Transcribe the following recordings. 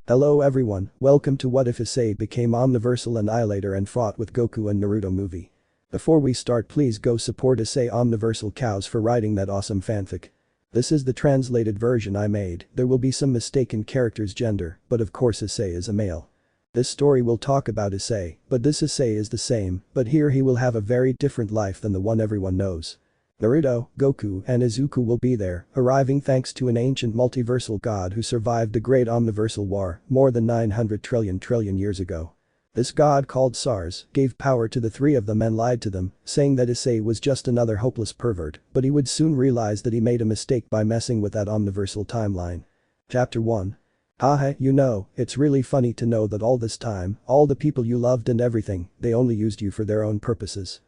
Hello everyone, welcome to What If Issei became Omniversal Annihilator and fought with Goku and Naruto movie. Before we start, please go support IsseiOmniversalCaos for writing that awesome fanfic. This is the translated version I made, there will be some mistaken character's gender, but of course Issei is a male. This story will talk about Issei, but this Issei is the same, but here he will have a very different life than the one everyone knows. Naruto, Goku and Izuku will be there, arriving thanks to an ancient multiversal god who survived the Great Omniversal War more than 900 trillion years ago. This god called Sars gave power to the three of them and lied to them, saying that Issei was just another hopeless pervert, but he would soon realize that he made a mistake by messing with that omniversal timeline. Chapter 1. Haha, it's really funny to know that all this time, all the people you loved and everything, they only used you for their own purposes.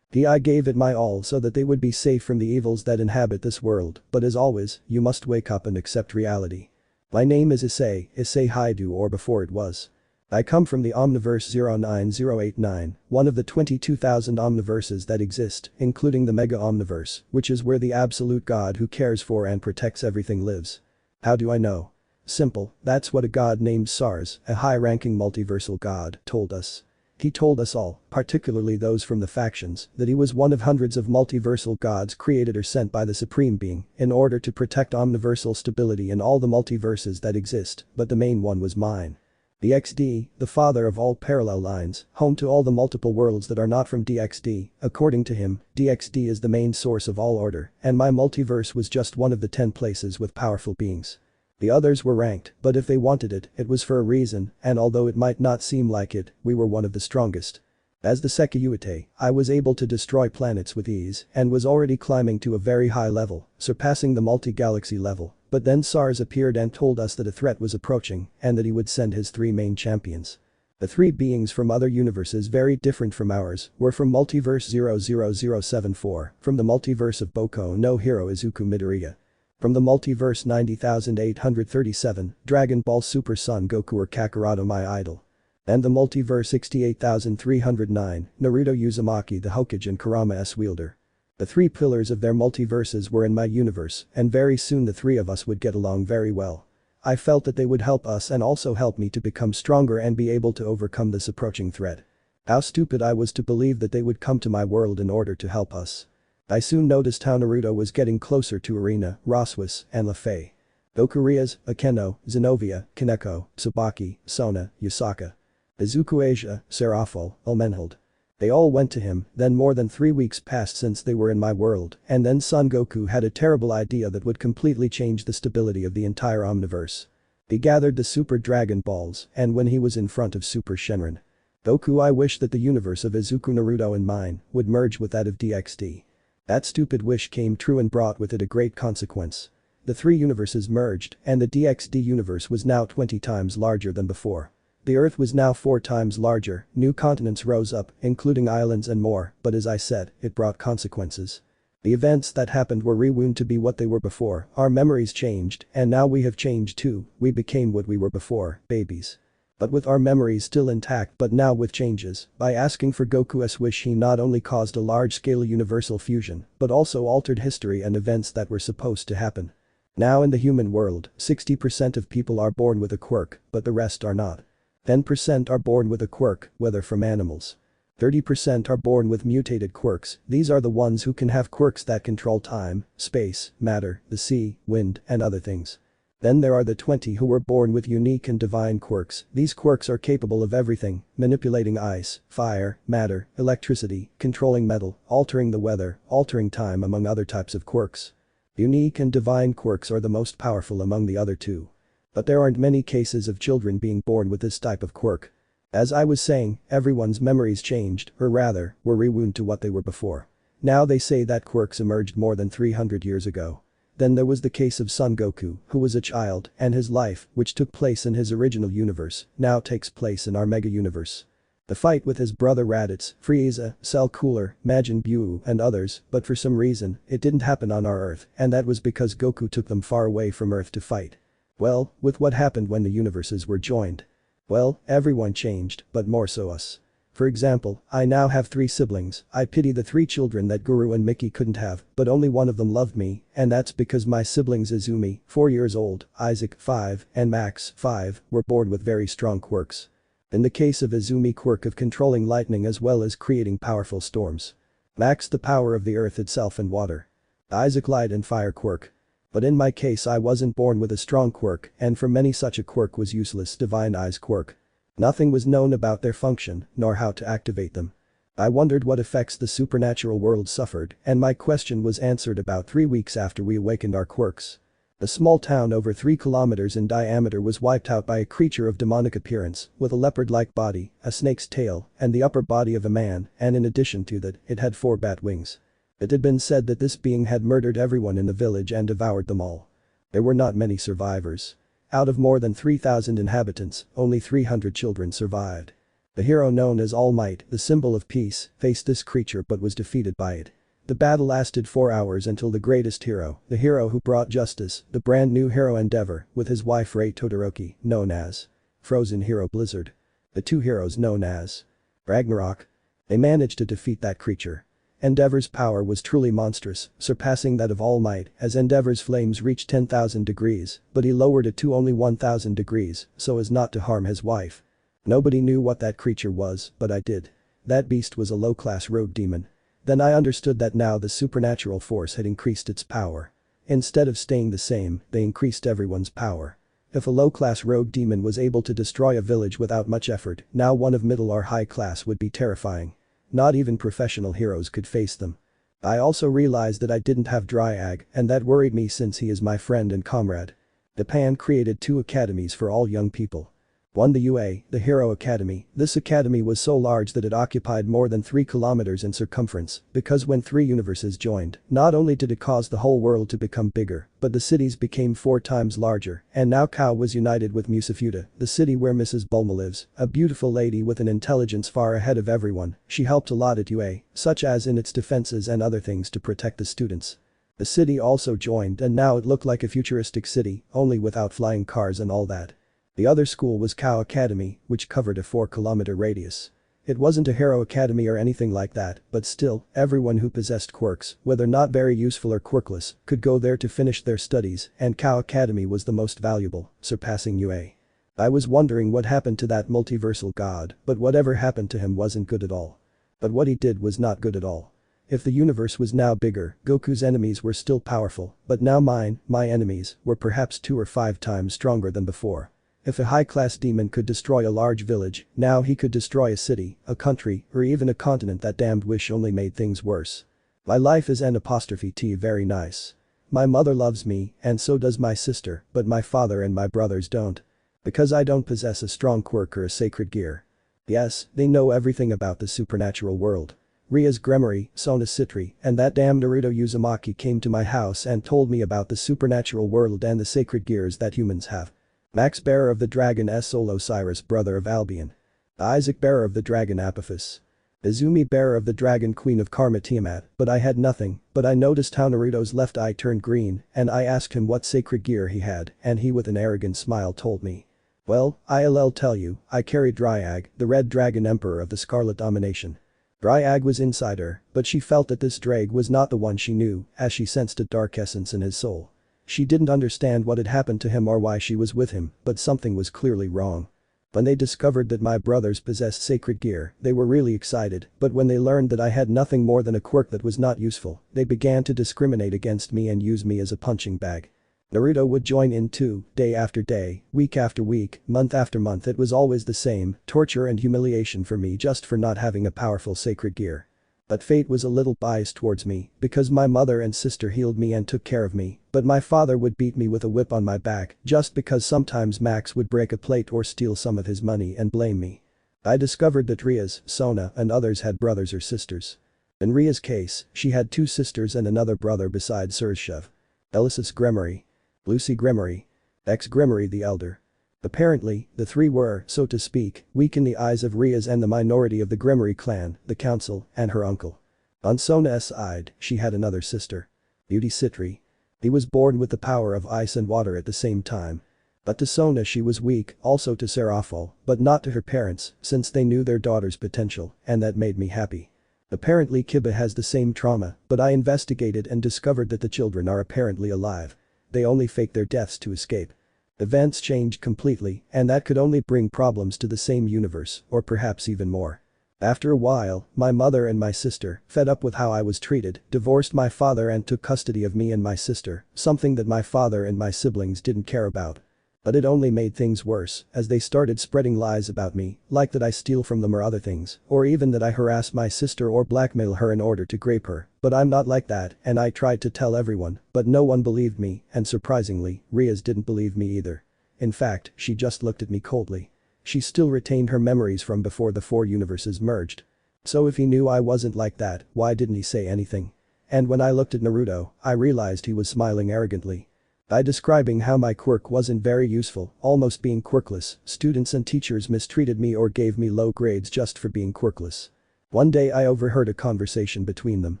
I gave it my all so that they would be safe from the evils that inhabit this world, but as always, you must wake up and accept reality. My name is Issei Hyoudou, or before it was. I come from the Omniverse 09089, one of the 22,000 Omniverses that exist, including the Mega Omniverse, which is where the absolute god who cares for and protects everything lives. How do I know? Simple, that's what a god named Sars, a high-ranking multiversal god, told us. He told us all, particularly those from the factions, that he was one of hundreds of multiversal gods created or sent by the Supreme Being in order to protect omniversal stability in all the multiverses that exist, but the main one was mine. DXD, the father of all parallel lines, home to all the multiple worlds that are not from DXD, according to him, DXD is the main source of all order, and my multiverse was just one of the 10 places with powerful beings. The others were ranked, but if they wanted it, it was for a reason, and although it might not seem like it, we were one of the strongest. As the Sekiryuutei, I was able to destroy planets with ease and was already climbing to a very high level, surpassing the multi-galaxy level, but then Sars appeared and told us that a threat was approaching and that he would send his 3 main champions. The 3 beings from other universes very different from ours were from Multiverse 00074, from the multiverse of Boku no Hero Izuku Midoriya. From the multiverse 90837, Dragon Ball Super Son Goku or Kakarot my idol. And the multiverse 68309, Naruto Uzumaki the Hokage and Kurama S wielder. The 3 pillars of their multiverses were in my universe, and very soon the 3 of us would get along very well. I felt that they would help us and also help me to become stronger and be able to overcome this approaching threat. How stupid I was to believe that they would come to my world in order to help us. I soon noticed how Naruto was getting closer to Arena, Roswas, and Lefei. Goku Rias, Akeno, Zenovia, Kaneko, Tsubaki, Sona, Yusaka. Izuku Asia, Serafal, Elmenhold. They all went to him, then more than 3 weeks passed since they were in my world, and then Son Goku had a terrible idea that would completely change the stability of the entire Omniverse. He gathered the Super Dragon Balls, and when he was in front of Super Shenron. Goku, I wish that the universe of Izuku Naruto and mine would merge with that of DXD. That stupid wish came true and brought with it a great consequence. The 3 universes merged, and the DXD universe was now 20 times larger than before. The Earth was now 4 times larger, new continents rose up, including islands and more, but as I said, it brought consequences. The events that happened were rewound to be what they were before, our memories changed, and now we have changed too, we became what we were before, babies. But with our memories still intact but now with changes, by asking for Goku's wish he not only caused a large-scale universal fusion, but also altered history and events that were supposed to happen. Now in the human world, 60% of people are born with a quirk, but the rest are not. 10% are born with a quirk, whether from animals. 30% are born with mutated quirks, these are the ones who can have quirks that control time, space, matter, the sea, wind, and other things. Then there are the 20 who were born with unique and divine quirks, these quirks are capable of everything, manipulating ice, fire, matter, electricity, controlling metal, altering the weather, altering time among other types of quirks. Unique and divine quirks are the most powerful among the other 2. But there aren't many cases of children being born with this type of quirk. As I was saying, everyone's memories changed, or rather, were rewound to what they were before. Now they say that quirks emerged more than 300 years ago. Then there was the case of Son Goku, who was a child, and his life, which took place in his original universe, now takes place in our Mega Universe. The fight with his brother Raditz, Frieza, Cell Cooler, Majin Buu and others, but for some reason, it didn't happen on our Earth, and that was because Goku took them far away from Earth to fight. Well, with what happened when the universes were joined? Well, everyone changed, but more so us. For example, I now have 3 siblings. I pity the 3 children that Guru and Mickey couldn't have, but only one of them loved me, and that's because my siblings Izumi, 4 years old, Isaac, 5, and Max, 5, were born with very strong quirks. In the case of Izumi, quirk of controlling lightning as well as creating powerful storms. Max, the power of the earth itself and water. Isaac, light and fire quirk. But in my case I wasn't born with a strong quirk, and for many such a quirk was useless, divine eyes quirk. Nothing was known about their function, nor how to activate them. I wondered what effects the supernatural world suffered, and my question was answered about 3 weeks after we awakened our quirks. A small town over 3 kilometers in diameter was wiped out by a creature of demonic appearance, with a leopard-like body, a snake's tail, and the upper body of a man, and in addition to that, it had 4 bat wings. It had been said that this being had murdered everyone in the village and devoured them all. There were not many survivors. Out of more than 3,000 inhabitants, only 300 children survived. The hero known as All Might, the symbol of peace, faced this creature but was defeated by it. The battle lasted 4 hours until the greatest hero, the hero who brought justice, the brand new hero Endeavor, with his wife Rei Todoroki, known as Frozen Hero Blizzard. The 2 heroes known as Ragnarok. They managed to defeat that creature. Endeavor's power was truly monstrous, surpassing that of All Might, as Endeavor's flames reached 10,000 degrees, but he lowered it to only 1,000 degrees, so as not to harm his wife. Nobody knew what that creature was, but I did. That beast was a low-class rogue demon. Then I understood that now the supernatural force had increased its power. Instead of staying the same, they increased everyone's power. If a low-class rogue demon was able to destroy a village without much effort, now one of middle or high class would be terrifying. Not even professional heroes could face them. I also realized that I didn't have Dryag, and that worried me since he is my friend and comrade. Japan created 2 academies for all young people. One, the UA, the Hero Academy. This academy was so large that it occupied more than 3 kilometers in circumference, because when 3 universes joined, not only did it cause the whole world to become bigger, but the cities became 4 times larger, and now Kuoh was united with Musafuda, the city where Mrs. Bulma lives, a beautiful lady with an intelligence far ahead of everyone. She helped a lot at UA, such as in its defenses and other things to protect the students. The city also joined and now it looked like a futuristic city, only without flying cars and all that. The other school was Kuoh Academy, which covered a 4-kilometer radius. It wasn't a hero academy or anything like that, but still, everyone who possessed quirks, whether not very useful or quirkless, could go there to finish their studies, and Kuoh Academy was the most valuable, surpassing UA. I was wondering what happened to that multiversal god, but whatever happened to him wasn't good at all. But what he did was not good at all. If the universe was now bigger, Goku's enemies were still powerful, but now my enemies, were perhaps 2 or 5 times stronger than before. If a high-class demon could destroy a large village, now he could destroy a city, a country, or even a continent. That damned wish only made things worse. My life is N''T very nice. My mother loves me, and so does my sister, but my father and my brothers don't. Because I don't possess a strong quirk or a sacred gear. Yes, they know everything about the supernatural world. Rias, Gremory, Sona, Sitri, and that damn Naruto Uzumaki came to my house and told me about the supernatural world and the sacred gears that humans have. Max, bearer of the dragon Solo, Cyrus, brother of Albion. Isaac, bearer of the dragon Apophis. Izumi, bearer of the dragon queen of Karma Tiamat. But I had nothing, but I noticed how Naruto's left eye turned green and I asked him what sacred gear he had and he with an arrogant smile told me. Well, I'll tell you, I carried Dryag, the red dragon emperor of the Scarlet Domination. Dryag was inside her, but she felt that this drag was not the one she knew as she sensed a dark essence in his soul. She didn't understand what had happened to him or why she was with him, but something was clearly wrong. When they discovered that my brothers possessed sacred gear, they were really excited, but when they learned that I had nothing more than a quirk that was not useful, they began to discriminate against me and use me as a punching bag. Naruto would join in too, day after day, week after week, month after month. It was always the same, torture and humiliation for me just for not having a powerful sacred gear. But fate was a little biased towards me, because my mother and sister healed me and took care of me, but my father would beat me with a whip on my back just because sometimes Max would break a plate or steal some of his money and blame me. I discovered that Rias, Sona, and others had brothers or sisters. In Ria's case, she had 2 sisters and another brother besides Sirzechs. Elysis Gremory. Lucy Gremory. Ex Gremory the Elder. Apparently, the 3 were, so to speak, weak in the eyes of Rias and the minority of the Gremory clan, the council, and her uncle. On Sona's side, she had another sister. Beauty Sitri. He was born with the power of ice and water at the same time. But to Sona she was weak, also to Seraphol, but not to her parents, since they knew their daughter's potential, and that made me happy. Apparently Kiba has the same trauma, but I investigated and discovered that the children are apparently alive. They only fake their deaths to escape. Events changed completely, and that could only bring problems to the same universe, or perhaps even more. After a while, my mother and my sister, fed up with how I was treated, divorced my father and took custody of me and my sister, something that my father and my siblings didn't care about. But it only made things worse, as they started spreading lies about me, like that I steal from them or other things, or even that I harass my sister or blackmail her in order to grape her, but I'm not like that, and I tried to tell everyone, but no one believed me, and surprisingly, Rias didn't believe me either. In fact, she just looked at me coldly. She still retained her memories from before the 4 universes merged. So if he knew I wasn't like that, why didn't he say anything? And when I looked at Naruto, I realized he was smiling arrogantly. By describing how my quirk wasn't very useful, almost being quirkless, students and teachers mistreated me or gave me low grades just for being quirkless. One day I overheard a conversation between them.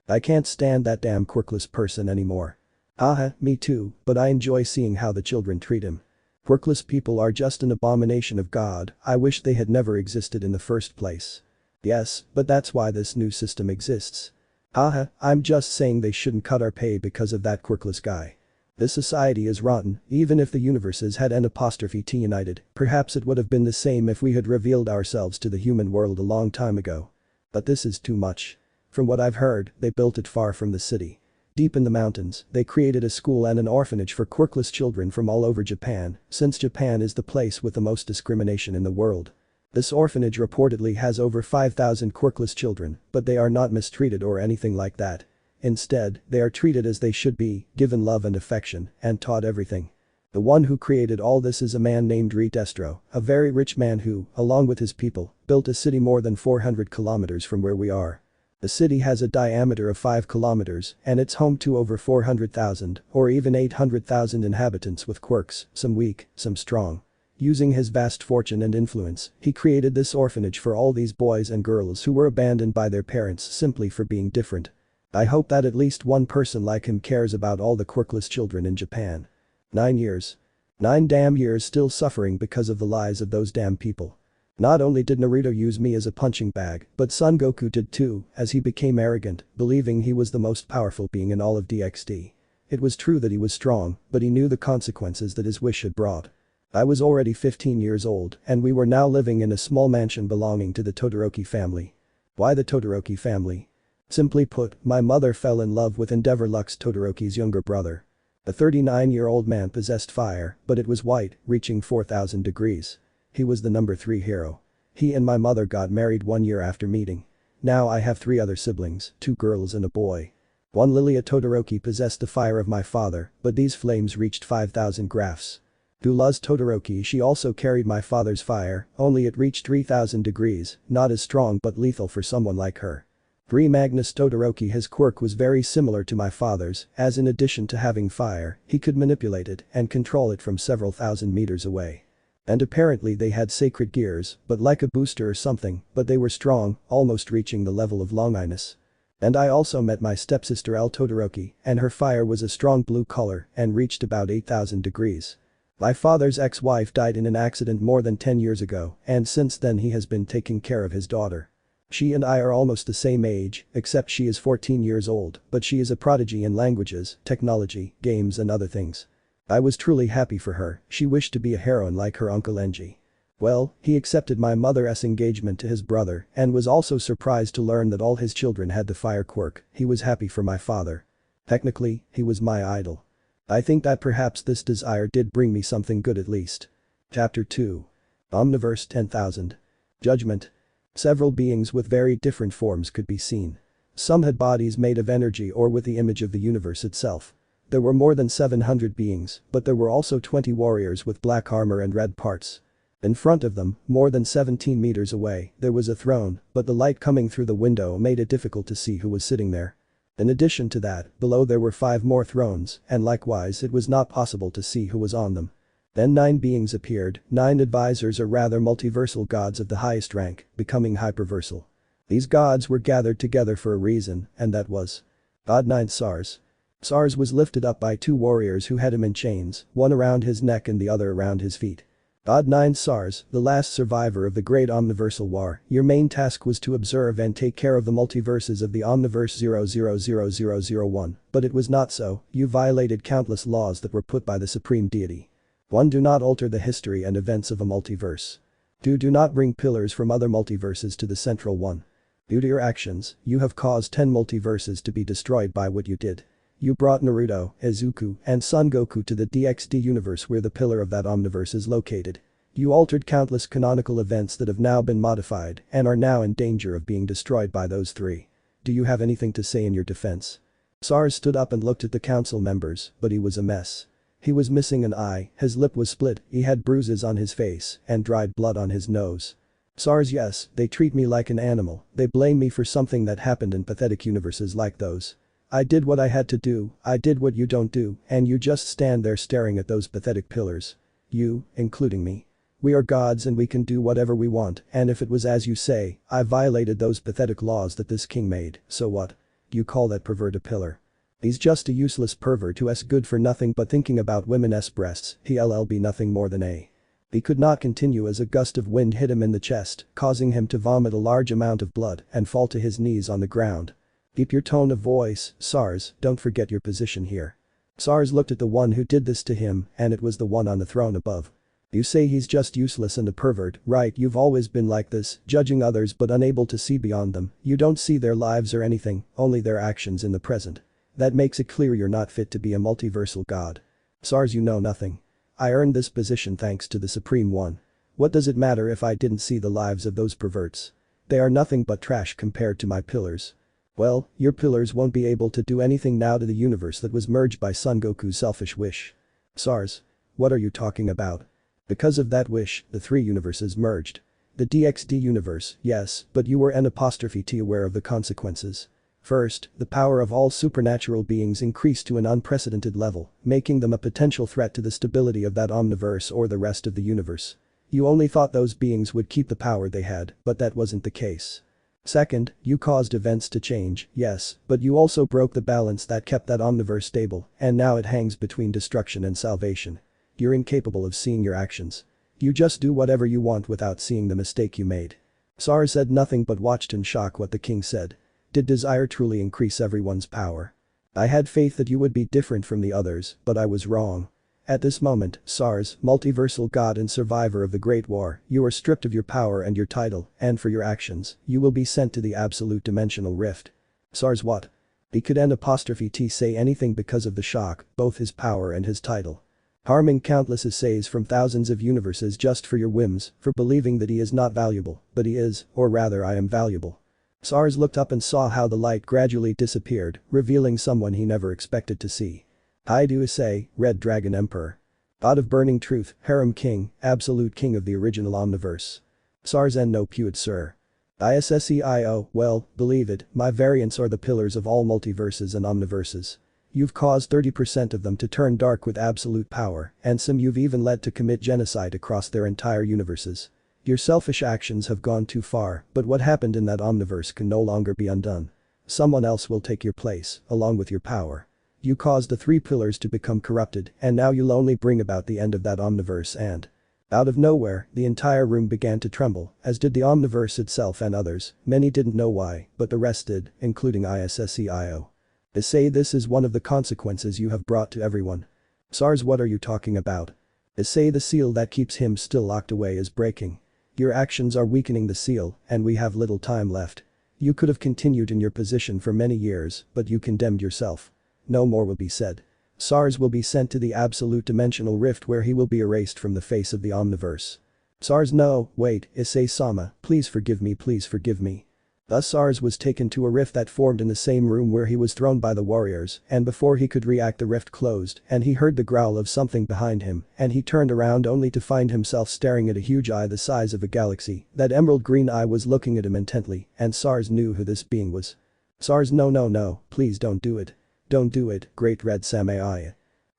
I can't stand that damn quirkless person anymore. Haha, me too, but I enjoy seeing how the children treat him. Quirkless people are just an abomination of God, I wish they had never existed in the first place. Yes, but that's why this new system exists. Haha, I'm just saying they shouldn't cut our pay because of that quirkless guy. This society is rotten, even if the universes had N''T united, perhaps it would have been the same if we had revealed ourselves to the human world a long time ago. But this is too much. From what I've heard, they built it far from the city. Deep in the mountains, they created a school and an orphanage for quirkless children from all over Japan, since Japan is the place with the most discrimination in the world. This orphanage reportedly has over 5,000 quirkless children, but they are not mistreated or anything like that. Instead, they are treated as they should be, given love and affection, and taught everything. The one who created all this is a man named Destro, a very rich man who, along with his people, built a city more than 400 kilometers from where we are. The city has a diameter of 5 kilometers, and it's home to over 400,000, or even 800,000 inhabitants with quirks, some weak, some strong. Using his vast fortune and influence, he created this orphanage for all these boys and girls who were abandoned by their parents simply for being different. I hope that at least one person like him cares about all the quirkless children in Japan. 9 years. 9 damn years still suffering because of the lies of those damn people. Not only did Naruto use me as a punching bag, but Son Goku did too, as he became arrogant, believing he was the most powerful being in all of DxD. It was true that he was strong, but he knew the consequences that his wish had brought. I was already 15 years old, and we were now living in a small mansion belonging to the Todoroki family. Why the Todoroki family? Simply put, my mother fell in love with Endeavor Lux Todoroki's younger brother. The 39-year-old man possessed fire, but it was white, reaching 4,000 degrees. He was the number 3 hero. He and my mother got married 1 year after meeting. Now I have 3 other siblings, 2 girls and a boy. One Lilia Todoroki possessed the fire of my father, but these flames reached 5,000 graphs. Dula's Todoroki, she also carried my father's fire, only it reached 3,000 degrees, not as strong but lethal for someone like her. Bree Magnus Todoroki, his quirk was very similar to my father's, as in addition to having fire, he could manipulate it and control it from several thousand meters away. And apparently they had sacred gears, but like a booster or something, but they were strong, almost reaching the level of Longinus. And I also met my stepsister L Todoroki, and her fire was a strong blue color and reached about 8,000 degrees. My father's ex-wife died in an accident more than 10 years ago, and since then he has been taking care of his daughter. She and I are almost the same age, except she is 14 years old, but she is a prodigy in languages, technology, games and other things. I was truly happy for her, she wished to be a heroine like her uncle Enji. Well, he accepted my mother's engagement to his brother and was also surprised to learn that all his children had the fire quirk. He was happy for my father. Technically, he was my idol. I think that perhaps this desire did bring me something good at least. Chapter 2. Omniverse 10,000. Judgment. Several beings with very different forms could be seen. Some had bodies made of energy or with the image of the universe itself. There were more than 700 beings, but there were also 20 warriors with black armor and red parts. In front of them, more than 17 meters away, there was a throne, but the light coming through the window made it difficult to see who was sitting there. In addition to that, below there were 5 more thrones, and likewise it was not possible to see who was on them. Then 9 beings appeared, 9 advisors or rather multiversal gods of the highest rank, becoming hyperversal. These gods were gathered together for a reason, and that was God 9 Sars. Sars was lifted up by two warriors who had him in chains, one around his neck and the other around his feet. Odd 9 Sars, the last survivor of the Great Omniversal War, your main task was to observe and take care of the multiverses of the Omniverse 000001, but it was not so, you violated countless laws that were put by the Supreme Deity. 1. Do not alter the history and events of a multiverse. 2. Do not bring pillars from other multiverses to the central one. Due to your actions, you have caused 10 multiverses to be destroyed by what you did. You brought Naruto, Izuku, and Son Goku to the DxD universe where the pillar of that omniverse is located. You altered countless canonical events that have now been modified and are now in danger of being destroyed by those 3. Do you have anything to say in your defense? Sars stood up and looked at the council members, but he was a mess. He was missing an eye, his lip was split, he had bruises on his face and dried blood on his nose. Sars, yes, they treat me like an animal, they blame me for something that happened in pathetic universes like those. I did what I had to do, I did what you don't do, and you just stand there staring at those pathetic pillars. You, including me. We are gods and we can do whatever we want, and if it was as you say, I violated those pathetic laws that this king made, so what? You call that pervert a pillar? He's just a useless pervert who's good for nothing but thinking about women's breasts, he'll be nothing more than a. He could not continue as a gust of wind hit him in the chest, causing him to vomit a large amount of blood and fall to his knees on the ground. Keep your tone of voice, Sars, don't forget your position here. Sars looked at the one who did this to him, and it was the one on the throne above. You say he's just useless and a pervert, right? You've always been like this, judging others but unable to see beyond them. You don't see their lives or anything, only their actions in the present. That makes it clear you're not fit to be a multiversal god. Sars, you know nothing. I earned this position thanks to the Supreme One. What does it matter if I didn't see the lives of those perverts? They are nothing but trash compared to my pillars. Well, your pillars won't be able to do anything now to the universe that was merged by Son Goku's selfish wish. Sars. What are you talking about? Because of that wish, the 3 universes merged. The DxD universe, yes, but you were N''T aware of the consequences. First, the power of all supernatural beings increased to an unprecedented level, making them a potential threat to the stability of that omniverse or the rest of the universe. You only thought those beings would keep the power they had, but that wasn't the case. Second, you caused events to change, yes, but you also broke the balance that kept that omniverse stable, and now it hangs between destruction and salvation. You're incapable of seeing your actions. You just do whatever you want without seeing the mistake you made. Sars said nothing but watched in shock what the king said. Did desire truly increase everyone's power? I had faith that you would be different from the others, but I was wrong. At this moment, Sars, multiversal god and survivor of the Great War, you are stripped of your power and your title, and for your actions, you will be sent to the absolute dimensional rift. Sars, what? He could N''T say anything because of the shock, both his power and his title. Harming countless Isseis from thousands of universes just for your whims, for believing that he is not valuable, but he is, or rather I am valuable. Sars looked up and saw how the light gradually disappeared, revealing someone he never expected to see. Hyoudou Issei, Red Dragon Emperor. God of Burning Truth, Harem King, Absolute King of the original Omniverse. Sars no Puid Sir. ISSEIO, well, believe it, my variants are the pillars of all multiverses and omniverses. You've caused 30% of them to turn dark with absolute power, and some you've even led to commit genocide across their entire universes. Your selfish actions have gone too far, but what happened in that omniverse can no longer be undone. Someone else will take your place, along with your power. You caused the 3 pillars to become corrupted, and now you'll only bring about the end of that omniverse and… Out of nowhere, the entire room began to tremble, as did the omniverse itself and others. Many didn't know why, but the rest did, including ISSEIO. Issei, this is one of the consequences you have brought to everyone. Sars, what are you talking about? Issei, the seal that keeps him still locked away is breaking. Your actions are weakening the seal, and we have little time left. You could have continued in your position for many years, but you condemned yourself. No more will be said. Sars will be sent to the absolute dimensional rift where he will be erased from the face of the omniverse. Sars, no, wait, Issei-sama, please forgive me, please forgive me. Thus Sars was taken to a rift that formed in the same room where he was thrown by the warriors, and before he could react the rift closed and he heard the growl of something behind him and he turned around only to find himself staring at a huge eye the size of a galaxy. That emerald green eye was looking at him intently, and Sars knew who this being was. Sars, no, please don't do it. Don't do it, Great Red Samurai.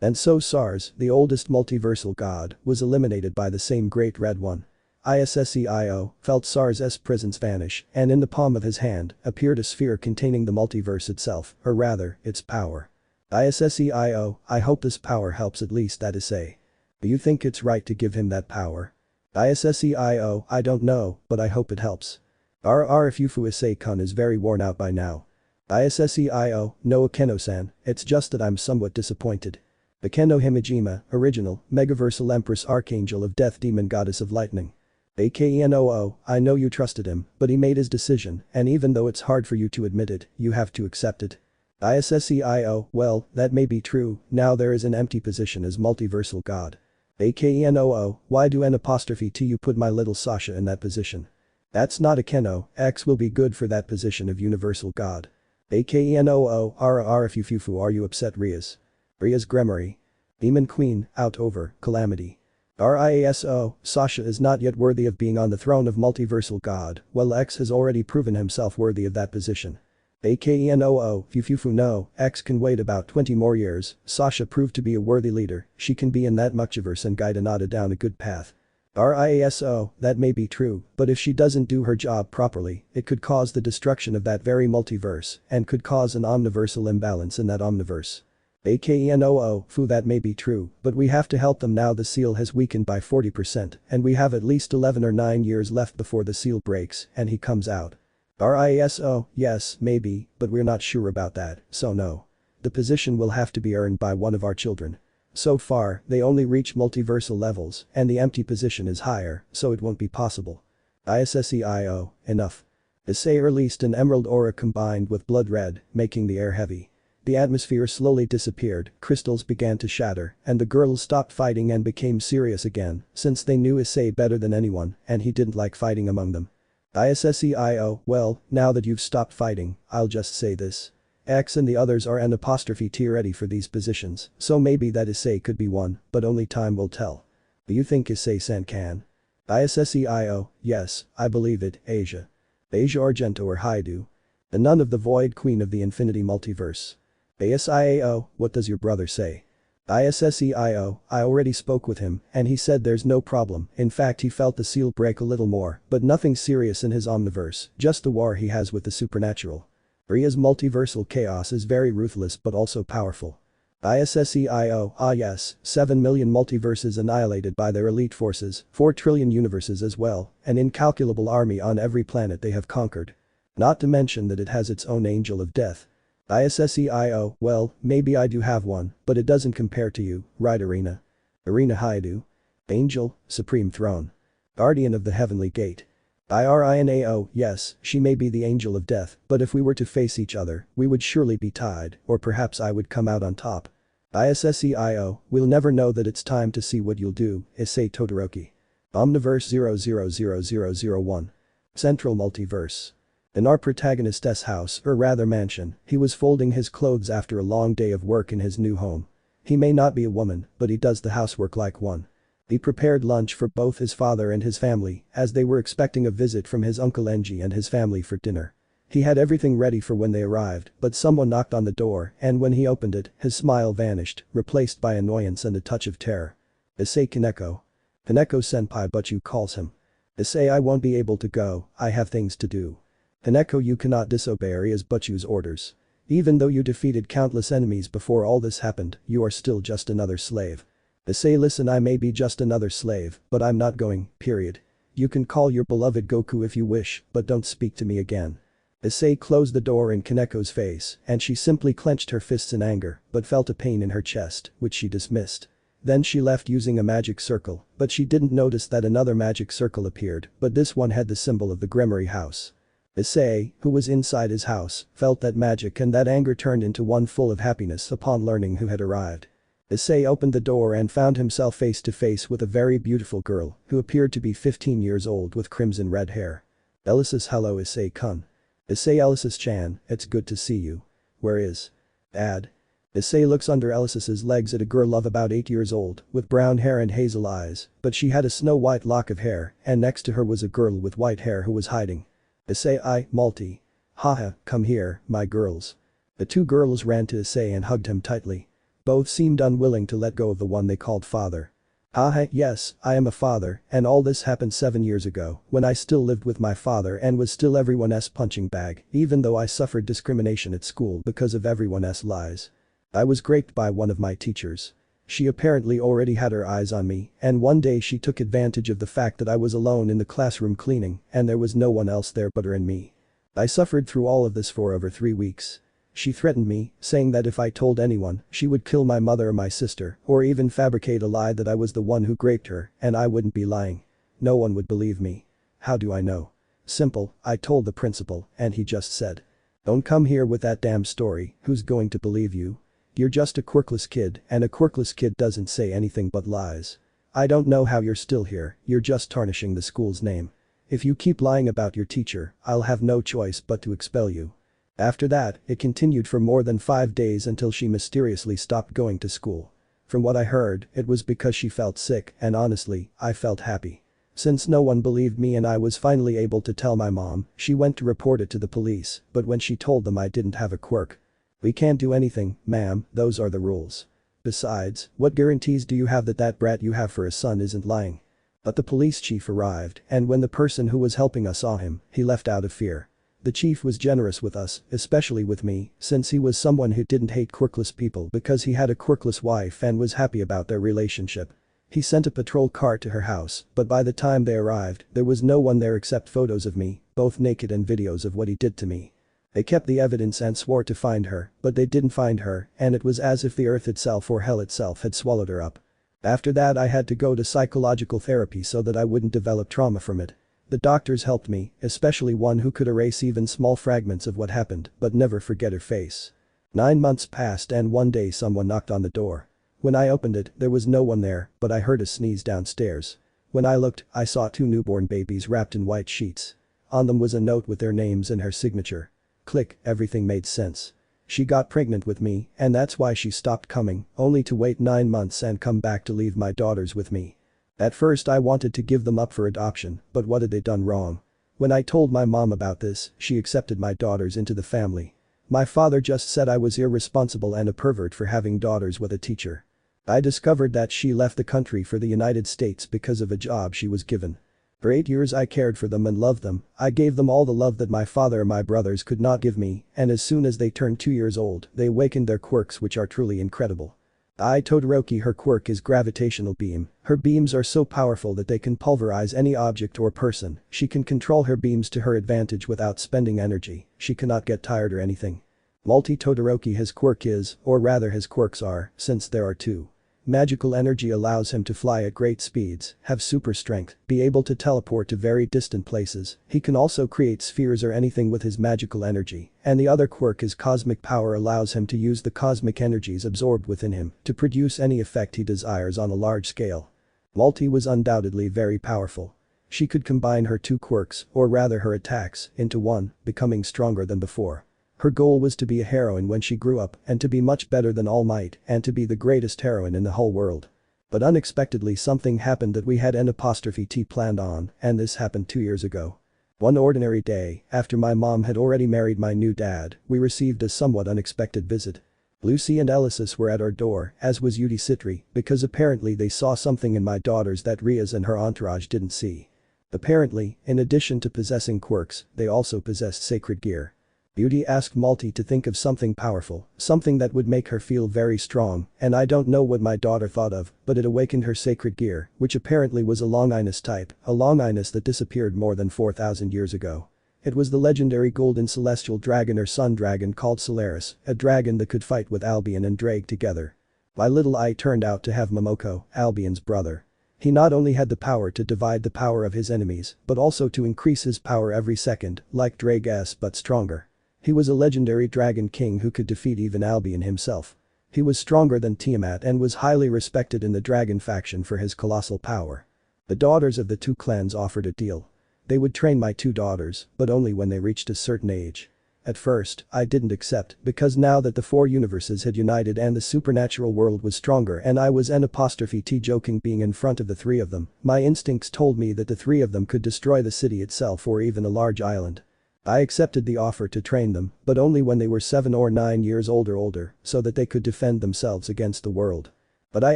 And so Sars, the oldest multiversal god, was eliminated by the same Great Red One. ISSEIO felt Sars' presence vanish, and in the palm of his hand appeared a sphere containing the multiverse itself, or rather, its power. ISSEIO, I hope this power helps at least that Issei. Do you think it's right to give him that power? ISSEIO, I don't know, but I hope it helps. RR if Yufu Issei-kun is very worn out by now. ISSEIO, no Akeno-san, it's just that I'm somewhat disappointed. Akeno Himejima, original, Megaversal Empress Archangel of Death Demon Goddess of Lightning. AKENOO, I know you trusted him, but he made his decision, and even though it's hard for you to admit it, you have to accept it. ISSEIO, well, that may be true, now there is an empty position as multiversal god. AKENOO, why do N''T you put my little Sasha in that position? That's not Akeno, X will be good for that position of universal god. AKENOO, RR if you fufu are you upset Rias? Rias Gremory. Demon Queen, out over, calamity. RIASO, Sasha is not yet worthy of being on the throne of multiversal god, while X has already proven himself worthy of that position. AKENOO, Fufufu no, X can wait about 20 more years, Sasha proved to be a worthy leader, she can be in that multiverse and guide Anada down a good path. RIASO, that may be true, but if she doesn't do her job properly, it could cause the destruction of that very multiverse and could cause an omniversal imbalance in that omniverse. AKENOO, fu that may be true, but we have to help them now the seal has weakened by 40% and we have at least 11 or 9 years left before the seal breaks and he comes out. RISO, yes, maybe, but we're not sure about that, so no. The position will have to be earned by one of our children. So far, they only reach multiversal levels and the empty position is higher, so it won't be possible. ISSEIO, enough. Issei released an emerald aura combined with blood red, making the air heavy. The atmosphere slowly disappeared, crystals began to shatter, and the girls stopped fighting and became serious again, since they knew Issei better than anyone, and he didn't like fighting among them. ISSEIO, well, now that you've stopped fighting, I'll just say this. X and the others are N''T ready for these positions, so maybe that Issei could be one, but only time will tell. Do you think Issei-san can? ISSEIO, yes, I believe it, Asia. Asia Argento or Hyoudou. The nun of the Void Queen of the Infinity Multiverse. ASIAO, what does your brother say? ISSEIO, I already spoke with him, and he said there's no problem, in fact he felt the seal break a little more, but nothing serious in his omniverse, just the war he has with the supernatural. Rias multiversal chaos is very ruthless but also powerful. ISSEIO, ah yes, 7 million multiverses annihilated by their elite forces, 4 trillion universes as well, an incalculable army on every planet they have conquered. Not to mention that it has its own angel of death. ISSEIO, well, maybe I do have one, but it doesn't compare to you, right Arena? Arena Hyoudou. Angel, Supreme Throne. Guardian of the Heavenly Gate. IRINAO, yes, she may be the angel of death, but if we were to face each other, we would surely be tied, or perhaps I would come out on top. ISSEIO, we'll never know that it's time to see what you'll do, Issei Todoroki. Omniverse 000001. Central Multiverse. In our protagonist's house, or rather mansion, he was folding his clothes after a long day of work in his new home. He may not be a woman, but he does the housework like one. He prepared lunch for both his father and his family, as they were expecting a visit from his uncle Enji and his family for dinner. He had everything ready for when they arrived, but someone knocked on the door and when he opened it, his smile vanished, replaced by annoyance and a touch of terror. Issei Kaneko. Kaneko-senpai Butchu calls him. Issei I won't be able to go, I have things to do. Kaneko you cannot disobey Arias Butchu's orders. Even though you defeated countless enemies before all this happened, you are still just another slave. Issei listen I may be just another slave, but I'm not going, period. You can call your beloved Goku if you wish, but don't speak to me again. Issei closed the door in Kaneko's face and she simply clenched her fists in anger, but felt a pain in her chest, which she dismissed. Then she left using a magic circle, but she didn't notice that another magic circle appeared, but this one had the symbol of the Gremory house. Issei, who was inside his house, felt that magic and that anger turned into one full of happiness upon learning who had arrived. Issei opened the door and found himself face to face with a very beautiful girl who appeared to be 15 years old with crimson red hair. Elysis hello Issei-kun. Issei Elysis-chan, it's good to see you. Where is? Ad. Issei looks under Elysis's legs at a girl of about 8 years old with brown hair and hazel eyes, but she had a snow-white lock of hair and next to her was a girl with white hair who was hiding. Issei I, Malti. Haha, come here, my girls. The two girls ran to Issei and hugged him tightly. Both seemed unwilling to let go of the one they called father. Haha, yes, I am a father, and all this happened 7 years ago, when I still lived with my father and was still everyone's punching bag, even though I suffered discrimination at school because of everyone's lies. I was graped by one of my teachers. She apparently already had her eyes on me, and one day she took advantage of the fact that I was alone in the classroom cleaning and there was no one else there but her and me. I suffered through all of this for over 3 weeks. She threatened me, saying that if I told anyone, she would kill my mother or my sister, or even fabricate a lie that I was the one who raped her, and I wouldn't be lying. No one would believe me. How do I know? Simple, I told the principal, and he just said. Don't come here with that damn story, who's going to believe you? You're just a quirkless kid, and a quirkless kid doesn't say anything but lies. I don't know how you're still here, you're just tarnishing the school's name. If you keep lying about your teacher, I'll have no choice but to expel you. After that, it continued for more than 5 days until she mysteriously stopped going to school. From what I heard, it was because she felt sick, and honestly, I felt happy. Since no one believed me and I was finally able to tell my mom, she went to report it to the police, but when she told them I didn't have a quirk. We can't do anything, ma'am, those are the rules. Besides, what guarantees do you have that that brat you have for a son isn't lying? But the police chief arrived, and when the person who was helping us saw him, he left out of fear. The chief was generous with us, especially with me, since he was someone who didn't hate quirkless people because he had a quirkless wife and was happy about their relationship. He sent a patrol car to her house, but by the time they arrived, there was no one there except photos of me, both naked and videos of what he did to me. They kept the evidence and swore to find her, but they didn't find her, and it was as if the earth itself or hell itself had swallowed her up. After that I had to go to psychological therapy so that I wouldn't develop trauma from it. The doctors helped me, especially one who could erase even small fragments of what happened, but never forget her face. 9 months passed and one day someone knocked on the door. When I opened it, there was no one there, but I heard a sneeze downstairs. When I looked, I saw 2 newborn babies wrapped in white sheets. On them was a note with their names and her signature. Click, everything made sense. She got pregnant with me, and that's why she stopped coming, only to wait 9 months and come back to leave my daughters with me. At first I wanted to give them up for adoption, but what had they done wrong? When I told my mom about this, she accepted my daughters into the family. My father just said I was irresponsible and a pervert for having daughters with a teacher. I discovered that she left the country for the United States because of a job she was given. For 8 years I cared for them and loved them, I gave them all the love that my father and my brothers could not give me, and as soon as they turned 2 years old, they awakened their quirks which are truly incredible. Todoroki, her quirk is gravitational beam. Her beams are so powerful that they can pulverize any object or person. She can control her beams to her advantage without spending energy. She cannot get tired or anything. Todoroki, his quirk is, or rather his quirks are, since there are 2. Magical energy allows him to fly at great speeds, have super strength, be able to teleport to very distant places. He can also create spheres or anything with his magical energy, and the other quirk is cosmic power, allows him to use the cosmic energies absorbed within him to produce any effect he desires on a large scale. Multi was undoubtedly very powerful. She could combine her 2 quirks, or rather her attacks, into one, becoming stronger than before. Her goal was to be a heroine when she grew up and to be much better than All Might and to be the greatest heroine in the whole world. But unexpectedly something happened that we had N''T planned on, and this happened 2 years ago. One ordinary day, after my mom had already married my new dad, we received a somewhat unexpected visit. Lucy and Elysis were at our door, as was Sitri, because apparently they saw something in my daughters that Rias and her entourage didn't see. Apparently, in addition to possessing quirks, they also possessed sacred gear. Beauty asked Multi to think of something powerful, something that would make her feel very strong, and I don't know what my daughter thought of, but it awakened her sacred gear, which apparently was a Longinus type, a Longinus that disappeared more than 4,000 years ago. It was the legendary golden celestial dragon or sun dragon called Solaris, a dragon that could fight with Albion and Drake together. My little eye turned out to have Momoko, Albion's brother. He not only had the power to divide the power of his enemies, but also to increase his power every second, like Drake's but stronger. He was a legendary dragon king who could defeat even Albion himself. He was stronger than Tiamat and was highly respected in the dragon faction for his colossal power. The daughters of the 2 clans offered a deal. They would train my 2 daughters, but only when they reached a certain age. At first, I didn't accept because now that the 4 universes had united and the supernatural world was stronger and I was N''T joking being in front of the 3 of them, my instincts told me that the 3 of them could destroy the city itself or even a large island. I accepted the offer to train them, but only when they were 7 or 9 years older, so that they could defend themselves against the world. But I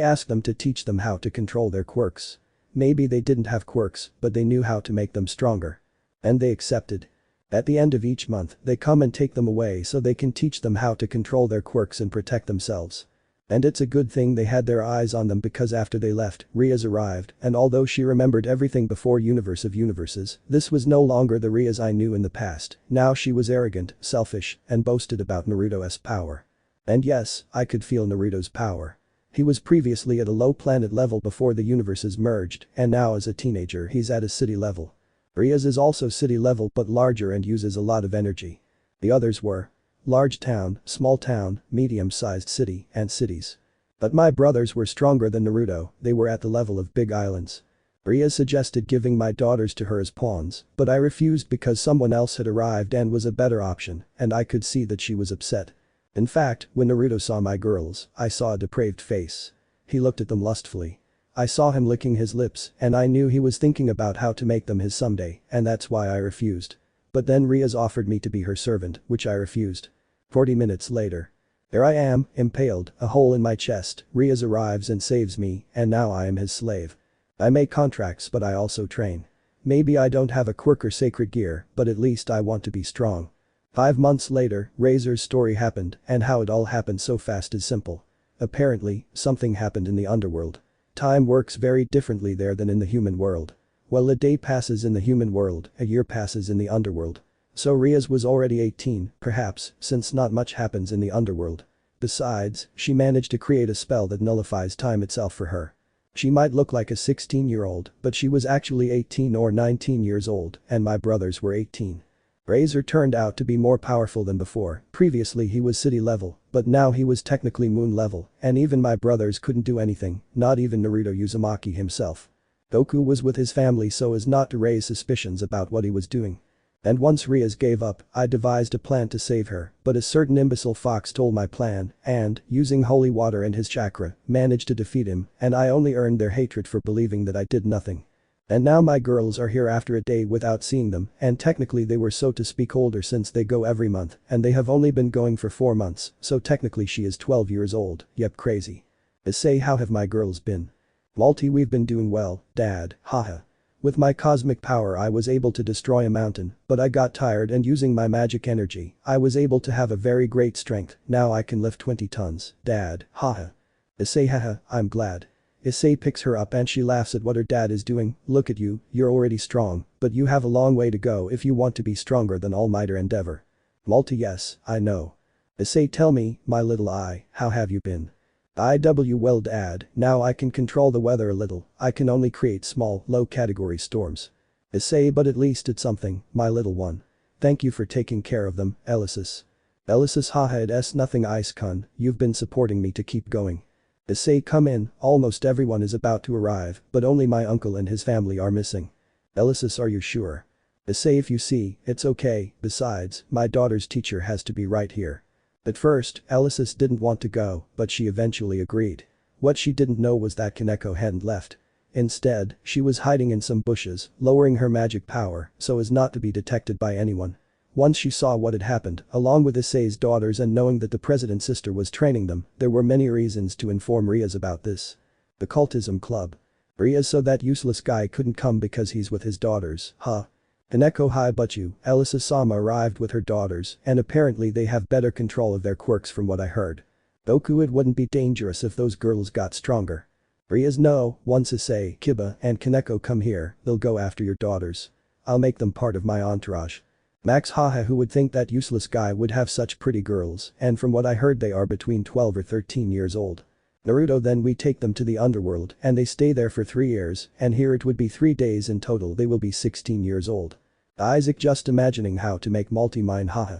asked them to teach them how to control their quirks. Maybe they didn't have quirks, but they knew how to make them stronger. And they accepted. At the end of each month, they come and take them away so they can teach them how to control their quirks and protect themselves. And it's a good thing they had their eyes on them because after they left, Rias arrived, and although she remembered everything before Universe of Universes, this was no longer the Rias I knew in the past. Now she was arrogant, selfish, and boasted about Naruto's power. And yes, I could feel Naruto's power. He was previously at a low planet level before the universes merged, and now as a teenager he's at a city level. Rias is also city level but larger and uses a lot of energy. The others were large town, small town, medium-sized city, and cities. But my brothers were stronger than Naruto, they were at the level of big islands. Rias suggested giving my daughters to her as pawns, but I refused because someone else had arrived and was a better option, and I could see that she was upset. In fact, when Naruto saw my girls, I saw a depraved face. He looked at them lustfully. I saw him licking his lips, and I knew he was thinking about how to make them his someday, and that's why I refused. But then Rias offered me to be her servant, which I refused. 40 minutes later. There I am, impaled, a hole in my chest, Rias arrives and saves me, and now I am his slave. I make contracts but I also train. Maybe I don't have a quirk or sacred gear, but at least I want to be strong. 5 months later, Razor's story happened, and how it all happened so fast is simple. Apparently, something happened in the underworld. Time works very differently there than in the human world. While a day passes in the human world, a year passes in the underworld. So Rias was already 18, perhaps, since not much happens in the underworld. Besides, she managed to create a spell that nullifies time itself for her. She might look like a 16-year-old, but she was actually 18 or 19 years old, and my brothers were 18. Razor turned out to be more powerful than before, previously he was city level, but now he was technically moon level, and even my brothers couldn't do anything, not even Naruto Uzumaki himself. Goku was with his family so as not to raise suspicions about what he was doing. And once Rias gave up, I devised a plan to save her, but a certain imbecile fox stole my plan and, using holy water and his chakra, managed to defeat him, and I only earned their hatred for believing that I did nothing. And now my girls are here after a day without seeing them, and technically they were so to speak older since they go every month, and they have only been going for 4 months, so technically she is 12 years old, yep crazy. Issei, how have my girls been? Multi, we've been doing well, dad, haha. With my cosmic power I was able to destroy a mountain, but I got tired and using my magic energy, I was able to have a very great strength, now I can lift 20 tons, dad, haha. Issei, haha, I'm glad. Issei picks her up and she laughs at what her dad is doing, look at you, you're already strong, but you have a long way to go if you want to be stronger than All Might or Endeavor. Multi, yes, I know. Issei, tell me, my little eye, how have you been? Well dad, now I can control the weather a little, I can only create small, low-category storms. Issei, but at least it's something, my little one. Thank you for taking care of them, Elysis. Elysis, haha, it's nothing Ice-kun, you've been supporting me to keep going. Issei, come in, almost everyone is about to arrive, but only my uncle and his family are missing. Elysis, are you sure? Issei, if you see, it's okay, besides, my daughter's teacher has to be right here. At first, Elysis didn't want to go, but she eventually agreed. What she didn't know was that Kaneko hadn't left. Instead, she was hiding in some bushes, lowering her magic power so as not to be detected by anyone. Once she saw what had happened, along with Issei's daughters and knowing that the president's sister was training them, there were many reasons to inform Rias about this. The cultism club. Rias, so that useless guy couldn't come because he's with his daughters, huh? Kaneko, hi, but you, Elysis-sama arrived with her daughters, and apparently they have better control of their quirks from what I heard. Goku, it wouldn't be dangerous if those girls got stronger. Rias, no, once Issei, Kiba, and Kaneko come here, they'll go after your daughters. I'll make them part of my entourage. Max, haha, who would think that useless guy would have such pretty girls, and from what I heard they are between 12 or 13 years old. Naruto, then we take them to the underworld and they stay there for 3 years, and here it would be 3 days in total they will be 16 years old. Isaac, just imagining how to make multi-mine, haha.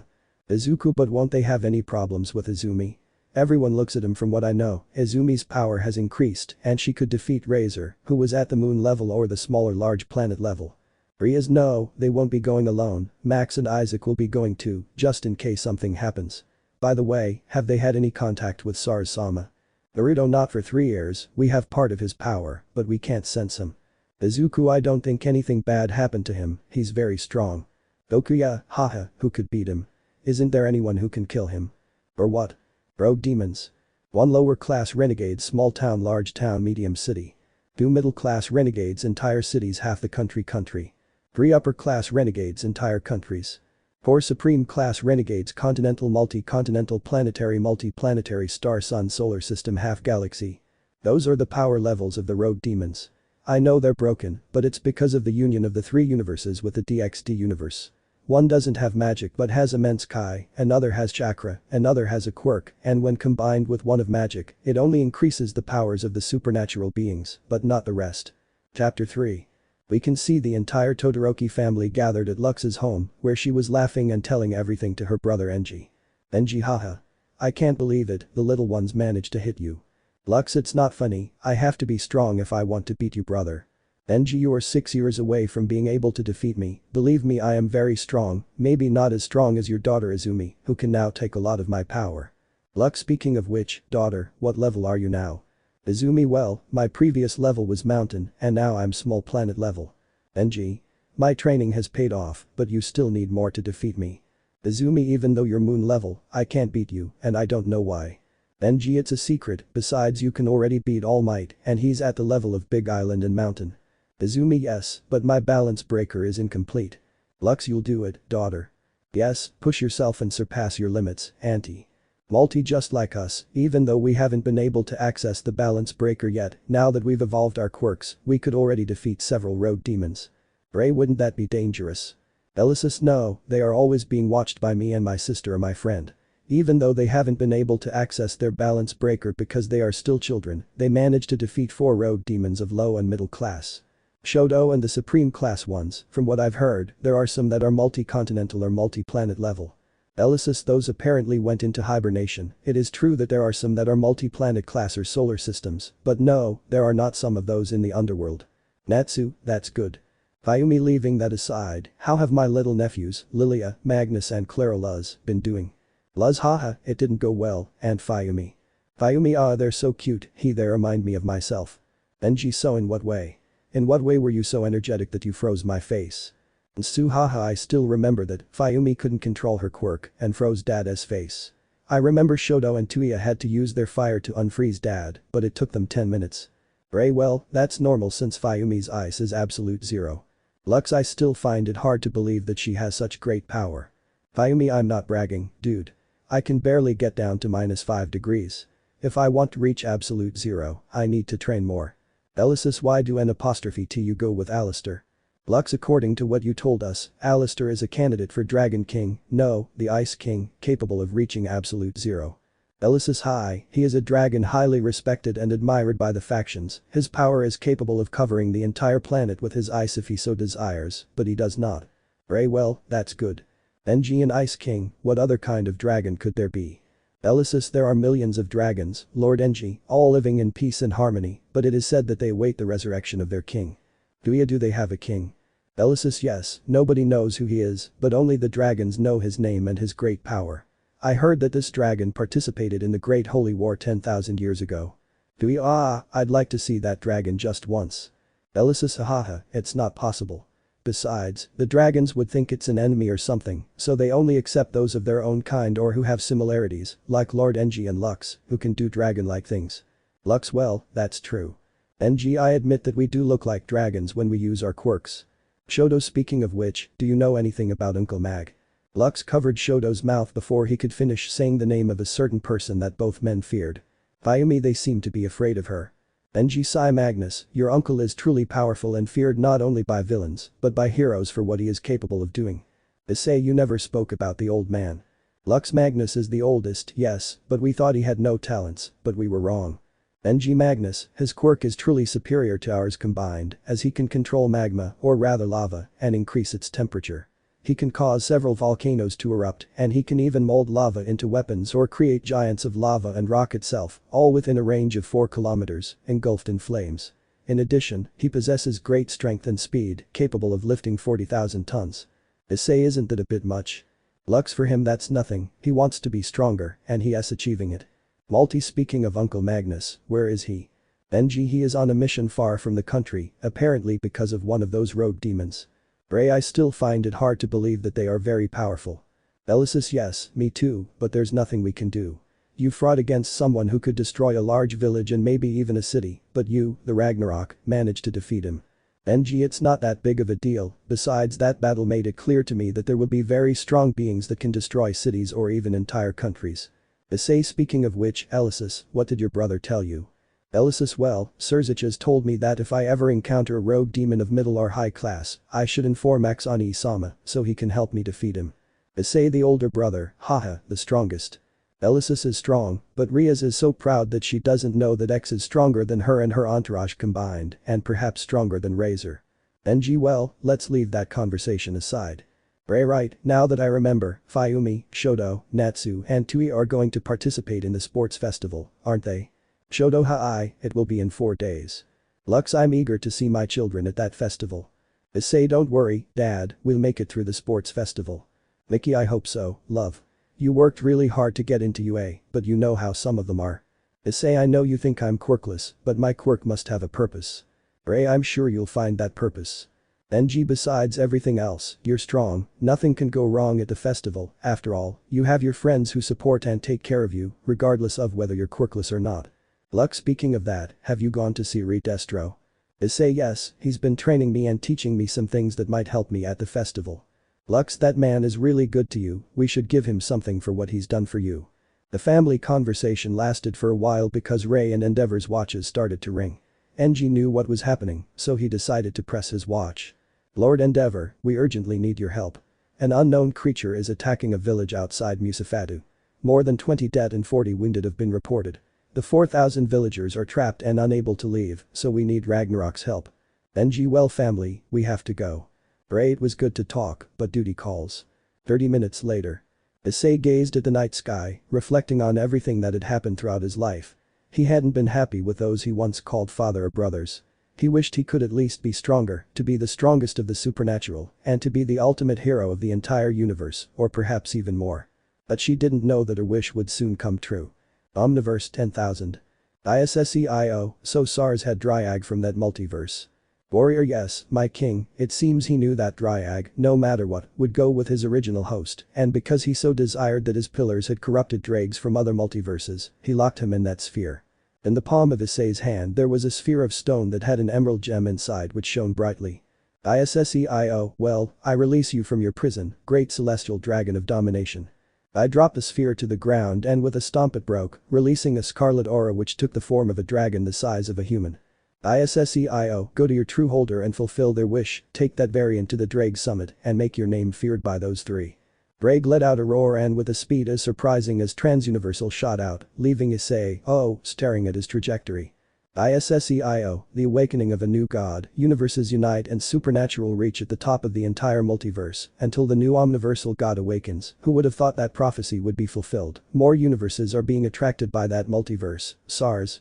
Izuku, but won't they have any problems with Izumi? Everyone looks at him. From what I know, Izumi's power has increased and she could defeat Razor, who was at the moon level or the smaller large planet level. Rias, no, they won't be going alone, Max and Isaac will be going too, just in case something happens. By the way, have they had any contact with Sars-sama? Naruto, not for 3 years, we have part of his power, but we can't sense him. Izuku, I don't think anything bad happened to him, he's very strong. Goku, yeah, haha, who could beat him? Isn't there anyone who can kill him? Or what? Rogue demons. 1 lower class renegades, small town, large town, medium city. 2 middle class renegades, entire cities, half the country. 3 upper class renegades, entire countries. 4 Supreme Class Renegades Continental Multi-Continental Planetary Star Sun Solar System Half Galaxy. Those are the power levels of the road demons. I know they're broken, but it's because of the union of the 3 universes with the DXD universe. One doesn't have magic but has immense Kai, another has chakra, another has a quirk, and when combined with one of magic, it only increases the powers of the supernatural beings, but not the rest. Chapter 3. We can see the entire Todoroki family gathered at Lux's home, where she was laughing and telling everything to her brother Enji. Enji, haha. I can't believe it, the little ones managed to hit you. Lux, it's not funny, I have to be strong if I want to beat you, brother. Enji, you are 6 years away from being able to defeat me, believe me, I am very strong, maybe not as strong as your daughter Izumi, who can now take a lot of my power. Lux, speaking of which, daughter, what level are you now? Izumi, well, my previous level was mountain, and now I'm small planet level. Enji. My training has paid off, but you still need more to defeat me. Izumi, even though you're moon level, I can't beat you, and I don't know why. Enji, it's a secret, besides you can already beat All Might, and he's at the level of Big Island and Mountain. Izumi, yes, but my balance breaker is incomplete. Lux, you'll do it, daughter. Yes, push yourself and surpass your limits, auntie. Multi, just like us, even though we haven't been able to access the balance breaker yet, now that we've evolved our quirks, we could already defeat several road demons. Ray, wouldn't that be dangerous? Elysis, no, they are always being watched by me and my sister or my friend. Even though they haven't been able to access their balance breaker because they are still children, they managed to defeat 4 road demons of low and middle class. Hyoudou and the supreme class ones, from what I've heard, there are some that are multi-continental or multi-planet level. Elysis, those apparently went into hibernation. It is true that there are some that are multi-planet class or solar systems, but no, there are not some of those in the underworld. Natsu, that's good. Fayumi, leaving that aside, how have my little nephews, Lilia, Magnus and Clara Luz, been doing? Luz, haha, it didn't go well, and Fayumi. Fayumi, ah, they're so cute, they remind me of myself. Enji, so in what way? In what way were you so energetic that you froze my face? Nsu, haha, I still remember that, Fayumi couldn't control her quirk and froze Dad's face. I remember Hyoudou and Tuya had to use their fire to unfreeze Dad, but it took them 10 minutes. Ray, well, that's normal since Fayumi's ice is absolute zero. Lux, I still find it hard to believe that she has such great power. Fayumi, I'm not bragging, dude. I can barely get down to -5 degrees. If I want to reach absolute zero, I need to train more. Elysis, why do N''T you go with Alistair? Lux, according to what you told us, Alistair is a candidate for Dragon King, no, the Ice King, capable of reaching absolute zero. Elysis, hi, he is a dragon highly respected and admired by the factions, his power is capable of covering the entire planet with his ice if he so desires, but he does not. Ray, well, that's good. Enji, an Ice King, what other kind of dragon could there be? Elysis, there are millions of dragons, Lord Enji, all living in peace and harmony, but it is said that they await the resurrection of their king. Do they have a king? Elysis, yes, nobody knows who he is, but only the dragons know his name and his great power. I heard that this dragon participated in the Great Holy War 10,000 years ago. I'd like to see that dragon just once. Elysis, haha, it's not possible. Besides, the dragons would think it's an enemy or something, so they only accept those of their own kind or who have similarities, like Lord Enji and Lux, who can do dragon-like things. Lux, well, that's true. Enji, I admit that we do look like dragons when we use our quirks. Hyoudou, speaking of which, do you know anything about Uncle Mag? Lux covered Hyoudou's mouth before he could finish saying the name of a certain person that both men feared. Fayumi, they seem to be afraid of her. Enji, sigh, Magnus, your uncle is truly powerful and feared not only by villains, but by heroes for what he is capable of doing. Issei, you never spoke about the old man. Lux, Magnus is the oldest, yes, but we thought he had no talents, but we were wrong. Enji, Magnus, his quirk is truly superior to ours combined, as he can control magma, or rather lava, and increase its temperature. He can cause several volcanoes to erupt, and he can even mold lava into weapons or create giants of lava and rock itself, all within a range of 4 kilometers, engulfed in flames. In addition, he possesses great strength and speed, capable of lifting 40,000 tons. Issei, isn't that a bit much? Lux, for him that's nothing, he wants to be stronger, and he is achieving it. Multi, speaking of Uncle Magnus, where is he? Enji, he is on a mission far from the country, apparently because of one of those road demons. Ray, I still find it hard to believe that they are very powerful. Elysis, yes, me too, but there's nothing we can do. You fought against someone who could destroy a large village and maybe even a city, but you, the Ragnarok, managed to defeat him. NG, it's not that big of a deal, besides that battle made it clear to me that there will be very strong beings that can destroy cities or even entire countries. Issei, speaking of which, Elysis, what did your brother tell you? Elysis, well, Sirzechs told me that if I ever encounter a rogue demon of middle or high class, I should inform X on Isama, so he can help me defeat him. Issei, the older brother, haha, the strongest. Elysis is strong, but Rias is so proud that she doesn't know that X is stronger than her and her entourage combined, and perhaps stronger than Razor. NG, well, let's leave that conversation aside. Right, now that I remember, Fayumi, Shoto, Natsu and Tui are going to participate in the sports festival, aren't they? Shoto, it will be in 4 days. Lux, I'm eager to see my children at that festival. Issei, don't worry, Dad, we'll make it through the sports festival. Mickey, I hope so, love. You worked really hard to get into UA, but you know how some of them are. Issei, I know you think I'm quirkless, but my quirk must have a purpose. Ray, I'm sure you'll find that purpose. NG, besides everything else, you're strong, nothing can go wrong at the festival, after all, you have your friends who support and take care of you, regardless of whether you're quirkless or not. Lux, speaking of that, have you gone to see Destro? Issei, yes, he's been training me and teaching me some things that might help me at the festival. Lux, that man is really good to you, we should give him something for what he's done for you. The family conversation lasted for a while because Ray and Endeavor's watches started to ring. NG knew what was happening, so he decided to press his watch. Lord Endeavor, we urgently need your help. An unknown creature is attacking a village outside Musafatu. More than 20 dead and 40 wounded have been reported. The 4,000 villagers are trapped and unable to leave, so we need Ragnarok's help. NG, well family, we have to go. Ray, it was good to talk, but duty calls. 30 minutes later. Issei gazed at the night sky, reflecting on everything that had happened throughout his life. He hadn't been happy with those he once called father or brothers. He wished he could at least be stronger, to be the strongest of the supernatural, and to be the ultimate hero of the entire universe, or perhaps even more. But she didn't know that her wish would soon come true. Omniverse 10,000. ISSEIO, so SARS had Dryag from that multiverse. Warrior, yes, my king, it seems he knew that Dryag, no matter what, would go with his original host, and because he so desired that his pillars had corrupted dregs from other multiverses, he locked him in that sphere. In the palm of Issei's hand there was a sphere of stone that had an emerald gem inside which shone brightly. ISSEIO, well, I release you from your prison, great celestial dragon of domination. I dropped the sphere to the ground and with a stomp it broke, releasing a scarlet aura which took the form of a dragon the size of a human. ISSEIO, go to your true holder and fulfill their wish, take that variant to the Dreg summit and make your name feared by those three. Dreg let out a roar and with a speed as surprising as Transuniversal shot out, leaving Issei, staring at his trajectory. ISSEIO, the awakening of a new god, universes unite and supernatural reach at the top of the entire multiverse until the new omniversal god awakens. Who would have thought that prophecy would be fulfilled? More universes are being attracted by that multiverse. SARS,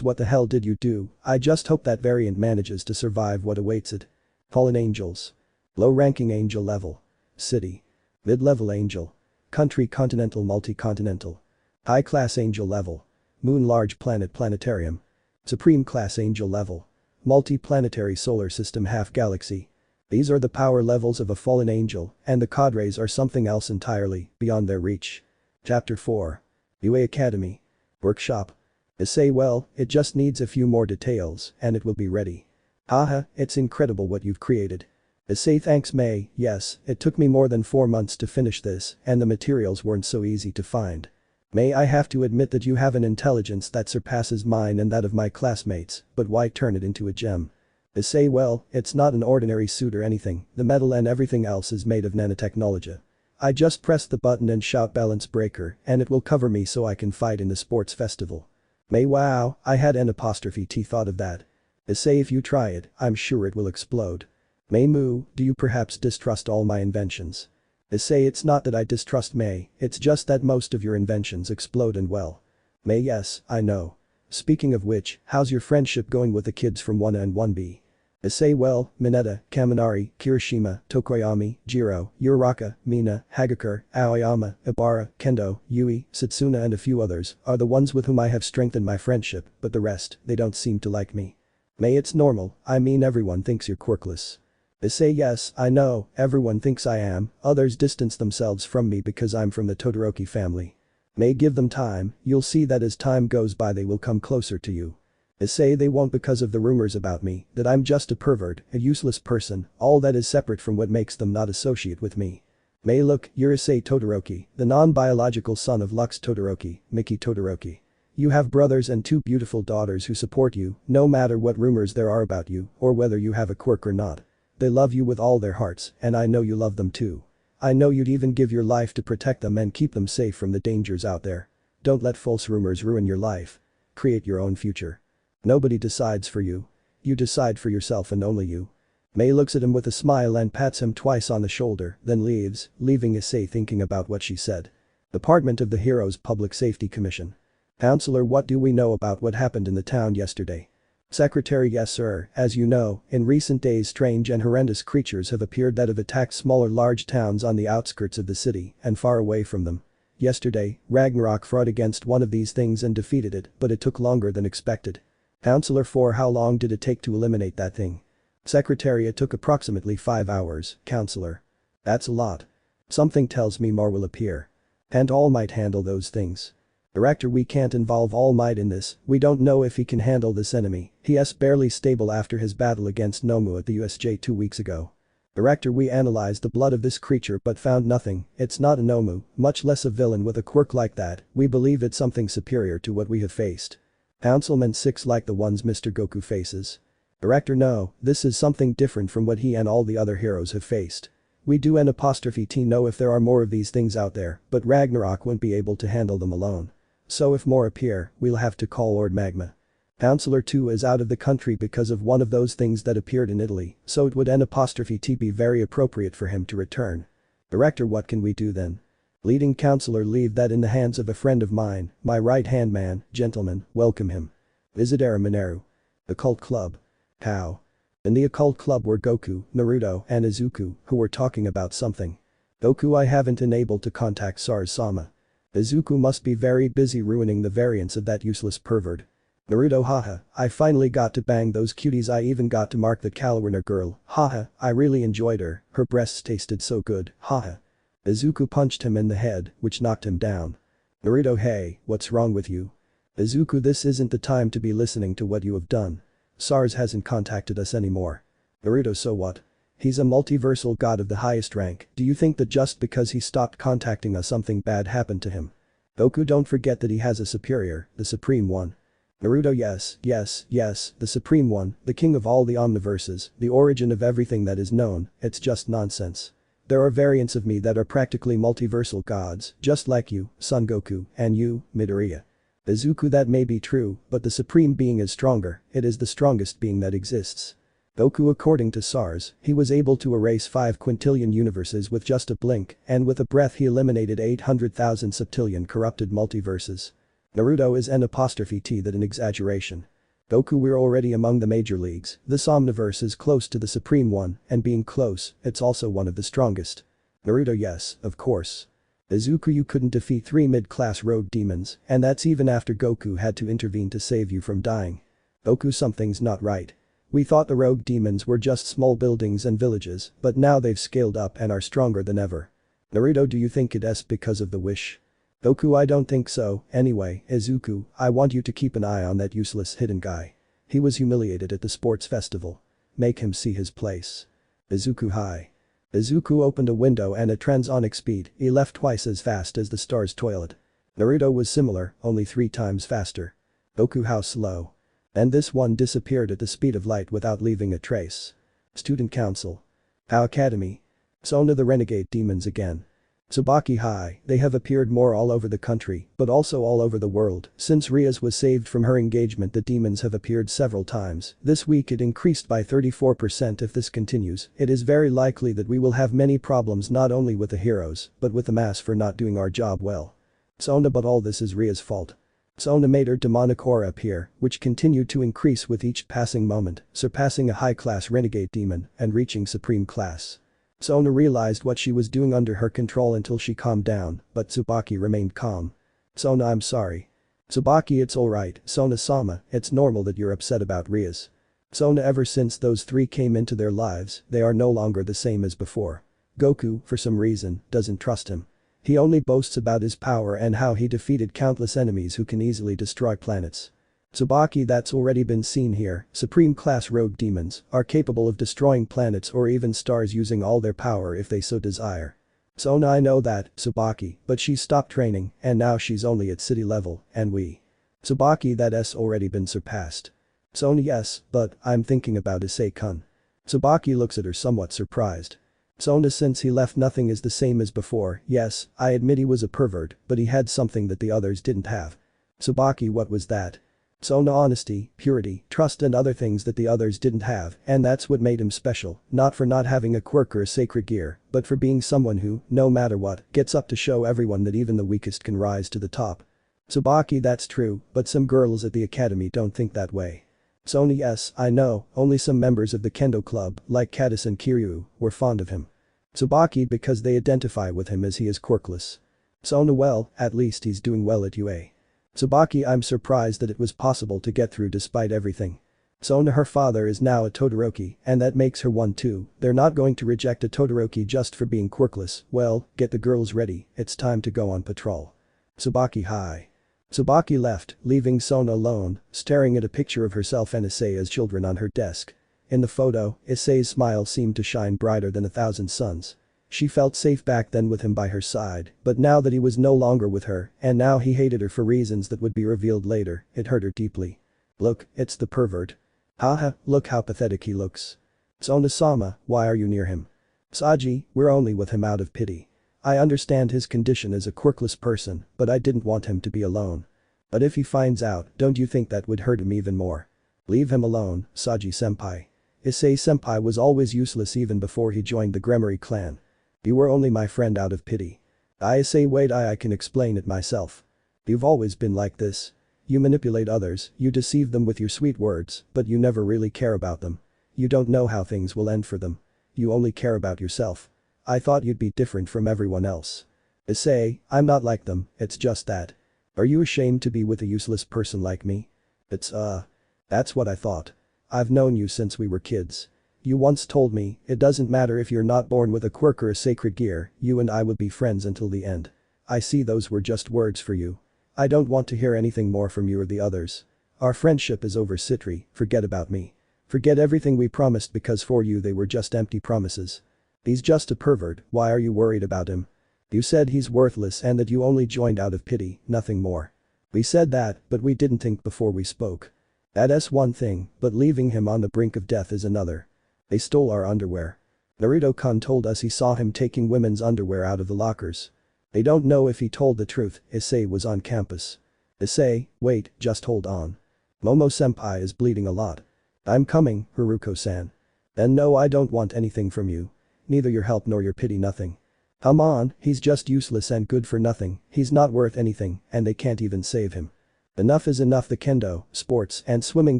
what the hell did you do? I just hope that variant manages to survive what awaits it. Fallen angels. Low-ranking angel level. City. Mid-level angel. Country continental multi-continental. High-class angel level. Moon large planet planetarium. Supreme class angel level. Multi-planetary solar system half galaxy. These are the power levels of a fallen angel, and the cadres are something else entirely, beyond their reach. Chapter 4. UA Academy. Workshop. Issei, well, it just needs a few more details, and it will be ready. Haha, it's incredible what you've created. Issei, thanks May, yes, it took me more than 4 months to finish this, and the materials weren't so easy to find. May, I have to admit that you have an intelligence that surpasses mine and that of my classmates, but why turn it into a gem? Issei, well, it's not an ordinary suit or anything, the metal and everything else is made of nanotechnology. I just press the button and shout balance breaker and it will cover me so I can fight in the sports festival. May, wow, I had an apostrophe T thought of that. Issei, if you try it, I'm sure it will explode. May moo, do you perhaps distrust all my inventions? Issei, it's not that I distrust May, it's just that most of your inventions explode and well. May, yes, I know. Speaking of which, how's your friendship going with the kids from 1A and 1B? Issei, well, Mineta, Kaminari, Kirishima, Tokoyami, Jiro, Uraraka, Mina, Hagakure, Aoyama, Ibara, Kendo, Yui, Satsuna and a few others are the ones with whom I have strengthened my friendship, but the rest, they don't seem to like me. May, it's normal, I mean everyone thinks you're quirkless. Issei, yes, I know, everyone thinks I am, others distance themselves from me because I'm from the Todoroki family. May, give them time, you'll see that as time goes by they will come closer to you. Issei they won't because of the rumors about me, that I'm just a pervert, a useless person, all that is separate from what makes them not associate with me. May look, you're Issei Todoroki, the non-biological son of Lux Todoroki, Miki Todoroki. You have brothers and 2 beautiful daughters who support you, no matter what rumors there are about you, or whether you have a quirk or not. They love you with all their hearts, and I know you love them too. I know you'd even give your life to protect them and keep them safe from the dangers out there. Don't let false rumors ruin your life. Create your own future. Nobody decides for you. You decide for yourself and only you. May looks at him with a smile and pats him twice on the shoulder, then leaves, leaving Issei thinking about what she said. Department of the Heroes Public Safety Commission. Counselor, what do we know about what happened in the town yesterday? Secretary, yes sir, as you know, in recent days strange and horrendous creatures have appeared that have attacked smaller large towns on the outskirts of the city and far away from them. Yesterday, Ragnarok fought against one of these things and defeated it, but it took longer than expected. Counselor, for how long did it take to eliminate that thing? Secretary, it took approximately 5 hours, Counselor. That's a lot. Something tells me more will appear. And All Might handle those things. Director, we can't involve All Might in this, we don't know if he can handle this enemy, he's barely stable after his battle against Nomu at the USJ 2 weeks ago. Director, we analyzed the blood of this creature but found nothing, it's not a Nomu, much less a villain with a quirk like that, we believe it's something superior to what we have faced. Councilman 6 like the ones Mr. Goku faces. Director, no, this is something different from what he and all the other heroes have faced. We do N''T know if there are more of these things out there, but Ragnarok won't be able to handle them alone. So if more appear, we'll have to call Lord Magma. Counselor 2 is out of the country because of one of those things that appeared in Italy, so it would N''T be very appropriate for him to return. Director, what can we do then? Leading counselor, leave that in the hands of a friend of mine, my right-hand man, gentlemen, welcome him. Isidara Mineru. Occult Club. How? In the Occult Club were Goku, Naruto, and Izuku, who were talking about something. Goku, I haven't enabled to contact Sama. Izuku must be very busy ruining the variants of that useless pervert. Naruto, haha, I finally got to bang those cuties, I even got to mark the Kalawina girl, haha, I really enjoyed her, her breasts tasted so good, haha. Izuku punched him in the head, which knocked him down. Naruto, hey, what's wrong with you? Izuku, this isn't the time to be listening to what you have done. SARS hasn't contacted us anymore. Naruto, so what? He's a multiversal god of the highest rank, do you think that just because he stopped contacting us something bad happened to him? Goku, don't forget that he has a superior, the Supreme One. Naruto, yes, the Supreme One, the king of all the omniverses, the origin of everything that is known, it's just nonsense. There are variants of me that are practically multiversal gods, just like you, Son Goku, and you, Midoriya. Izuku, that may be true, but the Supreme Being is stronger, it is the strongest being that exists. Goku, according to SARS, he was able to erase 5 quintillion universes with just a blink, and with a breath he eliminated 800,000 septillion corrupted multiverses. Naruto, is N''T that an exaggeration? Goku, we're already among the major leagues, this omniverse is close to the Supreme One, and being close, it's also one of the strongest. Naruto, yes, of course. Izuku, you couldn't defeat 3 mid-class rogue demons, and that's even after Goku had to intervene to save you from dying. Goku, something's not right. We thought the rogue demons were just small buildings and villages, but now they've scaled up and are stronger than ever. Naruto, do you think it's because of the wish? Goku, I don't think so, anyway, Izuku, I want you to keep an eye on that useless hidden guy. He was humiliated at the sports festival. Make him see his place. Izuku, hi. Izuku opened a window and at transonic speed, he left twice as fast as the star's toilet. Naruto was similar, only 3 times faster. Goku, how slow. And this one disappeared at the speed of light without leaving a trace. Student Council. How Academy. Sona, the renegade demons again. Tsubaki, hi, they have appeared more all over the country, but also all over the world, since Rias was saved from her engagement the demons have appeared several times, this week it increased by 34%. If this continues, it is very likely that we will have many problems not only with the heroes, but with the mass for not doing our job well. Sona, but all this is Ria's fault. Sona made her demonic aura appear, which continued to increase with each passing moment, surpassing a high-class renegade demon and reaching supreme class. Sona realized what she was doing under her control until she calmed down, but Tsubaki remained calm. Sona, I'm sorry. Tsubaki, it's alright, Sona-sama, it's normal that you're upset about Rias. Sona, ever since those 3 came into their lives, they are no longer the same as before. Goku, for some reason, doesn't trust him. He only boasts about his power and how he defeated countless enemies who can easily destroy planets. Tsubaki, that's already been seen here, supreme class rogue demons are capable of destroying planets or even stars using all their power if they so desire. Sona, I know that, Tsubaki, but she stopped training and now she's only at city level and we. Tsubaki, that's already been surpassed. Sona, yes, but I'm thinking about Issei-kun. Tsubaki looks at her somewhat surprised. Sona, since he left nothing is the same as before, yes, I admit he was a pervert, but he had something that the others didn't have. Tsubaki, what was that? Sona, honesty, purity, trust and other things that the others didn't have, and that's what made him special, not for not having a quirk or a sacred gear, but for being someone who, no matter what, gets up to show everyone that even the weakest can rise to the top. Tsubaki, that's true, but some girls at the academy don't think that way. Sona, yes, I know, only some members of the Kendo club, like Katis and Kiryu, were fond of him. Tsubaki, because they identify with him as he is quirkless. Sona, well, at least he's doing well at UA. Tsubaki, I'm surprised that it was possible to get through despite everything. Sona, her father is now a Todoroki and that makes her one too, they're not going to reject a Todoroki just for being quirkless, well, get the girls ready, it's time to go on patrol. Tsubaki, hi. Tsubaki left, leaving Sona alone, staring at a picture of herself and Issei as children on her desk. In the photo, Issei's smile seemed to shine brighter than 1,000 suns. She felt safe back then with him by her side, but now that he was no longer with her, and now he hated her for reasons that would be revealed later, it hurt her deeply. Look, it's the pervert. Haha, look how pathetic he looks. Sona-sama, why are you near him? Saji, we're only with him out of pity. I understand his condition as a quirkless person, but I didn't want him to be alone. But if he finds out, don't you think that would hurt him even more? Leave him alone, Saji-senpai. Issei-senpai was always useless even before he joined the Gremory clan. You were only my friend out of pity. I say wait I can explain it myself. You've always been like this. You manipulate others, you deceive them with your sweet words, but you never really care about them. You don't know how things will end for them. You only care about yourself. I thought you'd be different from everyone else. Issei, I'm not like them, it's just that. Are you ashamed to be with a useless person like me? That's what I thought. I've known you since we were kids. You once told me, it doesn't matter if you're not born with a quirk or a sacred gear, you and I will be friends until the end. I see those were just words for you. I don't want to hear anything more from you or the others. Our friendship is over, Sitri, forget about me. Forget everything we promised because for you they were just empty promises. He's just a pervert, why are you worried about him? You said he's worthless and that you only joined out of pity, nothing more. We said that, but we didn't think before we spoke. That's one thing, but leaving him on the brink of death is another. They stole our underwear. Naruto-kun told us he saw him taking women's underwear out of the lockers. They don't know if he told the truth, Issei was on campus. Issei, wait, just hold on. Momo-senpai is bleeding a lot. I'm coming, Haruko-san. Then no, I don't want anything from you. Neither your help nor your pity, nothing. Come on, he's just useless and good for nothing, he's not worth anything and they can't even save him. Enough is enough, the kendo, sports and swimming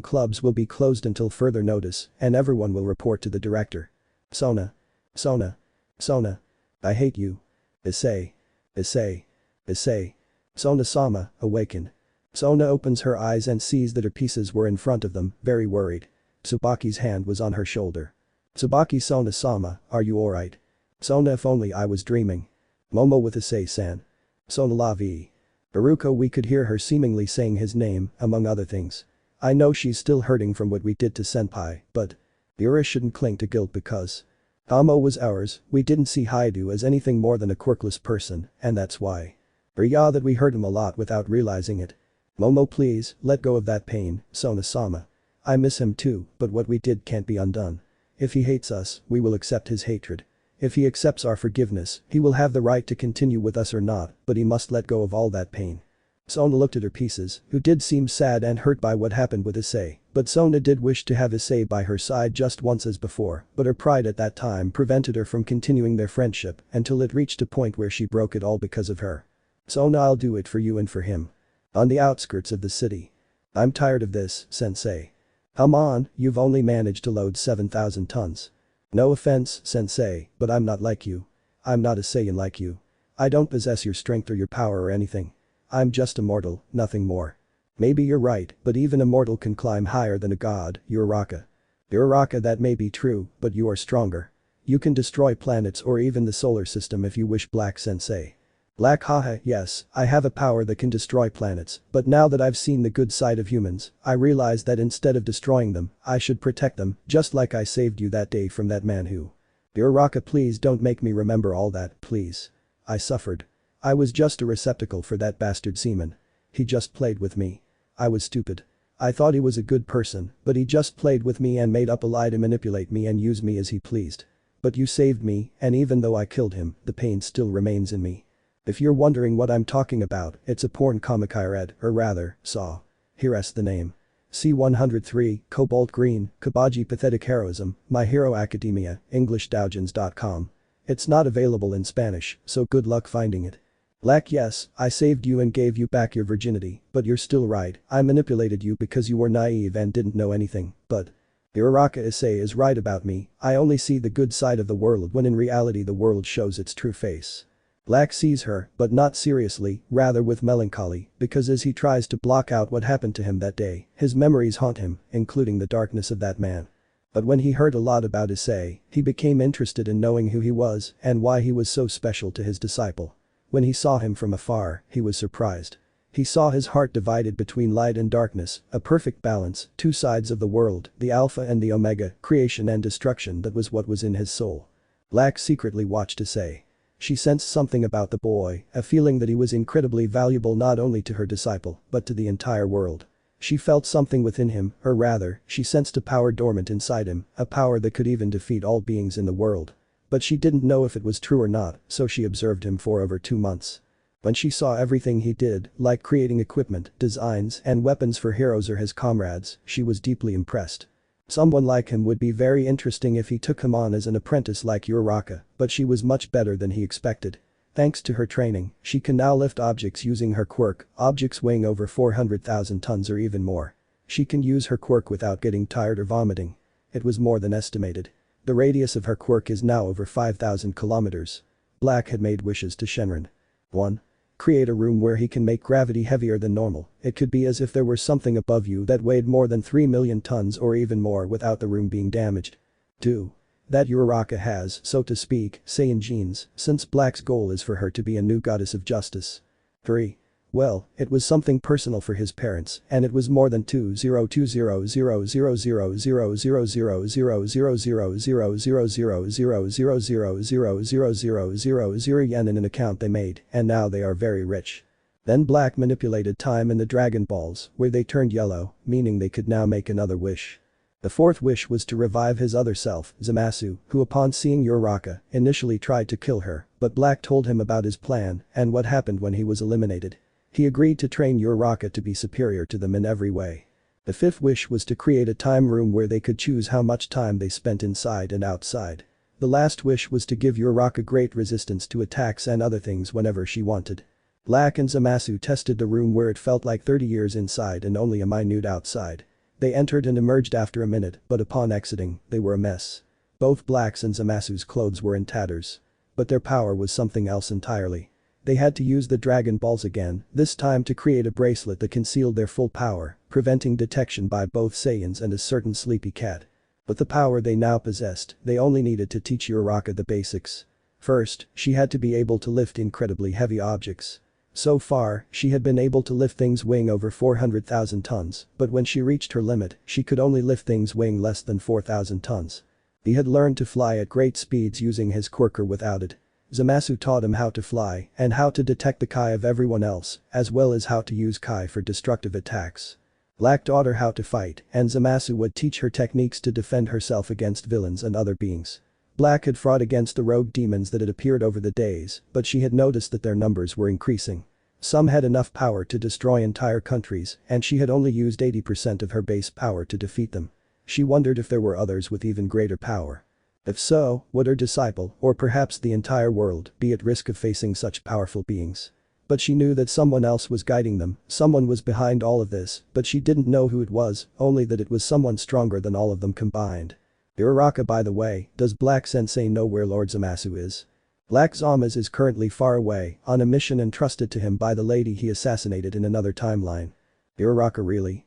clubs will be closed until further notice and everyone will report to the director. Sona. Sona. Sona. I hate you. Issei. Issei. Issei. Sona-sama, awaken. Sona opens her eyes and sees that her pieces were in front of them, very worried. Tsubaki's hand was on her shoulder. Tsubaki, Sona-sama, are you alright? Sona, if only I was dreaming. Momo with Issei-san. Sona la vie. Haruko, we could hear her seemingly saying his name, among other things. I know she's still hurting from what we did to senpai, but Yura shouldn't cling to guilt because Amo was ours, we didn't see Hyoudou as anything more than a quirkless person, and that's why. Or yeah, that we hurt him a lot without realizing it. Momo, please, let go of that pain, Sona-sama. I miss him too, but what we did can't be undone. If he hates us, we will accept his hatred. If he accepts our forgiveness, he will have the right to continue with us or not, but he must let go of all that pain. Sona looked at her pieces, who did seem sad and hurt by what happened with Issei, but Sona did wish to have Issei by her side just once as before, but her pride at that time prevented her from continuing their friendship until it reached a point where she broke it all because of her. Sona, I'll do it for you and for him. On the outskirts of the city. I'm tired of this, sensei. Come on, you've only managed to load 7,000 tons. No offense, sensei, but I'm not like you. I'm not a Saiyan like you. I don't possess your strength or your power or anything. I'm just a mortal, nothing more. Maybe you're right, but even a mortal can climb higher than a god, you're Uraraka. You're Uraraka, that may be true, but you are stronger. You can destroy planets or even the solar system if you wish, Black Sensei. Black haha yes, I have a power that can destroy planets, but now that I've seen the good side of humans, I realize that instead of destroying them, I should protect them, just like I saved you that day from that man who. Uraraka, please don't make me remember all that, please. I suffered. I was just a receptacle for that bastard seaman. He just played with me. I was stupid. I thought he was a good person, but he just played with me and made up a lie to manipulate me and use me as he pleased. But you saved me, and even though I killed him, the pain still remains in me. If you're wondering what I'm talking about, it's a porn comic I read, or rather, saw. Here's the name. C103, Cobalt Green, Kabaji Pathetic Heroism, My Hero Academia, EnglishDoujins.com. It's not available in Spanish, so good luck finding it. Black yes, I saved you and gave you back your virginity, but you're still right, I manipulated you because you were naive and didn't know anything, but. Uraraka Issei is right about me, I only see the good side of the world when in reality the world shows its true face. Black sees her, but not seriously, rather with melancholy, because as he tries to block out what happened to him that day, his memories haunt him, including the darkness of that man. But when he heard a lot about Issei, he became interested in knowing who he was and why he was so special to his disciple. When he saw him from afar, he was surprised. He saw his heart divided between light and darkness, a perfect balance, two sides of the world, the alpha and the omega, creation and destruction, that was what was in his soul. Black secretly watched Issei. She sensed something about the boy, a feeling that he was incredibly valuable not only to her disciple, but to the entire world. She felt something within him, or rather, she sensed a power dormant inside him, a power that could even defeat all beings in the world. But she didn't know if it was true or not, so she observed him for over 2 months. When she saw everything he did, like creating equipment, designs, and weapons for heroes or his comrades, she was deeply impressed. Someone like him would be very interesting if he took him on as an apprentice like Uraraka, but she was much better than he expected. Thanks to her training, she can now lift objects using her quirk, objects weighing over 400,000 tons or even more. She can use her quirk without getting tired or vomiting. It was more than estimated. The radius of her quirk is now over 5,000 kilometers. Black had made wishes to Shenron. 1. Create a room where he can make gravity heavier than normal. It could be as if there were something above you that weighed more than 3 million tons or even more without the room being damaged. 2. That Uraraka has, so to speak, Saiyan genes, since Black's goal is for her to be a new goddess of justice. 3. Well, it was something personal for his parents, and it was more than 2,020,000,000,000,000,000,000,000,000,000,000,000 yen in an account they made, and now they are very rich. Then Black manipulated time in the Dragon Balls, where they turned yellow, meaning they could now make another wish. The fourth wish was to revive his other self, Zamasu, who upon seeing Uraraka, initially tried to kill her, but Black told him about his plan and what happened when he was eliminated. He agreed to train Uraraka to be superior to them in every way. The fifth wish was to create a time room where they could choose how much time they spent inside and outside. The last wish was to give Uraraka great resistance to attacks and other things whenever she wanted. Black and Zamasu tested the room where it felt like 30 years inside and only a minute outside. They entered and emerged after a minute, but upon exiting, they were a mess. Both Black's and Zamasu's clothes were in tatters. But their power was something else entirely. They had to use the Dragon Balls again, this time to create a bracelet that concealed their full power, preventing detection by both Saiyans and a certain sleepy cat. With the power they now possessed, they only needed to teach Uraraka the basics. First, she had to be able to lift incredibly heavy objects. So far, she had been able to lift things weighing over 400,000 tons, but when she reached her limit, she could only lift things weighing less than 4,000 tons. He had learned to fly at great speeds using his quirker without it. Zamasu taught him how to fly and how to detect the Kai of everyone else, as well as how to use Kai for destructive attacks. Black taught her how to fight, and Zamasu would teach her techniques to defend herself against villains and other beings. Black had fought against the rogue demons that had appeared over the days, but she had noticed that their numbers were increasing. Some had enough power to destroy entire countries, and she had only used 80% of her base power to defeat them. She wondered if there were others with even greater power. If so, would her disciple, or perhaps the entire world, be at risk of facing such powerful beings? But she knew that someone else was guiding them, someone was behind all of this, but she didn't know who it was, only that it was someone stronger than all of them combined. Uraraka, by the way, does Black Sensei know where Lord Zamasu is? Black Zamas is currently far away, on a mission entrusted to him by the lady he assassinated in another timeline. Uraraka really?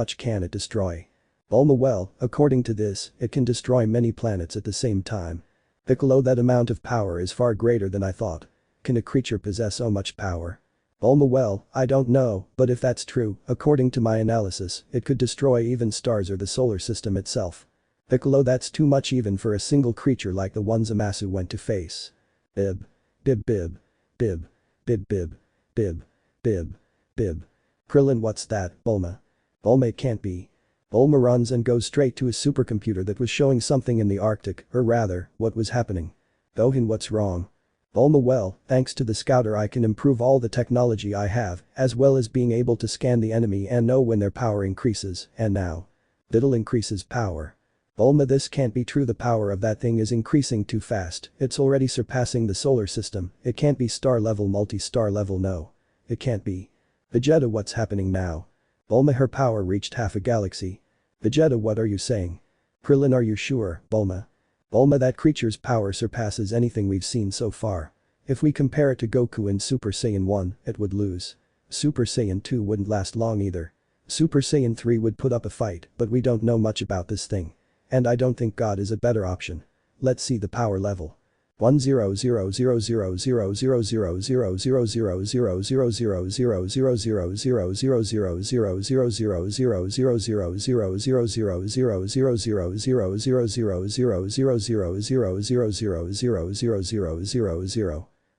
much can it destroy? Bulma, well, according to this, it can destroy many planets at the same time. Piccolo, that amount of power is far greater than I thought. Can a creature possess so much power? Bulma, well, I don't know, but if that's true, according to my analysis, it could destroy even stars or the solar system itself. Piccolo, that's too much even for a single creature like the one Zamasu went to face. Bib. Bib bib. Bib. Bib bib. Bib. Bib. Bib. Krillin, what's that, Bulma? Bulma, it can't be. Bulma runs and goes straight to his supercomputer that was showing something in the Arctic, or rather, what was happening. Gohan, what's wrong? Bulma, well, thanks to the scouter I can improve all the technology I have, as well as being able to scan the enemy and know when their power increases, and now. Diddle increases power. Bulma, this can't be true, the power of that thing is increasing too fast, it's already surpassing the solar system, it can't be star level, multi-star level, no. It can't be. Vegeta, what's happening now? Bulma, her power reached half a galaxy. Vegeta, what are you saying? Krillin, are you sure, Bulma? Bulma, that creature's power surpasses anything we've seen so far. If we compare it to Goku in Super Saiyan 1, it would lose. Super Saiyan 2 wouldn't last long either. Super Saiyan 3 would put up a fight, but we don't know much about this thing. And I don't think God is a better option. Let's see the power level.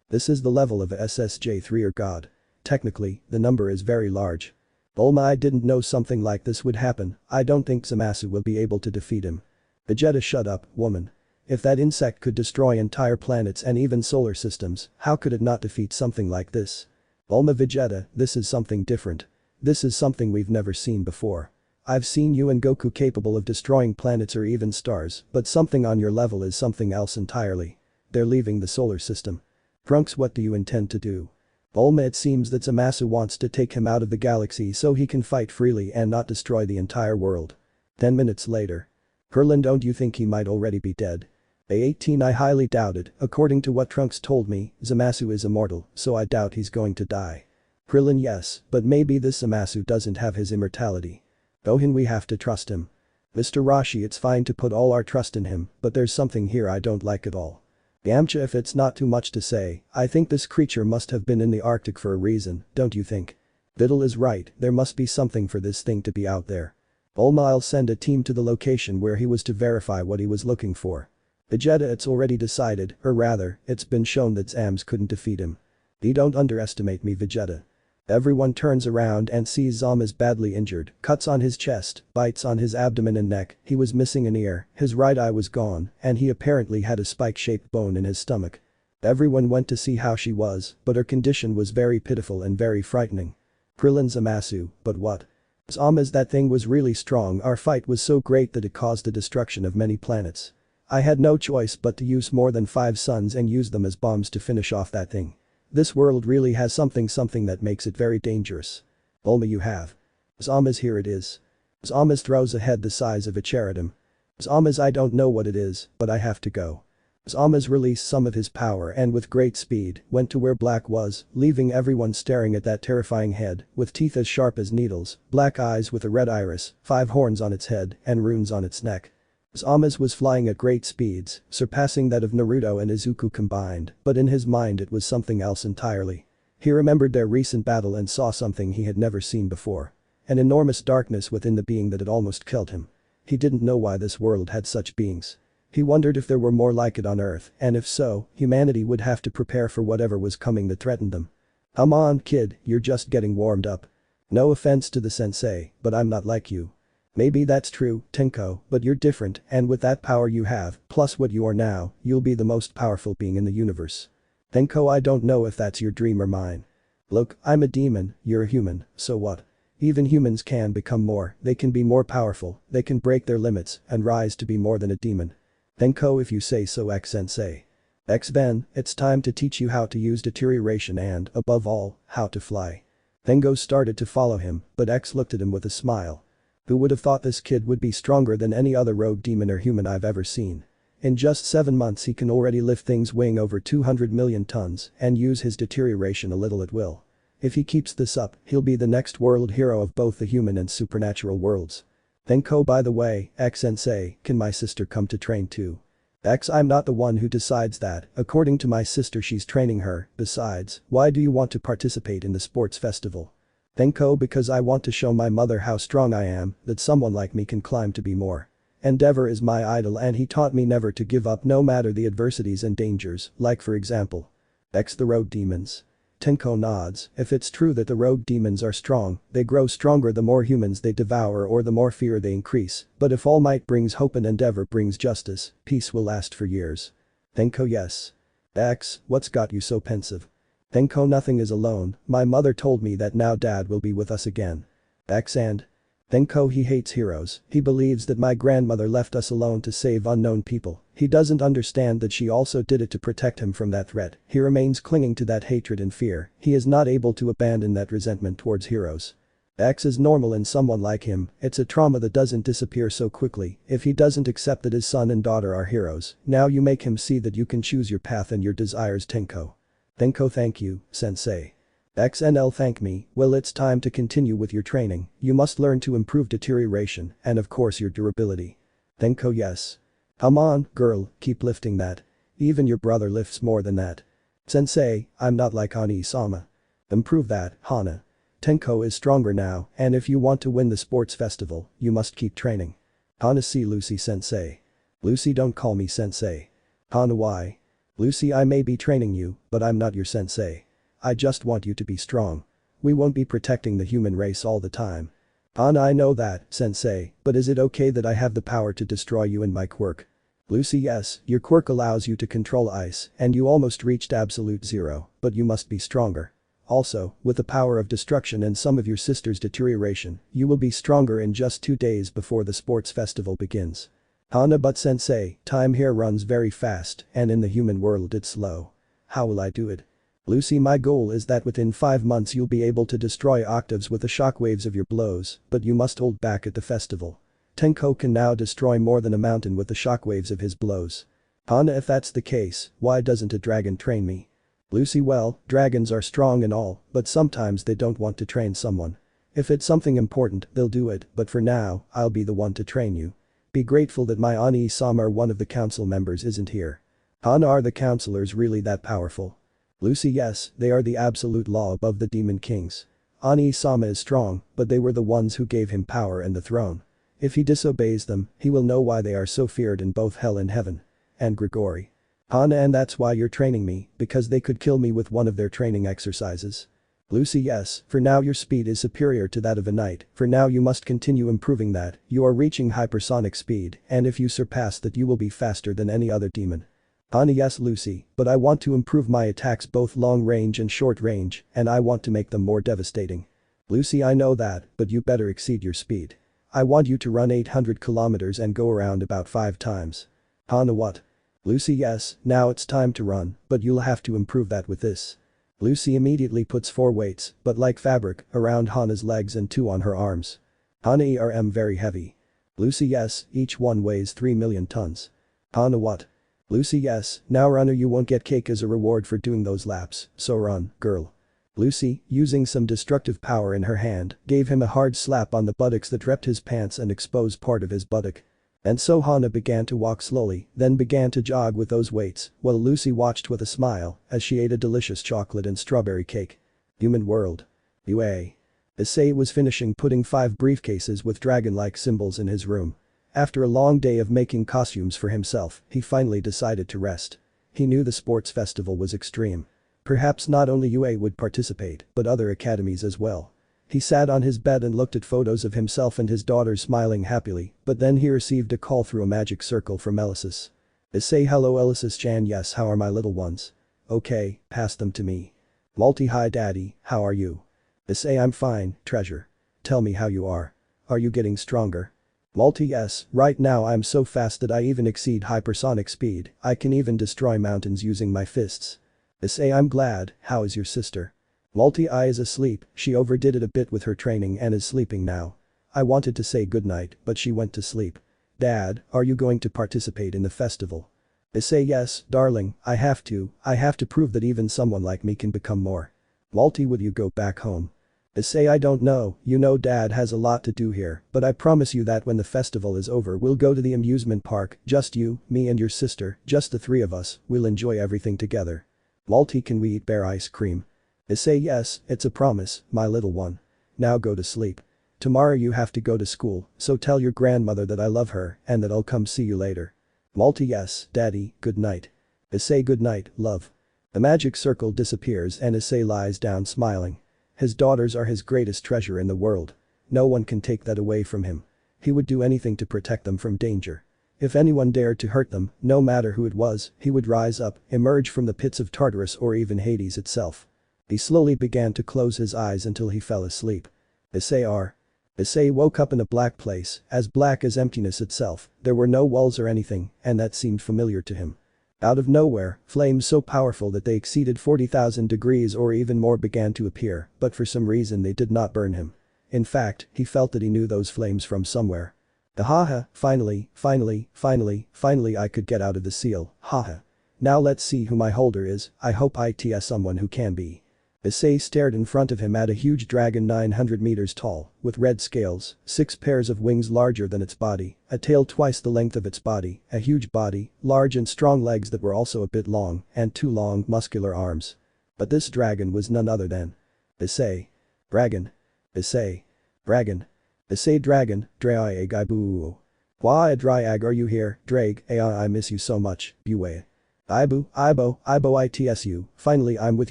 100000000000000000000000000000000000000000000000000000000000000000000000000000000000000000000000000000000000000000000000000000000000000000000000000000000000000000000000000000000000000000000000000000000000000000000000000000000000000000000000000000000000000000000000000000000000000000000000000000000000000000000000000000000000000000000000000000000000000000000000000000000000000000000000000000000 Bulma, I didn't know something like this would happen, I don't think Zamasu will be able to defeat him. Vegeta, shut up, woman. If that insect could destroy entire planets and even solar systems, how could it not defeat something like this? Bulma, Vegeta, this is something different. This is something we've never seen before. I've seen you and Goku capable of destroying planets or even stars, but something on your level is something else entirely. They're leaving the solar system. Trunks, what do you intend to do? Bulma, it seems that Zamasu wants to take him out of the galaxy so he can fight freely and not destroy the entire world. 10 minutes later. Krillin, don't you think he might already be dead? A18, I highly doubt it, according to what Trunks told me, Zamasu is immortal, so I doubt he's going to die. Krillin, yes, but maybe this Zamasu doesn't have his immortality. Gohan, we have to trust him. Mr. Roshi, it's fine to put all our trust in him, but there's something here I don't like at all. Yamcha, if it's not too much to say, I think this creature must have been in the Arctic for a reason, don't you think? Videl is right, there must be something for this thing to be out there. Bulma, I'll send a team to the location where he was to verify what he was looking for. Vegeta, it's already decided, or rather, it's been shown that Zams couldn't defeat him. Don't underestimate me, Vegeta. Everyone turns around and sees Zam is badly injured, cuts on his chest, bites on his abdomen and neck, he was missing an ear, his right eye was gone, and he apparently had a spike-shaped bone in his stomach. Everyone went to see how she was, but her condition was very pitiful and very frightening. Krillin, Zamasu, but what? Zam, as that thing was really strong, our fight was so great that it caused the destruction of many planets. I had no choice but to use more than 5 suns and use them as bombs to finish off that thing. This world really has something that makes it very dangerous. Bulma, you have. Zama's, here it is. Zama's throws a head the size of a cherubim. Zama's, I don't know what it is, but I have to go. Zama's released some of his power and with great speed went to where Black was, leaving everyone staring at that terrifying head, with teeth as sharp as needles, black eyes with a red iris, 5 horns on its head, and runes on its neck. Zama's was flying at great speeds, surpassing that of Naruto and Izuku combined, but in his mind it was something else entirely. He remembered their recent battle and saw something he had never seen before. An enormous darkness within the being that had almost killed him. He didn't know why this world had such beings. He wondered if there were more like it on Earth, and if so, humanity would have to prepare for whatever was coming that threatened them. Come on, kid, you're just getting warmed up. No offense to the sensei, but I'm not like you. Maybe that's true, Tenko, but you're different, and with that power you have, plus what you are now, you'll be the most powerful being in the universe. Tenko, I don't know if that's your dream or mine. Look, I'm a demon, you're a human, so what? Even humans can become more, they can be more powerful, they can break their limits, and rise to be more than a demon. Tenko, if you say so, X-sensei. X-Ben, it's time to teach you how to use deterioration and, above all, how to fly. Tenko started to follow him, but X looked at him with a smile. Who would have thought this kid would be stronger than any other rogue demon or human I've ever seen. In just 7 months he can already lift things weighing over 200 million tons and use his deterioration a little at will. If he keeps this up, he'll be the next world hero of both the human and supernatural worlds. Tenko, by the way, X-sensei, can my sister come to train too? X, I'm not the one who decides that, according to my sister she's training her, besides, why do you want to participate in the sports festival? Tenko, because I want to show my mother how strong I am, that someone like me can climb to be more. Endeavor is my idol and he taught me never to give up no matter the adversities and dangers, like for example. X, the rogue demons. Tenko nods, if it's true that the rogue demons are strong, they grow stronger the more humans they devour or the more fear they increase, but if all might brings hope and endeavor brings justice, peace will last for years. Tenko, yes. X, what's got you so pensive? Tenko, nothing is alone, my mother told me that now dad will be with us again. X and? Tenko, he hates heroes, he believes that my grandmother left us alone to save unknown people, he doesn't understand that she also did it to protect him from that threat, he remains clinging to that hatred and fear, he is not able to abandon that resentment towards heroes. X is normal in someone like him, it's a trauma that doesn't disappear so quickly, if he doesn't accept that his son and daughter are heroes, now you make him see that you can choose your path and your desires. Tenko. Tenko, thank you, sensei. XNL, thank me, well it's time to continue with your training, you must learn to improve deterioration, and of course your durability. Tenko, yes. Come on, girl, keep lifting that. Even your brother lifts more than that. Sensei, I'm not like Ani-sama. Improve that, Hana. Tenko is stronger now, and if you want to win the sports festival, you must keep training. Hana, see Lucy sensei. Lucy, don't call me sensei. Hana, why? Lucy, I may be training you, but I'm not your sensei. I just want you to be strong. We won't be protecting the human race all the time. Hana, I know that, sensei, but is it okay that I have the power to destroy you and my quirk? Lucy, yes, your quirk allows you to control ice, and you almost reached absolute zero, but you must be stronger. Also, with the power of destruction and some of your sister's deterioration, you will be stronger in just 2 days before the sports festival begins. Hana, but sensei, time here runs very fast, and in the human world it's slow. How will I do it? Lucy, my goal is that within 5 months you'll be able to destroy octaves with the shockwaves of your blows, but you must hold back at the festival. Tenko can now destroy more than a mountain with the shockwaves of his blows. Hana, if that's the case, why doesn't a dragon train me? Lucy, well, dragons are strong and all, but sometimes they don't want to train someone. If it's something important, they'll do it, but for now, I'll be the one to train you. Be grateful that my Ani-sama or one of the council members isn't here. Hana, are the counselors really that powerful? Lucy, yes, they are the absolute law above the demon kings. Ani-sama is strong, but they were the ones who gave him power and the throne. If he disobeys them, he will know why they are so feared in both hell and heaven. And Gregory. Hana, and that's why you're training me, because they could kill me with one of their training exercises. Lucy, yes, for now your speed is superior to that of a knight, for now you must continue improving that, you are reaching hypersonic speed, and if you surpass that you will be faster than any other demon. Hana, yes Lucy, but I want to improve my attacks both long range and short range, and I want to make them more devastating. Lucy, I know that, but you better exceed your speed. I want you to run 800 kilometers and go around about 5 times. Hana, what? Lucy, yes, now it's time to run, but you'll have to improve that with this. Lucy immediately puts 4 weights, but like fabric, around Hana's legs and 2 on her arms. Hana, are very heavy. Lucy, yes, each one weighs 3 million tons. Hana, what? Lucy, yes, now run or you won't get cake as a reward for doing those laps, so run, girl. Lucy, using some destructive power in her hand, gave him a hard slap on the buttocks that ripped his pants and exposed part of his buttock. And so Hana began to walk slowly, then began to jog with those weights, while Lucy watched with a smile as she ate a delicious chocolate and strawberry cake. Human world. UA. Issei was finishing putting 5 briefcases with dragon-like symbols in his room. After a long day of making costumes for himself, he finally decided to rest. He knew the sports festival was extreme. Perhaps not only UA would participate, but other academies as well. He sat on his bed and looked at photos of himself and his daughter smiling happily, but then he received a call through a magic circle from Elysis. Issei, hello Elysis-chan, yes, how are my little ones? Okay, pass them to me. Multi, hi daddy, how are you? Issei, I'm fine, treasure. Tell me how you are. Are you getting stronger? Multi, yes, right now I'm so fast that I even exceed hypersonic speed, I can even destroy mountains using my fists. Issei, I'm glad, how is your sister? Multi-I is asleep, she overdid it a bit with her training and is sleeping now. I wanted to say goodnight, but she went to sleep. Dad, are you going to participate in the festival? Issei, yes, darling, I have to prove that even someone like me can become more. Multi, will you go back home? Issei, I don't know, you know Dad has a lot to do here, but I promise you that when the festival is over we'll go to the amusement park, just you, me and your sister, just the 3 of us, we'll enjoy everything together. Multi, can we eat bear ice cream? Issei, yes, it's a promise, my little one. Now go to sleep. Tomorrow you have to go to school, so tell your grandmother that I love her and that I'll come see you later. Multi, yes, daddy, good night. Issei, good night, love. The magic circle disappears and Issei lies down smiling. His daughters are his greatest treasure in the world. No one can take that away from him. He would do anything to protect them from danger. If anyone dared to hurt them, no matter who it was, he would rise up, emerge from the pits of Tartarus or even Hades itself. He slowly began to close his eyes until he fell asleep. Issei woke up in a black place, as black as emptiness itself. There were no walls or anything, and that seemed familiar to him. Out of nowhere, flames so powerful that they exceeded 40,000 degrees or even more began to appear, but for some reason they did not burn him. In fact, he felt that he knew those flames from somewhere. Haha, finally I could get out of the seal, haha. Now let's see who my holder is. I hope it's someone who can be. Issei stared in front of him at a huge dragon 900 meters tall, with red scales, 6 pairs of wings larger than its body, a tail twice the length of its body, a huge body, large and strong legs that were also a bit long, and 2 long, muscular arms. But this dragon was none other than Issei. Dragon. Issei. Dragon. Issei dragon, Drag Ibu. Why Drag are you here, Drag, I miss you so much, Bue. Ibo itsu, finally I'm with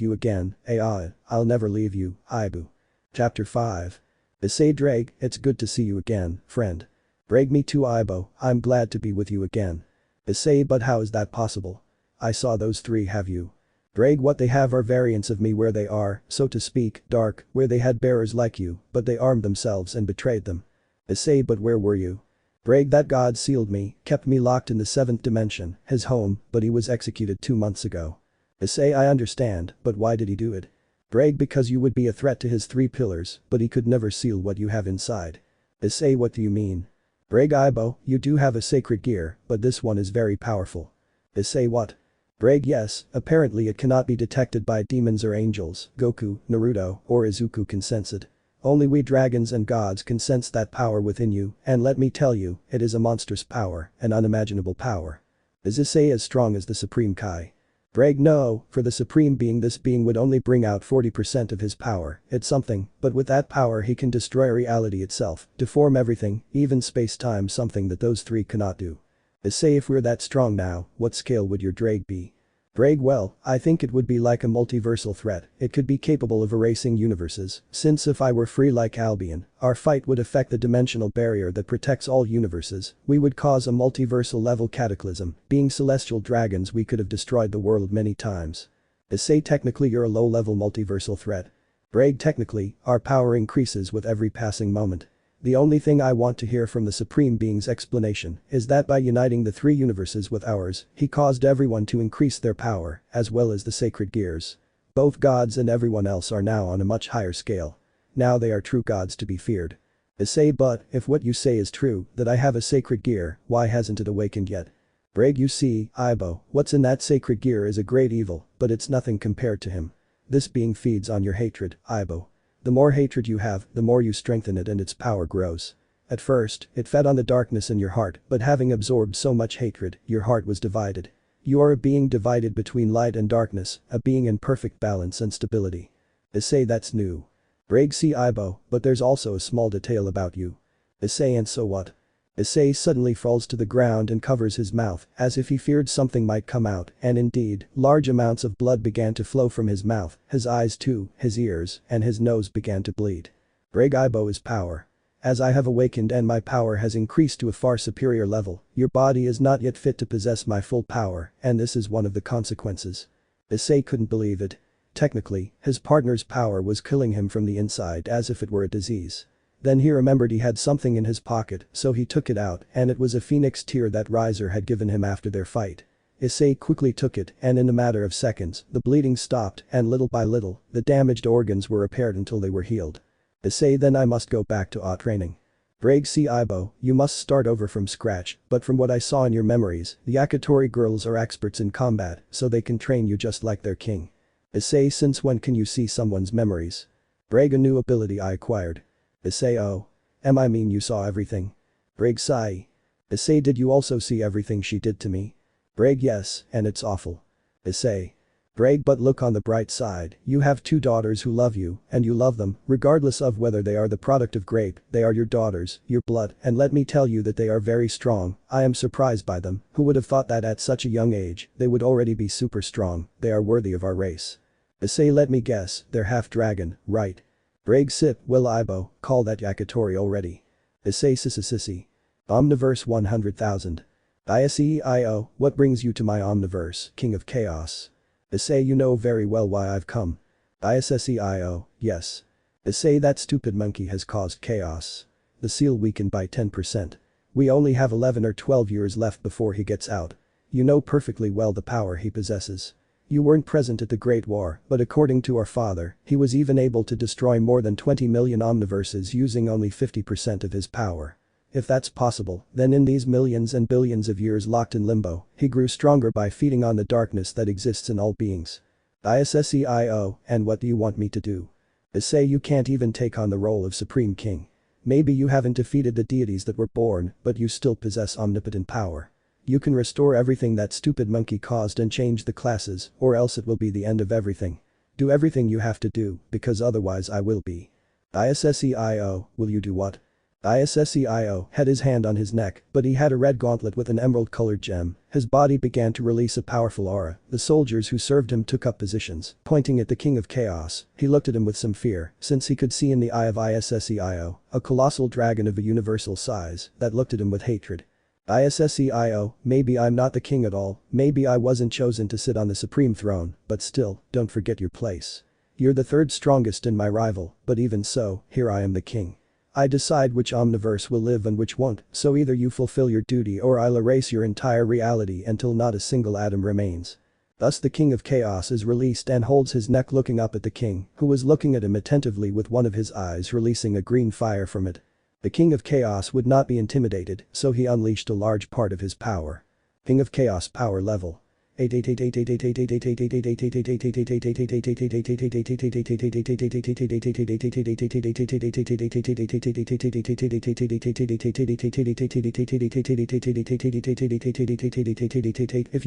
you again, I'll never leave you, Ibu. Chapter 5. Issei Drag, it's good to see you again, friend. Drag me too Ibo, I'm glad to be with you again. Issei but how is that possible? I saw those 3 have you. Drag what they have are variants of me where they are, so to speak, dark, where they had bearers like you, but they armed themselves and betrayed them. Issei but where were you? Drag that god sealed me, kept me locked in the 7th dimension, his home, but he was executed 2 months ago. Issei I understand, but why did he do it? Drag because you would be a threat to his 3 pillars, but he could never seal what you have inside. Issei what do you mean? Drag Ibo, you do have a sacred gear, but this one is very powerful. Issei what? Drag yes, apparently it cannot be detected by demons or angels, Goku, Naruto, or Izuku can sense it. Only we dragons and gods can sense that power within you, and let me tell you, it is a monstrous power, an unimaginable power. Is Issei as strong as the Supreme Kai? Drag no, for the Supreme Being this being would only bring out 40% of his power, it's something, but with that power he can destroy reality itself, deform everything, even space-time something that those 3 cannot do. Issei if we're that strong now, what scale would your Drag be? Drag well, I think it would be like a multiversal threat, it could be capable of erasing universes, since if I were free like Albion, our fight would affect the dimensional barrier that protects all universes, we would cause a multiversal level cataclysm, being celestial dragons we could have destroyed the world many times. Issei technically you're a low-level multiversal threat. Drag technically, our power increases with every passing moment. The only thing I want to hear from the Supreme Being's explanation is that by uniting the 3 universes with ours, he caused everyone to increase their power, as well as the sacred gears. Both gods and everyone else are now on a much higher scale. Now they are true gods to be feared. Issei but, if what you say is true, that I have a sacred gear, why hasn't it awakened yet? Drag you see, Ibo, what's in that sacred gear is a great evil, but it's nothing compared to him. This being feeds on your hatred, Ibo. The more hatred you have, the more you strengthen it and its power grows. At first, it fed on the darkness in your heart, but having absorbed so much hatred, your heart was divided. You are a being divided between light and darkness, a being in perfect balance and stability. Issei that's new. Drag see Ibo, but there's also a small detail about you. Issei and so what? Issei suddenly falls to the ground and covers his mouth, as if he feared something might come out, and indeed, large amounts of blood began to flow from his mouth, his eyes too, his ears, and his nose began to bleed. Drag Ibo is power. As I have awakened and my power has increased to a far superior level, your body is not yet fit to possess my full power, and this is one of the consequences. Issei couldn't believe it. Technically, his partner's power was killing him from the inside as if it were a disease. Then he remembered he had something in his pocket, so he took it out, and it was a phoenix tear that Riser had given him after their fight. Issei quickly took it, and in a matter of seconds, the bleeding stopped, and little by little, the damaged organs were repaired until they were healed. Issei then I must go back to training. Drag see Ibo, you must start over from scratch, but from what I saw in your memories, the Yakitori girls are experts in combat, so they can train you just like their king. Issei since when can you see someone's memories? Drag a new ability I acquired. Issei oh. I mean you saw everything. Drag sigh. Issei did you also see everything she did to me? Drag yes, and it's awful. Issei. Drag but look on the bright side, you have 2 daughters who love you, and you love them, regardless of whether they are the product of grape, they are your daughters, your blood, and let me tell you that they are very strong, I am surprised by them, who would have thought that at such a young age, they would already be super strong, they are worthy of our race. Issei let me guess, they're half dragon, right? Drag sip, will Ibo, call that Yakitori already. Issei sissy. Omniverse 100,000. ISEIO, what brings you to my Omniverse, King of Chaos? Issei, you know very well why I've come. ISSEIO, yes. Issei, that stupid monkey has caused chaos. The seal weakened by 10%. We only have 11 or 12 years left before he gets out. You know perfectly well the power he possesses. You weren't present at the Great War, but according to our father, he was even able to destroy more than 20 million omniverses using only 50% of his power. If that's possible, then in these millions and billions of years locked in limbo, he grew stronger by feeding on the darkness that exists in all beings. ISSEIO, and what do you want me to do? Issei, you can't even take on the role of Supreme King. Maybe you haven't defeated the deities that were born, but you still possess omnipotent power. You can restore everything that stupid monkey caused and change the classes, or else it will be the end of everything. Do everything you have to do, because otherwise I will be. ISSEIO, will you do what? ISSEIO had his hand on his neck, but he had a red gauntlet with an emerald-colored gem. His body began to release a powerful aura. The soldiers who served him took up positions, pointing at the King of Chaos. He looked at him with some fear, since he could see in the eye of ISSEIO, a colossal dragon of a universal size, that looked at him with hatred. ISSEIO, maybe I'm not the king at all, maybe I wasn't chosen to sit on the supreme throne, but still, don't forget your place. You're the third strongest in my rival, but even so, here I am the king. I decide which omniverse will live and which won't, so either you fulfill your duty or I'll erase your entire reality until not a single atom remains. Thus the King of Chaos is released and holds his neck looking up at the king, who was looking at him attentively with one of his eyes releasing a green fire from it. The King of Chaos would not be intimidated, so he unleashed a large part of his power. King of Chaos power level. If you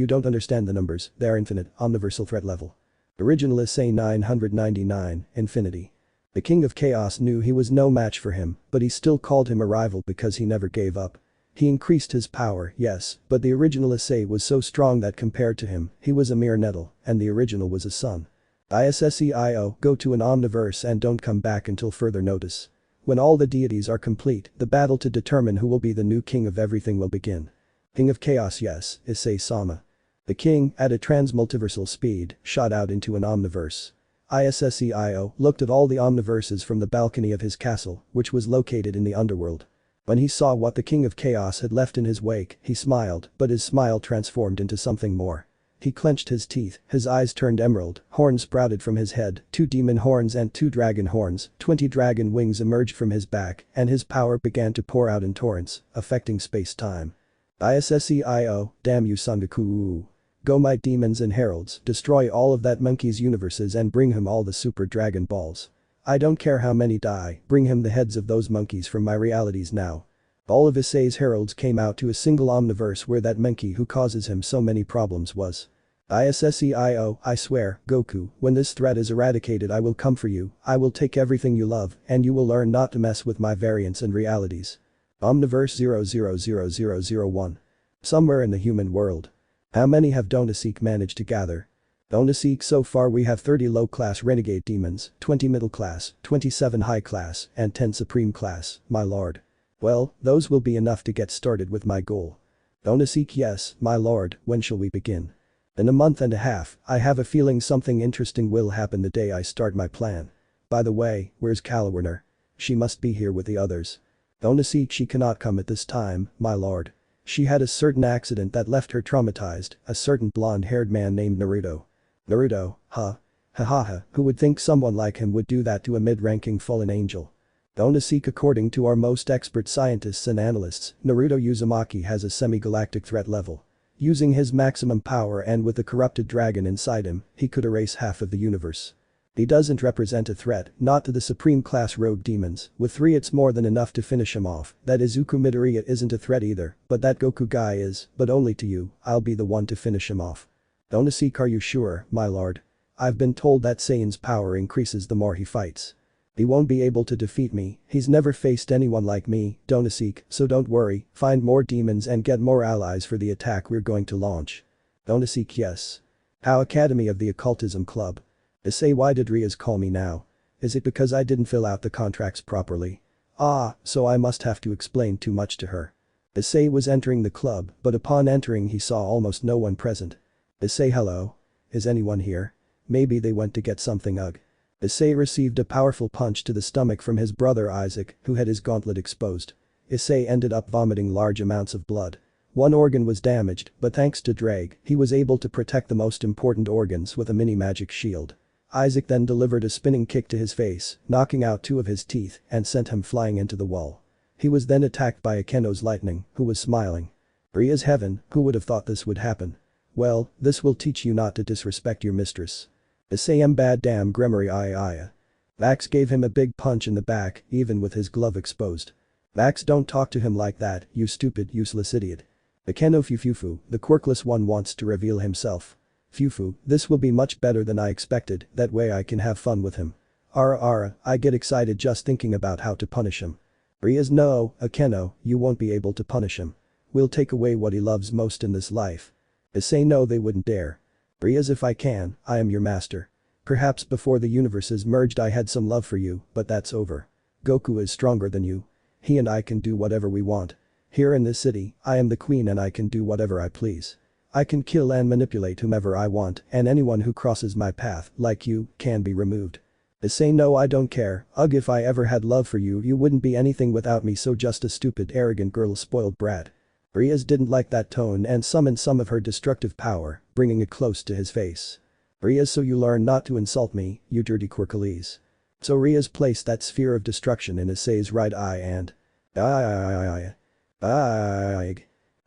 don't understand the numbers, they are infinite, omniversal threat level. Original Issei 999, Infinity. The King of Chaos knew he was no match for him, but he still called him a rival because he never gave up. He increased his power, yes, but the original Issei was so strong that compared to him, he was a mere nettle, and the original was a sun. ISSEIO, go to an omniverse and don't come back until further notice. When all the deities are complete, the battle to determine who will be the new king of everything will begin. King of Chaos, yes, Issei Sama. The king, at a transmultiversal speed, shot out into an omniverse. ISSEIO looked at all the omniverses from the balcony of his castle, which was located in the underworld. When he saw what the King of Chaos had left in his wake, he smiled, but his smile transformed into something more. He clenched his teeth, his eyes turned emerald, horns sprouted from his head, 2 demon horns and 2 dragon horns, 20 dragon wings emerged from his back, and his power began to pour out in torrents, affecting space-time. ISSEIO, damn you Son Goku. Go my demons and heralds, destroy all of that monkey's universes and bring him all the super dragon balls. I don't care how many die, bring him the heads of those monkeys from my realities now. All of Issei's heralds came out to a single omniverse where that monkey who causes him so many problems was. ISSEIO, I swear, Goku, when this threat is eradicated I will come for you, I will take everything you love, and you will learn not to mess with my variants and realities. Omniverse 000001. Somewhere in the human world. How many have Donasek managed to gather? Donasek, so far we have 30 low-class renegade demons, 20 middle-class, 27 high-class, and 10 supreme class, my lord. Well, those will be enough to get started with my goal. Donasek, yes, my lord, when shall we begin? In a month and a half, I have a feeling something interesting will happen the day I start my plan. By the way, where's Calawerner? She must be here with the others. Donasek, she cannot come at this time, my lord. She had a certain accident that left her traumatized, a certain blonde-haired man named Naruto. Naruto, huh? Ha, who would think someone like him would do that to a mid-ranking fallen angel? Donasek, according to our most expert scientists and analysts, Naruto Uzumaki has a semi-galactic threat level. Using his maximum power and with the corrupted dragon inside him, he could erase half of the universe. He doesn't represent a threat, not to the supreme class rogue demons, with 3 it's more than enough to finish him off, that Izuku Midoriya isn't a threat either, but that Goku guy is, but only to you, I'll be the one to finish him off. Donasek, are you sure, my lord? I've been told that Saiyan's power increases the more he fights. He won't be able to defeat me, he's never faced anyone like me, Donasek, so don't worry, find more demons and get more allies for the attack we're going to launch. Donasek, yes. How Academy of the Occultism Club. Issei, why did Rias call me now? Is it because I didn't fill out the contracts properly? Ah, so I must have to explain too much to her. Issei was entering the club, but upon entering he saw almost no one present. Issei, hello? Is anyone here? Maybe they went to get something. Ugh. Issei received a powerful punch to the stomach from his brother Isaac, who had his gauntlet exposed. Issei ended up vomiting large amounts of blood. One organ was damaged, but thanks to Drake, he was able to protect the most important organs with a mini magic shield. Isaac then delivered a spinning kick to his face, knocking out 2 of his teeth and sent him flying into the wall. He was then attacked by Akeno's lightning, who was smiling. Rias heaven, who would have thought this would happen? Well, this will teach you not to disrespect your mistress. Issei bad damn Gremory I. Max gave him a big punch in the back, even with his glove exposed. Max, don't talk to him like that, you stupid useless idiot. Akeno Fufufu, the quirkless one, wants to reveal himself. Fufu, this will be much better than I expected, that way I can have fun with him. Ara, I get excited just thinking about how to punish him. Rias, no, Akeno, you won't be able to punish him. We'll take away what he loves most in this life. Issei, no, they wouldn't dare. Rias, if I can, I am your master. Perhaps before the universes merged I had some love for you, but that's over. Goku is stronger than you. He and I can do whatever we want. Here in this city, I am the queen and I can do whatever I please. I can kill and manipulate whomever I want, and anyone who crosses my path, like you, can be removed. Issei, no, I don't care. Ugh, if I ever had love for you, you wouldn't be anything without me, so just a stupid arrogant girl, spoiled brat. Rias didn't like that tone and summoned some of her destructive power, bringing it close to his face. Rias, so you learn not to insult me, you dirty quirkles. So Rias placed that sphere of destruction in Issei's right eye and…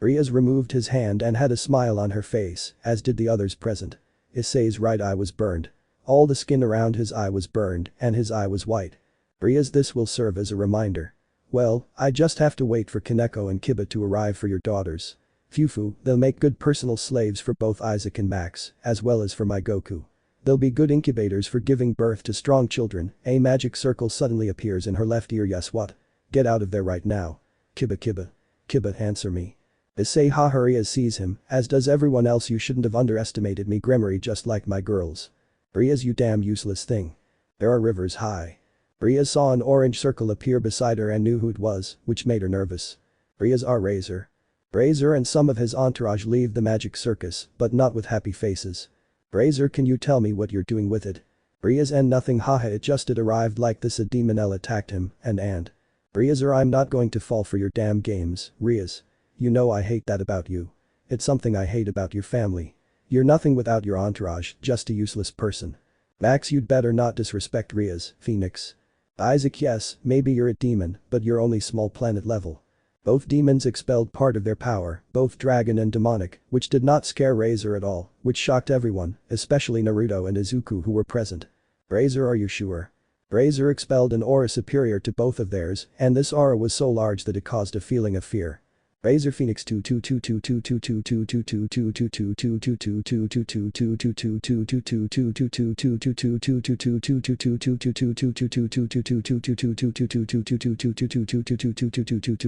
Rias removed his hand and had a smile on her face, as did the others present. Issei's right eye was burned. All the skin around his eye was burned and his eye was white. Rias, this will serve as a reminder. Well, I just have to wait for Kaneko and Kiba to arrive for your daughters. Fufu, they'll make good personal slaves for both Isaac and Max, as well as for my Goku. They'll be good incubators for giving birth to strong children. A magic circle suddenly appears in her left ear. Yes, what? Get out of there right now. Kiba, answer me. Issei Rias sees him, as does everyone else. You shouldn't have underestimated me, Gremory, just like my girls. Rias, you damn useless thing. There are rivers high. Rias saw an orange circle appear beside her and knew who it was, which made her nervous. Rias Razor. Razor and some of his entourage leave the magic circus, but not with happy faces. Razor, can you tell me what you're doing with it? Rias and nothing, it just it arrived like this. A demon L attacked him, and. Rias, I'm not going to fall for your damn games, Rias. You know I hate that about you. It's something I hate about your family. You're nothing without your entourage, just a useless person. Max, you'd better not disrespect Rias, Phoenix. Isaac, yes, maybe you're a demon, but you're only small planet level. Both demons expelled part of their power, both dragon and demonic, which did not scare Razor at all, which shocked everyone, especially Naruto and Izuku who were present. Razor, are you sure? Razor expelled an aura superior to both of theirs, and this aura was so large that it caused a feeling of fear. Razor Phoenix 2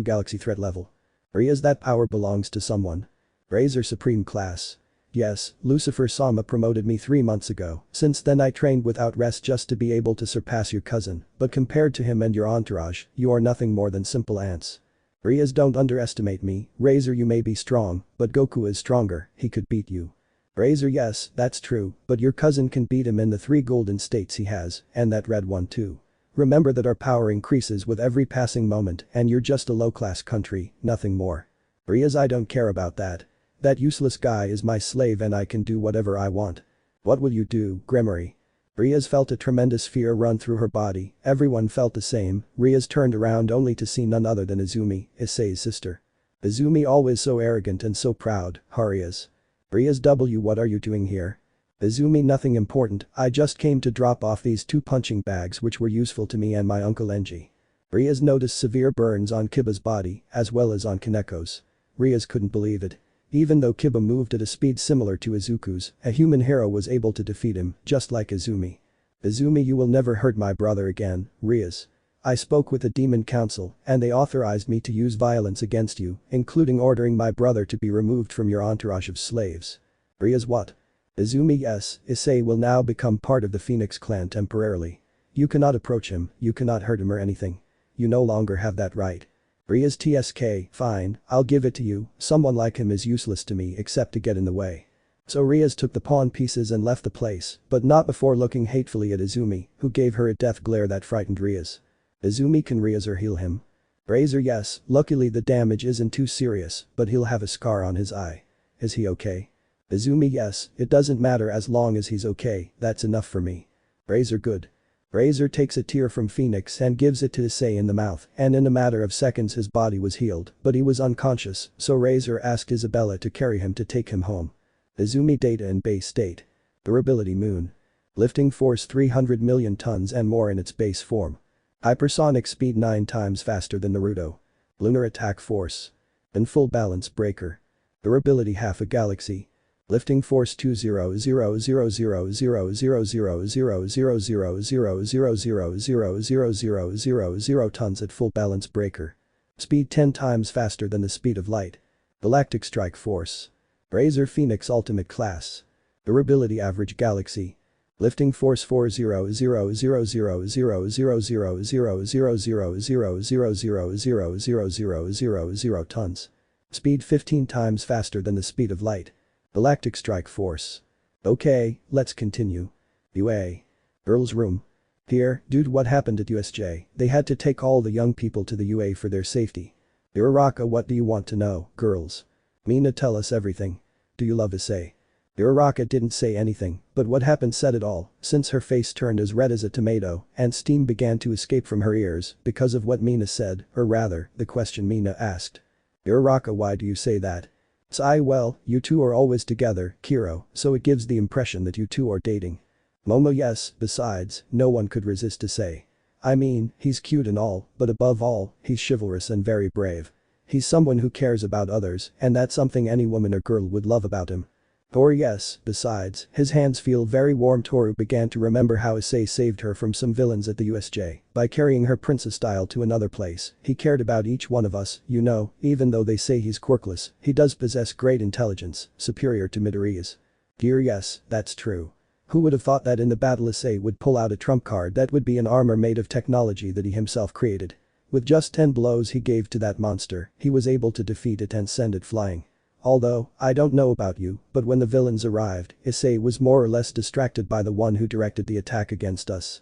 Galaxy threat level. Rias, that power belongs to someone. Razor Supreme Class. Yes, Lucifer Sama promoted me 3 months ago. Since then I trained without rest just to be able to surpass your cousin, but compared to him and your entourage, you are nothing more than simple ants. Rias, don't underestimate me. Razor, you may be strong, but Goku is stronger, he could beat you. Razor, yes, that's true, but your cousin can beat him in the 3 golden states he has, and that red one too. Remember that our power increases with every passing moment and you're just a low-class country, nothing more. Rias, I don't care about that. That useless guy is my slave and I can do whatever I want. What will you do, Gremory? Rias felt a tremendous fear run through her body, everyone felt the same. Rias turned around only to see none other than Izumi, Issei's sister. Izumi, always so arrogant and so proud, Rias. Rias, what are you doing here? Izumi, nothing important, I just came to drop off these 2 punching bags which were useful to me and my uncle Enji. Rias noticed severe burns on Kiba's body, as well as on Kaneko's. Rias couldn't believe it. Even though Kiba moved at a speed similar to Izuku's, a human hero was able to defeat him, just like Izumi. Izumi, you will never hurt my brother again, Rias. I spoke with the Demon Council, and they authorized me to use violence against you, including ordering my brother to be removed from your entourage of slaves. Rias, what? Izumi, yes, Issei will now become part of the Phoenix clan temporarily. You cannot approach him, you cannot hurt him or anything. You no longer have that right. Rias TSK, fine, I'll give it to you, someone like him is useless to me except to get in the way. So Rias took the pawn pieces and left the place, but not before looking hatefully at Izumi, who gave her a death glare that frightened Rias. Izumi, can Rias or heal him? Razor, yes, luckily the damage isn't too serious, but he'll have a scar on his eye. Is he okay? Izumi, yes, it doesn't matter as long as he's okay, that's enough for me. Razor, good. Razor takes a tear from Phoenix and gives it to Issei in the mouth, and in a matter of seconds his body was healed, but he was unconscious, so Razor asked Isabella to carry him to take him home. Izumi, data and base state. Durability moon. Lifting force 300 million tons and more in its base form. Hypersonic speed 9 times faster than Naruto. Lunar attack force. And full balance breaker. Durability half a galaxy. Lifting force 200,000,000,000,000,000,000,000,000,000,000 tons at full balance breaker. Speed 10 times faster than the speed of light. Galactic strike force. Razor Phoenix ultimate class. Durability average galaxy. Lifting force 400,000,000,000,000,000,000,000,000,000,000 tons. Speed 15 times faster than the speed of light. Galactic strike force. Okay, let's continue. UA. Girls' room. Here, dude, what happened at USJ? They had to take all the young people to the UA for their safety. Uraraka, what do you want to know, girls? Mina, tell us everything. Do you love Issei? Uraraka didn't say anything, but what happened said it all, since her face turned as red as a tomato and steam began to escape from her ears because of what Mina said, or rather, the question Mina asked. Uraraka, why do you say that? Issei, well, you two are always together, Kiro, so it gives the impression that you two are dating. Momo, yes, besides, no one could resist Issei. I mean, he's cute and all, but above all, he's chivalrous and very brave. He's someone who cares about others, and that's something any woman or girl would love about him. Or yes, besides, his hands feel very warm. Toru began to remember how Issei saved her from some villains at the USJ by carrying her princess style to another place. He cared about each one of us, you know, even though they say he's quirkless, he does possess great intelligence, superior to Midoriya's. Gear, yes, that's true. Who would have thought that in the battle Issei would pull out a trump card that would be an armor made of technology that he himself created. With just 10 blows he gave to that monster, he was able to defeat it and send it flying. Although, I don't know about you, but when the villains arrived, Issei was more or less distracted by the one who directed the attack against us.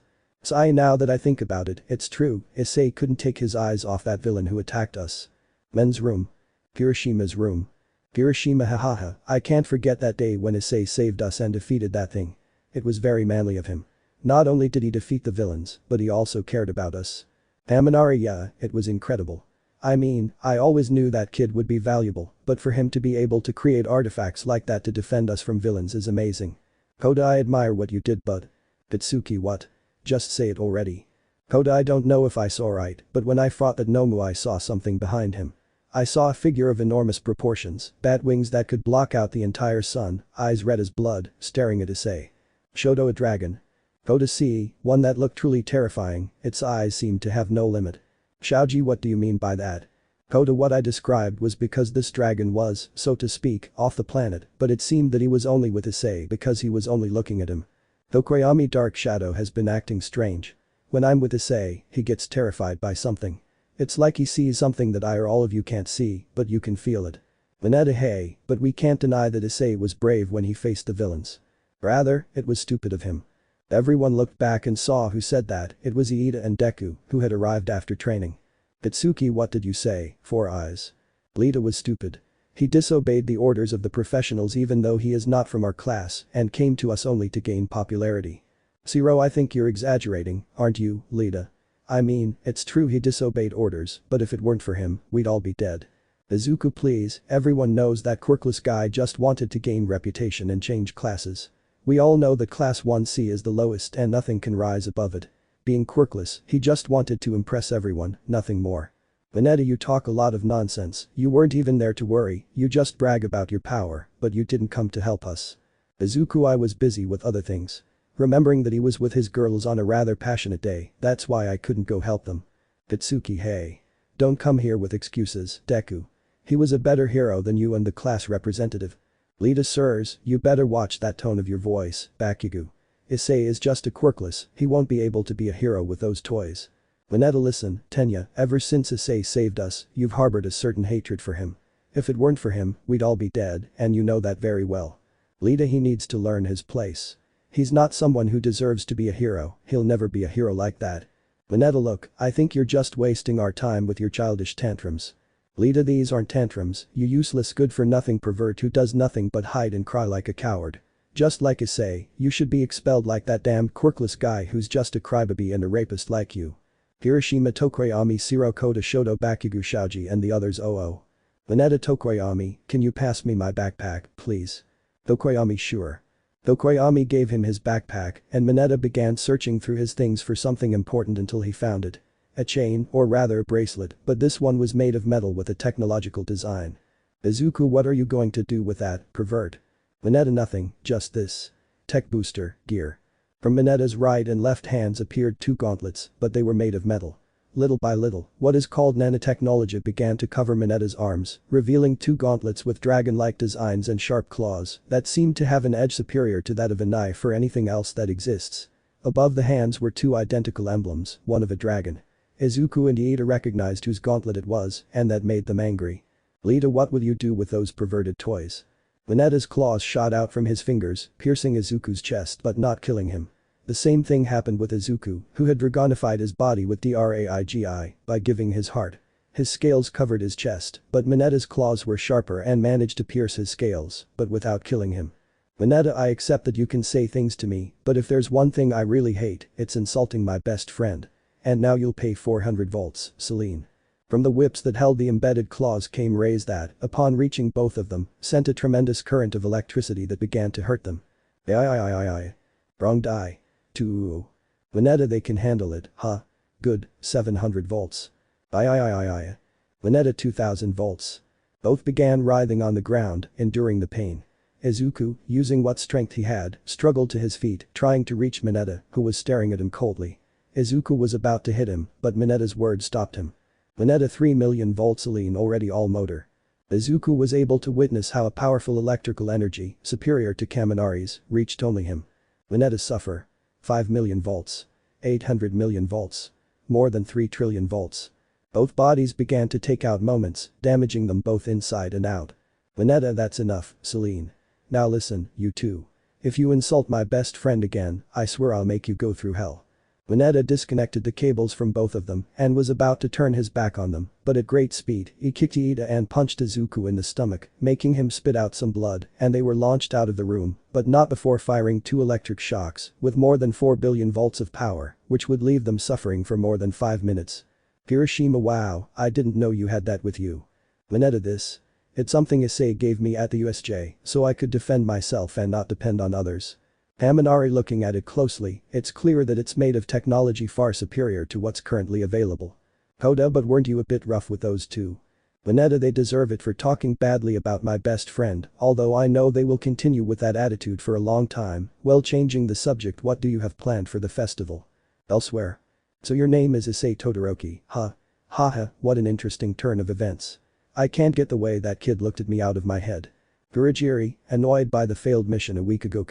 Now that I think about it, it's true, Issei couldn't take his eyes off that villain who attacked us. Men's room. Kirishima's room. Kirishima, hahaha, I can't forget that day when Issei saved us and defeated that thing. It was very manly of him. Not only did he defeat the villains, but he also cared about us. Amanari, yeah, it was incredible. I mean, I always knew that kid would be valuable, but for him to be able to create artifacts like that to defend us from villains is amazing. Koda, I admire what you did, bud. Bitsuki, what? Just say it already. Koda, I don't know if I saw right, but when I fought that Nomu I saw something behind him. I saw a figure of enormous proportions, bat wings that could block out the entire sun, eyes red as blood, staring at Issei. Shoto, a dragon. Koda, see, one that looked truly terrifying, its eyes seemed to have no limit. Shaoji, what do you mean by that? Koda, what I described was because this dragon was, so to speak, off the planet, but it seemed that he was only with Issei because he was only looking at him. Tokoyami, Dark Shadow has been acting strange. When I'm with Issei, he gets terrified by something. It's like he sees something that I or all of you can't see, but you can feel it. Mineta, hey, but we can't deny that Issei was brave when he faced the villains. Rather, it was stupid of him. Everyone looked back and saw who said that, it was Iida and Deku, who had arrived after training. Itsuki, what did you say, Four Eyes? Lita was stupid. He disobeyed the orders of the professionals even though he is not from our class and came to us only to gain popularity. Zero, I think you're exaggerating, aren't you, Lita? I mean, it's true he disobeyed orders, but if it weren't for him, we'd all be dead. Izuku, please, everyone knows that quirkless guy just wanted to gain reputation and change classes. We all know that class 1C is the lowest and nothing can rise above it. Being quirkless, he just wanted to impress everyone, nothing more. Veneta, you talk a lot of nonsense, you weren't even there to worry, you just brag about your power, but you didn't come to help us. Izuku, I was busy with other things. Remembering that he was with his girls on a rather passionate day, that's why I couldn't go help them. Itsuki, hey. Don't come here with excuses, Deku. He was a better hero than you and the class representative. Lita, sirs, you better watch that tone of your voice, Bakugo. Issei is just a quirkless, he won't be able to be a hero with those toys. Veneta, listen, Tenya, ever since Issei saved us, you've harbored a certain hatred for him. If it weren't for him, we'd all be dead, and you know that very well. Lita, he needs to learn his place. He's not someone who deserves to be a hero, he'll never be a hero like that. Veneta, look, I think you're just wasting our time with your childish tantrums. Lita, these aren't tantrums, you useless good-for-nothing pervert who does nothing but hide and cry like a coward. Just like Issei, you should be expelled like that damned quirkless guy who's just a crybaby and a rapist like you. Hiroshima Tokoyami Shiro Kota Shoto Bakugu Shaoji and the others oh. Veneta, Tokoyami, can you pass me my backpack, please? Tokoyami, sure. Tokoyami gave him his backpack and Veneta began searching through his things for something important until he found it. A chain, or rather a bracelet, but this one was made of metal with a technological design. Izuku, what are you going to do with that, pervert? Veneta, nothing, just this. Tech booster, gear. From Veneta's right and left hands appeared two gauntlets, but they were made of metal. Little by little, what is called nanotechnology began to cover Veneta's arms, revealing two gauntlets with dragon-like designs and sharp claws that seemed to have an edge superior to that of a knife or anything else that exists. Above the hands were two identical emblems, one of a dragon. Izuku and Iida recognized whose gauntlet it was, and that made them angry. Lita, what will you do with those perverted toys? Veneta's claws shot out from his fingers, piercing Izuku's chest but not killing him. The same thing happened with Izuku, who had dragonified his body with Draigi by giving his heart. His scales covered his chest, but Veneta's claws were sharper and managed to pierce his scales, but without killing him. Veneta, I accept that you can say things to me, but if there's one thing I really hate, it's insulting my best friend. And now you'll pay 400 volts, Celine. From the whips that held the embedded claws came rays that, upon reaching both of them, sent a tremendous current of electricity that began to hurt them. Wrong die. 2. Veneta, they can handle it, huh? Good, 700 volts. Veneta, 2000 volts. Both began writhing on the ground, enduring the pain. Izuku, using what strength he had, struggled to his feet, trying to reach Veneta, who was staring at him coldly. Izuku was about to hit him, but Veneta's words stopped him. Veneta, 3 million volts, Celine, already all motor. Izuku was able to witness how a powerful electrical energy, superior to Kaminari's, reached only him. Veneta, suffer. 5 million volts. 800 million volts. More than 3 trillion volts. Both bodies began to take out moments, damaging them both inside and out. Veneta, that's enough, Celine. Now listen, you two. If you insult my best friend again, I swear I'll make you go through hell. Veneta disconnected the cables from both of them and was about to turn his back on them, but at great speed, he kicked Iida and punched Izuku in the stomach, making him spit out some blood, and they were launched out of the room, but not before firing 2 electric shocks with more than 4 billion volts of power, which would leave them suffering for more than 5 minutes. Hiroshima, wow, I didn't know you had that with you. Veneta, this. It's something Issei gave me at the USJ, so I could defend myself and not depend on others. Kaminari, looking at it closely, it's clear that it's made of technology far superior to what's currently available. Koda, but weren't you a bit rough with those two? Veneta, they deserve it for talking badly about my best friend, although I know they will continue with that attitude for a long time. Well, changing the subject, what do you have planned for the festival? Elsewhere. So your name is Issei Todoroki, huh? Haha, what an interesting turn of events. I can't get the way that kid looked at me out of my head. Kurogiri, annoyed by the failed mission a week ago.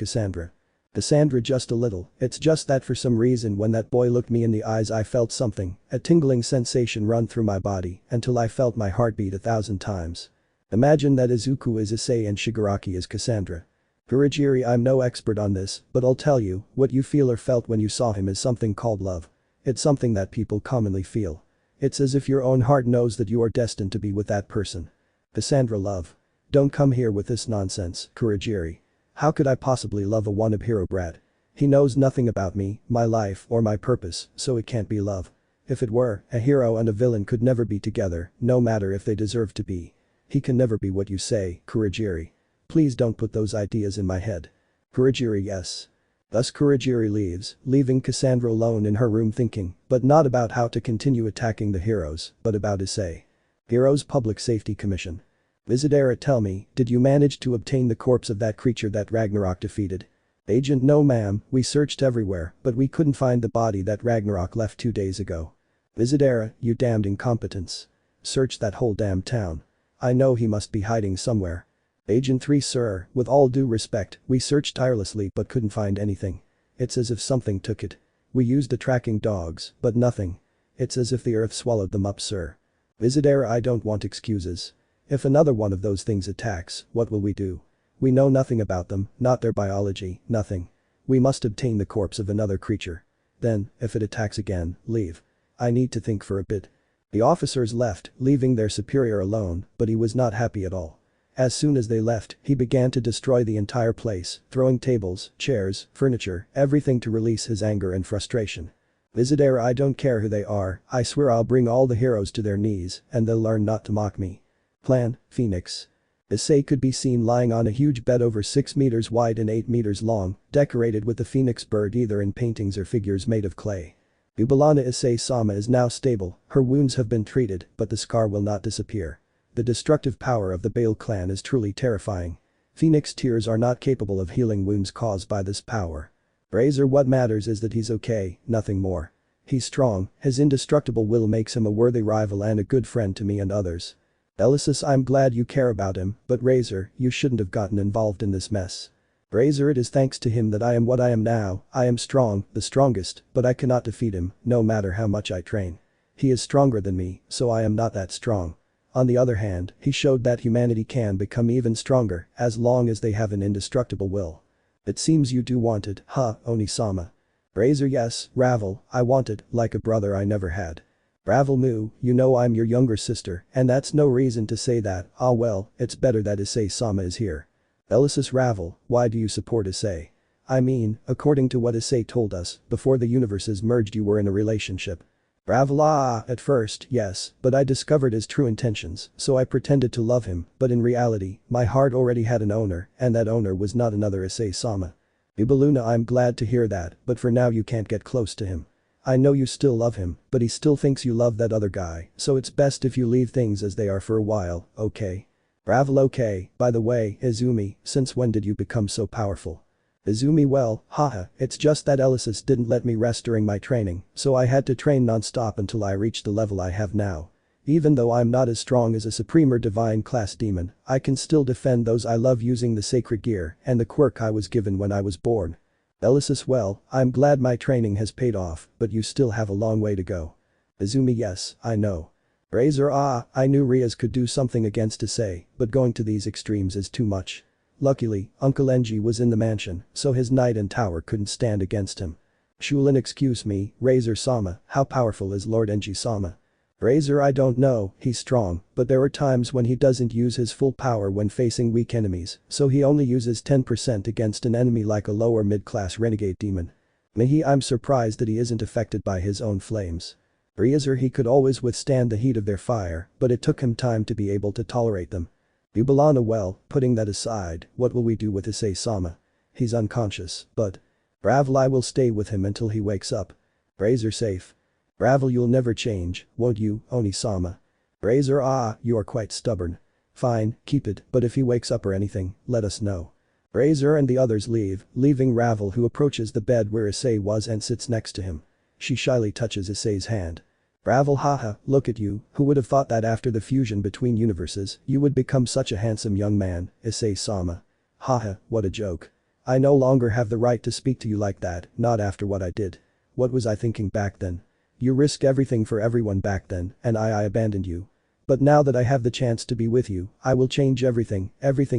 Cassandra, just a little, it's just that for some reason when that boy looked me in the eyes I felt something, a tingling sensation run through my body until I felt my heart beat 1,000 times. Imagine that Izuku is Issei and Shigaraki is Cassandra. Kurogiri, I'm no expert on this, but I'll tell you, what you feel or felt when you saw him is something called love. It's something that people commonly feel. It's as if your own heart knows that you are destined to be with that person. Cassandra, love. Don't come here with this nonsense, Kurogiri. How could I possibly love a wannabe hero brat? He knows nothing about me, my life or my purpose, so it can't be love. If it were, a hero and a villain could never be together, no matter if they deserve to be. He can never be what you say, Kurogiri. Please don't put those ideas in my head. Kurogiri, yes. Thus Kurogiri leaves, leaving Cassandra alone in her room thinking, but not about how to continue attacking the heroes, but about Issei. Heroes Public Safety Commission. Visidera, tell me, did you manage to obtain the corpse of that creature that Ragnarok defeated? Agent, no ma'am, we searched everywhere, but we couldn't find the body that Ragnarok left 2 days ago. Visidera, you damned incompetence. Search that whole damn town. I know he must be hiding somewhere. Agent 3, sir, with all due respect, we searched tirelessly but couldn't find anything. It's as if something took it. We used the tracking dogs, but nothing. It's as if the earth swallowed them up, sir. Isidara, I don't want excuses. If another one of those things attacks, what will we do? We know nothing about them, not their biology, nothing. We must obtain the corpse of another creature. Then, if it attacks again, leave. I need to think for a bit. The officers left, leaving their superior alone, but he was not happy at all. As soon as they left, he began to destroy the entire place, throwing tables, chairs, furniture, everything to release his anger and frustration. Isidara, I don't care who they are, I swear I'll bring all the heroes to their knees, and they'll learn not to mock me. Plan, Phoenix. Issei could be seen lying on a huge bed over 6 meters wide and 8 meters long, decorated with the phoenix bird either in paintings or figures made of clay. Venelana Issei-sama is now stable, her wounds have been treated, but the scar will not disappear. The destructive power of the Bale clan is truly terrifying. Phoenix tears are not capable of healing wounds caused by this power. Razor, what matters is that he's okay, nothing more. He's strong, his indestructible will makes him a worthy rival and a good friend to me and others. Elysis, I'm glad you care about him, but Razor, you shouldn't have gotten involved in this mess. Razor, it is thanks to him that I am what I am now, I am strong, the strongest, but I cannot defeat him, no matter how much I train. He is stronger than me, so I am not that strong. On the other hand, he showed that humanity can become even stronger, as long as they have an indestructible will. It seems you do want it, huh, Oni-sama? Razor, yes, Ravel, I want it, like a brother I never had. Ravel moo, you know I'm your younger sister, and that's no reason to say that, ah well, it's better that Issei-sama is here. Elysis, Ravel, why do you support Issei? I mean, according to what Issei told us, before the universes merged you were in a relationship. Ravel, at first, yes, but I discovered his true intentions, so I pretended to love him, but in reality, my heart already had an owner, and that owner was not another Issei-sama. Ibaluna, I'm glad to hear that, but for now you can't get close to him. I know you still love him, but he still thinks you love that other guy, so it's best if you leave things as they are for a while, okay? Ravel, okay, by the way, Izumi, since when did you become so powerful? Izumi, well, haha, it's just that Elysis didn't let me rest during my training, so I had to train non-stop until I reached the level I have now. Even though I'm not as strong as a supreme or divine class demon, I can still defend those I love using the sacred gear and the quirk I was given when I was born. Elysis, well, I'm glad my training has paid off, but you still have a long way to go. Izumi, yes, I know. Razor, I knew Rias could do something against Issei, but going to these extremes is too much. Luckily, Uncle Enji was in the mansion, so his knight and tower couldn't stand against him. Shulin, excuse me, Razor-sama, how powerful is Lord Enji-sama? Razor, I don't know, he's strong, but there are times when he doesn't use his full power when facing weak enemies, so he only uses 10% against an enemy like a low or mid-class renegade demon. Mihi, I'm surprised that he isn't affected by his own flames. Razor, he could always withstand the heat of their fire, but it took him time to be able to tolerate them. Ubalana, well, putting that aside, what will we do with Issei-sama? He's unconscious, but… Ravel, I will stay with him until he wakes up. Razor, safe. Ravel, you'll never change, won't you, Oni-sama? Razor, you are quite stubborn. Fine, keep it, but if he wakes up or anything, let us know. Razor and the others leave, leaving Ravel, who approaches the bed where Issei was and sits next to him. She shyly touches Issei's hand. Ravel, haha, look at you, who would have thought that after the fusion between universes, you would become such a handsome young man, Issei-sama. Haha, what a joke. I no longer have the right to speak to you like that, not after what I did. What was I thinking back then? You risked everything for everyone back then, and I abandoned you. But now that I have the chance to be with you, I will change everything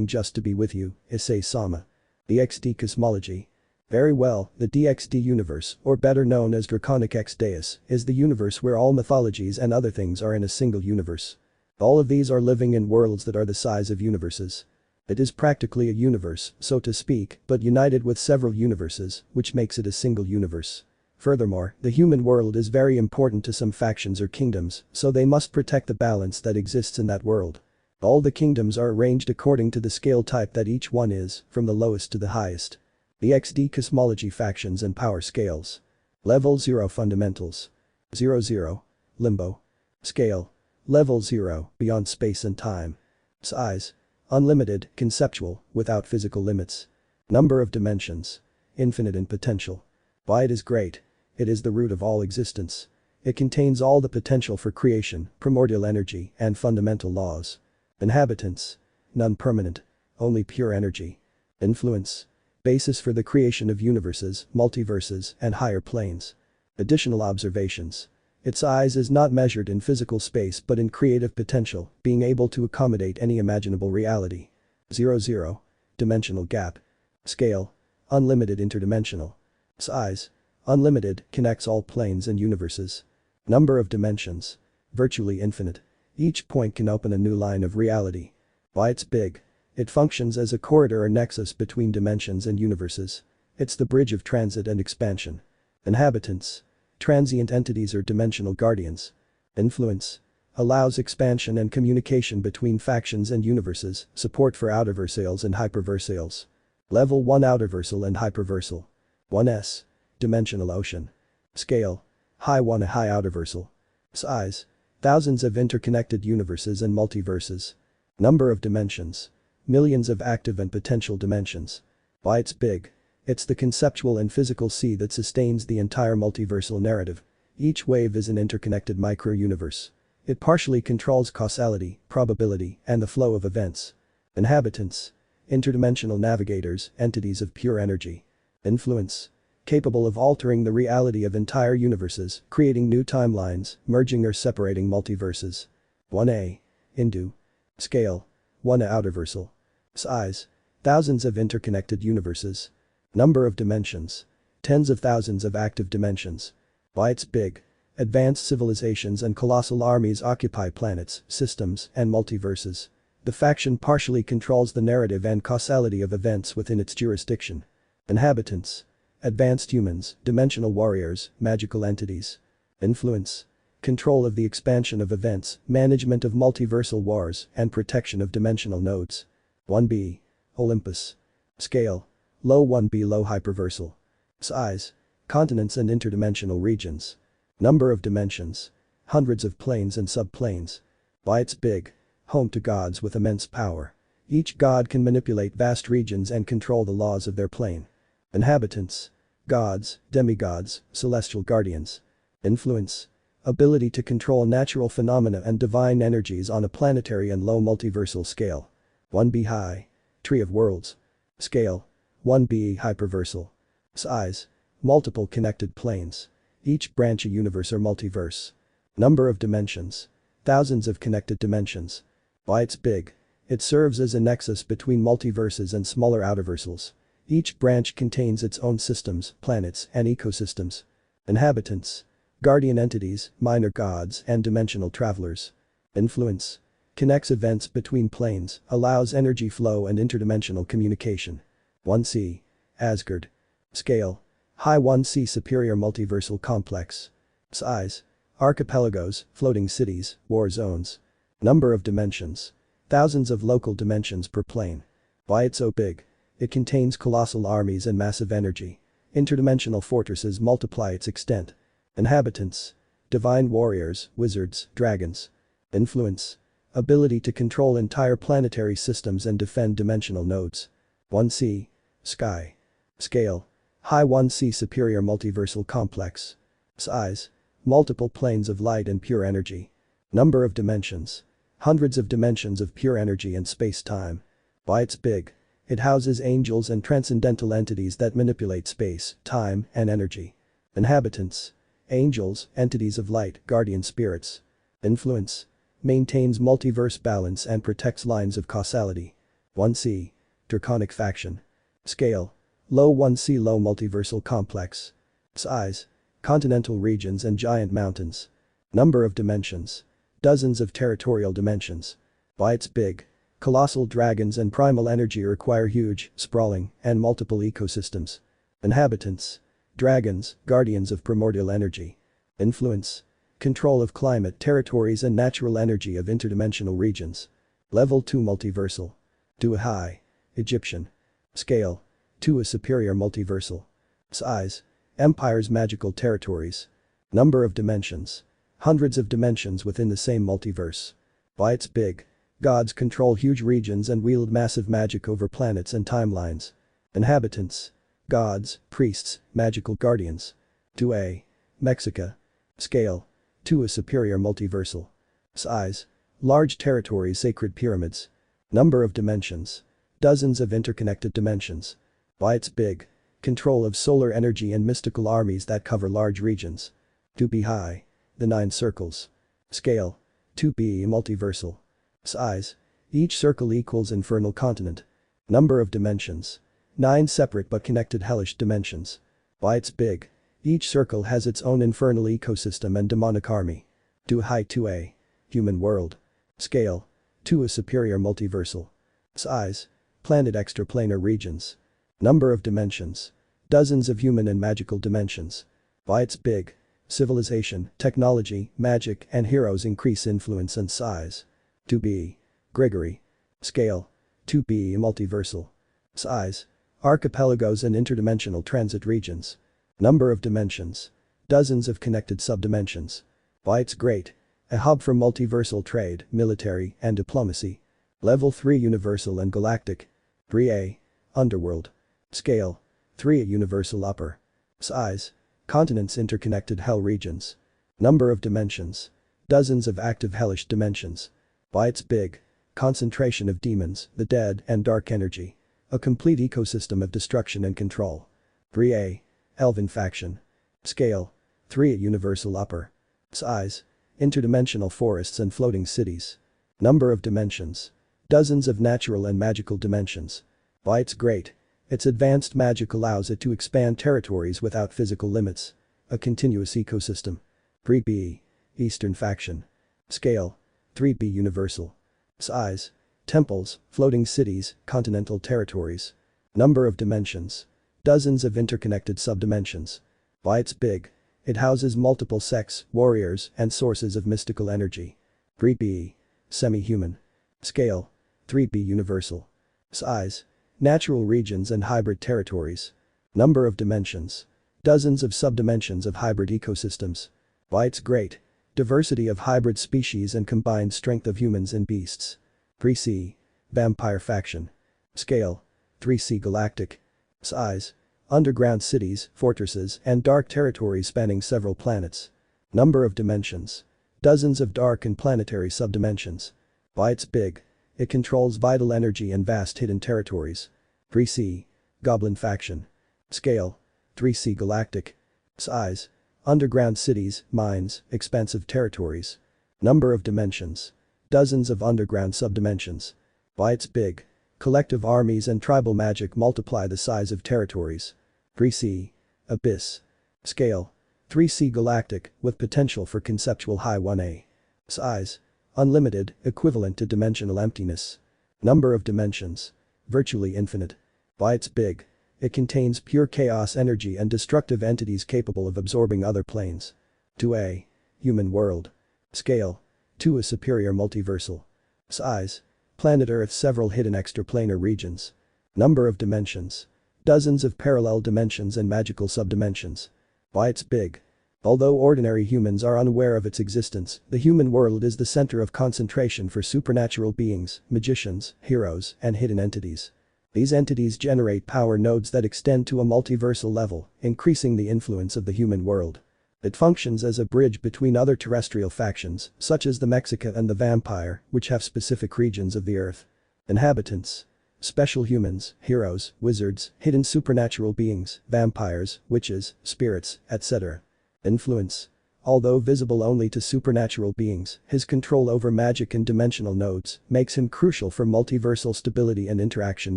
just to be with you, Issei-sama. DXD Cosmology. Very well, the DXD universe, or better known as Draconic X Deus, is the universe where all mythologies and other things are in a single universe. All of these are living in worlds that are the size of universes. It is practically a universe, so to speak, but united with several universes, which makes it a single universe. Furthermore, the human world is very important to some factions or kingdoms, so they must protect the balance that exists in that world. All the kingdoms are arranged according to the scale type that each one is, from the lowest to the highest. The XD Cosmology factions and power scales. Level 0 Fundamentals. 0-0. Limbo. Scale. Level 0, beyond space and time. Size. Unlimited, conceptual, without physical limits. Number of dimensions. Infinite in potential. Why it is great. It is the root of all existence. It contains all the potential for creation, primordial energy, and fundamental laws. Inhabitants. None permanent. Only pure energy. Influence. Basis for the creation of universes, multiverses, and higher planes. Additional observations. Its size is not measured in physical space but in creative potential, being able to accommodate any imaginable reality. 0. Dimensional gap. Scale. Unlimited interdimensional. Size. Unlimited, connects all planes and universes. Number of dimensions. Virtually infinite. Each point can open a new line of reality. Why it's big. It functions as a corridor or nexus between dimensions and universes. It's the bridge of transit and expansion. Inhabitants. Transient entities or dimensional guardians. Influence. Allows expansion and communication between factions and universes, support for outerversals and hyperversals. Level 1 outerversal and hyperversal. 1s. Dimensional ocean. Scale. High 1 high outerversal. Size. Thousands of interconnected universes and multiverses. Number of dimensions. Millions of active and potential dimensions. Why it's big. It's the conceptual and physical sea that sustains the entire multiversal narrative. Each wave is an interconnected micro-universe. It partially controls causality, probability, and the flow of events. Inhabitants. Interdimensional navigators, entities of pure energy. Influence. Capable of altering the reality of entire universes, creating new timelines, merging or separating multiverses. 1a. Hindu. Scale. 1 outerversal. Size. Thousands of interconnected universes. Number of dimensions. Tens of thousands of active dimensions. Why it's big. Advanced civilizations and colossal armies occupy planets, systems, and multiverses. The faction partially controls the narrative and causality of events within its jurisdiction. Inhabitants. Advanced humans, dimensional warriors, magical entities. Influence. Control of the expansion of events, management of multiversal wars, and protection of dimensional nodes. 1b. Olympus. Scale. Low 1b low hyperversal. Size. Continents and interdimensional regions. Number of dimensions. Hundreds of planes and subplanes. Why it's big. Home to gods with immense power. Each god can manipulate vast regions and control the laws of their plane. Inhabitants. Gods, demigods, celestial guardians. Influence. Ability to control natural phenomena and divine energies on a planetary and low multiversal scale. 1b high. Tree of Worlds. Scale. 1b hyperversal. Size. Multiple connected planes. Each branch a universe or multiverse. Number of dimensions. Thousands of connected dimensions. Why it's big. It serves as a nexus between multiverses and smaller outerversals. Each branch contains its own systems, planets, and ecosystems. Inhabitants. Guardian entities, minor gods, and dimensional travelers. Influence. Connects events between planes, allows energy flow and interdimensional communication. 1c. Asgard. Scale. High 1c superior multiversal complex. Size. Archipelagos, floating cities, war zones. Number of dimensions. Thousands of local dimensions per plane. Why it's so big. It contains colossal armies and massive energy. Interdimensional fortresses multiply its extent. Inhabitants. Divine warriors, wizards, dragons. Influence. Ability to control entire planetary systems and defend dimensional nodes. 1c. Sky. Scale. High 1c superior multiversal complex. Size. Multiple planes of light and pure energy. Number of dimensions. Hundreds of dimensions of pure energy and space-time. Why it's big. It houses angels and transcendental entities that manipulate space, time, and energy. Inhabitants. Angels, entities of light, guardian spirits. Influence. Maintains multiverse balance and protects lines of causality. 1c. Draconic faction. Scale. Low 1c low multiversal complex. Size. Continental regions and giant mountains. Number of dimensions. Dozens of territorial dimensions. Why it's big. Colossal dragons and primal energy require huge, sprawling, and multiple ecosystems. Inhabitants. Dragons, guardians of primordial energy. Influence. Control of climate, territories and natural energy of interdimensional regions. Level 2 multiversal. 2 high. Egyptian. Scale. 2 a superior multiversal. Size. Empire's magical territories. Number of dimensions. Hundreds of dimensions within the same multiverse. Why it's big. Gods control huge regions and wield massive magic over planets and timelines. Inhabitants. Gods, priests, magical guardians. 2a. Mexica. Scale. 2 a superior multiversal. Size. Large territories sacred pyramids. Number of dimensions. Dozens of interconnected dimensions. Why it's big. Control of solar energy and mystical armies that cover large regions. 2b high. The 9 circles. Scale. 2B multiversal. Size. Each circle equals infernal continent. Number of dimensions. 9 separate but connected hellish dimensions. Why it's big. Each circle has its own infernal ecosystem and demonic army. 2 high 2A. Human world. Scale. 2 a superior multiversal. Size. Planet extraplanar regions. Number of dimensions. Dozens of human and magical dimensions. Why it's big. Civilization, technology, magic, and heroes increase influence and size. 2B. Gregory. Scale. 2B multiversal. Size. Archipelagos and interdimensional transit regions. Number of dimensions. Dozens of connected subdimensions. Why it's great. A hub for multiversal trade, military, and diplomacy. Level 3 universal and galactic. 3A. Underworld. Scale. 3 universal upper. Size. Continents interconnected hell regions. Number of dimensions. Dozens of active hellish dimensions. Why it's big. Concentration of demons, the dead, and dark energy. A complete ecosystem of destruction and control. 3A. Elven faction. Scale. 3 universal upper. Size. Interdimensional forests and floating cities. Number of dimensions. Dozens of natural and magical dimensions. Why it's great. Its advanced magic allows it to expand territories without physical limits. A continuous ecosystem. 3B. Eastern faction. Scale. 3B universal. Size. Temples, floating cities, continental territories. Number of dimensions. Dozens of interconnected subdimensions. Why it's big. It houses multiple sects, warriors, and sources of mystical energy. 3B. Semi-human. Scale. 3B universal. Size. Natural regions and hybrid territories. Number of dimensions. Dozens of subdimensions of hybrid ecosystems. Why it's great. Diversity of hybrid species and combined strength of humans and beasts. 3C. Vampire faction. Scale. 3C galactic. Size. Underground cities, fortresses, and dark territories spanning several planets. Number of dimensions. Dozens of dark and planetary subdimensions. Why it's big. It controls vital energy and vast hidden territories. 3C. Goblin faction. Scale. 3C galactic. Size. Underground cities, mines, expansive territories. Number of dimensions. Dozens of underground subdimensions. Why it's big. Collective armies and tribal magic multiply the size of territories. 3C. Abyss. Scale. 3C galactic, with potential for conceptual high 1A. Size. Unlimited, equivalent to dimensional emptiness. Number of dimensions. Virtually infinite. Why it's big. It contains pure chaos energy and destructive entities capable of absorbing other planes. 2A. Human world. Scale. 2 a superior multiversal. Size. Planet Earth several hidden extraplanar regions. Number of dimensions. Dozens of parallel dimensions and magical subdimensions. Why it's big. Although ordinary humans are unaware of its existence, the human world is the center of concentration for supernatural beings, magicians, heroes, and hidden entities. These entities generate power nodes that extend to a multiversal level, increasing the influence of the human world. It functions as a bridge between other terrestrial factions, such as the Mecha and the Vampire, which have specific regions of the Earth. Inhabitants. Special humans, heroes, wizards, hidden supernatural beings, vampires, witches, spirits, etc. Influence. Although visible only to supernatural beings, his control over magic and dimensional nodes makes him crucial for multiversal stability and interaction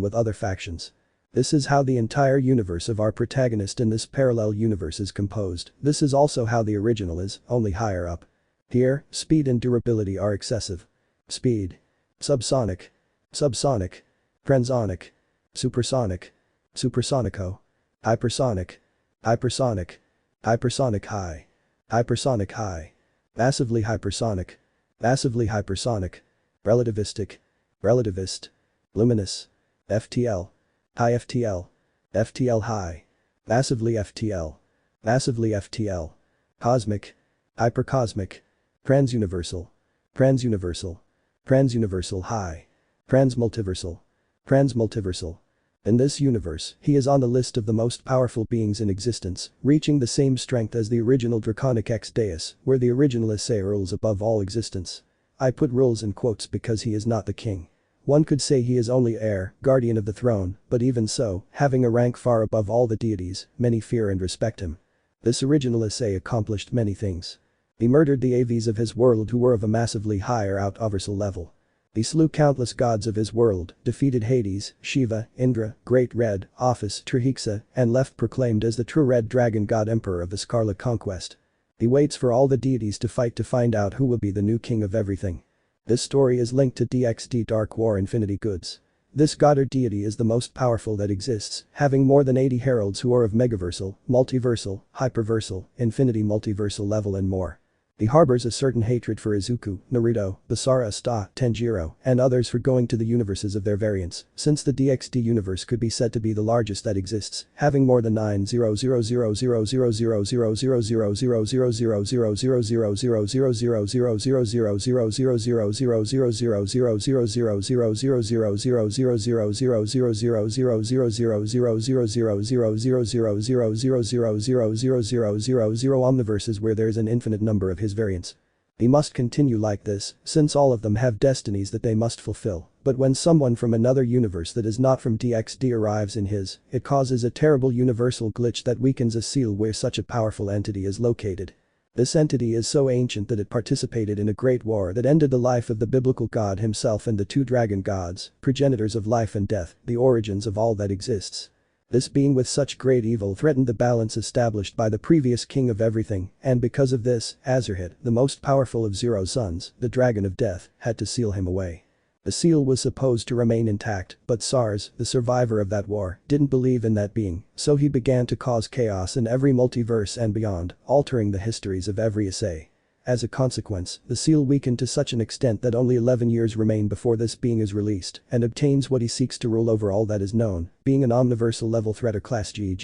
with other factions. This is how the entire universe of our protagonist in this parallel universe is composed. This is also how the original is, only higher up. Here, speed and durability are excessive. Speed. Subsonic. Subsonic. Transonic. Supersonic. Supersonico. Hypersonic. Hypersonic. Hypersonic high. Hypersonic high. Massively hypersonic. Massively hypersonic. Relativistic. Relativist. Luminous. FTL. High FTL. FTL high. Massively FTL. Massively FTL. Cosmic. Hypercosmic. Transuniversal. Transuniversal. Transuniversal high. Transmultiversal. Transmultiversal. In this universe, he is on the list of the most powerful beings in existence, reaching the same strength as the original Draconic Ex-Deus, where the original Issei rules above all existence. I put rules in quotes because he is not the king. One could say he is only heir, guardian of the throne, but even so, having a rank far above all the deities, many fear and respect him. This original Issei accomplished many things. He murdered the AVs of his world who were of a massively higher out-oversal level. He slew countless gods of his world, defeated Hades, Shiva, Indra, Great Red, Office, Trihexa, and left proclaimed as the true Red Dragon God Emperor of the Scarlet Conquest. He waits for all the deities to fight to find out who will be the new king of everything. This story is linked to DxD Dark War Infinity Goods. This god or deity is the most powerful that exists, having more than 80 heralds who are of megaversal, multiversal, hyperversal, infinity multiversal level and more. He harbors a certain hatred for Izuku, Naruto, Basara Asta, Tanjiro, and others for going to the universes of their variants, since the DxD universe could be said to be the largest that exists, having more than 90000000000000000000000000000000000000000000000000000000000000000000000000000000000000000000000000000000000000000000000000000000000000000000000000000000000000000000000000000000000000000000000000000000000000000000000000000000000000000000000000000000000000000000000000000000000000000000000000000000000000000000000000000000000000000000000000000000000000000000000000000000000000000000000000000000000000000000000000000000000do have destinies that they must fulfill, but when someone from another universe that is not from DxD arrives in his, it causes a terrible universal glitch that weakens a seal where such a powerful entity is located. This entity is so ancient that it participated in a great war that ended the life of the biblical god himself and the two dragon gods, progenitors of life and death, the origins of all that exists. This being with such great evil threatened the balance established by the previous king of everything, and because of this, Azerhid, the most powerful of Zero's sons, the dragon of death, had to seal him away. The seal was supposed to remain intact, but Sars, the survivor of that war, didn't believe in that being, so he began to cause chaos in every multiverse and beyond, altering the histories of every Issei. As a consequence, the seal weakened to such an extent that only 11 years remain before this being is released and obtains what he seeks to rule over all that is known, being an omniversal level threat or class G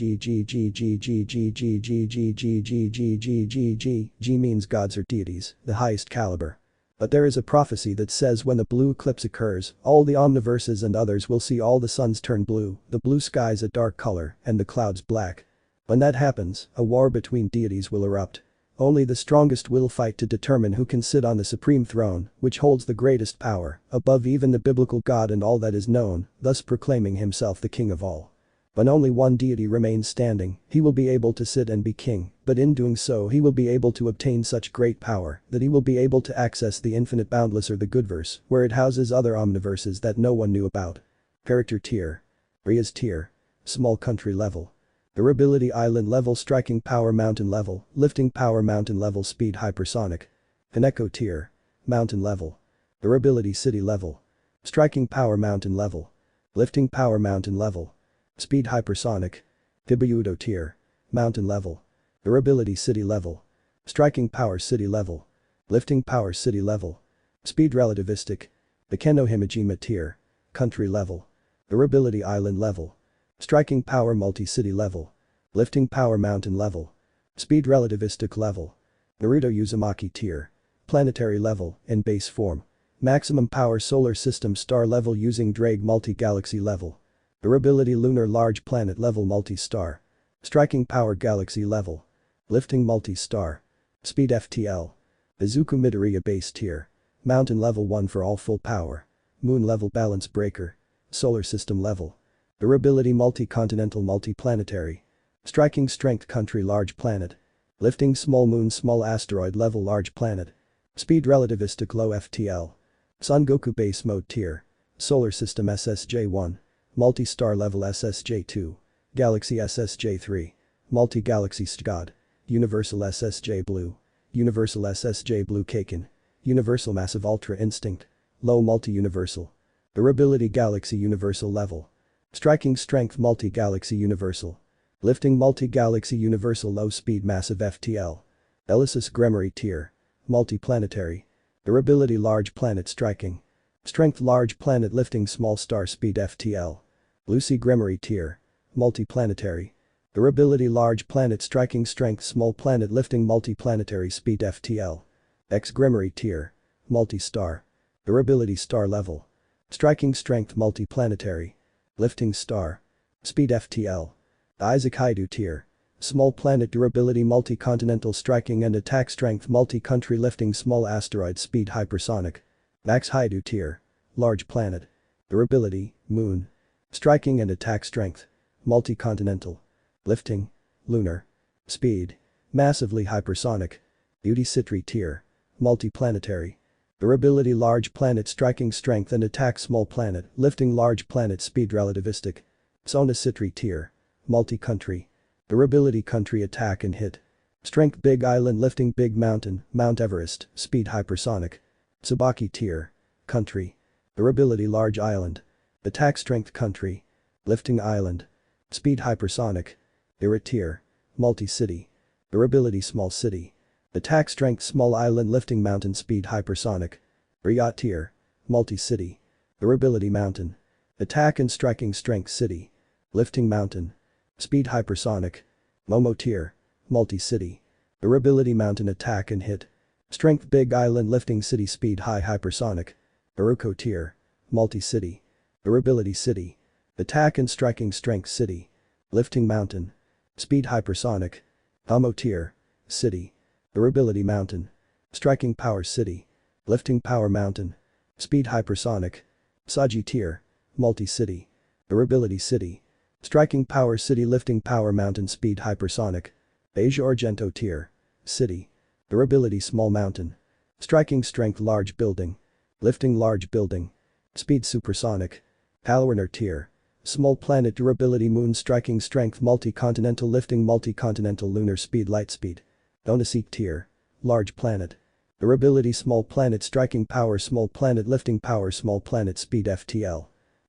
means gods or deities, the highest caliber. But there is a prophecy that says when the blue eclipse occurs, all the omniverses and others will see all the suns turn blue, the blue skies a dark color, and the clouds black. When that happens, a war between deities will erupt. Only the strongest will fight to determine who can sit on the supreme throne, which holds the greatest power, above even the biblical god and all that is known, thus proclaiming himself the king of all. When only one deity remains standing, he will be able to sit and be king, but in doing so he will be able to obtain such great power that he will be able to access the infinite boundless or the goodverse, where it houses other omniverses that no one knew about. Character tier. Rias tier. Small country level. Durability island level, striking power mountain level, lifting power mountain level, speed hypersonic. Kaneko tier. Mountain level. Durability city level. Striking power mountain level. Lifting power mountain level. Speed hypersonic. Hyoudou tier. Mountain level. Durability city level. Striking power city level. Lifting power city level. Speed relativistic. Bakeno Himajima tier. Country level. Durability island level. Striking power multi-city level. Lifting power mountain level. Speed relativistic level. Naruto Uzumaki tier. Planetary level, in base form. Maximum power solar system star level using Drake multi-galaxy level. Durability lunar large planet level multi-star. Striking power galaxy level. Lifting multi-star. Speed FTL. Izuku Midoriya base tier. Mountain level 1 for all full power. Moon level balance breaker. Solar system level. Durability multi-continental multi-planetary. Striking strength country large planet. Lifting small moon small asteroid level large planet. Speed relativistic low FTL. Son Goku base mode tier. Solar system SSJ1. Multi-star level SSJ2. Galaxy SSJ3. Multi-galaxy SGOD. Universal SSJ Blue. Universal SSJ Blue Kaken. Universal Massive Ultra Instinct. Low multi-universal. Durability Galaxy Universal level. Striking strength multi-galaxy universal. Lifting multi-galaxy universal low speed massive FTL. Elysis Gremory tier. Multi-planetary. Durability large planet striking. Strength large planet lifting small star speed FTL. Lucy Gremory tier. Multi-planetary. Durability large planet striking strength small planet lifting multi-planetary speed FTL. X Gremory tier. Multi-star. Durability star level. Striking strength multi-planetary. Lifting star. Speed FTL. Isaac Hyoudou tier. Small planet durability multi-continental striking and attack strength multi-country lifting small asteroid speed hypersonic. Max Hyoudou tier. Large planet. Durability, moon. Striking and attack strength. Multi-continental. Lifting. Lunar. Speed. Massively hypersonic. Beauty Sitri tier. Multi-planetary. Durability large planet striking strength and attack small planet lifting large planet speed relativistic. Sona Sitri tier. Multi-country. Durability country attack and hit. Strength big island lifting big mountain, Mount Everest, speed hypersonic. Tsubaki tier. Country. Durability large island. Attack strength country. Lifting island. Speed hypersonic. Era tier. Multi-city. Durability small city. Attack strength small island lifting mountain speed hypersonic. Rias tier. Multi-city. Durability mountain. Attack and striking strength city. Lifting mountain. Speed hypersonic. Momo tier. Multi-city. Durability mountain attack and hit. Strength big island lifting city speed high hypersonic. Baruko tier. Multi-city. Durability city. Attack and striking strength city. Lifting mountain. Speed hypersonic. Amo tier. City. Durability mountain. Striking power city. Lifting power mountain. Speed hypersonic. Saji tier. Multi-city. Durability city. Striking power city lifting power mountain speed hypersonic. Asia Argento tier. City. Durability small mountain. Striking strength large building. Lifting large building. Speed supersonic. Hallowener tier. Small planet durability moon striking strength multi-continental lifting multi-continental lunar speed light speed. Donaseek tier. Large planet. Durability small planet striking power small planet lifting power small planet speed FTL.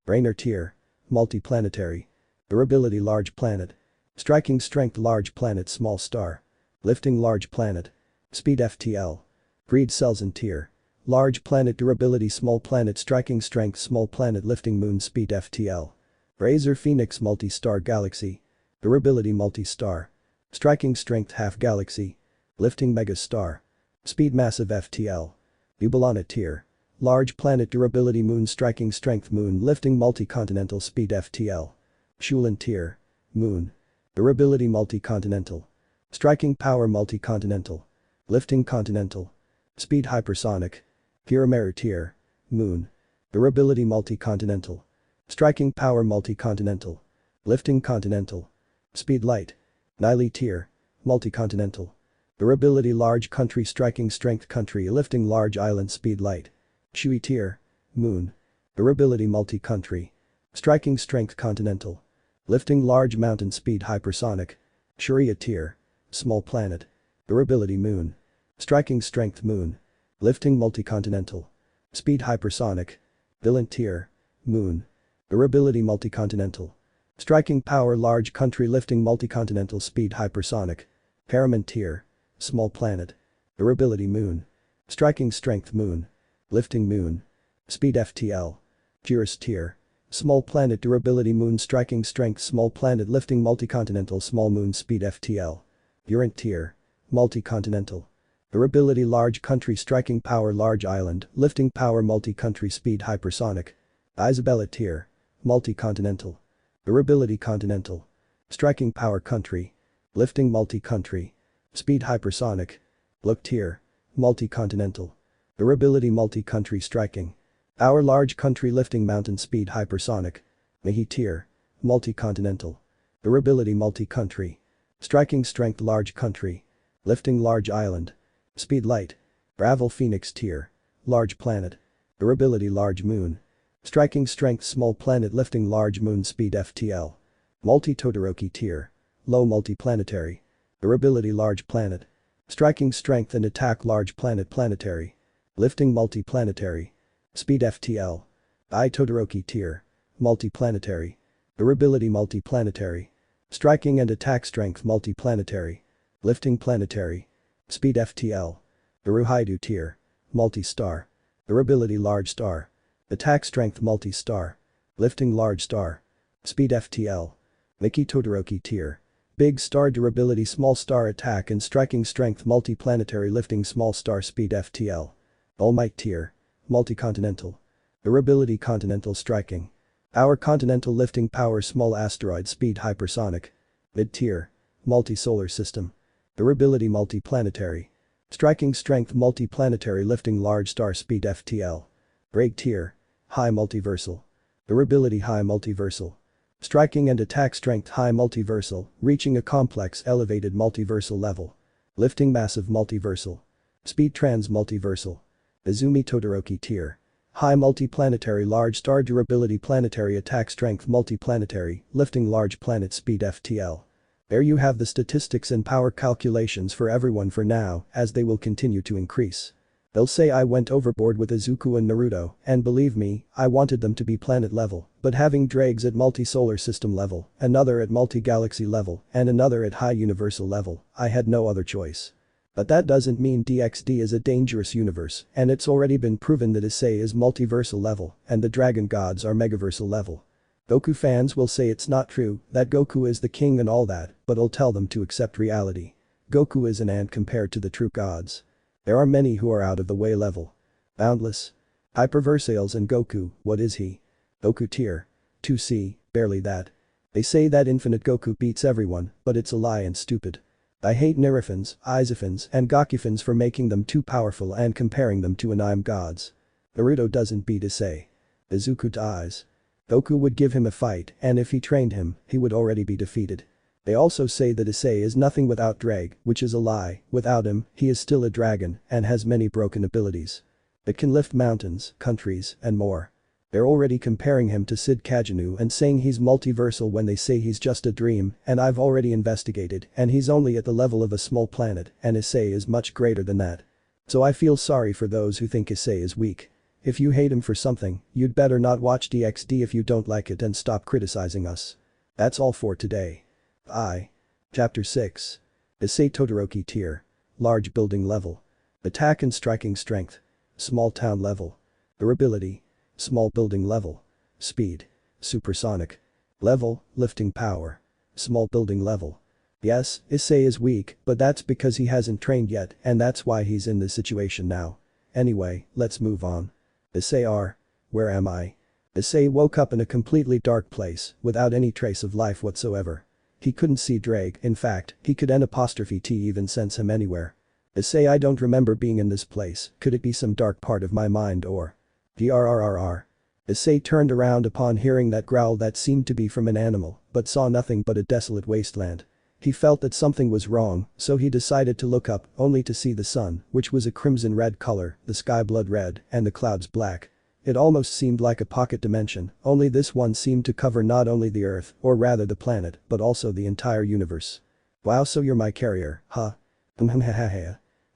Brainer tier. Multi-planetary. Durability large planet. Striking strength large planet small star. Lifting large planet. Speed FTL. Breed cells in tier. Large planet durability small planet striking strength small planet lifting moon speed FTL. Razor Phoenix multi-star galaxy. Durability multi-star. Striking strength half galaxy. Lifting mega star. Speed massive FTL. Venelana tier. Large planet durability moon striking strength moon lifting multi-continental speed FTL. Shulin tier. Moon. Durability multi-continental. Striking power multi-continental. Lifting continental. Speed hypersonic. Pyramera tier. Moon. Durability multi-continental. Striking power multi-continental. Lifting continental. Speed light. Nile tier. Multi-continental. Durability large country striking strength country lifting large island speed light. Shui tier. Moon. Durability multi-country. Striking strength continental. Lifting large mountain speed hypersonic. Sharia tier. Small planet. Durability moon. Striking strength moon. Lifting multi-continental. Speed hypersonic. Villain tier. Moon. Durability multi-continental. Striking power large country lifting multi-continental speed hypersonic. Paramin tier. Small planet. Durability moon. Striking strength moon. Lifting moon. Speed FTL. Juris tier. Small planet durability moon striking strength small planet lifting multi-continental small moon speed FTL. Urant tier. Multi-continental. Durability large country striking power large island lifting power multi-country speed hypersonic. Isabella tier. Multi-continental. Durability continental. Striking power country. Lifting multi-country. Speed hypersonic. Look tier. Multi-continental. Durability multi-country striking. Power large country lifting mountain speed hypersonic. Mihi tier. Multi-continental. Durability multi-country. Striking strength large country. Lifting large island. Speed light. Bravo Phoenix tier. Large planet. Durability large moon. Striking strength small planet lifting large moon speed FTL. Multi-Todoroki tier. Low multi-planetary. Durability large planet. Striking strength and attack large planet planetary. Lifting multi-planetary. Speed FTL. I Todoroki tier. Multi-planetary. Durability multi-planetary. Striking and attack strength multi-planetary. Lifting planetary. Speed FTL. Hyoudou tier. Multi-star. Durability large star. Attack strength multi-star. Lifting large star. Speed FTL. Miki Todoroki tier. Big star durability small star attack and striking strength multi-planetary lifting small star speed FTL. All Might tier. Multi-continental. Durability continental striking. Power continental lifting power small asteroid speed hypersonic. Mid-tier. Multi-solar system. Durability multi-planetary. Striking strength multi-planetary lifting large star speed FTL. Break tier. High multiversal. Durability high multiversal. Striking and attack strength high multiversal, reaching a complex elevated multiversal level. Lifting massive multiversal. Speed trans multiversal. Izumi Todoroki tier. High multiplanetary large star durability planetary attack strength multiplanetary, lifting large planet speed FTL. There you have the statistics and power calculations for everyone for now, as they will continue to increase. They'll say I went overboard with Izuku and Naruto, and believe me, I wanted them to be planet level, but having Drags at multi-solar system level, another at multi-galaxy level, and another at high universal level, I had no other choice. But that doesn't mean DxD is a dangerous universe, and it's already been proven that Issei is multiversal level, and the dragon gods are megaversal level. Goku fans will say it's not true, that Goku is the king and all that, but I'll tell them to accept reality. Goku is an ant compared to the true gods. There are many who are out of the way level. Boundless. Hyperversales and Goku, what is he? Goku tier. 2C, barely that. They say that infinite Goku beats everyone, but it's a lie and stupid. I hate Nerifans, Isofans and Gokufans for making them too powerful and comparing them to anime gods. Naruto doesn't beat Issei. Izuku dies. Goku would give him a fight, and if he trained him, he would already be defeated. They also say that Issei is nothing without Drag, which is a lie. Without him, he is still a dragon and has many broken abilities. It can lift mountains, countries, and more. They're already comparing him to Sid Kajinu and saying he's multiversal when they say he's just a dream, and I've already investigated, and he's only at the level of a small planet, and Issei is much greater than that. So I feel sorry for those who think Issei is weak. If you hate him for something, you'd better not watch DxD if you don't like it and stop criticizing us. That's all for today. Chapter 6. Issei Todoroki tier. Large building level. Attack and striking strength. Small town level. Durability. Small building level. Speed. Supersonic. Level, lifting power. Small building level. Yes, Issei is weak, but that's because he hasn't trained yet and that's why he's in this situation now. Anyway, let's move on. Issei R. Where am I? Issei woke up in a completely dark place, without any trace of life whatsoever. He couldn't see Drake, in fact, he could N''T even sense him anywhere. Issei I don't remember being in this place, could it be some dark part of my mind or… DRRRR. Issei turned around upon hearing that growl that seemed to be from an animal, but saw nothing but a desolate wasteland. He felt that something was wrong, so he decided to look up, only to see the sun, which was a crimson red color, the sky blood red, and the clouds black. It almost seemed like a pocket dimension, only this one seemed to cover not only the Earth, or rather the planet, but also the entire universe. Wow, so you're my carrier, huh?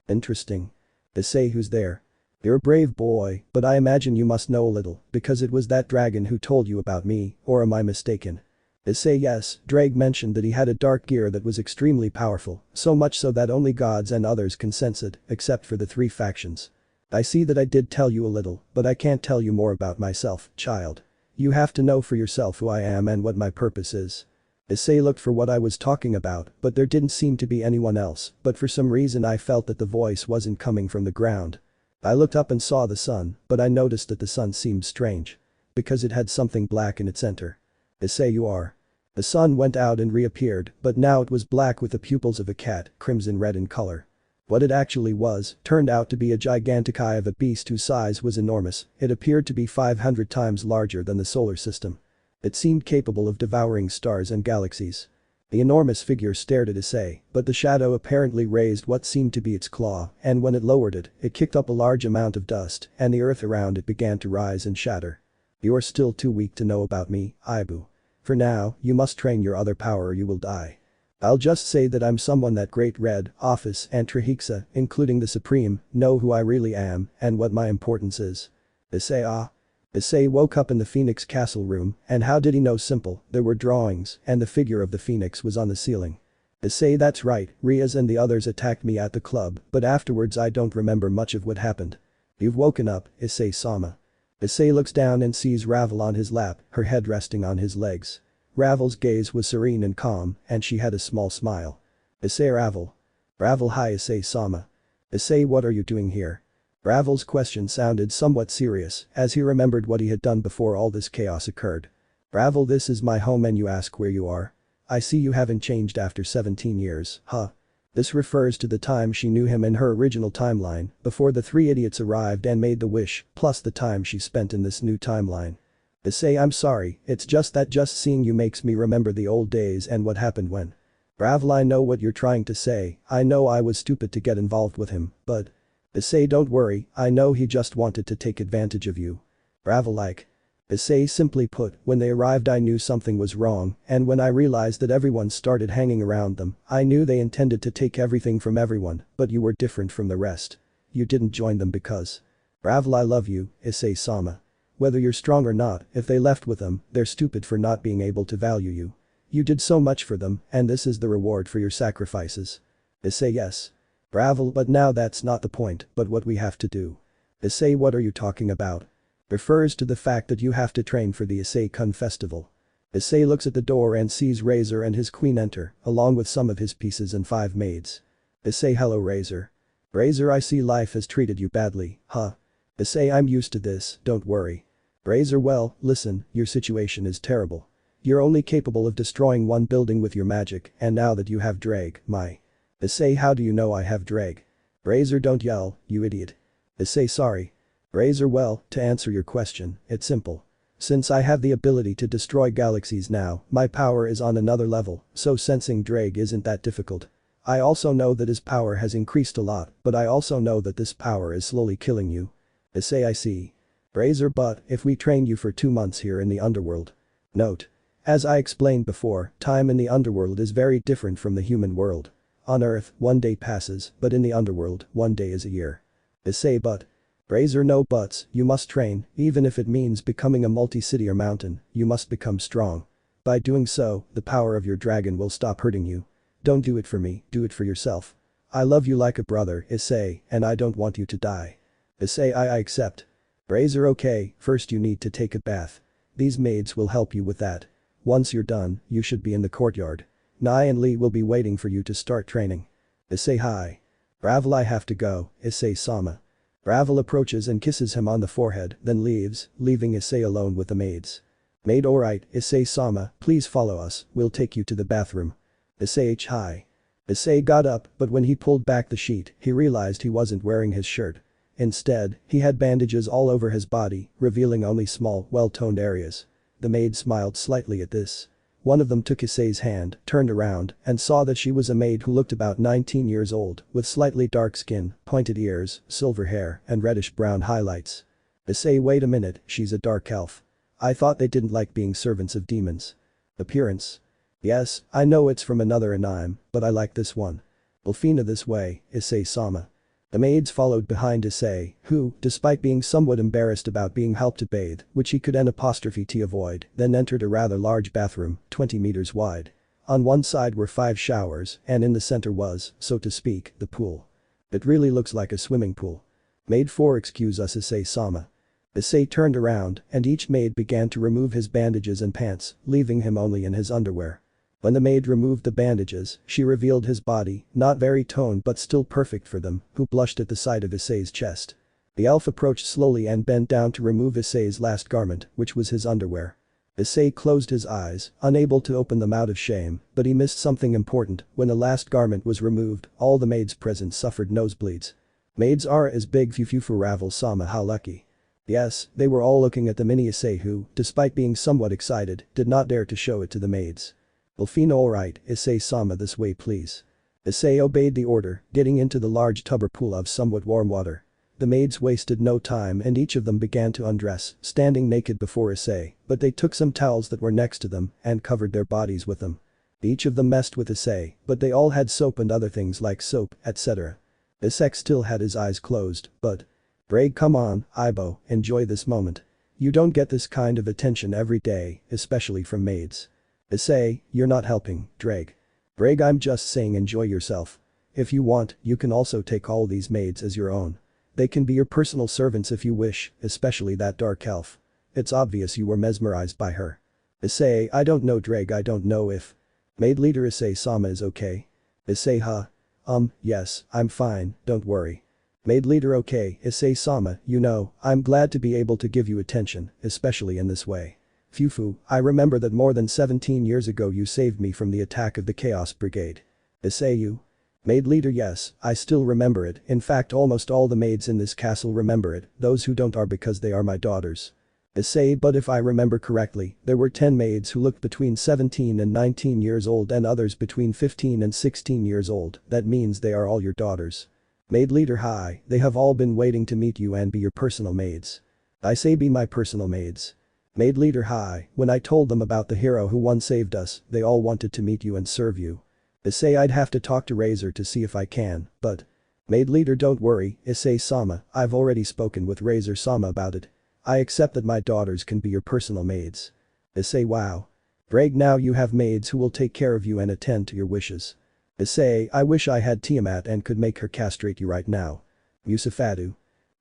Interesting. Issei, who's there? You're a brave boy, but I imagine you must know a little, because it was that dragon who told you about me, or am I mistaken? Issei yes, Drake mentioned that he had a dark gear that was extremely powerful, so much so that only gods and others can sense it, except for the 3 factions. I see that I did tell you a little, but I can't tell you more about myself, child. You have to know for yourself who I am and what my purpose is. Issei looked for what I was talking about, but there didn't seem to be anyone else, but for some reason I felt that the voice wasn't coming from the ground. I looked up and saw the sun, but I noticed that the sun seemed strange. Because it had something black in its center. Issei you are. The sun went out and reappeared, but now it was black with the pupils of a cat, crimson red in color. What it actually was, turned out to be a gigantic eye of a beast whose size was enormous, it appeared to be 500 times larger than the solar system. It seemed capable of devouring stars and galaxies. The enormous figure stared at Issei, but the shadow apparently raised what seemed to be its claw, and when it lowered it, it kicked up a large amount of dust, and the earth around it began to rise and shatter. You are still too weak to know about me, Ibu. For now, you must train your other power or you will die. I'll just say that I'm someone that Great Red, Office and Trahixa, including the Supreme, know who I really am and what my importance is. Issei ah. Issei woke up in the Phoenix Castle room, and how did he know? Simple, there were drawings, and the figure of the Phoenix was on the ceiling. Issei that's right, Rias and the others attacked me at the club, but afterwards I don't remember much of what happened. You've woken up, Issei-sama. Issei looks down and sees Ravel on his lap, her head resting on his legs. Ravel's gaze was serene and calm, and she had a small smile. Issei Ravel. Ravel hi Issei-sama. Issei what are you doing here? Ravel's question sounded somewhat serious, as he remembered what he had done before all this chaos occurred. Ravel this is my home and you ask where you are? I see you haven't changed after 17 years, huh? This refers to the time she knew him in her original timeline, before the 3 idiots arrived and made the wish, plus the time she spent in this new timeline. Issei I'm sorry, it's just that just seeing you makes me remember the old days and what happened when. Ravel, I know what you're trying to say, I know I was stupid to get involved with him, but. Issei, don't worry, I know he just wanted to take advantage of you. Ravel, like. Issei, simply put, when they arrived I knew something was wrong, and when I realized that everyone started hanging around them, I knew they intended to take everything from everyone, but you were different from the rest. You didn't join them because. Ravel, I love you, Issei-sama. Whether you're strong or not, if they left with them, they're stupid for not being able to value you. You did so much for them, and this is the reward for your sacrifices. Issei, yes. Ravel, but now that's not the point, but what we have to do. Issei, what are you talking about? Refers to the fact that you have to train for the Issei-kun festival. Issei looks at the door and sees Razor and his queen enter, along with some of his pieces and 5 maids. Issei, hello Razor. Razor, I see life has treated you badly, huh? Issei, I'm used to this, don't worry. Razor, well, listen, your situation is terrible. You're only capable of destroying one building with your magic, and now that you have Drag, my. Issei, how do you know I have Drag? Razor, don't yell, you idiot. Issei, sorry. Razor, well, to answer your question, it's simple. Since I have the ability to destroy galaxies now, my power is on another level, so sensing Drag isn't that difficult. I also know that his power has increased a lot, but I also know that this power is slowly killing you. Issei, I see. Razor, but if we train you for 2 months here in the underworld. Note. As I explained before, time in the underworld is very different from the human world. On Earth, 1 day passes, but in the underworld, 1 day is a year. Issei, but. Razor, no buts, you must train, even if it means becoming a multi-city or mountain, you must become strong. By doing so, the power of your dragon will stop hurting you. Don't do it for me, do it for yourself. I love you like a brother, Issei, and I don't want you to die. Issei, I accept. Razor, okay, first you need to take a bath. These maids will help you with that. Once you're done, you should be in the courtyard. Nai and Lee will be waiting for you to start training. Issei, hi. Ravel, I have to go, Issei-sama. Ravel approaches and kisses him on the forehead, then leaves, leaving Issei alone with the maids. Maid, alright, Issei-sama, please follow us, we'll take you to the bathroom. Issei, hi. Issei got up, but when he pulled back the sheet, he realized he wasn't wearing his shirt. Instead, he had bandages all over his body, revealing only small, well-toned areas. The maid smiled slightly at this. One of them took Issei's hand, turned around, and saw that she was a maid who looked about 19 years old, with slightly dark skin, pointed ears, silver hair, and reddish-brown highlights. Issei, wait a minute, she's a dark elf. I thought they didn't like being servants of demons. Appearance. Yes, I know it's from another anime, but I like this one. Elfina this way, Issei-sama. The maids followed behind Issei, who, despite being somewhat embarrassed about being helped to bathe, which he could N''T avoid, then entered a rather large bathroom, 20 meters wide. On one side were 5 showers, and in the center was, so to speak, the pool. It really looks like a swimming pool. Maid 4, excuse us, Issei-sama. Issei turned around, and each maid began to remove his bandages and pants, leaving him only in his underwear. When the maid removed the bandages, she revealed his body, not very toned but still perfect for them, who blushed at the sight of Issei's chest. The elf approached slowly and bent down to remove Issei's last garment, which was his underwear. Issei closed his eyes, unable to open them out of shame, but he missed something important. When the last garment was removed, all the maids present suffered nosebleeds. Maids are as big few for Ravel-sama, how lucky. Yes, they were all looking at the mini Issei who, despite being somewhat excited, did not dare to show it to the maids. Elfina, alright, Issei-sama, this way please. Issei obeyed the order, getting into the large tub or pool of somewhat warm water. The maids wasted no time and each of them began to undress, standing naked before Issei, but they took some towels that were next to them and covered their bodies with them. Each of them messed with Issei, but they all had soap and other things like soap, etc. Issei still had his eyes closed, but. Brag, come on, Ibo, enjoy this moment. You don't get this kind of attention every day, especially from maids. Issei, you're not helping, Drag. Brag, I'm just saying enjoy yourself. If you want, you can also take all these maids as your own. They can be your personal servants if you wish, especially that dark elf. It's obvious you were mesmerized by her. Issei, I don't know, Drag, I don't know if. Maid leader Issei-sama is okay. Issei, huh? Yes, I'm fine, don't worry. Maid leader, okay, Issei-sama, you know, I'm glad to be able to give you attention, especially in this way. Fufu, I remember that more than 17 years ago you saved me from the attack of the Chaos Brigade. Issei, you? Maid leader, yes, I still remember it, in fact almost all the maids in this castle remember it, those who don't are because they are my daughters. Issei, but if I remember correctly, there were 10 maids who looked between 17 and 19 years old and others between 15 and 16 years old, that means they are all your daughters. Maid leader hi, they have all been waiting to meet you and be your personal maids. I say be my personal maids. Maid leader hi, when I told them about the hero who once saved us, they all wanted to meet you and serve you. Issei, I'd have to talk to Razor to see if I can, but. Maid leader, don't worry, Issei-sama, I've already spoken with Razor-sama about it. I accept that my daughters can be your personal maids. Issei, wow. Great, now you have maids who will take care of you and attend to your wishes. Issei, I wish I had Tiamat and could make her castrate you right now. Musafadu.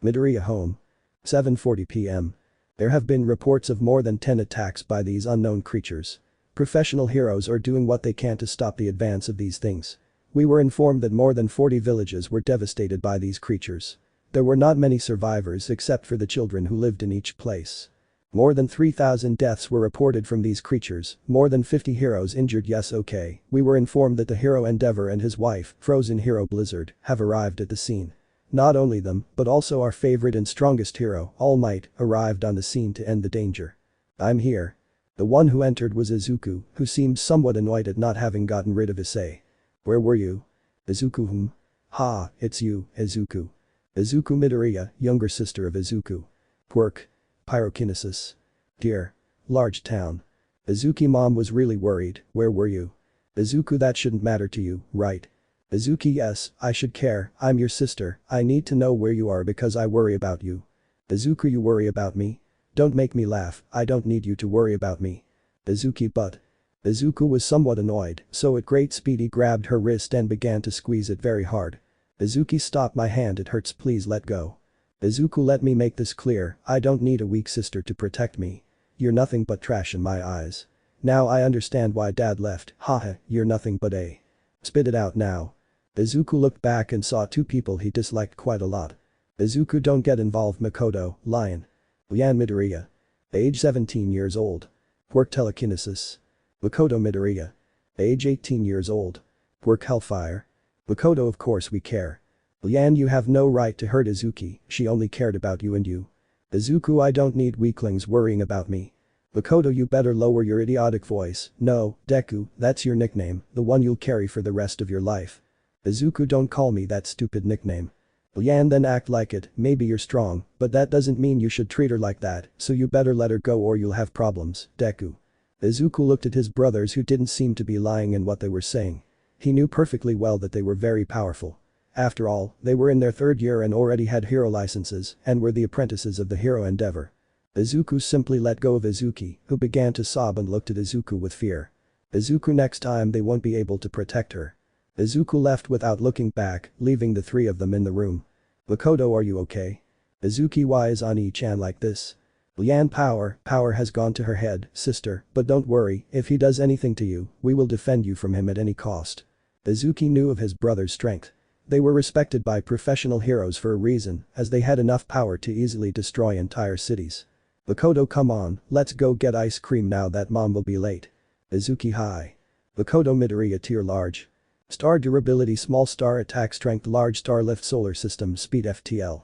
Midoriya home. 7:40 p.m. There have been reports of more than 10 attacks by these unknown creatures. Professional heroes are doing what they can to stop the advance of these things. We were informed that more than 40 villages were devastated by these creatures. There were not many survivors except for the children who lived in each place. More than 3,000 deaths were reported from these creatures, more than 50 heroes injured. Yes, okay, we were informed that the hero Endeavor and his wife, Frozen Hero Blizzard, have arrived at the scene. Not only them, but also our favorite and strongest hero, All Might, arrived on the scene to end the danger. I'm here. The one who entered was Izuku, who seemed somewhat annoyed at not having gotten rid of Issei. Where were you? Izuku. Ha, it's you, Izuku. Izuku Midoriya, younger sister of Izuku. Quirk. Pyrokinesis. Dear. Large town. Izuki mom was really worried, where were you? Izuku, that shouldn't matter to you, right? Izuki, yes, I should care, I'm your sister, I need to know where you are because I worry about you. Izuku, you worry about me? Don't make me laugh, I don't need you to worry about me. Izuki, but. Izuku was somewhat annoyed, so at great speed he grabbed her wrist and began to squeeze it very hard. Izuki, stop, my hand, it hurts, please let go. Izuku, let me make this clear, I don't need a weak sister to protect me. You're nothing but trash in my eyes. Now I understand why dad left, haha, you're nothing but a. Spit it out now. Izuku looked back and saw two people he disliked quite a lot. Izuku, don't get involved, Makoto, lion. Lian Midoriya. Age 17 years old. Quirk telekinesis. Makoto Midoriya. Age 18 years old. Quirk hellfire. Makoto, of course we care. Lian, you have no right to hurt Izuki, she only cared about you and you. Izuku, I don't need weaklings worrying about me. Makoto, you better lower your idiotic voice, no, Deku, that's your nickname, the one you'll carry for the rest of your life. Izuku, don't call me that stupid nickname. Lian, then act like it, maybe you're strong, but that doesn't mean you should treat her like that, so you better let her go or you'll have problems, Deku. Izuku looked at his brothers who didn't seem to be lying in what they were saying. He knew perfectly well that they were very powerful. After all, they were in their third year and already had hero licenses and were the apprentices of the hero Endeavor. Izuku simply let go of Izuki, who began to sob and looked at Izuku with fear. Izuku, next time they won't be able to protect her. Izuku left without looking back, leaving the three of them in the room. Makoto, are you okay? Izuki, why is Ani-chan like this? Lian, power has gone to her head, sister, but don't worry, if he does anything to you, we will defend you from him at any cost. Izuki knew of his brother's strength. They were respected by professional heroes for a reason, as they had enough power to easily destroy entire cities. Makoto, come on, let's go get ice cream now that mom will be late. Izuki, hi. Makoto Midoriya, tier large. Star durability, small star attack strength, large star lift, solar system speed FTL.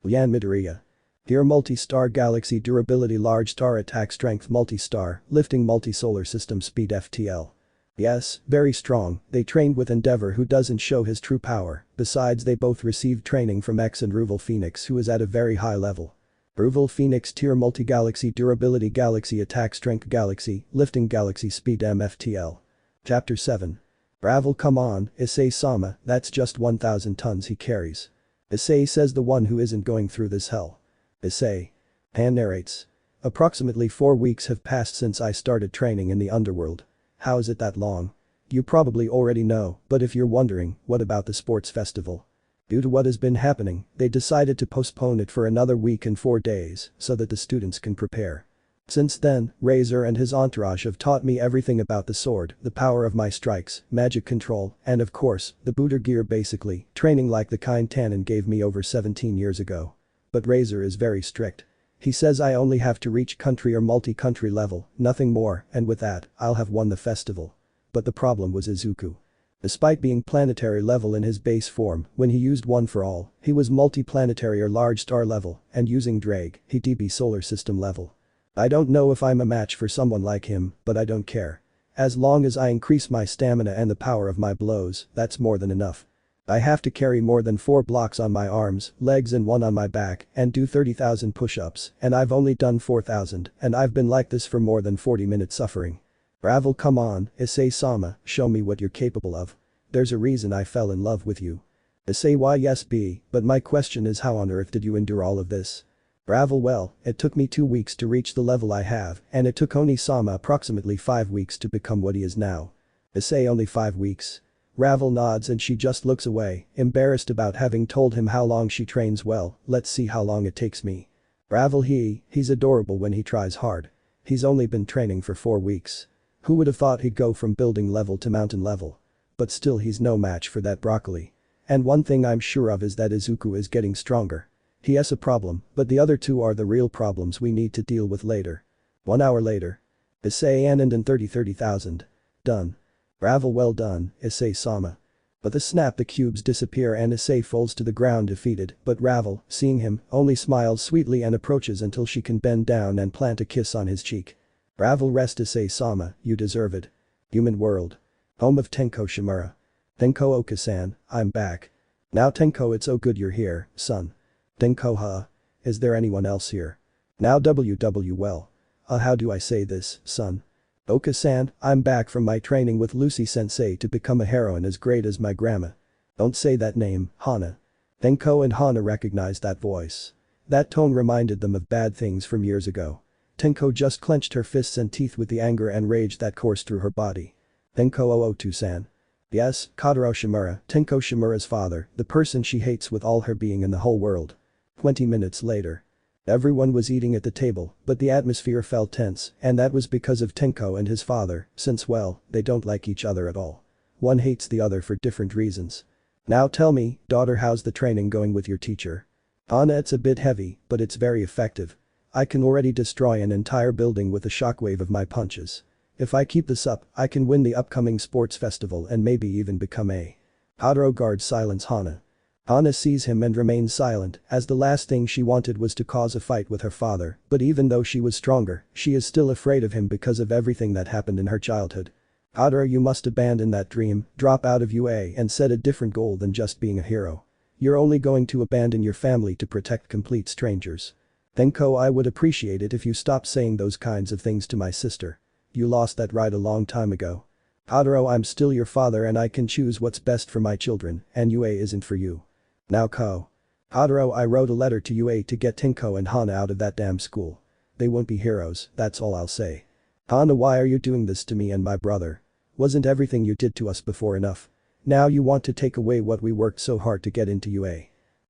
Lian Midoriya. Tier multi-star galaxy durability, large star attack strength, multi-star lifting, multi-solar system speed FTL. Yes, very strong, they trained with Endeavor who doesn't show his true power, besides they both received training from X and Ruval Phoenix who is at a very high level. Ruval Phoenix tier multi-galaxy durability, galaxy attack strength, galaxy lifting, galaxy speed MFTL. Chapter 7. Bravo, come on, Issei-sama, that's just 1,000 tons he carries. Issei, says the one who isn't going through this hell. Issei. Han narrates. Approximately 4 weeks have passed since I started training in the underworld. How is it that long? You probably already know, but if you're wondering, what about the sports festival? Due to what has been happening, they decided to postpone it for another week and 4 days so that the students can prepare. Since then, Razor and his entourage have taught me everything about the sword, the power of my strikes, magic control, and of course, the booter gear, basically, training like the kind Tannen gave me over 17 years ago. But Razor is very strict. He says I only have to reach country or multi-country level, nothing more, and with that, I'll have won the festival. But the problem was Izuku. Despite being planetary level in his base form, when he used One for All, he was multi-planetary or large star level, and using Drake, he DB solar system level. I don't know if I'm a match for someone like him, but I don't care. As long as I increase my stamina and the power of my blows, that's more than enough. I have to carry more than 4 blocks on my arms, legs and 1 on my back and do 30,000 push-ups and I've only done 4,000 and I've been like this for more than 40 minutes suffering. Ravel, come on, Issei-sama, show me what you're capable of. There's a reason I fell in love with you. Issei, why yes B, but my question is how on earth did you endure all of this? Ravel, well, it took me 2 weeks to reach the level I have and it took Oni-sama approximately 5 weeks to become what he is now. Issei, only 5 weeks? Ravel nods and she just looks away, embarrassed about having told him how long she trains. Well, let's see how long it takes me. Ravel, he's adorable when he tries hard. He's only been training for 4 weeks. Who would have thought he'd go from building level to mountain level? But still he's no match for that broccoli. And one thing I'm sure of is that Izuku is getting stronger. He has a problem, but the other 2 are the real problems we need to deal with later. 1 hour later. Issei and 30,000. Done. Ravel, well done, Issei-sama. But the snap, the cubes disappear and Issei falls to the ground defeated, but Ravel, seeing him, only smiles sweetly and approaches until she can bend down and plant a kiss on his cheek. Ravel, rest Issei-sama, you deserve it. Human world. Home of Tenko Shimura. Tenko Oka-san, I'm back. Now Tenko, it's so good you're here, son. Tenko, huh? Is there anyone else here? Now well. How do I say this, son? Oka-san, I'm back from my training with Lucy-sensei to become a heroine as great as my grandma. Don't say that name, Hana. Tenko and Hana recognized that voice. That tone reminded them of bad things from years ago. Tenko just clenched her fists and teeth with the anger and rage that coursed through her body. Tenko Ootu-san. Yes, Kotaro Shimura, Tenko Shimura's father, the person she hates with all her being in the whole world. 20 minutes later. Everyone was eating at the table, but the atmosphere felt tense, and that was because of Tenko and his father, since well, they don't like each other at all. One hates the other for different reasons. Now tell me, daughter, how's the training going with your teacher? Anna, it's a bit heavy, but it's very effective. I can already destroy an entire building with a shockwave of my punches. If I keep this up, I can win the upcoming sports festival and maybe even become a. Kotaro guards silence Hana. Hana sees him and remains silent, as the last thing she wanted was to cause a fight with her father, but even though she was stronger, she is still afraid of him because of everything that happened in her childhood. Kotaro, you must abandon that dream, drop out of UA and set a different goal than just being a hero. You're only going to abandon your family to protect complete strangers. Tenko, I would appreciate it if you stopped saying those kinds of things to my sister. You lost that right a long time ago. Kotaro, I'm still your father and I can choose what's best for my children, and UA isn't for you. Now Kuoh. Kotaro, I wrote a letter to UA to get Tenko and Hana out of that damn school. They won't be heroes, that's all I'll say. Hana, why are you doing this to me and my brother? Wasn't everything you did to us before enough? Now you want to take away what we worked so hard to get into UA.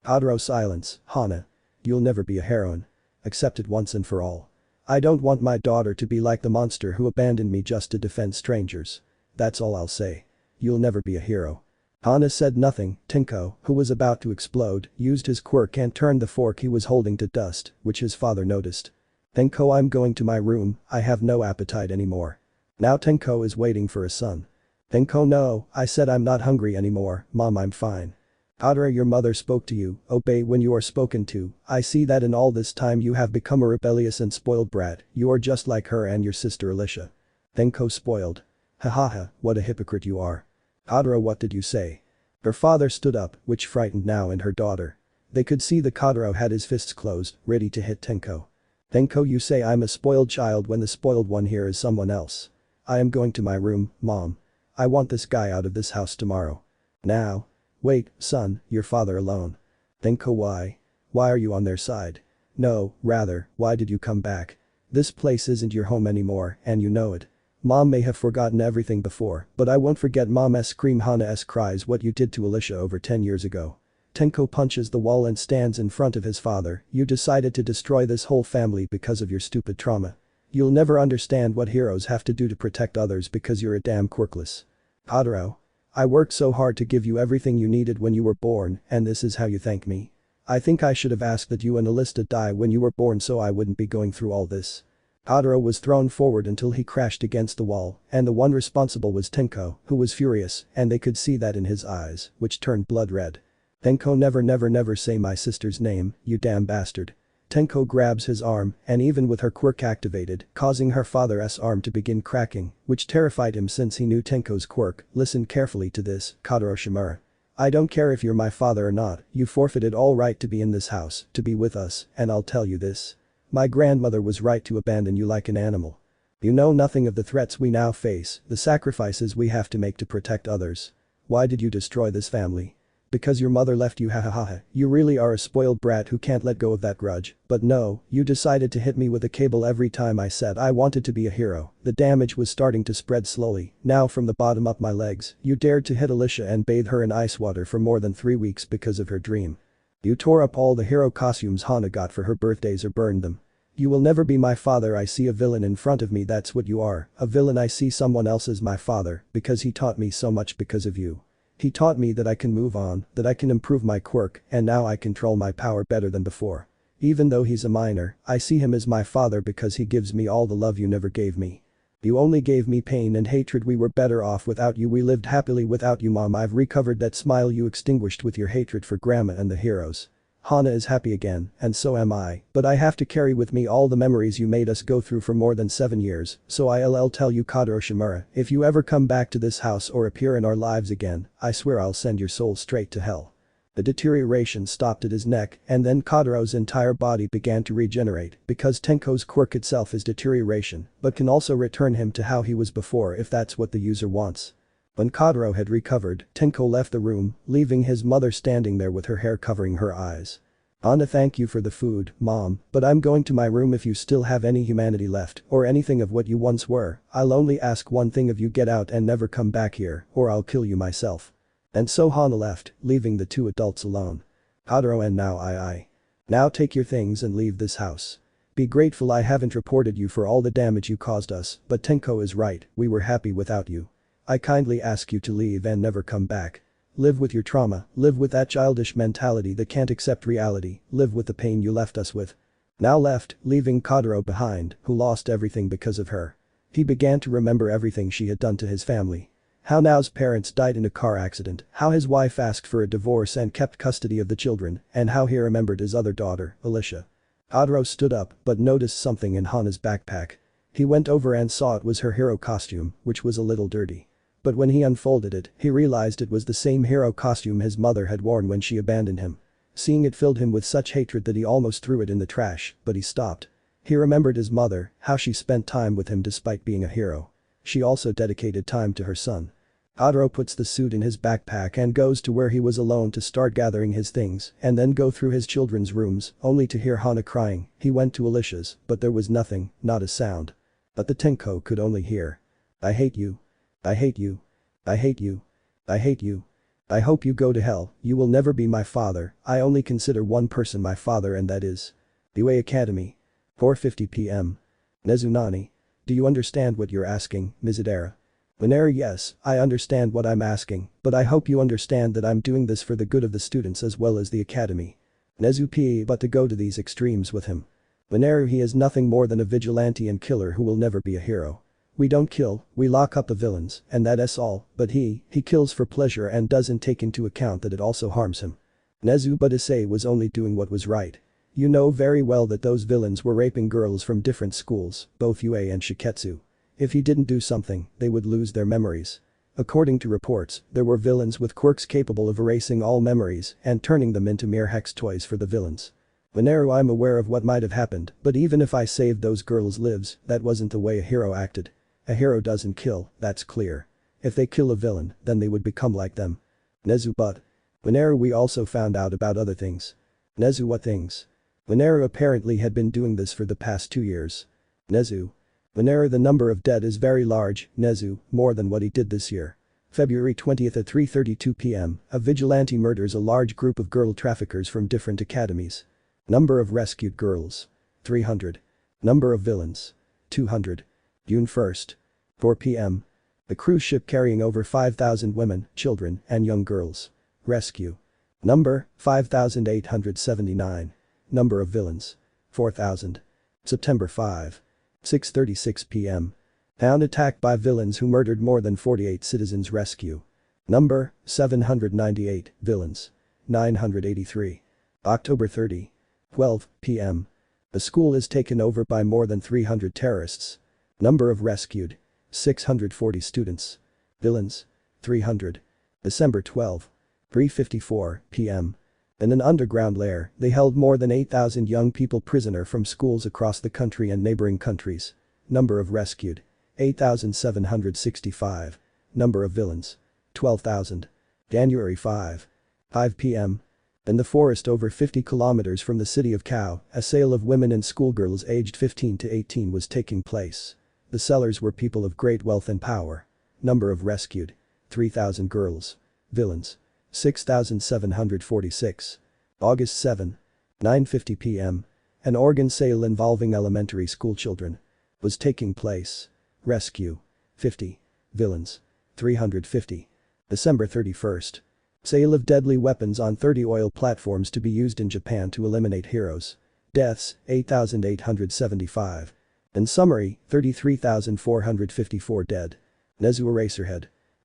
Kotaro, silence, Hana. You'll never be a heroine. Accept it once and for all. I don't want my daughter to be like the monster who abandoned me just to defend strangers. That's all I'll say. You'll never be a hero. Hana said nothing. Tenko, who was about to explode, used his quirk and turned the fork he was holding to dust, which his father noticed. Tenko, I'm going to my room, I have no appetite anymore. Now Tenko is waiting for his son. Tenko, no, I said I'm not hungry anymore, Mom, I'm fine. Kotaro, your mother spoke to you, obey when you are spoken to. I see that in all this time you have become a rebellious and spoiled brat, you are just like her and your sister Alicia. Tenko, spoiled. Hahaha, what a hypocrite you are. Kotaro, what did you say? Her father stood up, which frightened now and her daughter. They could see the Kotaro had his fists closed, ready to hit Tenko. Tenko, you say I'm a spoiled child when the spoiled one here is someone else. I am going to my room, Mom. I want this guy out of this house tomorrow. Now. Wait, son, your father alone. Tenko, why? Why are you on their side? No, rather, why did you come back? This place isn't your home anymore, and you know it. Mom may have forgotten everything before, but I won't forget Mom's scream. Hana's cries what you did to Alicia over 10 years ago. Tenko punches the wall and stands in front of his father. You decided to destroy this whole family because of your stupid trauma. You'll never understand what heroes have to do to protect others because you're a damn quirkless. Kotaro. I worked so hard to give you everything you needed when you were born, and this is how you thank me. I think I should have asked that you and Alista die when you were born so I wouldn't be going through all this. Kotaro was thrown forward until he crashed against the wall, and the one responsible was Tenko, who was furious, and they could see that in his eyes, which turned blood red. Tenko, never say my sister's name, you damn bastard. Tenko grabs his arm, and even with her quirk activated, causing her father's arm to begin cracking, which terrified him since he knew Tenko's quirk. Listen carefully to this, Kotaro Shimura. I don't care if you're my father or not, you forfeited all right to be in this house, to be with us, and I'll tell you this. My grandmother was right to abandon you like an animal. You know nothing of the threats we now face, the sacrifices we have to make to protect others. Why did you destroy this family? Because your mother left you, hahaha. You really are a spoiled brat who can't let go of that grudge. But no, you decided to hit me with a cable every time I said I wanted to be a hero. The damage was starting to spread slowly, now from the bottom up my legs. You dared to hit Alicia and bathe her in ice water for more than 3 weeks because of her dream. You tore up all the hero costumes Hana got for her birthdays or burned them. You will never be my father. I see a villain in front of me, that's what you are, a villain. I see someone else as my father, because he taught me so much because of you. He taught me that I can move on, that I can improve my quirk, and now I control my power better than before. Even though he's a minor, I see him as my father because he gives me all the love you never gave me. You only gave me pain and hatred. We were better off without you. We lived happily without you, Mom. I've recovered that smile you extinguished with your hatred for Grandma and the heroes. Hana is happy again, and so am I, but I have to carry with me all the memories you made us go through for more than 7 years, so I'll tell you, Kotaro Shimura, if you ever come back to this house or appear in our lives again, I swear I'll send your soul straight to hell. The deterioration stopped at his neck, and then Kotaro's entire body began to regenerate, because Tenko's quirk itself is deterioration, but can also return him to how he was before if that's what the user wants. When Kotaro had recovered, Tenko left the room, leaving his mother standing there with her hair covering her eyes. Hana, thank you for the food, Mom, but I'm going to my room. If you still have any humanity left, or anything of what you once were, I'll only ask one thing of you: get out and never come back here, or I'll kill you myself. And so Hana left, leaving the two adults alone. Kotaro, and now I. Now take your things and leave this house. Be grateful I haven't reported you for all the damage you caused us, but Tenko is right, we were happy without you. I kindly ask you to leave and never come back. Live with your trauma, live with that childish mentality that can't accept reality, live with the pain you left us with. Now left, leaving Kotaro behind, who lost everything because of her. He began to remember everything she had done to his family. How Nao's parents died in a car accident, how his wife asked for a divorce and kept custody of the children, and how he remembered his other daughter, Alicia. Kotaro stood up but noticed something in Hana's backpack. He went over and saw it was her hero costume, which was a little dirty. But when he unfolded it, he realized it was the same hero costume his mother had worn when she abandoned him. Seeing it filled him with such hatred that he almost threw it in the trash, but he stopped. He remembered his mother, how she spent time with him despite being a hero. She also dedicated time to her son. Kotaro puts the suit in his backpack and goes to where he was alone to start gathering his things, and then go through his children's rooms, only to hear Hana crying. He went to Alicia's, but there was nothing, not a sound. But the Tenko could only hear. I hate you. I hate you. I hate you. I hate you. I hope you go to hell. You will never be my father. I only consider one person my father, and that is Yue Academy. 4:50 p.m. Nezunani. Do you understand what you're asking, Mizudera? Venera, yes, I understand what I'm asking, but I hope you understand that I'm doing this for the good of the students as well as the academy. Nezu P. But to go to these extremes with him. Venera, he is nothing more than a vigilante and killer who will never be a hero. We don't kill, we lock up the villains, and that's all, but he kills for pleasure and doesn't take into account that it also harms him. Nezu, but Issei was only doing what was right. You know very well that those villains were raping girls from different schools, both Yue and Shiketsu. If he didn't do something, they would lose their memories. According to reports, there were villains with quirks capable of erasing all memories and turning them into mere hex toys for the villains. Venera, I'm aware of what might have happened, but even if I saved those girls' lives, that wasn't the way a hero acted. A hero doesn't kill, that's clear. If they kill a villain, then they would become like them. Nezu, but Venera, we also found out about other things. Nezu, what things? Venera apparently had been doing this for the past 2 years. Nezu. Venera, the number of dead is very large, Nezu, more than what he did this year. February 20th at 3:32 p.m, a vigilante murders a large group of girl traffickers from different academies. Number of rescued girls. 300. Number of villains. 200. June 1st. 4 p.m. The cruise ship carrying over 5,000 women, children, and young girls. Rescue. Number, 5,879. Number of villains. 4,000. September 5. 6:36 p.m. Town attacked by villains who murdered more than 48 citizens. Rescue. Number, 798. Villains. 983. October 30. 12 p.m. The school is taken over by more than 300 terrorists. Number of rescued. 640 students. Villains. 300. December 12. 3:54 p.m. In an underground lair, they held more than 8,000 young people prisoner from schools across the country and neighboring countries. Number of rescued. 8,765. Number of villains. 12,000. January 5. 5 p.m. In the forest over 50 kilometers from the city of Kuoh, a sale of women and schoolgirls aged 15 to 18 was taking place. The sellers were people of great wealth and power. Number of rescued. 3,000 girls. Villains. 6,746. August 7. 9:50 p.m. An organ sale involving elementary school children was taking place. Rescue. 50. Villains. 350. December 31st. Sale of deadly weapons on 30 oil platforms to be used in Japan to eliminate heroes. Deaths, 8,875. In summary, 33,454 dead. Nezu Eraserhead.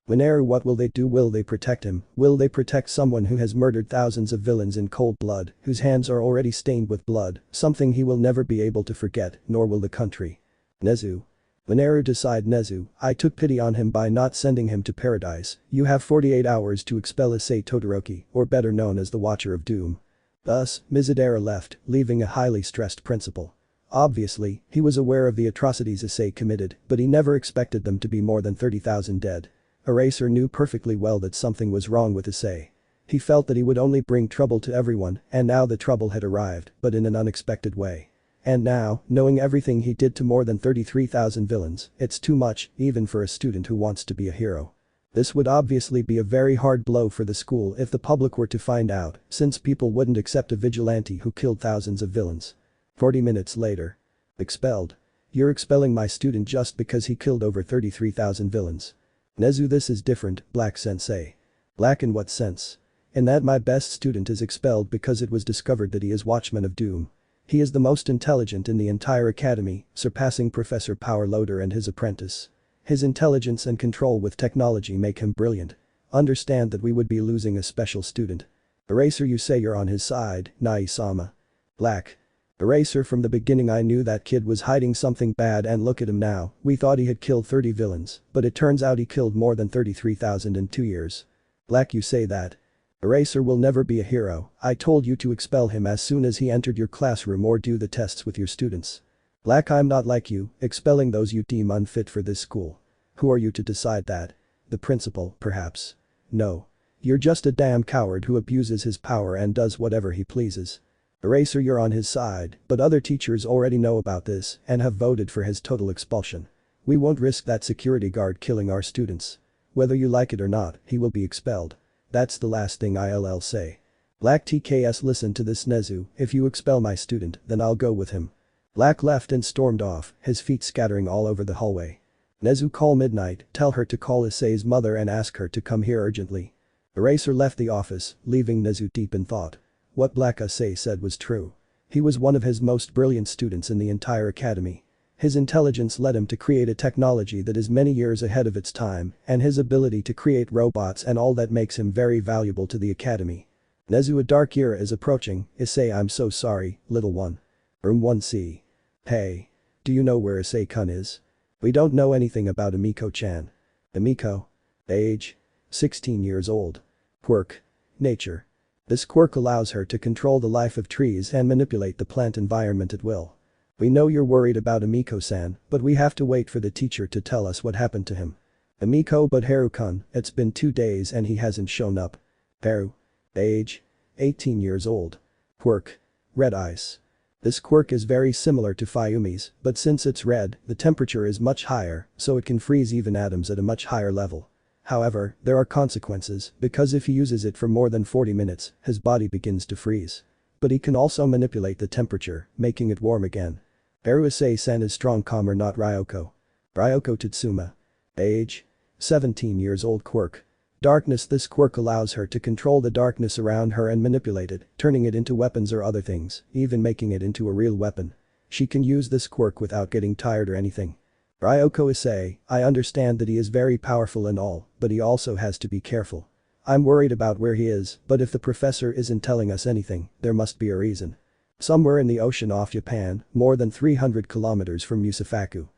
Venera, what will they do? Will they protect him? Will they protect someone who has murdered thousands of villains in cold blood, whose hands are already stained with blood, something he will never be able to forget, nor will the country. Nezu. Venera, decide. Nezu, I took pity on him by not sending him to paradise. You have 48 hours to expel Issei Todoroki, or better known as the Watcher of Doom. Thus, Mizudera left, leaving a highly stressed principal. Obviously, he was aware of the atrocities Issei committed, but he never expected them to be more than 30,000 dead. Eraser knew perfectly well that something was wrong with Issei. He felt that he would only bring trouble to everyone, and now the trouble had arrived, but in an unexpected way. And now, knowing everything he did to more than 33,000 villains, it's too much, even for a student who wants to be a hero. This would obviously be a very hard blow for the school if the public were to find out, since people wouldn't accept a vigilante who killed thousands of villains. 40 minutes later. Expelled. You're expelling my student just because he killed over 33,000 villains. Nezu, this is different, Black Sensei. Black in what sense? In that my best student is expelled because it was discovered that he is Watchman of Doom. He is the most intelligent in the entire academy, surpassing Professor Powerloader and his apprentice. His intelligence and control with technology make him brilliant. Understand that we would be losing a special student. Eraser, you say you're on his side, Nai-sama. Black. Eraser, from the beginning I knew that kid was hiding something bad, and look at him now. We thought he had killed 30 villains, but it turns out he killed more than 33,000 in 2 years. Black, you say that? Eraser will never be a hero. I told you to expel him as soon as he entered your classroom or do the tests with your students. Black, I'm not like you, expelling those you deem unfit for this school. Who are you to decide that? The principal, perhaps. No. You're just a damn coward who abuses his power and does whatever he pleases. Eraser, you're on his side, but other teachers already know about this and have voted for his total expulsion. We won't risk that security guard killing our students. Whether you like it or not, he will be expelled. That's the last thing I'll say. Black TKS, listen to this, Nezu, if you expel my student, then I'll go with him. Black left and stormed off, his feet scattering all over the hallway. Nezu, call Midnight, tell her to call Issei's mother and ask her to come here urgently. Eraser left the office, leaving Nezu deep in thought. What Black Issei said was true. He was one of his most brilliant students in the entire academy. His intelligence led him to create a technology that is many years ahead of its time, and his ability to create robots and all that makes him very valuable to the academy. Nezu, a dark era is approaching. Issei, I'm so sorry, little one. Room 1C. Hey. Do you know where Issei-kun is? We don't know anything about Emiko-chan. Emiko. Age. 16 years old. Quirk. Nature. This quirk allows her to control the life of trees and manipulate the plant environment at will. We know you're worried about Emiko-san, but we have to wait for the teacher to tell us what happened to him. Emiko, but Haru-kun, it's been 2 days and he hasn't shown up. Haru. Age. 18 years old. Quirk. Red ice. This quirk is very similar to Fayumi's, but since it's red, the temperature is much higher, so it can freeze even atoms at a much higher level. However, there are consequences, because if he uses it for more than 40 minutes, his body begins to freeze. But he can also manipulate the temperature, making it warm again. Haru, Issei-san is strong, calmer, not Ryoko. Ryoko Tatsuma. Age. 17 years old. Quirk. Darkness. This quirk allows her to control the darkness around her and manipulate it, turning it into weapons or other things, even making it into a real weapon. She can use this quirk without getting tired or anything. Ryoko Issei, I understand that he is very powerful and all, but he also has to be careful. I'm worried about where he is, but if the professor isn't telling us anything, there must be a reason. Somewhere in the ocean off Japan, more than 300 kilometers from Yusufaku.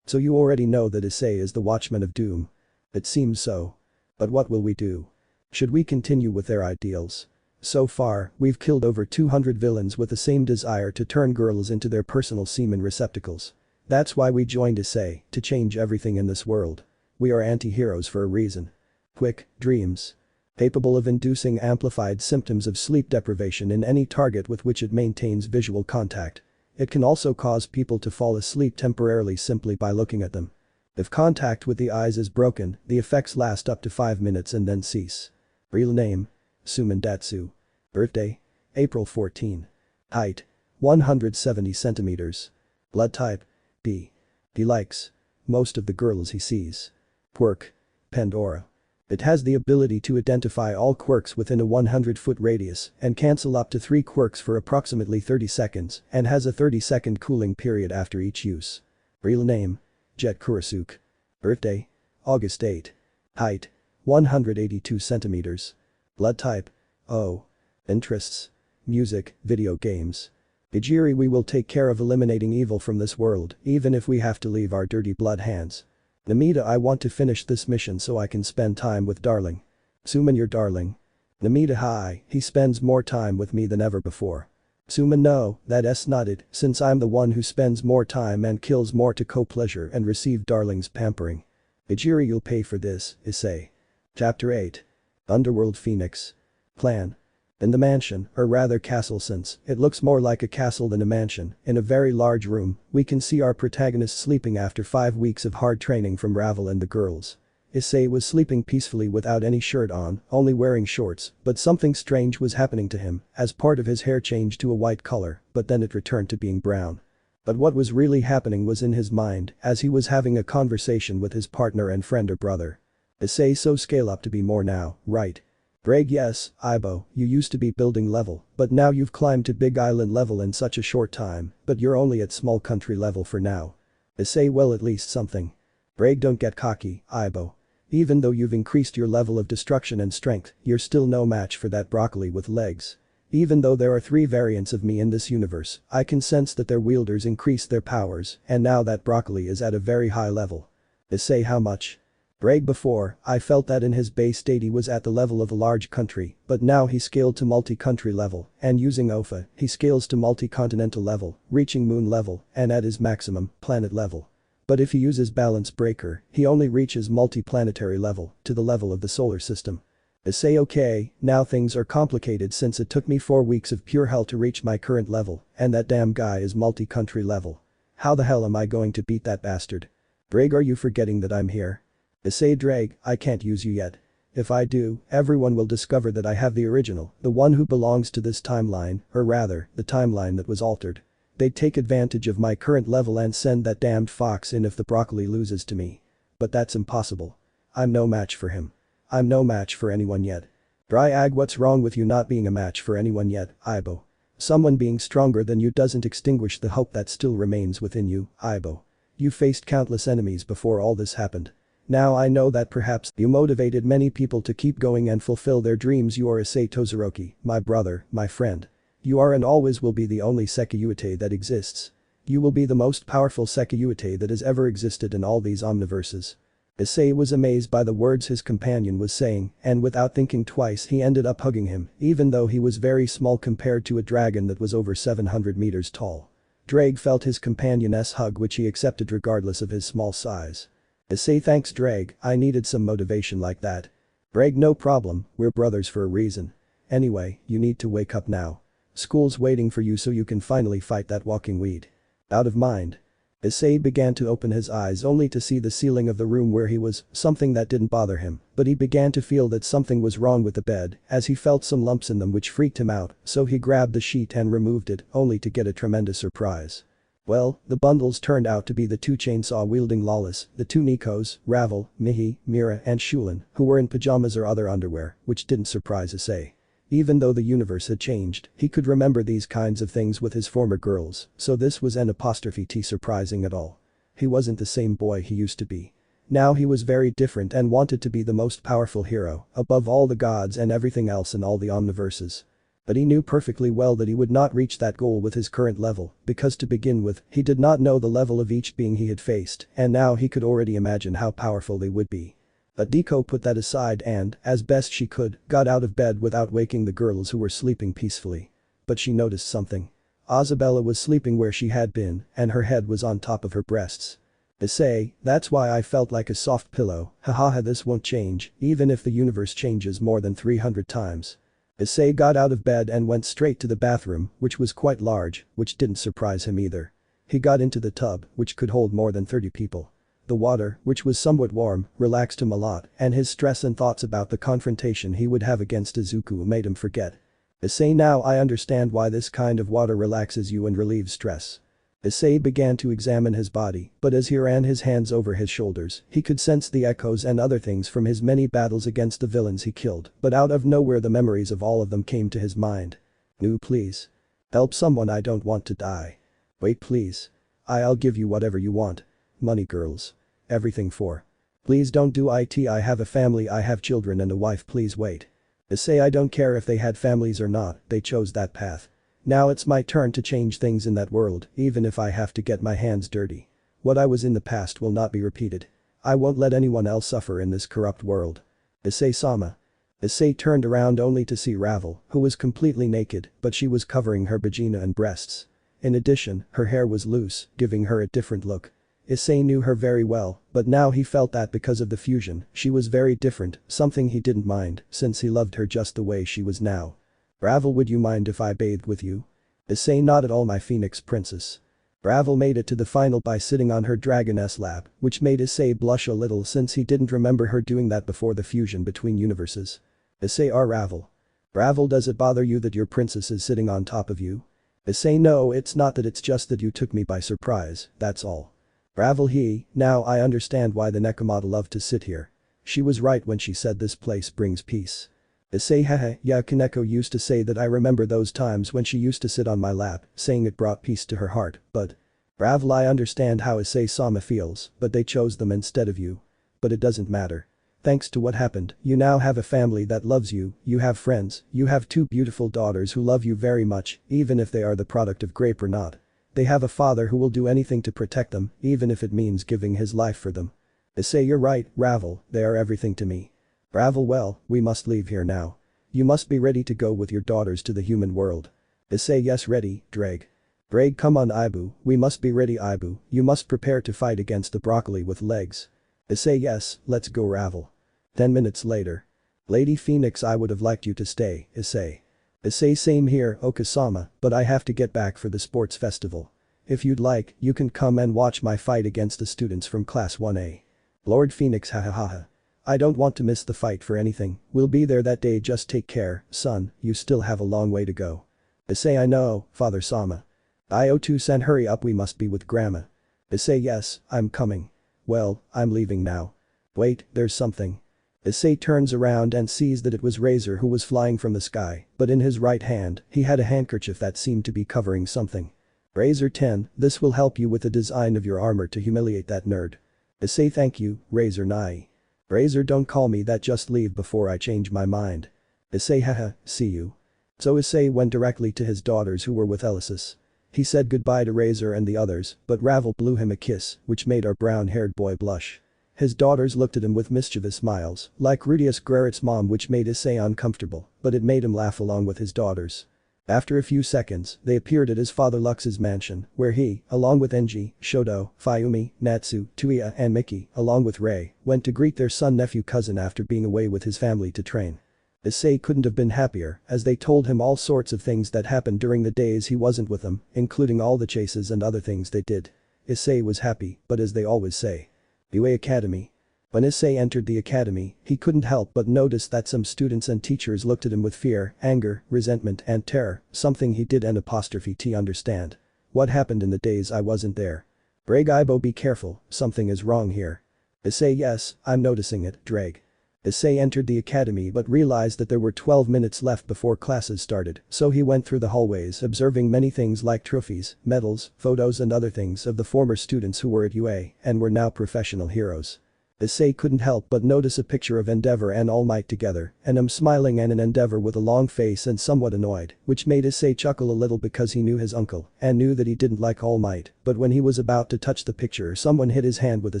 So you already know that Issei is the Watchman of Doom. It seems so. But what will we do? Should we continue with their ideals? So far, we've killed over 200 villains with the same desire to turn girls into their personal semen receptacles. That's why we joined Issei, to change everything in this world. We are anti-heroes for a reason. Quick, dreams. Capable of inducing amplified symptoms of sleep deprivation in any target with which it maintains visual contact. It can also cause people to fall asleep temporarily simply by looking at them. If contact with the eyes is broken, the effects last up to 5 minutes and then cease. Real name: Sumandatsu. Birthday: April 14. Height: 170 centimeters. Blood type: B. He likes most of the girls he sees. Quirk: Pandora. It has the ability to identify all quirks within a 100-foot radius and cancel up to 3 quirks for approximately 30 seconds and has a 30-second cooling period after each use. Real name: Jet Kurasuke. Birthday: August 8. Height: 182 centimeters. Blood type: O. Interests: music, video games. Ijiri, we will take care of eliminating evil from this world, even if we have to leave our dirty blood hands. Namida, I want to finish this mission so I can spend time with darling. Suman, your darling. Namida, hi, he spends more time with me than ever before. Suman, no, that's not it, since I'm the one who spends more time and kills more to co-pleasure and receive darling's pampering. Ijiri, you'll pay for this, Issei. Chapter 8. Underworld Phoenix. Plan. In the mansion, or rather castle, since it looks more like a castle than a mansion, in a very large room, we can see our protagonist sleeping after 5 weeks of hard training from Ravel and the girls. Issei was sleeping peacefully without any shirt on, only wearing shorts, but something strange was happening to him, as part of his hair changed to a white color, but then it returned to being brown. But what was really happening was in his mind, as he was having a conversation with his partner and friend or brother. Issei, so scale up to be more now, right? Greg, yes, Ibo, you used to be building level, but now you've climbed to big island level in such a short time, but you're only at small country level for now. Issei, well, at least something. Greg, don't get cocky, Ibo. Even though you've increased your level of destruction and strength, you're still no match for that broccoli with legs. Even though there are 3 variants of me in this universe, I can sense that their wielders increased their powers, and now that broccoli is at a very high level. Issei, how much? Greg, before, I felt that in his base state he was at the level of a large country, but now he scaled to multi-country level, and using OFA, he scales to multi-continental level, reaching moon level, and at his maximum, planet level. But if he uses balance breaker, he only reaches multi-planetary level, to the level of the solar system. Issei, okay, now things are complicated since it took me 4 weeks of pure hell to reach my current level, and that damn guy is multi-country level. How the hell am I going to beat that bastard? Greg, are you forgetting that I'm here? Issei, Drake, I can't use you yet. If I do, everyone will discover that I have the original, the one who belongs to this timeline, or rather, the timeline that was altered. They'd take advantage of my current level and send that damned fox in if the broccoli loses to me. But that's impossible. I'm no match for him. I'm no match for anyone yet. Dryag, what's wrong with you not being a match for anyone yet, Ibo? Someone being stronger than you doesn't extinguish the hope that still remains within you, Ibo. You faced countless enemies before all this happened. Now I know that perhaps you motivated many people to keep going and fulfill their dreams. You are Issei Todoroki, my brother, my friend. You are and always will be the only Sekiryuutei that exists. You will be the most powerful Sekiryuutei that has ever existed in all these omniverses. Issei was amazed by the words his companion was saying, and without thinking twice he ended up hugging him, even though he was very small compared to a dragon that was over 700 meters tall. Drake felt his companion's hug, which he accepted regardless of his small size. Issei, thanks Drake, I needed some motivation like that. Drake, no problem, we're brothers for a reason. Anyway, you need to wake up now. School's waiting for you so you can finally fight that walking weed. Out of mind. Issei began to open his eyes only to see the ceiling of the room where he was, something that didn't bother him, but he began to feel that something was wrong with the bed, as he felt some lumps in them which freaked him out, so he grabbed the sheet and removed it, only to get a tremendous surprise. Well, the bundles turned out to be the 2 chainsaw-wielding Lawless, the 2 Nikos, Ravel, Mihi, Mira and Shulin, who were in pajamas or other underwear, which didn't surprise Issei. Even though the universe had changed, he could remember these kinds of things with his former girls, so this was N''T surprising at all. He wasn't the same boy he used to be. Now he was very different and wanted to be the most powerful hero, above all the gods and everything else in all the omniverses. But he knew perfectly well that he would not reach that goal with his current level, because to begin with, he did not know the level of each being he had faced, and now he could already imagine how powerful they would be. Adiko put that aside and, as best she could, got out of bed without waking the girls who were sleeping peacefully. But she noticed something. Isabella was sleeping where she had been, and her head was on top of her breasts. Issei, that's why I felt like a soft pillow, hahaha, this won't change, even if the universe changes more than 300 times. Issei got out of bed and went straight to the bathroom, which was quite large, which didn't surprise him either. He got into the tub, which could hold more than 30 people. The water, which was somewhat warm, relaxed him a lot, and his stress and thoughts about the confrontation he would have against Izuku made him forget. Issei, now I understand why this kind of water relaxes you and relieves stress. Issei began to examine his body, but as he ran his hands over his shoulders, he could sense the echoes and other things from his many battles against the villains he killed, but out of nowhere the memories of all of them came to his mind. No, please. Help someone, I don't want to die. Wait, please. I'll give you whatever you want. Money, girls. Everything for. Please don't do it, I have a family, I have children and a wife, please wait. Issei, I don't care if they had families or not, they chose that path. Now it's my turn to change things in that world, even if I have to get my hands dirty. What I was in the past will not be repeated. I won't let anyone else suffer in this corrupt world. Issei-sama. Issei turned around only to see Ravel, who was completely naked, but she was covering her vagina and breasts. In addition, her hair was loose, giving her a different look. Issei knew her very well, but now he felt that because of the fusion, she was very different, something he didn't mind, since he loved her just the way she was now. Ravel, would you mind if I bathed with you? Issei, not at all, my phoenix princess. Ravel made it to the final by sitting on her dragoness lap, which made Issei blush a little since he didn't remember her doing that before the fusion between universes. Issei, Ravel. Ravel, does it bother you that your princess is sitting on top of you? Issei, no, it's not that, it's just that you took me by surprise, that's all. Ravel, now I understand why the Nekomata loved to sit here. She was right when she said this place brings peace. Issei, haha, yeah, Kaneko used to say that, I remember those times when she used to sit on my lap, saying it brought peace to her heart, but. Ravel, I understand how Issei-sama feels, but they chose them instead of you. But it doesn't matter. Thanks to what happened, you now have a family that loves you, you have friends, you have two beautiful daughters who love you very much, even if they are the product of grape or not. They have a father who will do anything to protect them, even if it means giving his life for them. Issei, you're right, Ravel, they are everything to me. Ravel, well, we must leave here now. You must be ready to go with your daughters to the human world. Issei, yes, ready, Drag. Drag, come on, Ibu, we must be ready, Ibu, you must prepare to fight against the broccoli with legs. Issei, yes, let's go, Ravel. 10 minutes later. Lady Phoenix, I would have liked you to stay, Issei. Issei, same here, Okasama, but I have to get back for the sports festival. If you'd like, you can come and watch my fight against the students from class 1A. Lord Phoenix, hahaha. I don't want to miss the fight for anything, we'll be there that day, just take care, son, you still have a long way to go. Issei, I know, Father Sama. Io2-san, hurry up, we must be with Grandma. Issei, yes, I'm coming. Well, I'm leaving now. Wait, there's something. Issei turns around and sees that it was Razor who was flying from the sky, but in his right hand, he had a handkerchief that seemed to be covering something. Razor 10, this will help you with the design of your armor to humiliate that nerd. Issei, thank you, Razor 9. Razor, don't call me that, just leave before I change my mind. Issei, haha, see you. So Issei went directly to his daughters who were with Elysis. He said goodbye to Razor and the others, but Ravel blew him a kiss, which made our brown-haired boy blush. His daughters looked at him with mischievous smiles, like Rudius Garrett's mom, which made Issei uncomfortable, but it made him laugh along with his daughters. After a few seconds, they appeared at his father Lux's mansion, where he, along with Enji, Shoto, Fayumi, Natsu, Tuia and Miki, along with Rei, went to greet their son-nephew cousin after being away with his family to train. Issei couldn't have been happier, as they told him all sorts of things that happened during the days he wasn't with them, including all the chases and other things they did. Issei was happy, but as they always say. UA Academy. When Issei entered the academy, he couldn't help but notice that some students and teachers looked at him with fear, anger, resentment and terror, something he did T understand. What happened in the days I wasn't there? Drag, Ibo, be careful, something is wrong here. Issei, yes, I'm noticing it, Drag. Issei entered the academy but realized that there were 12 minutes left before classes started, so he went through the hallways observing many things like trophies, medals, photos and other things of the former students who were at UA and were now professional heroes. Issei couldn't help but notice a picture of Endeavor and All Might together, and him smiling and an Endeavor with a long face and somewhat annoyed, which made Issei chuckle a little because he knew his uncle and knew that he didn't like All Might, but when he was about to touch the picture someone hit his hand with a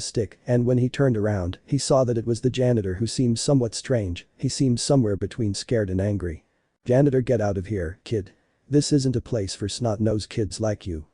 stick and when he turned around, he saw that it was the janitor who seemed somewhat strange, he seemed somewhere between scared and angry. "Janitor, get out of here, kid. This isn't a place for snot-nosed kids like you."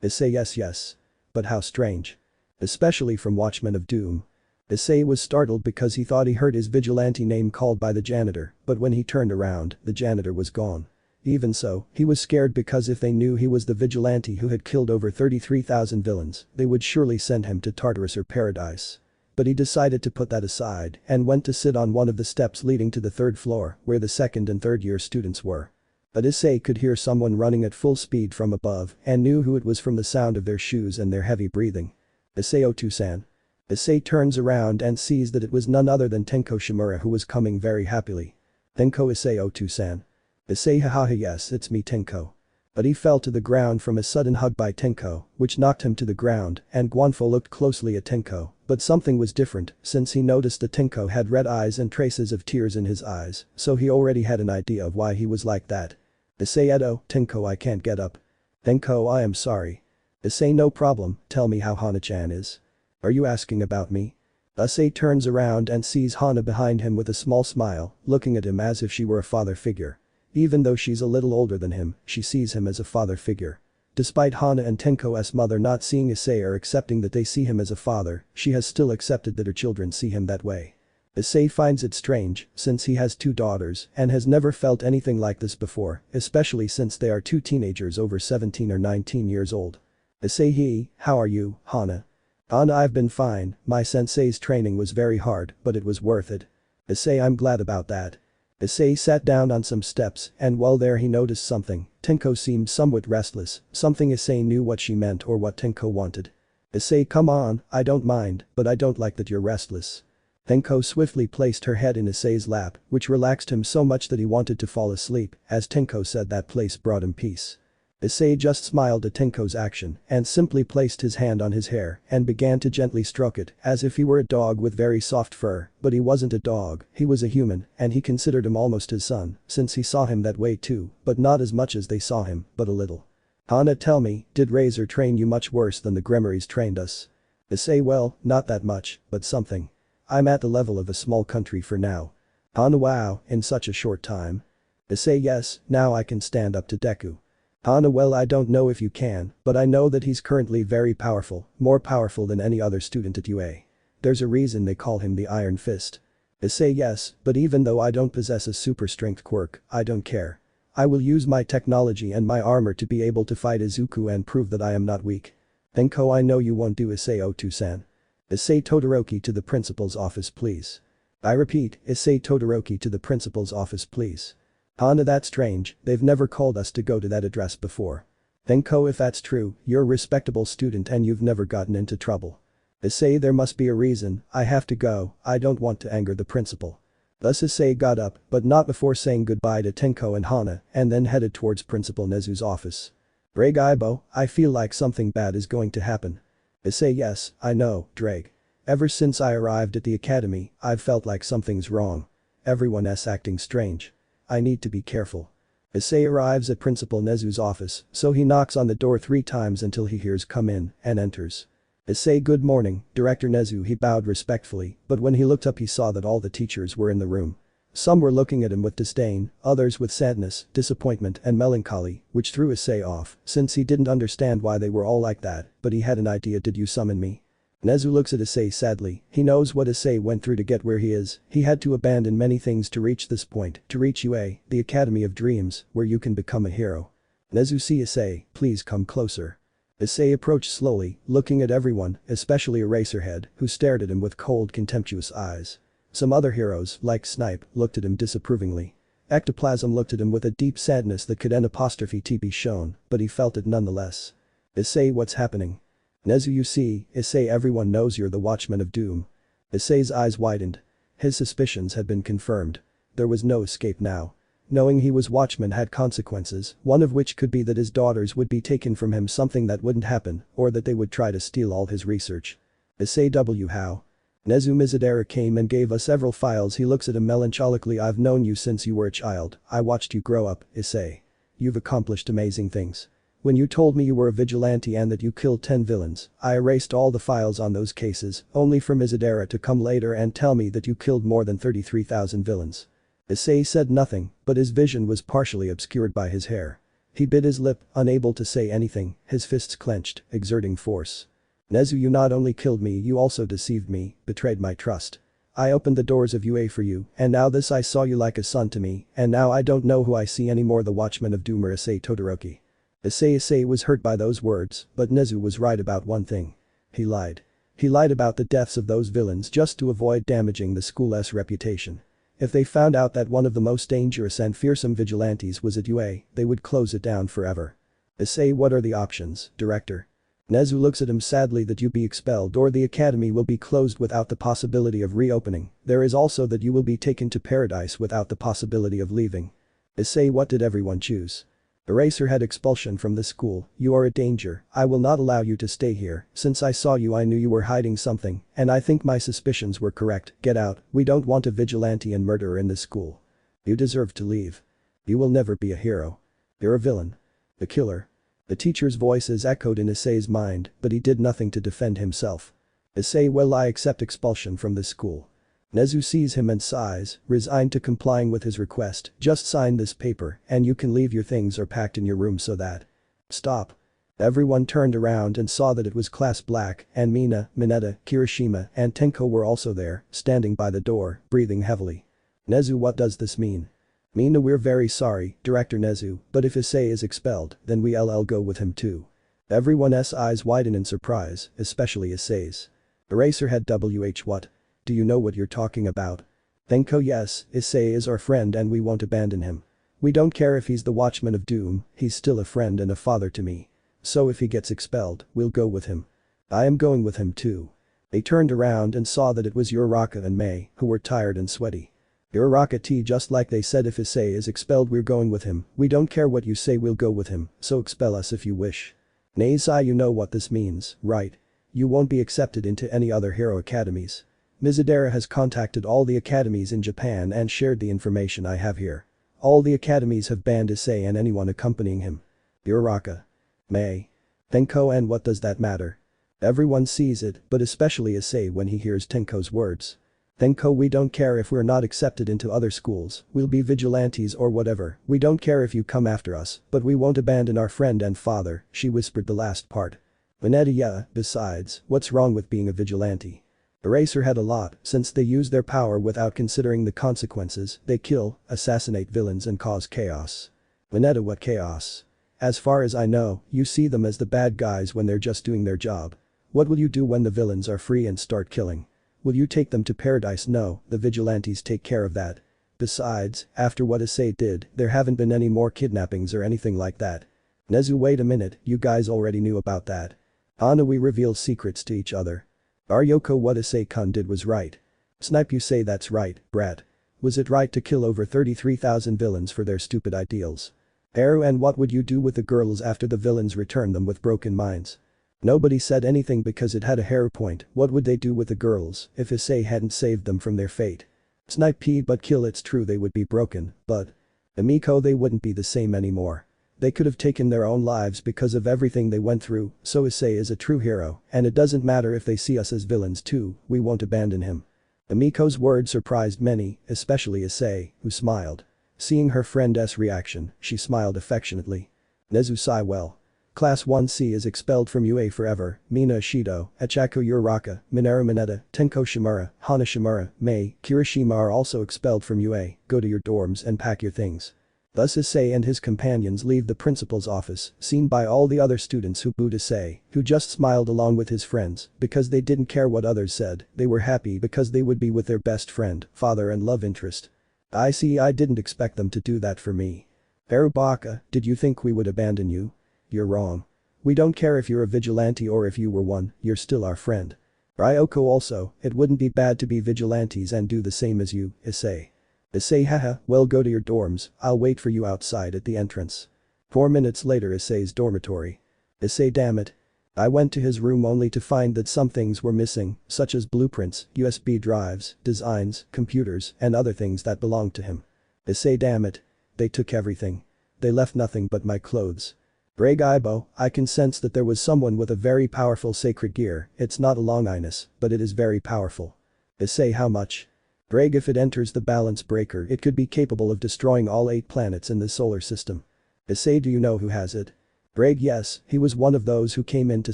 Issei, yes. But how strange. Especially from Watchmen of Doom. Issei was startled because he thought he heard his vigilante name called by the janitor, but when he turned around, the janitor was gone. Even so, he was scared because if they knew he was the vigilante who had killed over 33,000 villains, they would surely send him to Tartarus or Paradise. But he decided to put that aside and went to sit on one of the steps leading to the third floor where the second and third year students were. But Issei could hear someone running at full speed from above and knew who it was from the sound of their shoes and their heavy breathing. "Issei Otu-san." Issei turns around and sees that it was none other than Tenko Shimura who was coming very happily. "Tenko, Issei Otu-san." Issei, hahaha, yes, it's me, Tenko. But he fell to the ground from a sudden hug by Tenko, which knocked him to the ground, and Guanfo looked closely at Tenko, but something was different since he noticed that Tenko had red eyes and traces of tears in his eyes, so he already had an idea of why he was like that. "Issei Edo, Tenko, I can't get up." "Tenko, I am sorry." "Issei, no problem, tell me how Hana-chan is." "Are you asking about me?" Issei turns around and sees Hana behind him with a small smile, looking at him as if she were a father figure. Even though she's a little older than him, she sees him as a father figure. Despite Hana and Tenko's mother not seeing Issei or accepting that they see him as a father, she has still accepted that her children see him that way. Issei finds it strange, since he has two daughters and has never felt anything like this before, especially since they are two teenagers over 17 or 19 years old. "Issei, how are you, Hana?" "Hana, I've been fine, my sensei's training was very hard, but it was worth it." "Issei, I'm glad about that." Issei sat down on some steps and while there he noticed something. Tenko seemed somewhat restless, something Issei knew what she meant or what Tenko wanted. "Issei, come on, I don't mind, but I don't like that you're restless." Tenko swiftly placed her head in Issei's lap, which relaxed him so much that he wanted to fall asleep, as Tenko said that place brought him peace. Issei just smiled at Tenko's action and simply placed his hand on his hair and began to gently stroke it as if he were a dog with very soft fur, but he wasn't a dog, he was a human and he considered him almost his son since he saw him that way too, but not as much as they saw him, but a little. "Hana, tell me, did Razor train you much worse than the Gremories trained us?" Issei, well, not that much, but something. I'm at the level of a small country for now. Hana, wow, in such a short time. Issei, yes, now I can stand up to Deku. Hana, well, I don't know if you can, but I know that he's currently very powerful, more powerful than any other student at UA. There's a reason they call him the Iron Fist. Issei, yes, but even though I don't possess a super strength quirk, I don't care. I will use my technology and my armor to be able to fight Izuku and prove that I am not weak. Tenko, I know you won't do, Issei Otu-san. Issei Todoroki, to the principal's office please. I repeat, Issei Todoroki, to the principal's office please. Hana, that's strange, they've never called us to go to that address before. Tenko, if that's true, you're a respectable student and you've never gotten into trouble. Issei, there must be a reason, I have to go, I don't want to anger the principal. Thus Issei got up, but not before saying goodbye to Tenko and Hana, and then headed towards Principal Nezu's office. Drake Aibo, I feel like something bad is going to happen. Issei, yes, I know, Drake. Ever since I arrived at the academy, I've felt like something's wrong. Everyone's acting strange. I need to be careful. Issei arrives at Principal Nezu's office, so he knocks on the door 3 times until he hears "come in" and enters. Issei, good morning, Director Nezu, he bowed respectfully, but when he looked up he saw that all the teachers were in the room. Some were looking at him with disdain, others with sadness, disappointment and melancholy, which threw Issei off, since he didn't understand why they were all like that, but he had an idea. Did you summon me? Nezu looks at Issei sadly, he knows what Issei went through to get where he is, he had to abandon many things to reach this point, to reach UA, the Academy of Dreams, where you can become a hero. Nezu, see Issei, please come closer. Issei approached slowly, looking at everyone, especially Eraserhead, who stared at him with cold, contemptuous eyes. Some other heroes, like Snipe, looked at him disapprovingly. Ectoplasm looked at him with a deep sadness that could N''T be shown, but he felt it nonetheless. Issei, what's happening? Nezu, you see, Issei, everyone knows you're the Watchman of Doom. Issei's eyes widened. His suspicions had been confirmed. There was no escape now. Knowing he was Watchman had consequences, one of which could be that his daughters would be taken from him, something that wouldn't happen, or that they would try to steal all his research. Issei W, how? Nezu Mizadera came and gave us several files. He looks at him melancholically. I've known you since you were a child. I watched you grow up, Issei. You've accomplished amazing things. When you told me you were a vigilante and that you killed 10 villains, I erased all the files on those cases, only for Mizadera to come later and tell me that you killed more than 33,000 villains. Issei said nothing, but his vision was partially obscured by his hair. He bit his lip, unable to say anything, his fists clenched, exerting force. Nezu, you not only killed me, you also deceived me, betrayed my trust. I opened the doors of UA for you, and now this I saw you like a son to me, and now I don't know who I see anymore. The Watchman of Doom or Issei Todoroki. Issei was hurt by those words, but Nezu was right about one thing. He lied. He lied about the deaths of those villains just to avoid damaging the school's reputation. If they found out that one of the most dangerous and fearsome vigilantes was at UA, they would close it down forever. Issei, what are the options, director? Nezu looks at him sadly. That you be expelled or the academy will be closed without the possibility of reopening. There is also that you will be taken to paradise without the possibility of leaving. Issei, what did everyone choose? Eraserhead, expulsion from this school. You are a danger. I will not allow you to stay here. Since I saw you I knew you were hiding something, and I think my suspicions were correct. Get out. We don't want a vigilante and murderer in this school. You deserve to leave. You will never be a hero. You're a villain. A killer. The teacher's voices echoed in Issei's mind, but he did nothing to defend himself. Issei, well, I accept expulsion from this school. Nezu sees him and sighs, resigned to complying with his request. Just sign this paper and you can leave. Your things are packed in your room so that. Stop. Everyone turned around and saw that it was Class Black, and Mina, Mineta, Kirishima and Tenko were also there, standing by the door, breathing heavily. Nezu, what does this mean? Mina, we're very sorry, Director Nezu, but if Issei is expelled, then we'll go with him too. Everyone's eyes widen in surprise, especially Issei's. Eraserhead, what? Do you know what you're talking about? Tenko, yes, Issei is our friend and we won't abandon him. We don't care if he's the Watchman of Doom, he's still a friend and a father to me. So if he gets expelled, we'll go with him. I am going with him too. They turned around and saw that it was Uraraka and Mei, who were tired and sweaty. Uraraka, just like they said, if Issei is expelled we're going with him. We don't care what you say, we'll go with him, so expel us if you wish. Neizai, you know what this means, right? You won't be accepted into any other hero academies. Mizadera has contacted all the academies in Japan and shared the information I have here. All the academies have banned Issei and anyone accompanying him. Uraraka. Mei. Tenko, and what does that matter? Everyone sees it, but especially Issei when he hears Tenko's words. Tenko, we don't care if we're not accepted into other schools, we'll be vigilantes or whatever, we don't care if you come after us, but we won't abandon our friend and father, she whispered the last part. Mineta, yeah, besides, what's wrong with being a vigilante? Eraserhead, a lot, since they use their power without considering the consequences. They kill, assassinate villains and cause chaos. Mineta, what chaos? As far as I know, you see them as the bad guys when they're just doing their job. What will you do when the villains are free and start killing? Will you take them to paradise? No, the vigilantes take care of that. Besides, after what Issei did, there haven't been any more kidnappings or anything like that. Nezu, wait a minute, you guys already knew about that. Anna, we reveal secrets to each other. Aryoko, what Issei-kun did was right. Snipe, you say that's right, brat. Was it right to kill over 33,000 villains for their stupid ideals? Eru, and what would you do with the girls after the villains return them with broken minds? Nobody said anything because it had a hair point. What would they do with the girls if Issei hadn't saved them from their fate? Snipe, but kill, it's true they would be broken, but. Amiko, they wouldn't be the same anymore. They could have taken their own lives because of everything they went through, so Issei is a true hero, and it doesn't matter if they see us as villains too, we won't abandon him. Amiko's words surprised many, especially Issei, who smiled. Seeing her friend's reaction, she smiled affectionately. Nezu, sigh, well. Class 1C is expelled from UA forever. Mina Ishido, Achako Uraraka, Minoru Mineta, Tenko Shimura, Hana Shimura, Mei, Kirishima are also expelled from UA. Go to your dorms and pack your things. Thus Issei and his companions leave the principal's office, seen by all the other students who booed Issei, who just smiled along with his friends, because they didn't care what others said, they were happy because they would be with their best friend, father and love interest. I see, I didn't expect them to do that for me. Arubaka, did you think we would abandon you? You're wrong. We don't care if you're a vigilante or if you were one, you're still our friend. Ryoko also, it wouldn't be bad to be vigilantes and do the same as you, Issei. Issei, haha, well, go to your dorms, I'll wait for you outside at the entrance. 4 minutes later, Issei's dormitory. Issei, damn it. I went to his room only to find that some things were missing, such as blueprints, USB drives, designs, computers, and other things that belonged to him. Issei, damn it. They took everything. They left nothing but my clothes. Brag, I can sense that there was someone with a very powerful sacred gear. It's not a Longinus, but it is very powerful. Issei, how much? Brag, if it enters the balance breaker it could be capable of destroying all 8 planets in the solar system. Issei, do you know who has it? Brag, yes, he was one of those who came in to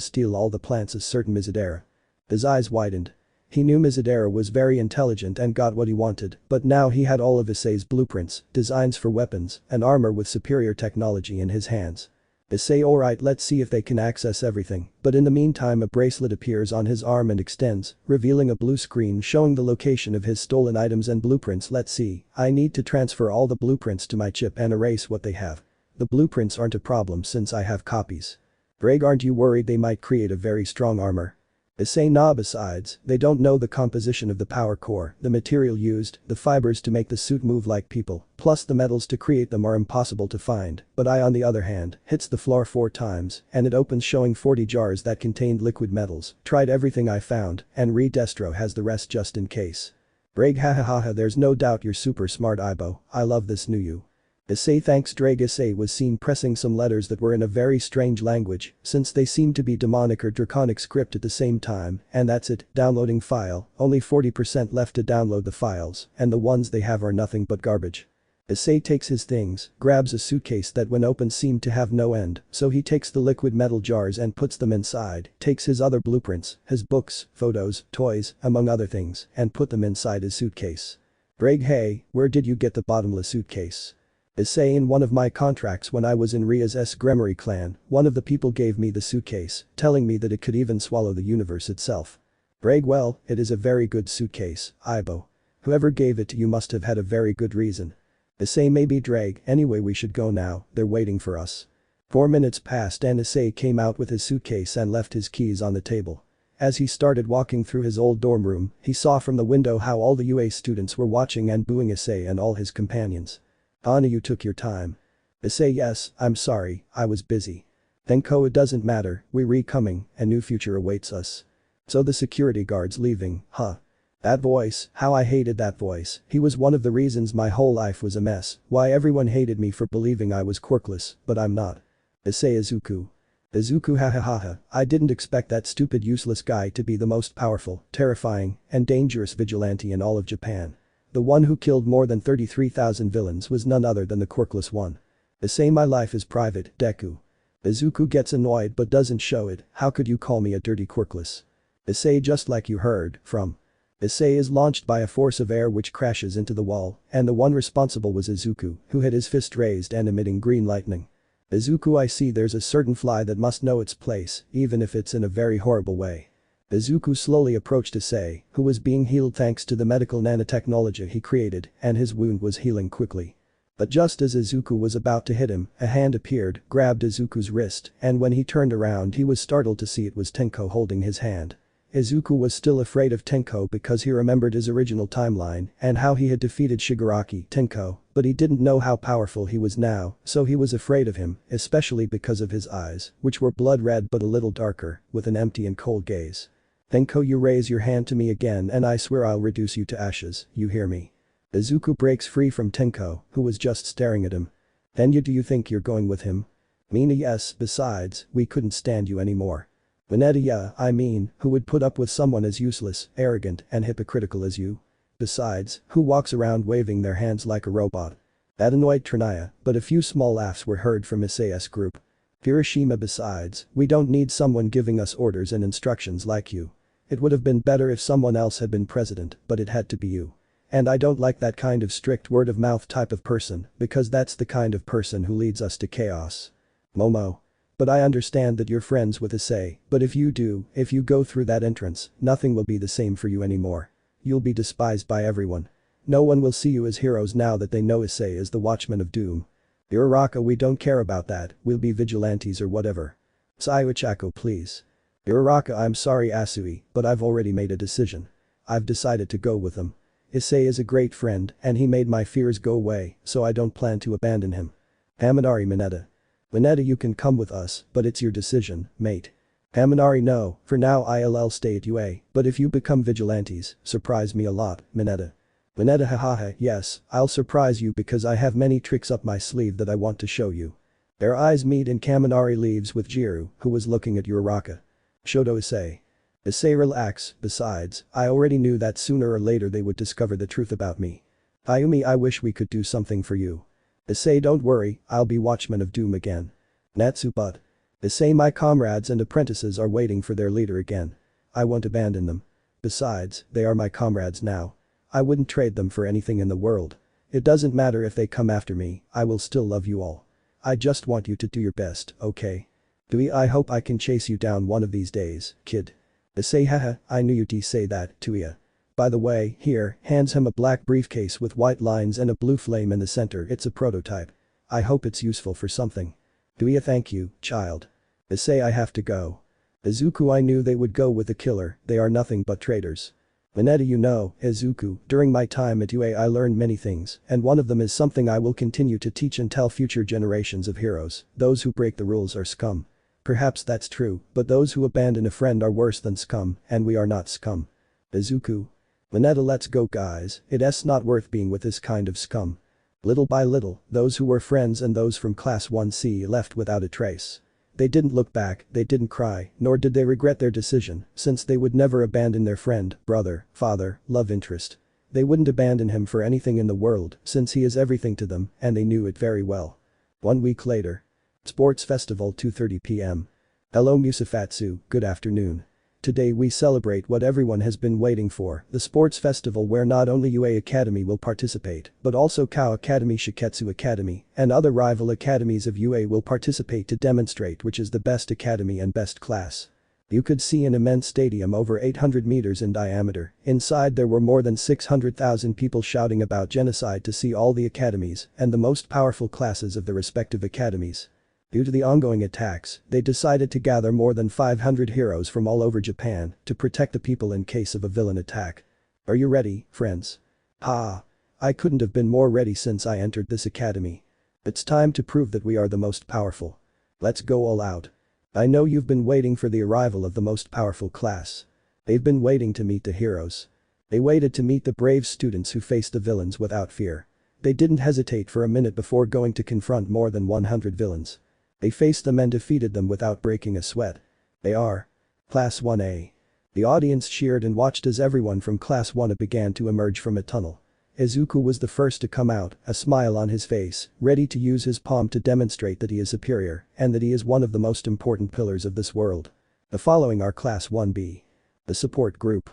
steal all the plants, a certain Mizadera. His eyes widened. He knew Mizadera was very intelligent and got what he wanted, but now he had all of Issei's blueprints, designs for weapons, and armor with superior technology in his hands. Issei, alright, let's see if they can access everything, but in the meantime a bracelet appears on his arm and extends, revealing a blue screen showing the location of his stolen items and blueprints. Let's see, I need to transfer all the blueprints to my chip and erase what they have. The blueprints aren't a problem since I have copies. Brag, aren't you worried they might create a very strong armor? Issei, nah, besides, they don't know the composition of the power core, the material used, the fibers to make the suit move like people, plus the metals to create them are impossible to find, but I on the other hand, hits the floor 4 times, and it opens showing 40 jars that contained liquid metals, tried everything I found, and Destro has the rest just in case. Brag, hahaha, there's no doubt you're super smart, Ibo, I love this new you. Issei, thanks. Drag. Issei was seen pressing some letters that were in a very strange language, since they seemed to be demonic or draconic script at the same time, and that's it, downloading file, only 40% left to download the files, and the ones they have are nothing but garbage. Issei takes his things, grabs a suitcase that when opened seemed to have no end, so he takes the liquid metal jars and puts them inside, takes his other blueprints, his books, photos, toys, among other things, and put them inside his suitcase. Brag, hey, where did you get the bottomless suitcase? Issei, in one of my contracts when I was in Rias' Gremory clan, one of the people gave me the suitcase, telling me that it could even swallow the universe itself. Brag, well, it is a very good suitcase, Ibo. Whoever gave it to you must have had a very good reason. Issei, maybe. Drag, anyway we should go now, they're waiting for us. 4 minutes passed and Issei came out with his suitcase and left his keys on the table. As he started walking through his old dorm room, he saw from the window how all the UA students were watching and booing Issei and all his companions. Anna, you took your time. Issei, yes, I'm sorry, I was busy. Then Kuoh, it doesn't matter, we're coming, a new future awaits us. So the security guard's leaving, huh? That voice, how I hated that voice, he was one of the reasons my whole life was a mess, why everyone hated me for believing I was quirkless, but I'm not. Issei, Izuku. Izuku, hahaha, I didn't expect that stupid useless guy to be the most powerful, terrifying, and dangerous vigilante in all of Japan. The one who killed more than 33,000 villains was none other than the quirkless one. Issei, my life is private, Deku. Izuku gets annoyed but doesn't show it, how could you call me a dirty quirkless? Issei, just like you heard, from. Issei is launched by a force of air which crashes into the wall, and the one responsible was Izuku, who had his fist raised and emitting green lightning. Izuku, I see there's a certain fly that must know its place, even if it's in a very horrible way. Izuku slowly approached Issei, who was being healed thanks to the medical nanotechnology he created, and his wound was healing quickly. But just as Izuku was about to hit him, a hand appeared, grabbed Izuku's wrist, and when he turned around he was startled to see it was Tenko holding his hand. Izuku was still afraid of Tenko because he remembered his original timeline and how he had defeated Shigaraki Tenko, but he didn't know how powerful he was now, so he was afraid of him, especially because of his eyes, which were blood red but a little darker, with an empty and cold gaze. Tenko, you raise your hand to me again and I swear I'll reduce you to ashes, you hear me? Izuku breaks free from Tenko, who was just staring at him. Then do you think you're going with him? Mina, yes, besides, we couldn't stand you anymore. Veneta, yeah, I mean, who would put up with someone as useless, arrogant, and hypocritical as you? Besides, who walks around waving their hands like a robot? That annoyed Trinaya, but a few small laughs were heard from Issei's group. Hiroshima, besides, we don't need someone giving us orders and instructions like you. It would have been better if someone else had been president, but it had to be you. And I don't like that kind of strict word-of-mouth type of person, because that's the kind of person who leads us to chaos. Momo. But I understand that you're friends with Issei, but if you go through that entrance, nothing will be the same for you anymore. You'll be despised by everyone. No one will see you as heroes now that they know Issei is the Watchman of Doom. Uraraka, we don't care about that, we'll be vigilantes or whatever. Sayuichako, please. Uraraka, I'm sorry Asui, but I've already made a decision. I've decided to go with him. Issei is a great friend and he made my fears go away, so I don't plan to abandon him. Haminari, Mineta. Mineta, you can come with us, but it's your decision, mate. Kaminari no, for now I'll stay at UA, but if you become vigilantes, surprise me a lot, Mineta. Mineta hahaha yes, I'll surprise you because I have many tricks up my sleeve that I want to show you. Their eyes meet and Kaminari leaves with Jiru, who was looking at Uraraka. Shoto Issei. Issei relax, besides, I already knew that sooner or later they would discover the truth about me. Ayumi I wish we could do something for you. Issei don't worry, I'll be Watchman of Doom again. Natsu but. Issei my comrades and apprentices are waiting for their leader again. I won't abandon them. Besides, they are my comrades now. I wouldn't trade them for anything in the world. It doesn't matter if they come after me, I will still love you all. I just want you to do your best, okay? Dewey I hope I can chase you down one of these days, kid. Issei haha, I knew you'd say that, Tuya. By the way, here, hands him a black briefcase with white lines and a blue flame in the center, it's a prototype. I hope it's useful for something. Dewey thank you, child. Issei I have to go. Izuku I knew they would go with the killer, they are nothing but traitors. Mineta you know, Izuku, during my time at UA I learned many things, and one of them is something I will continue to teach and tell future generations of heroes, those who break the rules are scum. Perhaps that's true, but those who abandon a friend are worse than scum, and we are not scum. Izuku. Mineta let's go guys, it's not worth being with this kind of scum. Little by little, those who were friends and those from Class 1C left without a trace. They didn't look back, they didn't cry, nor did they regret their decision, since they would never abandon their friend, brother, father, love interest. They wouldn't abandon him for anything in the world, since he is everything to them, and they knew it very well. 1 week later. Sports Festival 2:30 p.m. Hello Musafatsu, good afternoon. Today we celebrate what everyone has been waiting for, the sports festival where not only UA Academy will participate, but also Kuoh Academy, Shiketsu Academy, and other rival academies of UA will participate to demonstrate which is the best academy and best class. You could see an immense stadium over 800 meters in diameter. Inside there were more than 600,000 people shouting about genocide to see all the academies and the most powerful classes of the respective academies. Due to the ongoing attacks, they decided to gather more than 500 heroes from all over Japan to protect the people in case of a villain attack. Are you ready, friends? I couldn't have been more ready since I entered this academy. It's time to prove that we are the most powerful. Let's go all out. I know you've been waiting for the arrival of the most powerful class. They've been waiting to meet the heroes. They waited to meet the brave students who faced the villains without fear. They didn't hesitate for a minute before going to confront more than 100 villains. They faced them and defeated them without breaking a sweat. They are Class 1A. The audience cheered and watched as everyone from Class 1A began to emerge from a tunnel. Izuku was the first to come out, a smile on his face, ready to use his palm to demonstrate that he is superior and that he is one of the most important pillars of this world. The following are Class 1B. The support group.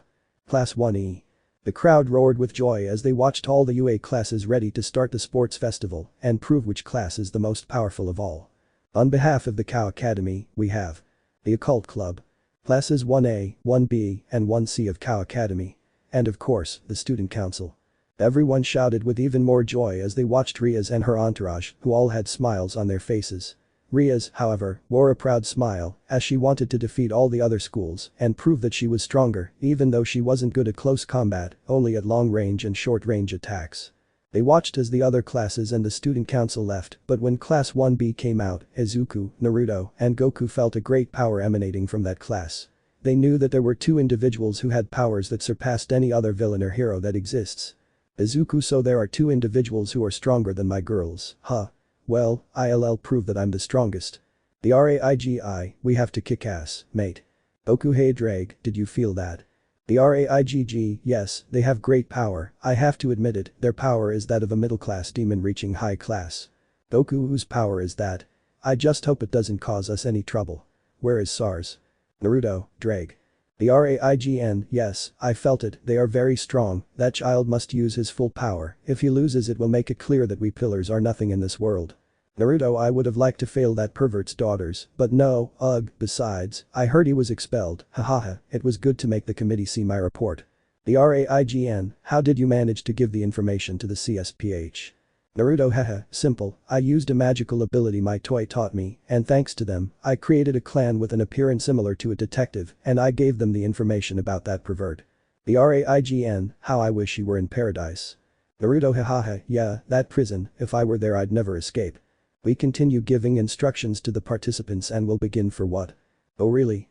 Class 1E. The crowd roared with joy as they watched all the UA classes ready to start the sports festival and prove which class is the most powerful of all. On behalf of the Kuoh Academy, we have the Occult Club, Classes 1A, 1B, and 1C of Kuoh Academy, and of course, the Student Council. Everyone shouted with even more joy as they watched Rias and her entourage, who all had smiles on their faces. Rias, however, wore a proud smile as she wanted to defeat all the other schools and prove that she was stronger, even though she wasn't good at close combat, only at long range and short range attacks. They watched as the other classes and the student council left, but when Class 1B came out, Izuku, Naruto, and Goku felt a great power emanating from that class. They knew that there were two individuals who had powers that surpassed any other villain or hero that exists. Izuku, so there are two individuals who are stronger than my girls, huh? Well, I'll prove that I'm the strongest. The RAIGI, we have to kick ass, mate. Goku hey Drag, did you feel that? The RAIGG, yes, they have great power, I have to admit it, their power is that of a middle-class demon reaching high class. Goku, whose power is that? I just hope it doesn't cause us any trouble. Where is SARS? Naruto, Drag. The RAIGN, yes, I felt it, they are very strong, that child must use his full power, if he loses it will make it clear that we pillars are nothing in this world. Naruto, I would have liked to fail that pervert's daughters, but no, ugh, besides, I heard he was expelled, hahaha, it was good to make the committee see my report. The RAIGN, how did you manage to give the information to the CSPH? Naruto, haha, simple, I used a magical ability my toy taught me, and thanks to them, I created a clan with an appearance similar to a detective, and I gave them the information about that pervert. The RAIGN, how I wish you were in paradise. Naruto, hahaha, yeah, that prison, if I were there I'd never escape. We continue giving instructions to the participants and will begin for what? Oh really?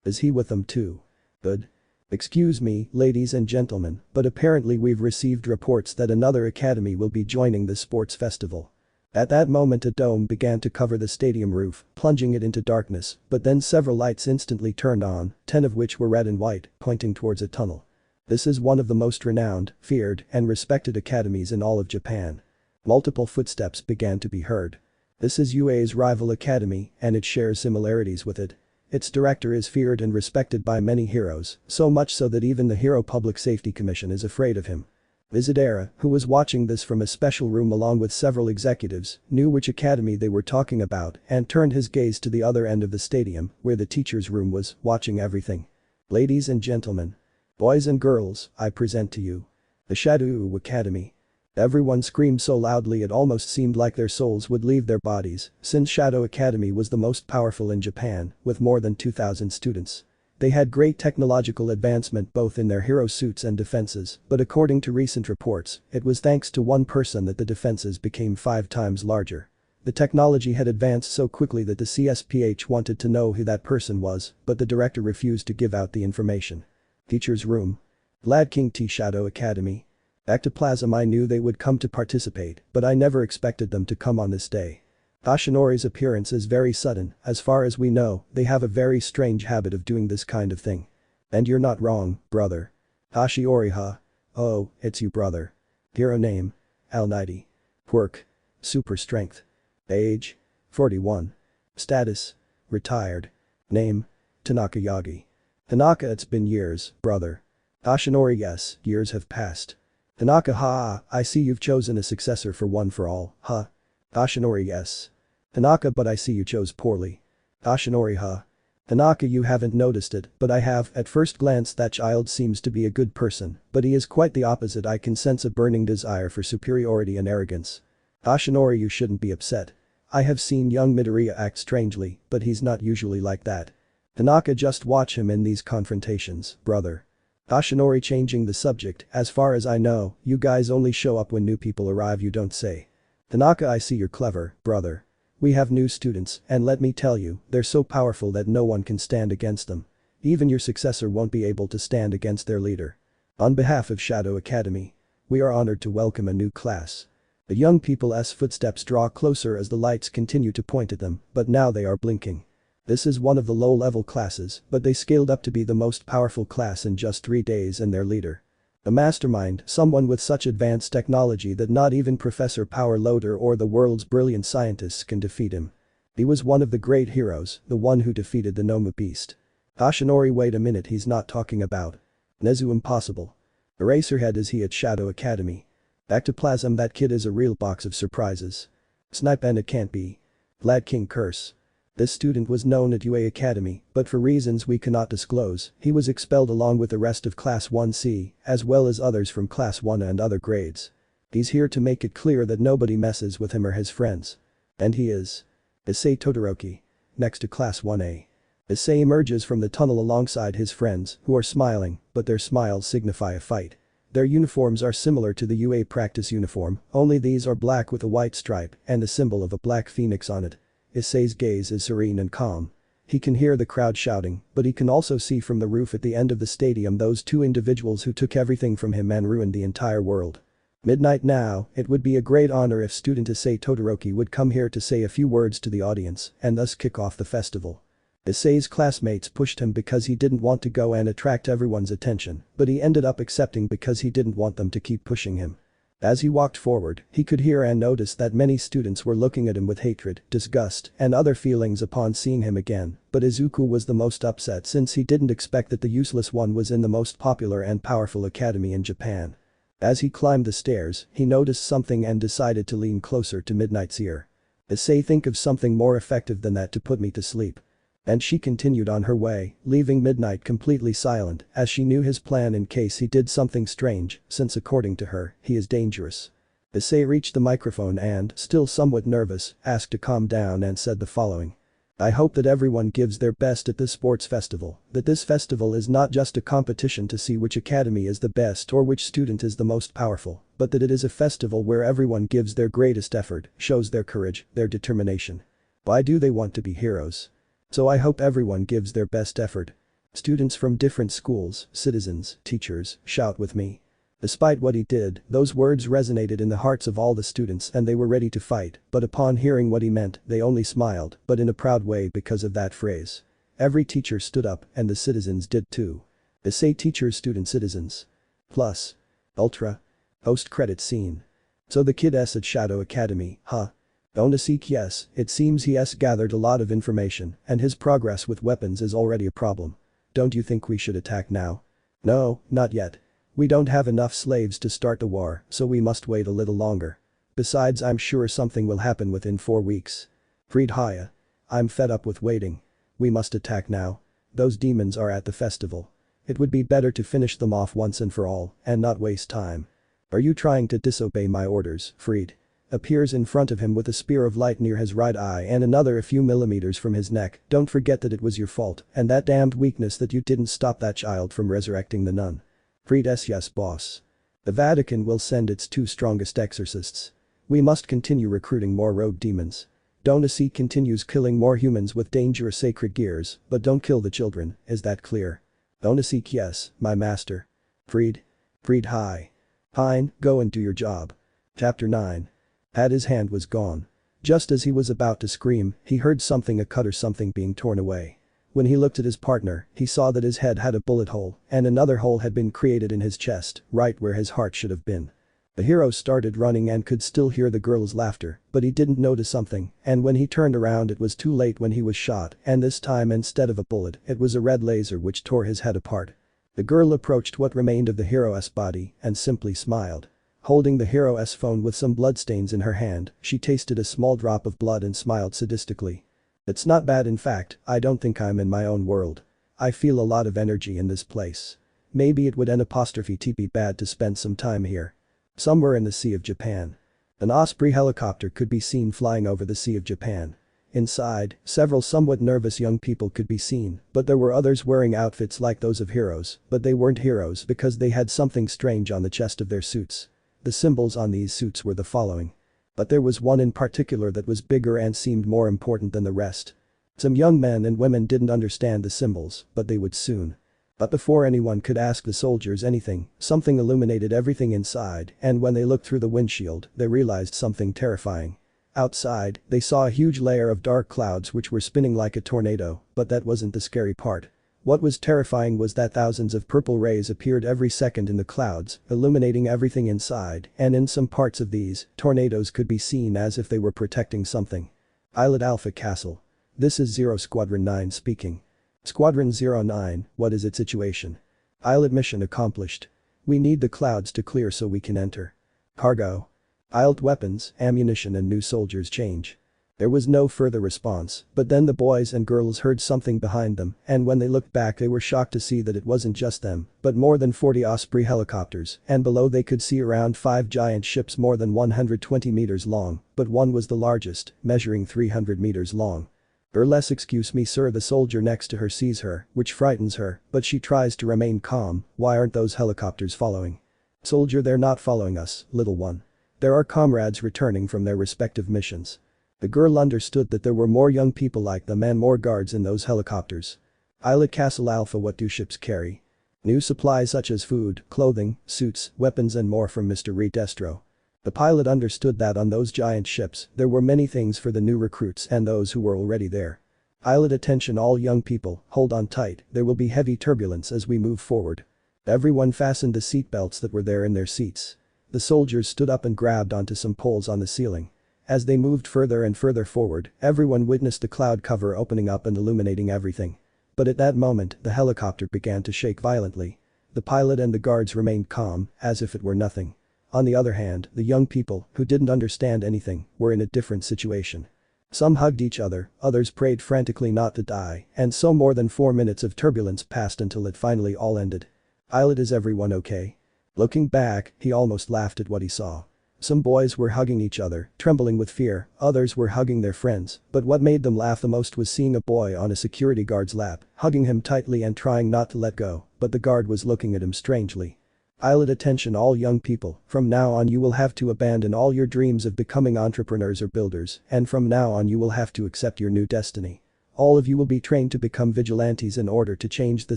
Is he with them too? Good. Excuse me, ladies and gentlemen, but apparently we've received reports that another academy will be joining this sports festival. At that moment a dome began to cover the stadium roof, plunging it into darkness, but then several lights instantly turned on, 10 of which were red and white, pointing towards a tunnel. This is one of the most renowned, feared, and respected academies in all of Japan. Multiple footsteps began to be heard. This is UA's rival academy, and it shares similarities with it. Its director is feared and respected by many heroes, so much so that even the Hero Public Safety Commission is afraid of him. Yandere, who was watching this from a special room along with several executives, knew which academy they were talking about and turned his gaze to the other end of the stadium, where the teacher's room was, watching everything. Ladies and gentlemen. Boys and girls, I present to you. The Hyoudou Academy. Everyone screamed so loudly it almost seemed like their souls would leave their bodies, since Hyoudou Academy was the most powerful in Japan, with more than 2,000 students. They had great technological advancement both in their hero suits and defenses, but according to recent reports, it was thanks to one person that the defenses became 5 times larger. The technology had advanced so quickly that the CSPH wanted to know who that person was, but the director refused to give out the information. Teacher's room. Lad King T Hyoudou Academy. Ectoplasm. I knew they would come to participate, but I never expected them to come on this day. Yoshinori's appearance is very sudden, as far as we know, they have a very strange habit of doing this kind of thing. And you're not wrong, brother. Yoshinori huh? Oh, it's you brother. Hero name. Al90. Quirk. Super strength. Age. 41. Status. Retired. Name. Tanaka Yagi. Tanaka. It's been years, brother. Yoshinori. Yes, years have passed. Tanaka. Ha, I see you've chosen a successor for one for all, huh? Yoshinori. Yes. Tanaka. But I see you chose poorly. Yoshinori. Huh? Tanaka. You haven't noticed it, but I have. At first glance that child seems to be a good person, but he is quite the opposite. I can sense a burning desire for superiority and arrogance. Yoshinori. You shouldn't be upset. I have seen young Midoriya act strangely, but he's not usually like that. Tanaka. Just watch him in these confrontations, brother. Yoshinori. Changing the subject, as far as I know, you guys only show up when new people arrive, you don't say. Tanaka. I see you're clever, brother. We have new students, and let me tell you, they're so powerful that no one can stand against them. Even your successor won't be able to stand against their leader. On behalf of Hyoudou Academy, we are honored to welcome a new class. The young people's footsteps draw closer as the lights continue to point at them, but now they are blinking. This is one of the low-level classes, but they scaled up to be the most powerful class in just 3 days, and their leader. A mastermind, someone with such advanced technology that not even Professor Power Loader or the world's brilliant scientists can defeat him. He was one of the great heroes, the one who defeated the Noma Beast. Yoshinori. Wait a minute, he's not talking about Nezu. Impossible. Eraserhead. Is he at Hyoudou Academy? Ectoplasm. That kid is a real box of surprises. Snipe. And it can't be. Lad King Curse. This student was known at UA Academy, but for reasons we cannot disclose, he was expelled along with the rest of Class 1C, as well as others from Class 1 and other grades. He's here to make it clear that nobody messes with him or his friends. And he is. Issei Todoroki. Next to Class 1A. Issei emerges from the tunnel alongside his friends, who are smiling, but their smiles signify a fight. Their uniforms are similar to the UA practice uniform, only these are black with a white stripe and the symbol of a black phoenix on it. Issei's gaze is serene and calm. He can hear the crowd shouting, but he can also see from the roof at the end of the stadium those 2 individuals who took everything from him and ruined the entire world. Midnight now, it would be a great honor if student Issei Todoroki would come here to say a few words to the audience and thus kick off the festival. Issei's classmates pushed him because he didn't want to go and attract everyone's attention, but he ended up accepting because he didn't want them to keep pushing him. As he walked forward, he could hear and notice that many students were looking at him with hatred, disgust, and other feelings upon seeing him again, but Izuku was the most upset since he didn't expect that the useless one was in the most popular and powerful academy in Japan. As he climbed the stairs, he noticed something and decided to lean closer to Midnight's ear. Issei, think of something more effective than that to put me to sleep. And she continued on her way, leaving Midnight completely silent as she knew his plan in case he did something strange, since according to her, he is dangerous. Issei reached the microphone and, still somewhat nervous, asked to calm down and said the following. I hope that everyone gives their best at this sports festival, that this festival is not just a competition to see which academy is the best or which student is the most powerful, but that it is a festival where everyone gives their greatest effort, shows their courage, their determination. Why do they want to be heroes? So I hope everyone gives their best effort. Students from different schools, citizens, teachers, shout with me. Despite what he did, those words resonated in the hearts of all the students and they were ready to fight, but upon hearing what he meant, they only smiled, but in a proud way because of that phrase. Every teacher stood up and the citizens did too. Issei teachers, student, citizens. Plus. Ultra. Post-credit scene. So the kid at Shadow Academy, huh? Don't seek, yes, it seems he has gathered a lot of information and his progress with weapons is already a problem. Don't you think we should attack now? No, not yet. We don't have enough slaves to start the war, so we must wait a little longer. Besides, I'm sure something will happen within 4 weeks. Freed Haya. I'm fed up with waiting. We must attack now. Those demons are at the festival. It would be better to finish them off once and for all and not waste time. Are you trying to disobey my orders, Freed? Appears in front of him with a spear of light near his right eye and another a few millimeters from his neck. Don't forget that it was your fault and that damned weakness that you didn't stop that child from resurrecting the nun. Freed, yes boss. The Vatican will send its 2 strongest exorcists. We must continue recruiting more rogue demons. Donacy continues killing more humans with dangerous sacred gears, but don't kill the children, is that clear? Donacy, yes, my master. Freed. Freed High. Fine, go and do your job. Chapter 9. His hand was gone. Just as he was about to scream, he heard something, a cut or something being torn away. When he looked at his partner, he saw that his head had a bullet hole and another hole had been created in his chest, right where his heart should have been. The hero started running and could still hear the girl's laughter, but he didn't notice something, and when he turned around it was too late when he was shot, and this time instead of a bullet, it was a red laser which tore his head apart. The girl approached what remained of the hero's body and simply smiled. Holding the hero's phone with some bloodstains in her hand, she tasted a small drop of blood and smiled sadistically. It's not bad, in fact, I don't think I'm in my own world. I feel a lot of energy in this place. Maybe it would be bad to spend some time here. Somewhere in the Sea of Japan. An Osprey helicopter could be seen flying over the Sea of Japan. Inside, several somewhat nervous young people could be seen, but there were others wearing outfits like those of heroes, but they weren't heroes because they had something strange on the chest of their suits. The symbols on these suits were the following. But there was one in particular that was bigger and seemed more important than the rest. Some young men and women didn't understand the symbols, but they would soon. But before anyone could ask the soldiers anything, something illuminated everything inside, and when they looked through the windshield, they realized something terrifying. Outside, they saw a huge layer of dark clouds which were spinning like a tornado, but that wasn't the scary part. What was terrifying was that thousands of purple rays appeared every second in the clouds, illuminating everything inside, and in some parts of these, tornadoes could be seen as if they were protecting something. Islet Alpha Castle. This is Zero Squadron 9 speaking. Squadron 09, what is its situation? Islet mission accomplished. We need the clouds to clear so we can enter. Cargo. Islet weapons, ammunition and new soldiers change. There was no further response, but then the boys and girls heard something behind them, and when they looked back they were shocked to see that it wasn't just them, but more than 40 Osprey helicopters, and below they could see around 5 giant ships more than 120 meters long, but one was the largest, measuring 300 meters long. Excuse me sir, the soldier next to her sees her, which frightens her, but she tries to remain calm. Why aren't those helicopters following? Soldier, they're not following us, little one. There are comrades returning from their respective missions. The girl understood that there were more young people like them and more guards in those helicopters. Islet Castle Alpha, what do ships carry? New supplies such as food, clothing, suits, weapons and more from Mr. Redestro. The pilot understood that on those giant ships, there were many things for the new recruits and those who were already there. Islet attention all young people, hold on tight, there will be heavy turbulence as we move forward. Everyone fastened the seatbelts that were there in their seats. The soldiers stood up and grabbed onto some poles on the ceiling. As they moved further and further forward, everyone witnessed the cloud cover opening up and illuminating everything. But at that moment, the helicopter began to shake violently. The pilot and the guards remained calm, as if it were nothing. On the other hand, the young people, who didn't understand anything, were in a different situation. Some hugged each other, others prayed frantically not to die, and so more than 4 minutes of turbulence passed until it finally all ended. Islet, is everyone okay? Looking back, he almost laughed at what he saw. Some boys were hugging each other, trembling with fear, others were hugging their friends, but what made them laugh the most was seeing a boy on a security guard's lap, hugging him tightly and trying not to let go, but the guard was looking at him strangely. Islet attention all young people, from now on you will have to abandon all your dreams of becoming entrepreneurs or builders, and from now on you will have to accept your new destiny. All of you will be trained to become vigilantes in order to change the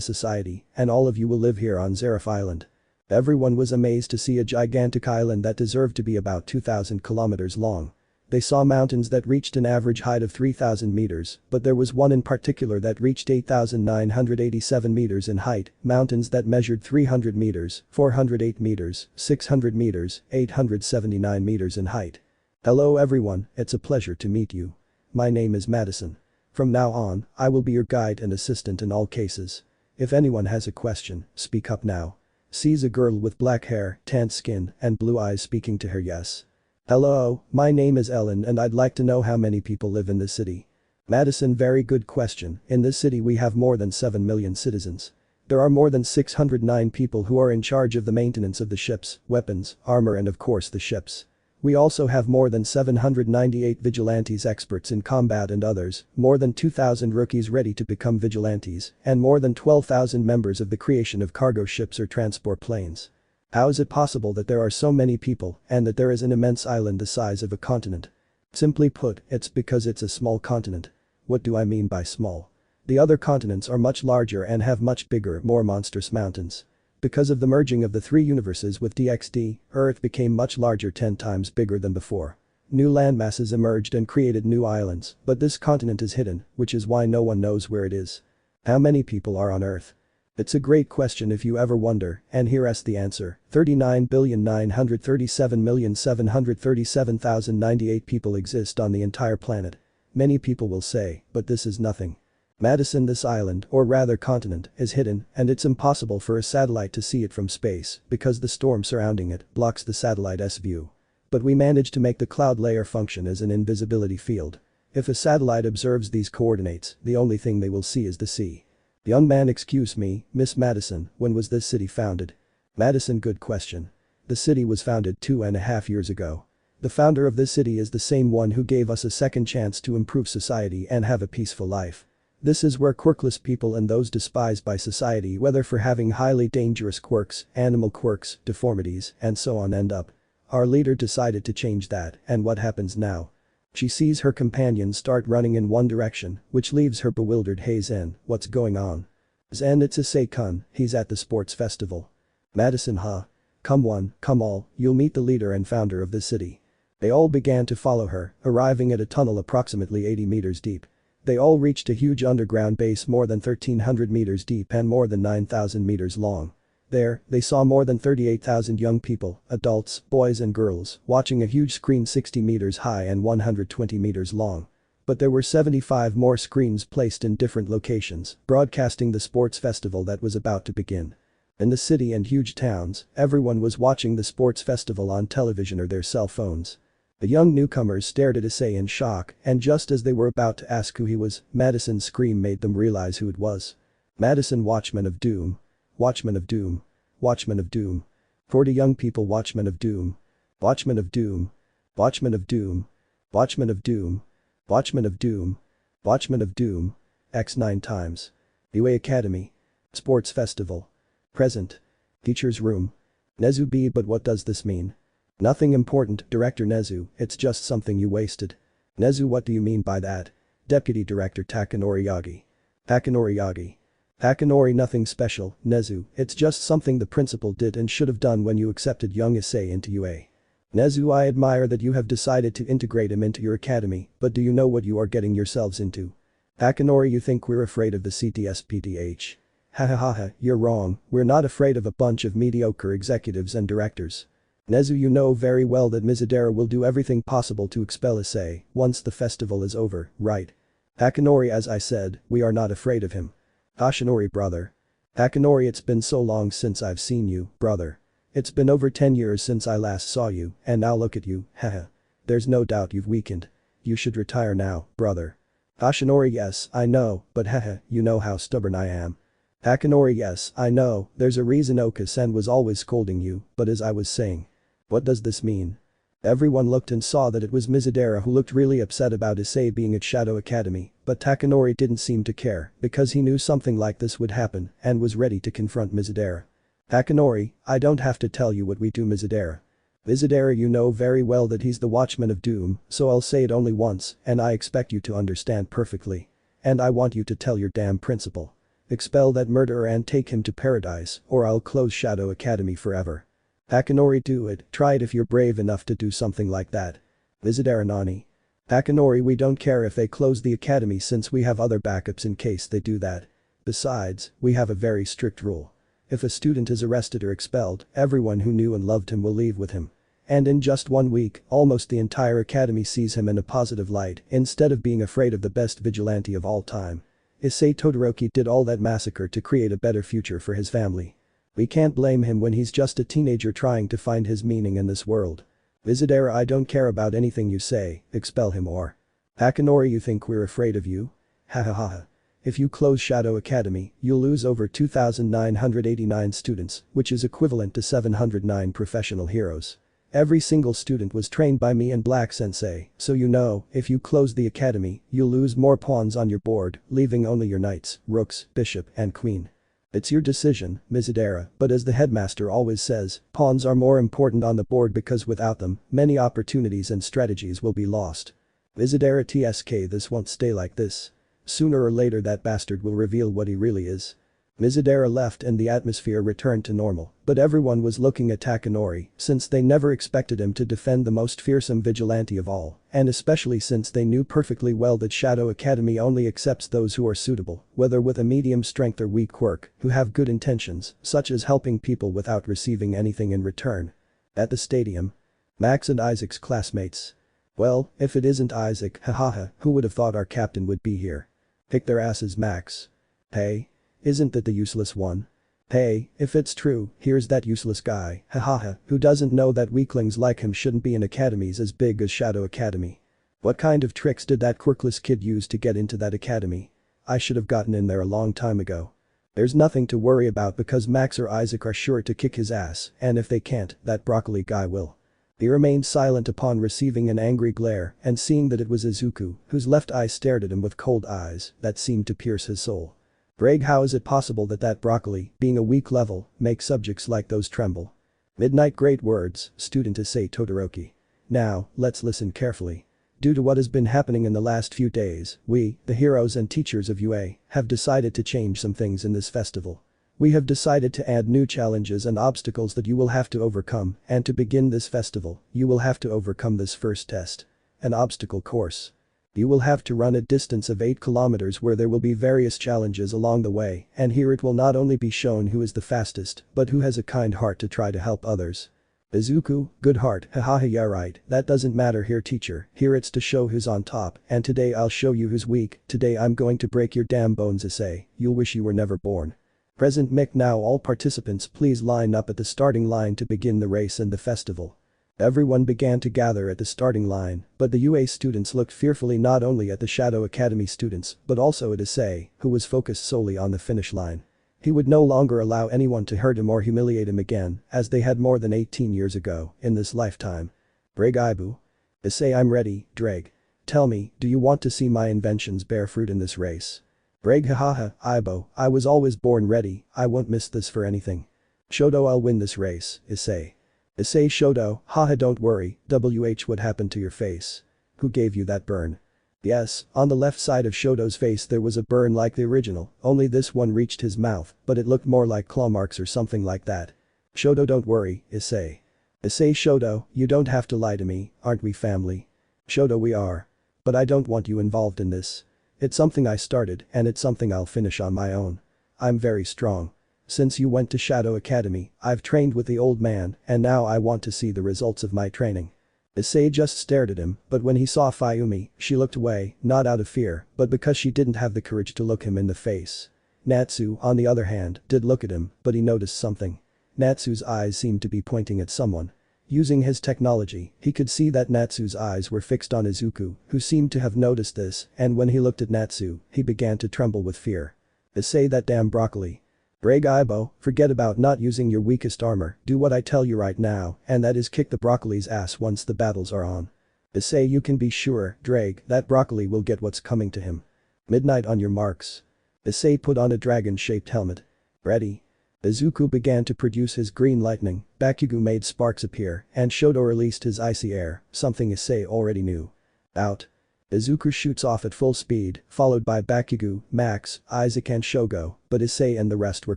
society, and all of you will live here on Zareth Island. Everyone was amazed to see a gigantic island that deserved to be about 2,000 kilometers long. They saw mountains that reached an average height of 3,000 meters, but there was one in particular that reached 8,987 meters in height, mountains that measured 300 meters, 408 meters, 600 meters, 879 meters in height. Hello everyone, it's a pleasure to meet you. My name is Madison. From now on, I will be your guide and assistant in all cases. If anyone has a question, speak up now. Sees a girl with black hair, tanned skin, and blue eyes speaking to her. Yes. Hello, my name is Ellen and I'd like to know how many people live in this city. Madison, very good question. In this city we have more than 7 million citizens. There are more than 609 people who are in charge of the maintenance of the ships, weapons, armor and of course the ships. We also have more than 798 vigilantes experts in combat and others, more than 2,000 rookies ready to become vigilantes, and more than 12,000 members of the creation of cargo ships or transport planes. How is it possible that there are so many people and that there is an immense island the size of a continent? Simply put, it's because it's a small continent. What do I mean by small? The other continents are much larger and have much bigger, more monstrous mountains. Because of the merging of the three universes with DXD, Earth became much larger, 10 times bigger than before. New landmasses emerged and created new islands, but this continent is hidden, which is why no one knows where it is. How many people are on Earth? It's a great question if you ever wonder, and here's the answer. 39,937,737,098 people exist on the entire planet. Many people will say, but this is nothing. Madison, this island, or rather continent, is hidden and it's impossible for a satellite to see it from space because the storm surrounding it blocks the satellite's view. But we managed to make the cloud layer function as an invisibility field. If a satellite observes these coordinates, the only thing they will see is the sea. Young man, excuse me, Miss Madison, when was this city founded? Madison, good question. The city was founded 2.5 years ago. The founder of this city is the same one who gave us a second chance to improve society and have a peaceful life. This is where quirkless people and those despised by society, whether for having highly dangerous quirks, animal quirks, deformities, and so on, end up. Our leader decided to change that, and what happens now? She sees her companions start running in one direction, which leaves her bewildered. Hey Zen, what's going on? Zen, it's Issei-kun, he's at the sports festival. Madison, huh? Come one, come all, you'll meet the leader and founder of this city. They all began to follow her, arriving at a tunnel approximately 80 meters deep. They all reached a huge underground base more than 1,300 meters deep and more than 9,000 meters long. There, they saw more than 38,000 young people, adults, boys and girls, watching a huge screen 60 meters high and 120 meters long. But there were 75 more screens placed in different locations, broadcasting the sports festival that was about to begin. In the city and huge towns, everyone was watching the sports festival on television or their cell phones. The young newcomers stared at Issei in shock, and just as they were about to ask who he was, Madison's scream made them realize who it was. Madison, Watchman of Doom. Watchman of Doom. Watchman of Doom. 40 young people, Watchman of Doom. Watchman of Doom. Watchman of Doom. Watchman of Doom. Watchman of Doom. Watchman of Doom. X 9 times. UA Academy. Sports Festival. Present. Teacher's room. Nezu B, but what does this mean? Nothing important, Director Nezu, it's just something you wasted. Nezu, what do you mean by that? Deputy Director Takanori Yagi. Takanori Yagi. Takanori, nothing special, Nezu, it's just something the principal did and should have done when you accepted young Issei into UA. Nezu, I admire that you have decided to integrate him into your academy, but do you know what you are getting yourselves into? Takanori, you think we're afraid of the CTSPTH? Hahaha, you're wrong, we're not afraid of a bunch of mediocre executives and directors. Nezu, you know very well that Mizudera will do everything possible to expel Issei once the festival is over, right? Takanori, as I said, we are not afraid of him. Tashinori, brother. Takanori, it's been so long since I've seen you, brother. It's been over 10 years since I last saw you, and now look at you, haha. There's no doubt you've weakened. You should retire now, brother. Tashinori, yes, I know, but haha, you know how stubborn I am. Takanori, yes, I know, there's a reason Oka-sen was always scolding you, but as I was saying. What does this mean? Everyone looked and saw that it was Mizudera who looked really upset about Issei being at Shadow Academy, but Takanori didn't seem to care because he knew something like this would happen and was ready to confront Mizudera. Takanori, I don't have to tell you what we do, Mizudera. Mizudera, you know very well that he's the Watchman of Doom, so I'll say it only once and I expect you to understand perfectly. And I want you to tell your damn principal. Expel that murderer and take him to paradise, or I'll close Shadow Academy forever. Akinori, do it, try it if you're brave enough to do something like that. Visidera Nani. Akinori, we don't care if they close the academy since we have other backups in case they do that. Besides, we have a very strict rule. If a student is arrested or expelled, everyone who knew and loved him will leave with him. And in just 1 week, almost the entire academy sees him in a positive light instead of being afraid of the best vigilante of all time. Issei Todoroki did all that massacre to create a better future for his family. We can't blame him when he's just a teenager trying to find his meaning in this world. Visidera, I don't care about anything you say, expel him or. Akinori, you think we're afraid of you? Hahaha. If you close Shadow Academy, you'll lose over 2,989 students, which is equivalent to 709 professional heroes. Every single student was trained by me and Black Sensei, so you know, if you close the academy, you'll lose more pawns on your board, leaving only your knights, rooks, bishop, and queen. It's your decision, Visidera, but as the headmaster always says, pawns are more important on the board because without them, many opportunities and strategies will be lost. Visidera TSK, this won't stay like this. Sooner or later that bastard will reveal what he really is. Visidera left and the atmosphere returned to normal, but everyone was looking at Takanori since they never expected him to defend the most fearsome vigilante of all, and especially since they knew perfectly well that Shadow Academy only accepts those who are suitable, whether with a medium strength or weak quirk, who have good intentions, such as helping people without receiving anything in return. At the stadium. Max and Isaac's classmates. Well, if it isn't Isaac, hahaha, who would have thought our captain would be here? Kick their asses, Max. Hey. Isn't that the useless one? Hey, if it's true, here's that useless guy, hahaha, who doesn't know that weaklings like him shouldn't be in academies as big as Shadow Academy. What kind of tricks did that quirkless kid use to get into that academy? I should have gotten in there a long time ago. There's nothing to worry about because Max or Isaac are sure to kick his ass, and if they can't, that broccoli guy will. He remained silent upon receiving an angry glare and seeing that it was Izuku, whose left eye stared at him with cold eyes that seemed to pierce his soul. Greg, how is it possible that broccoli, being a weak level, makes subjects like those tremble? Midnight, great words, student Issei Todoroki. Now, let's listen carefully. Due to what has been happening in the last few days, we, the heroes and teachers of UA, have decided to change some things in this festival. We have decided to add new challenges and obstacles that you will have to overcome, and to begin this festival, you will have to overcome this first test. An obstacle course. You will have to run a distance of 8 kilometers where there will be various challenges along the way, and here it will not only be shown who is the fastest, but who has a kind heart to try to help others. Izuku, good heart, hahaha, yeah right, that doesn't matter here teacher, here it's to show who's on top, and today I'll show you who's weak, today I'm going to break your damn bones Issei, you'll wish you were never born. Present Mick, now all participants please line up at the starting line to begin the race and the festival. Everyone began to gather at the starting line, but the UA students looked fearfully not only at the Shadow Academy students but also at Issei, who was focused solely on the finish line. He would no longer allow anyone to hurt him or humiliate him again, as they had more than 18 years ago, in this lifetime. Dreg Ibu. Issei, I'm ready, Dreg. Tell me, do you want to see my inventions bear fruit in this race? Dreg, hahaha, Ibo, I was always born ready, I won't miss this for anything. Shoto, I'll win this race, Issei. Issei, Shoto, haha, don't worry, what happened to your face? Who gave you that burn? Yes, on the left side of Shoto's face there was a burn like the original, only this one reached his mouth, but it looked more like claw marks or something like that. Shoto, don't worry, Issei. Issei, Shoto, you don't have to lie to me, aren't we family? Shoto, we are. But I don't want you involved in this. It's something I started and it's something I'll finish on my own. I'm very strong. Since you went to Shadow Academy, I've trained with the old man and now I want to see the results of my training. Issei just stared at him, but when he saw Fayumi, she looked away, not out of fear, but because she didn't have the courage to look him in the face. Natsu, on the other hand, did look at him, but he noticed something. Natsu's eyes seemed to be pointing at someone. Using his technology, he could see that Natsu's eyes were fixed on Izuku, who seemed to have noticed this, and when he looked at Natsu, he began to tremble with fear. Issei, that damn broccoli. Dreg Ibo, forget about not using your weakest armor, do what I tell you right now, and that is kick the broccoli's ass once the battles are on. Issei, you can be sure, Dreg, that broccoli will get what's coming to him. Midnight, on your marks. Issei put on a dragon-shaped helmet. Ready. Izuku began to produce his green lightning, Bakugo made sparks appear, and Shoto released his icy air, something Issei already knew. Out. Izuku shoots off at full speed, followed by Bakugo, Max, Isaac and Shogo, but Issei and the rest were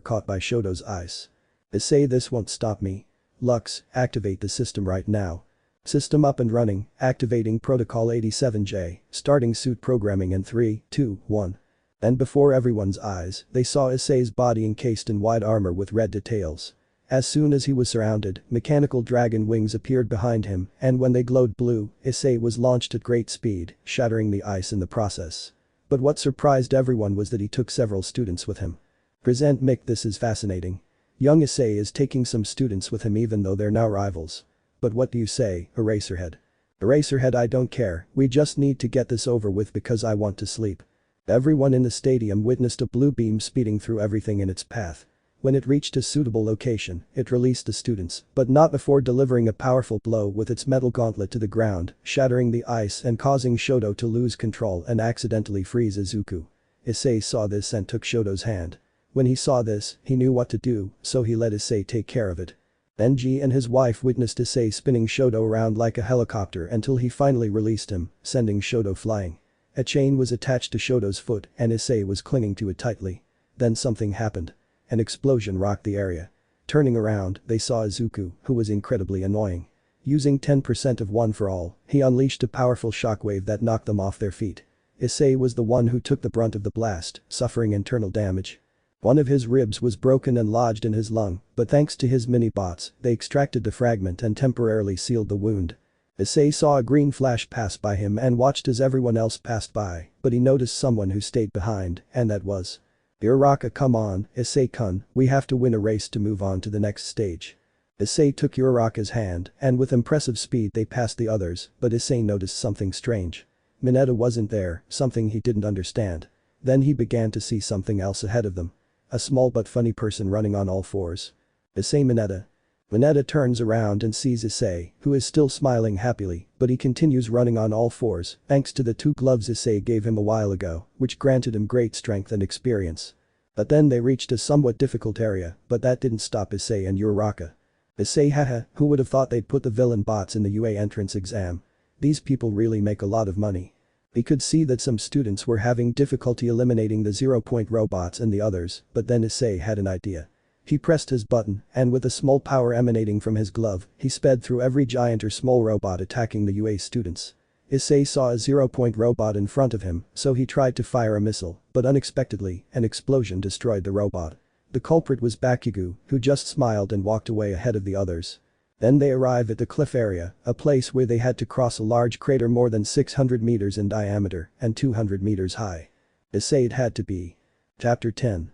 caught by Shoto's ice. Issei, this won't stop me. Lux, activate the system right now. System up and running, activating Protocol 87J, starting suit programming in 3, 2, 1. And before everyone's eyes, they saw Issei's body encased in white armor with red details. As soon as he was surrounded, mechanical dragon wings appeared behind him, and when they glowed blue, Issei was launched at great speed, shattering the ice in the process. But what surprised everyone was that he took several students with him. Present Mick, this is fascinating. Young Issei is taking some students with him even though they're now rivals. But what do you say, Eraserhead? Eraserhead, I don't care, we just need to get this over with because I want to sleep. Everyone in the stadium witnessed a blue beam speeding through everything in its path. When it reached a suitable location, it released the students, but not before delivering a powerful blow with its metal gauntlet to the ground, shattering the ice and causing Shoto to lose control and accidentally freeze Izuku. Issei saw this and took Shoto's hand. When he saw this, he knew what to do, so he let Issei take care of it. Benji and his wife witnessed Issei spinning Shoto around like a helicopter until he finally released him, sending Shoto flying. A chain was attached to Shoto's foot and Issei was clinging to it tightly. Then something happened. An explosion rocked the area. Turning around, they saw Izuku, who was incredibly annoying. Using 10% of One for All, he unleashed a powerful shockwave that knocked them off their feet. Issei was the one who took the brunt of the blast, suffering internal damage. One of his ribs was broken and lodged in his lung, but thanks to his mini-bots, they extracted the fragment and temporarily sealed the wound. Issei saw a green flash pass by him and watched as everyone else passed by, but he noticed someone who stayed behind, and that was Uraraka. Come on, Issei-kun, we have to win a race to move on to the next stage. Issei took Uraraka's hand, and with impressive speed they passed the others, but Issei noticed something strange. Mineta wasn't there, something he didn't understand. Then he began to see something else ahead of them. A small but funny person running on all fours. Issei, Mineta. Mineta turns around and sees Issei, who is still smiling happily, but he continues running on all fours, thanks to the 2 gloves Issei gave him a while ago, which granted him great strength and experience. But then they reached a somewhat difficult area, but that didn't stop Issei and Uraraka. Issei, haha, who would have thought they'd put the villain bots in the UA entrance exam? These people really make a lot of money. He could see that some students were having difficulty eliminating the 0-point robots and the others, but then Issei had an idea. He pressed his button, and with a small power emanating from his glove, he sped through every giant or small robot attacking the UA students. Issei saw a 0-point robot in front of him, so he tried to fire a missile, but unexpectedly, an explosion destroyed the robot. The culprit was Bakugo, who just smiled and walked away ahead of the others. Then they arrive at the cliff area, a place where they had to cross a large crater more than 600 meters in diameter and 200 meters high. Issei, it had to be. Chapter 10.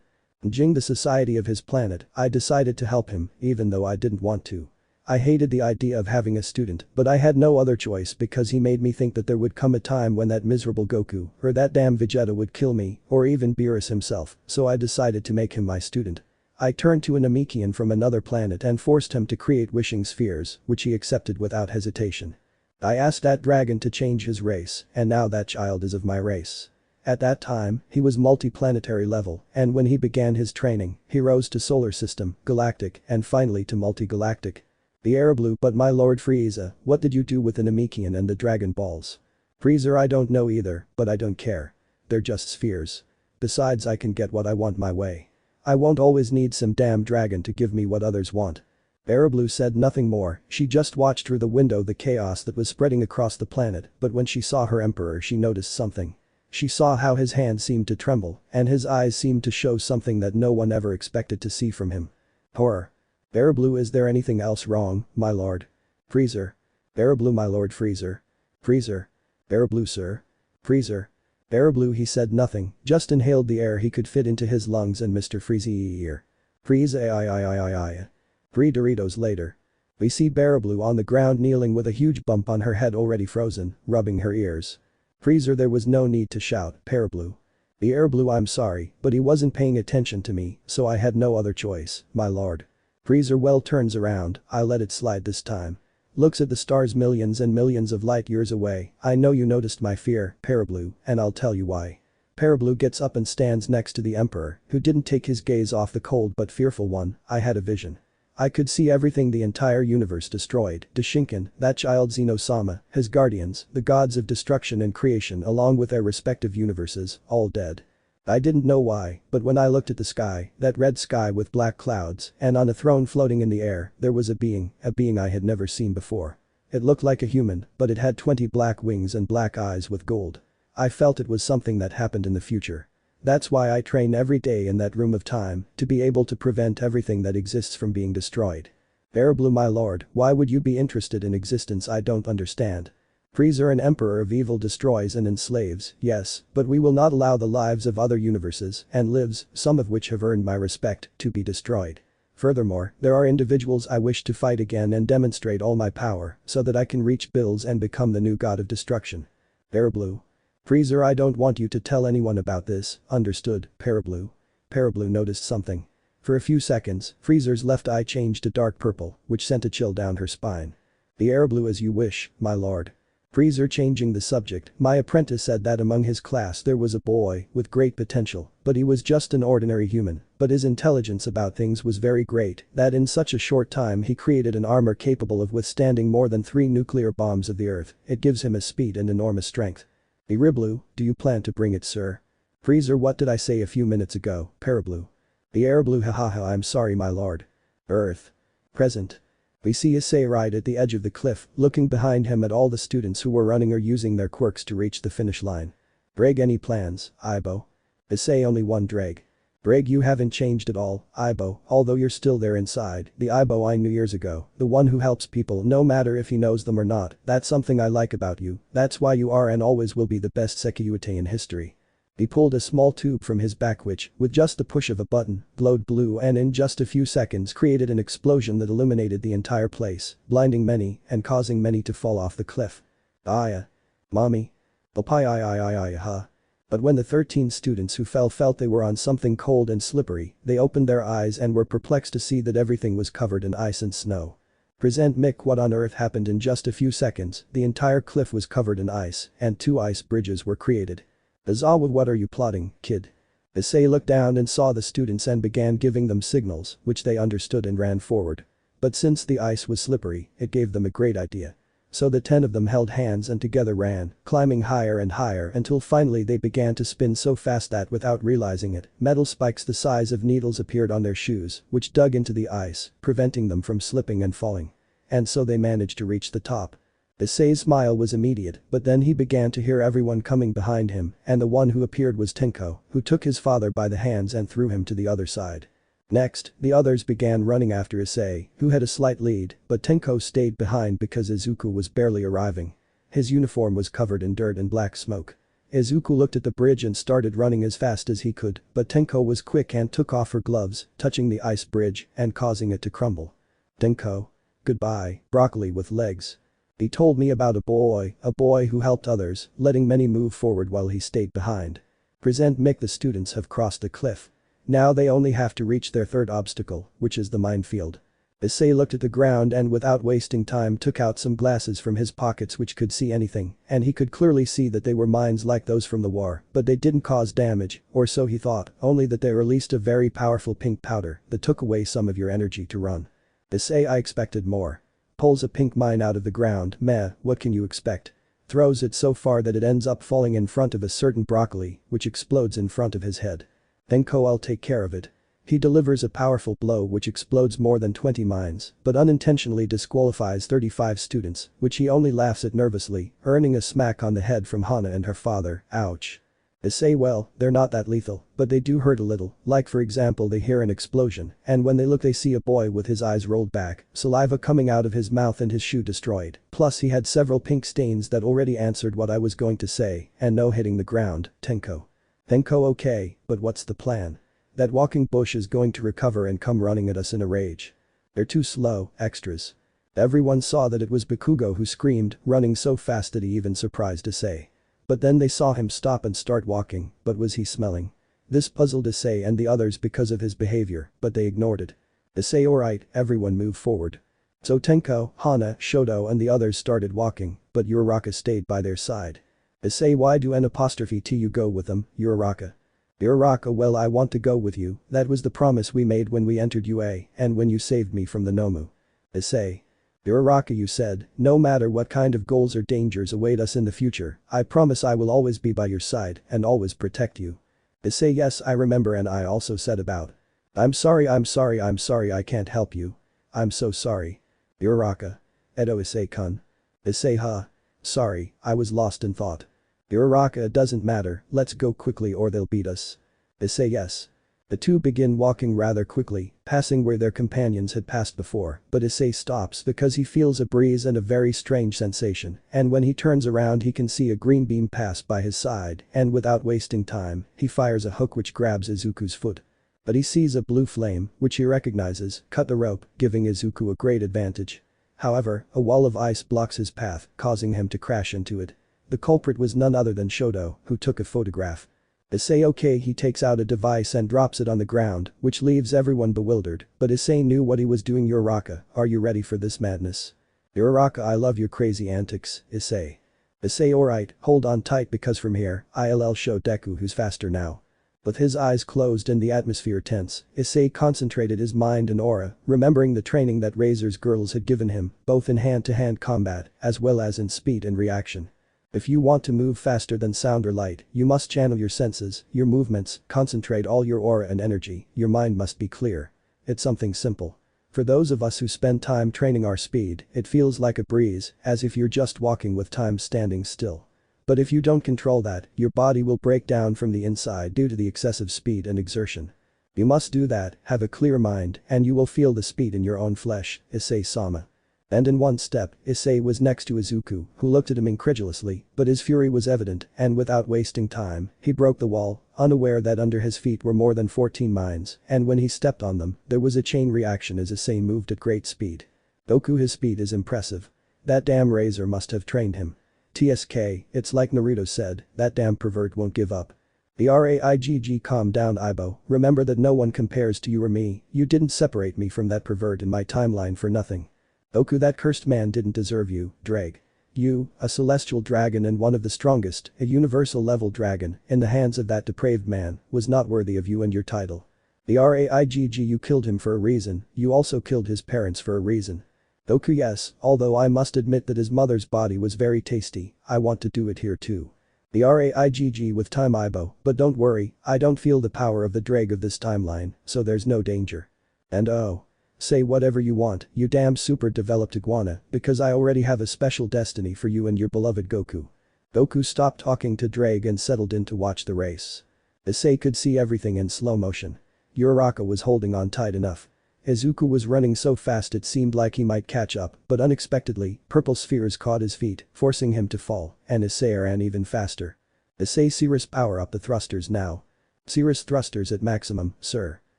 Jing, the society of his planet, I decided to help him, even though I didn't want to. I hated the idea of having a student, but I had no other choice because he made me think that there would come a time when that miserable Goku, or that damn Vegeta would kill me, or even Beerus himself, so I decided to make him my student. I turned to a Namekian from another planet and forced him to create wishing spheres, which he accepted without hesitation. I asked that dragon to change his race, and now that child is of my race. At that time, he was multi-planetary level, and when he began his training, he rose to solar system, galactic, and finally to multi-galactic. The air blew, but my lord Frieza, what did you do with the Namekian and the Dragon Balls? Frieza, I don't know either, but I don't care. They're just spheres. Besides, I can get what I want my way. I won't always need some damn dragon to give me what others want. Barablu said nothing more, she just watched through the window the chaos that was spreading across the planet, but when she saw her emperor she noticed something. She saw how his hand seemed to tremble, and his eyes seemed to show something that no one ever expected to see from him. Horror. Barablu, is there anything else wrong, my lord? Freezer. Barablu, my lord Freezer. Freezer. Barablu, sir. Freezer. Barablu, he said nothing, just inhaled the air he could fit into his lungs and Mr. Freezy ear. Freeze I. 3 Doritos later. We see Barablu on the ground kneeling with a huge bump on her head already frozen, rubbing her ears. Freezer, there was no need to shout, Barablu. The air blew, I'm sorry, but he wasn't paying attention to me, so I had no other choice, my lord. Freezer well turns around, I let it slide this time. Looks at the stars millions and millions of light years away, I know you noticed my fear, Barablu, and I'll tell you why. Barablu gets up and stands next to the emperor, who didn't take his gaze off the cold but fearful one, I had a vision. I could see everything, the entire universe destroyed, Deshinken, that child Xeno-sama, his guardians, the gods of destruction and creation along with their respective universes, all dead. I didn't know why, but when I looked at the sky, that red sky with black clouds, and on a throne floating in the air, there was a being I had never seen before. It looked like a human, but it had 20 black wings and black eyes with gold. I felt it was something that happened in the future. That's why I train every day in that room of time, to be able to prevent everything that exists from being destroyed. Erblue, my lord, why would you be interested in existence? I don't understand. Freezer, an emperor of evil, destroys and enslaves, yes, but we will not allow the lives of other universes and lives, some of which have earned my respect, to be destroyed. Furthermore, there are individuals I wish to fight again and demonstrate all my power so that I can reach Bills and become the new god of destruction. Parablue. Freezer, I don't want you to tell anyone about this, understood, Parablue. Parablue noticed something. For a few seconds, Freezer's left eye changed to dark purple, which sent a chill down her spine. The Parablue, as you wish, my lord. Freezer, changing the subject, my apprentice said that among his class there was a boy with great potential, but he was just an ordinary human, but his intelligence about things was very great, that in such a short time he created an armor capable of withstanding more than 3 nuclear bombs of the earth. It gives him a speed and enormous strength. Erblue, do you plan to bring it, sir? Freezer, what did I say a few minutes ago, Parablue? The Erblue, hahaha, I'm sorry, my lord. Earth. Present. We see Issei right at the edge of the cliff, looking behind him at all the students who were running or using their quirks to reach the finish line. Dreg, any plans, Ibo? Issei, only one Dreg. Dreg, you haven't changed at all, Ibo, although you're still there inside, the Ibo I knew years ago, the one who helps people no matter if he knows them or not. That's something I like about you, that's why you are and always will be the best Sekiryuutei in history. He pulled a small tube from his back which, with just the push of a button, glowed blue and in just a few seconds created an explosion that illuminated the entire place, blinding many and causing many to fall off the cliff. Aya. Mommy. Huh. But when the 13 students who fell felt they were on something cold and slippery, they opened their eyes and were perplexed to see that everything was covered in ice and snow. Present Mick, what on earth happened? In just a few seconds, the entire cliff was covered in ice and 2 ice bridges were created. Azawa, what are you plotting, kid? Issei looked down and saw the students and began giving them signals, which they understood and ran forward. But since the ice was slippery, it gave them a great idea. So the 10 of them held hands and together ran, climbing higher and higher until finally they began to spin so fast that without realizing it, metal spikes the size of needles appeared on their shoes, which dug into the ice, preventing them from slipping and falling. And so they managed to reach the top. Issei's smile was immediate, but then he began to hear everyone coming behind him, and the one who appeared was Tenko, who took his father by the hands and threw him to the other side. Next, the others began running after Issei, who had a slight lead, but Tenko stayed behind because Izuku was barely arriving. His uniform was covered in dirt and black smoke. Izuku looked at the bridge and started running as fast as he could, but Tenko was quick and took off her gloves, touching the ice bridge and causing it to crumble. Tenko. Goodbye, broccoli with legs. He told me about a boy who helped others, letting many move forward while he stayed behind. Present Mick, the students have crossed the cliff. Now they only have to reach their 3rd obstacle, which is the minefield. Issei looked at the ground and without wasting time took out some glasses from his pockets which could see anything, and he could clearly see that they were mines like those from the war, but they didn't cause damage, or so he thought, only that they released a very powerful pink powder that took away some of your energy to run. Issei, I expected more. Pulls a pink mine out of the ground, meh, what can you expect? Throws it so far that it ends up falling in front of a certain broccoli, which explodes in front of his head. Tenko, I'll take care of it. He delivers a powerful blow which explodes more than 20 mines, but unintentionally disqualifies 35 students, which he only laughs at nervously, earning a smack on the head from Hana and her father, ouch. Issei, well, they're not that lethal, but they do hurt a little, like for example they hear an explosion, and when they look they see a boy with his eyes rolled back, saliva coming out of his mouth and his shoe destroyed, plus he had several pink stains that already answered what I was going to say, and no hitting the ground, Tenko. Tenko, okay, but what's the plan? That walking bush is going to recover and come running at us in a rage. They're too slow, extras. Everyone saw that it was Bakugo who screamed, running so fast that he even surprised Issei. But then they saw him stop and start walking, but was he smelling? This puzzled Issei and the others because of his behavior, but they ignored it. Issei, alright, everyone move forward. So Tenko, Hana, Shoto and the others started walking, but Uraraka stayed by their side. Issei, why do N''T you go with them, Uraraka? Uraraka, well, I want to go with you, that was the promise we made when we entered UA and when you saved me from the Nomu. Issei. Uraraka, you said, no matter what kind of goals or dangers await us in the future, I promise I will always be by your side and always protect you. Issei, yes, I remember, and I also said about. I'm sorry, I can't help you. I'm so sorry. Uraraka. Edo Issei-kun. Issei, huh? Sorry, I was lost in thought. Uraraka, it doesn't matter, let's go quickly or they'll beat us. Issei, yes. The two begin walking rather quickly, passing where their companions had passed before, but Issei stops because he feels a breeze and a very strange sensation, and when he turns around he can see a green beam pass by his side, and without wasting time, he fires a hook which grabs Izuku's foot. But he sees a blue flame, which he recognizes, cut the rope, giving Izuku a great advantage. However, a wall of ice blocks his path, causing him to crash into it. The culprit was none other than Hyoudou, who took a photograph. Issei, okay, he takes out a device and drops it on the ground, which leaves everyone bewildered, but Issei knew what he was doing. Uraraka, are you ready for this madness? Uraraka, I love your crazy antics, Issei. Issei, alright, hold on tight because from here, I'll show Deku who's faster now. With his eyes closed and the atmosphere tense, Issei concentrated his mind and aura, remembering the training that Razor's girls had given him, both in hand-to-hand combat, as well as in speed and reaction. If you want to move faster than sound or light, you must channel your senses, your movements, concentrate all your aura and energy, your mind must be clear. It's something simple. For those of us who spend time training our speed, it feels like a breeze, as if you're just walking with time standing still. But if you don't control that, your body will break down from the inside due to the excessive speed and exertion. You must do that, have a clear mind, and you will feel the speed in your own flesh, Issei-sama. And in one step, Issei was next to Izuku, who looked at him incredulously, but his fury was evident, and without wasting time, he broke the wall, unaware that under his feet were more than 14 mines, and when he stepped on them, there was a chain reaction as Issei moved at great speed. Goku, his speed is impressive. That damn Razor must have trained him. TSK, it's like Naruto said, that damn pervert won't give up. The RAIGG, calm down Ibo, remember that no one compares to you or me, you didn't separate me from that pervert in my timeline for nothing. Goku, that cursed man didn't deserve you, Drag. You, a celestial dragon and one of the strongest, a universal level dragon, in the hands of that depraved man, was not worthy of you and your title. The RAIGG, you killed him for a reason, you also killed his parents for a reason. Goku, yes, although I must admit that his mother's body was very tasty, I want to do it here too. The RAIGG with time Ibo, but don't worry, I don't feel the power of the Drag of this timeline, so there's no danger. And oh. Say whatever you want, you damn super developed iguana, because I already have a special destiny for you and your beloved Goku. Goku stopped talking to Drag and settled in to watch the race. Issei could see everything in slow motion. Uraraka was holding on tight enough. Izuku was running so fast it seemed like he might catch up, but unexpectedly, purple spheres caught his feet, forcing him to fall, and Issei ran even faster. Issei, Cirrus, power up the thrusters now. Cirrus thrusters at maximum, sir.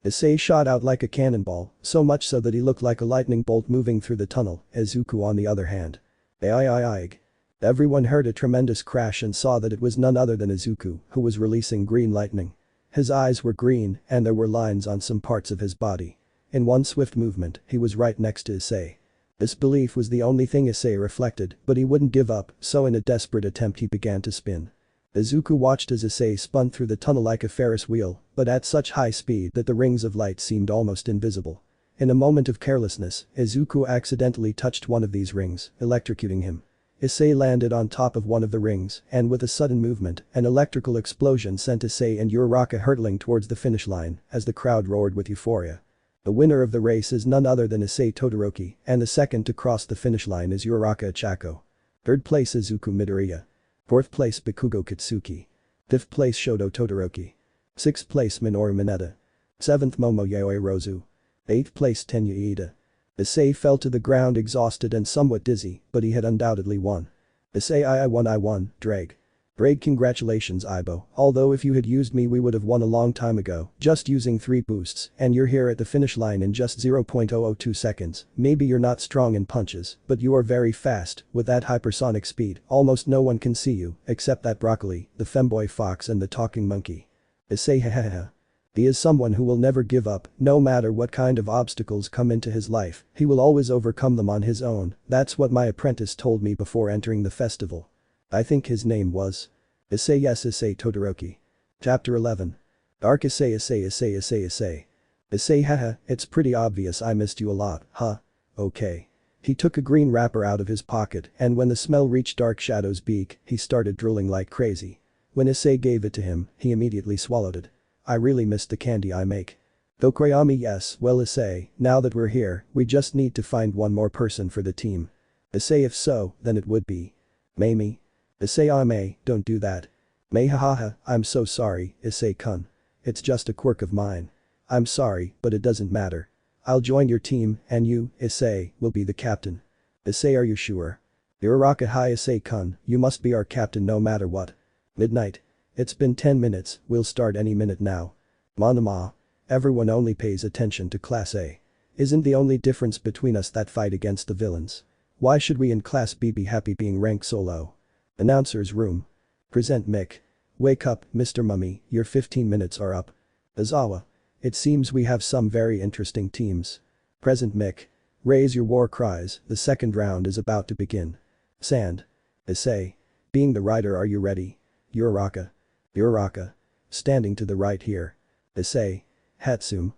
Issei shot out like a cannonball, so much so that he looked like a lightning bolt moving through the tunnel, Izuku on the other hand. Aig. Everyone heard a tremendous crash and saw that it was none other than Izuku, who was releasing green lightning. His eyes were green, and there were lines on some parts of his body. In one swift movement, he was right next to Issei. This belief was the only thing Issei reflected, but he wouldn't give up, so in a desperate attempt he began to spin. Izuku watched as Issei spun through the tunnel like a Ferris wheel, but at such high speed that the rings of light seemed almost invisible. In a moment of carelessness, Izuku accidentally touched one of these rings, electrocuting him. Issei landed on top of one of the rings, and with a sudden movement, an electrical explosion sent Issei and Uraraka hurtling towards the finish line, as the crowd roared with euphoria. The winner of the race is none other than Issei Todoroki, and the second to cross the finish line is Uraraka Ichako. Third place Izuku Midoriya. Fourth place Bakugo Katsuki. Fifth place Hyoudou Todoroki. Sixth place Minoru Mineta. Seventh Momo Yaoi Rozu. Eighth place Tenya Iida. Issei fell to the ground exhausted and somewhat dizzy, but he had undoubtedly won. Issei, I won, Drag. Drag, congratulations Ibo, although if you had used me we would have won a long time ago, just using 3 boosts, and you're here at the finish line in just 0.002 seconds, maybe you're not strong in punches, but you are very fast, with that hypersonic speed, almost no one can see you, except that broccoli, the femboy fox and the talking monkey. Issei, hahaha. He is someone who will never give up, no matter what kind of obstacles come into his life, he will always overcome them on his own, that's what my apprentice told me before entering the festival. I think his name was Issei, yes, Issei Todoroki. Chapter 11. Dark Issei. Issei haha, it's pretty obvious I missed you a lot, huh? Okay. He took a green wrapper out of his pocket and when the smell reached Dark Shadow's beak, he started drooling like crazy. When Issei gave it to him, he immediately swallowed it. I really missed the candy I make. Dokoyami yes, well Issei, now that we're here, we just need to find one more person for the team. Issei if so, then it would be. Mamie. Issei don't do that. May hahaha, I'm so sorry, Issei-kun. It's just a quirk of mine. I'm sorry, but it doesn't matter. I'll join your team and you, Issei, will be the captain. Issei are you sure? Uraraka hi Issei-kun, you must be our captain no matter what. Midnight. It's been 10 minutes, we'll start any minute now. Manama. Everyone only pays attention to Class A. Isn't the only difference between us that fight against the villains? Why should we in Class B be happy being ranked so low? Announcer's room. Present Mick. Wake up, Mr. Mummy, your 15 minutes are up. Azawa. It seems we have some very interesting teams. Present Mick. Raise your war cries, the second round is about to begin. Sand. Issei. Being the rider are you ready? Uraraka. Standing to the right here. Issei. Hatsum.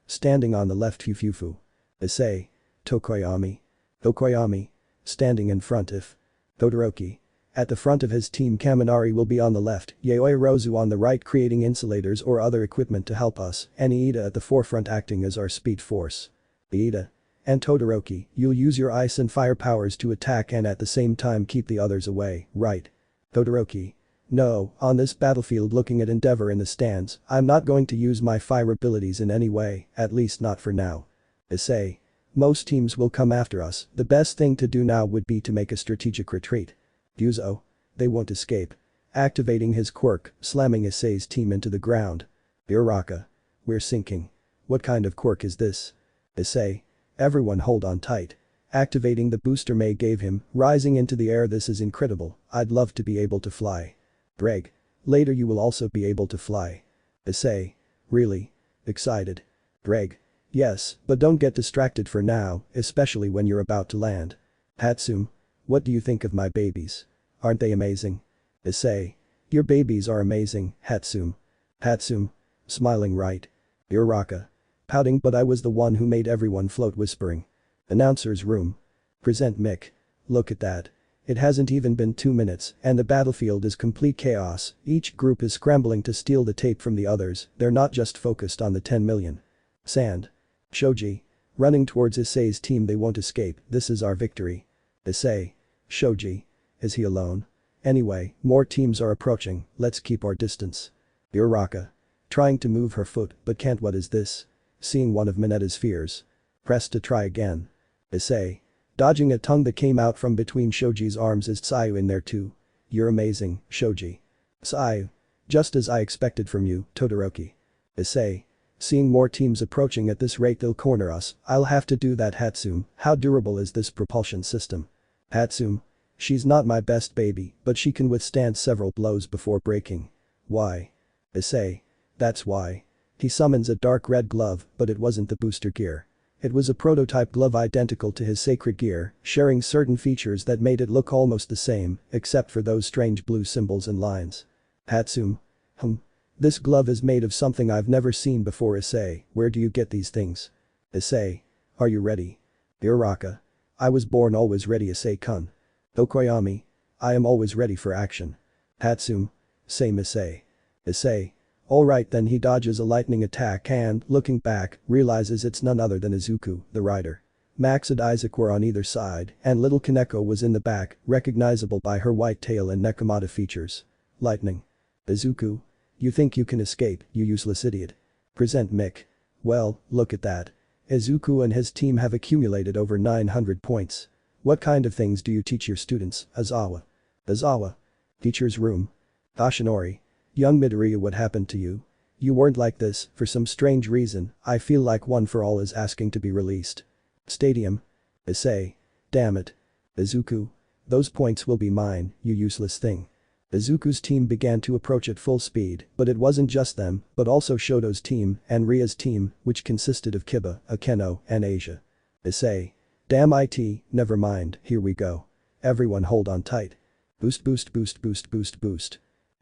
Standing on the left Fufufu. Issei. Tokoyami. Standing in front if. Todoroki. At the front of his team Kaminari will be on the left, Yayoi Rozu on the right creating insulators or other equipment to help us, and Iida at the forefront acting as our speed force. Iida. And Todoroki, you'll use your ice and fire powers to attack and at the same time keep the others away, right? Todoroki. No, on this battlefield looking at Endeavor in the stands, I'm not going to use my fire abilities in any way, at least not for now. Issei. Most teams will come after us, the best thing to do now would be to make a strategic retreat. Yuzo. They won't escape. Activating his quirk, slamming Issei's team into the ground. Uraraka. We're sinking. What kind of quirk is this? Issei. Everyone hold on tight. Activating the booster May gave him, rising into the air this is incredible, I'd love to be able to fly. Greg. Later you will also be able to fly. Issei. Really? Excited. Greg. Yes, but don't get distracted for now, especially when you're about to land. Hatsum. What do you think of my babies? Aren't they amazing? Issei. Your babies are amazing, Hatsum. Smiling right. Uraraka. Pouting but I was the one who made everyone float whispering. Announcer's room. Present Mick. Look at that. It hasn't even been 2 minutes and the battlefield is complete chaos, each group is scrambling to steal the tape from the others, they're not just focused on the 10 million. Sand. Shoji. Running towards Issei's team they won't escape, this is our victory. Issei. Shoji. Is he alone? Anyway, more teams are approaching, let's keep our distance. Uraraka. Trying to move her foot but can't what is this? Seeing one of Minetta's fears. Press to try again. Issei. Dodging a tongue that came out from between Shoji's arms is Tsuyu in there too. You're amazing, Shoji. Tsuyu. Just as I expected from you, Todoroki. Issei. Seeing more teams approaching at this rate they'll corner us, I'll have to do that Hatsum, how durable is this propulsion system? Hatsum. She's not my best baby, but she can withstand several blows before breaking. Why? Issei. That's why. He summons a dark red glove, but it wasn't the booster gear. It was a prototype glove identical to his sacred gear, sharing certain features that made it look almost the same, except for those strange blue symbols and lines. Hatsum. This glove is made of something I've never seen before Issei, where do you get these things? Issei. Are you ready? Uraraka. I was born always ready Issei-kun. Tokoyami. I am always ready for action. Hatsum. Same Issei. Issei. Alright then he dodges a lightning attack and, looking back, realizes it's none other than Izuku, the rider. Max and Isaac were on either side, and little Kaneko was in the back, recognizable by her white tail and Nekomata features. Lightning. Izuku. You think you can escape, you useless idiot. Present Mick. Well, look at that. Izuku and his team have accumulated over 900 points. What kind of things do you teach your students, Azawa? Azawa. Teacher's room. Tashinori. Young Midoriya, what happened to you? You weren't like this, for some strange reason, I feel like One for All is asking to be released. Stadium. Issei. Damn it. Izuku. Those points will be mine, you useless thing. Izuku's team began to approach at full speed, but it wasn't just them, but also Shoto's team and Ria's team, which consisted of Kiba, Akeno, and Asia. Issei. Damn it, never mind, here we go. Everyone hold on tight. Boost.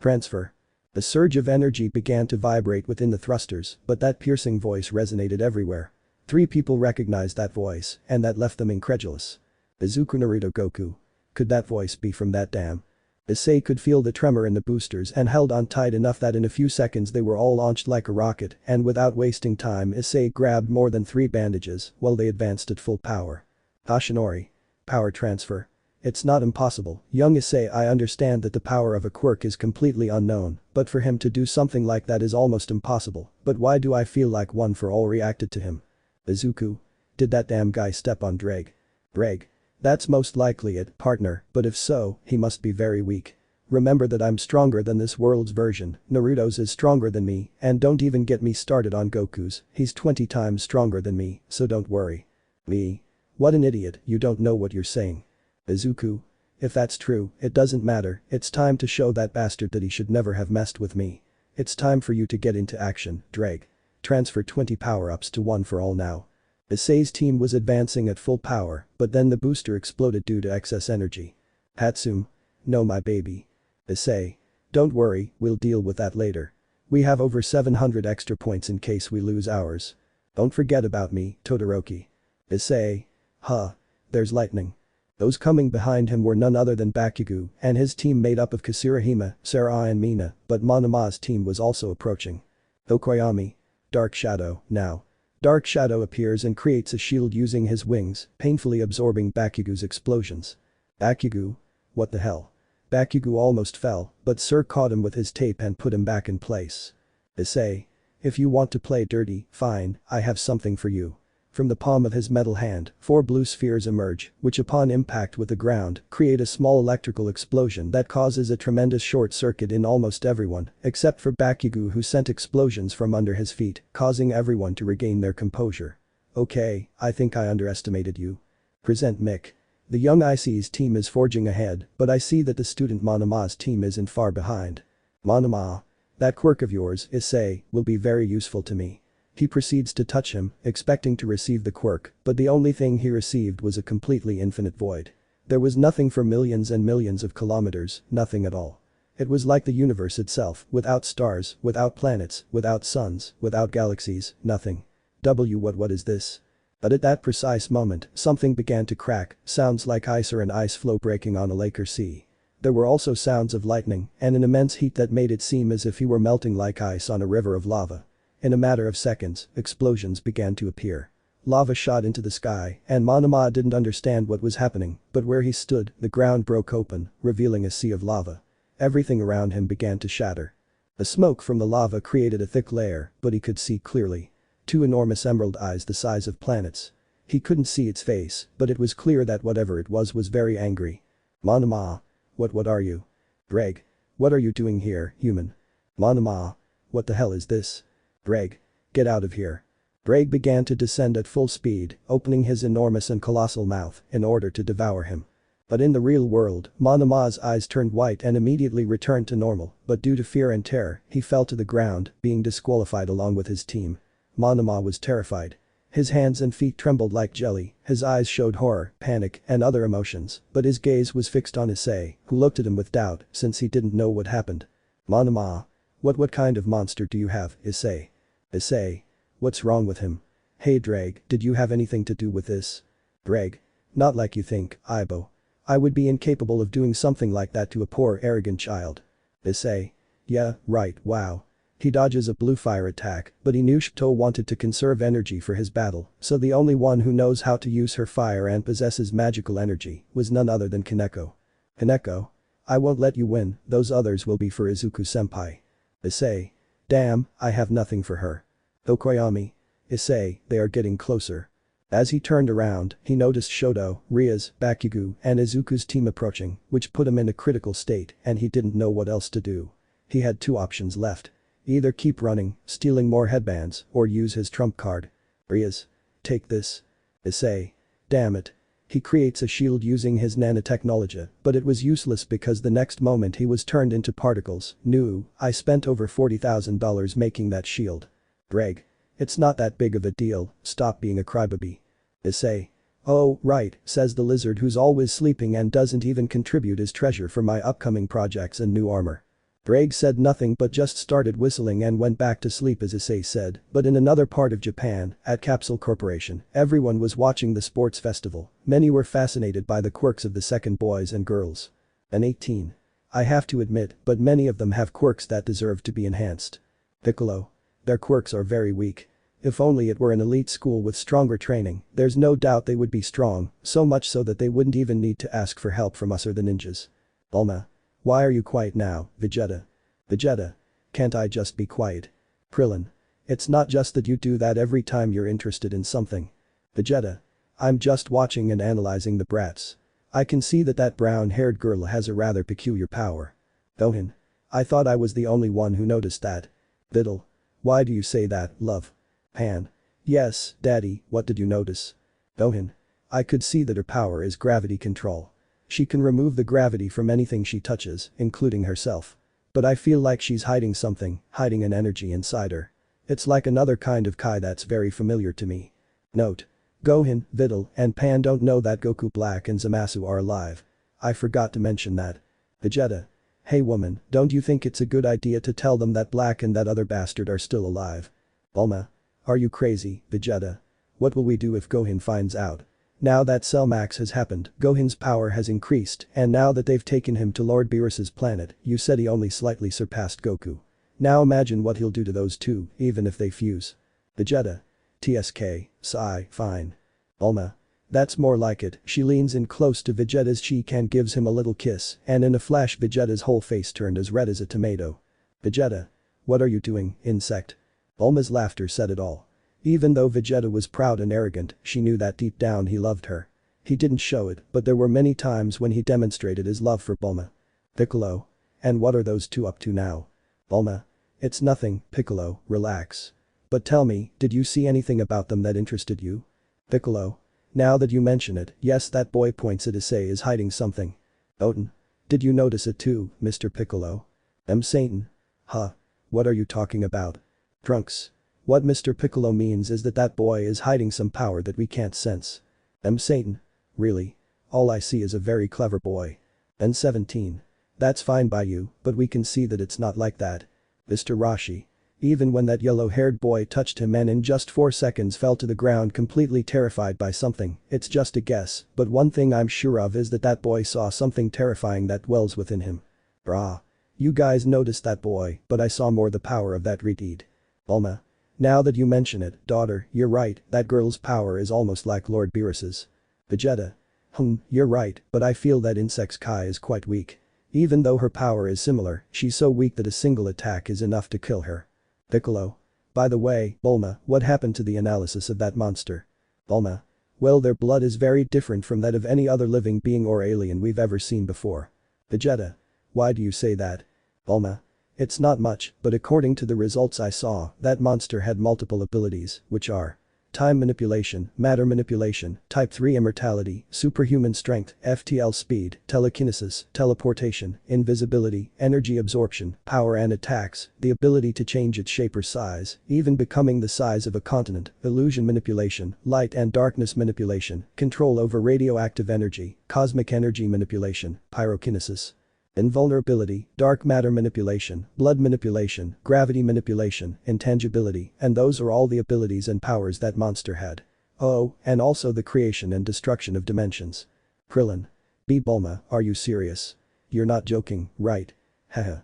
Transfer. A surge of energy began to vibrate within the thrusters, but that piercing voice resonated everywhere. 3 people recognized that voice, and that left them incredulous. Izuku Naruto Goku. Could that voice be from that dam? Issei could feel the tremor in the boosters and held on tight enough that in a few seconds they were all launched like a rocket, and without wasting time Issei grabbed more than 3 bandages while they advanced at full power. Hashinori. Power transfer. It's not impossible, young Issei. I understand that the power of a quirk is completely unknown, but for him to do something like that is almost impossible, but why do I feel like one for all reacted to him? Izuku. Did that damn guy step on Dreg? Dreg. That's most likely it, partner, but if so, he must be very weak. Remember that I'm stronger than this world's version, Naruto's is stronger than me, and don't even get me started on Goku's, he's 20 times stronger than me, so don't worry. Me? What an idiot, you don't know what you're saying. Izuku. If that's true, it doesn't matter, it's time to show that bastard that he should never have messed with me. It's time for you to get into action, Dreg. Transfer 20 power-ups to 1 for all now. Issei's team was advancing at full power, but then the booster exploded due to excess energy. Hatsum. No my baby. Issei. Don't worry, we'll deal with that later. We have over 700 extra points in case we lose ours. Don't forget about me, Todoroki. Issei. Huh. There's lightning. Those coming behind him were none other than Bakugo and his team made up of Kasirahime, Sarai and Mina, but Monama's team was also approaching. Okoyami. Dark Shadow, now. Dark Shadow appears and creates a shield using his wings, painfully absorbing Bakugo's explosions. Bakugo? What the hell? Bakugo almost fell, but Sir caught him with his tape and put him back in place. Issei. If you want to play dirty, fine, I have something for you. From the palm of his metal hand, 4 blue spheres emerge, which upon impact with the ground, create a small electrical explosion that causes a tremendous short circuit in almost everyone, except for Bakugo who sent explosions from under his feet, causing everyone to regain their composure. Okay, I think I underestimated you. Present Mick. The young Issei's team is forging ahead, but I see that the student Monama's team isn't far behind. Monama. That quirk of yours, Issei, will be very useful to me. He proceeds to touch him, expecting to receive the quirk, but the only thing he received was a completely infinite void. There was nothing for millions and millions of kilometers, nothing at all. It was like the universe itself, without stars, without planets, without suns, without galaxies, nothing. What is this? But at that precise moment, something began to crack, sounds like ice or an ice floe breaking on a lake or sea. There were also sounds of lightning and an immense heat that made it seem as if he were melting like ice on a river of lava. In a matter of seconds, explosions began to appear. Lava shot into the sky, and Monama didn't understand what was happening, but where he stood, the ground broke open, revealing a sea of lava. Everything around him began to shatter. The smoke from the lava created a thick layer, but he could see clearly. 2 enormous emerald eyes the size of planets. He couldn't see its face, but it was clear that whatever it was very angry. Monama. What are you? Greg. What are you doing here, human? Monama. What the hell is this? Greg. Get out of here. Greg began to descend at full speed, opening his enormous and colossal mouth in order to devour him. But in the real world, Monama's eyes turned white and immediately returned to normal, but due to fear and terror, he fell to the ground, being disqualified along with his team. Monama was terrified. His hands and feet trembled like jelly, his eyes showed horror, panic, and other emotions, but his gaze was fixed on Issei, who looked at him with doubt since he didn't know what happened. Monama. What kind of monster do you have, Issei? Issei. What's wrong with him? Hey Dreg, did you have anything to do with this? Dreg. Not like you think, Aibo. I would be incapable of doing something like that to a poor arrogant child. Issei. Yeah, right, wow. He dodges a blue fire attack, but he knew Shito wanted to conserve energy for his battle, so the only one who knows how to use her fire and possesses magical energy was none other than Kaneko. Kaneko? I won't let you win, those others will be for Izuku-senpai. Issei. Damn, I have nothing for her. Okoyami. Issei, they are getting closer. As he turned around, he noticed Shoto, Rias, Bakugo, and Izuku's team approaching, which put him in a critical state and he didn't know what else to do. He had 2 options left. Either keep running, stealing more headbands, or use his trump card. Rias. Take this. Issei. Damn it. He creates a shield using his nanotechnology, but it was useless because the next moment he was turned into particles. I spent over $40,000 making that shield. Greg. It's not that big of a deal, stop being a crybaby. Issei. Oh, right, says the lizard who's always sleeping and doesn't even contribute his treasure for my upcoming projects and new armor. Greg said nothing but just started whistling and went back to sleep as Issei said, but in another part of Japan, at Capsule Corporation, everyone was watching the sports festival. Many were fascinated by the quirks of the second boys and girls. An 18. I have to admit, but many of them have quirks that deserve to be enhanced. Piccolo. Their quirks are very weak. If only it were an elite school with stronger training, there's no doubt they would be strong, so much so that they wouldn't even need to ask for help from us or the ninjas. Bulma. Why are you quiet now, Vegeta? Vegeta. Can't I just be quiet? Krillin. It's not just that you do that every time you're interested in something. Vegeta. I'm just watching and analyzing the brats. I can see that that brown-haired girl has a rather peculiar power. Gohan. I thought I was the only one who noticed that. Videl. Why do you say that, love? Pan. Yes, Daddy, what did you notice? Gohan. I could see that her power is gravity control. She can remove the gravity from anything she touches, including herself. But I feel like she's hiding something, hiding an energy inside her. It's like another kind of Kai that's very familiar to me. Note. Gohan, Videl, and Pan don't know that Goku Black and Zamasu are alive. I forgot to mention that. Vegeta. Hey woman, don't you think it's a good idea to tell them that Black and that other bastard are still alive? Bulma. Are you crazy, Vegeta? What will we do if Gohan finds out? Now that Cell Max has happened, Gohan's power has increased, and now that they've taken him to Lord Beerus's planet, you said he only slightly surpassed Goku. Now imagine what he'll do to those two, even if they fuse. Vegeta. TSK, sigh, fine. Bulma. That's more like it. She leans in close to Vegeta's cheek and gives him a little kiss, and in a flash Vegeta's whole face turned as red as a tomato. Vegeta. What are you doing, insect? Bulma's laughter said it all. Even though Vegeta was proud and arrogant, she knew that deep down he loved her. He didn't show it, but there were many times when he demonstrated his love for Bulma. Piccolo. And what are those two up to now? Bulma. It's nothing, Piccolo, relax. But tell me, did you see anything about them that interested you? Piccolo. Now that you mention it, yes, that boy points at Issei is hiding something. Oten. Did you notice it too, Mr. Piccolo? Satan. Huh. What are you talking about? Trunks. What Mr. Piccolo means is that that boy is hiding some power that we can't sense. Satan. Really? All I see is a very clever boy. N17. That's fine by you, but we can see that it's not like that. Mr. Rashi. Even when that yellow-haired boy touched him and in just 4 seconds fell to the ground completely terrified by something, it's just a guess, but one thing I'm sure of is that that boy saw something terrifying that dwells within him. Brah. You guys noticed that boy, but I saw more the power of that redeed. Bulma. Now that you mention it, daughter, you're right, that girl's power is almost like Lord Beerus's. Vegeta. You're right, but I feel that Insect's Kai is quite weak. Even though her power is similar, she's so weak that a single attack is enough to kill her. Piccolo. By the way, Bulma, what happened to the analysis of that monster? Bulma. Well, their blood is very different from that of any other living being or alien we've ever seen before. Vegeta. Why do you say that? Bulma. It's not much, but according to the results I saw, that monster had multiple abilities, which are time manipulation, matter manipulation, type 3 immortality, superhuman strength, FTL speed, telekinesis, teleportation, invisibility, energy absorption, power and attacks, the ability to change its shape or size, even becoming the size of a continent, illusion manipulation, light and darkness manipulation, control over radioactive energy, cosmic energy manipulation, pyrokinesis. Invulnerability, dark matter manipulation, blood manipulation, gravity manipulation, intangibility, and those are all the abilities and powers that monster had. Oh, and also the creation and destruction of dimensions. Krillin. Bulma, are you serious? You're not joking, right? Haha.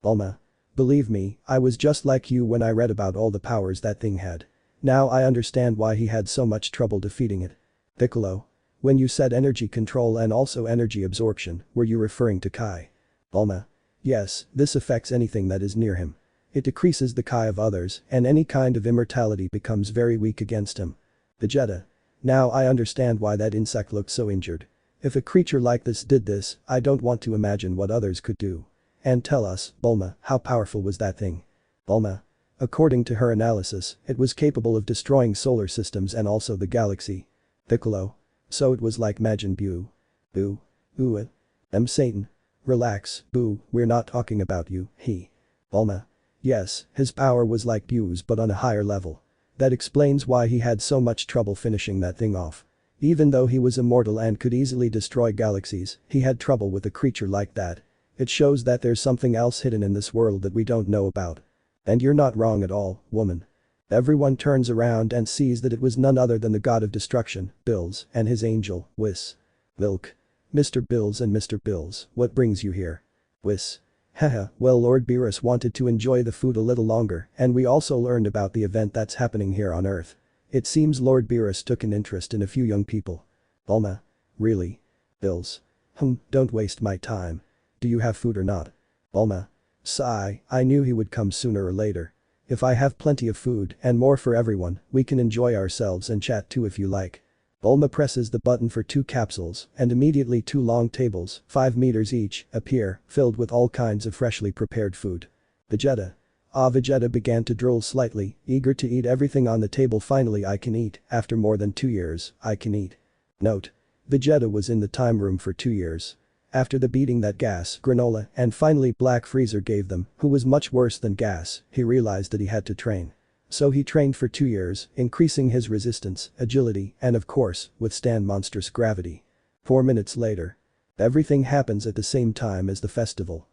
Bulma. Believe me, I was just like you when I read about all the powers that thing had. Now I understand why he had so much trouble defeating it. Piccolo. When you said energy control and also energy absorption, were you referring to Kai? Bulma. Yes, this affects anything that is near him. It decreases the Kai of others, and any kind of immortality becomes very weak against him. Vegeta. Now I understand why that insect looked so injured. If a creature like this did this, I don't want to imagine what others could do. And tell us, Bulma, how powerful was that thing? Bulma. According to her analysis, it was capable of destroying solar systems and also the galaxy. Piccolo. So it was like Majin Buu. Boo. Ooh. Satan. Relax, Boo, we're not talking about you, he. Bulma. Yes, his power was like Buu's but on a higher level. That explains why he had so much trouble finishing that thing off. Even though he was immortal and could easily destroy galaxies, he had trouble with a creature like that. It shows that there's something else hidden in this world that we don't know about. And you're not wrong at all, woman. Everyone turns around and sees that it was none other than the god of destruction, Bills, and his angel, Whis. Vilk. Mr. Bills and Mr. Bills, what brings you here? Whis. Haha, well Lord Beerus wanted to enjoy the food a little longer and we also learned about the event that's happening here on Earth. It seems Lord Beerus took an interest in a few young people. Bulma. Really? Bills. Don't waste my time. Do you have food or not? Bulma. Sigh, I knew he would come sooner or later. If I have plenty of food and more for everyone, we can enjoy ourselves and chat too if you like. Bulma presses the button for 2 capsules and immediately 2 long tables, 5 meters each, appear, filled with all kinds of freshly prepared food. Vegeta. Vegeta began to drool slightly, eager to eat everything on the table. Finally I can eat, after more than 2 years, I can eat. Note. Vegeta was in the time room for 2 years. After the beating that gas, granola, and finally Black Freezer gave them, who was much worse than gas, he realized that he had to train. So he trained for 2 years, increasing his resistance, agility, and of course, withstand monstrous gravity. 4 minutes later. Everything happens at the same time as the festival.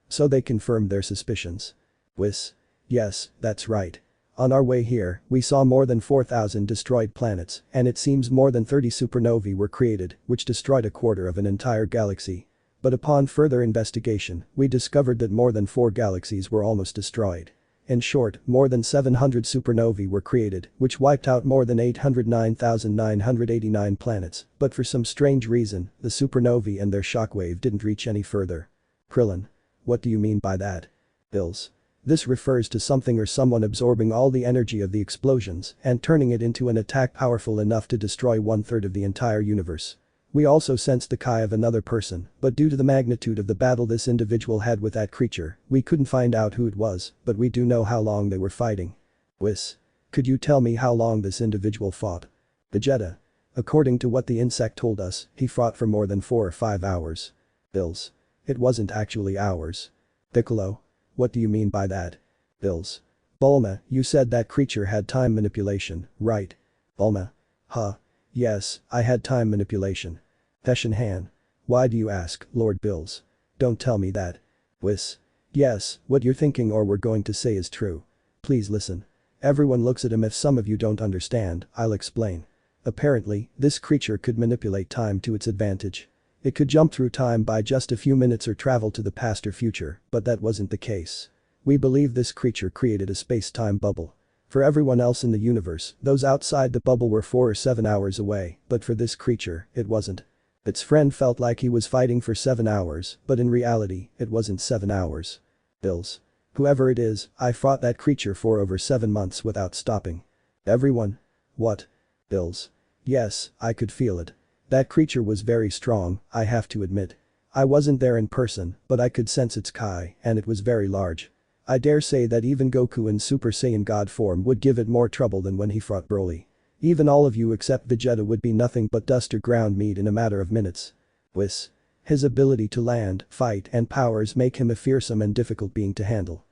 So they confirmed their suspicions. Whis. Yes, that's right. On our way here, we saw more than 4,000 destroyed planets, and it seems more than 30 supernovae were created, which destroyed a quarter of an entire galaxy. But upon further investigation, we discovered that more than 4 galaxies were almost destroyed. In short, more than 700 supernovae were created, which wiped out more than 809,989 planets, but for some strange reason, the supernovae and their shockwave didn't reach any further. Krillin. What do you mean by that? Bills. This refers to something or someone absorbing all the energy of the explosions and turning it into an attack powerful enough to destroy 1/3 of the entire universe. We also sensed the Kai of another person, but due to the magnitude of the battle this individual had with that creature, we couldn't find out who it was, but we do know how long they were fighting. Whis. Could you tell me how long this individual fought? Vegeta. According to what the insect told us, he fought for more than 4 or 5 hours. Bills. It wasn't actually hours. Piccolo. What do you mean by that? Bills. Bulma, you said that creature had time manipulation, right? Bulma. Huh. Yes, I had time manipulation. Peshinhan. Why do you ask, Lord Bills? Don't tell me that. Whis. Yes, what you're thinking or we're going to say is true. Please listen. Everyone looks at him. If some of you don't understand, I'll explain. Apparently, this creature could manipulate time to its advantage. It could jump through time by just a few minutes or travel to the past or future, but that wasn't the case. We believe this creature created a space-time bubble. For everyone else in the universe, those outside the bubble were 4 or 7 hours away, but for this creature, it wasn't. Its friend felt like he was fighting for 7 hours, but in reality, it wasn't 7 hours. Bills. Whoever it is, I fought that creature for over 7 months without stopping. Everyone. What? Bills. Yes, I could feel it. That creature was very strong, I have to admit. I wasn't there in person, but I could sense its Kai, and it was very large. I dare say that even Goku in Super Saiyan God form would give it more trouble than when he fought Broly. Even all of you except Vegeta would be nothing but dust or ground meat in a matter of minutes. Whis. His ability to land, fight and powers make him a fearsome and difficult being to handle.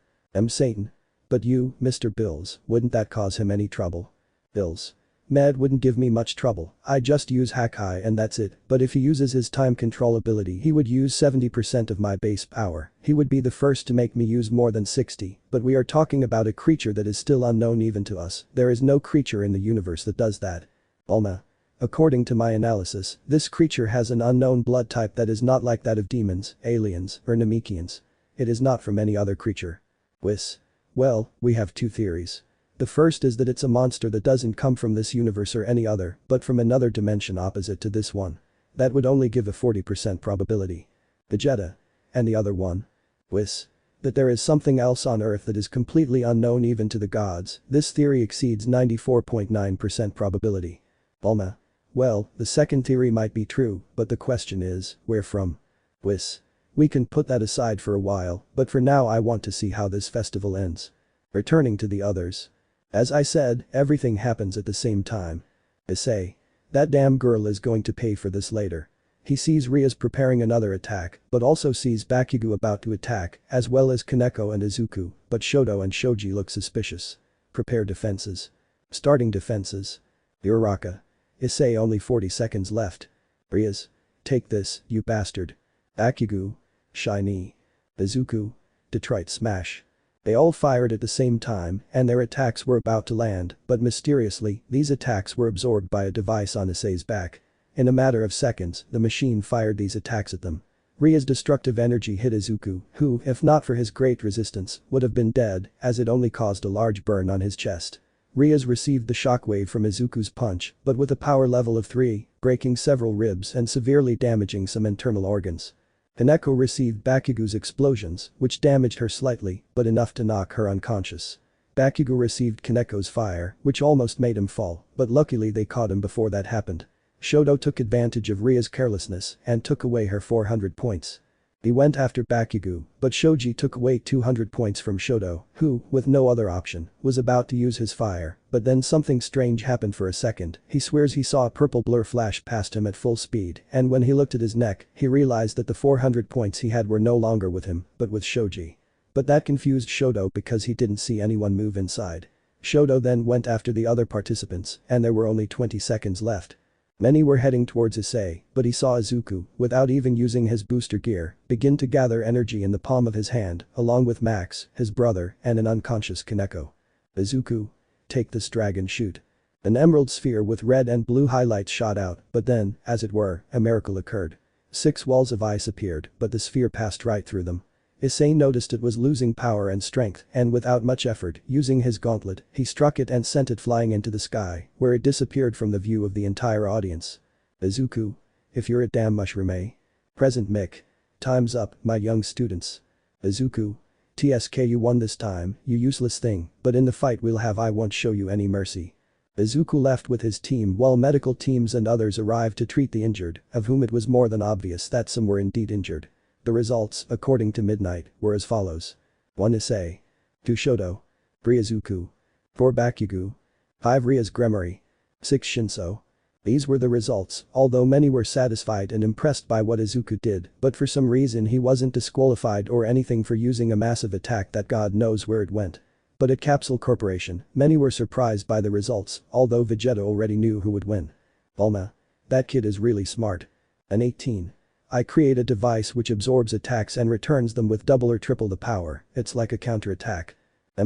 Satan. But you, Mr. Bills, wouldn't that cause him any trouble? Bills. Med wouldn't give me much trouble, I just use Hakai and that's it, but if he uses his time control ability he would use 70% of my base power, he would be the first to make me use more than 60, but we are talking about a creature that is still unknown even to us, there is no creature in the universe that does that. Bulma. According to my analysis, this creature has an unknown blood type that is not like that of demons, aliens, or Namekians. It is not from any other creature. Whis. Well, we have 2 theories. The first is that it's a monster that doesn't come from this universe or any other, but from another dimension opposite to this one. That would only give a 40% probability. Vegeta. And the other one? Whis. That there is something else on Earth that is completely unknown even to the gods, this theory exceeds 94.9% probability. Bulma. Well, the second theory might be true, but the question is, where from? Whis. We can put that aside for a while, but for now I want to see how this festival ends. Returning to the others. As I said, everything happens at the same time. Issei. That damn girl is going to pay for this later. He sees Rias preparing another attack, but also sees Bakugo about to attack, as well as Kaneko and Izuku, but Shoto and Shoji look suspicious. Prepare defenses. Starting defenses. Uraraka. Issei only 40 seconds left. Rias. Take this, you bastard. Bakugo. Shiny. Bazooku. Detroit Smash. They all fired at the same time and their attacks were about to land, but mysteriously, these attacks were absorbed by a device on Issei's back. In a matter of seconds, the machine fired these attacks at them. Rias' destructive energy hit Izuku, who, if not for his great resistance, would have been dead, as it only caused a large burn on his chest. Rias received the shockwave from Izuku's punch, but with a power level of 3, breaking several ribs and severely damaging some internal organs. Kaneko received Bakugo's explosions, which damaged her slightly, but enough to knock her unconscious. Bakugo received Kaneko's fire, which almost made him fall, but luckily they caught him before that happened. Shoto took advantage of Ria's carelessness and took away her 400 points. He went after Bakugo, but Shoji took away 200 points from Shoto, who, with no other option, was about to use his fire, but then something strange happened for a second. He swears he saw a purple blur flash past him at full speed, and when he looked at his neck, he realized that the 400 points he had were no longer with him, but with Shoji. But that confused Shoto because he didn't see anyone move inside. Shoto then went after the other participants, and there were only 20 seconds left. Many were heading towards Issei, but he saw Izuku, without even using his booster gear, begin to gather energy in the palm of his hand, along with Max, his brother, and an unconscious Kaneko. Izuku. Take this dragon shoot. An emerald sphere with red and blue highlights shot out, but then, as it were, a miracle occurred. 6 walls of ice appeared, but the sphere passed right through them. Issei noticed it was losing power and strength, and without much effort, using his gauntlet, he struck it and sent it flying into the sky, where it disappeared from the view of the entire audience. Izuku. If you're a damn mushroom, eh? Present Mick. Time's up, my young students. Izuku. TSK, you won this time, you useless thing, but in the fight we'll have I won't show you any mercy. Izuku left with his team while medical teams and others arrived to treat the injured, of whom it was more than obvious that some were indeed injured. The results, according to Midnight, were as follows. 1 Issei. 2 Shoto. 3 Izuku. 4 Bakugo. 5 Rias Gremory. 6 Shinso. These were the results, although many were satisfied and impressed by what Izuku did, but for some reason he wasn't disqualified or anything for using a massive attack that God knows where it went. But at Capsule Corporation, many were surprised by the results, although Vegeta already knew who would win. Bulma. That kid is really smart. An 18. I create a device which absorbs attacks and returns them with double or triple the power, it's like a counterattack.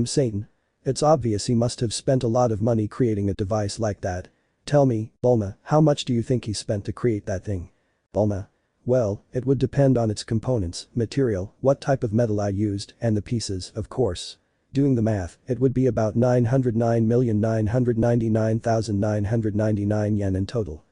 Satan. It's obvious he must have spent a lot of money creating a device like that. Tell me, Bulma, how much do you think he spent to create that thing? Bulma. Well, it would depend on its components, material, what type of metal I used, and the pieces, of course. Doing the math, it would be about 909,999,999 yen in total.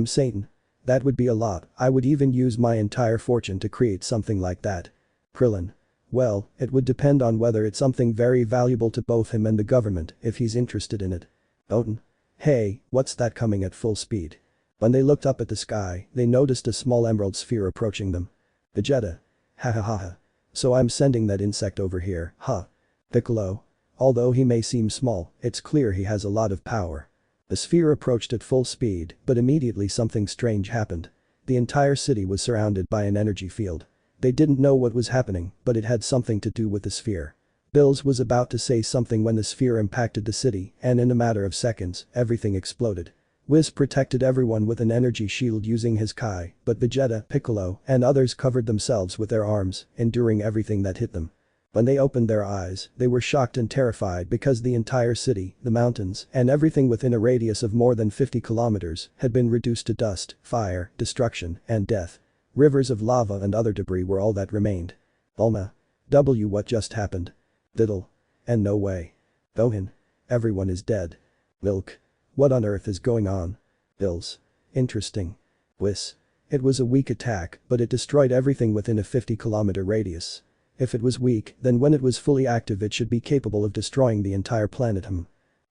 Satan. That would be a lot, I would even use my entire fortune to create something like that. Krillin. Well, it would depend on whether it's something very valuable to both him and the government, if he's interested in it. Oten. Hey, what's that coming at full speed? When they looked up at the sky, they noticed a small emerald sphere approaching them. Vegeta. Ha ha ha ha. So I'm sending that insect over here, huh? Piccolo. Although he may seem small, it's clear he has a lot of power. The sphere approached at full speed, but immediately something strange happened. The entire city was surrounded by an energy field. They didn't know what was happening, but it had something to do with the sphere. Bills was about to say something when the sphere impacted the city, and in a matter of seconds, everything exploded. Whis protected everyone with an energy shield using his Kai, but Vegeta, Piccolo, and others covered themselves with their arms, enduring everything that hit them. When they opened their eyes, they were shocked and terrified because the entire city, the mountains, and everything within a radius of more than 50 kilometers had been reduced to dust, fire, destruction, and death. Rivers of lava and other debris were all that remained. Bulma. What just happened? Diddle. And no way. Gohan. Everyone is dead. Milk. What on earth is going on? Bills. Interesting. Whis. It was a weak attack, but it destroyed everything within a 50-kilometer radius. If it was weak, then when it was fully active it should be capable of destroying the entire planet.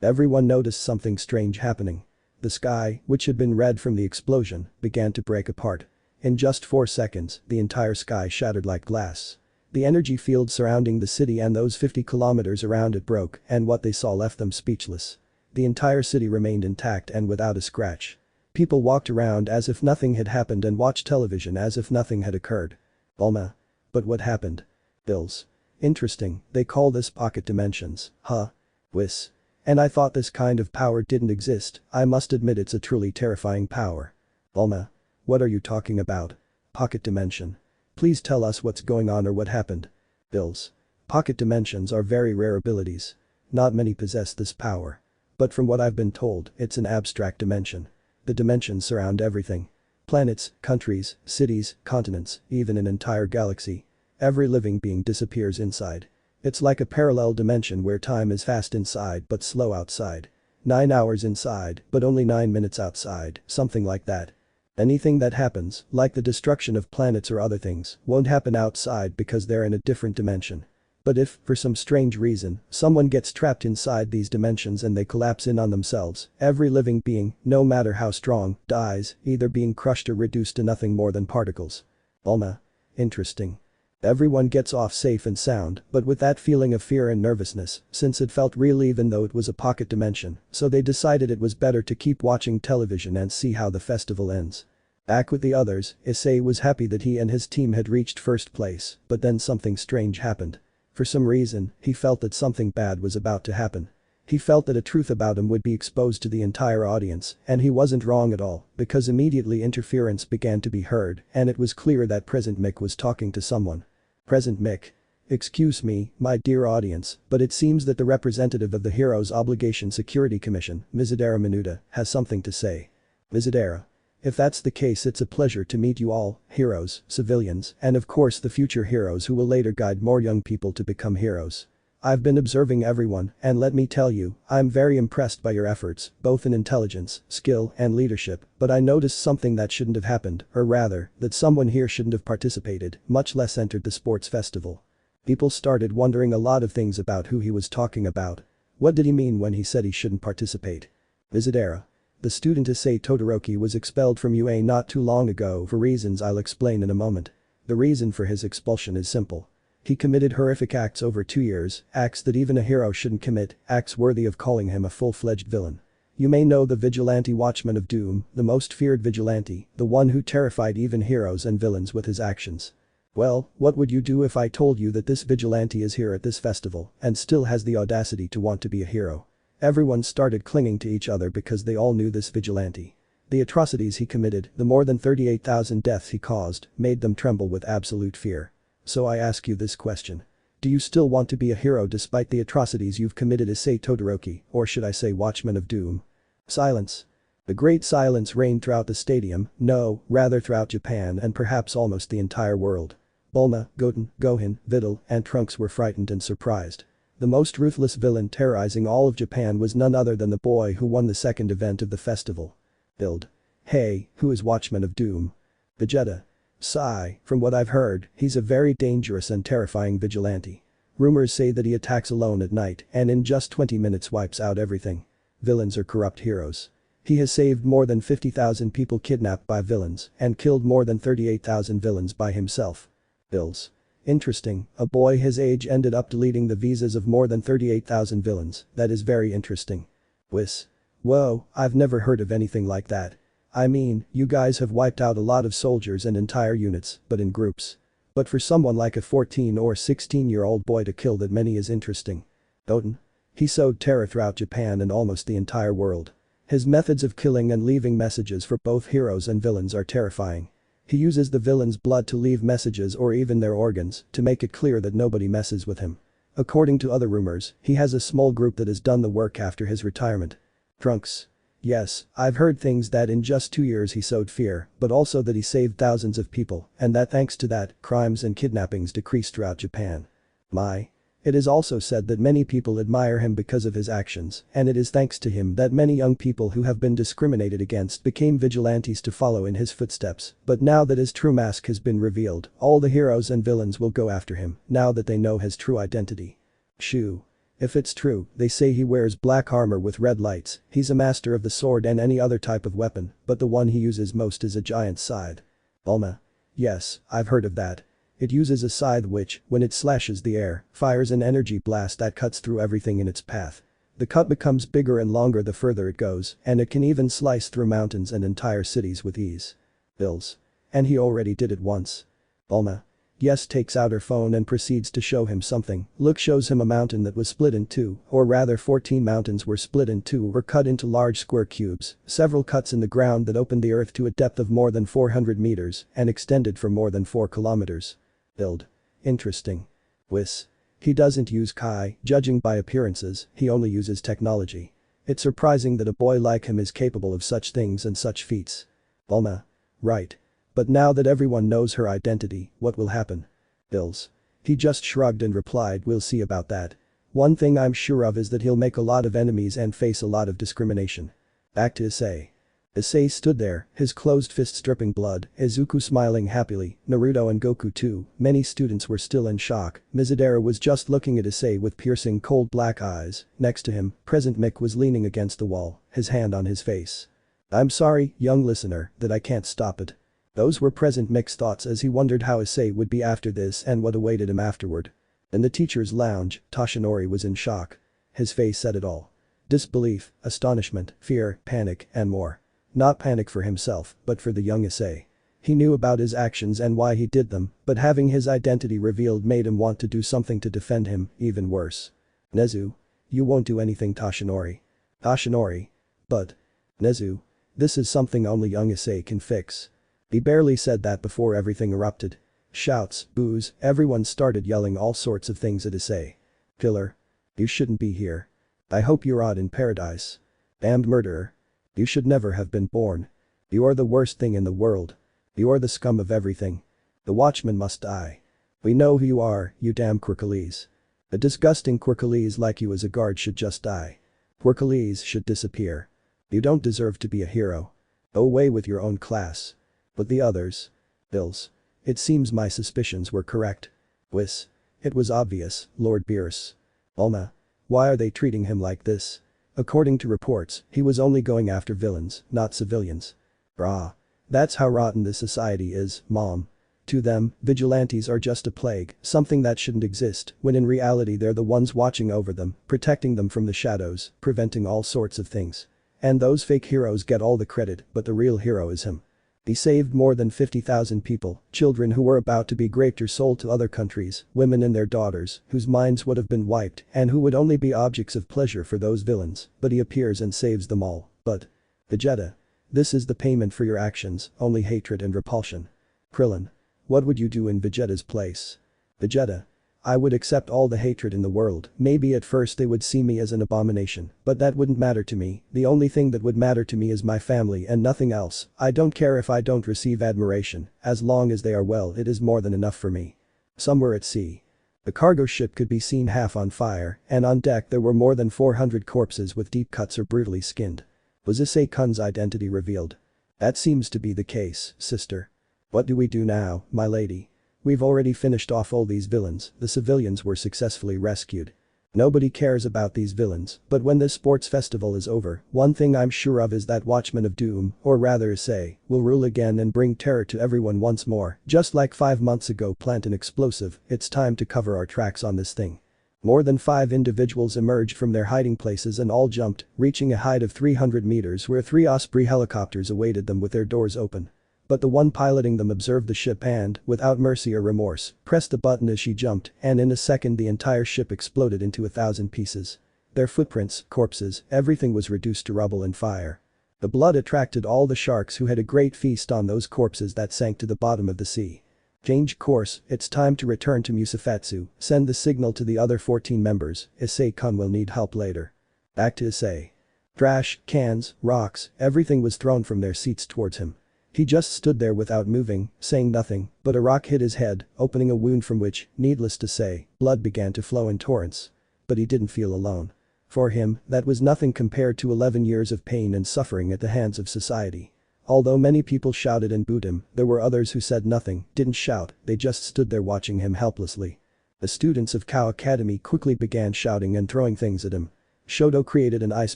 Everyone noticed something strange happening. The sky, which had been red from the explosion, began to break apart. In just 4 seconds, the entire sky shattered like glass. The energy field surrounding the city and those 50 kilometers around it broke, and what they saw left them speechless. The entire city remained intact and without a scratch. People walked around as if nothing had happened and watched television as if nothing had occurred. Bulma. But what happened? Bills. Interesting, they call this pocket dimensions, huh? Whis. And I thought this kind of power didn't exist, I must admit it's a truly terrifying power. Bulma. What are you talking about? Pocket dimension. Please tell us what's going on or what happened. Bills. Pocket dimensions are very rare abilities. Not many possess this power. But from what I've been told, it's an abstract dimension. The dimensions surround everything. Planets, countries, cities, continents, even an entire galaxy. Every living being disappears inside. It's like a parallel dimension where time is fast inside but slow outside. 9 hours inside, but only 9 minutes outside, something like that. Anything that happens, like the destruction of planets or other things, won't happen outside because they're in a different dimension. But if, for some strange reason, someone gets trapped inside these dimensions and they collapse in on themselves, every living being, no matter how strong, dies, either being crushed or reduced to nothing more than particles. Bulma. Interesting. Everyone gets off safe and sound, but with that feeling of fear and nervousness, since it felt real even though it was a pocket dimension, so they decided it was better to keep watching television and see how the festival ends. Back with the others, Issei was happy that he and his team had reached first place, but then something strange happened. For some reason, he felt that something bad was about to happen. He felt that a truth about him would be exposed to the entire audience, and he wasn't wrong at all, because immediately interference began to be heard, and it was clear that President Mick was talking to someone. President Mick. Excuse me, my dear audience, but it seems that the representative of the Heroes Obligation Security Commission, Mizadera Minuta, has something to say. Mizadera. If that's the case, it's a pleasure to meet you all, heroes, civilians, and of course the future heroes who will later guide more young people to become heroes. I've been observing everyone, and let me tell you, I'm very impressed by your efforts, both in intelligence, skill, and leadership, but I noticed something that shouldn't have happened, or rather, that someone here shouldn't have participated, much less entered the sports festival. People started wondering a lot of things about who he was talking about. What did he mean when he said he shouldn't participate? Mizadera. The student Issei Todoroki was expelled from UA not too long ago for reasons I'll explain in a moment. The reason for his expulsion is simple. He committed horrific acts over 2 years, acts that even a hero shouldn't commit, acts worthy of calling him a full-fledged villain. You may know the Vigilante Watchman of Doom, the most feared vigilante, the one who terrified even heroes and villains with his actions. Well, what would you do if I told you that this vigilante is here at this festival and still has the audacity to want to be a hero? Everyone started clinging to each other because they all knew this vigilante. The atrocities he committed, the more than 38,000 deaths he caused, made them tremble with absolute fear. So I ask you this question. Do you still want to be a hero despite the atrocities you've committed, Issei Todoroki, or should I say Watchman of Doom? Silence. The great silence reigned throughout the stadium, no, rather throughout Japan and perhaps almost the entire world. Bulma, Goten, Gohan, Videl, and Trunks were frightened and surprised. The most ruthless villain terrorizing all of Japan was none other than the boy who won the second event of the festival. Build. Hey, who is Watchman of Doom? Vegeta. Sigh, from what I've heard, he's a very dangerous and terrifying vigilante. Rumors say that he attacks alone at night and in just 20 minutes wipes out everything. Villains are corrupt heroes. He has saved more than 50,000 people kidnapped by villains and killed more than 38,000 villains by himself. Bills. Interesting, a boy his age ended up deleting the visas of more than 38,000 villains, that is very interesting. Whis. Whoa, I've never heard of anything like that. I mean, you guys have wiped out a lot of soldiers and entire units, but in groups. But for someone like a 14 or 16-year-old boy to kill that many is interesting. Goten. He sowed terror throughout Japan and almost the entire world. His methods of killing and leaving messages for both heroes and villains are terrifying. He uses the villain's blood to leave messages or even their organs to make it clear that nobody messes with him. According to other rumors, he has a small group that has done the work after his retirement. Trunks. Yes, I've heard things that in just 2 years he sowed fear, but also that he saved thousands of people, and that thanks to that, crimes and kidnappings decreased throughout Japan. My. It is also said that many people admire him because of his actions, and it is thanks to him that many young people who have been discriminated against became vigilantes to follow in his footsteps, but now that his true mask has been revealed, all the heroes and villains will go after him, now that they know his true identity. Shoo. If it's true, they say he wears black armor with red lights, he's a master of the sword and any other type of weapon, but the one he uses most is a giant scythe. Bulma. Yes, I've heard of that. It uses a scythe which, when it slashes the air, fires an energy blast that cuts through everything in its path. The cut becomes bigger and longer the further it goes, and it can even slice through mountains and entire cities with ease. Bills. And he already did it once. Bulma. Yes takes out her phone and proceeds to show him something. Look shows him a mountain that was split in two, or rather 14 mountains were split in two or cut into large square cubes, several cuts in the ground that opened the earth to a depth of more than 400 meters and extended for more than 4 kilometers. Build. Interesting. Whis. He doesn't use Kai, judging by appearances, he only uses technology. It's surprising that a boy like him is capable of such things and such feats. Bulma. Right. But now that everyone knows her identity, what will happen? Bills. He just shrugged and replied, we'll see about that. One thing I'm sure of is that he'll make a lot of enemies and face a lot of discrimination. Back to Issei. Issei stood there, his closed fists dripping blood, Izuku smiling happily, Naruto and Goku too, many students were still in shock, Mizudera was just looking at Issei with piercing cold black eyes, next to him, Present Mick was leaning against the wall, his hand on his face. I'm sorry, young listener, that I can't stop it. Those were Present Mick's thoughts as he wondered how Issei would be after this and what awaited him afterward. In the teacher's lounge, Toshinori was in shock. His face said it all. Disbelief, astonishment, fear, panic, and more. Not panic for himself, but for the young Issei. He knew about his actions and why he did them, but having his identity revealed made him want to do something to defend him, even worse. Nezu. You won't do anything, Toshinori. Toshinori. But. Nezu. This is something only young Issei can fix. He barely said that before everything erupted. Shouts, boos, everyone started yelling all sorts of things at Issei. Killer. You shouldn't be here. I hope you rot in paradise. Damned murderer. You should never have been born. You are the worst thing in the world. You are the scum of everything. The watchman must die. We know who you are, you damn Quirkles. A disgusting Quirkles like you as a guard should just die. Quirkles should disappear. You don't deserve to be a hero. Go away with your own class. But the others? Bills. It seems my suspicions were correct. Whis. It was obvious, Lord Beerus. Bulma. Why are they treating him like this? According to reports, he was only going after villains, not civilians. Brah. That's how rotten this society is, Mom. To them, vigilantes are just a plague, something that shouldn't exist, when in reality they're the ones watching over them, protecting them from the shadows, preventing all sorts of things. And those fake heroes get all the credit, but the real hero is him. He saved more than 50,000 people, children who were about to be raped or sold to other countries, women and their daughters, whose minds would have been wiped and who would only be objects of pleasure for those villains, but he appears and saves them all, but. Vegeta. This is the payment for your actions, only hatred and repulsion. Krillin. What would you do in Vegeta's place? Vegeta. I would accept all the hatred in the world, maybe at first they would see me as an abomination, but that wouldn't matter to me, the only thing that would matter to me is my family and nothing else, I don't care if I don't receive admiration, as long as they are well it is more than enough for me. Somewhere at sea. The cargo ship could be seen half on fire, and on deck there were more than 400 corpses with deep cuts or brutally skinned. Was Issei-kun's identity revealed? That seems to be the case, sister. What do we do now, my lady? We've already finished off all these villains, the civilians were successfully rescued. Nobody cares about these villains, but when this sports festival is over, one thing I'm sure of is that Watchman of Doom, or rather Issei, will rule again and bring terror to everyone once more, just like 5 months ago plant an explosive, it's time to cover our tracks on this thing. More than 5 individuals emerged from their hiding places and all jumped, reaching a height of 300 meters where 3 Osprey helicopters awaited them with their doors open. But the one piloting them observed the ship and, without mercy or remorse, pressed the button as she jumped and in a second the entire ship exploded into 1,000 pieces. Their footprints, corpses, everything was reduced to rubble and fire. The blood attracted all the sharks who had a great feast on those corpses that sank to the bottom of the sea. Change course, it's time to return to Musafatsu, send the signal to the other 14 members, Issei-kun will need help later. Back to Issei. Trash, cans, rocks, everything was thrown from their seats towards him. He just stood there without moving, saying nothing, but a rock hit his head, opening a wound from which, needless to say, blood began to flow in torrents. But he didn't feel alone. For him, that was nothing compared to 11 years of pain and suffering at the hands of society. Although many people shouted and booed him, there were others who said nothing, didn't shout, they just stood there watching him helplessly. The students of Kuoh Academy quickly began shouting and throwing things at him. Shoto created an ice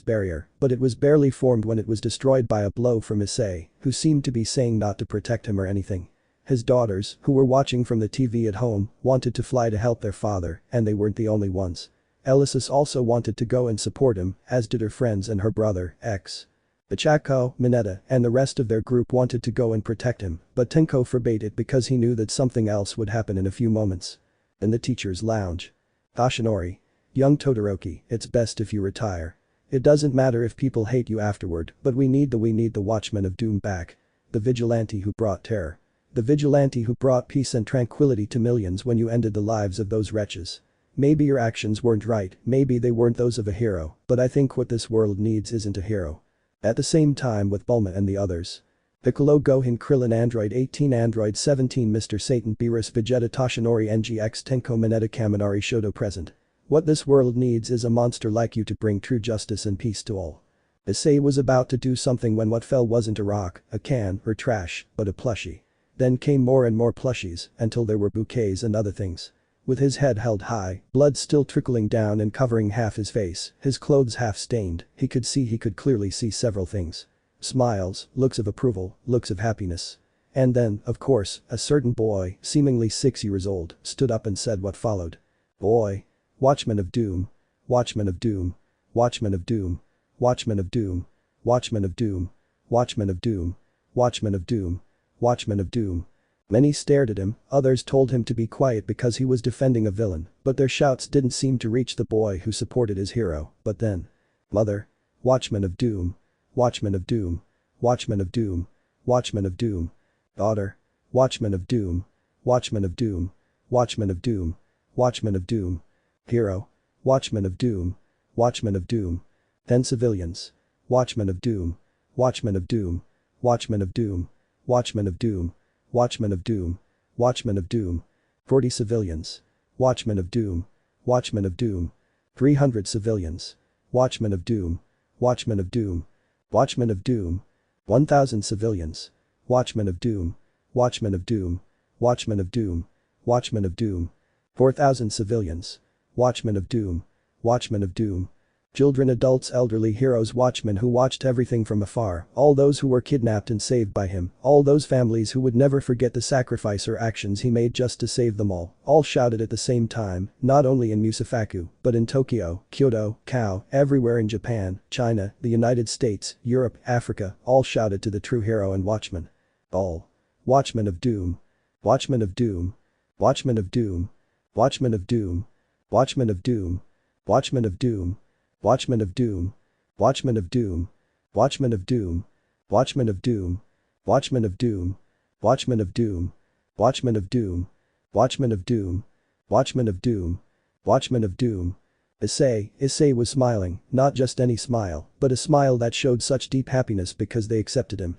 barrier, but it was barely formed when it was destroyed by a blow from Issei, who seemed to be saying not to protect him or anything. His daughters, who were watching from the TV at home, wanted to fly to help their father, and they weren't the only ones. Elysis also wanted to go and support him, as did her friends and her brother, X. Ichako, Mineta, and the rest of their group wanted to go and protect him, but Tenko forbade it because he knew that something else would happen in a few moments. In the teacher's lounge. Yoshinori. Young Todoroki, it's best if you retire. It doesn't matter if people hate you afterward, but we need the Watchmen of Doom back. The vigilante who brought terror. The vigilante who brought peace and tranquility to millions when you ended the lives of those wretches. Maybe your actions weren't right, maybe they weren't those of a hero, but I think what this world needs isn't a hero. At the same time with Bulma and the others. Piccolo, Gohan, Krillin, Android 18, Android 17, Mr. Satan, Beerus, Vegeta, Toshinori, NGX, Tenko, Mineta, Kaminari, Shoto present. What this world needs is a monster like you to bring true justice and peace to all. Issei was about to do something when what fell wasn't a rock, a can, or trash, but a plushie. Then came more and more plushies, until there were bouquets and other things. With his head held high, blood still trickling down and covering half his face, his clothes half stained, he could clearly see several things. Smiles, looks of approval, looks of happiness. And then, of course, a certain boy, seemingly 6 years old, stood up and said what followed. Boy. Watchmen of Doom. Watchmen of Doom. Watchmen of Doom. Watchmen of Doom. Watchmen of Doom. Watchmen of Doom. Watchmen of Doom. Watchmen of Doom. Many stared at him, others told him to be quiet because he was defending a villain, but their shouts didn't seem to reach the boy who supported his hero, but then. Mother. Watchmen of Doom. Watchmen of Doom. Watchmen of Doom. Watchmen of Doom. Daughter. Watchmen of Doom. Watchmen of Doom. Watchmen of Doom. Watchmen of Doom. Hero. Watchmen of Doom. Watchmen of Doom. 10 civilians. Watchmen of Doom. Watchmen of Doom. Watchmen of Doom. Watchmen of Doom. Watchmen of Doom. Watchmen of Doom. 40 civilians. Watchmen of Doom. Watchmen of Doom. 300 civilians. Watchmen of Doom. Watchmen of Doom. Watchmen of Doom. 1,000 civilians. Watchmen of Doom. Watchmen of Doom. Watchmen of Doom. Watchmen of Doom. 4,000 civilians. Watchmen of Doom. Watchmen of Doom. Children, adults, elderly, heroes, watchmen who watched everything from afar, all those who were kidnapped and saved by him, all those families who would never forget the sacrifice or actions he made just to save them all shouted at the same time, not only in Musafaku, but in Tokyo, Kyoto, Kuoh, everywhere in Japan, China, the United States, Europe, Africa, all shouted to the true hero and watchman. All. Watchmen of Doom. Watchmen of Doom. Watchmen of Doom. Watchmen of Doom. Watchmen of Doom. Watchmen of Doom. Watchmen of Doom. Watchmen of Doom. Watchmen of Doom. Watchmen of Doom. Watchmen of Doom. Watchmen of Doom. Watchmen of Doom. Watchmen of Doom. Watchmen of Doom. Watchmen of Doom. Issei was smiling, not just any smile, but a smile that showed such deep happiness because they accepted him,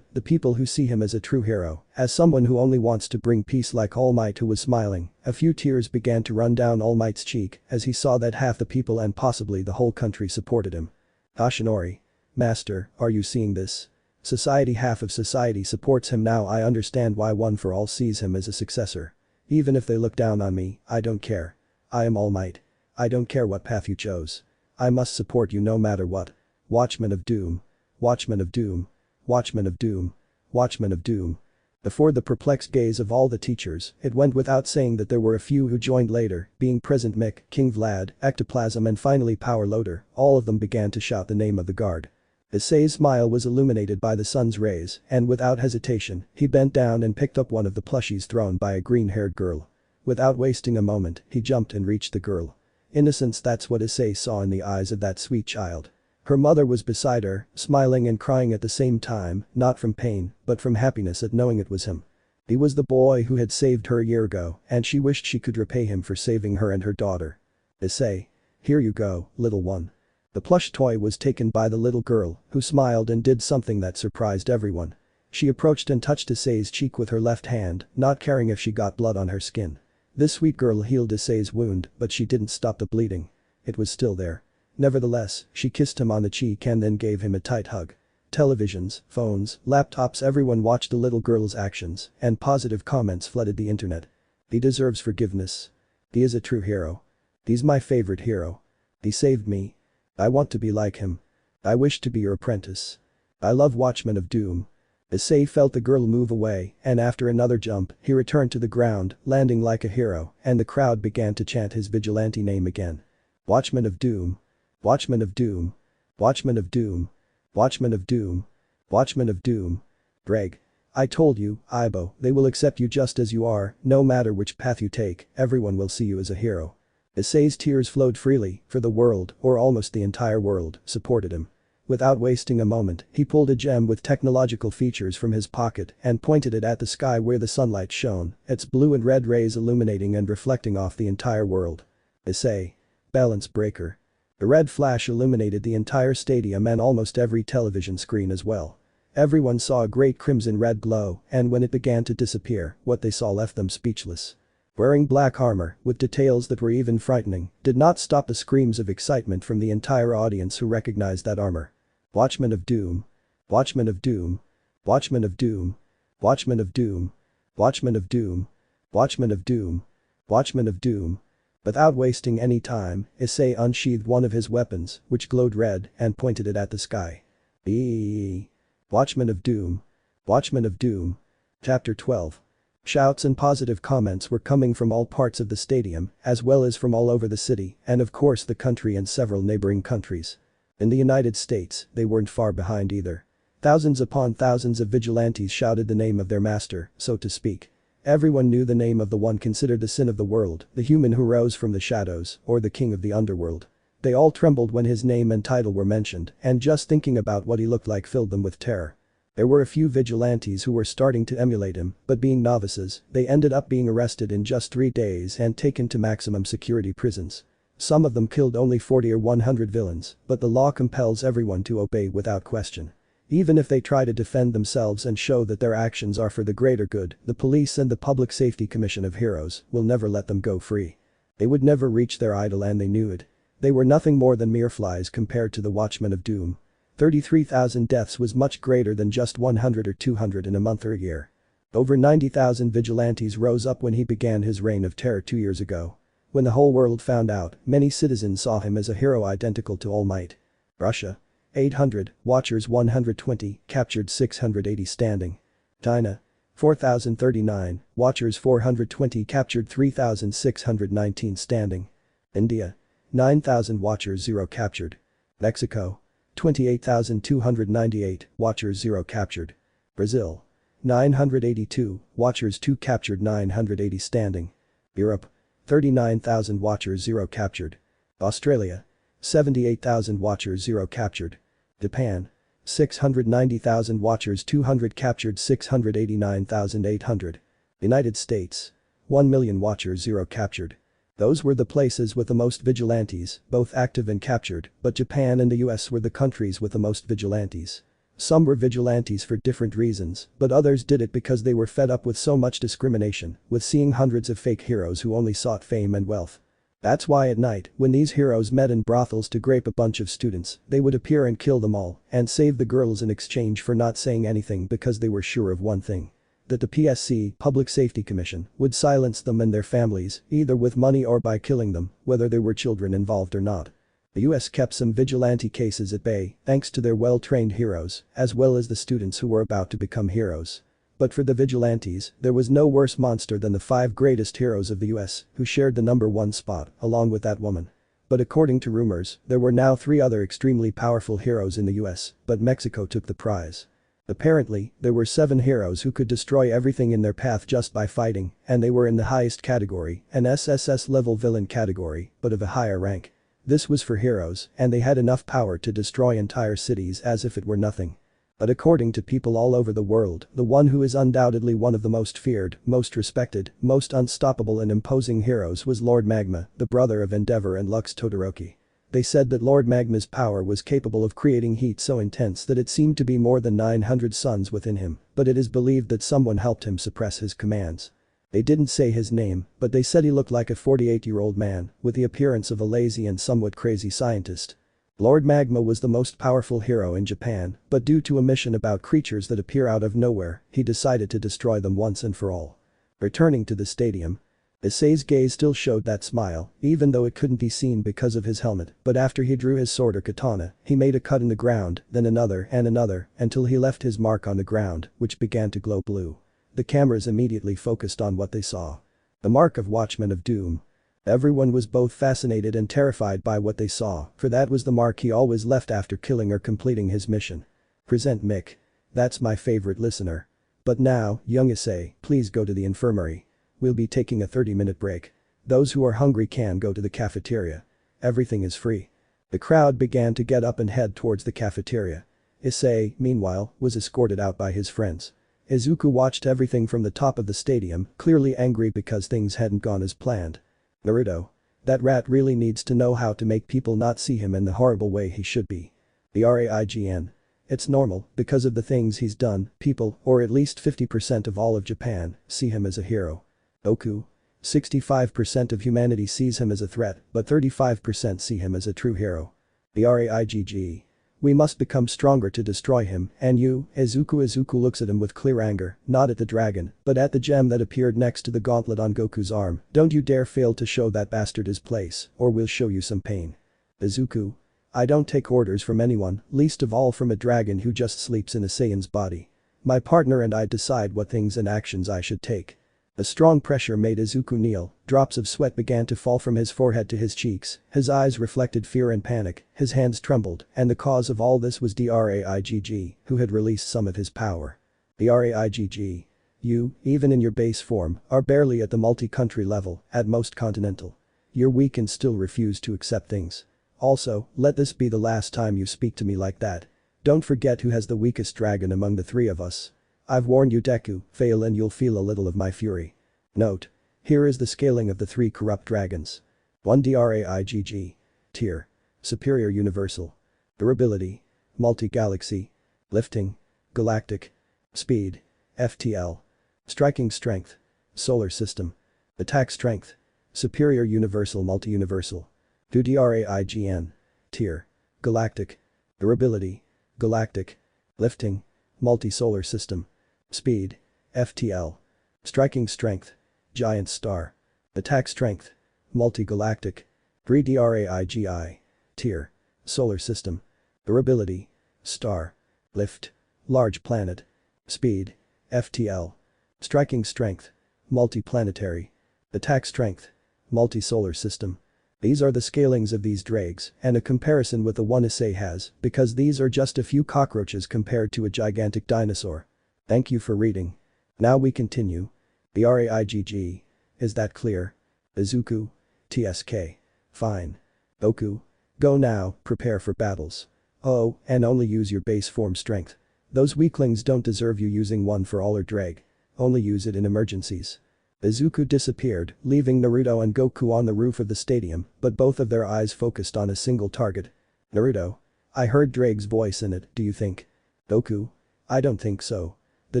the people who see him as a true hero, as someone who only wants to bring peace like All Might who was smiling. A few tears began to run down All Might's cheek as he saw that half the people and possibly the whole country supported him. Yoshinori. Master, are you seeing this? Half of society supports him now. I understand why One for All sees him as a successor. Even if they look down on me, I don't care. I am All Might. I don't care what path you chose. I must support you no matter what. Watchmen of Doom. Watchmen of Doom. Watchmen of Doom. Watchmen of Doom. Before the perplexed gaze of all the teachers, it went without saying that there were a few who joined later, being present Mick, King Vlad, Ectoplasm and finally Power Loader. All of them began to shout the name of the guard. Issei's smile was illuminated by the sun's rays, and without hesitation, he bent down and picked up one of the plushies thrown by a green-haired girl. Without wasting a moment, he jumped and reached the girl. Innocence, that's what Issei saw in the eyes of that sweet child. Her mother was beside her, smiling and crying at the same time, not from pain, but from happiness at knowing it was him. He was the boy who had saved her a year ago, and she wished she could repay him for saving her and her daughter. Issei. Here you go, little one. The plush toy was taken by the little girl, who smiled and did something that surprised everyone. She approached and touched Issei's cheek with her left hand, not caring if she got blood on her skin. This sweet girl healed Issei's wound, but she didn't stop the bleeding. It was still there. Nevertheless, she kissed him on the cheek and then gave him a tight hug. Televisions, phones, laptops, everyone watched the little girl's actions, and positive comments flooded the internet. He deserves forgiveness. He is a true hero. He's my favorite hero. He saved me. I want to be like him. I wish to be your apprentice. I love Watchmen of Doom. Issei felt the girl move away, and after another jump, he returned to the ground, landing like a hero, and the crowd began to chant his vigilante name again. Watchmen of Doom. Watchmen of Doom. Watchmen of Doom. Watchman of Doom. Watchman of Doom. Greg. I told you, Ibo, they will accept you just as you are, no matter which path you take, everyone will see you as a hero. Issei's tears flowed freely, for the world, or almost the entire world, supported him. Without wasting a moment, he pulled a gem with technological features from his pocket and pointed it at the sky where the sunlight shone, its blue and red rays illuminating and reflecting off the entire world. Issei. Balance breaker. The red flash illuminated the entire stadium and almost every television screen as well. Everyone saw a great crimson red glow, and when it began to disappear, what they saw left them speechless. Wearing black armor, with details that were even frightening, did not stop the screams of excitement from the entire audience who recognized that armor. Watchman of Doom. Watchman of Doom. Watchman of Doom. Watchman of Doom. Watchman of Doom. Watchman of Doom. Watchman of Doom. Without wasting any time, Issei unsheathed one of his weapons, which glowed red, and pointed it at the sky. Eeeeee. Watchman of Doom. Watchman of Doom. Chapter 12. Shouts and positive comments were coming from all parts of the stadium, as well as from all over the city, and of course the country and several neighboring countries. In the United States, they weren't far behind either. Thousands upon thousands of vigilantes shouted the name of their master, so to speak. Everyone knew the name of the one considered the sin of the world, the human who rose from the shadows, or the king of the underworld. They all trembled when his name and title were mentioned, and just thinking about what he looked like filled them with terror. There were a few vigilantes who were starting to emulate him, but being novices, they ended up being arrested in just 3 days and taken to maximum security prisons. Some of them killed only 40 or 100 villains, but the law compels everyone to obey without question. Even if they try to defend themselves and show that their actions are for the greater good, the police and the Public Safety Commission of Heroes will never let them go free. They would never reach their idol and they knew it. They were nothing more than mere flies compared to the Watchmen of Doom. 33,000 deaths was much greater than just 100 or 200 in a month or a year. Over 90,000 vigilantes rose up when he began his reign of terror 2 years ago. When the whole world found out, many citizens saw him as a hero identical to All Might. Russia. 800, Watchers 120, captured 680 standing. China. 4,039, Watchers 420 captured 3,619 standing. India. 9,000 Watchers 0 captured. Mexico. 28,298, Watchers 0 captured. Brazil. 982, Watchers 2 captured 980 standing. Europe. 39,000 Watchers 0 captured. Australia. 78,000 Watchers 0 captured. Japan. 690,000 Watchers 200 captured 689,800. United States. 1 million Watchers 0 captured. Those were the places with the most vigilantes, both active and captured, but Japan and the US were the countries with the most vigilantes. Some were vigilantes for different reasons, but others did it because they were fed up with so much discrimination, with seeing hundreds of fake heroes who only sought fame and wealth. That's why at night, when these heroes met in brothels to grape a bunch of students, they would appear and kill them all, and save the girls in exchange for not saying anything because they were sure of one thing. That the PSC, Public Safety Commission, would silence them and their families, either with money or by killing them, whether there were children involved or not. The US kept some vigilante cases at bay, thanks to their well-trained heroes, as well as the students who were about to become heroes. But for the vigilantes, there was no worse monster than the 5 greatest heroes of the US, who shared the #1 spot, along with that woman. But according to rumors, there were now 3 other extremely powerful heroes in the US, but Mexico took the prize. Apparently, there were 7 heroes who could destroy everything in their path just by fighting, and they were in the highest category, an SSS level villain category, but of a higher rank. This was for heroes, and they had enough power to destroy entire cities as if it were nothing. But according to people all over the world, the one who is undoubtedly one of the most feared, most respected, most unstoppable and imposing heroes was Lord Magma, the brother of Endeavor and Lux Todoroki. They said that Lord Magma's power was capable of creating heat so intense that it seemed to be more than 900 suns within him, but it is believed that someone helped him suppress his commands. They didn't say his name, but they said he looked like a 48-year-old man, with the appearance of a lazy and somewhat crazy scientist. Lord Magma was the most powerful hero in Japan, but due to a mission about creatures that appear out of nowhere, he decided to destroy them once and for all. Returning to the stadium. Issei's gaze still showed that smile, even though it couldn't be seen because of his helmet, but after he drew his sword or katana, he made a cut in the ground, then another and another, until he left his mark on the ground, which began to glow blue. The cameras immediately focused on what they saw. The mark of Watchman of Doom. Everyone was both fascinated and terrified by what they saw, for that was the mark he always left after killing or completing his mission. Present Mick. That's my favorite listener. But now, young Issei, please go to the infirmary. We'll be taking a 30-minute break. Those who are hungry can go to the cafeteria. Everything is free. The crowd began to get up and head towards the cafeteria. Issei, meanwhile, was escorted out by his friends. Izuku watched everything from the top of the stadium, clearly angry because things hadn't gone as planned. Naruto. That rat really needs to know how to make people not see him in the horrible way he should be. The Raign. It's normal, because of the things he's done, people, or at least 50% of all of Japan, see him as a hero. Goku. 65% of humanity sees him as a threat, but 35% see him as a true hero. The Raigg. We must become stronger to destroy him, and you, Izuku. Izuku looks at him with clear anger, not at the dragon, but at the gem that appeared next to the gauntlet on Goku's arm. Don't you dare fail to show that bastard his place, or we'll show you some pain. Izuku. I don't take orders from anyone, least of all from a dragon who just sleeps in a Saiyan's body. My partner and I decide what things and actions I should take. A strong pressure made Izuku kneel, drops of sweat began to fall from his forehead to his cheeks, his eyes reflected fear and panic, his hands trembled, and the cause of all this was Raigg, who had released some of his power. The Raigg. You, even in your base form, are barely at the multi-country level, at most continental. You're weak and still refuse to accept things. Also, let this be the last time you speak to me like that. Don't forget who has the weakest dragon among the three of us. I've warned you, Deku, fail and you'll feel a little of my fury. Note. Here is the scaling of the three corrupt dragons. 1 Raigg. Tier. Superior Universal. Durability. Multi-galaxy. Lifting. Galactic. Speed. FTL. Striking Strength. Solar System. Attack Strength. Superior Universal Multi-Universal. 2 Raign. Tier. Galactic. Durability. Galactic. Lifting. Multi-solar system. Speed. FTL. Striking Strength. Giant Star. Attack Strength. Multi-galactic. 3 Raign. Tier. Solar System. Durability. Star. Lift. Large Planet. Speed. FTL. Striking Strength. Multi-planetary. Attack Strength. Multi-solar system. These are the scalings of these drags and a comparison with the one Issei has, because these are just a few cockroaches compared to a gigantic dinosaur. Thank you for reading. Now we continue. The Raigg. Is that clear? Izuku. TSK. Fine. Goku. Go now, prepare for battles. Oh, and only use your base form strength. Those weaklings don't deserve you using one for all or drag. Only use it in emergencies. Izuku disappeared, leaving Naruto and Goku on the roof of the stadium, but both of their eyes focused on a single target. Naruto. I heard Drake's voice in it, do you think? Goku. I don't think so. The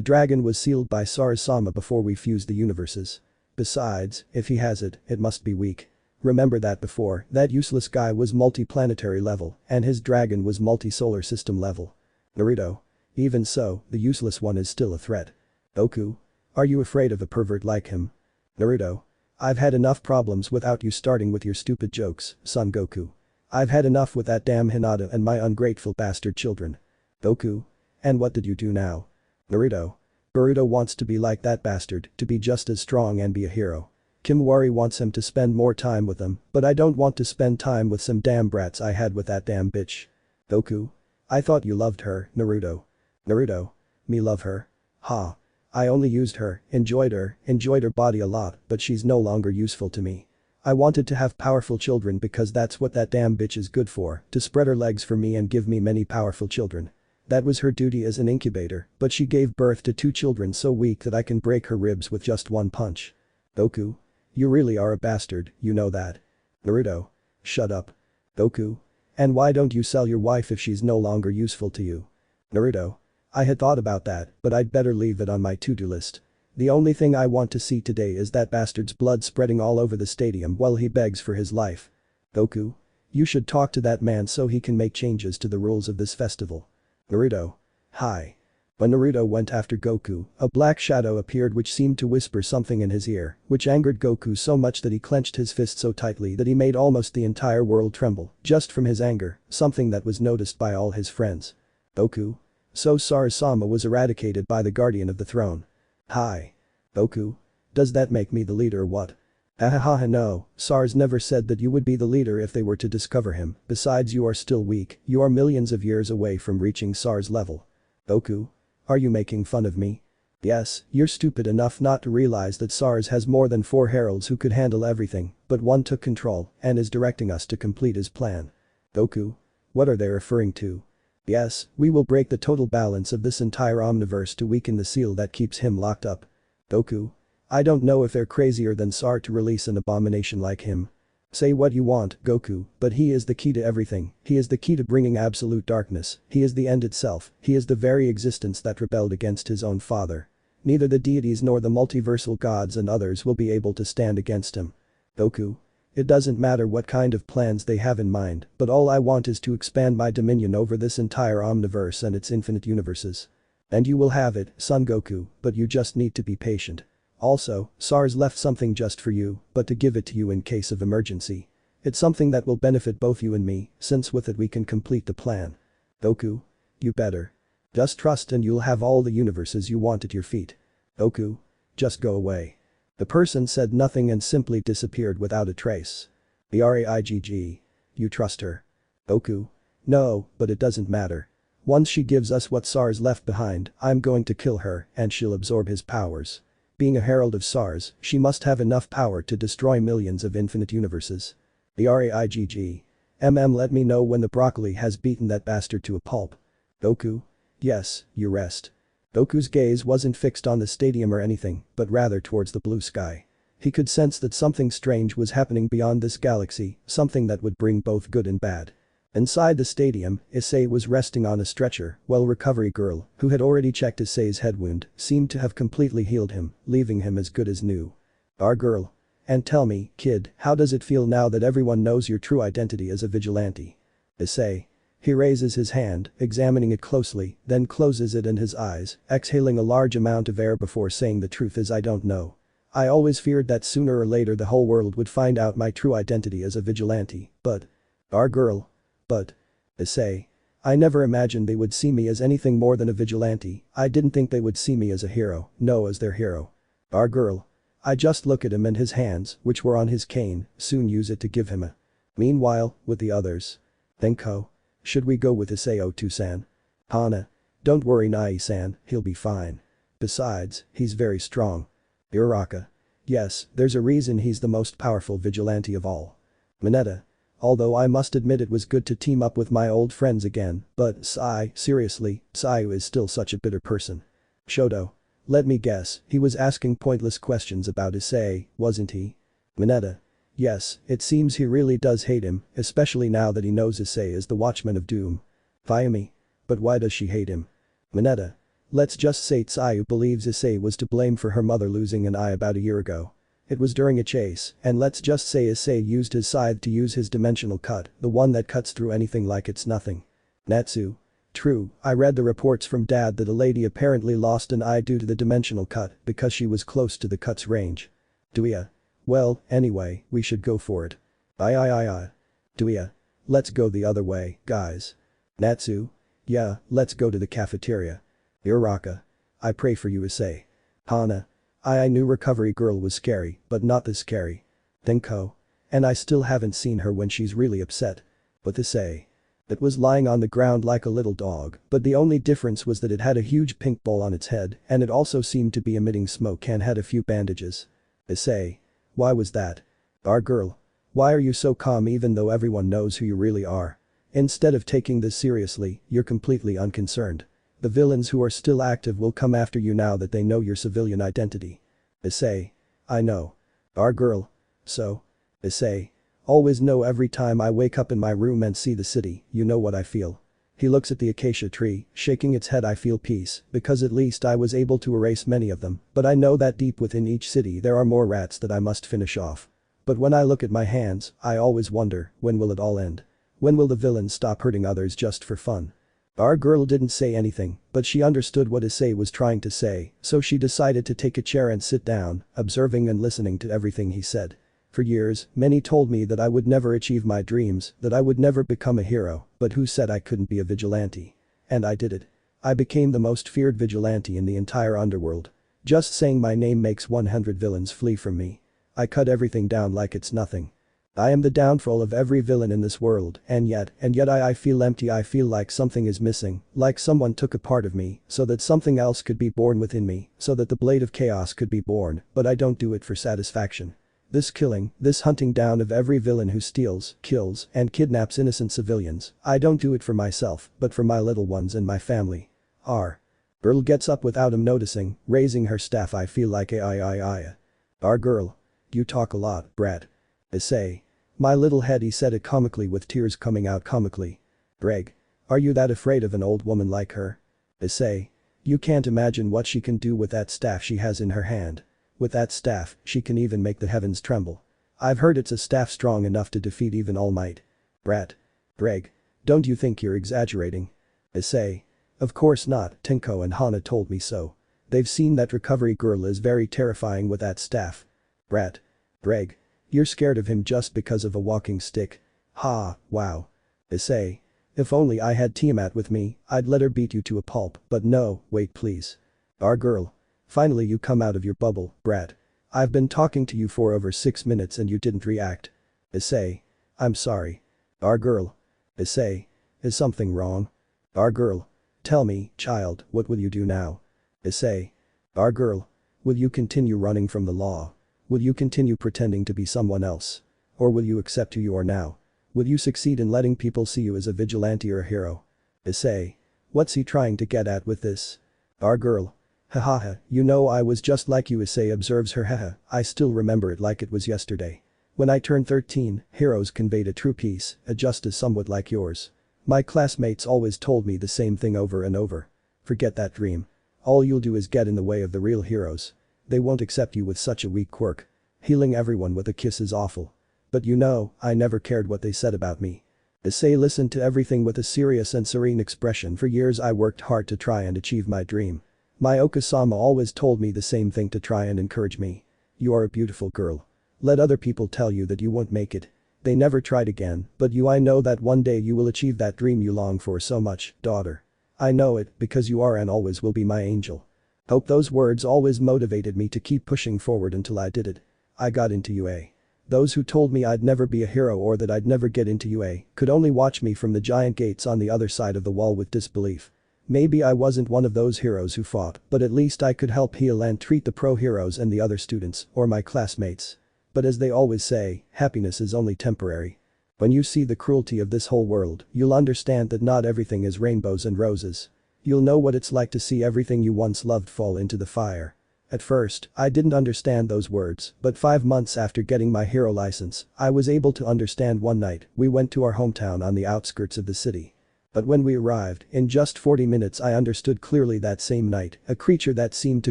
dragon was sealed by Sarasama before we fused the universes. Besides, if he has it, it must be weak. Remember that before, that useless guy was multi-planetary level, and his dragon was multi-solar system level. Naruto. Even so, the useless one is still a threat. Goku. Are you afraid of a pervert like him? Naruto. I've had enough problems without you starting with your stupid jokes, Son Goku. I've had enough with that damn Hinata and my ungrateful bastard children. Goku. And what did you do now? Naruto. Boruto wants to be like that bastard, to be just as strong and be a hero. Kimawari wants him to spend more time with them, but I don't want to spend time with some damn brats I had with that damn bitch. Goku. I thought you loved her, Naruto. Naruto. Me love her? Ha. I only used her, enjoyed her body a lot, but she's no longer useful to me. I wanted to have powerful children because that's what that damn bitch is good for, to spread her legs for me and give me many powerful children. That was her duty as an incubator, but she gave birth to 2 children so weak that I can break her ribs with just one punch. Goku. You really are a bastard, you know that. Naruto. Shut up. Goku. And why don't you sell your wife if she's no longer useful to you? Naruto. I had thought about that, but I'd better leave it on my to-do list. The only thing I want to see today is that bastard's blood spreading all over the stadium while he begs for his life. Goku. You should talk to that man so he can make changes to the rules of this festival. Naruto. Hi. When Naruto went after Goku, a black shadow appeared which seemed to whisper something in his ear, which angered Goku so much that he clenched his fist so tightly that he made almost the entire world tremble, just from his anger, something that was noticed by all his friends. Goku. So Sarasama was eradicated by the Guardian of the Throne. Hi. Goku. Does that make me the leader or what? Ahaha no, SARS never said that you would be the leader if they were to discover him, besides you are still weak, you are millions of years away from reaching SARS level. Goku? Are you making fun of me? Yes, you're stupid enough not to realize that SARS has more than 4 heralds who could handle everything, but one took control and is directing us to complete his plan. Goku? What are they referring to? Yes, we will break the total balance of this entire omniverse to weaken the seal that keeps him locked up. Goku? I don't know if they're crazier than SAR to release an abomination like him. Say what you want, Goku, but he is the key to everything, he is the key to bringing absolute darkness, he is the end itself, he is the very existence that rebelled against his own father. Neither the deities nor the multiversal gods and others will be able to stand against him. Goku? It doesn't matter what kind of plans they have in mind, but all I want is to expand my dominion over this entire omniverse and its infinite universes. And you will have it, Son Goku, but you just need to be patient. Also, SARS left something just for you, but to give it to you in case of emergency. It's something that will benefit both you and me, since with it we can complete the plan. Goku? You better. Just trust and you'll have all the universes you want at your feet. Goku? Just go away. The person said nothing and simply disappeared without a trace. Raigg. You trust her? Goku? No, but it doesn't matter. Once she gives us what SARS left behind, I'm going to kill her and she'll absorb his powers. Being a herald of SARS, she must have enough power to destroy millions of infinite universes. Raigg. Let me know when the broccoli has beaten that bastard to a pulp. Goku? Yes, you rest. Goku's gaze wasn't fixed on the stadium or anything, but rather towards the blue sky. He could sense that something strange was happening beyond this galaxy, something that would bring both good and bad. Inside the stadium, Issei was resting on a stretcher, while Recovery Girl, who had already checked Issei's head wound, seemed to have completely healed him, leaving him as good as new. Our girl. And tell me, kid, how does it feel now that everyone knows your true identity as a vigilante? Issei. He raises his hand, examining it closely, then closes it in his eyes, exhaling a large amount of air before saying the truth is I don't know. I always feared that sooner or later the whole world would find out my true identity as a vigilante, but… Our girl. But… Issei. I never imagined they would see me as anything more than a vigilante, I didn't think they would see me as a hero, no as their hero. Our girl. I just look at him and his hands, which were on his cane, soon use it to give him a… Meanwhile, with the others. Thenko. Should we go with IsseiOmniversalCaos? Hana. Don't worry Nai-san, he'll be fine. Besides, he's very strong. Uraraka. Yes, there's a reason he's the most powerful vigilante of all. Mineta. Although I must admit it was good to team up with my old friends again, but seriously, Sayu is still such a bitter person. Shoto. Let me guess, he was asking pointless questions about Issei, wasn't he? Mineta. Yes, it seems he really does hate him, especially now that he knows Issei is the Watchman of Doom. Fayumi. But why does she hate him? Mineta. Let's just say Sayu believes Issei was to blame for her mother losing an eye about a year ago. It was during a chase, and let's just say Issei used his scythe to use his dimensional cut, the one that cuts through anything like it's nothing. Natsu. True, I read the reports from Dad that a lady apparently lost an eye due to the dimensional cut because she was close to the cut's range. Duya. Well, anyway, we should go for it. Aye. Duya. Let's go the other way, guys. Natsu. Yeah, let's go to the cafeteria. Uraraka. I pray for you Issei. Hana. I knew Recovery Girl was scary, but not this scary. Thenko. And I still haven't seen her when she's really upset. But Issei. It was lying on the ground like a little dog, but the only difference was that it had a huge pink bowl on its head and it also seemed to be emitting smoke and had a few bandages. Issei. Why was that? Our girl. Why are you so calm even though everyone knows who you really are? Instead of taking this seriously, you're completely unconcerned. The villains who are still active will come after you now that they know your civilian identity. Issei. I know. Our girl. So. Issei. Always know every time I wake up in my room and see the city, you know what I feel. He looks at the acacia tree, shaking its head I feel peace, because at least I was able to erase many of them, but I know that deep within each city there are more rats that I must finish off. But when I look at my hands, I always wonder, when will it all end? When will the villains stop hurting others just for fun? Our girl didn't say anything, but she understood what Issei was trying to say, so she decided to take a chair and sit down, observing and listening to everything he said. For years, many told me that I would never achieve my dreams, that I would never become a hero, but who said I couldn't be a vigilante? And I did it. I became the most feared vigilante in the entire underworld. Just saying my name makes 100 villains flee from me. I cut everything down like it's nothing. I am the downfall of every villain in this world, and yet I feel empty. I feel like something is missing, like someone took a part of me so that something else could be born within me, so that the blade of chaos could be born, but I don't do it for satisfaction. This killing, this hunting down of every villain who steals, kills, and kidnaps innocent civilians, I don't do it for myself, but for my little ones and my family. R. Girl gets up without him noticing, raising her staff. I feel like Our girl. You talk a lot, brat. Issei. My little head, he said it comically with tears coming out comically. Greg. Are you that afraid of an old woman like her? Issei. You can't imagine what she can do with that staff she has in her hand. With that staff, she can even make the heavens tremble. I've heard it's a staff strong enough to defeat even All Might. Brat. Greg. Don't you think you're exaggerating? Issei. Of course not, Tinko and Hana told me so. They've seen that recovery girl is very terrifying with that staff. Brat. Greg. You're scared of him just because of a walking stick. Ha, wow. Issei. If only I had Tiamat with me, I'd let her beat you to a pulp, but no, wait please. Our girl. Finally you come out of your bubble, brat. I've been talking to you for over 6 minutes and you didn't react. Issei. I'm sorry. Our girl. Issei. Is something wrong? Our girl. Tell me, child, what will you do now? Issei. Our girl. Will you continue running from the law? Will you continue pretending to be someone else? Or will you accept who you are now? Will you succeed in letting people see you as a vigilante or a hero? Issei. What's he trying to get at with this? Our girl. Hahaha, you know I was just like you. Issei observes her. Haha, I still remember it like it was yesterday. When I turned 13, heroes conveyed a true peace, a justice somewhat like yours. My classmates always told me the same thing over and over. Forget that dream. All you'll do is get in the way of the real heroes. They won't accept you with such a weak quirk. Healing everyone with a kiss is awful. But you know, I never cared what they said about me. Issei listened to everything with a serious and serene expression. For years I worked hard to try and achieve my dream. My Okasama always told me the same thing, to try and encourage me. You are a beautiful girl. Let other people tell you that you won't make it. They never tried again, but I know that one day you will achieve that dream you long for so much, daughter. I know it because you are and always will be my angel. Hope. Those words always motivated me to keep pushing forward until I did it. I got into UA. Those who told me I'd never be a hero or that I'd never get into UA could only watch me from the giant gates on the other side of the wall with disbelief. Maybe I wasn't one of those heroes who fought, but at least I could help heal and treat the pro heroes and the other students, or my classmates. But as they always say, happiness is only temporary. When you see the cruelty of this whole world, you'll understand that not everything is rainbows and roses. You'll know what it's like to see everything you once loved fall into the fire. At first, I didn't understand those words, but 5 months after getting my hero license, I was able to understand. One night, we went to our hometown on the outskirts of the city. But when we arrived, in just 40 minutes I understood clearly. That same night, a creature that seemed to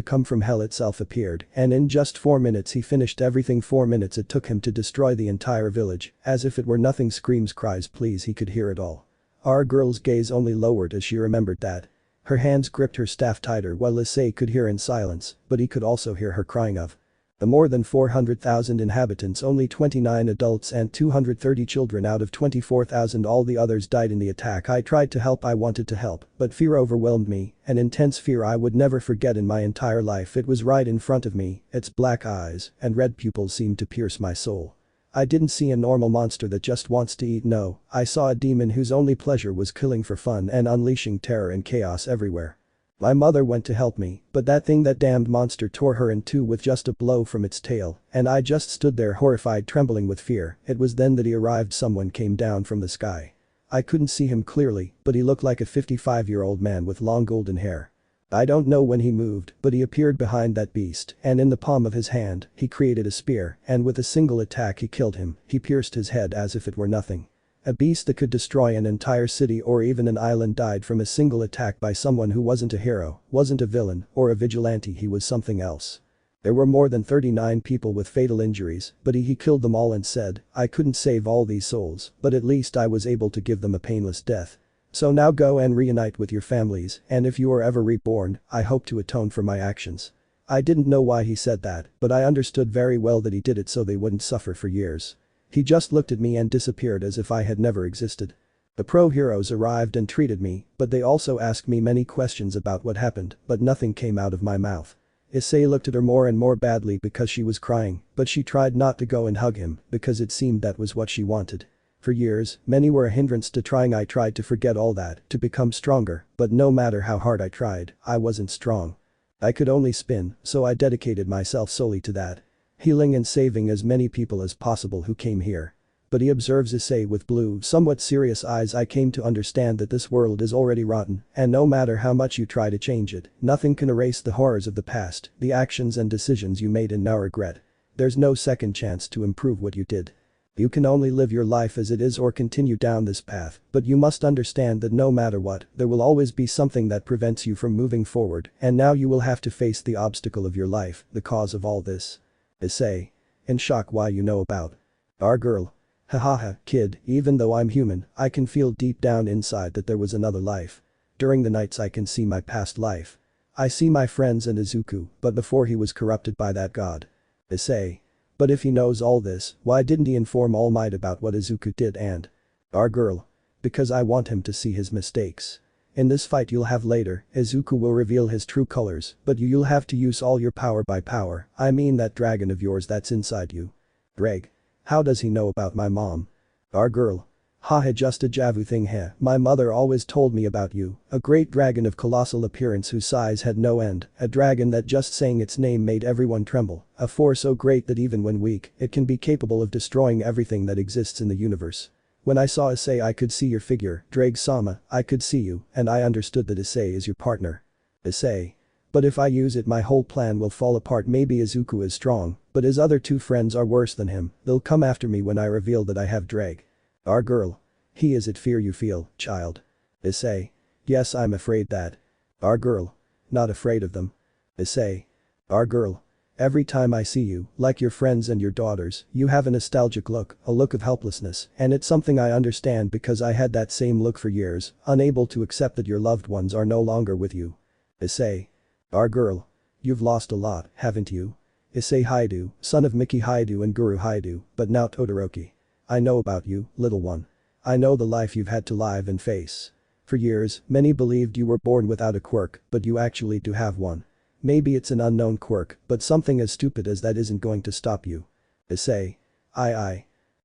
come from hell itself appeared, and in just 4 minutes he finished everything. 4 minutes it took him to destroy the entire village, as if it were nothing. Screams, cries, pleas, he could hear it all. Our girl's gaze only lowered as she remembered that. Her hands gripped her staff tighter while Issei could hear in silence, but he could also hear her crying of. The more than 400,000 inhabitants, only 29 adults and 230 children out of 24,000. All the others died in the attack. I tried to help, I wanted to help, but fear overwhelmed me, an intense fear I would never forget in my entire life. It was right in front of me, its black eyes and red pupils seemed to pierce my soul. I didn't see a normal monster that just wants to eat. No, I saw a demon whose only pleasure was killing for fun and unleashing terror and chaos everywhere. My mother went to help me, but that thing, that damned monster, tore her in two with just a blow from its tail, and I just stood there horrified, trembling with fear. It was then that he arrived. Someone came down from the sky. I couldn't see him clearly, but he looked like a 55-year-old man with long golden hair. I don't know when he moved, but he appeared behind that beast, and in the palm of his hand, he created a spear, and with a single attack he killed him. He pierced his head as if it were nothing. A beast that could destroy an entire city or even an island died from a single attack by someone who wasn't a hero, wasn't a villain, or a vigilante. He was something else. There were more than 39 people with fatal injuries, but he killed them all and said, I couldn't save all these souls, but at least I was able to give them a painless death. So now go and reunite with your families, and if you are ever reborn, I hope to atone for my actions. I didn't know why he said that, but I understood very well that he did it so they wouldn't suffer for years. He just looked at me and disappeared as if I had never existed. The pro heroes arrived and treated me, but they also asked me many questions about what happened, but nothing came out of my mouth. Issei looked at her more and more badly because she was crying, but she tried not to go and hug him because it seemed that was what she wanted. For years, many were a hindrance to trying. I tried to forget all that, to become stronger, but no matter how hard I tried, I wasn't strong. I could only spin, so I dedicated myself solely to that. Healing and saving as many people as possible who came here. But he observes Issei with blue, somewhat serious eyes. I came to understand that this world is already rotten, and no matter how much you try to change it, nothing can erase the horrors of the past, the actions and decisions you made and now regret. There's no second chance to improve what you did. You can only live your life as it is or continue down this path, but you must understand that no matter what, there will always be something that prevents you from moving forward, and now you will have to face the obstacle of your life, the cause of all this. Issei. In shock. Why, you know about our girl. Hahaha, kid, even though I'm human, I can feel deep down inside that there was another life. During the nights I can see my past life. I see my friends and Izuku, but before he was corrupted by that god. Issei. But if he knows all this, why didn't he inform All Might about what Izuku did and our girl? Because I want him to see his mistakes. In this fight you'll have later, Izuku will reveal his true colors, but you'll have to use all your power by power. I mean that dragon of yours that's inside you. Greg. How does he know about my mom? Our girl. Haha, just a Javu thing. Heh, my mother always told me about you, a great dragon of colossal appearance whose size had no end, a dragon that just saying its name made everyone tremble, a force so great that even when weak, it can be capable of destroying everything that exists in the universe. When I saw Issei I could see your figure, Drake-sama, I could see you, and I understood that Issei is your partner. Issei. But if I use it my whole plan will fall apart. Maybe Izuku is strong, but his other two friends are worse than him. They'll come after me when I reveal that I have Drake. Our girl. He is it fear you feel, child? Issei. Yes, I'm afraid that. Our girl. Not afraid of them. Issei. Our girl. Every time I see you, like your friends and your daughters, you have a nostalgic look, a look of helplessness, and it's something I understand because I had that same look for years, unable to accept that your loved ones are no longer with you. Issei. Our girl. You've lost a lot, haven't you? Issei Hyoudou, son of Miki Hyoudou and Guru Hyoudou, but now Todoroki. I know about you, little one. I know the life you've had to live and face. For years, many believed you were born without a quirk, but you actually do have one. Maybe it's an unknown quirk, but something as stupid as that isn't going to stop you. Issei.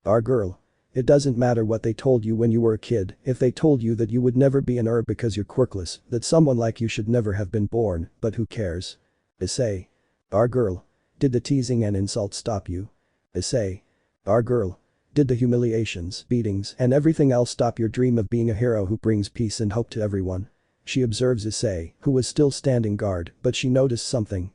Our girl. It doesn't matter what they told you when you were a kid. If they told you that you would never be an herb because you're quirkless, that someone like you should never have been born, but who cares? Issei. Our girl. Did the teasing and insults stop you? Issei. Our girl. Did the humiliations, beatings, and everything else stop your dream of being a hero who brings peace and hope to everyone? She observes Issei, who was still standing guard, but she noticed something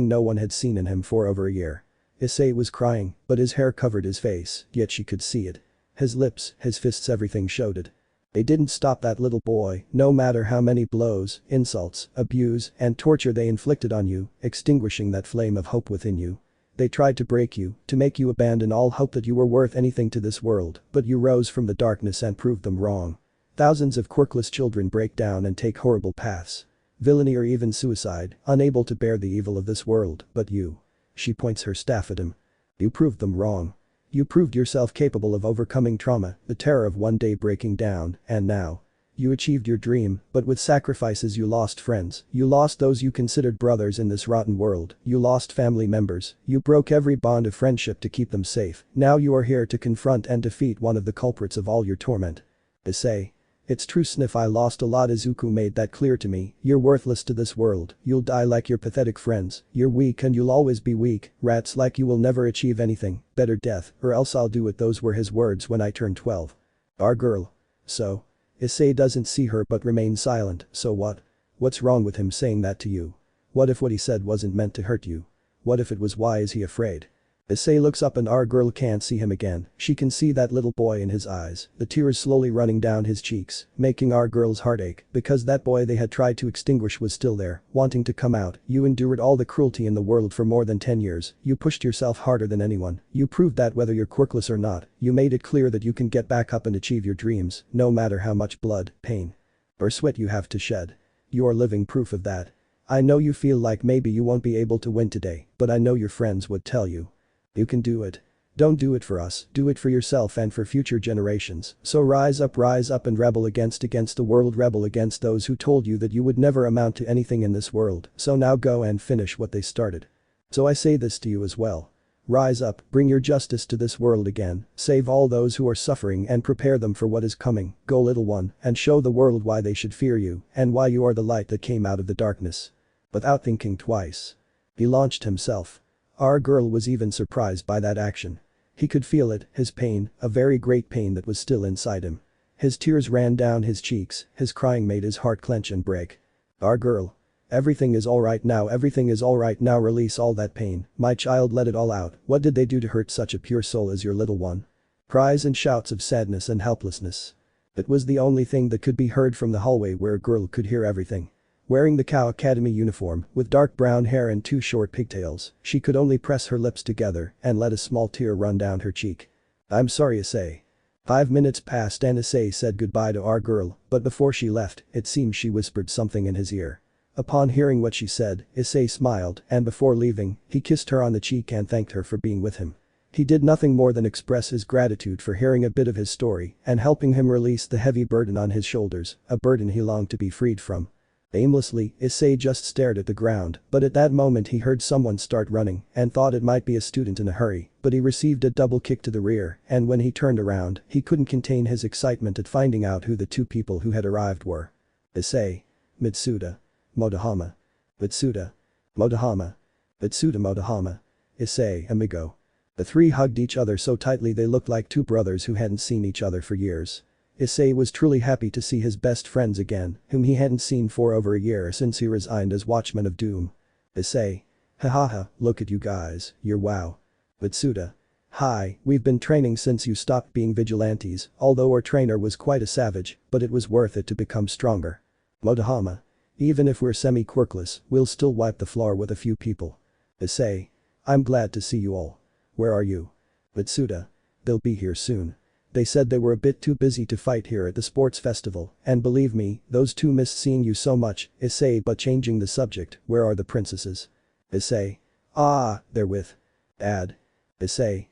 no one had seen in him for over a year. Issei was crying, but his hair covered his face, yet she could see it. His lips, his fists, everything showed it. They didn't stop that little boy, no matter how many blows, insults, abuse, and torture they inflicted on you, extinguishing that flame of hope within you. They tried to break you, to make you abandon all hope that you were worth anything to this world, but you rose from the darkness and proved them wrong. Thousands of quirkless children break down and take horrible paths. Villainy or even suicide, unable to bear the evil of this world, but you. She points her staff at him. You proved them wrong. You proved yourself capable of overcoming trauma, the terror of one day breaking down, and now. You achieved your dream, but with sacrifices you lost friends, you lost those you considered brothers in this rotten world, you lost family members, you broke every bond of friendship to keep them safe. Now you are here to confront and defeat one of the culprits of all your torment. Issei. It's true, Sniff, I lost a lot. Izuku made that clear to me. You're worthless to this world, you'll die like your pathetic friends, you're weak and you'll always be weak, rats like you will never achieve anything, better death, or else I'll do it. Those were his words when I turned 12. Our girl. So. Issei doesn't see her but remains silent. So what? What's wrong with him saying that to you? What if what he said wasn't meant to hurt you? What if it was? Why is he afraid? Issei looks up and our girl can't see him again. She can see that little boy in his eyes, the tears slowly running down his cheeks, making our girl's heart ache, because that boy they had tried to extinguish was still there, wanting to come out. You endured all the cruelty in the world for more than 10 years, you pushed yourself harder than anyone, you proved that whether you're quirkless or not, you made it clear that you can get back up and achieve your dreams, no matter how much blood, pain, or sweat you have to shed. You're living proof of that. I know you feel like maybe you won't be able to win today, but I know your friends would tell you. You can do it. Don't do it for us, do it for yourself and for future generations, so rise up and rebel against the world, rebel against those who told you that you would never amount to anything in this world, so now go and finish what they started. So I say this to you as well. Rise up, bring your justice to this world again, save all those who are suffering and prepare them for what is coming, go little one, and show the world why they should fear you and why you are the light that came out of the darkness. Without thinking twice. He launched himself. Our girl was even surprised by that action. He could feel it, his pain, a very great pain that was still inside him. His tears ran down his cheeks, his crying made his heart clench and break. Our girl. Everything is alright now, everything is alright now, release all that pain, my child, let it all out, what did they do to hurt such a pure soul as your little one? Cries and shouts of sadness and helplessness. It was the only thing that could be heard from the hallway where a girl could hear everything. Wearing the Kuoh Academy uniform, with dark brown hair and 2 short pigtails, she could only press her lips together and let a small tear run down her cheek. I'm sorry, Issei. 5 minutes passed and Issei said goodbye to our girl, but before she left, it seems she whispered something in his ear. Upon hearing what she said, Issei smiled and before leaving, he kissed her on the cheek and thanked her for being with him. He did nothing more than express his gratitude for hearing a bit of his story and helping him release the heavy burden on his shoulders, a burden he longed to be freed from. Aimlessly, Issei just stared at the ground, but at that moment he heard someone start running and thought it might be a student in a hurry, but he received a double kick to the rear and when he turned around, he couldn't contain his excitement at finding out who the 2 people who had arrived were. Issei. Mitsuda. Motohama. Mitsuda. Motohama. Mitsuda Motohama. Issei, amigo. The 3 hugged each other so tightly they looked like 2 brothers who hadn't seen each other for years. Issei was truly happy to see his best friends again, whom he hadn't seen for over a year since he resigned as Watchman of Doom. Issei. Hahaha, look at you guys, you're wow. Mitsuda. Hi, we've been training since you stopped being vigilantes, although our trainer was quite a savage, but it was worth it to become stronger. Motohama. Even if we're semi-quirkless, we'll still wipe the floor with a few people. Issei. I'm glad to see you all. Where are you? Mitsuda. They'll be here soon. They said they were a bit too busy to fight here at the sports festival, and believe me, those 2 missed seeing you so much, Issei, but changing the subject, where are the princesses? Issei. Ah, they're with Dad. Issei.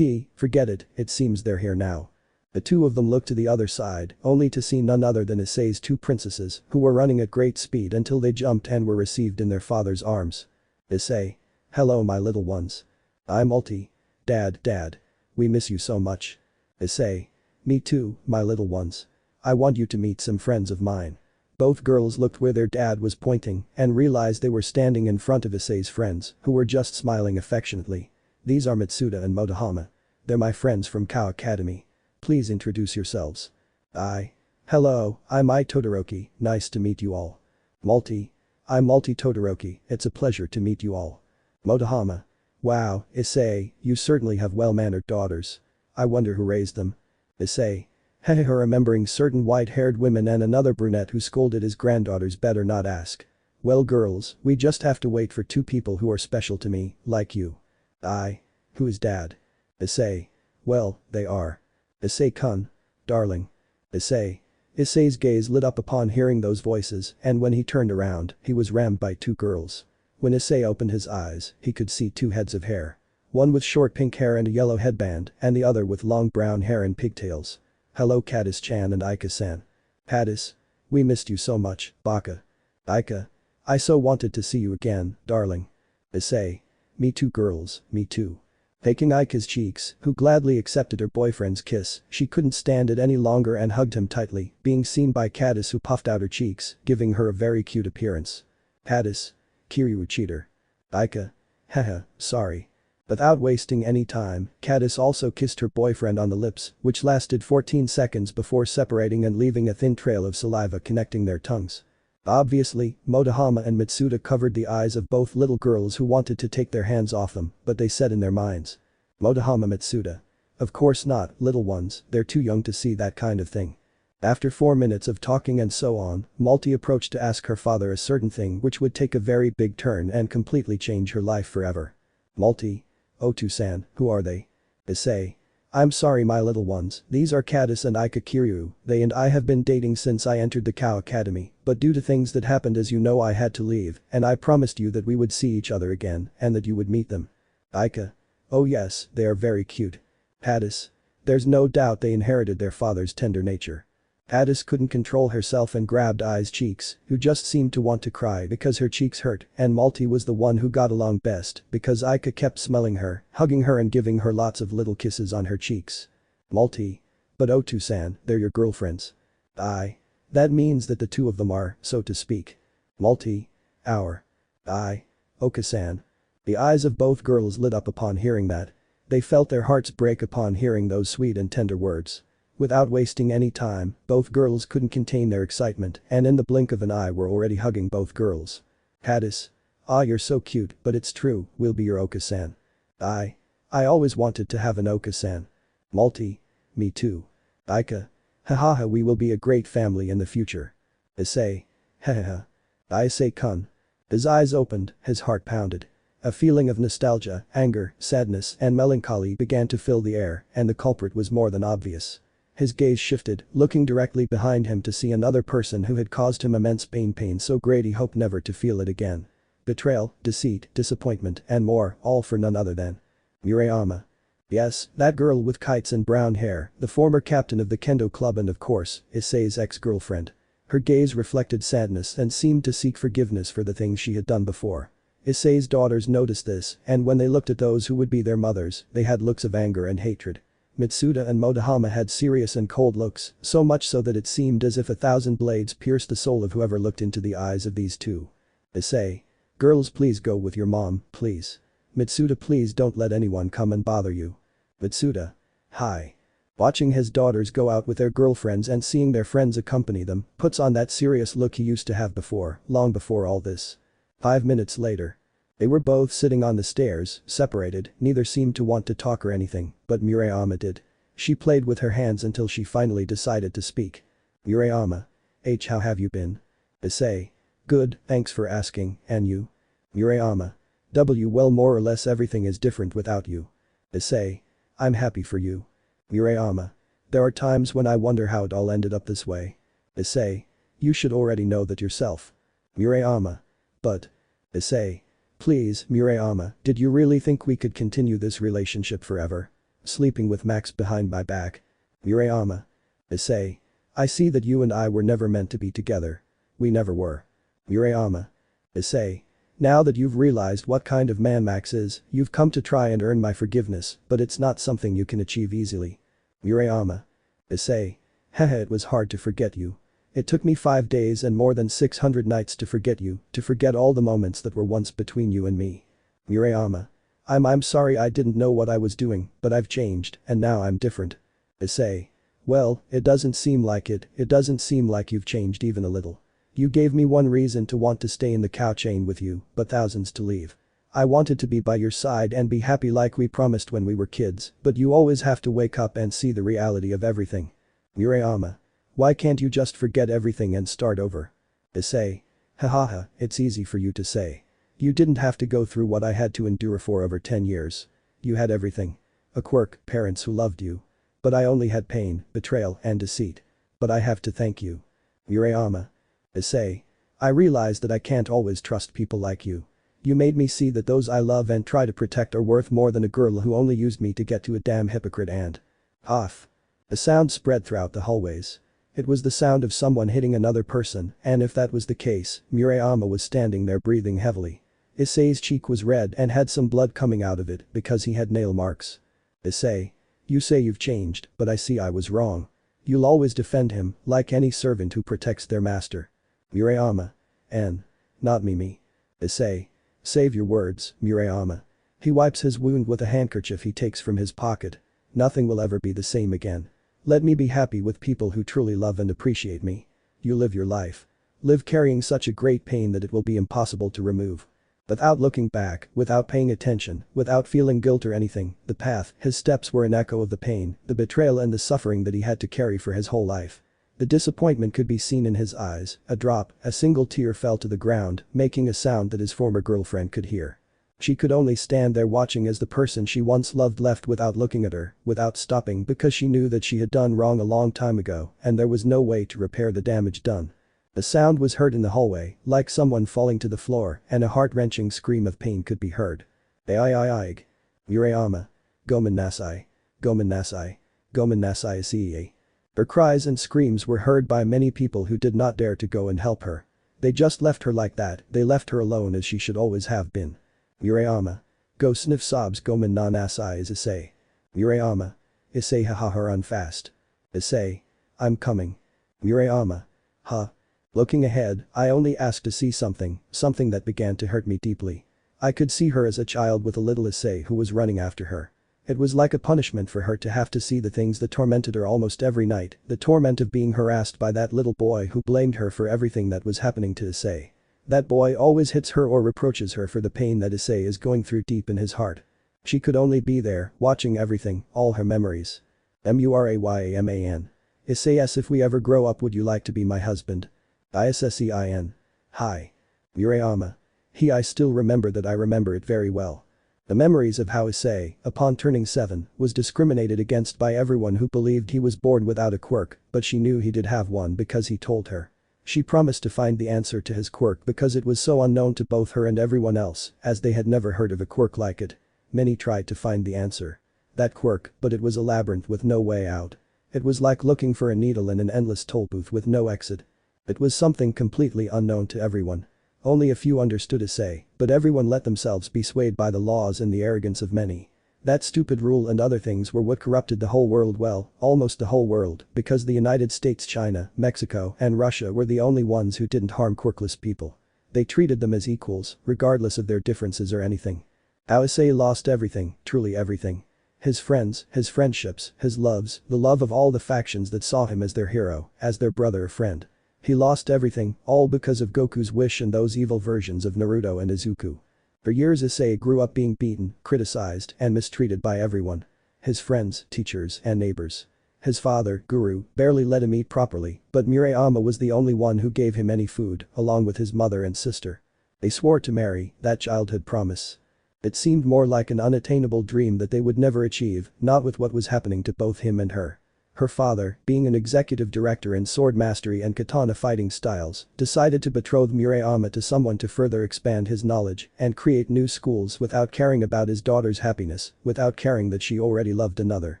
Forget it, it seems they're here now. The 2 of them looked to the other side, only to see none other than Issei's 2 princesses, who were running at great speed until they jumped and were received in their father's arms. Issei. Hello my little ones. I'm Ulti. Dad. We miss you so much. Issei. Me too, my little ones. I want you to meet some friends of mine. Both girls looked where their dad was pointing and realized they were standing in front of Issei's friends, who were just smiling affectionately. These are Mitsuda and Motohama. They're my friends from Kuoh Academy. Please introduce yourselves. Hello, I'm I Todoroki, nice to meet you all. I'm Multi Todoroki, it's a pleasure to meet you all. Motohama. Wow, Issei, you certainly have well-mannered daughters. I wonder who raised them. Issei. Hehe, remembering certain white-haired women and another brunette who scolded his granddaughters, better not ask. Well girls, we just have to wait for 2 people who are special to me, like you. Who is Dad? Issei. Well, they are. Issei-kun. Darling. Issei. Issei's gaze lit up upon hearing those voices and when he turned around, he was rammed by 2 girls. When Issei opened his eyes, he could see 2 heads of hair. One with short pink hair and a yellow headband and the other with long brown hair and pigtails. Hello Caddis-chan and Aika-san. Caddis. We missed you so much, Baka. Aika. I so wanted to see you again, darling. Issei. Me too girls, me too. Taking Aika's cheeks, who gladly accepted her boyfriend's kiss, she couldn't stand it any longer and hugged him tightly, being seen by Caddis who puffed out her cheeks, giving her a very cute appearance. Caddis. Kiryu cheater. Aika. Haha, sorry. Without wasting any time, Caddis also kissed her boyfriend on the lips, which lasted 14 seconds before separating and leaving a thin trail of saliva connecting their tongues. Obviously, Motohama and Mitsuda covered the eyes of both little girls who wanted to take their hands off them, but they said in their minds. Motohama Mitsuda. Of course not, little ones, they're too young to see that kind of thing. After 4 minutes of talking and so on, Multi approached to ask her father a certain thing which would take a very big turn and completely change her life forever. Multi. Otu-san, who are they? Issei. I'm sorry my little ones, these are Caddis and Aika Kiryu, they and I have been dating since I entered the Kuoh Academy, but due to things that happened as you know I had to leave, and I promised you that we would see each other again and that you would meet them. Aika. Oh yes, they are very cute. Hadis. There's no doubt they inherited their father's tender nature. Hadis couldn't control herself and grabbed Ai's cheeks, who just seemed to want to cry because her cheeks hurt, and Malti was the one who got along best because Aika kept smelling her, hugging her and giving her lots of little kisses on her cheeks. Malti. But Otu-san, they're your girlfriends. Ai. That means that the two of them are, so to speak. Malti. Our. Ai. Oka-san. The eyes of both girls lit up upon hearing that. They felt their hearts break upon hearing those sweet and tender words. Without wasting any time, both girls couldn't contain their excitement and in the blink of an eye were already hugging both girls. Hadis. Ah, you're so cute, but it's true, we'll be your Oka-san. I always wanted to have an Oka-san. Malti. Me too. Aika. Hahaha, we will be a great family in the future. Issei. Hahaha. Issei-kun. His eyes opened, his heart pounded. A feeling of nostalgia, anger, sadness and melancholy began to fill the air and the culprit was more than obvious. His gaze shifted, looking directly behind him to see another person who had caused him immense pain so great he hoped never to feel it again. Betrayal, deceit, disappointment and more, all for none other than Murayama. Yes, that girl with kites and brown hair, the former captain of the kendo club and of course, Issei's ex-girlfriend. Her gaze reflected sadness and seemed to seek forgiveness for the things she had done before. Issei's daughters noticed this and when they looked at those who would be their mothers, they had looks of anger and hatred. Mitsuda and Motohama had serious and cold looks, so much so that it seemed as if 1,000 blades pierced the soul of whoever looked into the eyes of these two. Issei. Girls, please go with your mom, please. Mitsuda, please don't let anyone come and bother you. Mitsuda. Hi. Watching his daughters go out with their girlfriends and seeing their friends accompany them puts on that serious look he used to have before, long before all this. 5 minutes later. They were both sitting on the stairs, separated, neither seemed to want to talk or anything, but Murayama did. She played with her hands until she finally decided to speak. Murayama. H, how have you been? Issei. Good, thanks for asking, and you? Murayama. W, well, more or less everything is different without you. Issei. I'm happy for you. Murayama. There are times when I wonder how it all ended up this way. Issei. You should already know that yourself. Murayama. But. Issei. Please, Murayama, did you really think we could continue this relationship forever? Sleeping with Max behind my back. Murayama. Issei. I see that you and I were never meant to be together. We never were. Murayama. Issei. Now that you've realized what kind of man Max is, you've come to try and earn my forgiveness, but it's not something you can achieve easily. Murayama. Issei. Haha, it was hard to forget you. It took me 5 days and more than 600 nights to forget you, to forget all the moments that were once between you and me. Murayama. I'm sorry, I didn't know what I was doing, but I've changed, and now I'm different. Issei. Well, it doesn't seem like it doesn't seem like you've changed even a little. You gave me one reason to want to stay in the cow chain with you, but thousands to leave. I wanted to be by your side and be happy like we promised when we were kids, but you always have to wake up and see the reality of everything. Murayama. Why can't you just forget everything and start over? Issei. Hahaha, it's easy for you to say. You didn't have to go through what I had to endure for over 10 years. You had everything. A quirk, parents who loved you. But I only had pain, betrayal and deceit. But I have to thank you. Murayama. Issei. I realize that I can't always trust people like you. You made me see that those I love and try to protect are worth more than a girl who only used me to get to a damn hypocrite and. Off. A sound spread throughout the hallways. It was the sound of someone hitting another person, and if that was the case, Murayama was standing there breathing heavily. Issei's cheek was red and had some blood coming out of it because he had nail marks. Issei. You say you've changed, but I see I was wrong. You'll always defend him, like any servant who protects their master. Murayama. N. Not me. Issei. Save your words, Murayama. He wipes his wound with a handkerchief he takes from his pocket. Nothing will ever be the same again. Let me be happy with people who truly love and appreciate me. You live your life. Live carrying such a great pain that it will be impossible to remove. Without looking back, without paying attention, without feeling guilt or anything, the path, his steps were an echo of the pain, the betrayal and the suffering that he had to carry for his whole life. The disappointment could be seen in his eyes, a single tear fell to the ground, making a sound that his former girlfriend could hear. She could only stand there watching as the person she once loved left without looking at her, without stopping because she knew that she had done wrong a long time ago and there was no way to repair the damage done. A sound was heard in the hallway, like someone falling to the floor, and a heart-wrenching scream of pain could be heard. Aig. Murayama. Gomen Nasai. Gomen Nasai. Gomen Nasai Issei. Her cries and screams were heard by many people who did not dare to go and help her. They just left her like that, they left her alone as she should always have been. Murayama. Go sniff sobs Gomen na Nasai is Issei. Murayama. Issei haha run fast. Issei. I'm coming. Murayama. Huh. Looking ahead, I only asked to see something that began to hurt me deeply. I could see her as a child with a little Issei who was running after her. It was like a punishment for her to have to see the things that tormented her almost every night, the torment of being harassed by that little boy who blamed her for everything that was happening to Issei. That boy always hits her or reproaches her for the pain that Issei is going through deep in his heart. She could only be there, watching everything, all her memories. Murayama. Issei as if we ever grow up would you like to be my husband? Issein. Hi. Murayama. I still remember that I remember it very well. The memories of how Issei, upon turning 7, was discriminated against by everyone who believed he was born without a quirk, but she knew he did have one because he told her. She promised to find the answer to his quirk because it was so unknown to both her and everyone else, as they had never heard of a quirk like it. Many tried to find the answer. That quirk, but it was a labyrinth with no way out. It was like looking for a needle in an endless tollbooth with no exit. It was something completely unknown to everyone. Only a few understood Issei, but everyone let themselves be swayed by the laws and the arrogance of many. That stupid rule and other things were what corrupted the whole world, well, almost the whole world, because the United States, China, Mexico, and Russia were the only ones who didn't harm quirkless people. They treated them as equals, regardless of their differences or anything. How Issei lost everything, truly everything. His friends, his friendships, his loves, the love of all the factions that saw him as their hero, as their brother or friend. He lost everything, all because of Goku's wish and those evil versions of Naruto and Izuku. For years Issei grew up being beaten, criticized, and mistreated by everyone. His friends, teachers, and neighbors. His father, Guru, barely let him eat properly, but Murayama was the only one who gave him any food, along with his mother and sister. They swore to marry, that childhood promise. It seemed more like an unattainable dream that they would never achieve, not with what was happening to both him and her. Her father, being an executive director in sword mastery and katana fighting styles, decided to betroth Murayama to someone to further expand his knowledge and create new schools without caring about his daughter's happiness, without caring that she already loved another.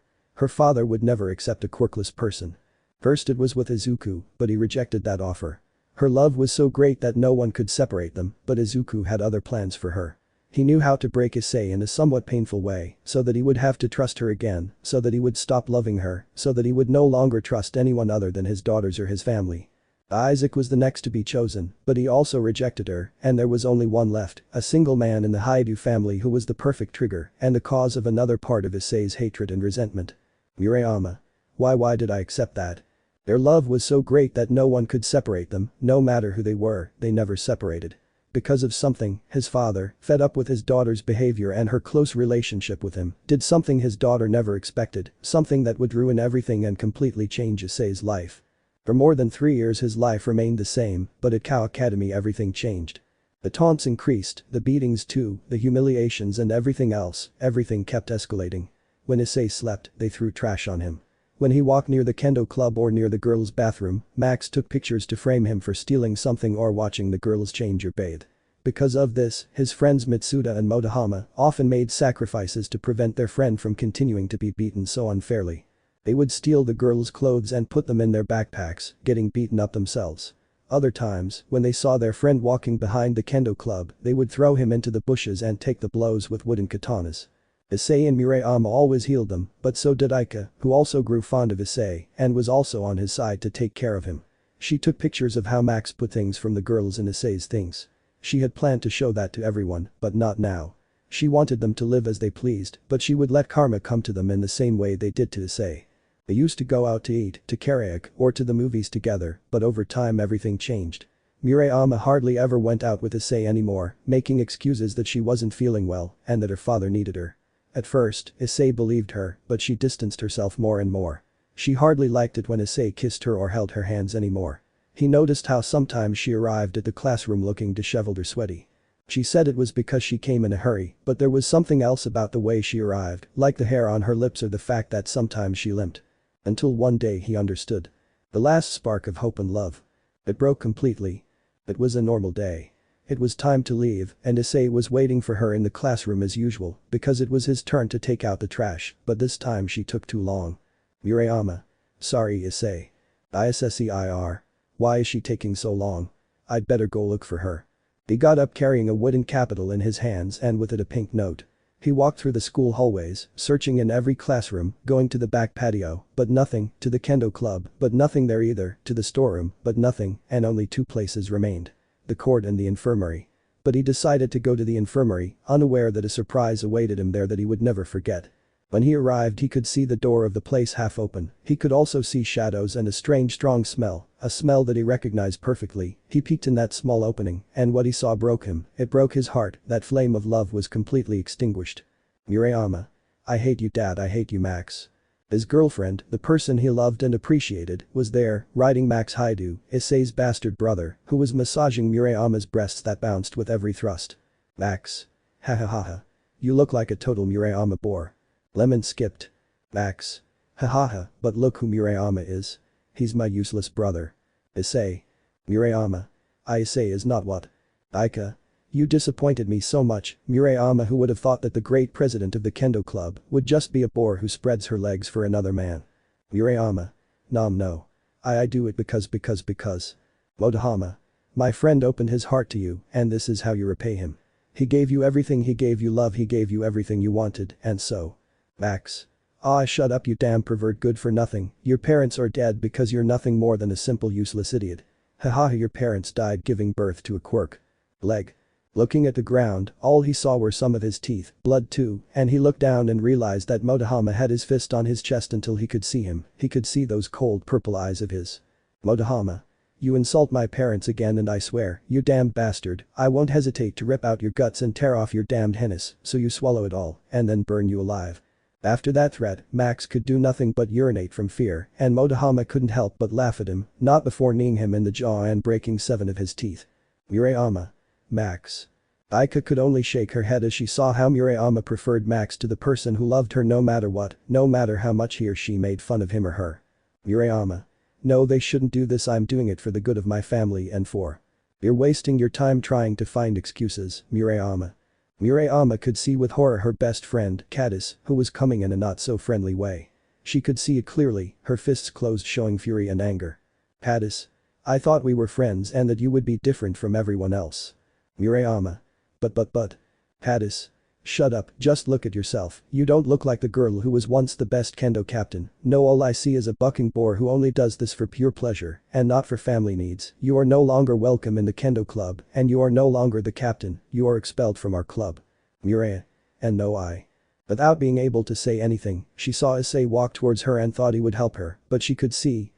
Her father would never accept a quirkless person. First it was with Izuku, but he rejected that offer. Her love was so great that no one could separate them, but Izuku had other plans for her. He knew how to break Issei in a somewhat painful way, so that he would have to trust her again, so that he would stop loving her, so that he would no longer trust anyone other than his daughters or his family. Isaac was the next to be chosen, but he also rejected her, and there was only one left, a single man in the Hyoudou family who was the perfect trigger and the cause of another part of Issei's hatred and resentment. Murayama. Why did I accept that? Their love was so great that no one could separate them, no matter who they were, they never separated. Because of something, his father, fed up with his daughter's behavior and her close relationship with him, did something his daughter never expected, something that would ruin everything and completely change Issei's life. For more than 3 years his life remained the same, but at Kuoh Academy everything changed. The taunts increased, the beatings too, the humiliations and everything else, everything kept escalating. When Issei slept, they threw trash on him. When he walked near the kendo club or near the girls' bathroom, Max took pictures to frame him for stealing something or watching the girls change or bathe. Because of this, his friends Mitsuda and Motohama often made sacrifices to prevent their friend from continuing to be beaten so unfairly. They would steal the girls' clothes and put them in their backpacks, getting beaten up themselves. Other times, when they saw their friend walking behind the kendo club, they would throw him into the bushes and take the blows with wooden katanas. Issei and Murayama always healed them, but so did Aika, who also grew fond of Issei and was also on his side to take care of him. She took pictures of how Max put things from the girls in Issei's things. She had planned to show that to everyone, but not now. She wanted them to live as they pleased, but she would let karma come to them in the same way they did to Issei. They used to go out to eat, to karaoke, or to the movies together, but over time everything changed. Murayama hardly ever went out with Issei anymore, making excuses that she wasn't feeling well and that her father needed her. At first, Issei believed her, but she distanced herself more and more. She hardly liked it when Issei kissed her or held her hands anymore. He noticed how sometimes she arrived at the classroom looking disheveled or sweaty. She said it was because she came in a hurry, but there was something else about the way she arrived, like the hair on her lips or the fact that sometimes she limped. Until one day he understood. The last spark of hope and love. It broke completely. It was a normal day. It was time to leave, and Issei was waiting for her in the classroom as usual, because it was his turn to take out the trash, but this time she took too long. Murayama. Sorry Issei. Issei. Why is she taking so long? I'd better go look for her. He got up carrying a wooden capital in his hands and with it a pink note. He walked through the school hallways, searching in every classroom, going to the back patio, but nothing, to the kendo club, but nothing there either, to the storeroom, but nothing, and only two places remained. The court and the infirmary. But he decided to go to the infirmary, unaware that a surprise awaited him there that he would never forget. When he arrived he could see the door of the place half open, he could also see shadows and a strange strong smell, a smell that he recognized perfectly. He peeked in that small opening, and what he saw broke him, it broke his heart, that flame of love was completely extinguished. Murayama. I hate you Dad, I hate you Max. His girlfriend, the person he loved and appreciated, was there, riding Max Hyoudou, Issei's bastard brother, who was massaging Murayama's breasts that bounced with every thrust. Max. Ha ha ha ha. You look like a total Murayama bore. Lemon skipped. Max. Ha ha ha, but look who Murayama is. He's my useless brother. Issei. Murayama. Issei is not what? Aika. You disappointed me so much, Murayama. Who would have thought that the great president of the kendo club would just be a bore who spreads her legs for another man. Murayama. No. I do it because. Motohama. My friend opened his heart to you, and this is how you repay him. He gave you everything, he gave you love, he gave you everything you wanted, and so. Max. Ah, shut up you damn pervert, good for nothing. Your parents are dead because you're nothing more than a simple useless idiot. Haha, your parents died giving birth to a quirk. Leg. Looking at the ground, all he saw were some of his teeth, blood too, and he looked down and realized that Motohama had his fist on his chest until he could see him, he could see those cold purple eyes of his. Motohama. You insult my parents again and I swear, you damned bastard, I won't hesitate to rip out your guts and tear off your damned hennis, so you swallow it all, and then burn you alive. After that threat, Max could do nothing but urinate from fear, and Motohama couldn't help but laugh at him, not before kneeing him in the jaw and breaking 7 of his teeth. Murayama. Max. Aika could only shake her head as she saw how Murayama preferred Max to the person who loved her no matter what, no matter how much he or she made fun of him or her. Murayama. No, they shouldn't do this, I'm doing it for the good of my family and for. You're wasting your time trying to find excuses, Murayama. Murayama could see with horror her best friend, Caddis, who was coming in a not so friendly way. She could see it clearly, her fists closed showing fury and anger. Caddis. I thought we were friends and that you would be different from everyone else. Murayama. But. Caddis. Shut up, just look at yourself, you don't look like the girl who was once the best kendo captain. No, all I see is a bucking bore who only does this for pure pleasure and not for family needs. You are no longer welcome in the kendo club and you are no longer the captain, you are expelled from our club. Muraya. And no I. Without being able to say anything, she saw Issei walk towards her and thought he would help her, but she could see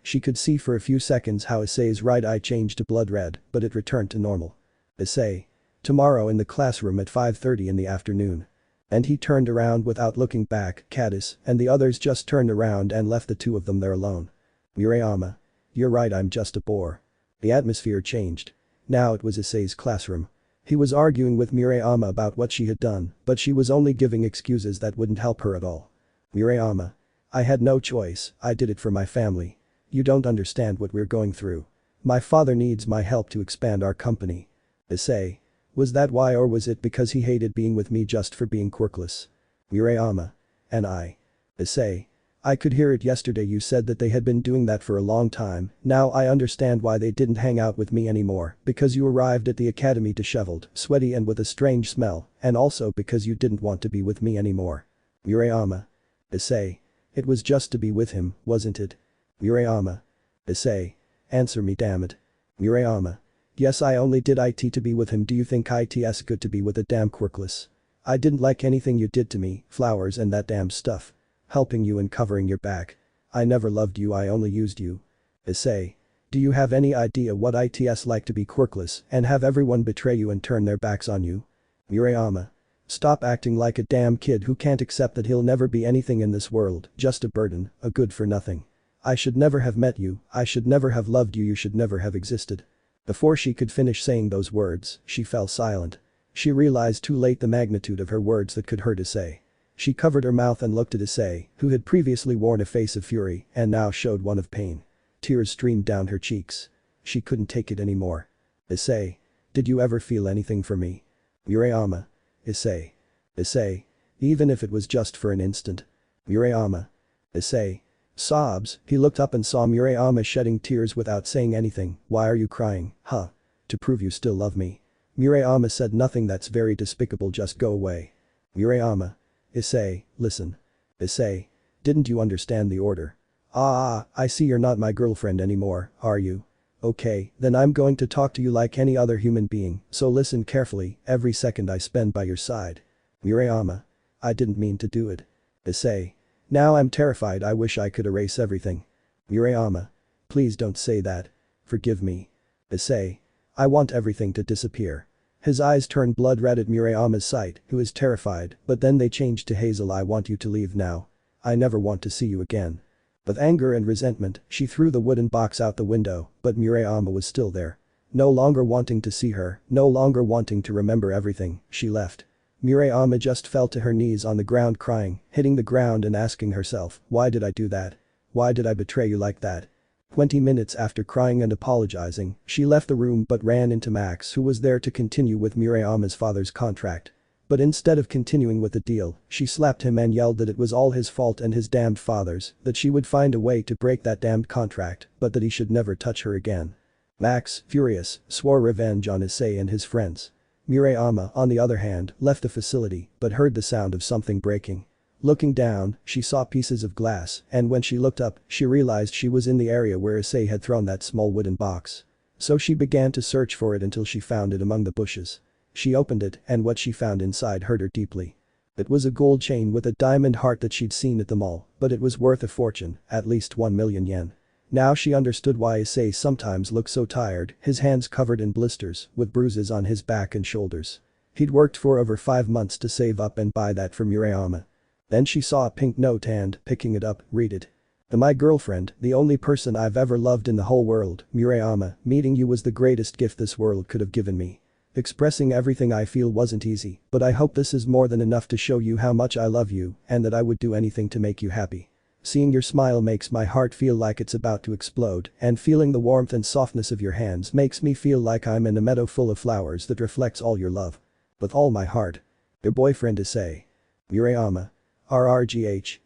for a few seconds how Issei's right eye changed to blood red, but it returned to normal. Issei. Tomorrow in the classroom at 5:30 in the afternoon. And he turned around without looking back, Caddis and the others just turned around and left the two of them there alone. Murayama. You're right, I'm just a bore. The atmosphere changed. Now it was Issei's classroom. He was arguing with Murayama about what she had done, but she was only giving excuses that wouldn't help her at all. Murayama. I had no choice, I did it for my family. You don't understand what we're going through. My father needs my help to expand our company. Issei. Was that why, or was it because he hated being with me just for being quirkless? Murayama. And I. Issei. I could hear it yesterday, you said that they had been doing that for a long time, now I understand why they didn't hang out with me anymore, because you arrived at the academy disheveled, sweaty and with a strange smell, and also because you didn't want to be with me anymore. Murayama. Issei. It was just to be with him, wasn't it? Murayama. Issei. Answer me, damn it. Murayama. Yes, I only did it to be with him. Do you think it's good to be with a damn quirkless? I didn't like anything you did to me, flowers and that damn stuff. Helping you and covering your back. I never loved you, I only used you. Issei. Do you have any idea what it's like to be quirkless and have everyone betray you and turn their backs on you? Murayama. Stop acting like a damn kid who can't accept that he'll never be anything in this world, just a burden, a good for nothing. I should never have met you, I should never have loved you, you should never have existed. Before she could finish saying those words, she fell silent. She realized too late the magnitude of her words that could hurt Issei. She covered her mouth and looked at Issei, who had previously worn a face of fury and now showed one of pain. Tears streamed down her cheeks. She couldn't take it anymore. Issei. Did you ever feel anything for me? Murayama. Issei. Issei. Even if it was just for an instant. Murayama. Issei. Sobs, he looked up and saw Murayama shedding tears without saying anything. Why are you crying, huh? To prove you still love me. Murayama said nothing. That's very despicable, just go away. Murayama. Issei, listen. Issei. Didn't you understand the order? I see you're not my girlfriend anymore, are you? Okay, then I'm going to talk to you like any other human being, so listen carefully, every second I spend by your side. Murayama. I didn't mean to do it. Issei. Now I'm terrified. I wish I could erase everything. Murayama. Please don't say that. Forgive me. Issei. I want everything to disappear. His eyes turned blood red at Murayama's sight, who is terrified, but then they changed to Hazel. I want you to leave now. I never want to see you again. With anger and resentment, she threw the wooden box out the window, but Murayama was still there. No longer wanting to see her, no longer wanting to remember everything, she left. Murayama just fell to her knees on the ground crying, hitting the ground and asking herself, why did I do that? Why did I betray you like that? 20 minutes after crying and apologizing, she left the room but ran into Max, who was there to continue with Murayama's father's contract. But instead of continuing with the deal, she slapped him and yelled that it was all his fault and his damned father's, that she would find a way to break that damned contract, but that he should never touch her again. Max, furious, swore revenge on Issei and his friends. Murayama, on the other hand, left the facility but heard the sound of something breaking. Looking down, she saw pieces of glass, and when she looked up, she realized she was in the area where Issei had thrown that small wooden box. So she began to search for it until she found it among the bushes. She opened it, and what she found inside hurt her deeply. It was a gold chain with a diamond heart that she'd seen at the mall, but it was worth a fortune, at least 1 million yen. Now she understood why Issei sometimes looked so tired, his hands covered in blisters, with bruises on his back and shoulders. He'd worked for over 5 months to save up and buy that for Murayama. Then she saw a pink note and, picking it up, read it. To my girlfriend, the only person I've ever loved in the whole world, Murayama, meeting you was the greatest gift this world could have given me. Expressing everything I feel wasn't easy, but I hope this is more than enough to show you how much I love you and that I would do anything to make you happy. Seeing your smile makes my heart feel like it's about to explode, and feeling the warmth and softness of your hands makes me feel like I'm in a meadow full of flowers that reflects all your love. With all my heart. Your boyfriend Issei. Murayama. RRGH.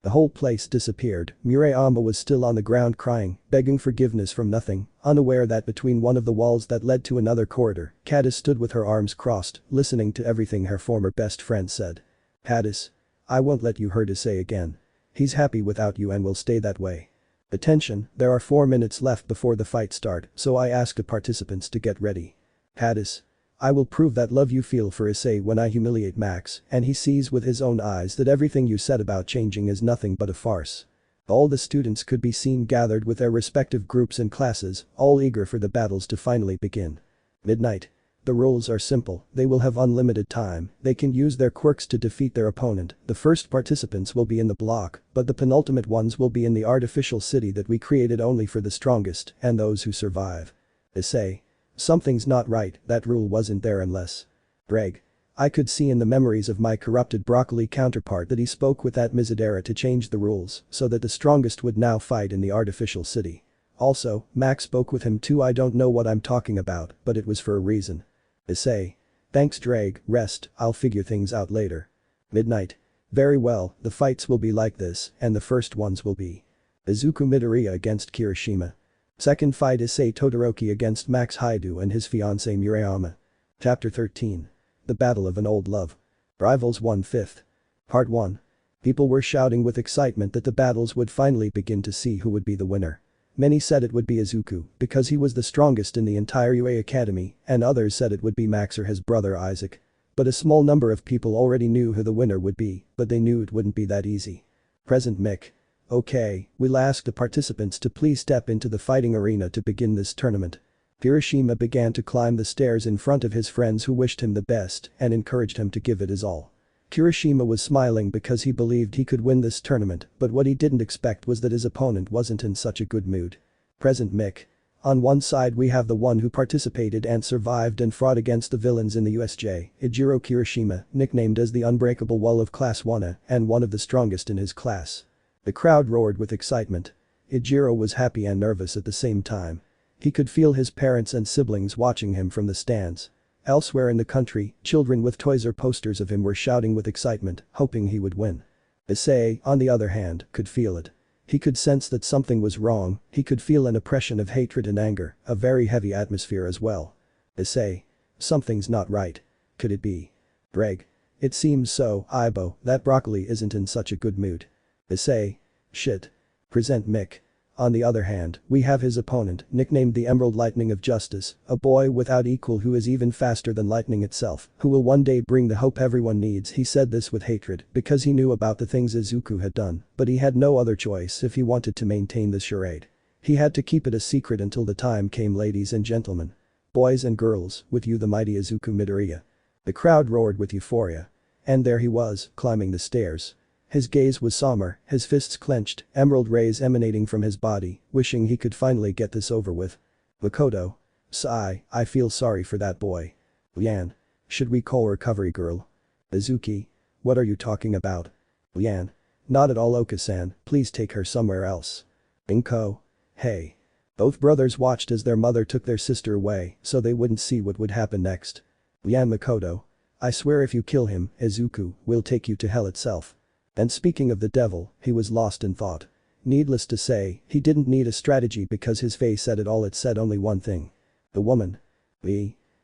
The whole place disappeared. Murayama was still on the ground crying, begging forgiveness from nothing, unaware that between one of the walls that led to another corridor, Cadis stood with her arms crossed, listening to everything her former best friend said. Cadis. I won't let you hurt Issei again. He's happy without you and will stay that way. Attention, there are 4 minutes left before the fight start, so I ask the participants to get ready. Cadis. I will prove that love you feel for Issei when I humiliate Max and he sees with his own eyes that everything you said about changing is nothing but a farce. All the students could be seen gathered with their respective groups and classes, all eager for the battles to finally begin. Midnight. The rules are simple, they will have unlimited time, they can use their quirks to defeat their opponent. The first participants will be in the block, but the penultimate ones will be in the artificial city that we created only for the strongest and those who survive. Issei. Something's not right, that rule wasn't there unless. Greg. I could see in the memories of my corrupted broccoli counterpart that he spoke with that Mizadera to change the rules so that the strongest would now fight in the artificial city. Also, Max spoke with him too. I don't know what I'm talking about, but it was for a reason. Issei. Thanks Drake, rest, I'll figure things out later. Midnight. Very well, the fights will be like this, and the first ones will be. Izuku Midoriya against Kirishima. Second fight Issei Todoroki against Max Hyoudou and his fiancée Murayama. Chapter 13. The Battle of an Old Love. Rivals 1/5. Part 1. People were shouting with excitement that the battles would finally begin to see who would be the winner. Many said it would be Izuku because he was the strongest in the entire UA Academy, and others said it would be Max or his brother Isaac. But a small number of people already knew who the winner would be, but they knew it wouldn't be that easy. Present Mick. Okay, we'll ask the participants to please step into the fighting arena to begin this tournament. Kirishima began to climb the stairs in front of his friends who wished him the best and encouraged him to give it his all. Kirishima was smiling because he believed he could win this tournament, but what he didn't expect was that his opponent wasn't in such a good mood. Present Mick. On one side we have the one who participated and survived and fought against the villains in the USJ, Ijiro Kirishima, nicknamed as the Unbreakable Wall of Class 1A and one of the strongest in his class. The crowd roared with excitement. Ijiro was happy and nervous at the same time. He could feel his parents and siblings watching him from the stands. Elsewhere in the country, children with toys or posters of him were shouting with excitement, hoping he would win. Issei, on the other hand, could feel it. He could sense that something was wrong, he could feel an oppression of hatred and anger, a very heavy atmosphere as well. Issei. Something's not right. Could it be? Greg. It seems so, Ibo, that broccoli isn't in such a good mood. Issei. Shit. Present Mick. On the other hand, we have his opponent, nicknamed the Emerald Lightning of Justice, a boy without equal who is even faster than lightning itself, who will one day bring the hope everyone needs. He said this with hatred because he knew about the things Izuku had done, but he had no other choice if he wanted to maintain this charade. He had to keep it a secret until the time came, ladies and gentlemen. Boys and girls, with you the mighty Izuku Midoriya. The crowd roared with euphoria. And there he was, climbing the stairs. His gaze was somber, his fists clenched, emerald rays emanating from his body, wishing he could finally get this over with. Makoto. Sigh, I feel sorry for that boy. Lian. Should we call recovery girl? Izuki. What are you talking about? Lian. Not at all, Oka-san, please take her somewhere else. Inko. Hey. Both brothers watched as their mother took their sister away so they wouldn't see what would happen next. Lian. Makoto. I swear if you kill him, Izuku will take you to hell itself. And speaking of the devil, he was lost in thought. Needless to say, he didn't need a strategy because his face said it all. It said only one thing. The woman.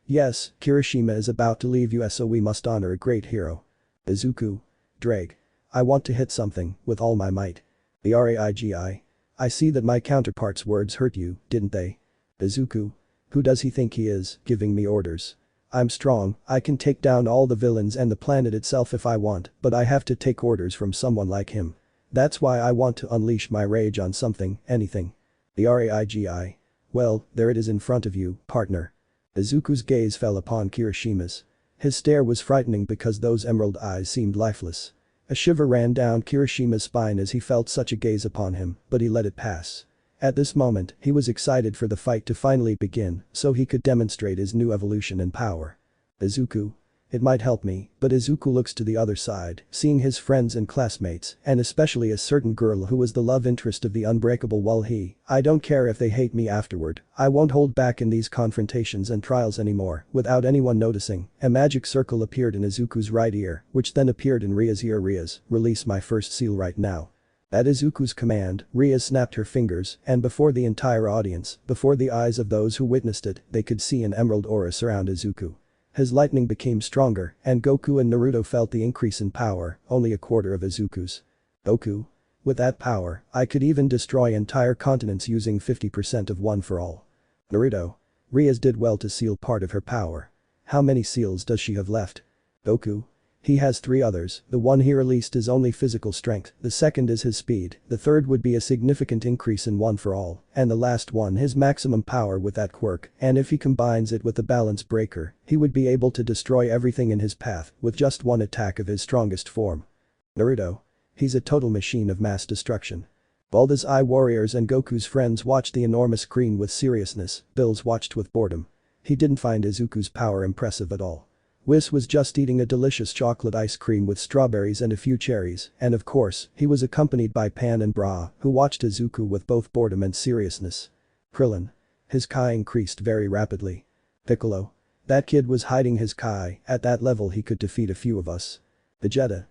Yes, Kirishima is about to leave us, so we must honor a great hero. Izuku. Drake. I want to hit something with all my might. The Raigi. I see that my counterpart's words hurt you, didn't they? Izuku. Who does he think he is, giving me orders? I'm strong, I can take down all the villains and the planet itself if I want, but I have to take orders from someone like him. That's why I want to unleash my rage on something, anything. The Raigi. Well, there it is in front of you, partner. Izuku's gaze fell upon Kirishima's. His stare was frightening because those emerald eyes seemed lifeless. A shiver ran down Kirishima's spine as he felt such a gaze upon him, but he let it pass. At this moment, he was excited for the fight to finally begin, so he could demonstrate his new evolution and power. Izuku. It might help me, but Izuku looks to the other side, seeing his friends and classmates, and especially a certain girl who was the love interest of the unbreakable wall. I don't care if they hate me afterward, I won't hold back in these confrontations and trials anymore. Without anyone noticing, a magic circle appeared in Izuku's right ear, which then appeared in Rias' ear. Rias, release my first seal right now. At Izuku's command, Rias snapped her fingers, and before the entire audience, before the eyes of those who witnessed it, they could see an emerald aura surround Izuku. His lightning became stronger, and Goku and Naruto felt the increase in power, only a quarter of Izuku's. Goku. With that power, I could even destroy entire continents using 50% of One for All. Naruto. Rias did well to seal part of her power. How many seals does she have left? Goku. He has 3 others, the one he released is only physical strength, the second is his speed, the third would be a significant increase in One for All, and the last one his maximum power with that quirk, and if he combines it with the balance breaker, he would be able to destroy everything in his path with just one attack of his strongest form. Naruto. He's a total machine of mass destruction. Balda's Eye warriors and Goku's friends watched the enormous screen with seriousness, Bills watched with boredom. He didn't find Izuku's power impressive at all. Whis was just eating a delicious chocolate ice cream with strawberries and a few cherries, and of course, he was accompanied by Pan and Bra, who watched Izuku with both boredom and seriousness. Krillin. His Kai increased very rapidly. Piccolo. That kid was hiding his Kai, at that level he could defeat a few of us. Vegeta.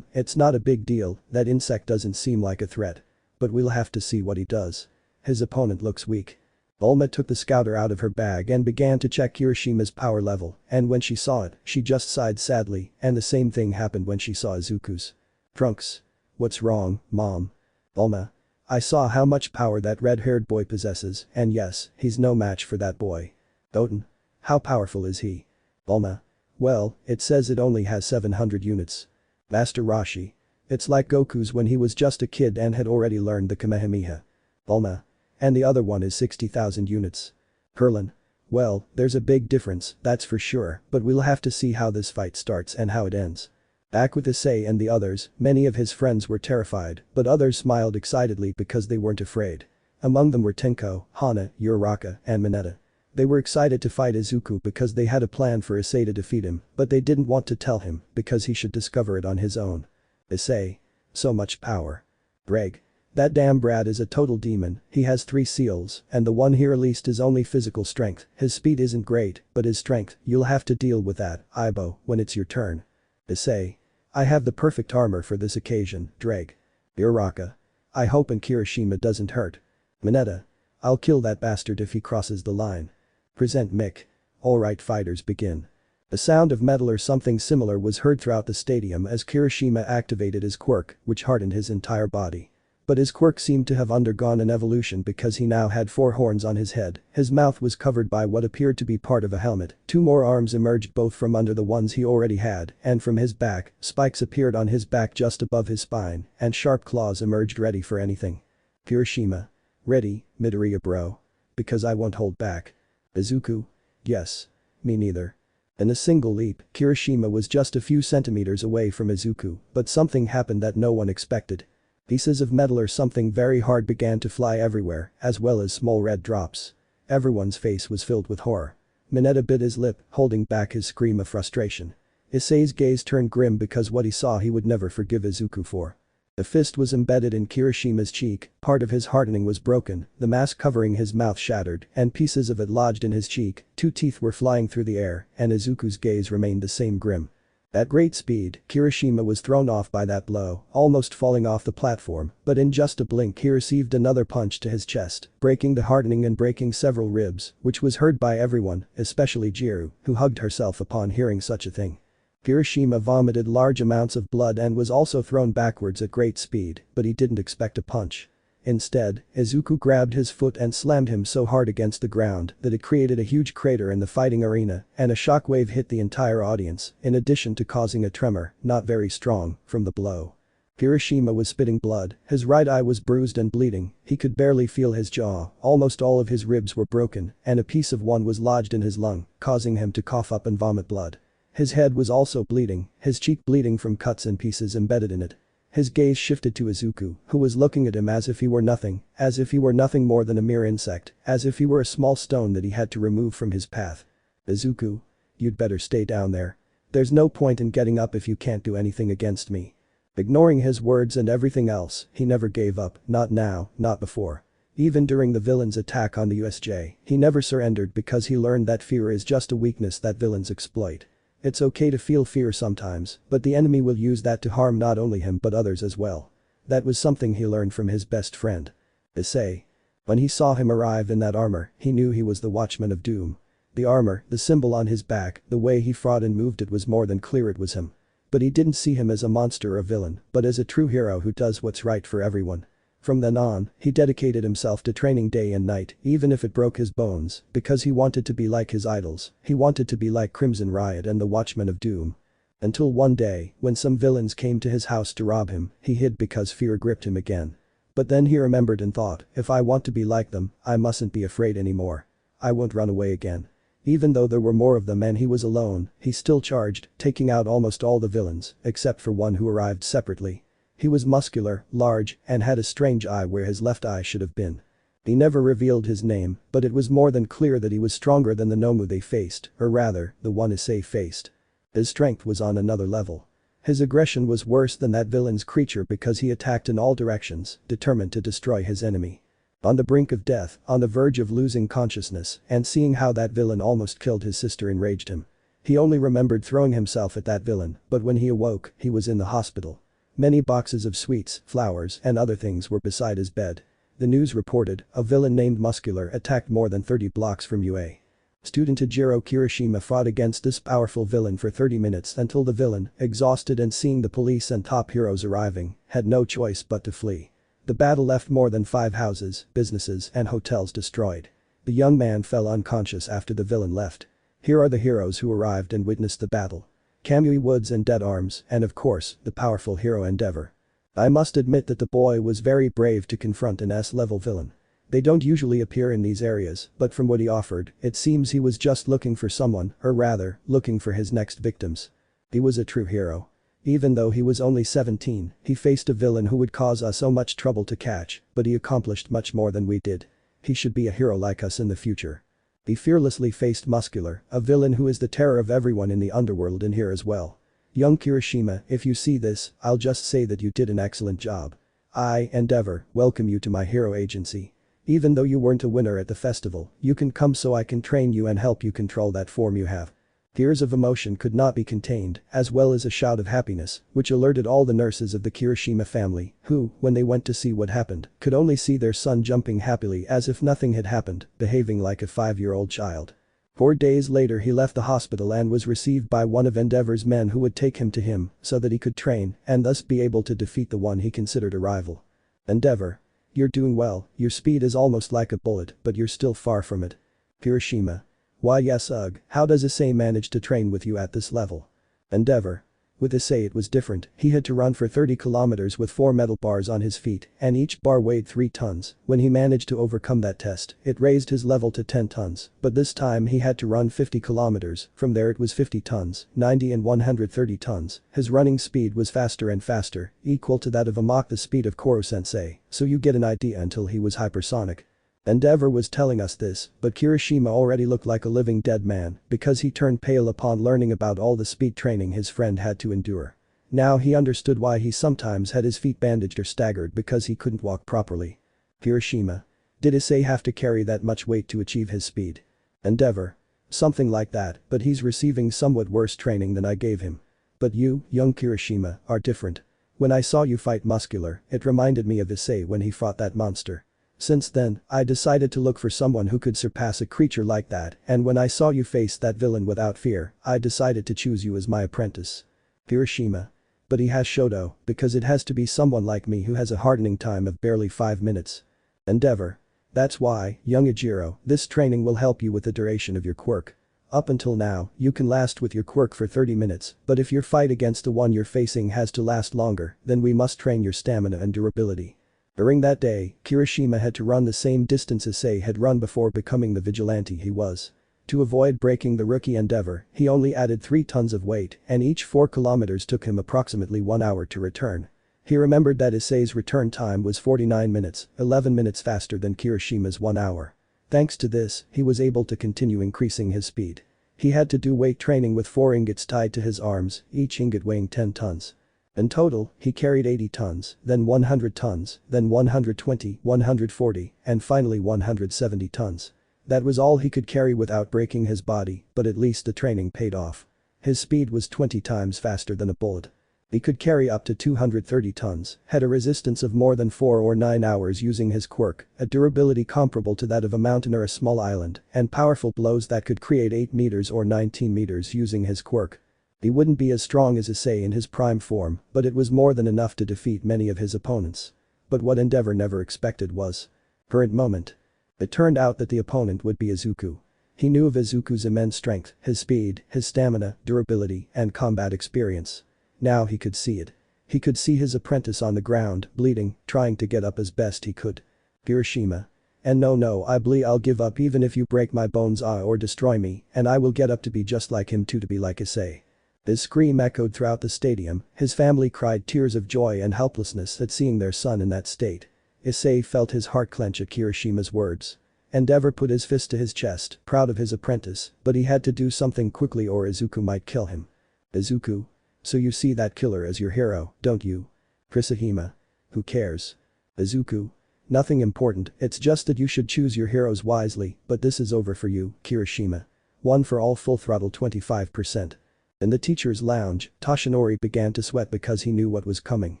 It's not a big deal, that insect doesn't seem like a threat. But we'll have to see what he does. His opponent looks weak. Bulma took the scouter out of her bag and began to check Kirishima's power level, and when she saw it, she just sighed sadly, and the same thing happened when she saw Izuku's. Trunks. What's wrong, Mom? Bulma. I saw how much power that red-haired boy possesses, and yes, he's no match for that boy. Doten. How powerful is he? Bulma. Well, it says it only has 700 units. Master Roshi. It's like Goku's when he was just a kid and had already learned the Kamehameha. Bulma. And the other one is 60,000 units. Krillin. Well, there's a big difference, that's for sure, but we'll have to see how this fight starts and how it ends. Back with Issei and the others, many of his friends were terrified, but others smiled excitedly because they weren't afraid. Among them were Tenko, Hana, Uraraka, and Mineta. They were excited to fight Izuku because they had a plan for Issei to defeat him, but they didn't want to tell him because he should discover it on his own. Issei. So much power. Greg. That damn brat is a total demon, he has 3 seals, and the one here least is only physical strength, his speed isn't great, but his strength, you'll have to deal with that, Aibo, when it's your turn. Issei. I have the perfect armor for this occasion, Drake. Uraraka. I hope and Kirishima doesn't hurt. Mineta. I'll kill that bastard if he crosses the line. Present Mick. Alright fighters begin. A sound of metal or something similar was heard throughout the stadium as Kirishima activated his quirk, which hardened his entire body. But his quirk seemed to have undergone an evolution because he now had 4 horns on his head, his mouth was covered by what appeared to be part of a helmet, 2 more arms emerged both from under the ones he already had, and from his back, spikes appeared on his back just above his spine, and sharp claws emerged ready for anything. Kirishima. Ready, Midoriya bro. Because I won't hold back. Izuku. Yes. Me neither. In a single leap, Kirishima was just a few centimeters away from Izuku, but something happened that no one expected. Pieces of metal or something very hard began to fly everywhere, as well as small red drops. Everyone's face was filled with horror. Mineta bit his lip, holding back his scream of frustration. Issei's gaze turned grim because what he saw he would never forgive Izuku for. The fist was embedded in Kirishima's cheek, part of his hardening was broken, the mask covering his mouth shattered, and pieces of it lodged in his cheek, 2 teeth were flying through the air, and Izuku's gaze remained the same grim. At great speed, Kirishima was thrown off by that blow, almost falling off the platform, but in just a blink he received another punch to his chest, breaking the hardening and breaking several ribs, which was heard by everyone, especially Jiru, who hugged herself upon hearing such a thing. Kirishima vomited large amounts of blood and was also thrown backwards at great speed, but he didn't expect a punch. Instead, Izuku grabbed his foot and slammed him so hard against the ground that it created a huge crater in the fighting arena, and a shockwave hit the entire audience, in addition to causing a tremor, not very strong, from the blow. Kirishima was spitting blood, his right eye was bruised and bleeding, he could barely feel his jaw, almost all of his ribs were broken, and a piece of one was lodged in his lung, causing him to cough up and vomit blood. His head was also bleeding, his cheek bleeding from cuts and pieces embedded in it. His gaze shifted to Izuku, who was looking at him as if he were nothing more than a mere insect, as if he were a small stone that he had to remove from his path. Izuku. You'd better stay down there. There's no point in getting up if you can't do anything against me. Ignoring his words and everything else, he never gave up, not now, not before. Even during the villain's attack on the USJ, he never surrendered because he learned that fear is just a weakness that villains exploit. It's okay to feel fear sometimes, but the enemy will use that to harm not only him but others as well. That was something he learned from his best friend. Issei. When he saw him arrive in that armor, he knew he was the Watchman of Doom. The armor, the symbol on his back, the way he fought and moved, it was more than clear it was him. But he didn't see him as a monster or a villain, but as a true hero who does what's right for everyone. From then on, he dedicated himself to training day and night, even if it broke his bones, because he wanted to be like his idols, he wanted to be like Crimson Riot and the Watchmen of Doom. Until one day, when some villains came to his house to rob him, he hid because fear gripped him again. But then he remembered and thought, if I want to be like them, I mustn't be afraid anymore. I won't run away again. Even though there were more of them and he was alone, he still charged, taking out almost all the villains, except for one who arrived separately. He was muscular, large, and had a strange eye where his left eye should have been. He never revealed his name, but it was more than clear that he was stronger than the Nomu they faced, or rather, the one Issei faced. His strength was on another level. His aggression was worse than that villain's creature because he attacked in all directions, determined to destroy his enemy. On the brink of death, on the verge of losing consciousness, and seeing how that villain almost killed his sister enraged him. He only remembered throwing himself at that villain, but when he awoke, he was in the hospital. Many boxes of sweets, flowers, and other things were beside his bed. The news reported, a villain named Muscular attacked more than 30 blocks from UA. Student Tajiro Kirishima fought against this powerful villain for 30 minutes until the villain, exhausted and seeing the police and top heroes arriving, had no choice but to flee. The battle left more than 5 houses, businesses, and hotels destroyed. The young man fell unconscious after the villain left. Here are the heroes who arrived and witnessed the battle. Kamui Woods and Dead Arms, and of course, the powerful hero Endeavor. I must admit that the boy was very brave to confront an S-level villain. They don't usually appear in these areas, but from what he offered, it seems he was just looking for someone, or rather, looking for his next victims. He was a true hero. Even though he was only 17, he faced a villain who would cause us so much trouble to catch, but he accomplished much more than we did. He should be a hero like us in the future. He fearlessly faced Muscular, a villain who is the terror of everyone in the underworld and here as well. Young Kirishima, if you see this, I'll just say that you did an excellent job. I, Endeavor, welcome you to my hero agency. Even though you weren't a winner at the festival, you can come so I can train you and help you control that form you have." Tears of emotion could not be contained, as well as a shout of happiness, which alerted all the nurses of the Kirishima family, who, when they went to see what happened, could only see their son jumping happily as if nothing had happened, behaving like a 5-year-old child. 4 days later he left the hospital and was received by one of Endeavor's men who would take him to him so that he could train and thus be able to defeat the one he considered a rival. "Endeavor. You're doing well, your speed is almost like a bullet, but you're still far from it." Kirishima. "Why yes ugh, how does Issei manage to train with you at this level?" Endeavor. "With Issei it was different, he had to run for 30 kilometers with 4 metal bars on his feet and each bar weighed 3 tons. When he managed to overcome that test, it raised his level to 10 tons, but this time he had to run 50 kilometers, from there it was 50 tons, 90 and 130 tons. His running speed was faster and faster, equal to that of a Mach the speed of Koro-sensei, so you get an idea until he was hypersonic." Endeavor was telling us this, but Kirishima already looked like a living dead man because he turned pale upon learning about all the speed training his friend had to endure. Now he understood why he sometimes had his feet bandaged or staggered because he couldn't walk properly. Kirishima. "Did Issei have to carry that much weight to achieve his speed?" Endeavor. "Something like that, but he's receiving somewhat worse training than I gave him. But you, young Kirishima, are different. When I saw you fight Muscular, it reminded me of Issei when he fought that monster. Since then, I decided to look for someone who could surpass a creature like that, and when I saw you face that villain without fear, I decided to choose you as my apprentice." Kirishima. "But he has Hyoudou, because it has to be someone like me who has a hardening time of barely 5 minutes." Endeavor. "That's why, young Ijiro, this training will help you with the duration of your quirk. Up until now, you can last with your quirk for 30 minutes, but if your fight against the one you're facing has to last longer, then we must train your stamina and durability." During that day, Kirishima had to run the same distance Issei had run before becoming the vigilante he was. To avoid breaking the rookie Endeavor, he only added 3 tons of weight and each 4 kilometers took him approximately 1 hour to return. He remembered that Issei's return time was 49 minutes, 11 minutes faster than Kirishima's 1 hour. Thanks to this, he was able to continue increasing his speed. He had to do weight training with 4 ingots tied to his arms, each ingot weighing 10 tons. In total, he carried 80 tons, then 100 tons, then 120, 140, and finally 170 tons. That was all he could carry without breaking his body, but at least the training paid off. His speed was 20 times faster than a bullet. He could carry up to 230 tons, had a resistance of more than 4 or 9 hours using his quirk, a durability comparable to that of a mountain or a small island, and powerful blows that could create 8 meters or 19 meters using his quirk. He wouldn't be as strong as Issei in his prime form, but it was more than enough to defeat many of his opponents. But what Endeavor never expected was current moment. It turned out that the opponent would be Izuku. He knew of Izuku's immense strength, his speed, his stamina, durability, and combat experience. Now he could see it. He could see his apprentice on the ground, bleeding, trying to get up as best he could. Kirishima. "And no, I'll give up even if you break my bones or destroy me, and I will get up to be just like him too, to be like Issei." His scream echoed throughout the stadium, his family cried tears of joy and helplessness at seeing their son in that state. Issei felt his heart clench at Kirishima's words. Endeavor put his fist to his chest, proud of his apprentice, but he had to do something quickly or Izuku might kill him. Izuku? So you see that killer as your hero, don't you? Kirishima. Who cares? Izuku. Nothing important, it's just that you should choose your heroes wisely, but this is over for you, Kirishima. One for all, full throttle 25%. In the teacher's lounge, Toshinori began to sweat because he knew what was coming.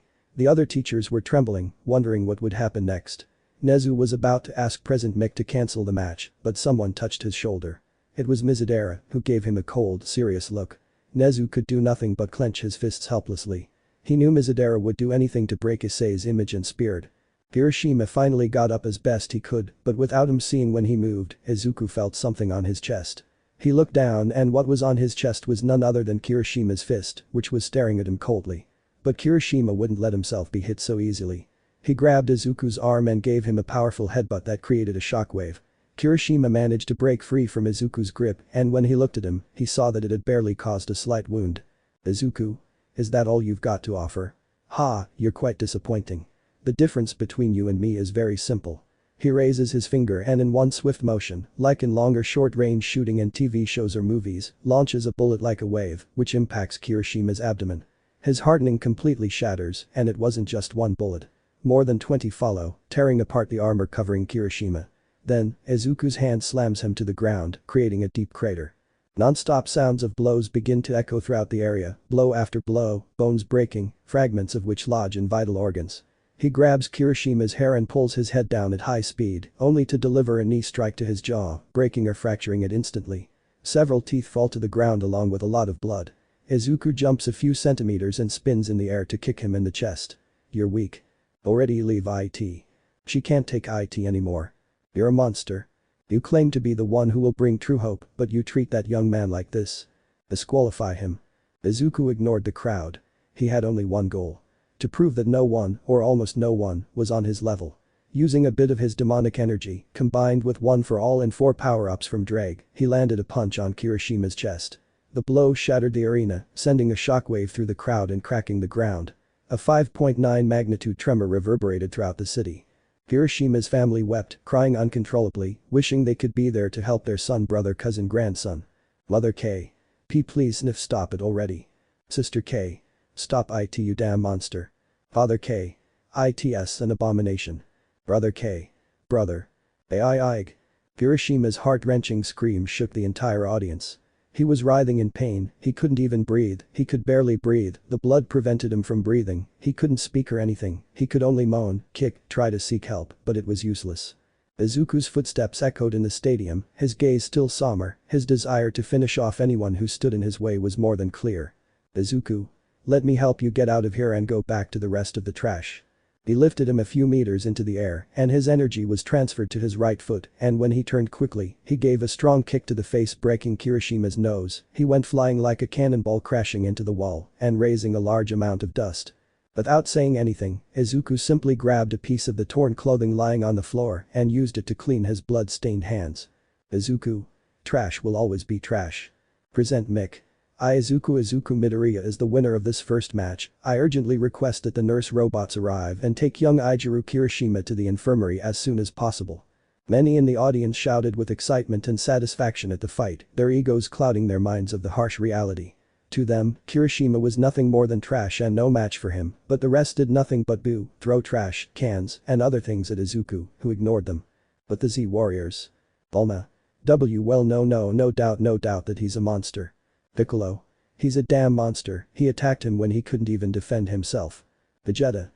The other teachers were trembling, wondering what would happen next. Nezu was about to ask President Mick to cancel the match, but someone touched his shoulder. It was Mizudera, who gave him a cold, serious look. Nezu could do nothing but clench his fists helplessly. He knew Mizudera would do anything to break Issei's image and spirit. Kirishima finally got up as best he could, but without him seeing when he moved, Izuku felt something on his chest. He looked down and what was on his chest was none other than Kirishima's fist, which was staring at him coldly. But Kirishima wouldn't let himself be hit so easily. He grabbed Izuku's arm and gave him a powerful headbutt that created a shockwave. Kirishima managed to break free from Izuku's grip and when he looked at him, he saw that it had barely caused a slight wound. Izuku? Is that all you've got to offer? Ha, you're quite disappointing. The difference between you and me is very simple. He raises his finger and in one swift motion, like in longer short-range shooting in TV shows or movies, launches a bullet like a wave, which impacts Kirishima's abdomen. His hardening completely shatters, and it wasn't just one bullet. more than 20 follow, tearing apart the armor covering Kirishima. Then, Izuku's hand slams him to the ground, creating a deep crater. Non-stop sounds of blows begin to echo throughout the area, blow after blow, bones breaking, fragments of which lodge in vital organs. He grabs Kirishima's hair and pulls his head down at high speed, only to deliver a knee strike to his jaw, breaking or fracturing it instantly. Several teeth fall to the ground along with a lot of blood. Izuku jumps a few centimeters and spins in the air to kick him in the chest. "You're weak. Already leave IT. She can't take IT anymore. You're a monster. You claim to be the one who will bring true hope, but you treat that young man like this. Disqualify him." Izuku ignored the crowd. He had only one goal. To prove that no one, or almost no one, was on his level. Using a bit of his demonic energy, combined with one for all and 4 power-ups from Drake, he landed a punch on Kirishima's chest. The blow shattered the arena, sending a shockwave through the crowd and cracking the ground. A 5.9 magnitude tremor reverberated throughout the city. Kirishima's family wept, crying uncontrollably, wishing they could be there to help their son, brother, cousin, grandson. Mother K. P, please sniff, stop it already. Sister K. Stop it, you damn monster. Father K. It's an abomination. Brother K. Brother. Aig. Kirishima's heart-wrenching scream shook the entire audience. He was writhing in pain, he couldn't even breathe, he could barely breathe, the blood prevented him from breathing, he couldn't speak or anything, he could only moan, kick, try to seek help, but it was useless. Izuku's footsteps echoed in the stadium, his gaze still somber, his desire to finish off anyone who stood in his way was more than clear. "Izuku. Let me help you get out of here and go back to the rest of the trash." He lifted him a few meters into the air, and his energy was transferred to his right foot, and when he turned quickly, he gave a strong kick to the face, breaking Kirishima's nose. He went flying like a cannonball, crashing into the wall and raising a large amount of dust. Without saying anything, Izuku simply grabbed a piece of the torn clothing lying on the floor and used it to clean his blood-stained hands. "Izuku. Trash will always be trash. Present Mick. Izuku Midoriya is the winner of this first match. I urgently request that the nurse robots arrive and take young Ijiru Kirishima to the infirmary as soon as possible." Many in the audience shouted with excitement and satisfaction at the fight, their egos clouding their minds of the harsh reality. To them, Kirishima was nothing more than trash and no match for him, but the rest did nothing but boo, throw trash, cans, and other things at Izuku, who ignored them. But the Z Warriors. Bulma. W. Well, no doubt that he's a monster. Piccolo. He's a damn monster, he attacked him when he couldn't even defend himself. Vegeta.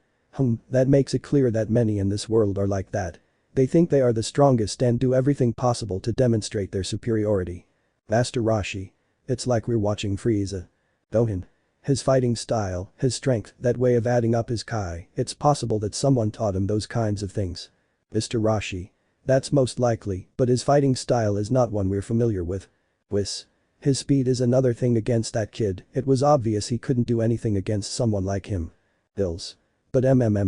That makes it clear that many in this world are like that. They think they are the strongest and do everything possible to demonstrate their superiority. Master Roshi. It's like we're watching Frieza. Gohan. His fighting style, his strength, that way of adding up his Kai, it's possible that someone taught him those kinds of things. Mr. Roshi. That's most likely, but his fighting style is not one we're familiar with. Whis. His speed is another thing against that kid, it was obvious he couldn't do anything against someone like him. Ills. But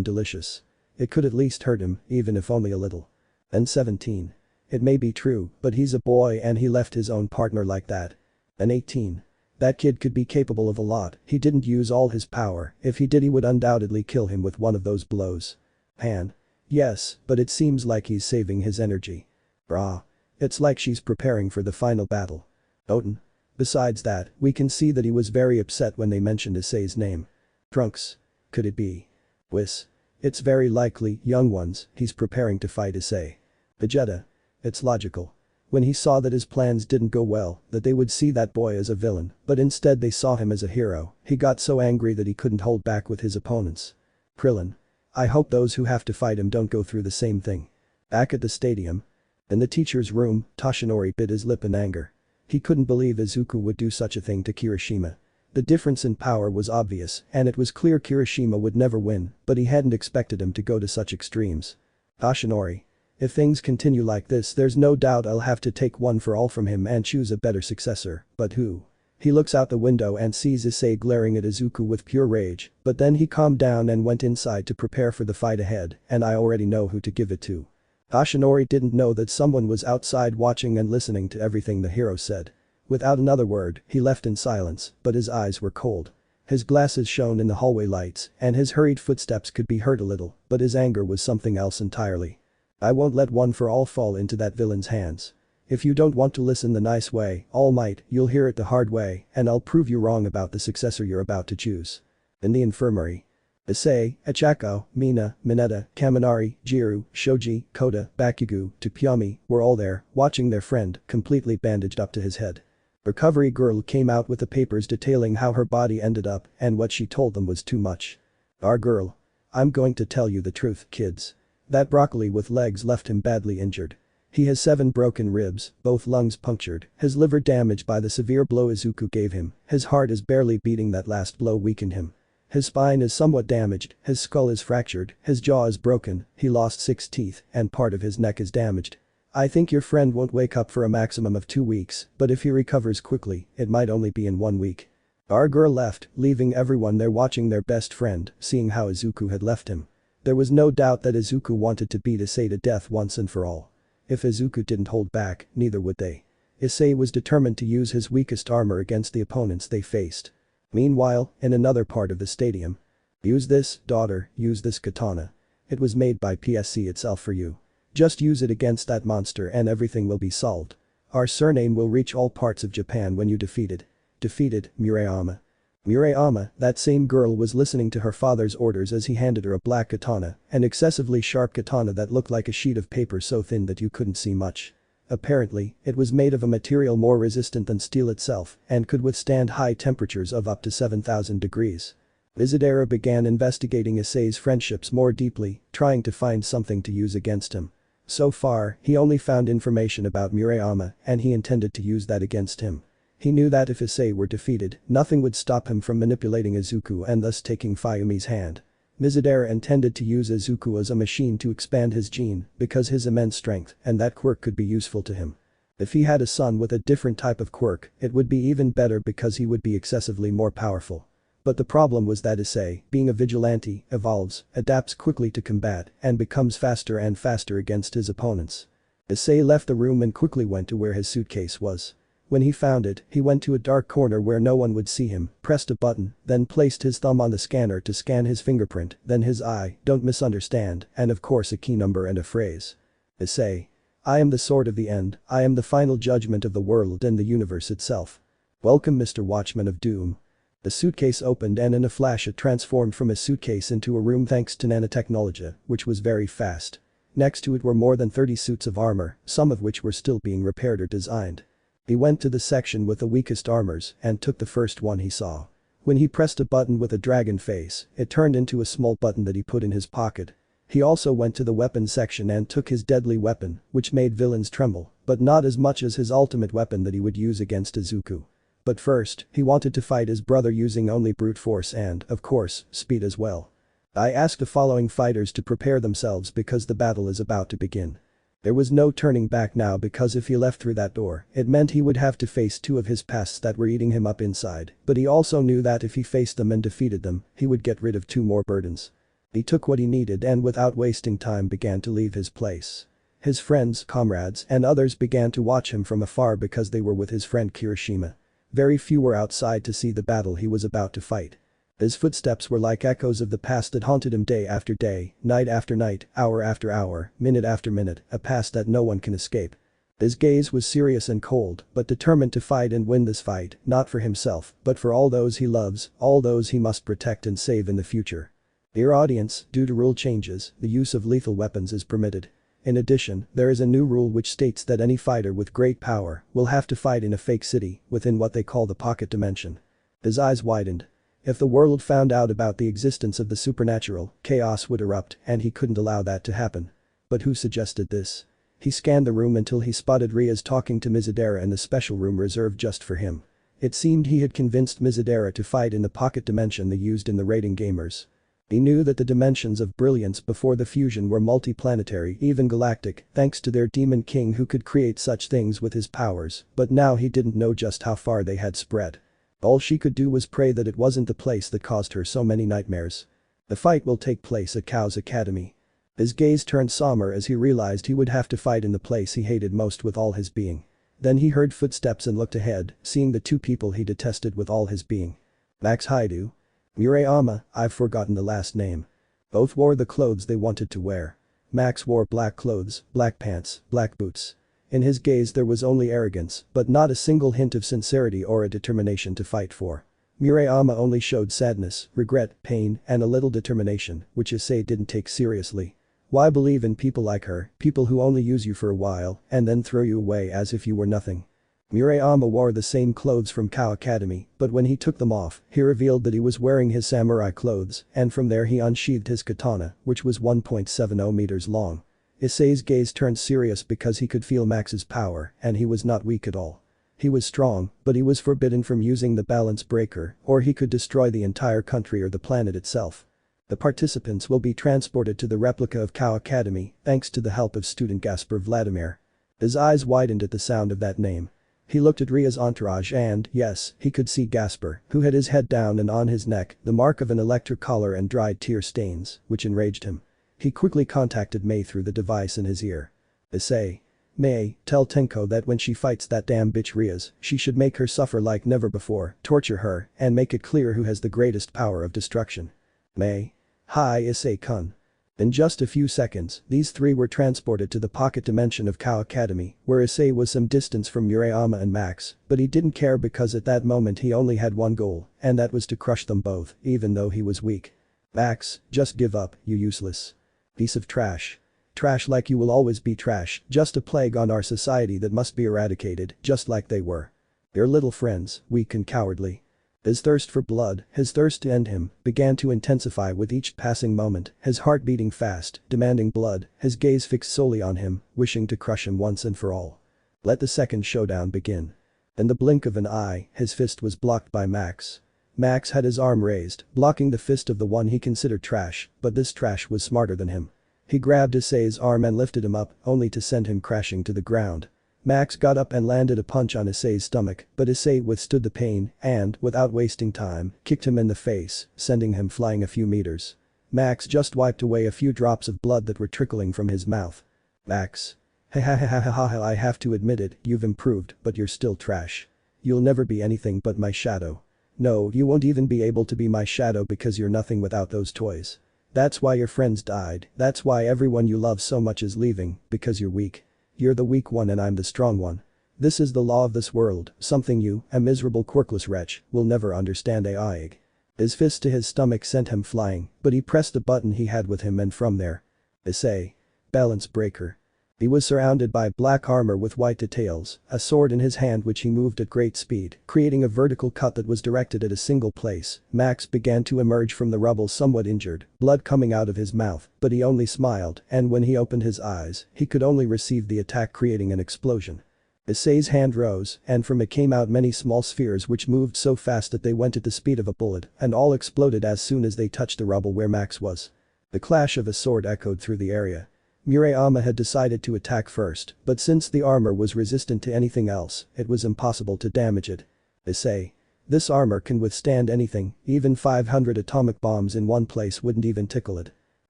delicious. It could at least hurt him, even if only a little. Then 17. It may be true, but he's a boy and he left his own partner like that. Then 18. That kid could be capable of a lot, he didn't use all his power, if he did he would undoubtedly kill him with one of those blows. Han. Yes, but it seems like he's saving his energy. Brah. It's like she's preparing for the final battle. Oten. Besides that, we can see that he was very upset when they mentioned Issei's name. Trunks. Could it be? Whis. It's very likely, young ones, he's preparing to fight Issei. Vegeta. It's logical. When he saw that his plans didn't go well, that they would see that boy as a villain, but instead they saw him as a hero, he got so angry that he couldn't hold back with his opponents. Krillin. I hope those who have to fight him don't go through the same thing. Back at the stadium. In the teacher's room, Toshinori bit his lip in anger. He couldn't believe Izuku would do such a thing to Kirishima. The difference in power was obvious, and it was clear Kirishima would never win, but he hadn't expected him to go to such extremes. Toshinori. If things continue like this, there's no doubt I'll have to take one for all from him and choose a better successor, but who? He looks out the window and sees Issei glaring at Izuku with pure rage, but then he calmed down and went inside to prepare for the fight ahead, and I already know who to give it to. Toshinori didn't know that someone was outside watching and listening to everything the hero said. Without another word, he left in silence, but his eyes were cold. His glasses shone in the hallway lights, and his hurried footsteps could be heard a little, but his anger was something else entirely. I won't let one for all fall into that villain's hands. If you don't want to listen the nice way, All Might, you'll hear it the hard way, and I'll prove you wrong about the successor you're about to choose. In the infirmary. Issei, Echako, Mina, Mineta, Kaminari, Jiru, Shoji, Kota, Bakugo, Tupyami were all there, watching their friend, completely bandaged up to his head. Recovery girl came out with the papers detailing how her body ended up and what she told them was too much. Our girl. I'm going to tell you the truth, kids. That broccoli with legs left him badly injured. He has 7 broken ribs, both lungs punctured, his liver damaged by the severe blow Izuku gave him, his heart is barely beating, that last blow weakened him. His spine is somewhat damaged, his skull is fractured, his jaw is broken, he lost 6 teeth, and part of his neck is damaged. I think your friend won't wake up for a maximum of 2 weeks, but if he recovers quickly, it might only be in 1 week. Our girl left, leaving everyone there watching their best friend, seeing how Izuku had left him. There was no doubt that Izuku wanted to beat Issei to death once and for all. If Izuku didn't hold back, neither would they. Issei was determined to use his weakest armor against the opponents they faced. Meanwhile, in another part of the stadium. Use this, daughter, use this katana. It was made by PSC itself for you. Just use it against that monster and everything will be solved. Our surname will reach all parts of Japan when you defeated, Murayama. Murayama, that same girl, was listening to her father's orders as he handed her a black katana, an excessively sharp katana that looked like a sheet of paper so thin that you couldn't see much. Apparently, it was made of a material more resistant than steel itself and could withstand high temperatures of up to 7,000 degrees. Izadera began investigating Issei's friendships more deeply, trying to find something to use against him. So far, he only found information about Murayama and he intended to use that against him. He knew that if Issei were defeated, nothing would stop him from manipulating Izuku and thus taking Fuyumi's hand. Mizudera intended to use Izuku as a machine to expand his gene because his immense strength and that quirk could be useful to him. If he had a son with a different type of quirk, it would be even better because he would be excessively more powerful. But the problem was that Issei, being a vigilante, evolves, adapts quickly to combat, and becomes faster and faster against his opponents. Issei left the room and quickly went to where his suitcase was. When he found it, he went to a dark corner where no one would see him, pressed a button, then placed his thumb on the scanner to scan his fingerprint, then his eye, don't misunderstand, and of course a key number and a phrase. Issei. I am the sword of the end, I am the final judgment of the world and the universe itself. Welcome, Mr. Watchman of Doom. The suitcase opened and in a flash it transformed from a suitcase into a room thanks to nanotechnology, which was very fast. Next to it were more than 30 suits of armor, some of which were still being repaired or designed. He went to the section with the weakest armors and took the first one he saw. When he pressed a button with a dragon face, it turned into a small button that he put in his pocket. He also went to the weapons section and took his deadly weapon, which made villains tremble, but not as much as his ultimate weapon that he would use against Izuku. But first, he wanted to fight his brother using only brute force and, of course, speed as well. I asked the following fighters to prepare themselves because the battle is about to begin. There was no turning back now because if he left through that door, it meant he would have to face 2 of his pasts that were eating him up inside, but he also knew that if he faced them and defeated them, he would get rid of 2 more burdens. He took what he needed and without wasting time began to leave his place. His friends, comrades, and others began to watch him from afar because they were with his friend Kirishima. Very few were outside to see the battle he was about to fight. His footsteps were like echoes of the past that haunted him day after day, night after night, hour after hour, minute after minute, a past that no one can escape. His gaze was serious and cold, but determined to fight and win this fight, not for himself, but for all those he loves, all those he must protect and save in the future. Dear audience, due to rule changes, the use of lethal weapons is permitted. In addition, there is a new rule which states that any fighter with great power will have to fight in a fake city within what they call the pocket dimension. His eyes widened. If the world found out about the existence of the supernatural, chaos would erupt and he couldn't allow that to happen. But who suggested this? He scanned the room until he spotted Rias talking to Mizudera in the special room reserved just for him. It seemed he had convinced Mizudera to fight in the pocket dimension they used in the raiding gamers. He knew that the dimensions of brilliance before the fusion were multi-planetary, even galactic, thanks to their demon king who could create such things with his powers, but now he didn't know just how far they had spread. All she could do was pray that it wasn't the place that caused her so many nightmares. The fight will take place at Kuoh's academy. His gaze turned somber as he realized he would have to fight in the place he hated most with all his being. Then he heard footsteps and looked ahead, seeing the 2 people he detested with all his being. Max Hyoudou. Murayama, I've forgotten the last name. Both wore the clothes they wanted to wear. Max wore black clothes, black pants, black boots. In his gaze there was only arrogance, but not a single hint of sincerity or a determination to fight for. Murayama only showed sadness, regret, pain, and a little determination, which Issei didn't take seriously. Why believe in people like her, people who only use you for a while and then throw you away as if you were nothing? Murayama wore the same clothes from Kuoh Academy, but when he took them off, he revealed that he was wearing his samurai clothes, and from there he unsheathed his katana, which was 1.70 meters long. Issei's gaze turned serious because he could feel Max's power, and he was not weak at all. He was strong, but he was forbidden from using the balance breaker, or he could destroy the entire country or the planet itself. The participants will be transported to the replica of Kuoh Academy, thanks to the help of student Gaspar Vladimir. His eyes widened at the sound of that name. He looked at Ria's entourage and, yes, he could see Gaspar, who had his head down and on his neck, the mark of an electric collar and dried tear stains, which enraged him. He quickly contacted Mei through the device in his ear. Issei. Mei, tell Tenko that when she fights that damn bitch Rias, she should make her suffer like never before, torture her, and make it clear who has the greatest power of destruction. Mei. Hi Issei-kun. In just a few seconds, these three were transported to the pocket dimension of Kuoh Academy, where Issei was some distance from Murayama and Max, but he didn't care because at that moment he only had one goal, and that was to crush them both, even though he was weak. Max, just give up, you useless piece of trash. Trash like you will always be trash, just a plague on our society that must be eradicated, just like they were. Your little friends, weak and cowardly. His thirst for blood, his thirst to end him, began to intensify with each passing moment, his heart beating fast, demanding blood, his gaze fixed solely on him, wishing to crush him once and for all. Let the second showdown begin. In the blink of an eye, his fist was blocked by Max. Max had his arm raised, blocking the fist of the one he considered trash, but this trash was smarter than him. He grabbed Issei's arm and lifted him up, only to send him crashing to the ground. Max got up and landed a punch on Issei's stomach, but Issei withstood the pain and, without wasting time, kicked him in the face, sending him flying a few meters. Max just wiped away a few drops of blood that were trickling from his mouth. Max. I have to admit it, you've improved, but you're still trash. You'll never be anything but my shadow. No, you won't even be able to be my shadow because you're nothing without those toys. That's why your friends died, that's why everyone you love so much is leaving, because you're weak. You're the weak one and I'm the strong one. This is the law of this world, something you, a miserable quirkless wretch, will never understand. Aig. His fist to his stomach sent him flying, but he pressed a button he had with him and from there. Issei. Balance breaker. He was surrounded by black armor with white details, a sword in his hand which he moved at great speed, creating a vertical cut that was directed at a single place. Max began to emerge from the rubble somewhat injured, blood coming out of his mouth, but he only smiled, and when he opened his eyes, he could only receive the attack creating an explosion. Issei's hand rose, and from it came out many small spheres which moved so fast that they went at the speed of a bullet, and all exploded as soon as they touched the rubble where Max was. The clash of a sword echoed through the area. Murayama had decided to attack first, but since the armor was resistant to anything else, it was impossible to damage it. Issei. This armor can withstand anything, even 500 atomic bombs in one place wouldn't even tickle it.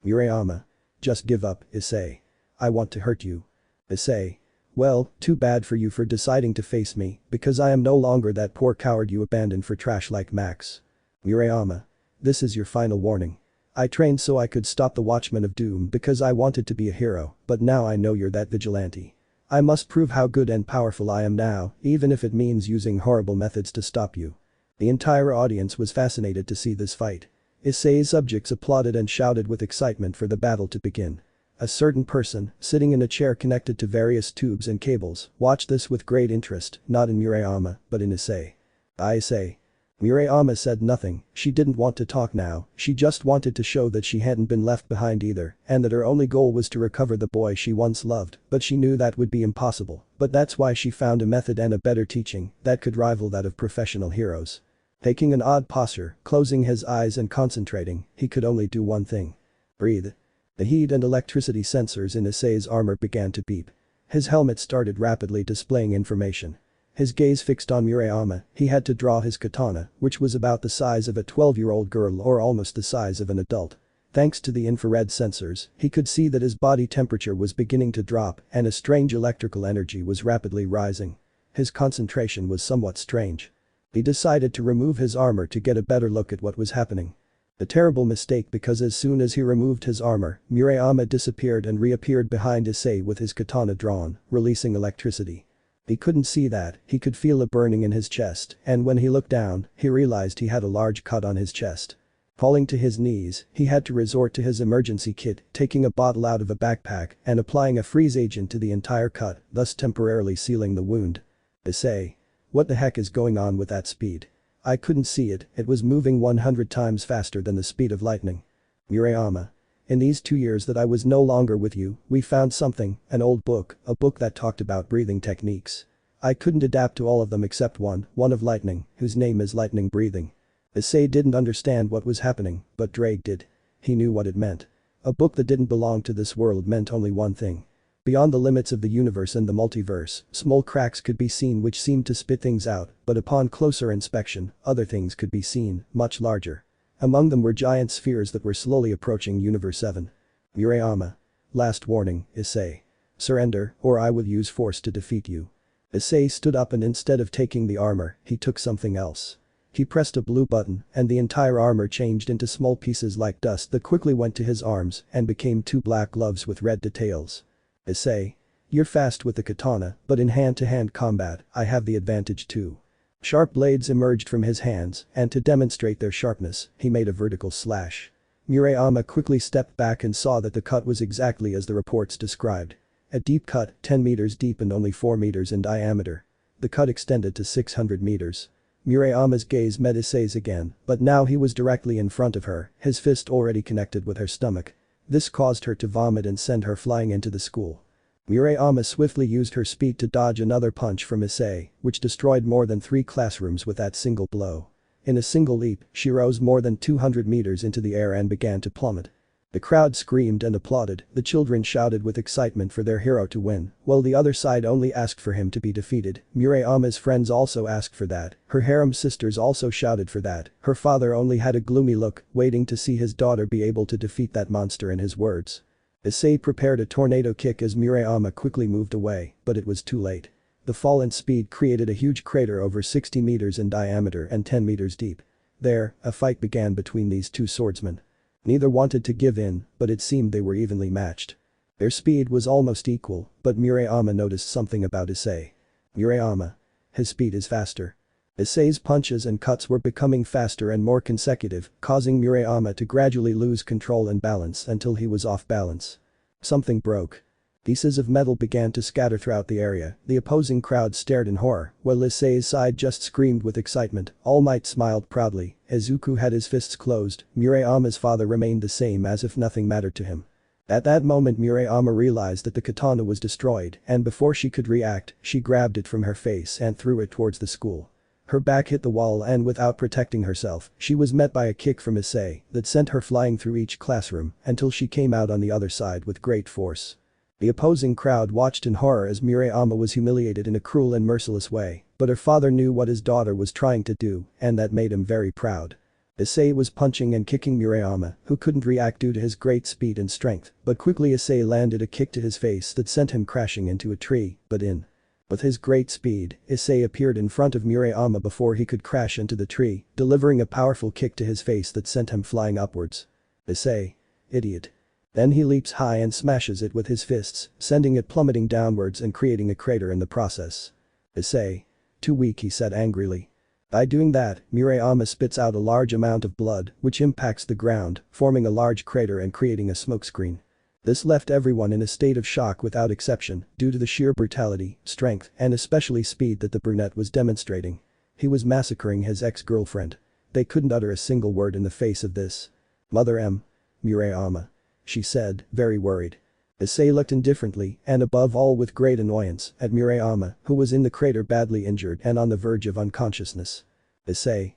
Murayama. Just give up, Issei. I want to hurt you. Issei. Well, too bad for you for deciding to face me, because I am no longer that poor coward you abandoned for trash like Max. Murayama. This is your final warning. I trained so I could stop the Watchmen of Doom because I wanted to be a hero, but now I know you're that vigilante. I must prove how good and powerful I am now, even if it means using horrible methods to stop you. The entire audience was fascinated to see this fight. Issei's subjects applauded and shouted with excitement for the battle to begin. A certain person, sitting in a chair connected to various tubes and cables, watched this with great interest, not in Murayama, but in Issei. Issei. Murayama said nothing, she didn't want to talk now, she just wanted to show that she hadn't been left behind either, and that her only goal was to recover the boy she once loved, but she knew that would be impossible, but that's why she found a method and a better teaching that could rival that of professional heroes. Taking an odd posture, closing his eyes and concentrating, he could only do one thing. Breathe. The heat and electricity sensors in Issei's armor began to beep. His helmet started rapidly displaying information. His gaze fixed on Murayama, he had to draw his katana, which was about the size of a 12-year-old girl or almost the size of an adult. Thanks to the infrared sensors, he could see that his body temperature was beginning to drop and a strange electrical energy was rapidly rising. His concentration was somewhat strange. He decided to remove his armor to get a better look at what was happening. A terrible mistake because as soon as he removed his armor, Murayama disappeared and reappeared behind Issei with his katana drawn, releasing electricity. He couldn't see that, he could feel a burning in his chest, and when he looked down, he realized he had a large cut on his chest. Falling to his knees, he had to resort to his emergency kit, taking a bottle out of a backpack and applying a freeze agent to the entire cut, thus temporarily sealing the wound. Issei. What the heck is going on with that speed? I couldn't see it, it was moving 100 times faster than the speed of lightning. Murayama. In these 2 years that I was no longer with you, we found something, an old book, a book that talked about breathing techniques. I couldn't adapt to all of them except one of lightning, whose name is lightning breathing. Issei didn't understand what was happening, but Drake did. He knew what it meant. A book that didn't belong to this world meant only one thing. Beyond the limits of the universe and the multiverse, small cracks could be seen which seemed to spit things out, but upon closer inspection, other things could be seen, much larger. Among them were giant spheres that were slowly approaching Universe 7. Murayama. Last warning, Issei. Surrender, or I will use force to defeat you. Issei stood up and instead of taking the armor, he took something else. He pressed a blue button, and the entire armor changed into small pieces like dust that quickly went to his arms and became 2 black gloves with red details. Issei. You're fast with the katana, but in hand-to-hand combat, I have the advantage too. Sharp blades emerged from his hands, and to demonstrate their sharpness, he made a vertical slash. Murayama quickly stepped back and saw that the cut was exactly as the reports described. A deep cut, 10 meters deep and only 4 meters in diameter. The cut extended to 600 meters. Murayama's gaze met Issei's again, but now he was directly in front of her, his fist already connected with her stomach. This caused her to vomit and send her flying into the school. Murayama swiftly used her speed to dodge another punch from Issei, which destroyed more than 3 classrooms with that single blow. In a single leap, she rose more than 200 meters into the air and began to plummet. The crowd screamed and applauded, the children shouted with excitement for their hero to win, while the other side only asked for him to be defeated. Murayama's friends also asked for that, her harem sisters also shouted for that, her father only had a gloomy look, waiting to see his daughter be able to defeat that monster in his words. Issei prepared a tornado kick as Murayama quickly moved away, but it was too late. The fall in speed created a huge crater over 60 meters in diameter and 10 meters deep. There, a fight began between these 2 swordsmen. Neither wanted to give in, but it seemed they were evenly matched. Their speed was almost equal, but Murayama noticed something about Issei. Murayama. His speed is faster. Issei's punches and cuts were becoming faster and more consecutive, causing Murayama to gradually lose control and balance until he was off balance. Something broke. Pieces of metal began to scatter throughout the area, the opposing crowd stared in horror, while Issei's side just screamed with excitement. All Might smiled proudly, Izuku had his fists closed, Murayama's father remained the same as if nothing mattered to him. At that moment Murayama realized that the katana was destroyed, and before she could react, she grabbed it from her face and threw it towards the school. Her back hit the wall and without protecting herself, she was met by a kick from Issei that sent her flying through each classroom until she came out on the other side with great force. The opposing crowd watched in horror as Murayama was humiliated in a cruel and merciless way, but her father knew what his daughter was trying to do, and that made him very proud. Issei was punching and kicking Murayama, who couldn't react due to his great speed and strength, but quickly Issei landed a kick to his face that sent him crashing into a tree, With his great speed, Issei appeared in front of Murayama before he could crash into the tree, delivering a powerful kick to his face that sent him flying upwards. Issei. Idiot. Then he leaps high and smashes it with his fists, sending it plummeting downwards and creating a crater in the process. Issei. Too weak, he said angrily. By doing that, Murayama spits out a large amount of blood, which impacts the ground, forming a large crater and creating a smokescreen. This left everyone in a state of shock without exception, due to the sheer brutality, strength, and especially speed that the brunette was demonstrating. He was massacring his ex-girlfriend. They couldn't utter a single word in the face of this. Mother M. Murayama. She said, very worried. Issei looked indifferently, and above all with great annoyance, at Murayama, who was in the crater badly injured and on the verge of unconsciousness. Issei.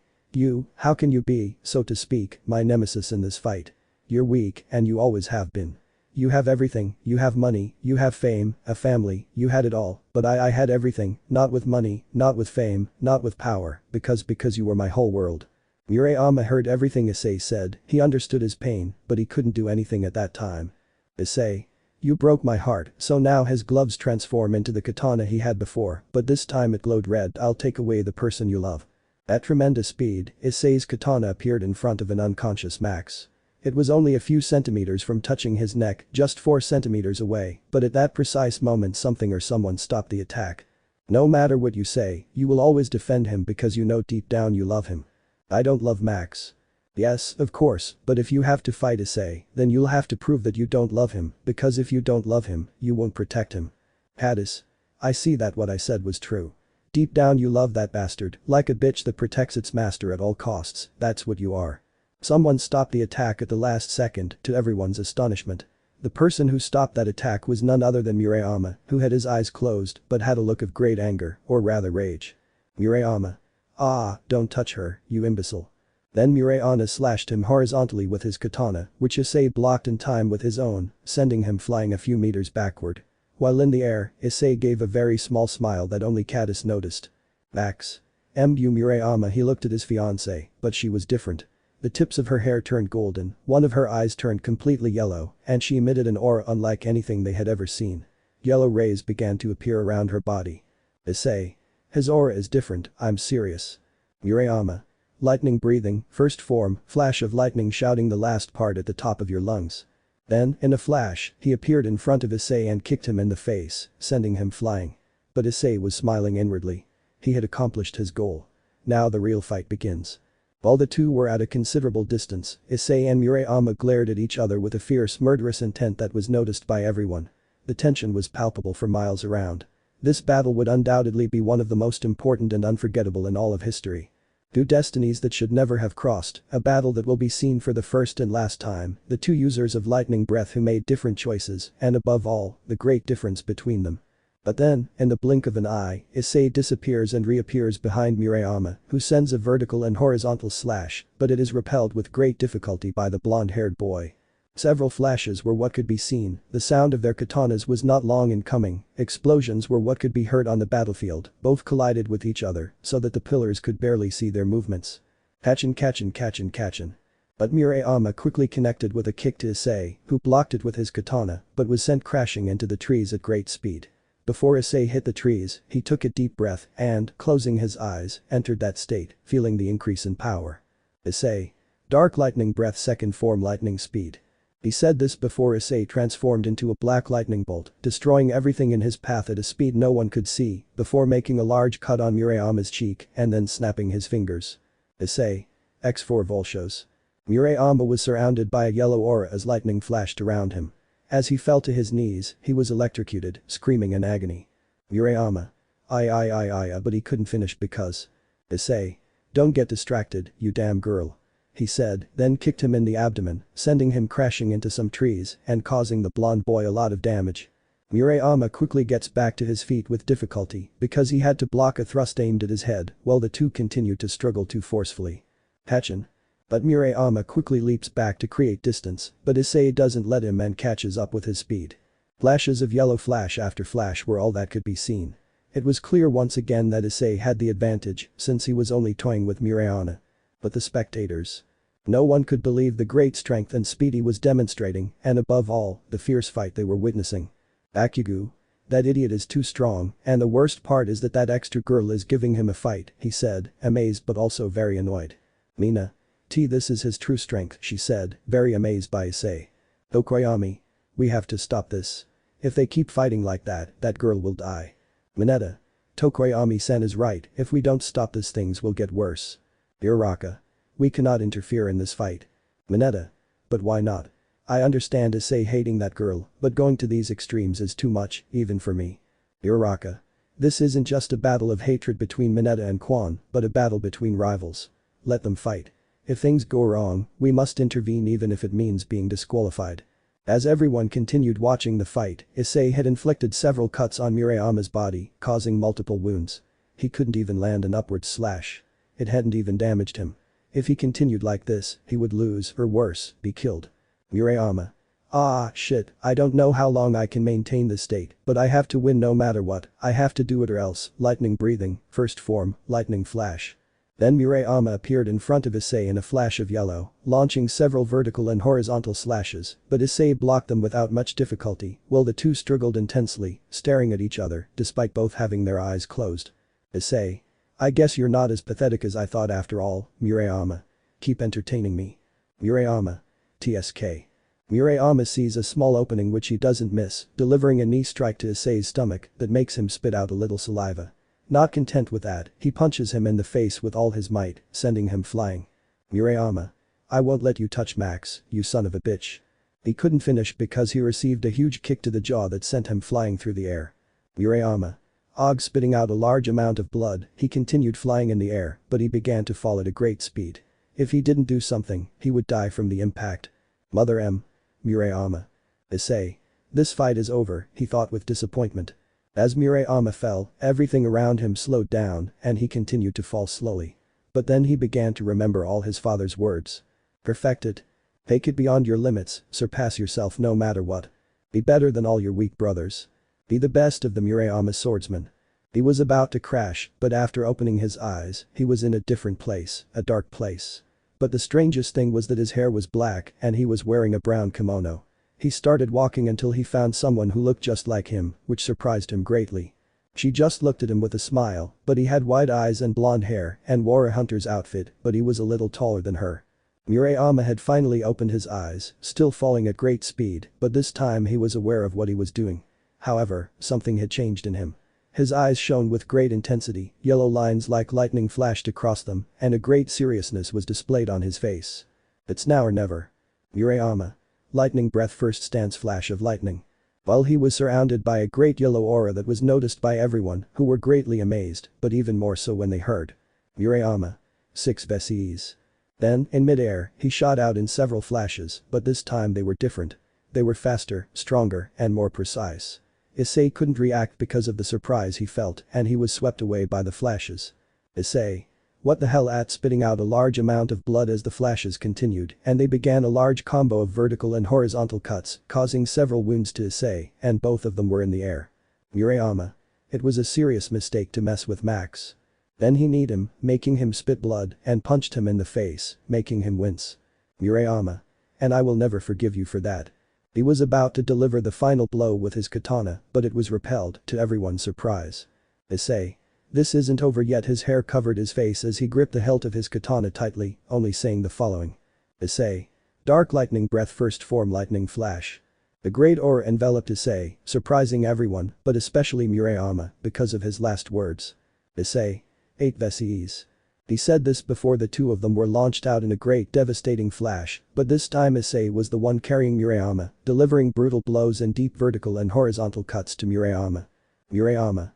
How can you be, so to speak, my nemesis in this fight? You're weak, and you always have been. You have everything, you have money, you have fame, a family, you had it all, but I had everything, not with money, not with fame, not with power, because you were my whole world. Murayama heard everything Issei said, he understood his pain, but he couldn't do anything at that time. Issei. You broke my heart, so now his gloves transform into the katana he had before, but this time it glowed red. I'll take away the person you love. At tremendous speed, Issei's katana appeared in front of an unconscious Max. It was only a few centimeters from touching his neck, just 4 centimeters away, but at that precise moment something or someone stopped the attack. No matter what you say, you will always defend him because you know deep down you love him. I don't love Max. Yes, of course, but if you have to fight Issei, then you'll have to prove that you don't love him, because if you don't love him, you won't protect him. Hadis. I see that what I said was true. Deep down you love that bastard, like a bitch that protects its master at all costs, that's what you are. Someone stopped the attack at the last second, to everyone's astonishment. The person who stopped that attack was none other than Murayama, who had his eyes closed but had a look of great anger, or rather rage. Murayama. Ah, don't touch her, you imbecile. Then Murayama slashed him horizontally with his katana, which Issei blocked in time with his own, sending him flying a few meters backward. While in the air, Issei gave a very small smile that only Cadis noticed. Max. Murayama. He looked at his fiancée, but she was different. The tips of her hair turned golden, one of her eyes turned completely yellow, and she emitted an aura unlike anything they had ever seen. Yellow rays began to appear around her body. Issei. His aura is different, I'm serious. Murayama. Lightning breathing, first form, flash of lightning shouting the last part at the top of your lungs. Then, in a flash, he appeared in front of Issei and kicked him in the face, sending him flying. But Issei was smiling inwardly. He had accomplished his goal. Now the real fight begins. While the two were at a considerable distance, Issei and Murayama glared at each other with a fierce murderous intent that was noticed by everyone. The tension was palpable for miles around. This battle would undoubtedly be one of the most important and unforgettable in all of history. Two destinies that should never have crossed, a battle that will be seen for the first and last time, the two users of lightning breath who made different choices, and above all, the great difference between them. But then, in the blink of an eye, Issei disappears and reappears behind Murayama, who sends a vertical and horizontal slash, but it is repelled with great difficulty by the blonde-haired boy. Several flashes were what could be seen, the sound of their katanas was not long in coming, explosions were what could be heard on the battlefield, both collided with each other, so that the pillars could barely see their movements. Kachin. But Murayama quickly connected with a kick to Issei, who blocked it with his katana, but was sent crashing into the trees at great speed. Before Issei hit the trees, he took a deep breath and, closing his eyes, entered that state, feeling the increase in power. Issei. Dark lightning breath second form lightning speed. He said this before Issei transformed into a black lightning bolt, destroying everything in his path at a speed no one could see, before making a large cut on Murayama's cheek and then snapping his fingers. Issei. X4 Volshos. Murayama was surrounded by a yellow aura as lightning flashed around him. As he fell to his knees, he was electrocuted, screaming in agony. Murayama. But he couldn't finish because. Issei. Don't get distracted, you damn girl. He said, then kicked him in the abdomen, sending him crashing into some trees and causing the blonde boy a lot of damage. Murayama quickly gets back to his feet with difficulty because he had to block a thrust aimed at his head while the two continued to struggle too forcefully. Hatchin. But Murayama quickly leaps back to create distance, but Issei doesn't let him and catches up with his speed. Flashes of yellow flash after flash were all that could be seen. It was clear once again that Issei had the advantage since he was only toying with Murayama. But the spectators. No one could believe the great strength and speed he was demonstrating and above all, the fierce fight they were witnessing. Akugu. That idiot is too strong, and the worst part is that extra girl is giving him a fight, he said, amazed but also very annoyed. Mina. This is his true strength, she said, very amazed by Issei. Tokoyami. We have to stop this. If they keep fighting like that girl will die. Mineta. Tokoyami-san is right, if we don't stop this things will get worse. Uraraka. We cannot interfere in this fight. Mineta. But why not? I understand Issei hating that girl, but going to these extremes is too much, even for me. Uraraka. This isn't just a battle of hatred between Mineta and Kuoh, but a battle between rivals. Let them fight. If things go wrong, we must intervene even if it means being disqualified. As everyone continued watching the fight, Issei had inflicted several cuts on Murayama's body, causing multiple wounds. He couldn't even land an upward slash. It hadn't even damaged him. If he continued like this, he would lose, or worse, be killed. Murayama. Shit, I don't know how long I can maintain this state, but I have to win no matter what, I have to do it or else, lightning breathing, first form, lightning flash. Then Murayama appeared in front of Issei in a flash of yellow, launching several vertical and horizontal slashes, but Issei blocked them without much difficulty, while the two struggled intensely, staring at each other, despite both having their eyes closed. Issei. I guess you're not as pathetic as I thought after all, Murayama. Keep entertaining me. Murayama. TSK. Murayama sees a small opening which he doesn't miss, delivering a knee strike to Issei's stomach that makes him spit out a little saliva. Not content with that, he punches him in the face with all his might, sending him flying. Murayama. I won't let you touch Max, you son of a bitch. He couldn't finish because he received a huge kick to the jaw that sent him flying through the air. Murayama. Og spitting out a large amount of blood, he continued flying in the air, but he began to fall at a great speed. If he didn't do something, he would die from the impact. Mother M. Murayama. Issei. This fight is over, he thought with disappointment. As Murayama fell, everything around him slowed down and he continued to fall slowly. But then he began to remember all his father's words. Perfect it. Take it beyond your limits, surpass yourself no matter what. Be better than all your weak brothers. Be the best of the Murayama swordsmen. He was about to crash, but after opening his eyes, he was in a different place, a dark place. But the strangest thing was that his hair was black and he was wearing a brown kimono. He started walking until he found someone who looked just like him, which surprised him greatly. She just looked at him with a smile, but he had wide eyes and blonde hair and wore a hunter's outfit, but he was a little taller than her. Murayama had finally opened his eyes, still falling at great speed, but this time he was aware of what he was doing. However, something had changed in him. His eyes shone with great intensity, yellow lines like lightning flashed across them, and a great seriousness was displayed on his face. It's now or never. Murayama. Lightning breath first stance flash of lightning. While he was surrounded by a great yellow aura that was noticed by everyone, who were greatly amazed, but even more so when they heard. Murayama. 6 Vs. Then, in mid-air, he shot out in several flashes, but this time they were different. They were faster, stronger, and more precise. Issei couldn't react because of the surprise he felt and he was swept away by the flashes. Issei. What the hell at spitting out a large amount of blood as the flashes continued and they began a large combo of vertical and horizontal cuts, causing several wounds to Issei and both of them were in the air. Murayama. It was a serious mistake to mess with Max. Then he kneed him, making him spit blood and punched him in the face, making him wince. Murayama. And I will never forgive you for that. He was about to deliver the final blow with his katana, but it was repelled, to everyone's surprise. Issei. This isn't over yet. His hair covered his face as he gripped the hilt of his katana tightly, only saying the following. Issei. Dark lightning breath first form lightning flash. The great aura enveloped Issei, surprising everyone, but especially Murayama, because of his last words. Issei. 8 Vs. He said this before the two of them were launched out in a great devastating flash, but this time Issei was the one carrying Murayama, delivering brutal blows and deep vertical and horizontal cuts to Murayama. Murayama.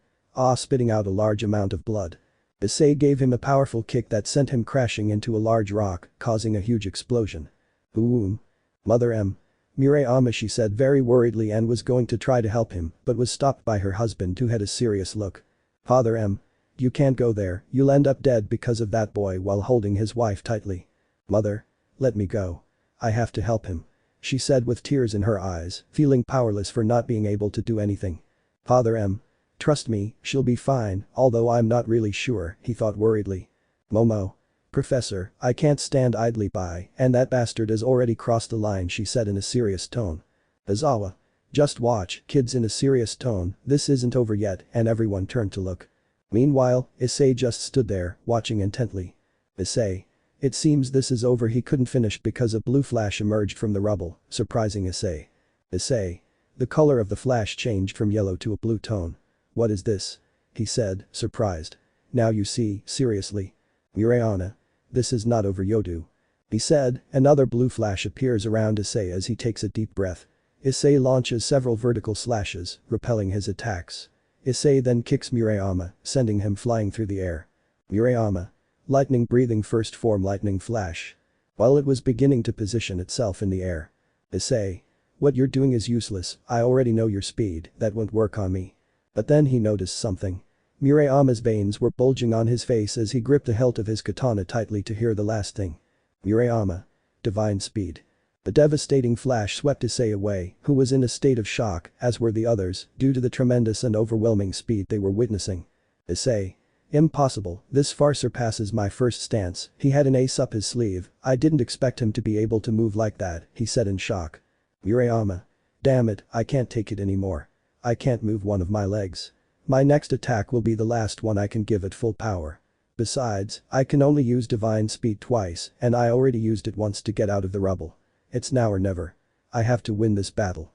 Spitting out a large amount of blood. Issei gave him a powerful kick that sent him crashing into a large rock, causing a huge explosion. Mother M. Murayama, she said very worriedly and was going to try to help him, but was stopped by her husband who had a serious look. Father M. You can't go there, you'll end up dead because of that boy, while holding his wife tightly. Mother. Let me go. I have to help him. She said with tears in her eyes, feeling powerless for not being able to do anything. Father M. Trust me, she'll be fine, although I'm not really sure, he thought worriedly. Momo. Professor, I can't stand idly by, and that bastard has already crossed the line, she said in a serious tone. Azawa. Just watch, kids, in a serious tone, this isn't over yet, and everyone turned to look. Meanwhile, Issei just stood there, watching intently. Issei. It seems this is over. He couldn't finish because a blue flash emerged from the rubble, surprising Issei. Issei. The color of the flash changed from yellow to a blue tone. What is this? He said, surprised. Now you see, seriously. Murayama. This is not over, Hyoudou. He said, another blue flash appears around Issei as he takes a deep breath. Issei launches several vertical slashes, repelling his attacks. Issei then kicks Murayama, sending him flying through the air. Murayama. Lightning breathing first form lightning flash. While it was beginning to position itself in the air. Issei. What you're doing is useless, I already know your speed, that won't work on me. But then he noticed something. Murayama's veins were bulging on his face as he gripped the hilt of his katana tightly to hear the last thing. Murayama. Divine speed. The devastating flash swept Issei away, who was in a state of shock, as were the others, due to the tremendous and overwhelming speed they were witnessing. Issei. Impossible, this far surpasses my first stance. He had an ace up his sleeve, I didn't expect him to be able to move like that, he said in shock. Murayama. Damn it, I can't take it anymore. I can't move one of my legs. My next attack will be the last one I can give at full power. Besides, I can only use divine speed twice, and I already used it once to get out of the rubble. It's now or never. I have to win this battle.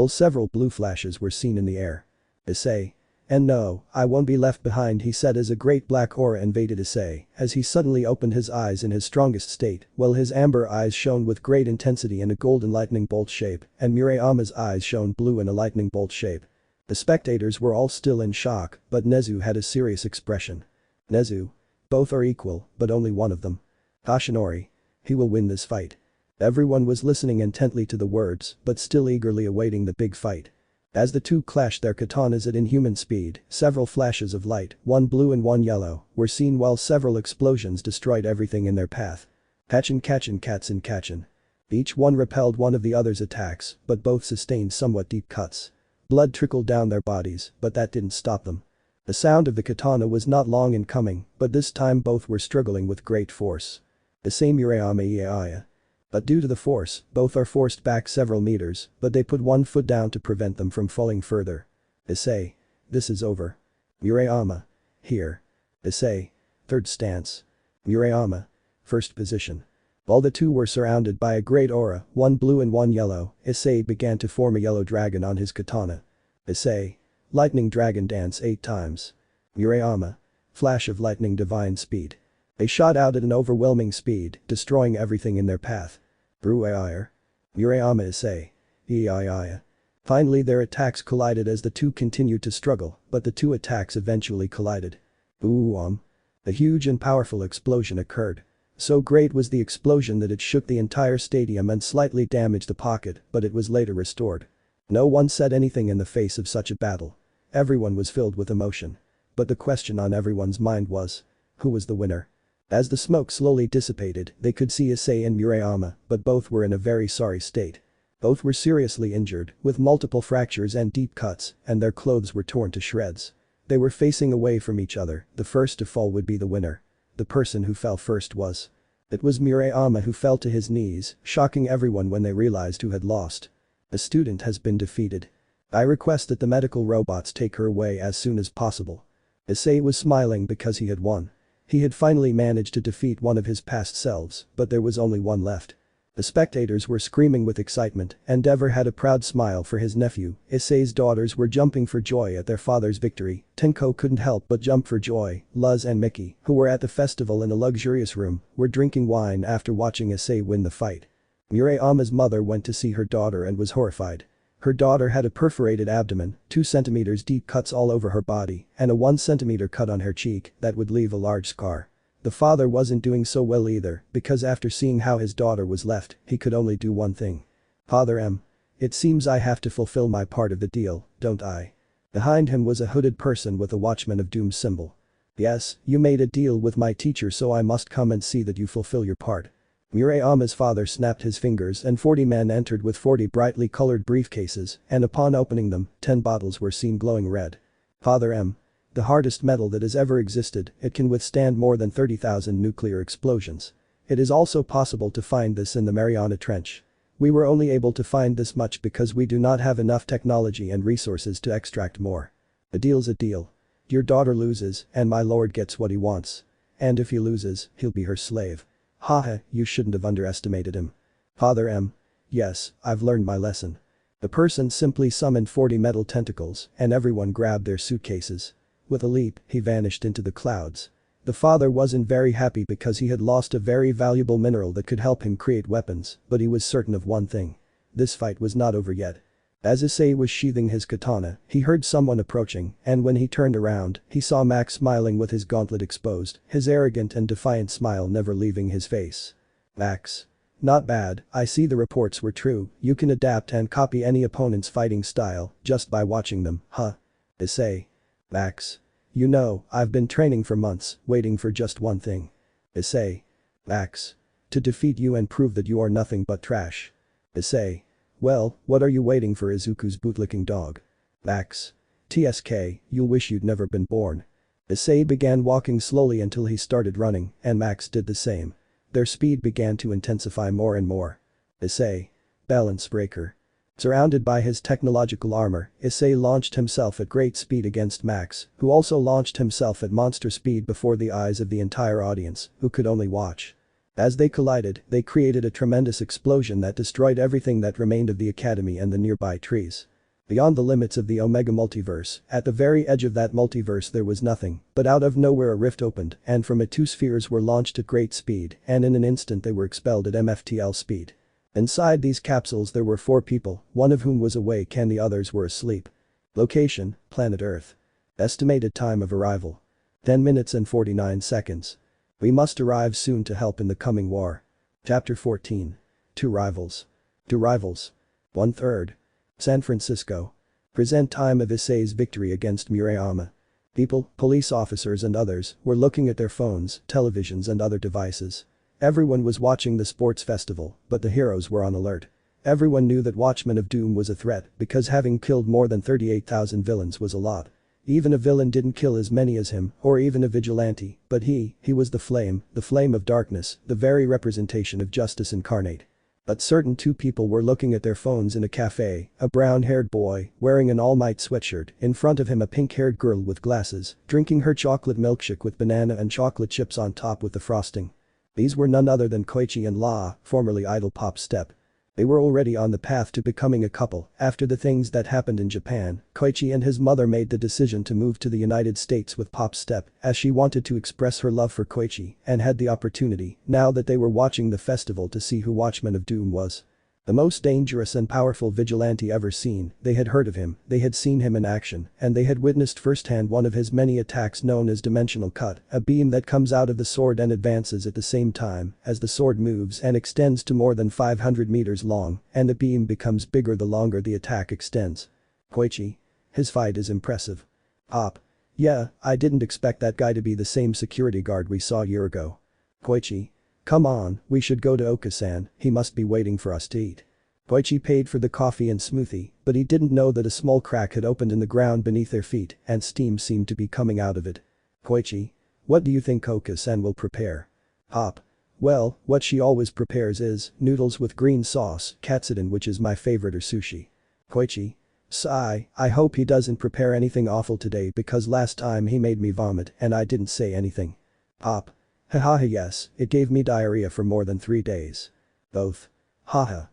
Several blue flashes were seen in the air. Issei. "And no, I won't be left behind," he said as a great black aura invaded Issei, as he suddenly opened his eyes in his strongest state, while his amber eyes shone with great intensity in a golden lightning bolt shape, and Murayama's eyes shone blue in a lightning bolt shape. The spectators were all still in shock, but Nezu had a serious expression. "Nezu. Both are equal, but only one of them. Kashinori. He will win this fight." Everyone was listening intently to the words, but still eagerly awaiting the big fight. As the two clashed their katanas at inhuman speed, several flashes of light, one blue and one yellow, were seen while several explosions destroyed everything in their path. Kachin Katsun Kachin. Each one repelled one of the other's attacks, but both sustained somewhat deep cuts. Blood trickled down their bodies, but that didn't stop them. The sound of the katana was not long in coming, but this time both were struggling with great force. Issei Murayama Ieaya. But due to the force, both are forced back several meters, but they put one foot down to prevent them from falling further. Issei. This is over. Murayama. Here. Issei. Third stance. Murayama. First position. While the two were surrounded by a great aura, one blue and one yellow, Issei began to form a yellow dragon on his katana. Issei. Lightning dragon dance 8 times. Murayama. Flash of lightning divine speed. They shot out at an overwhelming speed, destroying everything in their path. Bruayire. Murayama Issei. Iaiaya. Finally their attacks collided as the two continued to struggle, but the two attacks eventually collided. A huge and powerful explosion occurred. So great was the explosion that it shook the entire stadium and slightly damaged the pocket, but it was later restored. No one said anything in the face of such a battle. Everyone was filled with emotion. But the question on everyone's mind was, who was the winner? As the smoke slowly dissipated, they could see Issei and Murayama, but both were in a very sorry state. Both were seriously injured, with multiple fractures and deep cuts, and their clothes were torn to shreds. They were facing away from each other, the first to fall would be the winner. The person who fell first was. It was Murayama who fell to his knees, shocking everyone when they realized who had lost. The student has been defeated. I request that the medical robots take her away as soon as possible. Issei was smiling because he had won. He had finally managed to defeat one of his past selves, but there was only one left. The spectators were screaming with excitement, and Dever had a proud smile for his nephew. Issei's daughters were jumping for joy at their father's victory. Tenko couldn't help but jump for joy. Luz and Mickey, who were at the festival in a luxurious room, were drinking wine after watching Issei win the fight. Murayama's mother went to see her daughter and was horrified. Her daughter had a perforated abdomen, 2 centimeters deep cuts all over her body, and a 1 centimeter cut on her cheek that would leave a large scar. The father wasn't doing so well either, because after seeing how his daughter was left, he could only do one thing. Father M. It seems I have to fulfill my part of the deal, don't I? Behind him was a hooded person with a Watchman of Doom symbol. Yes, you made a deal with my teacher, so I must come and see that you fulfill your part. Murayama's father snapped his fingers and 40 men entered with 40 brightly colored briefcases, and upon opening them, 10 bottles were seen glowing red. Father M. The hardest metal that has ever existed, it can withstand more than 30,000 nuclear explosions. It is also possible to find this in the Mariana Trench. We were only able to find this much because we do not have enough technology and resources to extract more. A deal's a deal. Your daughter loses, and my lord gets what he wants. And if he loses, he'll be her slave. Haha, you shouldn't have underestimated him. Father M. Yes, I've learned my lesson. The person simply summoned 40 metal tentacles, and everyone grabbed their suitcases. With a leap, he vanished into the clouds. The father wasn't very happy because he had lost a very valuable mineral that could help him create weapons, but he was certain of one thing. This fight was not over yet. As Issei was sheathing his katana, he heard someone approaching, and when he turned around, he saw Max smiling with his gauntlet exposed, his arrogant and defiant smile never leaving his face. Max. Not bad, I see the reports were true, you can adapt and copy any opponent's fighting style just by watching them, huh? Issei. Max. You know, I've been training for months, waiting for just one thing. Issei. Max. To defeat you and prove that you are nothing but trash. Issei. Well, what are you waiting for, Izuku's bootlicking dog? Max. TSK, you'll wish you'd never been born. Issei began walking slowly until he started running, and Max did the same. Their speed began to intensify more and more. Issei. Balance breaker. Surrounded by his technological armor, Issei launched himself at great speed against Max, who also launched himself at monster speed before the eyes of the entire audience, who could only watch. As they collided, they created a tremendous explosion that destroyed everything that remained of the academy and the nearby trees. Beyond the limits of the Omega multiverse, at the very edge of that multiverse there was nothing, but out of nowhere a rift opened and from it two spheres were launched at great speed and in an instant they were expelled at MFTL speed. Inside these capsules there were 4 people, one of whom was awake and the others were asleep. Location, planet Earth. Estimated time of arrival. 10 minutes and 49 seconds. We must arrive soon to help in the coming war. Chapter 14. Two rivals. 1/3. San Francisco. Present time of Issei's victory against Murayama. People, police officers and others, were looking at their phones, televisions and other devices. Everyone was watching the sports festival, but the heroes were on alert. Everyone knew that Watchman of Doom was a threat because having killed more than 38,000 villains was a lot. Even a villain didn't kill as many as him, or even a vigilante, but he was the flame of darkness, the very representation of justice incarnate. But certain 2 people were looking at their phones in a cafe, a brown-haired boy, wearing an All Might sweatshirt, in front of him a pink-haired girl with glasses, drinking her chocolate milkshake with banana and chocolate chips on top with the frosting. These were none other than Koichi and La, formerly Idol Pop Step. They were already on the path to becoming a couple. After the things that happened in Japan, Koichi and his mother made the decision to move to the United States with Pop Step as she wanted to express her love for Koichi and had the opportunity, now that they were watching the festival, to see who Watchman of Doom was. The most dangerous and powerful vigilante ever seen. They had heard of him, they had seen him in action, and they had witnessed firsthand one of his many attacks known as Dimensional Cut, a beam that comes out of the sword and advances at the same time as the sword moves and extends to more than 500 meters long, and the beam becomes bigger the longer the attack extends. Koichi. His fight is impressive. Pop. Yeah, I didn't expect that guy to be the same security guard we saw a year ago. Koichi. Come on, we should go to Okasan, he must be waiting for us to eat. Koichi paid for the coffee and smoothie, but he didn't know that a small crack had opened in the ground beneath their feet and steam seemed to be coming out of it. Koichi. What do you think Okasan will prepare? Pop. Well, what she always prepares is noodles with green sauce, katsudon, which is my favorite, or sushi. Koichi. Sigh, I hope he doesn't prepare anything awful today because last time he made me vomit and I didn't say anything. Pop. Haha, yes, it gave me diarrhea for more than 3 days. Both. Haha.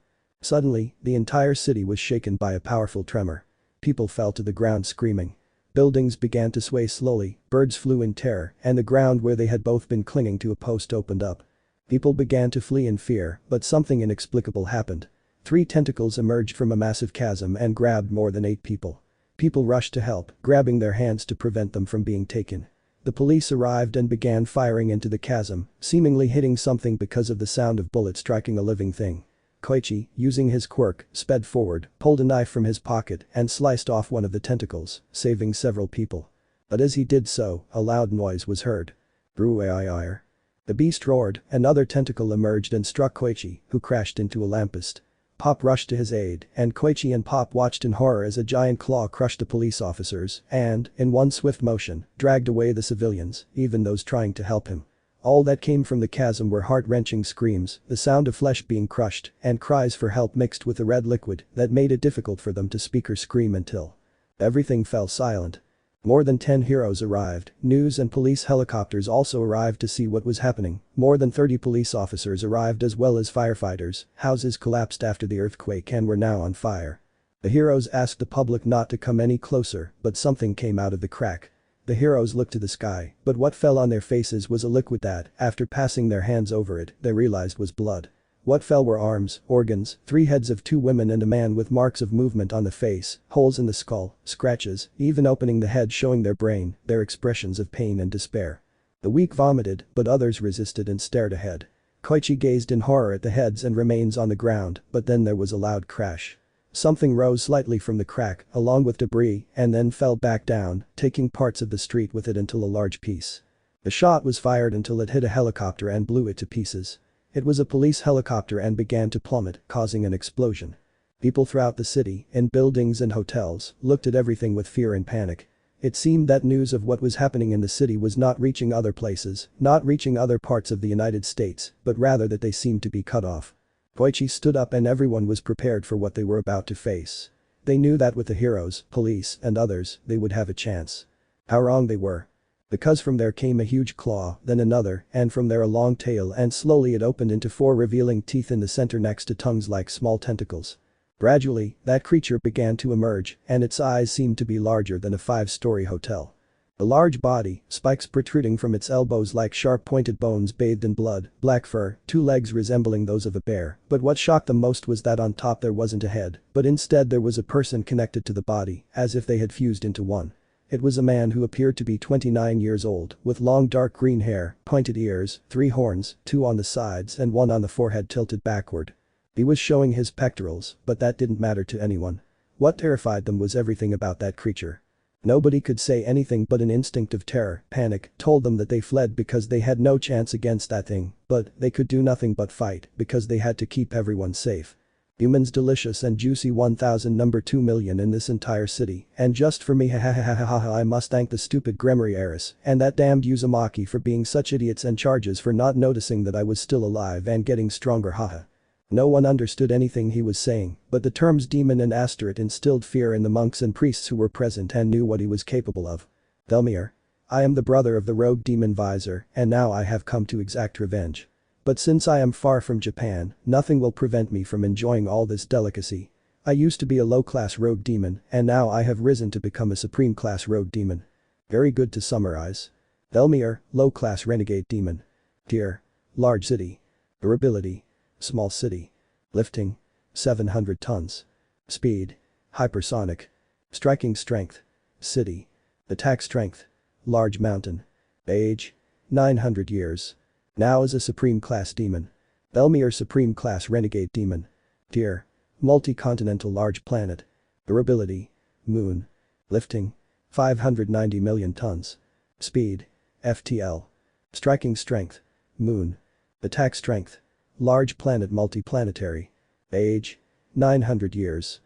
Suddenly, the entire city was shaken by a powerful tremor. People fell to the ground screaming. Buildings began to sway slowly, birds flew in terror, and the ground where they had both been clinging to a post opened up. People began to flee in fear, but something inexplicable happened. 3 tentacles emerged from a massive chasm and grabbed more than 8 people. People rushed to help, grabbing their hands to prevent them from being taken. The police arrived and began firing into the chasm, seemingly hitting something because of the sound of bullets striking a living thing. Koichi, using his quirk, sped forward, pulled a knife from his pocket and sliced off one of the tentacles, saving several people. But as he did so, a loud noise was heard. Bruair. The beast roared, another tentacle emerged and struck Koichi, who crashed into a lamppost. Pop rushed to his aid, and Koichi and Pop watched in horror as a giant claw crushed the police officers and, in one swift motion, dragged away the civilians, even those trying to help him. All that came from the chasm were heart-wrenching screams, the sound of flesh being crushed, and cries for help mixed with a red liquid that made it difficult for them to speak or scream until everything fell silent. More than 10 heroes arrived, news and police helicopters also arrived to see what was happening, more than 30 police officers arrived as well as firefighters, houses collapsed after the earthquake and were now on fire. The heroes asked the public not to come any closer, but something came out of the crack. The heroes looked to the sky, but what fell on their faces was a liquid that, after passing their hands over it, they realized was blood. What fell were arms, organs, 3 heads of 2 women and a man with marks of movement on the face, holes in the skull, scratches, even opening the head showing their brain, their expressions of pain and despair. The weak vomited, but others resisted and stared ahead. Koichi gazed in horror at the heads and remains on the ground, but then there was a loud crash. Something rose slightly from the crack, along with debris, and then fell back down, taking parts of the street with it until a large piece. The shot was fired until it hit a helicopter and blew it to pieces. It was a police helicopter and began to plummet, causing an explosion. People throughout the city, in buildings and hotels, looked at everything with fear and panic. It seemed that news of what was happening in the city was not reaching other places, not reaching other parts of the United States, but rather that they seemed to be cut off. Koichi stood up and everyone was prepared for what they were about to face. They knew that with the heroes, police, and others, they would have a chance. How wrong they were. Because from there came a huge claw, then another, and from there a long tail, and slowly it opened into 4 revealing teeth in the center next to tongues like small tentacles. Gradually, that creature began to emerge, and its eyes seemed to be larger than a 5-story hotel. A large body, spikes protruding from its elbows like sharp-pointed bones bathed in blood, black fur, 2 legs resembling those of a bear, but what shocked them most was that on top there wasn't a head, but instead there was a person connected to the body, as if they had fused into one. It was a man who appeared to be 29 years old, with long dark green hair, pointed ears, 3 horns, 2 on the sides and 1 on the forehead tilted backward. He was showing his pectorals, but that didn't matter to anyone. What terrified them was everything about that creature. Nobody could say anything, but an instinct of terror, panic, told them that they fled because they had no chance against that thing, but they could do nothing but fight because they had to keep everyone safe. Humans delicious and juicy 1000 number 2 million in this entire city, and just for me I must thank the stupid Gremory heiress and that damned Uzumaki for being such idiots and charges for not noticing that I was still alive and getting stronger haha. No one understood anything he was saying, but the terms demon and asteroid instilled fear in the monks and priests who were present and knew what he was capable of. Velmir. I am the brother of the rogue demon Visor, and now I have come to exact revenge. But since I am far from Japan, nothing will prevent me from enjoying all this delicacy. I used to be a low-class rogue demon, and now I have risen to become a supreme-class rogue demon. Very good to summarize. Velmir, low-class renegade demon. Tier. Large city. Durability. Small city. Lifting. 700 tons. Speed. Hypersonic. Striking strength. City. Attack strength. Large mountain. Age. 900 years. Now as a supreme class demon. Velmir supreme class renegade demon. Tier. Multi-continental large planet. Durability. Moon. Lifting. 590 million tons. Speed. FTL. Striking strength. Moon. Attack strength. Large planet multiplanetary. Age. 900 years.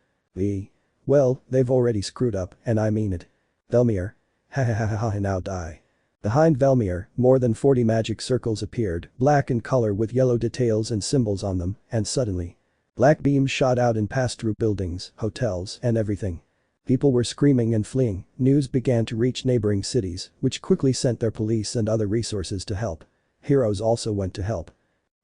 Well, they've already screwed up, and I mean it. Velmir. Now die. Behind Velmir, more than 40 magic circles appeared, black in color with yellow details and symbols on them, and suddenly. Black beams shot out and passed through buildings, hotels, and everything. People were screaming and fleeing, news began to reach neighboring cities, which quickly sent their police and other resources to help. Heroes also went to help.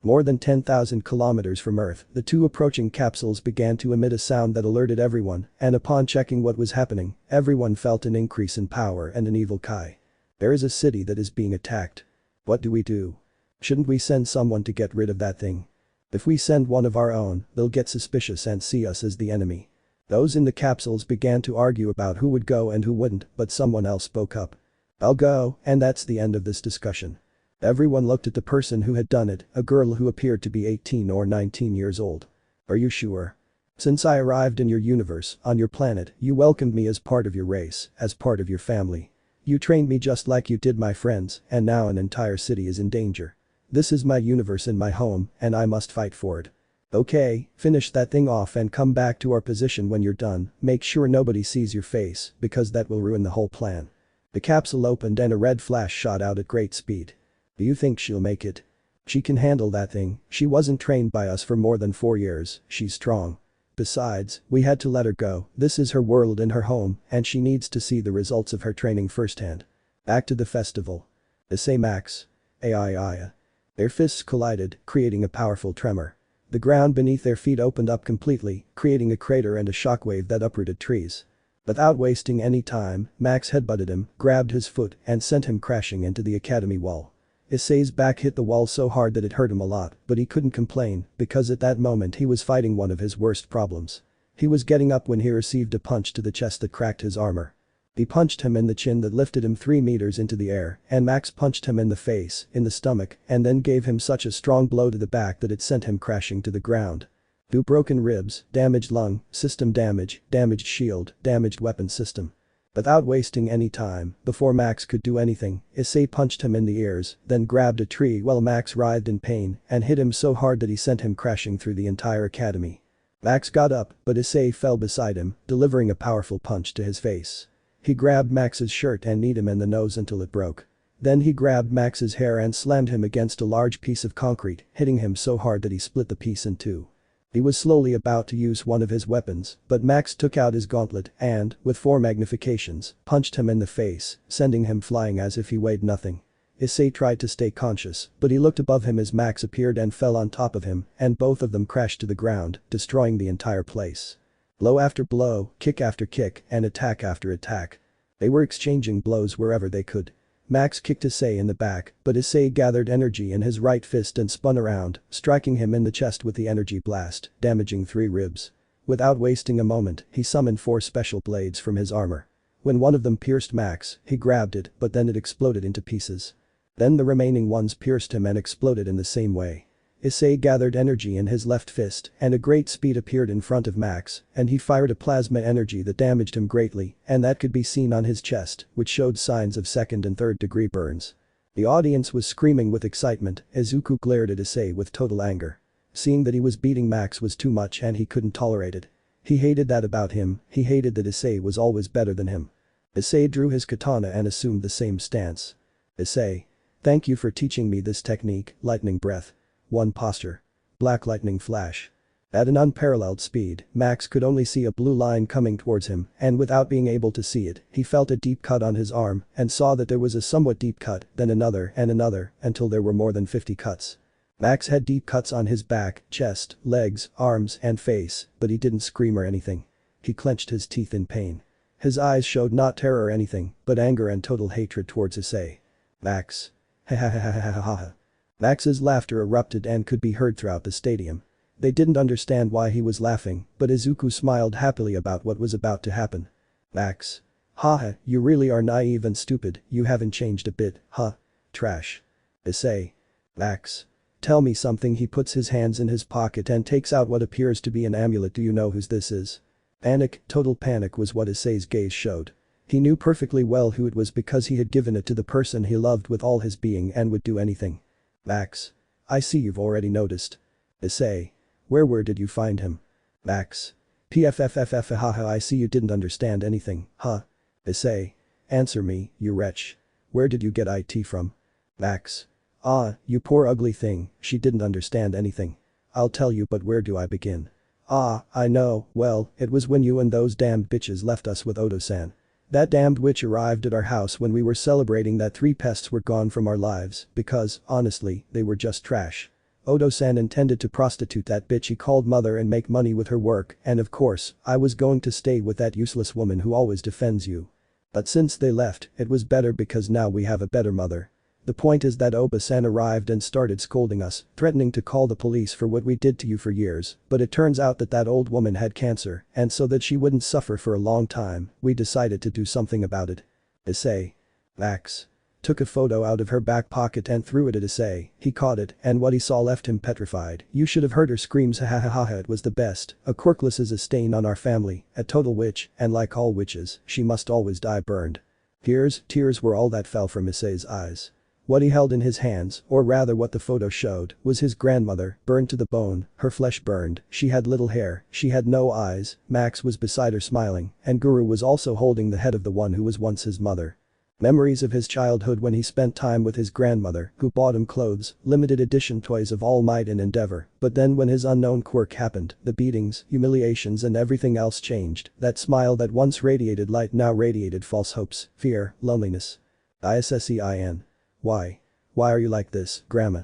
More than 10,000 kilometers from Earth, the 2 approaching capsules began to emit a sound that alerted everyone, and upon checking what was happening, everyone felt an increase in power and an evil Kai. There is a city that is being attacked. What do we do? Shouldn't we send someone to get rid of that thing? If we send one of our own, they'll get suspicious and see us as the enemy. Those in the capsules began to argue about who would go and who wouldn't, but someone else spoke up. I'll go, and that's the end of this discussion. Everyone looked at the person who had done it, a girl who appeared to be 18 or 19 years old. Are you sure? Since I arrived in your universe, on your planet, you welcomed me as part of your race, as part of your family. You trained me just like you did my friends, and now an entire city is in danger. This is my universe and my home, and I must fight for it. Okay, finish that thing off and come back to our position when you're done, make sure nobody sees your face, because that will ruin the whole plan. The capsule opened and a red flash shot out at great speed. Do you think she'll make it? She can handle that thing, she wasn't trained by us for more than 4 years, she's strong. Besides, we had to let her go, this is her world and her home, and she needs to see the results of her training firsthand. Back to the festival. Issei Max. Ai. Their fists collided, creating a powerful tremor. The ground beneath their feet opened up completely, creating a crater and a shockwave that uprooted trees. Without wasting any time, Max headbutted him, grabbed his foot, and sent him crashing into the academy wall. Issei's back hit the wall so hard that it hurt him a lot, but he couldn't complain, because at that moment he was fighting one of his worst problems. He was getting up when he received a punch to the chest that cracked his armor. He punched him in the chin that lifted him 3 meters into the air, and Max punched him in the face, in the stomach, and then gave him such a strong blow to the back that it sent him crashing to the ground. 2 broken ribs, damaged lung, system damage, damaged shield, damaged weapon system. Without wasting any time, before Max could do anything, Issei punched him in the ears, then grabbed a tree while Max writhed in pain and hit him so hard that he sent him crashing through the entire academy. Max got up, but Issei fell beside him, delivering a powerful punch to his face. He grabbed Max's shirt and kneed him in the nose until it broke. Then he grabbed Max's hair and slammed him against a large piece of concrete, hitting him so hard that he split the piece in 2. He was slowly about to use one of his weapons, but Max took out his gauntlet and, with 4 magnifications, punched him in the face, sending him flying as if he weighed nothing. Issei tried to stay conscious, but he looked above him as Max appeared and fell on top of him, and both of them crashed to the ground, destroying the entire place. Blow after blow, kick after kick, and attack after attack. They were exchanging blows wherever they could. Max kicked Issei in the back, but Issei gathered energy in his right fist and spun around, striking him in the chest with the energy blast, damaging 3 ribs. Without wasting a moment, he summoned 4 special blades from his armor. When one of them pierced Max, he grabbed it, but then it exploded into pieces. Then the remaining ones pierced him and exploded in the same way. Issei gathered energy in his left fist, and a great speed appeared in front of Max, and he fired a plasma energy that damaged him greatly, and that could be seen on his chest, which showed signs of 2nd and 3rd degree burns. The audience was screaming with excitement as Zuko glared at Issei with total anger. Seeing that he was beating Max was too much and he couldn't tolerate it. He hated that about him, he hated that Issei was always better than him. Issei drew his katana and assumed the same stance. Issei. Thank you for teaching me this technique, lightning breath. 1 posture. Black lightning flash. At an unparalleled speed, Max could only see a blue line coming towards him, and without being able to see it, he felt a deep cut on his arm and saw that there was a somewhat deep cut, then another and another, until there were more than 50 cuts. Max had deep cuts on his back, chest, legs, arms, and face, but he didn't scream or anything. He clenched his teeth in pain. His eyes showed not terror or anything, but anger and total hatred towards Issei. Max. Ha ha ha ha ha ha. Max's laughter erupted and could be heard throughout the stadium. They didn't understand why he was laughing, but Izuku smiled happily about what was about to happen. Max. Haha, you really are naive and stupid, you haven't changed a bit, huh? Trash. Issei. Max. Tell me something. He puts his hands in his pocket and takes out what appears to be an amulet. Do you know whose this is? Panic, total panic was what Issei's gaze showed. He knew perfectly well who it was because he had given it to the person he loved with all his being and would do anything. Max. I see you've already noticed. Issei. Where did you find him? Max. PFFFF haha I see you didn't understand anything, huh? Issei. Answer me, you wretch. Where did you get it from? Max. Ah, you poor ugly thing, she didn't understand anything. I'll tell you, but where do I begin? Ah, I know, well, it was when you and those damned bitches left us with Odo-san. That damned witch arrived at our house when we were celebrating that 3 pests were gone from our lives because, honestly, they were just trash. Odo-san intended to prostitute that bitch he called mother and make money with her work, and of course, I was going to stay with that useless woman who always defends you. But since they left, it was better because now we have a better mother. The point is that Oba-san arrived and started scolding us, threatening to call the police for what we did to you for years, but it turns out that that old woman had cancer, and so that she wouldn't suffer for a long time, we decided to do something about it. Issei. Max. Took a photo out of her back pocket and threw it at Issei. He caught it, and what he saw left him petrified. You should have heard her screams. Ha ha ha ha. It was the best. A quirkless is a stain on our family, a total witch, and like all witches, she must always die burned. Tears were all that fell from Issei's eyes. What he held in his hands, or rather what the photo showed, was his grandmother, burned to the bone, her flesh burned, she had little hair, she had no eyes, Max was beside her smiling, and Guru was also holding the head of the one who was once his mother. Memories of his childhood when he spent time with his grandmother, who bought him clothes, limited edition toys of all might and endeavor, but then when his unknown quirk happened, the beatings, humiliations and everything else changed, that smile that once radiated light now radiated false hopes, fear, loneliness. Issein. Why? Why are you like this, Grandma?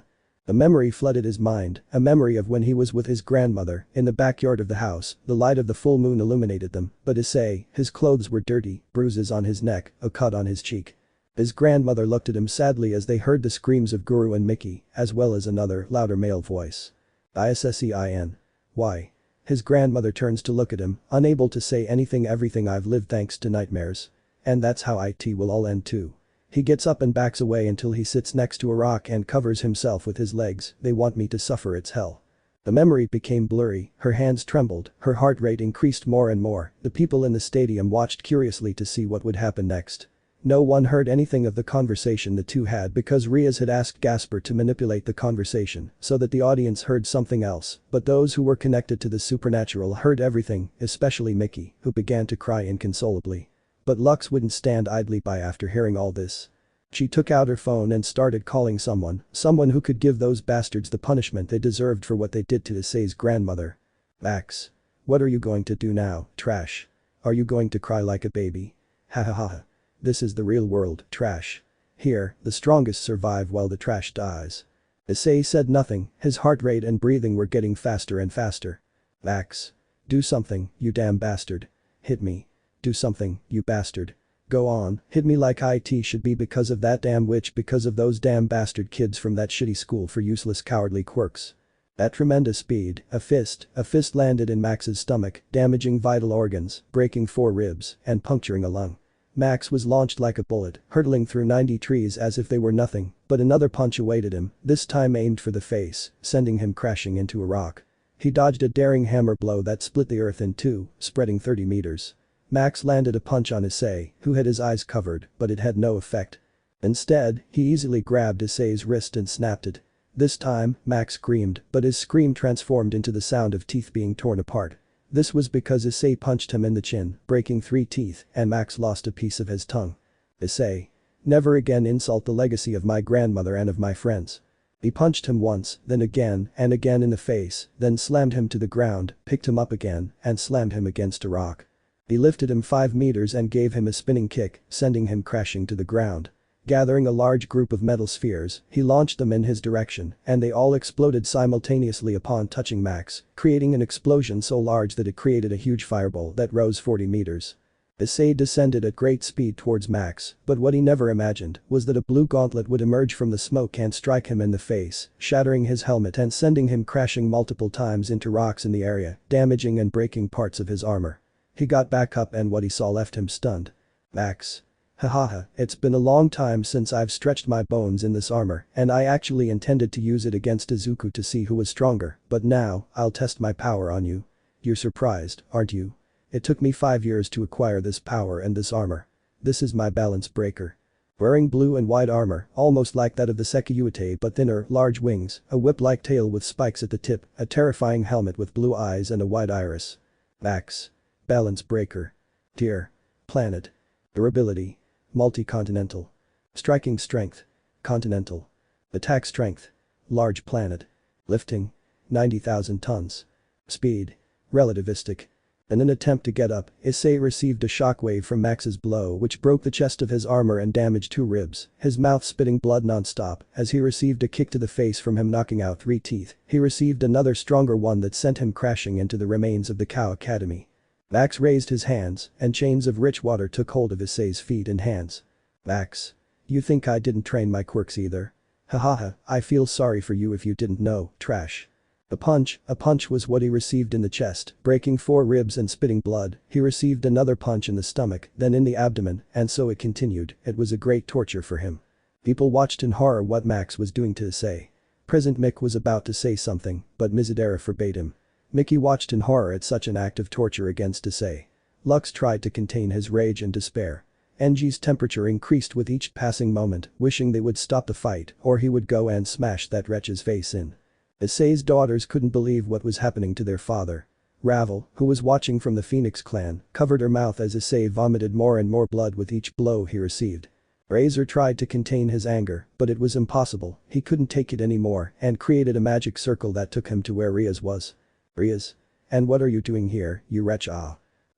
A memory flooded his mind, a memory of when he was with his grandmother, in the backyard of the house, the light of the full moon illuminated them, but Issei, his clothes were dirty, bruises on his neck, a cut on his cheek. His grandmother looked at him sadly as they heard the screams of Guru and Mickey, as well as another, louder male voice. Issein. Why? His grandmother turns to look at him, unable to say anything. Everything I've lived thanks to nightmares. And that's how it will all end too. He gets up and backs away until he sits next to a rock and covers himself with his legs. They want me to suffer, it's hell. The memory became blurry, her hands trembled, her heart rate increased more and more. The people in the stadium watched curiously to see what would happen next. No one heard anything of the conversation the two had because Rias had asked Gasper to manipulate the conversation so that the audience heard something else, but those who were connected to the supernatural heard everything, especially Mickey, who began to cry inconsolably. But Lux wouldn't stand idly by after hearing all this. She took out her phone and started calling someone who could give those bastards the punishment they deserved for what they did to Issei's grandmother. Max. What are you going to do now, trash? Are you going to cry like a baby? Ha ha ha ha. This is the real world, trash. Here, the strongest survive while the trash dies. Issei said nothing, his heart rate and breathing were getting faster and faster. Max. Do something, you damn bastard. Hit me. Do something, you bastard. Go on, hit me like it should be because of that damn witch, because of those damn bastard kids from that shitty school for useless cowardly quirks. At tremendous speed, a fist landed in Max's stomach, damaging vital organs, breaking 4 ribs, and puncturing a lung. Max was launched like a bullet, hurtling through 90 trees as if they were nothing, but another punch awaited him, this time aimed for the face, sending him crashing into a rock. He dodged a daring hammer blow that split the earth in 2, spreading 30 meters. Max landed a punch on Issei, who had his eyes covered, but it had no effect. Instead, he easily grabbed Issei's wrist and snapped it. This time, Max screamed, but his scream transformed into the sound of teeth being torn apart. This was because Issei punched him in the chin, breaking 3 teeth, and Max lost a piece of his tongue. Issei. Never again insult the legacy of my grandmother and of my friends. He punched him once, then again and again in the face, then slammed him to the ground, picked him up again, and slammed him against a rock. He lifted him 5 meters and gave him a spinning kick, sending him crashing to the ground. Gathering a large group of metal spheres, he launched them in his direction, and they all exploded simultaneously upon touching Max, creating an explosion so large that it created a huge fireball that rose 40 meters. Issei descended at great speed towards Max, but what he never imagined was that a blue gauntlet would emerge from the smoke and strike him in the face, shattering his helmet and sending him crashing multiple times into rocks in the area, damaging and breaking parts of his armor. He got back up and what he saw left him stunned. Max. Hahaha, it's been a long time since I've stretched my bones in this armor, and I actually intended to use it against Izuku to see who was stronger, but now, I'll test my power on you. You're surprised, aren't you? It took me 5 years to acquire this power and this armor. This is my balance breaker. Wearing blue and white armor, almost like that of the Sekiryuutei but thinner, large wings, a whip-like tail with spikes at the tip, a terrifying helmet with blue eyes and a white iris. Max. Balance breaker. Tier. Planet. Durability. Multi-continental. Striking strength. Continental. Attack strength. Large planet. Lifting. 90,000 tons. Speed. Relativistic. In an attempt to get up, Issei received a shockwave from Max's blow which broke the chest of his armor and damaged 2 ribs, his mouth spitting blood non-stop as he received a kick to the face from him knocking out 3 teeth. He received another stronger one that sent him crashing into the remains of the Kuoh Academy. Max raised his hands, and chains of rich water took hold of Issei's feet and hands. Max. You think I didn't train my quirks either? Hahaha, I feel sorry for you if you didn't know, trash. A punch was what he received in the chest, breaking 4 ribs and spitting blood. He received another punch in the stomach, then in the abdomen, and so it continued. It was a great torture for him. People watched in horror what Max was doing to Issei. President Mick was about to say something, but Mizudera forbade him. Mickey watched in horror at such an act of torture against Issei. Lux tried to contain his rage and despair. Enji's temperature increased with each passing moment, wishing they would stop the fight or he would go and smash that wretch's face in. Issei's daughters couldn't believe what was happening to their father. Ravel, who was watching from the Phoenix clan, covered her mouth as Issei vomited more and more blood with each blow he received. Razor tried to contain his anger, but it was impossible, he couldn't take it anymore and created a magic circle that took him to where Rias was. Rias? And what are you doing here, you wretch?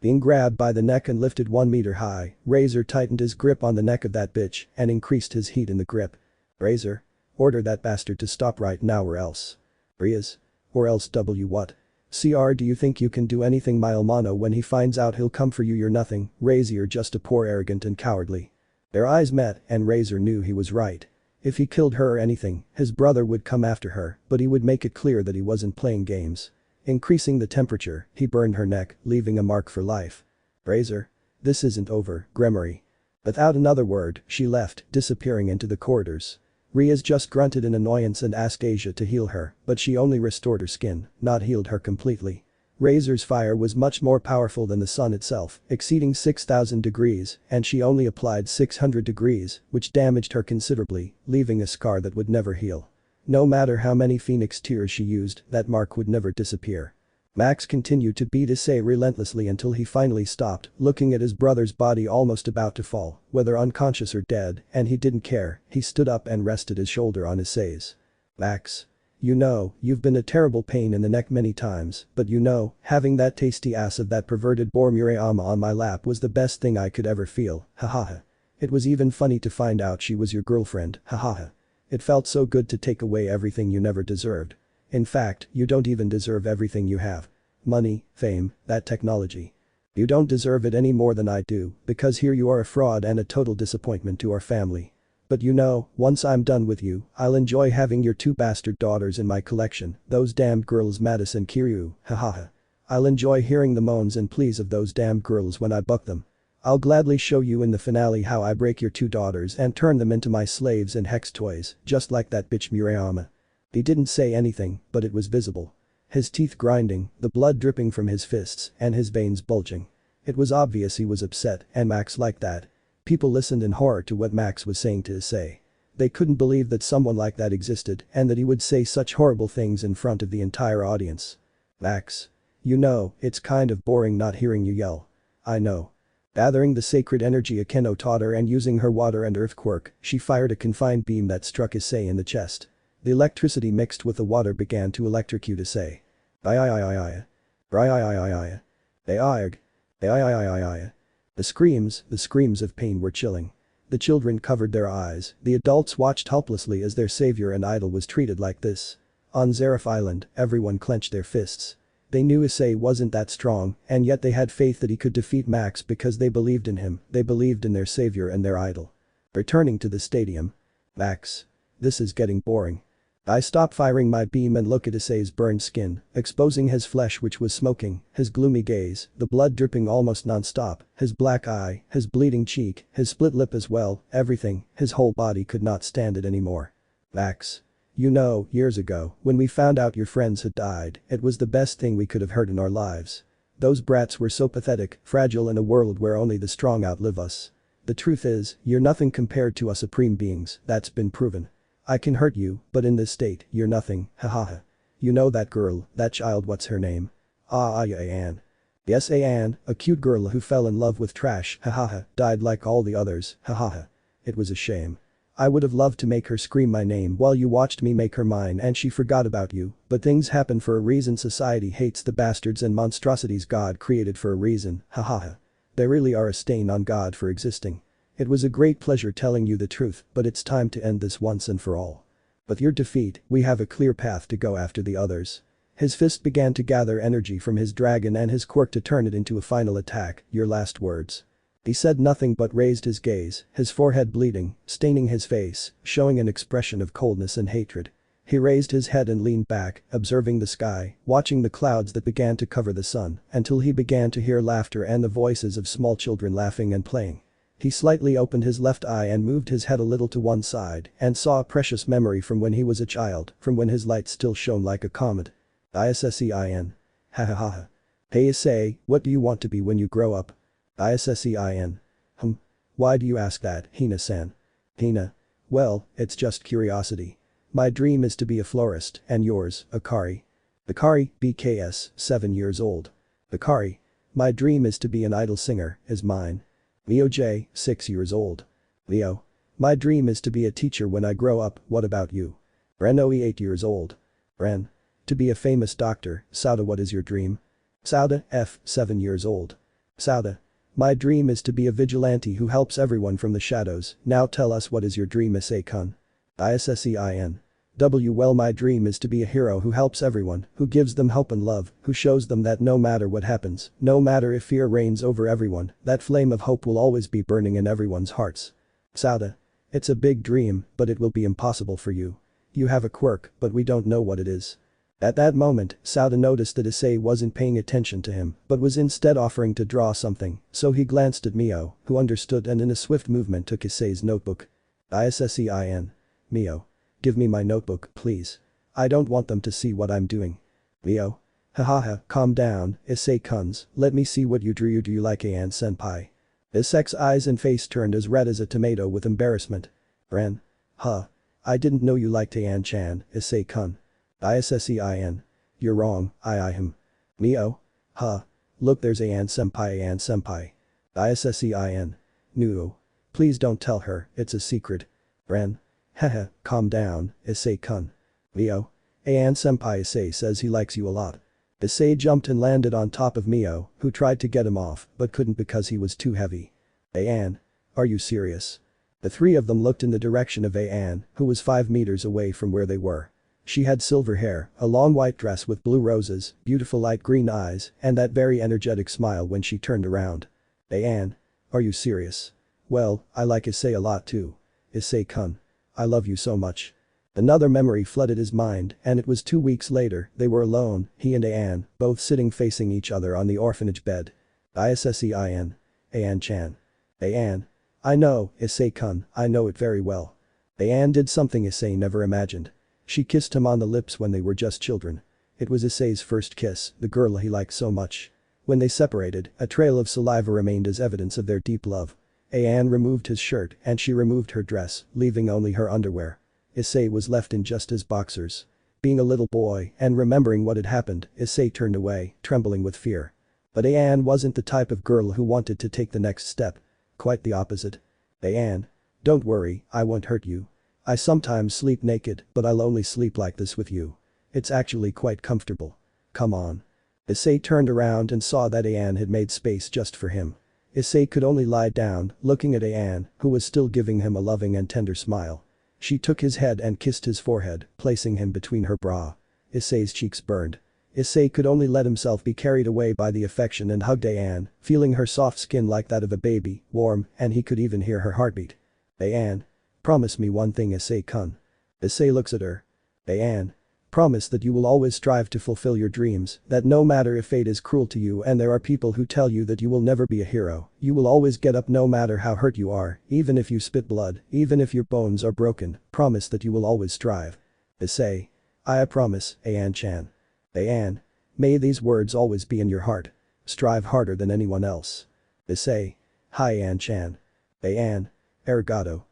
Being grabbed by the neck and lifted 1 meter high, Razor tightened his grip on the neck of that bitch and increased his heat in the grip. Razor? Order that bastard to stop right now or else. Rias? Or else what? Do you think you can do anything my Ilmano when he finds out he'll come for you? You're nothing, Razor, just a poor arrogant and cowardly. Their eyes met and Razor knew he was right. If he killed her or anything, his brother would come after her, but he would make it clear that he wasn't playing games. Increasing the temperature, he burned her neck, leaving a mark for life. Razor? This isn't over, Gremory. Without another word, she left, disappearing into the corridors. Rias just grunted in annoyance and asked Asia to heal her, but she only restored her skin, not healed her completely. Razor's fire was much more powerful than the sun itself, exceeding 6,000 degrees, and she only applied 600 degrees, which damaged her considerably, leaving a scar that would never heal. No matter how many phoenix tears she used, that mark would never disappear. Max continued to beat Issei relentlessly until he finally stopped, looking at his brother's body almost about to fall, whether unconscious or dead, and he didn't care. He stood up and rested his shoulder on Issei's. Max. You know, you've been a terrible pain in the neck many times, but you know, having that tasty ass of that perverted boar Murayama on my lap was the best thing I could ever feel, hahaha. It was even funny to find out she was your girlfriend, hahaha. It felt so good to take away everything you never deserved. In fact, you don't even deserve everything you have. Money, fame, that technology. You don't deserve it any more than I do, because here you are a fraud and a total disappointment to our family. But you know, once I'm done with you, I'll enjoy having your 2 bastard daughters in my collection, those damned girls Mattis and Kiryu, hahaha. I'll enjoy hearing the moans and pleas of those damned girls when I buck them. I'll gladly show you in the finale how I break your 2 daughters and turn them into my slaves and hex toys, just like that bitch Murayama. He didn't say anything, but it was visible. His teeth grinding, the blood dripping from his fists, and his veins bulging. It was obvious he was upset, and Max liked that. People listened in horror to what Max was saying to Issei. They couldn't believe that someone like that existed and that he would say such horrible things in front of the entire audience. Max. You know, it's kind of boring not hearing you yell. I know. Gathering the sacred energy Akeno taught her and using her water and earth quirk, she fired a confined beam that struck Issei in the chest. The electricity mixed with the water began to electrocute Issei. The screams of pain were chilling. The children covered their eyes, the adults watched helplessly as their savior and idol was treated like this. On Zareth Island, everyone clenched their fists. They knew Issei wasn't that strong, and yet they had faith that he could defeat Max because they believed in him, they believed in their savior and their idol. Returning to the stadium. Max. This is getting boring. I stop firing my beam and look at Issei's burned skin, exposing his flesh which was smoking, his gloomy gaze, the blood dripping almost non-stop, his black eye, his bleeding cheek, his split lip as well, everything, his whole body could not stand it anymore. Max. You know, years ago, when we found out your friends had died, it was the best thing we could have heard in our lives. Those brats were so pathetic, fragile in a world where only the strong outlive us. The truth is, you're nothing compared to us supreme beings, that's been proven. I can hurt you, but in this state, you're nothing, hahaha. You know that girl, that child, what's her name? Yeah, Anne. Yes, Anne, a cute girl who fell in love with trash, hahaha, died like all the others, hahaha. It was a shame. I would have loved to make her scream my name while you watched me make her mine and she forgot about you, but things happen for a reason. Society hates the bastards and monstrosities God created for a reason, hahaha. They really are a stain on God for existing. It was a great pleasure telling you the truth, but it's time to end this once and for all. With your defeat, we have a clear path to go after the others. His fist began to gather energy from his dragon and his quirk to turn it into a final attack. Your last words. He said nothing but raised his gaze, his forehead bleeding, staining his face, showing an expression of coldness and hatred. He raised his head and leaned back, observing the sky, watching the clouds that began to cover the sun, until he began to hear laughter and the voices of small children laughing and playing. He slightly opened his left eye and moved his head a little to one side and saw a precious memory from when he was a child, from when his light still shone like a comet. Issein. Ha ha ha. Hey Issei, what do you want to be when you grow up? Issein. Why do you ask that, Hina-san? Hina. Well, it's just curiosity. My dream is to be a florist, and yours, Akari. Akari, BKS, 7 years old. Akari. My dream is to be an idol singer, is mine. Leo J, 6 years old. Leo. My dream is to be a teacher when I grow up, what about you? Ren OE 8 years old. Ren. To be a famous doctor, Sauda, what is your dream? Sauda, F, 7 years old. Sauda. My dream is to be a vigilante who helps everyone from the shadows, now tell us what is your dream, Issei-kun? Issein. W. Well, my dream is to be a hero who helps everyone, who gives them hope and love, who shows them that no matter what happens, no matter if fear reigns over everyone, that flame of hope will always be burning in everyone's hearts. Sauda. It's a big dream, but it will be impossible for you. You have a quirk, but we don't know what it is. At that moment, Sauda noticed that Issei wasn't paying attention to him, but was instead offering to draw something, so he glanced at Mio, who understood and in a swift movement took Issei's notebook. Issein. Mio. Give me my notebook, please. I don't want them to see what I'm doing. Mio. Hahaha, calm down, Issei-kuns, let me see what you drew. Do you like Anne-senpai? Issei's eyes and face turned as red as a tomato with embarrassment. Ren. Huh. I didn't know you liked Anne-chan, Issei-kun. Issein. You're wrong, I him. Mio. Huh. Look, there's Anne-senpai, Anne-senpai. Issein. No. Please don't tell her, it's a secret. Ren. Haha, calm down, Issei-kun. Mio. Anne-senpai, Issei says he likes you a lot. Issei jumped and landed on top of Mio, who tried to get him off but couldn't because he was too heavy. Anne. Are you serious? The three of them looked in the direction of Anne, who was 5 meters away from where they were. She had silver hair, a long white dress with blue roses, beautiful light green eyes, and that very energetic smile when she turned around. Anne. Are you serious? Well, I like Issei a lot too. Issei-kun. I love you so much. Another memory flooded his mind, and it was 2 weeks later, they were alone, he and Anne, both sitting facing each other on the orphanage bed. Issei-in. Anne-chan. Anne. I know, Issei-kun, I know it very well. Anne did something Issei never imagined. She kissed him on the lips when they were just children. It was Issei's first kiss, the girl he liked so much. When they separated, a trail of saliva remained as evidence of their deep love. Anne removed his shirt and she removed her dress, leaving only her underwear. Issei was left in just his boxers. Being a little boy and remembering what had happened, Issei turned away, trembling with fear. But Anne wasn't the type of girl who wanted to take the next step. Quite the opposite. Anne. Don't worry, I won't hurt you. I sometimes sleep naked, but I'll only sleep like this with you. It's actually quite comfortable. Come on. Issei turned around and saw that Anne had made space just for him. Issei could only lie down, looking at Anne, who was still giving him a loving and tender smile. She took his head and kissed his forehead, placing him between her bra. Issei's cheeks burned. Issei could only let himself be carried away by the affection and hugged Anne, feeling her soft skin like that of a baby, warm, and he could even hear her heartbeat. Anne. Promise me one thing, Issei-kun. Issei looks at her. Anne. Promise that you will always strive to fulfill your dreams, that no matter if fate is cruel to you and there are people who tell you that you will never be a hero, you will always get up no matter how hurt you are, even if you spit blood, even if your bones are broken, promise that you will always strive. Issei. I promise, Anne-chan. Anne. May these words always be in your heart. Strive harder than anyone else. Issei. Hi Anne-chan. Anne. Arigato.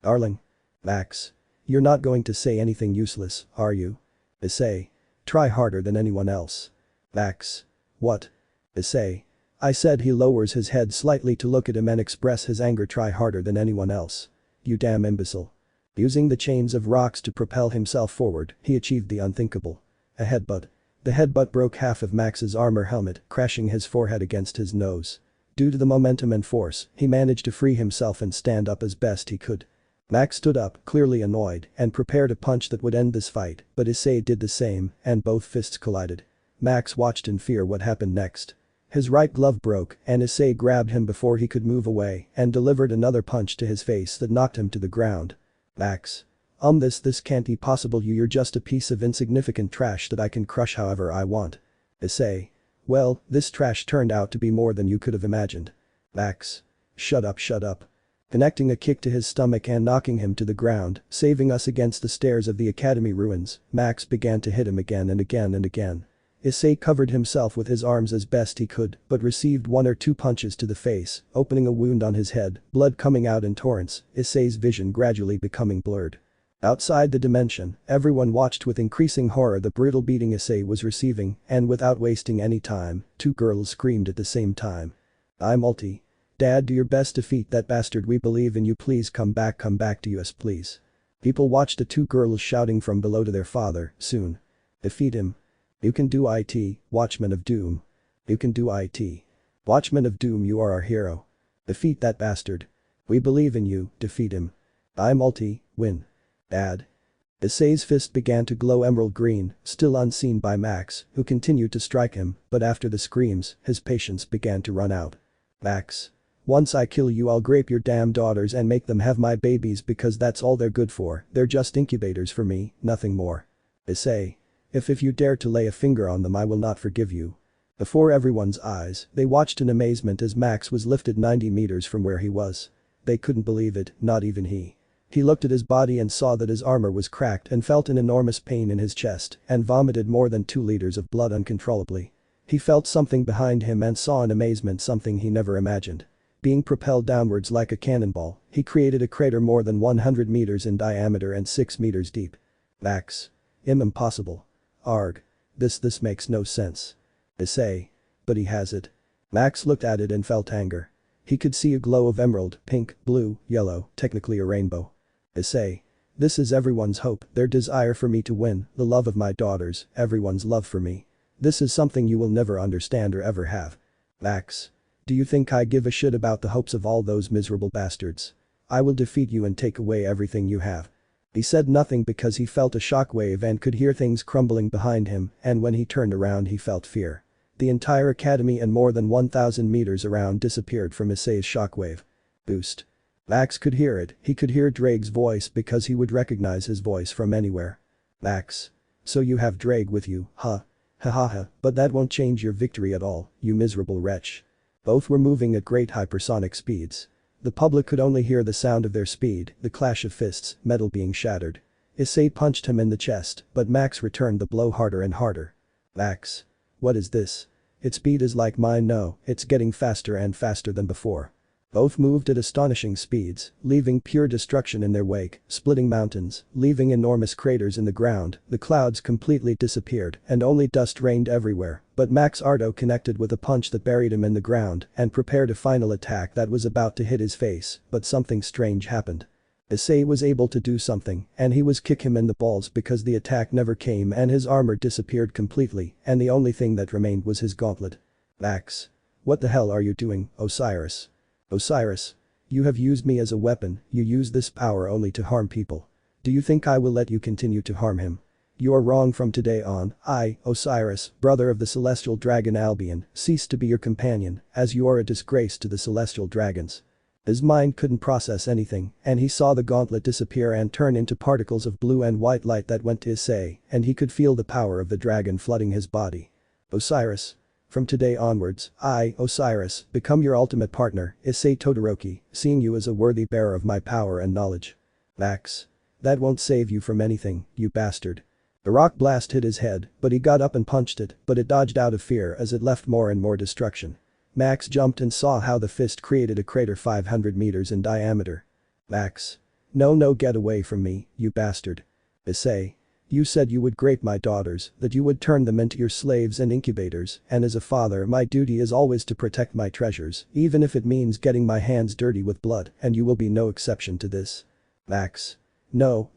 Darling. Max. You're not going to say anything useless, are you? Issei. Try harder than anyone else. Max. What? Issei. I said. He lowers his head slightly to look at him and express his anger. Try harder than anyone else. You damn imbecile. Using the chains of rocks to propel himself forward, he achieved the unthinkable. A headbutt. The headbutt broke half of Max's armor helmet, crashing his forehead against his nose. Due to the momentum and force, he managed to free himself and stand up as best he could. Max stood up, clearly annoyed, and prepared a punch that would end this fight, but Issei did the same, and both fists collided. Max watched in fear what happened next. His right glove broke, and Issei grabbed him before he could move away and delivered another punch to his face that knocked him to the ground. Max. This can't be possible. You're just a piece of insignificant trash that I can crush however I want. Issei. Well, this trash turned out to be more than you could have imagined. Max. Shut up, shut up. Connecting a kick to his stomach and knocking him to the ground, saving us against the stairs of the academy ruins, Max began to hit him again and again and again. Issei covered himself with his arms as best he could, but received 1 or 2 punches to the face, opening a wound on his head, blood coming out in torrents, Issei's vision gradually becoming blurred. Outside the dimension, everyone watched with increasing horror the brutal beating Issei was receiving, and without wasting any time, 2 girls screamed at the same time. Multi. Dad, do your best to defeat that bastard. We believe in you. Please come back to us, please. People watched the 2 girls shouting from below to their father, soon. Defeat him. You can do it, Watchman of Doom. You can do it. Watchman of Doom, you are our hero. Defeat that bastard. We believe in you, defeat him. Multi, win. Dad. Issei's fist began to glow emerald green, still unseen by Max, who continued to strike him, but after the screams, his patience began to run out. Max. Once I kill you, I'll grape your damn daughters and make them have my babies because that's all they're good for. They're just incubators for me, nothing more. Issei. If you dare to lay a finger on them, I will not forgive you. Before everyone's eyes, they watched in amazement as Max was lifted 90 meters from where he was. They couldn't believe it, not even he. He looked at his body and saw that his armor was cracked and felt an enormous pain in his chest and vomited more than 2 liters of blood uncontrollably. He felt something behind him and saw in amazement something he never imagined. Being propelled downwards like a cannonball, he created a crater more than 100 meters in diameter and 6 meters deep. Max. Impossible. Arg. This makes no sense. Issei. But he has it. Max looked at it and felt anger. He could see a glow of emerald, pink, blue, yellow, technically a rainbow. Issei. This is everyone's hope, their desire for me to win, the love of my daughters, everyone's love for me. This is something you will never understand or ever have. Max. Do you think I give a shit about the hopes of all those miserable bastards? I will defeat you and take away everything you have. He said nothing because he felt a shockwave and could hear things crumbling behind him, and when he turned around he felt fear. The entire academy and more than 1,000 meters around disappeared from Issei's shockwave. Boost. Max could hear it, he could hear Drake's voice because he would recognize his voice from anywhere. Max. So you have Drake with you, huh? Ha ha ha, but that won't change your victory at all, you miserable wretch. Both were moving at great hypersonic speeds. The public could only hear the sound of their speed, the clash of fists, metal being shattered. Issei punched him in the chest, but Max returned the blow harder and harder. Max. What is this? Its speed is like mine. No, it's getting faster and faster than before. Both moved at astonishing speeds, leaving pure destruction in their wake, splitting mountains, leaving enormous craters in the ground, the clouds completely disappeared and only dust rained everywhere, but Max Ardo connected with a punch that buried him in the ground and prepared a final attack that was about to hit his face, but something strange happened. Issei was able to do something, and he was kick him in the balls because the attack never came and his armor disappeared completely, and the only thing that remained was his gauntlet. Max. What the hell are you doing, Osiris? Osiris. You have used me as a weapon, you use this power only to harm people. Do you think I will let you continue to harm him? You are wrong. From today on, I, Osiris, brother of the celestial dragon Albion, cease to be your companion, as you are a disgrace to the celestial dragons. His mind couldn't process anything, and he saw the gauntlet disappear and turn into particles of blue and white light that went to Issei, and he could feel the power of the dragon flooding his body. Osiris. From today onwards, I, Osiris, become your ultimate partner, Issei Todoroki, seeing you as a worthy bearer of my power and knowledge. Max. That won't save you from anything, you bastard. The rock blast hit his head, but he got up and punched it, but it dodged out of fear as it left more and more destruction. Max jumped and saw how the fist created a crater 500 meters in diameter. Max. No, get away from me, you bastard. Issei. You said you would grape my daughters, that you would turn them into your slaves and incubators, and as a father my duty is always to protect my treasures, even if it means getting my hands dirty with blood, and you will be no exception to this. Max. No.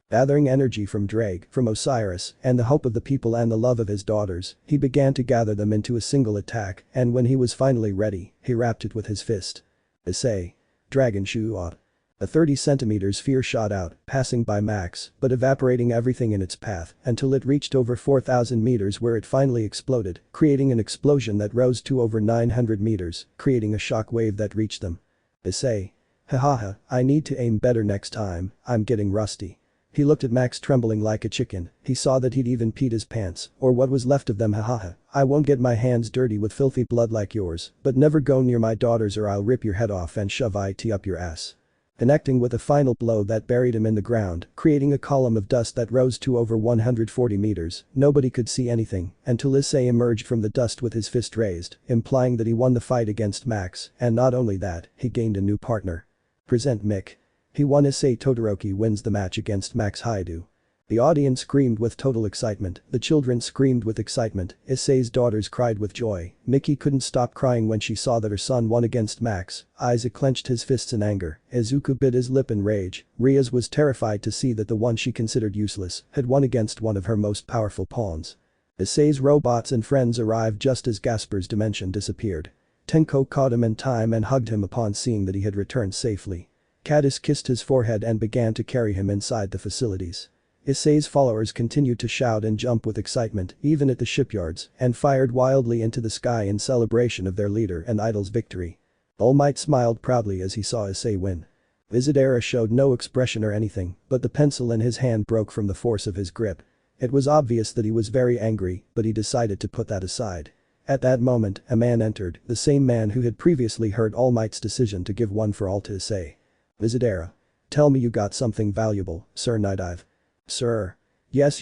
Gathering energy from Drake, from Osiris, and the hope of the people and the love of his daughters, he began to gather them into a single attack, and when he was finally ready, he wrapped it with his fist. Issei. Dragon Shuot. A 30cm sphere shot out, passing by Max, but evaporating everything in its path until it reached over 4,000 meters where it finally exploded, creating an explosion that rose to over 900 meters, creating a shock wave that reached them. Issei. Hahaha, I need to aim better next time, I'm getting rusty. He looked at Max trembling like a chicken, he saw that he'd even peed his pants, or what was left of them. Hahaha, I won't get my hands dirty with filthy blood like yours, but never go near my daughters or I'll rip your head off and shove it up your ass. Connecting with a final blow that buried him in the ground, creating a column of dust that rose to over 140 meters, nobody could see anything until Issei emerged from the dust with his fist raised, implying that he won the fight against Max, and not only that, he gained a new partner. Present Mick. He won. Issei Todoroki wins the match against Max Hyoudou. The audience screamed with total excitement, the children screamed with excitement, Issei's daughters cried with joy, Mickey couldn't stop crying when she saw that her son won against Max, Isaac clenched his fists in anger, Izuku bit his lip in rage, Rias was terrified to see that the one she considered useless had won against one of her most powerful pawns. Issei's robots and friends arrived just as Gaspar's dimension disappeared. Tenko caught him in time and hugged him upon seeing that he had returned safely. Cadis kissed his forehead and began to carry him inside the facilities. Issei's followers continued to shout and jump with excitement, even at the shipyards, and fired wildly into the sky in celebration of their leader and idol's victory. All Might smiled proudly as he saw Issei win. Visidera showed no expression or anything, but the pencil in his hand broke from the force of his grip. It was obvious that he was very angry, but he decided to put that aside. At that moment, a man entered, the same man who had previously heard All Might's decision to give one for all to Issei. Visidera. Tell me you got something valuable, Sir Nidive. Sir. Yes,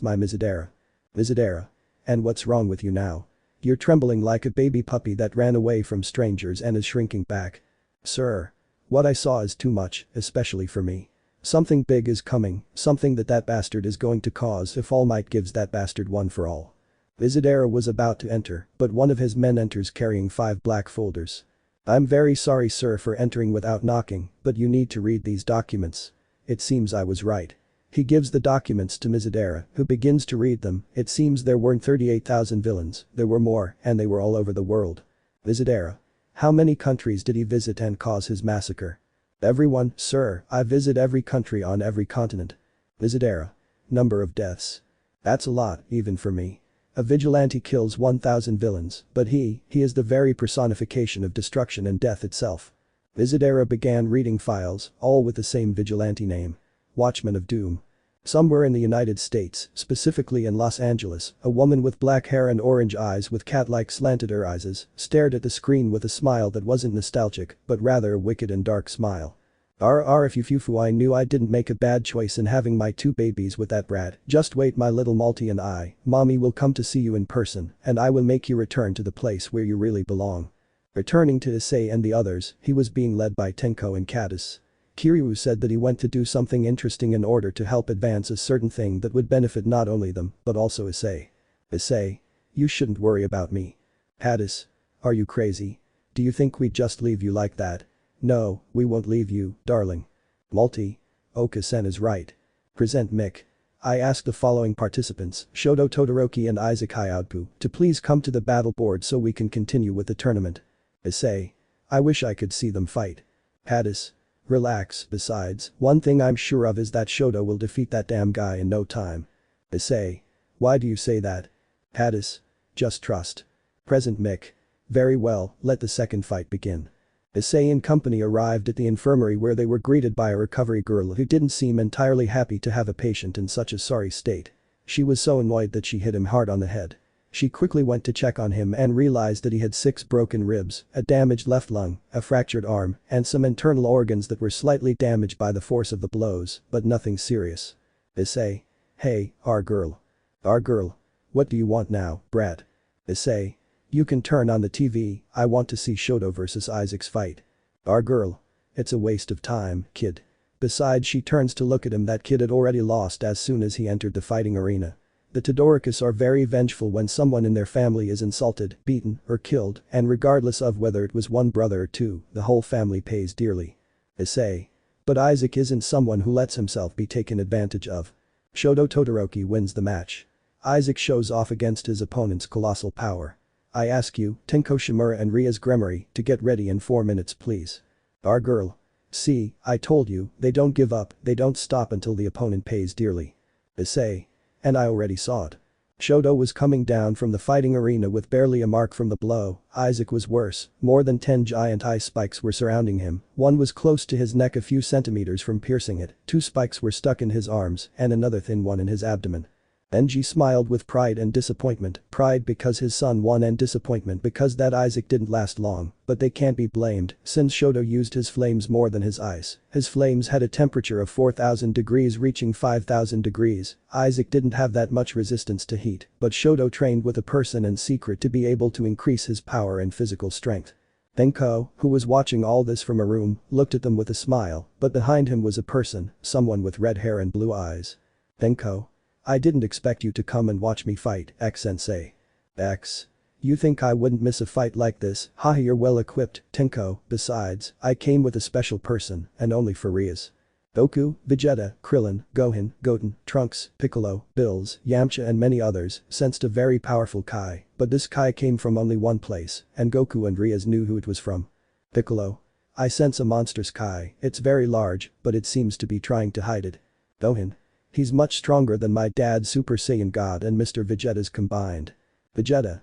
my Visidera. Visidera. And what's wrong with you now? You're trembling like a baby puppy that ran away from strangers and is shrinking back. Sir. What I saw is too much, especially for me. Something big is coming, something that bastard is going to cause if All Might gives that bastard one for all. Visidera was about to enter, but one of his men enters carrying 5 black folders. I'm very sorry sir for entering without knocking, but you need to read these documents. It seems I was right. He gives the documents to Mizadera, who begins to read them. It seems there weren't 38,000 villains, there were more, and they were all over the world. Mizadera. How many countries did he visit and cause his massacre? Everyone, sir, I visit every country on every continent. Mizadera. Number of deaths. That's a lot, even for me. A vigilante kills 1,000 villains, but he is the very personification of destruction and death itself. Mizadera began reading files, all with the same vigilante name. Watchman of Doom. Somewhere in the United States, specifically in Los Angeles, a woman with black hair and orange eyes with cat-like slanted eyes stared at the screen with a smile that wasn't nostalgic, but rather a wicked and dark smile. If you I knew I didn't make a bad choice in having my 2 babies with that brat. Just wait, my little Malty and I, mommy will come to see you in person, and I will make you return to the place where you really belong. Returning to Issei and the others, he was being led by Tenko and Caddis. Kiryu said that he went to do something interesting in order to help advance a certain thing that would benefit not only them, but also Issei. Issei. You shouldn't worry about me. Caddis. Are you crazy? Do you think we'd just leave you like that? No, we won't leave you, darling. Malty. Oka-sen is right. Present Mick. I ask the following participants, Shoto Todoroki and Isaac Hyoudou, to please come to the battle board so we can continue with the tournament. Issei. I wish I could see them fight. Caddis. Relax, besides, one thing I'm sure of is that Shoto will defeat that damn guy in no time. Issei. Why do you say that? Caddis. Just trust. Present Mick. Very well, let the second fight begin. Issei and company arrived at the infirmary where they were greeted by a recovery girl who didn't seem entirely happy to have a patient in such a sorry state. She was so annoyed that she hit him hard on the head. She quickly went to check on him and realized that he had 6 broken ribs, a damaged left lung, a fractured arm, and some internal organs that were slightly damaged by the force of the blows, but nothing serious. Issei. Hey, our girl. Our girl. What do you want now, brat? Issei. You can turn on the TV, I want to see Shoto vs Isaac's fight. Our girl. It's a waste of time, kid. Besides, she turns to look at him. That kid had already lost as soon as he entered the fighting arena. The Todoricus are very vengeful when someone in their family is insulted, beaten, or killed, and regardless of whether it was one brother or 2, the whole family pays dearly. Issei. But Isaac isn't someone who lets himself be taken advantage of. Shoto Todoroki wins the match. Isaac shows off against his opponent's colossal power. I ask you, Tenko Shimura and Rias Gremory, to get ready in 4 minutes please. Our girl. See, I told you, they don't give up, they don't stop until the opponent pays dearly. Issei. And I already saw it. Shoto was coming down from the fighting arena with barely a mark from the blow. Isaac was worse, more than 10 giant ice spikes were surrounding him, one was close to his neck a few centimeters from piercing it, 2 spikes were stuck in his arms, and another thin one in his abdomen. Enji smiled with pride and disappointment, pride because his son won and disappointment because that Isaac didn't last long, but they can't be blamed since Shoto used his flames more than his ice. His flames had a temperature of 4,000 degrees reaching 5,000 degrees. Isaac didn't have that much resistance to heat, but Shoto trained with a person in secret to be able to increase his power and physical strength. Tenko, who was watching all this from a room, looked at them with a smile, but behind him was a person, someone with red hair and blue eyes. Tenko. I didn't expect you to come and watch me fight, X-sensei. X. You think I wouldn't miss a fight like this? Haha, you're well equipped, Tenko. Besides, I came with a special person, and only for Rias. Goku, Vegeta, Krillin, Gohan, Goten, Trunks, Piccolo, Bills, Yamcha and many others sensed a very powerful Kai, but this Kai came from only one place, and Goku and Rias knew who it was from. Piccolo. I sense a monstrous Kai, it's very large, but it seems to be trying to hide it. Gohan. He's much stronger than my dad's Super Saiyan God and Mr. Vegeta's combined. Vegeta.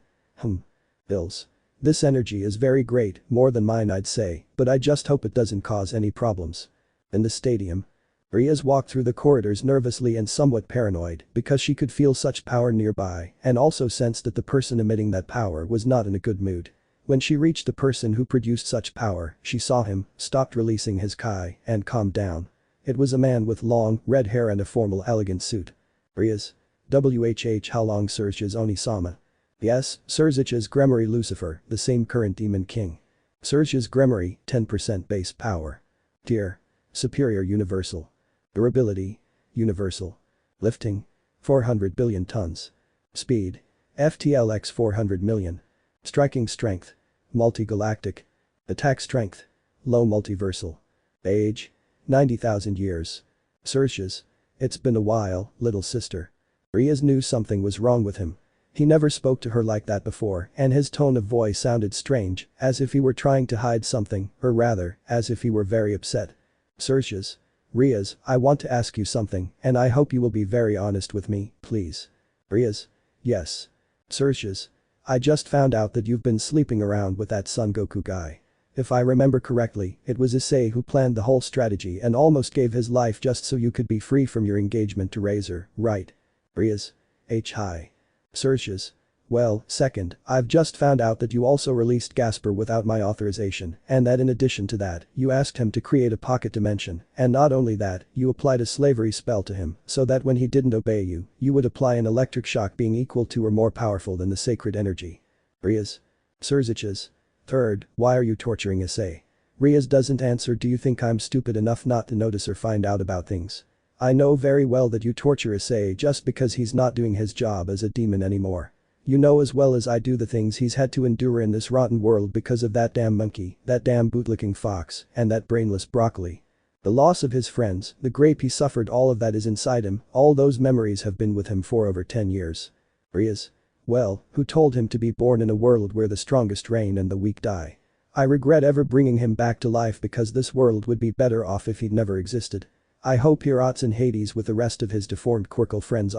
Bills. This energy is very great, more than mine I'd say, but I just hope it doesn't cause any problems. In the stadium. Rias walked through the corridors nervously and somewhat paranoid because she could feel such power nearby and also sensed that the person emitting that power was not in a good mood. When she reached the person who produced such power, she saw him, stopped releasing his Kai, and calmed down. It was a man with long, red hair and a formal elegant suit. Rias. How long Sirzechs Oni-sama? Yes, Sirzechs Gremory Lucifer, the same current demon king. Sirzechs Gremory, 10% base power. Tier. Superior universal. Durability. Universal. Lifting. 400 billion tons. Speed. FTLX 400 million. Striking strength. Multi-galactic. Attack strength. Low multiversal. Age. 90,000 years. Sirzechs. It's been a while, little sister. Rias knew something was wrong with him. He never spoke to her like that before and his tone of voice sounded strange, as if he were trying to hide something, or rather, as if he were very upset. Sirzechs. Rias, I want to ask you something, and I hope you will be very honest with me, please. Rias. Yes. Sirzechs. I just found out that you've been sleeping around with that Son Goku guy. If I remember correctly, it was Issei who planned the whole strategy and almost gave his life just so you could be free from your engagement to Razor, right? Rias. Hi. Sirzechs. Well, second, I've just found out that you also released Gasper without my authorization, and that in addition to that, you asked him to create a pocket dimension, and not only that, you applied a slavery spell to him, so that when he didn't obey you, you would apply an electric shock being equal to or more powerful than the sacred energy. Rias. Sirzechs. Third, why are you torturing Issei? Rias doesn't answer. Do you think I'm stupid enough not to notice or find out about things? I know very well that you torture Issei just because he's not doing his job as a demon anymore. You know as well as I do the things he's had to endure in this rotten world because of that damn monkey, that damn bootlicking fox, and that brainless broccoli. The loss of his friends, the grief he suffered, all of that is inside him, all those memories have been with him for over 10 years. Rias. Well, who told him to be born in a world where the strongest reign and the weak die? I regret ever bringing him back to life because this world would be better off if he'd never existed. I hope he rots in Hades with the rest of his deformed Quirkle friends.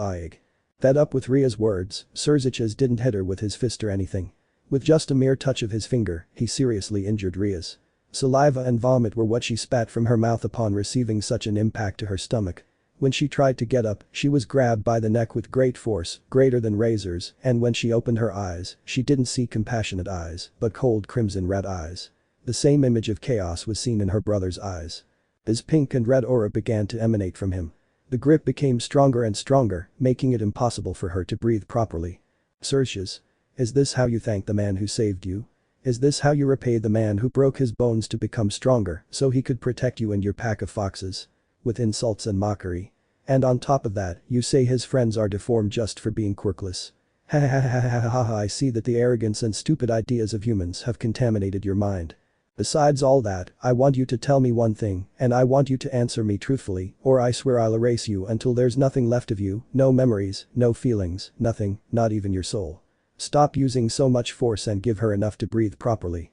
Fed up with Ria's words, Sirzechs didn't hit her with his fist or anything. With just a mere touch of his finger, he seriously injured Rias. Saliva and vomit were what she spat from her mouth upon receiving such an impact to her stomach. When she tried to get up, she was grabbed by the neck with great force, greater than Razor's, and when she opened her eyes, she didn't see compassionate eyes, but cold crimson red eyes. The same image of chaos was seen in her brother's eyes. His pink and red aura began to emanate from him. The grip became stronger and stronger, making it impossible for her to breathe properly. Sirzechs. Is this how you thank the man who saved you? Is this how you repay the man who broke his bones to become stronger so he could protect you and your pack of foxes? With insults and mockery. And on top of that, you say his friends are deformed just for being quirkless. Ha ha ha ha ha ha. I see that the arrogance and stupid ideas of humans have contaminated your mind. Besides all that, I want you to tell me one thing, and I want you to answer me truthfully, or I swear I'll erase you until there's nothing left of you, no memories, no feelings, nothing, not even your soul. Stop using so much force and give her enough to breathe properly.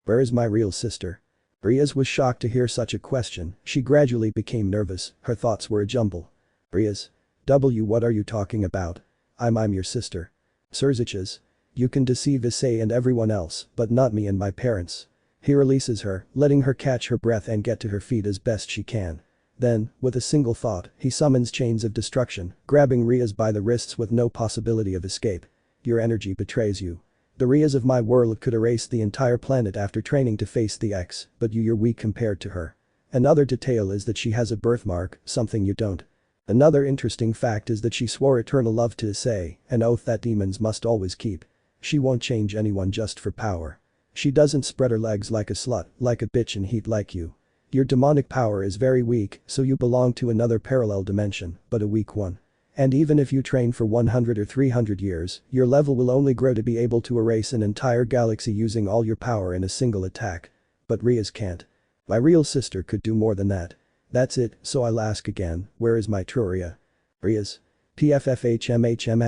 Where is my real sister? Rias was shocked to hear such a question. She gradually became nervous, her thoughts were a jumble. Rias. What are you talking about? I'm your sister. Sirzechs. You can deceive Issei and everyone else, but not me and my parents. He releases her, letting her catch her breath and get to her feet as best she can. Then, with a single thought, he summons chains of destruction, grabbing Rias by the wrists with no possibility of escape. Your energy betrays you. The Rias of my world could erase the entire planet after training to face the X, but you're weak compared to her. Another detail is that she has a birthmark, something you don't. Another interesting fact is that she swore eternal love to Issei, an oath that demons must always keep. She won't change anyone just for power. She doesn't spread her legs like a slut, like a bitch in heat like you. Your demonic power is very weak, so you belong to another parallel dimension, but a weak one. And even if you train for 100 or 300 years, your level will only grow to be able to erase an entire galaxy using all your power in a single attack. But Rias can't. My real sister could do more than that. That's it, so I'll ask again, where is my Truria? Rias. PFFHMHM.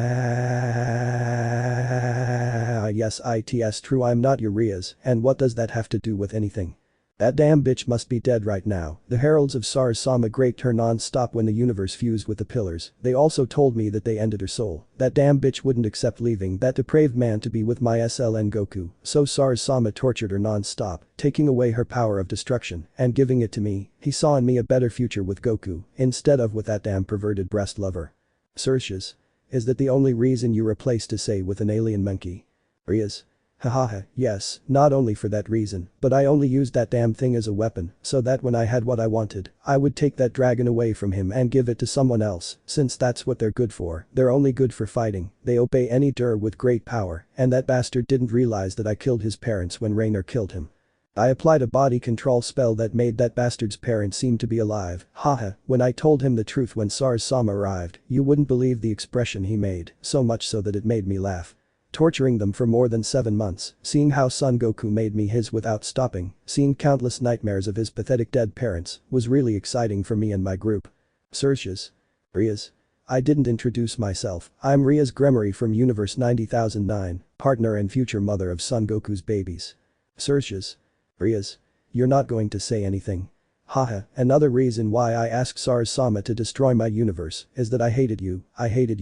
Yes, it's true, I'm not your Rias, and what does that have to do with anything? That damn bitch must be dead right now. The heralds of Sarzama Great turn non-stop when the universe fused with the pillars. They also told me that they ended her soul. That damn bitch wouldn't accept leaving that depraved man to be with my SLN Goku, so Sarzama tortured her non-stop, taking away her power of destruction and giving it to me. He saw in me a better future with Goku, instead of with that damn perverted breast lover. Sirzechs. Is that the only reason you replaced Issei with an alien monkey? Rias. Hahaha, yes, not only for that reason, but I only used that damn thing as a weapon, so that when I had what I wanted, I would take that dragon away from him and give it to someone else, since that's what they're good for. They're only good for fighting, they obey any dir with great power, and that bastard didn't realize that I killed his parents when Rainer killed him. I applied a body control spell that made that bastard's parents seem to be alive. Haha, when I told him the truth when Sarzama arrived, you wouldn't believe the expression he made, so much so that it made me laugh. Torturing them for more than 7 months, seeing how Son Goku made me his without stopping, seeing countless nightmares of his pathetic dead parents, was really exciting for me and my group. Sirzechs. Rias. I didn't introduce myself, I'm Rias Gremory from Universe 90009, partner and future mother of Son Goku's babies. Sirzechs. Rias. You're not going to say anything. Haha, another reason why I asked Sama to destroy my universe is that I hated you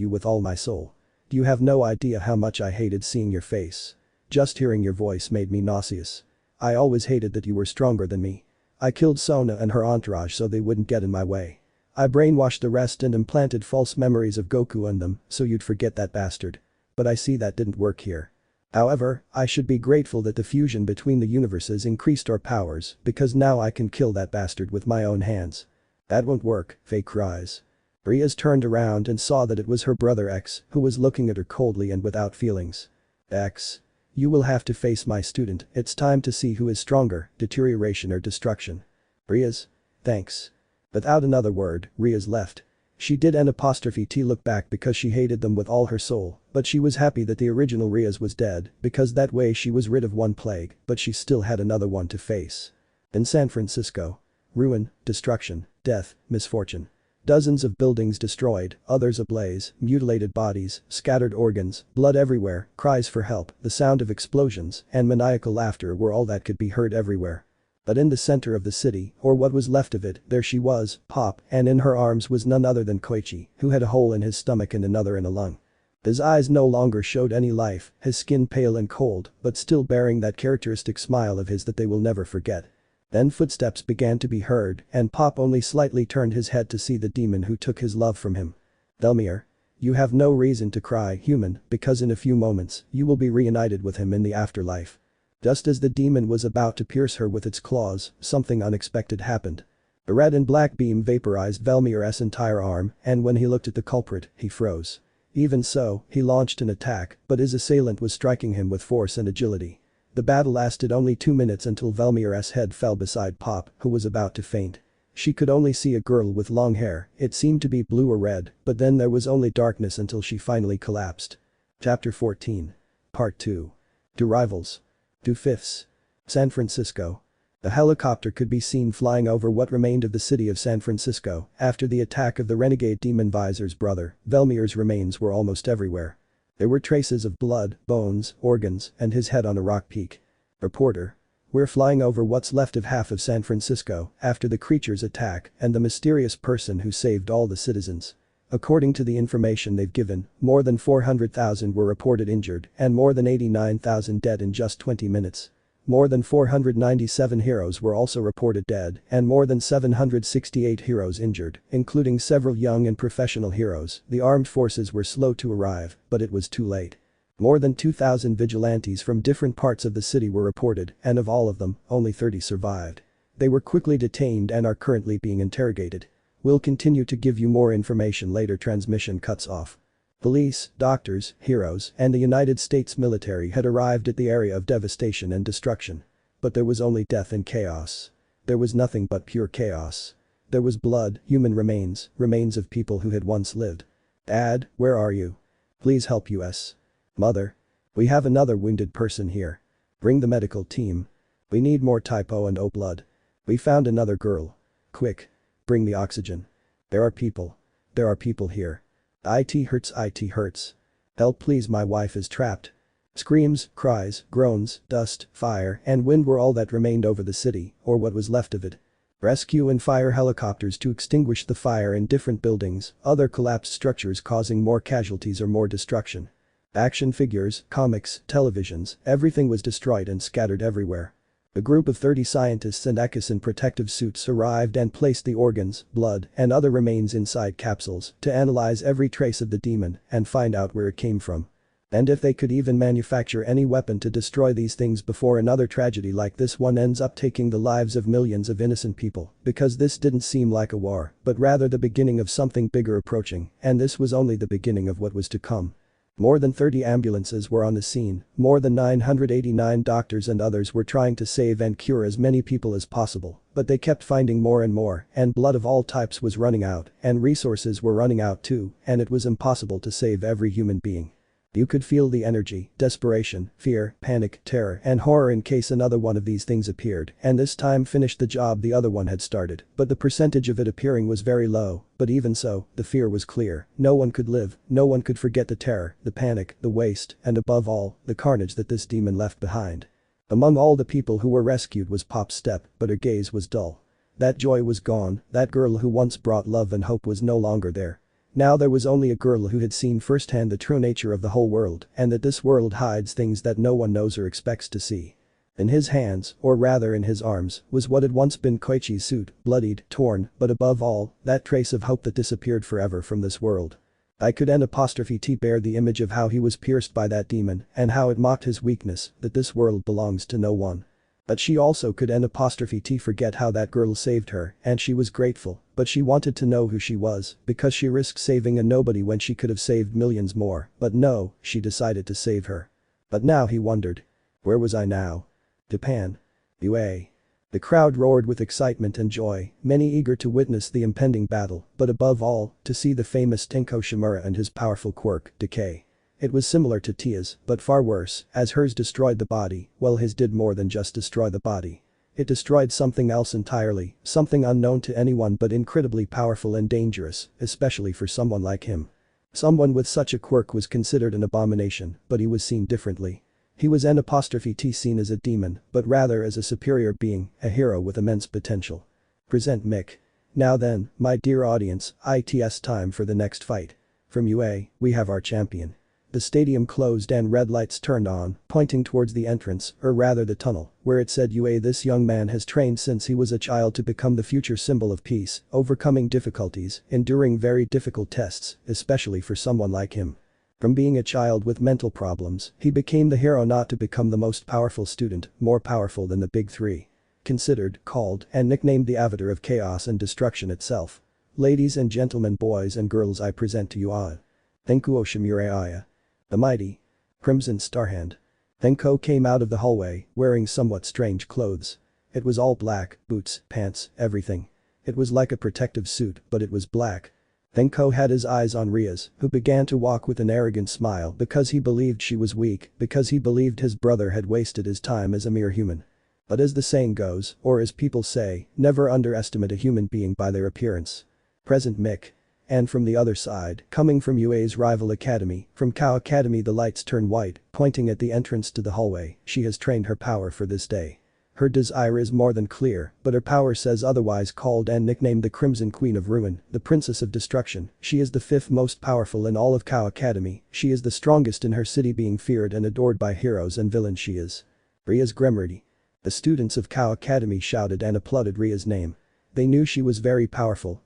with all my soul. You have no idea how much I hated seeing your face. Just hearing your voice made me nauseous. I always hated that you were stronger than me. I killed Sona and her entourage so they wouldn't get in my way. I brainwashed the rest and implanted false memories of Goku in them so you'd forget that bastard. But I see that didn't work here. However, I should be grateful that the fusion between the universes increased our powers because now I can kill that bastard with my own hands. That won't work, fake cries. Rias turned around and saw that it was her brother X who was looking at her coldly and without feelings. X. You will have to face my student, it's time to see who is stronger, deterioration or destruction. Rias. Thanks. Without another word, Rias left. She did N''T look back because she hated them with all her soul, but she was happy that the original Rias was dead because that way she was rid of one plague, but she still had another one to face. In San Francisco. Ruin, destruction, death, misfortune. Dozens of buildings destroyed, others ablaze, mutilated bodies, scattered organs, blood everywhere, cries for help, the sound of explosions, and maniacal laughter were all that could be heard everywhere. But in the center of the city, or what was left of it, there she was, Pop, and in her arms was none other than Koichi, who had a hole in his stomach and another in a lung. His eyes no longer showed any life, his skin pale and cold, but still bearing that characteristic smile of his that they will never forget. Then footsteps began to be heard, and Pop only slightly turned his head to see the demon who took his love from him. Velmir. You have no reason to cry, human, because in a few moments, you will be reunited with him in the afterlife. Just as the demon was about to pierce her with its claws, something unexpected happened. A red and black beam vaporized Velmir's entire arm, and when he looked at the culprit, he froze. Even so, he launched an attack, but his assailant was striking him with force and agility. The battle lasted only 2 minutes until Velmir's head fell beside Pop, who was about to faint. She could only see a girl with long hair, it seemed to be blue or red, but then there was only darkness until she finally collapsed. Chapter 14. Part 2. Two rivals. 2/5. San Francisco. The helicopter could be seen flying over what remained of the city of San Francisco after the attack of the renegade demon Visor's brother. Velmir's remains were almost everywhere. There were traces of blood, bones, organs, and his head on a rock peak. Reporter. We're flying over what's left of half of San Francisco after the creature's attack and the mysterious person who saved all the citizens. According to the information they've given, more than 400,000 were reported injured and more than 89,000 dead in just 20 minutes. More than 497 heroes were also reported dead and more than 768 heroes injured, including several young and professional heroes. The armed forces were slow to arrive, but it was too late. More than 2,000 vigilantes from different parts of the city were reported, and of all of them, only 30 survived. They were quickly detained and are currently being interrogated. We'll continue to give you more information later. Transmission cuts off. Police, doctors, heroes, and the United States military had arrived at the area of devastation and destruction. But there was only death and chaos. There was nothing but pure chaos. There was blood, human remains of people who had once lived. Dad, where are you? Please help us. Mother. We have another wounded person here. Bring the medical team. We need more type O and O blood. We found another girl. Quick. Bring the oxygen. There are people. There are people here. It hurts, it hurts. Help please, my wife is trapped. Screams, cries, groans, dust, fire, and wind were all that remained over the city, or what was left of it. Rescue and fire helicopters to extinguish the fire in different buildings, other collapsed structures causing more casualties or more destruction. Action figures, comics, televisions, everything was destroyed and scattered everywhere. A group of 30 scientists and Ekis in protective suits arrived and placed the organs, blood, and other remains inside capsules to analyze every trace of the demon and find out where it came from. And if they could even manufacture any weapon to destroy these things before another tragedy like this one ends up taking the lives of millions of innocent people, because this didn't seem like a war, but rather the beginning of something bigger approaching, and this was only the beginning of what was to come. More than 30 ambulances were on the scene, more than 989 doctors and others were trying to save and cure as many people as possible, but they kept finding more, and blood of all types was running out, and resources were running out too, and it was impossible to save every human being. You could feel the energy, desperation, fear, panic, terror, and horror in case another one of these things appeared and this time finished the job the other one had started, but the percentage of it appearing was very low, but even so, the fear was clear. No one could live, no one could forget the terror, the panic, the waste, and above all, the carnage that this demon left behind. Among all the people who were rescued was Pop's step, but her gaze was dull. That joy was gone, that girl who once brought love and hope was no longer there. Now there was only a girl who had seen firsthand the true nature of the whole world and that this world hides things that no one knows or expects to see. In his hands, or rather in his arms, was what had once been Koichi's suit, bloodied, torn, but above all, that trace of hope that disappeared forever from this world. I could N''T bear the image of how he was pierced by that demon and how it mocked his weakness, that this world belongs to no one. But she also could N''T forget how that girl saved her and she was grateful, but she wanted to know who she was because she risked saving a nobody when she could have saved millions more, but no, she decided to save her. But now he wondered. Where was I now? Japan. UA. The crowd roared with excitement and joy, many eager to witness the impending battle, but above all, to see the famous Tenko Shimura and his powerful quirk, Decay. It was similar to Tia's, but far worse, as hers destroyed the body, while his did more than just destroy the body. It destroyed something else entirely, something unknown to anyone but incredibly powerful and dangerous, especially for someone like him. Someone with such a quirk was considered an abomination, but he was seen differently. He was N''T seen as a demon, but rather as a superior being, a hero with immense potential. Present Mick. Now then, my dear audience, it's time for the next fight. From UA, we have our champion. The stadium closed and red lights turned on, pointing towards the entrance, or rather the tunnel, where it said UA. This young man has trained since he was a child to become the future symbol of peace, overcoming difficulties, enduring very difficult tests, especially for someone like him. From being a child with mental problems, he became the hero not to become the most powerful student, more powerful than the big three. Considered, called, and nicknamed the avatar of chaos and destruction itself. Ladies and gentlemen, boys and girls, I present to you Tenko Shimura. The mighty Crimson Starhand. Tenko came out of the hallway, wearing somewhat strange clothes. It was all black, boots, pants, everything. It was like a protective suit, but it was black. Tenko had his eyes on Rias, who began to walk with an arrogant smile because he believed she was weak, because he believed his brother had wasted his time as a mere human. But as the saying goes, or as people say, never underestimate a human being by their appearance. Present Mick. And from the other side, coming from UA's rival academy, from Kuoh Academy, the lights turn white, pointing at the entrance to the hallway. She has trained her power for this day. Her desire is more than clear, but her power says otherwise. Called and nicknamed the Crimson Queen of Ruin, the Princess of Destruction, she is the fifth most powerful in all of Kuoh Academy. She is the strongest in her city, being feared and adored by heroes and villains. She is Rias Gremory. The students of Kuoh Academy shouted and applauded Rias' name. They knew she was very powerful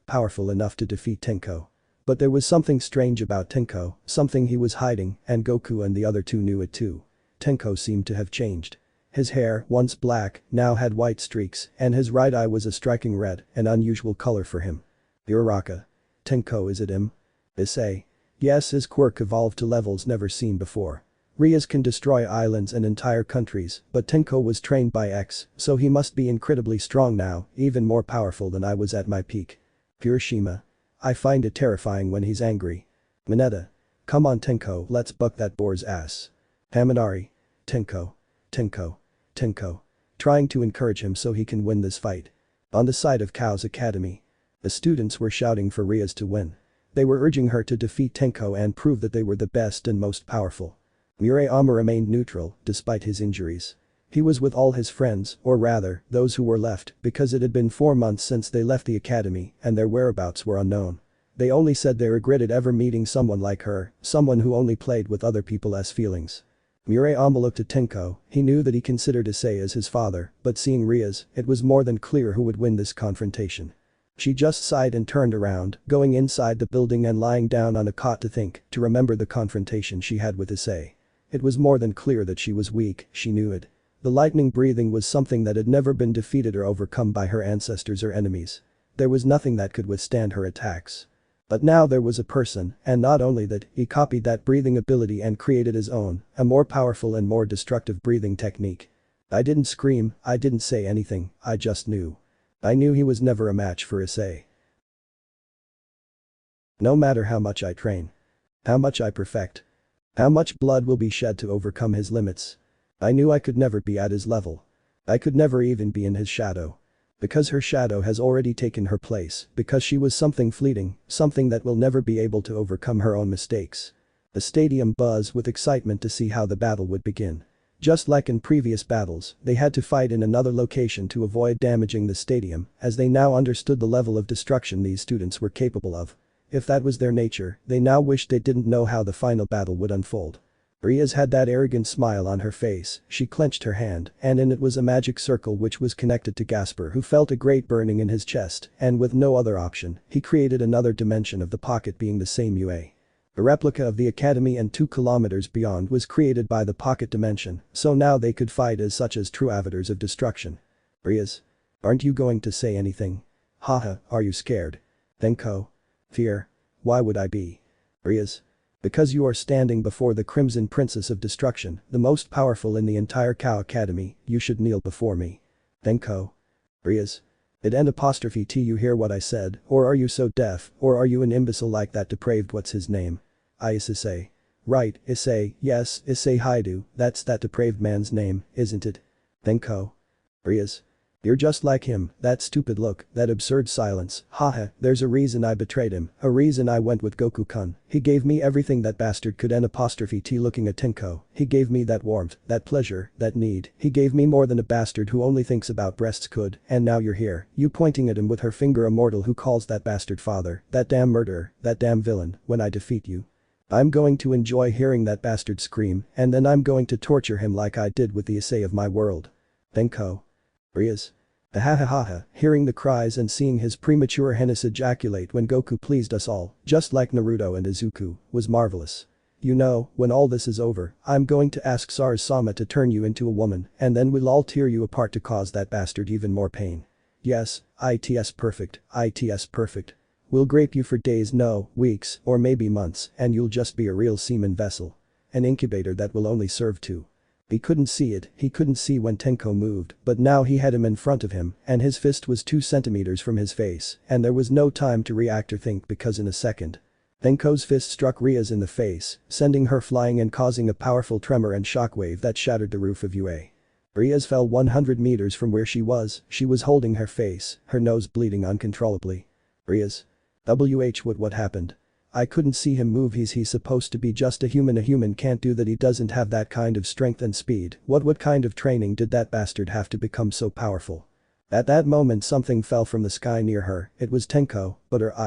enough to defeat Tenko. But there was something strange about Tenko, something he was hiding, and Goku and the other two knew it too. Tenko seemed to have changed. His hair, once black, now had white streaks, and his right eye was a striking red, an unusual color for him. Uraraka. Tenko, is it him? Issei. Yes, his quirk evolved to levels never seen before. Rias can destroy islands and entire countries, but Tenko was trained by X, so he must be incredibly strong now, even more powerful than I was at my peak. Hiroshima. I find it terrifying when he's angry. Mineta. Come on Tenko, let's buck that boar's ass. Haminari. Tenko. Tenko. Tenko. Trying to encourage him so he can win this fight. On the side of Kuoh's academy. The students were shouting for Rias to win. They were urging her to defeat Tenko and prove that they were the best and most powerful. Murayama remained neutral, despite his injuries. He was with all his friends, or rather, those who were left, because it had been 4 months since they left the academy, and their whereabouts were unknown. They only said they regretted ever meeting someone like her, someone who only played with other people's feelings. Murayama looked at Tenko. He knew that he considered Issei as his father, but seeing Rias, it was more than clear who would win this confrontation. She just sighed and turned around, going inside the building and lying down on a cot to think, to remember the confrontation she had with Issei. It was more than clear that she was weak, she knew it. The lightning breathing was something that had never been defeated or overcome by her ancestors or enemies. There was nothing that could withstand her attacks. But now there was a person, and not only that, he copied that breathing ability and created his own, a more powerful and more destructive breathing technique. I didn't scream, I didn't say anything, I just knew. I knew he was never a match for Issei. No matter how much I train. How much I perfect. How much blood will be shed to overcome his limits? I knew I could never be at his level. I could never even be in his shadow. Because her shadow has already taken her place, because she was something fleeting, something that will never be able to overcome her own mistakes. The stadium buzzed with excitement to see how the battle would begin. Just like in previous battles, they had to fight in another location to avoid damaging the stadium, as they now understood the level of destruction these students were capable of. If that was their nature, they now wished they didn't know how the final battle would unfold. Rias had that arrogant smile on her face, she clenched her hand, and in it was a magic circle which was connected to Gasper, who felt a great burning in his chest, and with no other option, he created another dimension of the pocket being the same UA. A replica of the academy and 2 kilometers beyond was created by the pocket dimension, so now they could fight as such as true avatars of destruction. Rias? Aren't you going to say anything? Haha, are you scared? Then Kuoh? Fear? Why would I be? Rias? Because you are standing before the Crimson Princess of Destruction, the most powerful in the entire Kuoh Academy, you should kneel before me. Then Kuoh? Rias? Did N''T you hear what I said, or are you so deaf, or are you an imbecile like that depraved what's his name? Issei. Right, Issei, yes, Issei Hyoudou, that's that depraved man's name, isn't it? Then Kuoh? Rias? You're just like him, that stupid look, that absurd silence, haha, there's a reason I betrayed him, a reason I went with Goku-kun, he gave me everything that bastard could N''T looking at Kuoh, he gave me that warmth, that pleasure, that need, he gave me more than a bastard who only thinks about breasts could, and now you're here, you pointing at him with her finger, a mortal who calls that bastard father, that damn murderer, that damn villain, when I defeat you. I'm going to enjoy hearing that bastard scream, and then I'm going to torture him like I did with the Issei of my world. Then Kuoh? Rias? Ahahaha, hearing the cries and seeing his premature heinous ejaculate when Goku pleased us all, just like Naruto and Izuku, was marvelous. You know, when all this is over, I'm going to ask Sama to turn you into a woman, and then we'll all tear you apart to cause that bastard even more pain. Yes, it's perfect, it's perfect. We'll grape you for days, no, weeks, or maybe months, and you'll just be a real semen vessel. An incubator that will only serve 2. He couldn't see it, he couldn't see when Kuoh moved, but now he had him in front of him, and his fist was 2 centimeters from his face, and there was no time to react or think because in a second. Kuoh's fist struck Rias in the face, sending her flying and causing a powerful tremor and shockwave that shattered the roof of UA. Rias fell 100 meters from where she was holding her face, her nose bleeding uncontrollably. Rias? What happened? I couldn't see him move, he's supposed to be just a human can't do that, he doesn't have that kind of strength and speed, what kind of training did that bastard have to become so powerful? At that moment something fell from the sky near her, it was Kuoh, but her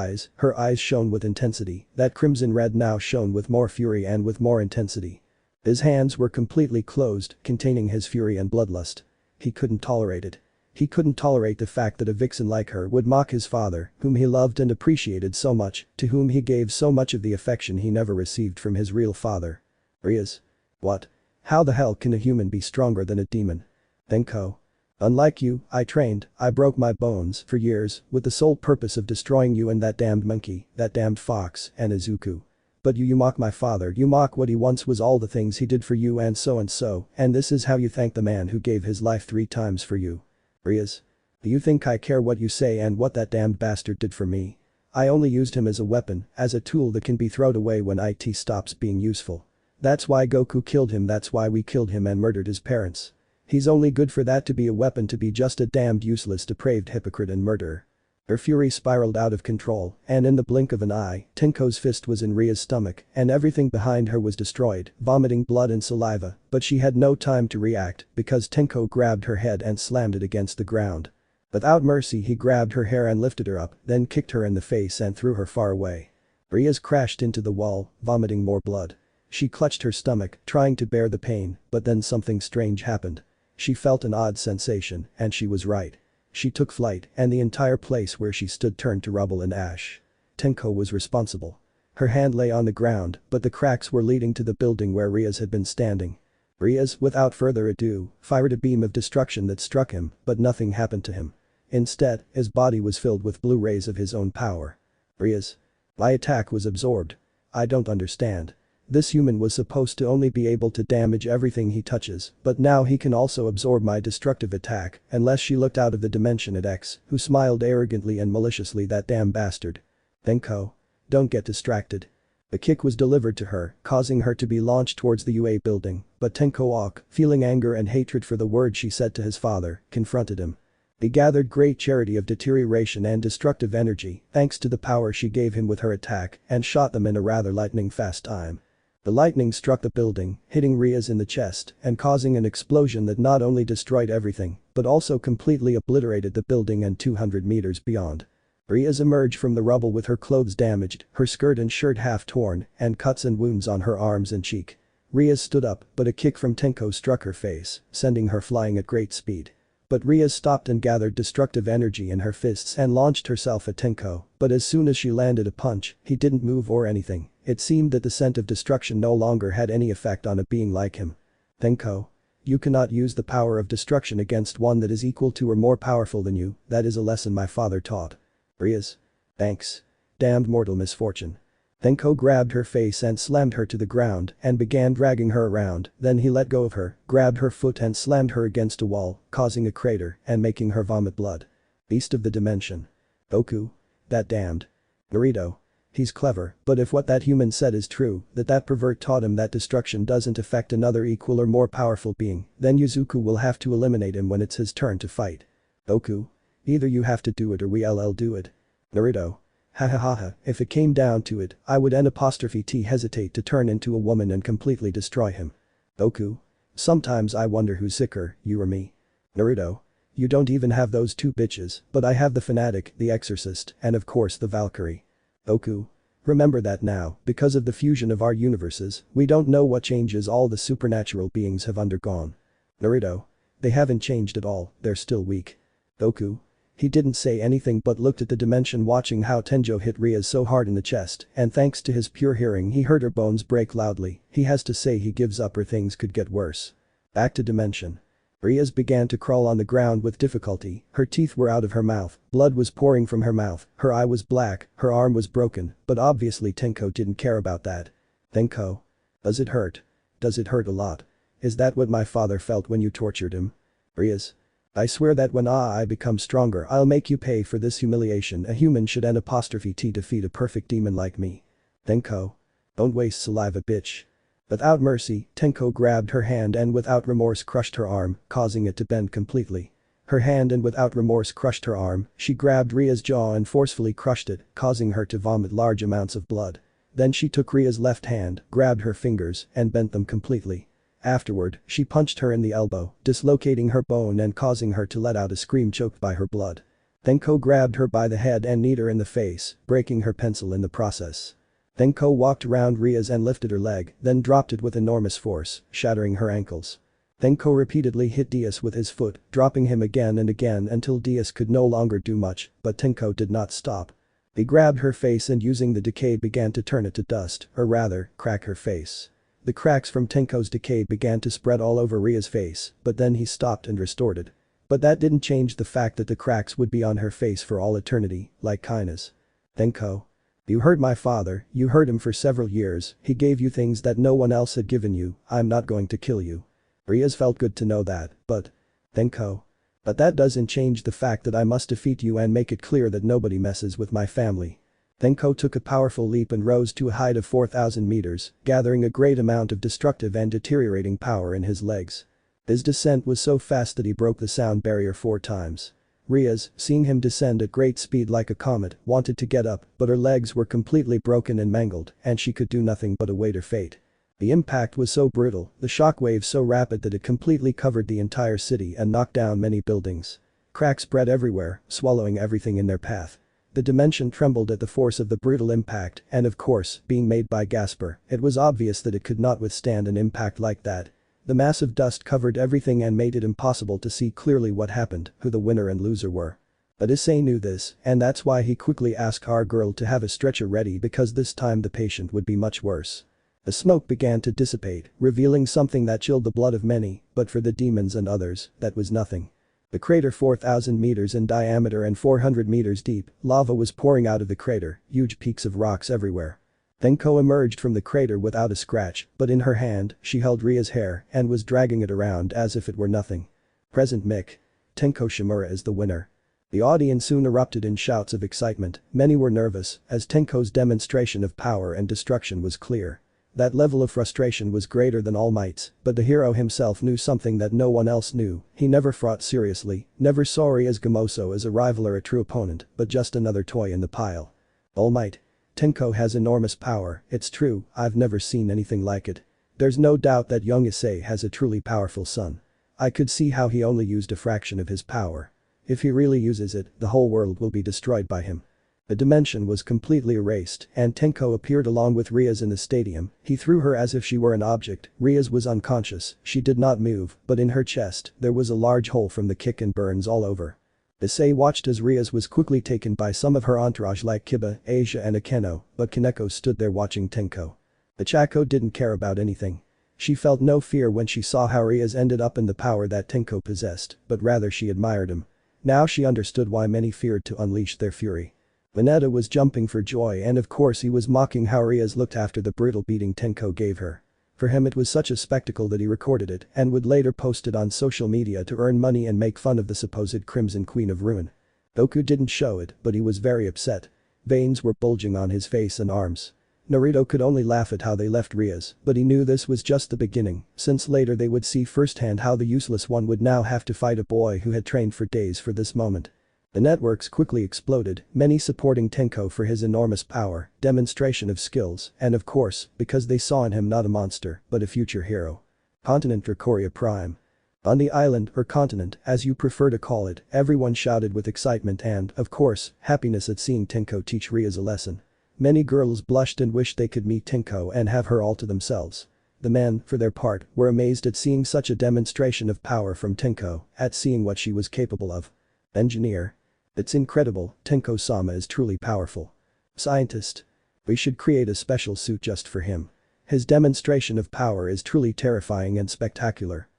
eyes shone with intensity, that crimson red now shone with more fury and with more intensity. His hands were completely closed, containing his fury and bloodlust. He couldn't tolerate it. He couldn't tolerate the fact that a vixen like her would mock his father, whom he loved and appreciated so much, to whom he gave so much of the affection he never received from his real father. Rias? What? How the hell can a human be stronger than a demon? Then Kuoh? Unlike you, I trained, I broke my bones for years, with the sole purpose of destroying you and that damned monkey, that damned fox, and Izuku. But you mock my father, you mock what he once was, all the things he did for you and so, and this is how you thank the man who gave his life 3 times for you. Rias? Do you think I care what you say and what that damned bastard did for me? I only used him as a weapon, as a tool that can be thrown away when it stops being useful. That's why Goku killed him, that's why we killed him and murdered his parents. He's only good for that, to be a weapon, to be just a damned useless depraved hypocrite and murderer. Her fury spiraled out of control, and in the blink of an eye, Kuoh's fist was in Ria's stomach, and everything behind her was destroyed, vomiting blood and saliva, but she had no time to react, because Kuoh grabbed her head and slammed it against the ground. Without mercy he grabbed her hair and lifted her up, then kicked her in the face and threw her far away. Rias crashed into the wall, vomiting more blood. She clutched her stomach, trying to bear the pain, but then something strange happened. She felt an odd sensation, and she was right. She took flight, and the entire place where she stood turned to rubble and ash. Kuoh was responsible. Her hand lay on the ground, but the cracks were leading to the building where Rias had been standing. Rias, without further ado, fired a beam of destruction that struck him, but nothing happened to him. Instead, his body was filled with blue rays of his own power. Rias? My attack was absorbed. I don't understand. This human was supposed to only be able to damage everything he touches, but now he can also absorb my destructive attack, unless she looked out of the dimension at X, who smiled arrogantly and maliciously, that damn bastard. Then Kuoh? Don't get distracted. The kick was delivered to her, causing her to be launched towards the UA building, but Kuoh, feeling anger and hatred for the words she said to his father, confronted him. He gathered great charity of deterioration and destructive energy, thanks to the power she gave him with her attack, and shot them in a rather lightning-fast time. The lightning struck the building, hitting Rias in the chest and causing an explosion that not only destroyed everything, but also completely obliterated the building and 200 meters beyond. Rias emerged from the rubble with her clothes damaged, her skirt and shirt half torn, and cuts and wounds on her arms and cheek. Rias stood up, but a kick from Kuoh struck her face, sending her flying at great speed. But Rias stopped and gathered destructive energy in her fists and launched herself at Kuoh, but as soon as she landed a punch, he didn't move or anything. It seemed that the scent of destruction no longer had any effect on a being like him. Kuoh. You cannot use the power of destruction against one that is equal to or more powerful than you, that is a lesson my father taught. Rias. Thanks. Damned mortal misfortune. Kuoh grabbed her face and slammed her to the ground and began dragging her around, then he let go of her, grabbed her foot and slammed her against a wall, causing a crater and making her vomit blood. Beast of the dimension. Goku. That damned. Naruto. He's clever, but if what that human said is true, that pervert taught him that destruction doesn't affect another equal or more powerful being, then Yuzuku will have to eliminate him when it's his turn to fight. Goku. Either you have to do it or we'll do it. Naruto. Hahaha, if it came down to it, I would N''T hesitate to turn into a woman and completely destroy him. Goku. Sometimes I wonder who's sicker, you or me. Naruto. You don't even have those two bitches, but I have the fanatic, the exorcist, and of course the Valkyrie. Goku. Remember that now, because of the fusion of our universes, we don't know what changes all the supernatural beings have undergone. Naruto. They haven't changed at all, they're still weak. Goku. He didn't say anything but looked at the dimension watching how Tenjo hit Rias so hard in the chest, and thanks to his pure hearing he heard her bones break loudly. He has to say he gives up or things could get worse. Back to dimension. Rias began to crawl on the ground with difficulty, her teeth were out of her mouth, blood was pouring from her mouth, her eye was black, her arm was broken, but obviously Kuoh didn't care about that. Kuoh. Does it hurt? Does it hurt a lot? Is that what my father felt when you tortured him? Rias. I swear that when I become stronger I'll make you pay for this humiliation. A human should N''T defeat a perfect demon like me. Kuoh. Don't waste saliva, bitch. Without mercy, Kuoh grabbed her hand and without remorse crushed her arm, causing it to bend completely. Her hand and without remorse crushed her arm, she grabbed Ria's jaw and forcefully crushed it, causing her to vomit large amounts of blood. Then she took Ria's left hand, grabbed her fingers, and bent them completely. Afterward, she punched her in the elbow, dislocating her bone and causing her to let out a scream choked by her blood. Kuoh grabbed her by the head and kneed her in the face, breaking her pencil in the process. Kuoh walked around Rias and lifted her leg, then dropped it with enormous force, shattering her ankles. Kuoh repeatedly hit Dias with his foot, dropping him again and again until Dias could no longer do much, but Kuoh did not stop. He grabbed her face and using the decay began to turn it to dust, or rather, crack her face. The cracks from Kuoh's decay began to spread all over Ria's face, but then he stopped and restored it. But that didn't change the fact that the cracks would be on her face for all eternity, like Kainas. Kuoh. You hurt my father, you hurt him for several years, he gave you things that no one else had given you, I'm not going to kill you. Rias felt good to know that, but. Kuoh. But that doesn't change the fact that I must defeat you and make it clear that nobody messes with my family. Kuoh took a powerful leap and rose to a height of 4,000 meters, gathering a great amount of destructive and deteriorating power in his legs. His descent was so fast that he broke the sound barrier 4 times. Rias, seeing him descend at great speed like a comet, wanted to get up, but her legs were completely broken and mangled, and she could do nothing but await her fate. The impact was so brutal, the shockwave so rapid that it completely covered the entire city and knocked down many buildings. Cracks spread everywhere, swallowing everything in their path. The dimension trembled at the force of the brutal impact, and of course, being made by Gasper, it was obvious that it could not withstand an impact like that. The massive dust covered everything and made it impossible to see clearly what happened, who the winner and loser were. But Issei knew this, and that's why he quickly asked our girl to have a stretcher ready because this time the patient would be much worse. The smoke began to dissipate, revealing something that chilled the blood of many, but for the demons and others, that was nothing. The crater 4,000 meters in diameter and 400 meters deep, lava was pouring out of the crater, huge peaks of rocks everywhere. Kuoh emerged from the crater without a scratch, but in her hand, she held Ria's hair and was dragging it around as if it were nothing. Present Mick. Kuoh Shimura is the winner. The audience soon erupted in shouts of excitement, many were nervous, as Tenko's demonstration of power and destruction was clear. That level of frustration was greater than All Might's, but the hero himself knew something that no one else knew: he never fought seriously, never saw Rias Gamoso as a rival or a true opponent, but just another toy in the pile. All Might. Tenko has enormous power, it's true, I've never seen anything like it. There's no doubt that young Issei has a truly powerful son. I could see how he only used a fraction of his power. If he really uses it, the whole world will be destroyed by him. The dimension was completely erased, and Tenko appeared along with Rias in the stadium. He threw her as if she were an object. Rias was unconscious, she did not move, but in her chest, there was a large hole from the kick and burns all over. Issei watched as Rias was quickly taken by some of her entourage like Kiba, Asia and Akeno, but Kaneko stood there watching Tenko. The Chako didn't care about anything. She felt no fear when she saw how Rias ended up in the power that Tenko possessed, but rather she admired him. Now she understood why many feared to unleash their fury. Veneta was jumping for joy, and of course he was mocking how Rias looked after the brutal beating Tenko gave her. For him it was such a spectacle that he recorded it and would later post it on social media to earn money and make fun of the supposed Crimson Queen of Ruin. Goku didn't show it, but he was very upset. Veins were bulging on his face and arms. Naruto could only laugh at how they left Rias, but he knew this was just the beginning, since later they would see firsthand how the useless one would now have to fight a boy who had trained for days for this moment. The networks quickly exploded, many supporting Tenko for his enormous power, demonstration of skills, and of course, because they saw in him not a monster, but a future hero. Continent Dracoria Prime. On the island, or continent, as you prefer to call it, everyone shouted with excitement and, of course, happiness at seeing Tenko teach Rias a lesson. Many girls blushed and wished they could meet Tenko and have her all to themselves. The men, for their part, were amazed at seeing such a demonstration of power from Tenko, at seeing what she was capable of. Engineer. It's incredible, Tenko-sama is truly powerful. Scientist. We should create a special suit just for him. His demonstration of power is truly terrifying and spectacular.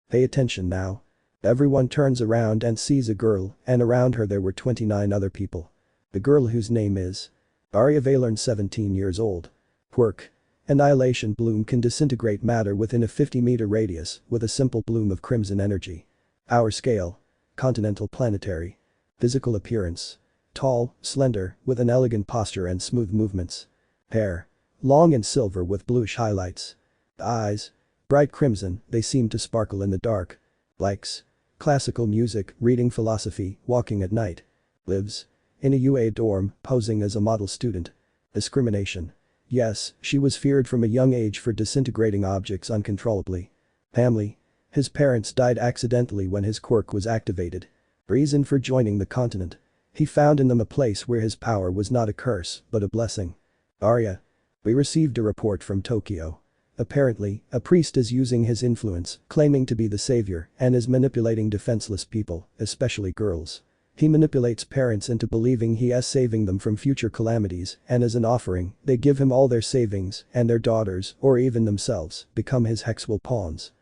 Pay attention now. Everyone turns around and sees a girl, and around her there were 29 other people. The girl whose name is Arya Valorn, 17 years old. Quirk. Annihilation bloom can disintegrate matter within a 50-meter radius with a simple bloom of crimson energy. Our scale. Continental planetary. Physical appearance. Tall, slender, with an elegant posture and smooth movements. Hair. Long and silver with bluish highlights. Eyes. Bright crimson, they seem to sparkle in the dark. Likes. Classical music, reading philosophy, walking at night. Lives. In a UA dorm, posing as a model student. Discrimination. Yes, she was feared from a young age for disintegrating objects uncontrollably. Family. His parents died accidentally when his quirk was activated. Reason for joining the continent. He found in them a place where his power was not a curse, but a blessing. Arya. We received a report from Tokyo. Apparently, a priest is using his influence, claiming to be the savior, and is manipulating defenseless people, especially girls. He manipulates parents into believing he is saving them from future calamities, and as an offering, they give him all their savings, and their daughters, or even themselves, become his hexwell pawns.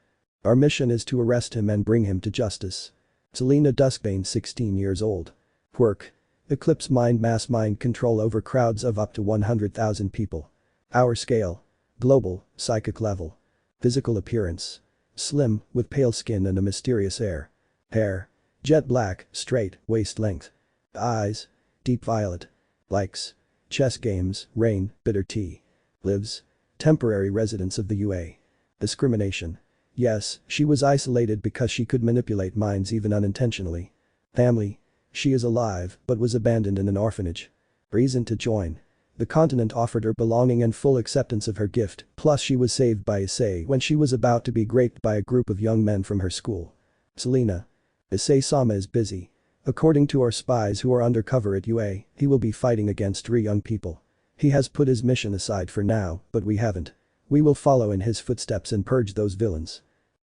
Our mission is to arrest him and bring him to justice. Selena Duskbane, 16 years old. Quirk. Eclipse mind mass mind control over crowds of up to 100,000 people. Our scale. Global, psychic level. Physical appearance. Slim, with pale skin and a mysterious air. Hair. Jet black, straight, waist length. Eyes. Deep violet. Likes. Chess games, rain, bitter tea. Lives. Temporary residence of the UA. Discrimination. Yes, she was isolated because she could manipulate minds even unintentionally. Family. She is alive, but was abandoned in an orphanage. Reason to join. The continent offered her belonging and full acceptance of her gift, plus she was saved by Issei when she was about to be raped by a group of young men from her school. Selena. Issei-sama is busy. According to our spies who are undercover at UA, he will be fighting against 3 young people. He has put his mission aside for now, but we haven't. We will follow in his footsteps and purge those villains.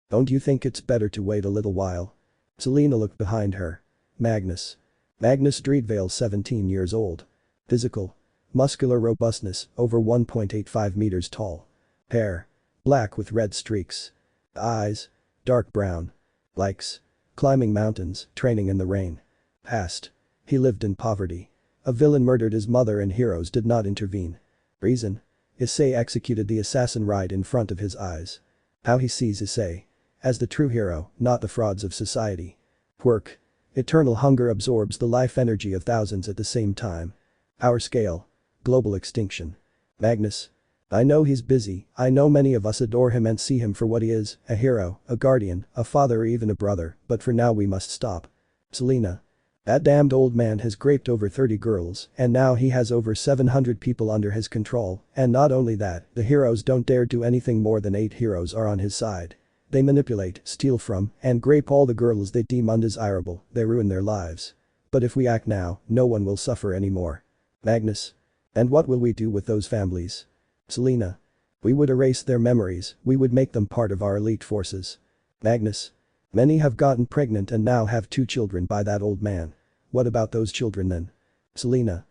Don't you think it's better to wait a little while? Selena looked behind her. Magnus. Magnus Streetvale, 17 years old. Physical. Muscular robustness, over 1.85 meters tall. Hair. Black with red streaks. Eyes. Dark brown. Likes. Climbing mountains, training in the rain. Past. He lived in poverty. A villain murdered his mother and heroes did not intervene. Reason. Issei executed the assassin right in front of his eyes. How he sees Issei. As the true hero, not the frauds of society. Quirk. Eternal hunger absorbs the life energy of thousands at the same time. Our scale. Global extinction. Magnus. I know he's busy, I know many of us adore him and see him for what he is, a hero, a guardian, a father or even a brother, but for now we must stop. Selena. That damned old man has raped over 30 girls, and now he has over 700 people under his control, and not only that, the heroes don't dare do anything more than 8 heroes are on his side. They manipulate, steal from, and rape all the girls they deem undesirable, they ruin their lives. But if we act now, no one will suffer anymore. Magnus. And what will we do with those families? Selena. We would erase their memories, we would make them part of our elite forces. Magnus. Many have gotten pregnant and now have 2 children by that old man. What about those children then? Selena.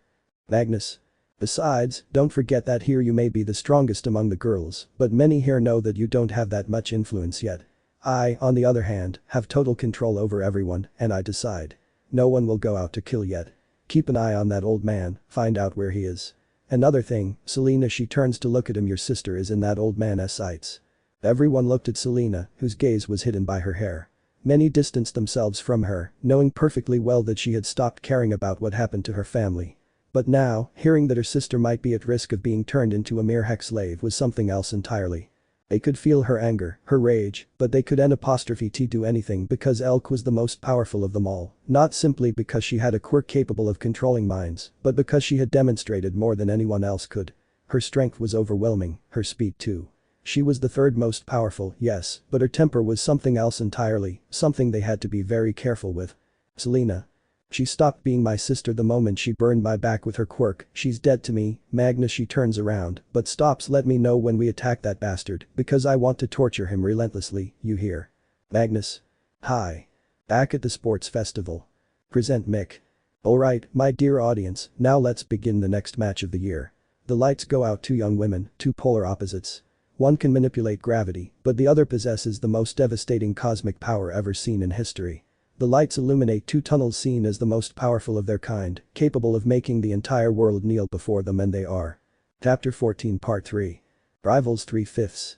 Magnus. Besides, don't forget that here you may be the strongest among the girls, but many here know that you don't have that much influence yet. I, on the other hand, have total control over everyone, and I decide. No one will go out to kill yet. Keep an eye on that old man, find out where he is. Another thing, Selena, she turns to look at him, your sister is in that old man's sights. Everyone looked at Selena, whose gaze was hidden by her hair. Many distanced themselves from her, knowing perfectly well that she had stopped caring about what happened to her family. But now, hearing that her sister might be at risk of being turned into a mere hex slave was something else entirely. They could feel her anger, her rage, but they couldn't do anything because Elk was the most powerful of them all, not simply because she had a quirk capable of controlling minds, but because she had demonstrated more than anyone else could. Her strength was overwhelming, her speed too. She was the 3rd most powerful, yes, but her temper was something else entirely, something they had to be very careful with. Selena. She stopped being my sister the moment she burned my back with her quirk, she's dead to me. Magnus, she turns around, but stops. Let me know when we attack that bastard, because I want to torture him relentlessly, you hear? Magnus. Hi. Back at the sports festival. Present Mick. Alright, my dear audience, now let's begin the next match of the year. The lights go out, 2 young women, 2 polar opposites. One can manipulate gravity, but the other possesses the most devastating cosmic power ever seen in history. The lights illuminate 2 tunnels seen as the most powerful of their kind, capable of making the entire world kneel before them, and they are. Chapter 14 Part 3. Rivals 3/5.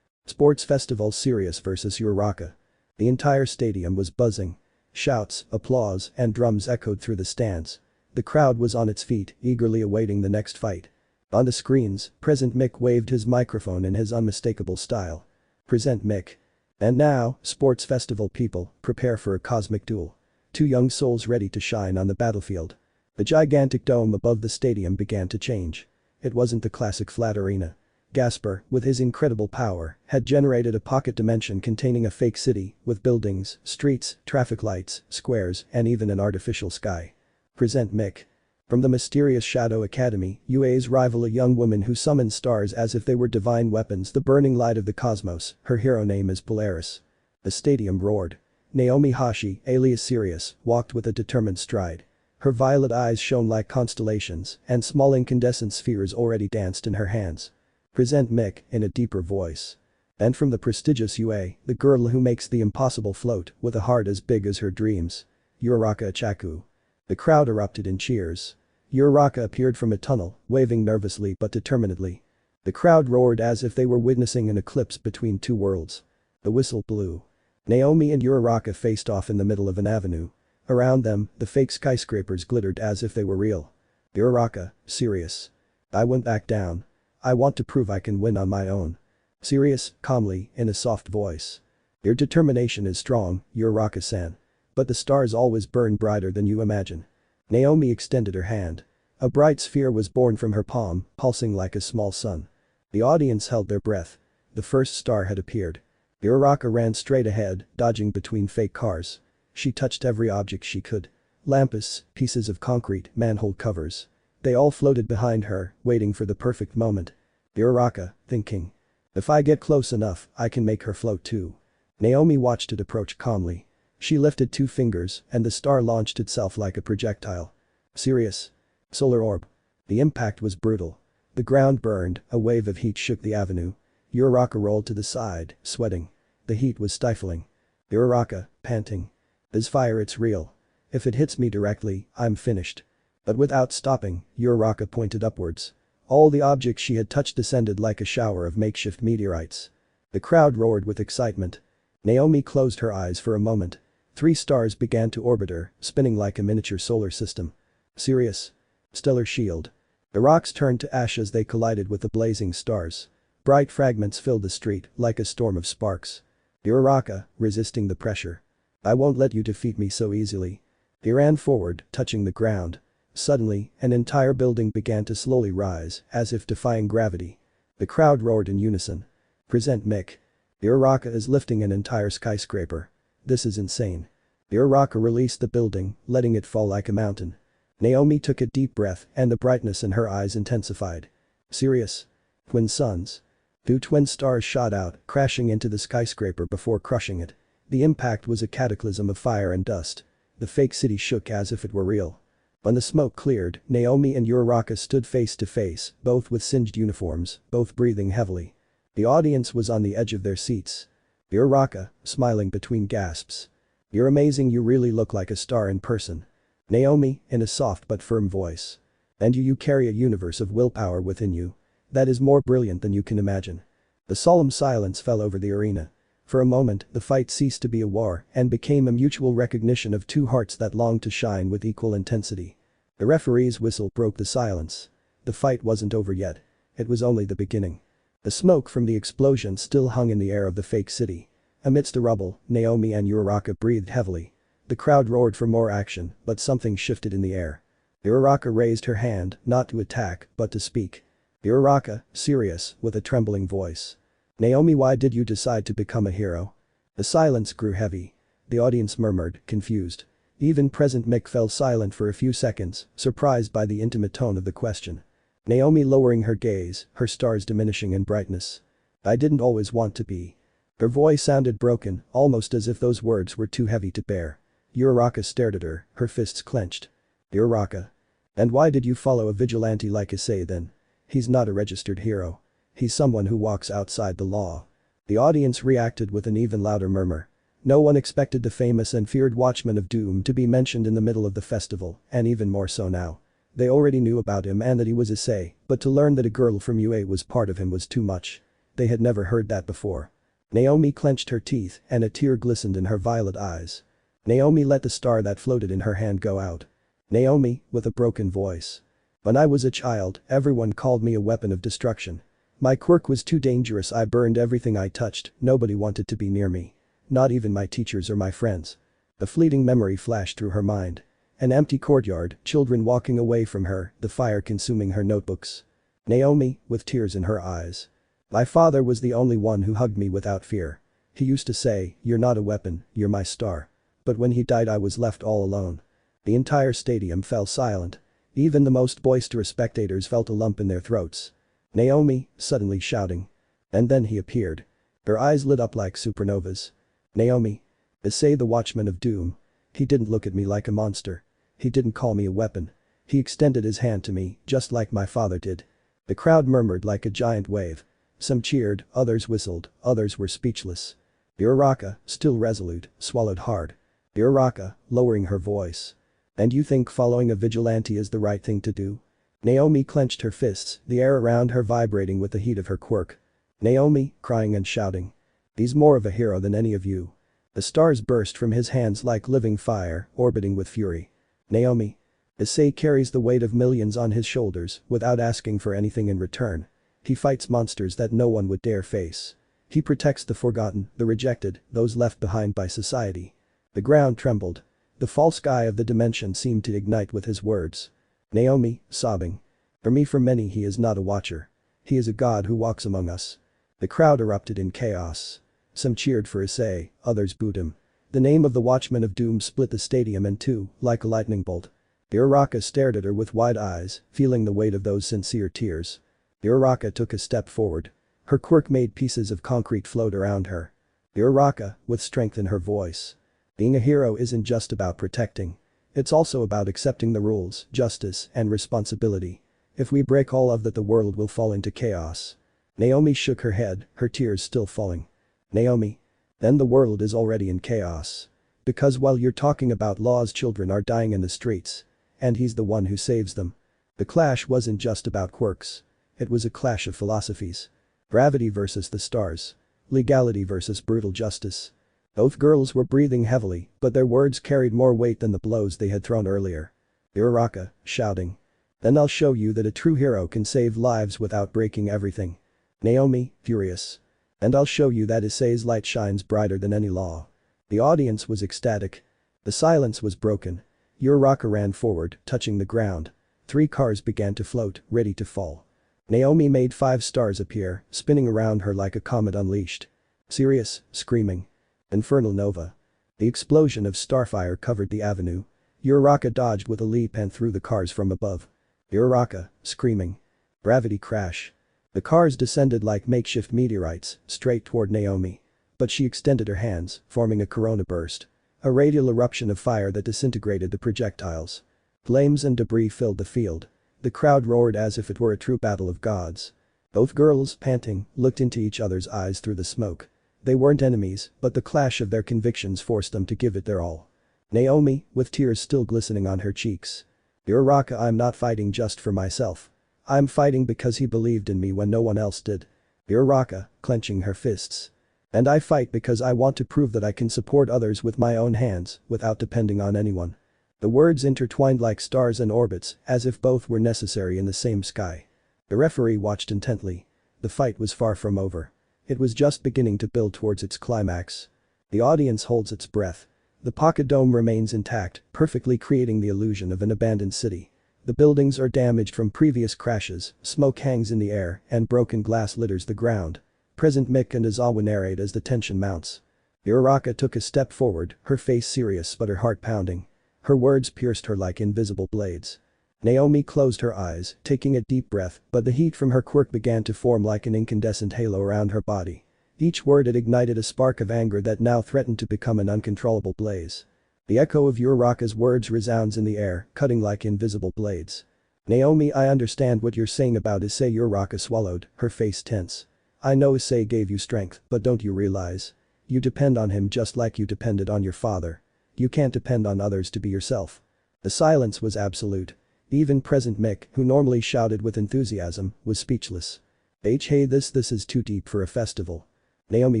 Sports Festival Sirius vs Uraraka. The entire stadium was buzzing. Shouts, applause, and drums echoed through the stands. The crowd was on its feet, eagerly awaiting the next fight. On the screens, Present Mick waved his microphone in his unmistakable style. Present Mick. And now, sports festival people, prepare for a cosmic duel. 2 young souls ready to shine on the battlefield. The gigantic dome above the stadium began to change. It wasn't the classic flat arena. Gasper, with his incredible power, had generated a pocket dimension containing a fake city, with buildings, streets, traffic lights, squares, and even an artificial sky. Present Mick. From the mysterious Shadow Academy, UA's rival, a young woman who summons stars as if they were divine weapons, the burning light of the cosmos, her hero name is Polaris. The stadium roared. Naomi Hashi, alias Sirius, walked with a determined stride. Her violet eyes shone like constellations, and small incandescent spheres already danced in her hands. Present Mick, in a deeper voice. And from the prestigious UA, the girl who makes the impossible float, with a heart as big as her dreams. Uraraka Chaku. The crowd erupted in cheers. Uraraka appeared from a tunnel, waving nervously but determinedly. The crowd roared as if they were witnessing an eclipse between 2 worlds. The whistle blew. Naomi and Uraraka faced off in the middle of an avenue. Around them, the fake skyscrapers glittered as if they were real. Uraraka, Sirius. I won't back down. I want to prove I can win on my own. Sirius, calmly, in a soft voice. Your determination is strong, Uraraka-san. But the stars always burn brighter than you imagine. Naomi extended her hand. A bright sphere was born from her palm, pulsing like a small sun. The audience held their breath. The first star had appeared. Uraraka ran straight ahead, dodging between fake cars. She touched every object she could. Lamps, pieces of concrete, manhole covers. They all floated behind her, waiting for the perfect moment. Uraraka, thinking. If I get close enough, I can make her float too. Naomi watched it approach calmly. She lifted 2 fingers, and the star launched itself like a projectile. Sirius. Solar orb. The impact was brutal. The ground burned, a wave of heat shook the avenue. Uraraka rolled to the side, sweating. The heat was stifling. Uraraka, panting. This fire, it's real. If it hits me directly, I'm finished. But without stopping, Uraraka pointed upwards. All the objects she had touched descended like a shower of makeshift meteorites. The crowd roared with excitement. Naomi closed her eyes for a moment. 3 stars began to orbit her, spinning like a miniature solar system. Sirius. Stellar shield. The rocks turned to ash as they collided with the blazing stars. Bright fragments filled the street like a storm of sparks. The Uraraka, resisting the pressure. I won't let you defeat me so easily. He ran forward, touching the ground. Suddenly, an entire building began to slowly rise, as if defying gravity. The crowd roared in unison. Present Mick. The Uraraka is lifting an entire skyscraper. This is insane. The Uraraka released the building, letting it fall like a mountain. Naomi took a deep breath and the brightness in her eyes intensified. Sirius. Twin suns. 2 twin stars shot out, crashing into the skyscraper before crushing it. The impact was a cataclysm of fire and dust. The fake city shook as if it were real. When the smoke cleared, Naomi and Uraraka stood face to face, both with singed uniforms, both breathing heavily. The audience was on the edge of their seats. Uraraka, smiling between gasps. You're amazing, you really look like a star in person. Naomi, in a soft but firm voice. And you carry a universe of willpower within you. That is more brilliant than you can imagine. The solemn silence fell over the arena. For a moment, the fight ceased to be a war and became a mutual recognition of 2 hearts that longed to shine with equal intensity. The referee's whistle broke the silence. The fight wasn't over yet. It was only the beginning. The smoke from the explosion still hung in the air of the fake city. Amidst the rubble, Naomi and Uraraka breathed heavily. The crowd roared for more action, but something shifted in the air. Uraraka raised her hand, not to attack, but to speak. Uraraka, serious, with a trembling voice. Naomi, why did you decide to become a hero? The silence grew heavy. The audience murmured, confused. Even present Mick fell silent for a few seconds, surprised by the intimate tone of the question. Naomi lowering her gaze, her stars diminishing in brightness. I didn't always want to be. Her voice sounded broken, almost as if those words were too heavy to bear. Uraraka stared at her, her fists clenched. Uraraka. And why did you follow a vigilante like Issei then? He's not a registered hero. He's someone who walks outside the law. The audience reacted with an even louder murmur. No one expected the famous and feared Watchman of Doom to be mentioned in the middle of the festival, and even more so now. They already knew about him and that he was Issei, but to learn that a girl from UA was part of him was too much. They had never heard that before. Naomi clenched her teeth and a tear glistened in her violet eyes. Naomi let the star that floated in her hand go out. Naomi, with a broken voice. When I was a child, everyone called me a weapon of destruction. My quirk was too dangerous, I burned everything I touched, nobody wanted to be near me. Not even my teachers or my friends. A fleeting memory flashed through her mind. An empty courtyard, children walking away from her, the fire consuming her notebooks. Naomi, with tears in her eyes. My father was the only one who hugged me without fear. He used to say, you're not a weapon, you're my star. But when he died I was left all alone. The entire stadium fell silent. Even the most boisterous spectators felt a lump in their throats. Naomi, suddenly shouting. And then he appeared. Her eyes lit up like supernovas. Naomi. Issei, the Watchman of Doom. He didn't look at me like a monster. He didn't call me a weapon. He extended his hand to me, just like my father did. The crowd murmured like a giant wave. Some cheered, others whistled, others were speechless. Uraraka, still resolute, swallowed hard. Uraraka, lowering her voice. And you think following a vigilante is the right thing to do? Naomi clenched her fists, the air around her vibrating with the heat of her quirk. Naomi, crying and shouting. He's more of a hero than any of you. The stars burst from his hands like living fire, orbiting with fury. Naomi. Issei carries the weight of millions on his shoulders without asking for anything in return. He fights monsters that no one would dare face. He protects the forgotten, the rejected, those left behind by society. The ground trembled. The false sky of the dimension seemed to ignite with his words. Naomi, sobbing. For me, for many, he is not a watcher. He is a god who walks among us. The crowd erupted in chaos. Some cheered for Issei, others booed him. The name of the Watchman of Doom split the stadium in two, like a lightning bolt. Uraraka stared at her with wide eyes, feeling the weight of those sincere tears. Uraraka took a step forward. Her quirk made pieces of concrete float around her. Uraraka, with strength in her voice. Being a hero isn't just about protecting. It's also about accepting the rules, justice, and responsibility. If we break all of that, the world will fall into chaos. Naomi shook her head, her tears still falling. Naomi. Then the world is already in chaos. Because while you're talking about laws, children are dying in the streets. And he's the one who saves them. The clash wasn't just about quirks. It was a clash of philosophies. Gravity versus the stars. Legality versus brutal justice. Both girls were breathing heavily, but their words carried more weight than the blows they had thrown earlier. Uraraka, shouting. Then I'll show you that a true hero can save lives without breaking everything. Naomi, furious. And I'll show you that Issei's light shines brighter than any law. The audience was ecstatic. The silence was broken. Uraraka ran forward, touching the ground. 3 cars began to float, ready to fall. Naomi made 5 stars appear, spinning around her like a comet unleashed. Sirius, screaming. Infernal Nova. The explosion of starfire covered the avenue. Uraraka dodged with a leap and threw the cars from above. Uraraka, screaming. Gravity crash. The cars descended like makeshift meteorites, straight toward Naomi. But she extended her hands, forming a corona burst. A radial eruption of fire that disintegrated the projectiles. Flames and debris filled the field. The crowd roared as if it were a true battle of gods. Both girls, panting, looked into each other's eyes through the smoke. They weren't enemies, but the clash of their convictions forced them to give it their all. Naomi, with tears still glistening on her cheeks. Uraraka, I'm not fighting just for myself. I'm fighting because he believed in me when no one else did. Uraraka, clenching her fists. And I fight because I want to prove that I can support others with my own hands, without depending on anyone. The words intertwined like stars and orbits, as if both were necessary in the same sky. The referee watched intently. The fight was far from over. It was just beginning to build towards its climax. The audience holds its breath. The pocket dome remains intact, perfectly creating the illusion of an abandoned city. The buildings are damaged from previous crashes, smoke hangs in the air, and broken glass litters the ground. President Mick and Izawa narrate as the tension mounts. Uraraka took a step forward, her face serious but her heart pounding. Her words pierced her like invisible blades. Naomi closed her eyes, taking a deep breath, but the heat from her quirk began to form like an incandescent halo around her body. Each word had ignited a spark of anger that now threatened to become an uncontrollable blaze. The echo of Uraraka's words resounds in the air, cutting like invisible blades. Naomi, I understand what you're saying about Issei. Uraraka swallowed, her face tense. I know Issei gave you strength, but don't you realize? You depend on him just like you depended on your father. You can't depend on others to be yourself. The silence was absolute. Even President Mick, who normally shouted with enthusiasm, was speechless. Hey, this is too deep for a festival. Naomi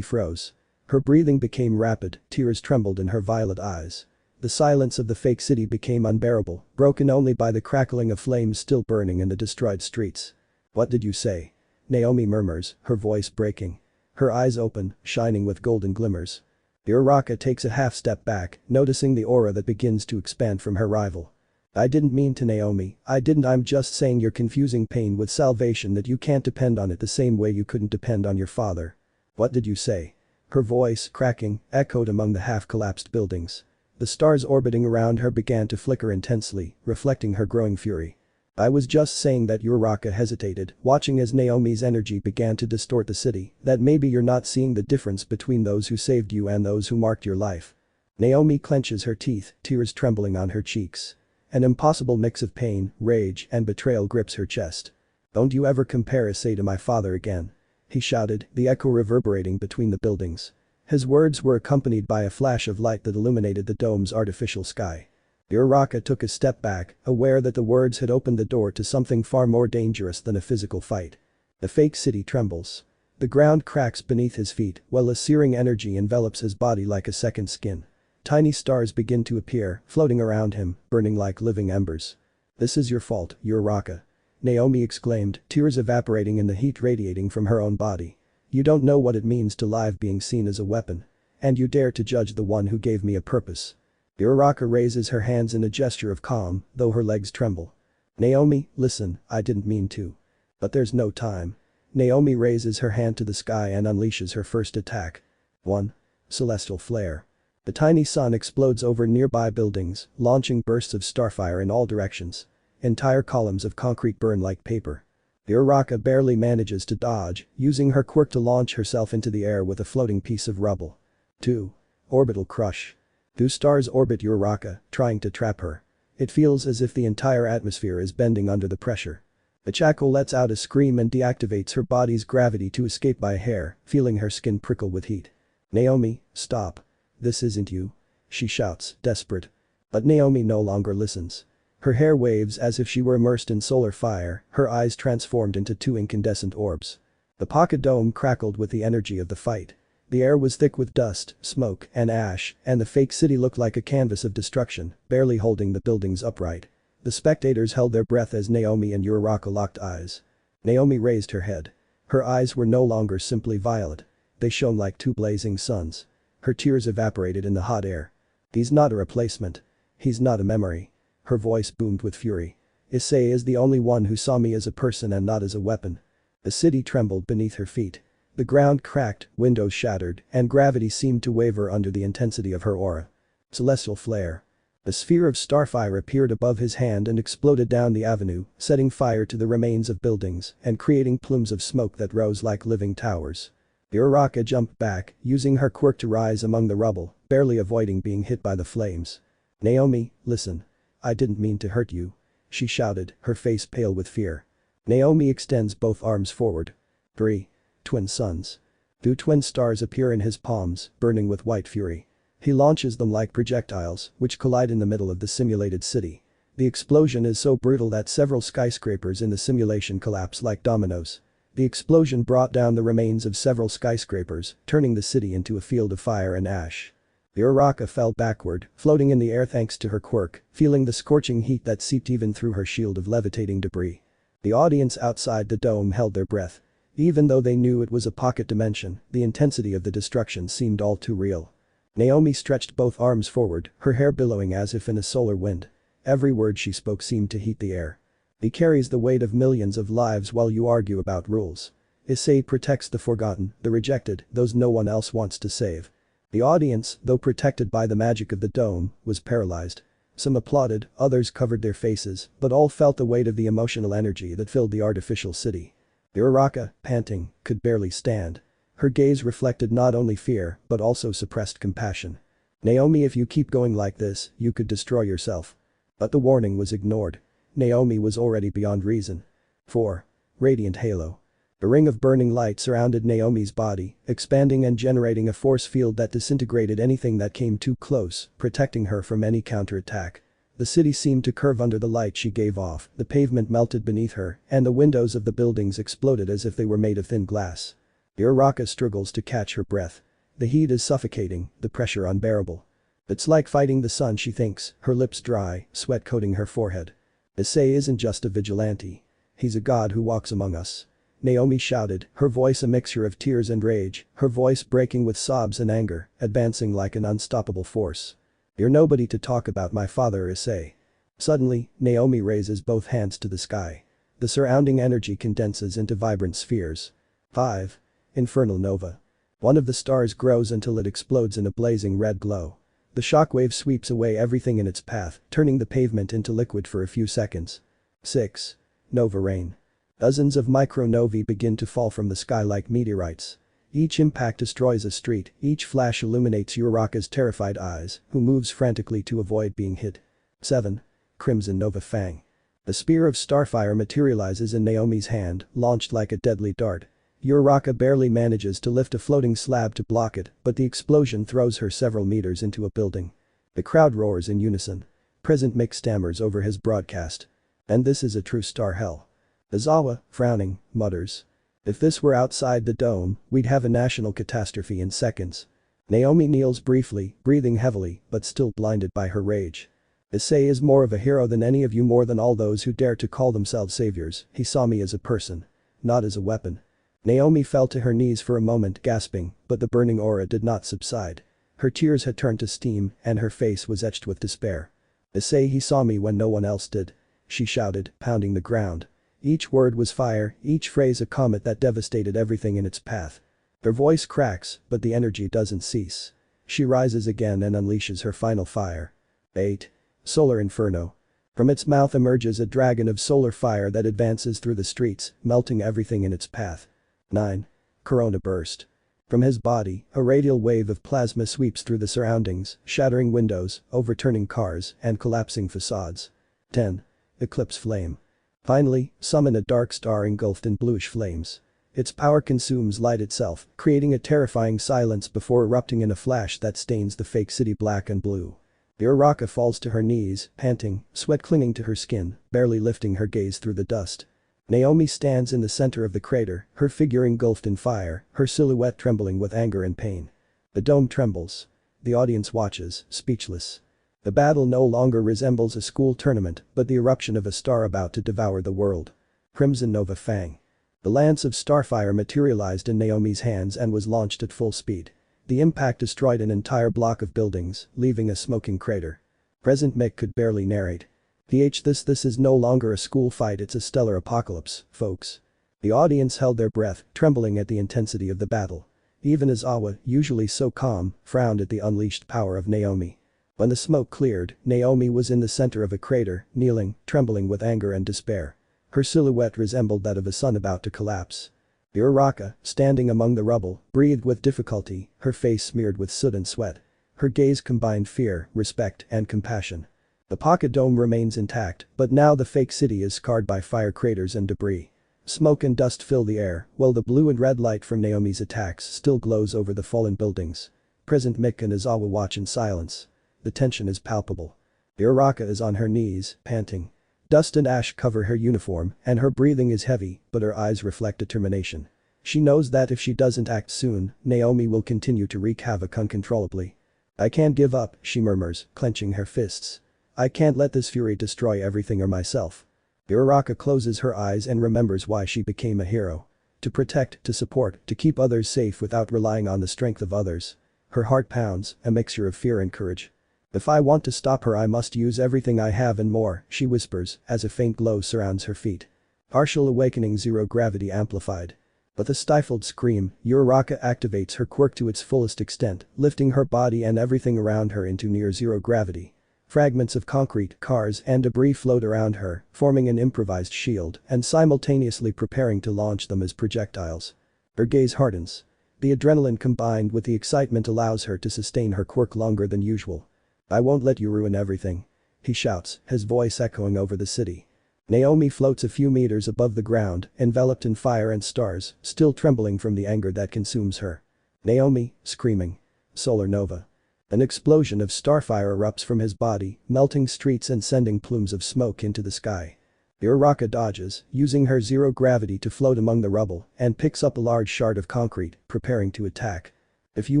froze. Her breathing became rapid, tears trembled in her violet eyes. The silence of the fake city became unbearable, broken only by the crackling of flames still burning in the destroyed streets. What did you say? Naomi murmurs, her voice breaking. Her eyes open, shining with golden glimmers. Uraraka takes a half step back, noticing the aura that begins to expand from her rival. I didn't mean to, Naomi, I'm just saying you're confusing pain with salvation, that you can't depend on it the same way you couldn't depend on your father. What did you say? Her voice, cracking, echoed among the half-collapsed buildings. The stars orbiting around her began to flicker intensely, reflecting her growing fury. I was just saying that. Uraraka hesitated, watching as Naomi's energy began to distort the city, that maybe you're not seeing the difference between those who saved you and those who marked your life. Naomi clenches her teeth, tears trembling on her cheeks. An impossible mix of pain, rage, and betrayal grips her chest. Don't you ever compare Issei to my father again. He shouted, the echo reverberating between the buildings. His words were accompanied by a flash of light that illuminated the dome's artificial sky. Uraraka took a step back, aware that the words had opened the door to something far more dangerous than a physical fight. The fake city trembles. The ground cracks beneath his feet, while a searing energy envelops his body like a second skin. Tiny stars begin to appear, floating around him, burning like living embers. This is your fault, Uraraka. Naomi exclaimed, tears evaporating in the heat radiating from her own body. You don't know what it means to live being seen as a weapon. And you dare to judge the one who gave me a purpose. Uraraka raises her hands in a gesture of calm, though her legs tremble. Naomi, listen, I didn't mean to. But there's no time. Naomi raises her hand to the sky and unleashes her first attack. 1. Celestial Flare. The tiny sun explodes over nearby buildings, launching bursts of starfire in all directions. Entire columns of concrete burn like paper. Uraraka barely manages to dodge, using her quirk to launch herself into the air with a floating piece of rubble. 2. Orbital Crush. 2 stars orbit Uraraka, trying to trap her. It feels as if the entire atmosphere is bending under the pressure. The Chaco lets out a scream and deactivates her body's gravity to escape by a hair, feeling her skin prickle with heat. Naomi, stop. This isn't you. She shouts, desperate. But Naomi no longer listens. Her hair waves as if she were immersed in solar fire, her eyes transformed into 2 incandescent orbs. The pocket dome crackled with the energy of the fight. The air was thick with dust, smoke, and ash, and the fake city looked like a canvas of destruction, barely holding the buildings upright. The spectators held their breath as Naomi and Uraraka locked eyes. Naomi raised her head. Her eyes were no longer simply violet. They shone like two blazing suns. Her tears evaporated in the hot air. He's not a replacement. He's not a memory. Her voice boomed with fury. Issei is the only one who saw me as a person and not as a weapon. The city trembled beneath her feet. The ground cracked, windows shattered, and gravity seemed to waver under the intensity of her aura. Celestial flare. A sphere of starfire appeared above his hand and exploded down the avenue, setting fire to the remains of buildings and creating plumes of smoke that rose like living towers. Uraraka jumped back, using her quirk to rise among the rubble, barely avoiding being hit by the flames. Naomi, listen. I didn't mean to hurt you. She shouted, her face pale with fear. Naomi extends both arms forward. 3. Twin suns. 2 twin stars appear in his palms, burning with white fury. He launches them like projectiles, which collide in the middle of the simulated city. The explosion is so brutal that several skyscrapers in the simulation collapse like dominoes. The explosion brought down the remains of several skyscrapers, turning the city into a field of fire and ash. Uraraka fell backward, floating in the air thanks to her quirk, feeling the scorching heat that seeped even through her shield of levitating debris. The audience outside the dome held their breath. Even though they knew it was a pocket dimension, the intensity of the destruction seemed all too real. Naomi stretched both arms forward, her hair billowing as if in a solar wind. Every word she spoke seemed to heat the air. He carries the weight of millions of lives while you argue about rules. Issei protects the forgotten, the rejected, those no one else wants to save. The audience, though protected by the magic of the dome, was paralyzed. Some applauded, others covered their faces, but all felt the weight of the emotional energy that filled the artificial city. Uraraka, panting, could barely stand. Her gaze reflected not only fear, but also suppressed compassion. Naomi, if you keep going like this, you could destroy yourself. But the warning was ignored. Naomi was already beyond reason. 4. Radiant halo. A ring of burning light surrounded Naomi's body, expanding and generating a force field that disintegrated anything that came too close, protecting her from any counterattack. The city seemed to curve under the light she gave off, the pavement melted beneath her, and the windows of the buildings exploded as if they were made of thin glass. Uraraka struggles to catch her breath. The heat is suffocating, the pressure unbearable. It's like fighting the sun, she thinks, her lips dry, sweat coating her forehead. Issei isn't just a vigilante. He's a god who walks among us. Naomi shouted, her voice a mixture of tears and rage, her voice breaking with sobs and anger, advancing like an unstoppable force. You're nobody to talk about my father, Issei. Suddenly, Naomi raises both hands to the sky. The surrounding energy condenses into vibrant spheres. 5. Infernal nova. One of the stars grows until it explodes in a blazing red glow. The shockwave sweeps away everything in its path, turning the pavement into liquid for a few seconds. 6. Nova rain. Dozens of micronovae begin to fall from the sky like meteorites. Each impact destroys a street, each flash illuminates Uraraka's terrified eyes, who moves frantically to avoid being hit. 7. Crimson Nova Fang. A spear of starfire materializes in Naomi's hand, launched like a deadly dart. Uraraka barely manages to lift a floating slab to block it, but the explosion throws her several meters into a building. The crowd roars in unison. President Mick stammers over his broadcast. And this is a true star hell. Izawa, frowning, mutters. If this were outside the dome, we'd have a national catastrophe in seconds. Naomi kneels briefly, breathing heavily, but still blinded by her rage. Issei is more of a hero than any of you, more than all those who dare to call themselves saviors. He saw me as a person. Not as a weapon. Naomi fell to her knees for a moment, gasping, but the burning aura did not subside. Her tears had turned to steam, and her face was etched with despair. Issei, he saw me when no one else did. She shouted, pounding the ground. Each word was fire, each phrase a comet that devastated everything in its path. Her voice cracks, but the energy doesn't cease. She rises again and unleashes her final fire. 8. Solar Inferno. From its mouth emerges a dragon of solar fire that advances through the streets, melting everything in its path. 9. Corona Burst. From his body, a radial wave of plasma sweeps through the surroundings, shattering windows, overturning cars, and collapsing facades. 10. Eclipse Flame. Finally, summon a dark star engulfed in bluish flames. Its power consumes light itself, creating a terrifying silence before erupting in a flash that stains the fake city black and blue. Uraraka falls to her knees, panting, sweat clinging to her skin, barely lifting her gaze through the dust. Naomi stands in the center of the crater, her figure engulfed in fire, her silhouette trembling with anger and pain. The dome trembles. The audience watches, speechless. The battle no longer resembles a school tournament, but the eruption of a star about to devour the world. Crimson Nova Fang. The lance of starfire materialized in Naomi's hands and was launched at full speed. The impact destroyed an entire block of buildings, leaving a smoking crater. Present Mick could barely narrate. This is no longer a school fight, it's a stellar apocalypse, folks. The audience held their breath, trembling at the intensity of the battle. Even Aizawa, usually so calm, frowned at the unleashed power of Naomi. When the smoke cleared, Naomi was in the center of a crater, kneeling, trembling with anger and despair. Her silhouette resembled that of a sun about to collapse. Uraraka, standing among the rubble, breathed with difficulty, her face smeared with soot and sweat. Her gaze combined fear, respect, and compassion. The pocket dome remains intact, but now the fake city is scarred by fire craters and debris. Smoke and dust fill the air, while the blue and red light from Naomi's attacks still glows over the fallen buildings. Present Mick and Aizawa watch in silence. The tension is palpable. Uraraka is on her knees, panting. Dust and ash cover her uniform, and her breathing is heavy, but her eyes reflect determination. She knows that if she doesn't act soon, Naomi will continue to wreak havoc uncontrollably. "I can't give up," she murmurs, clenching her fists. "I can't let this fury destroy everything or myself." Uraraka closes her eyes and remembers why she became a hero. To protect, to support, to keep others safe without relying on the strength of others. Her heart pounds, a mixture of fear and courage. "If I want to stop her, I must use everything I have and more," she whispers, as a faint glow surrounds her feet. Partial awakening, zero gravity amplified. With a stifled scream, Uraraka activates her quirk to its fullest extent, lifting her body and everything around her into near zero gravity. Fragments of concrete, cars, and debris float around her, forming an improvised shield and simultaneously preparing to launch them as projectiles. Her gaze hardens. The adrenaline combined with the excitement allows her to sustain her quirk longer than usual. "I won't let you ruin everything," he shouts, his voice echoing over the city. Naomi floats a few meters above the ground, enveloped in fire and stars, still trembling from the anger that consumes her. "Naomi," screaming. Solar nova. An explosion of starfire erupts from his body, melting streets and sending plumes of smoke into the sky. Uraraka dodges, using her zero gravity to float among the rubble, and picks up a large shard of concrete, preparing to attack. "If you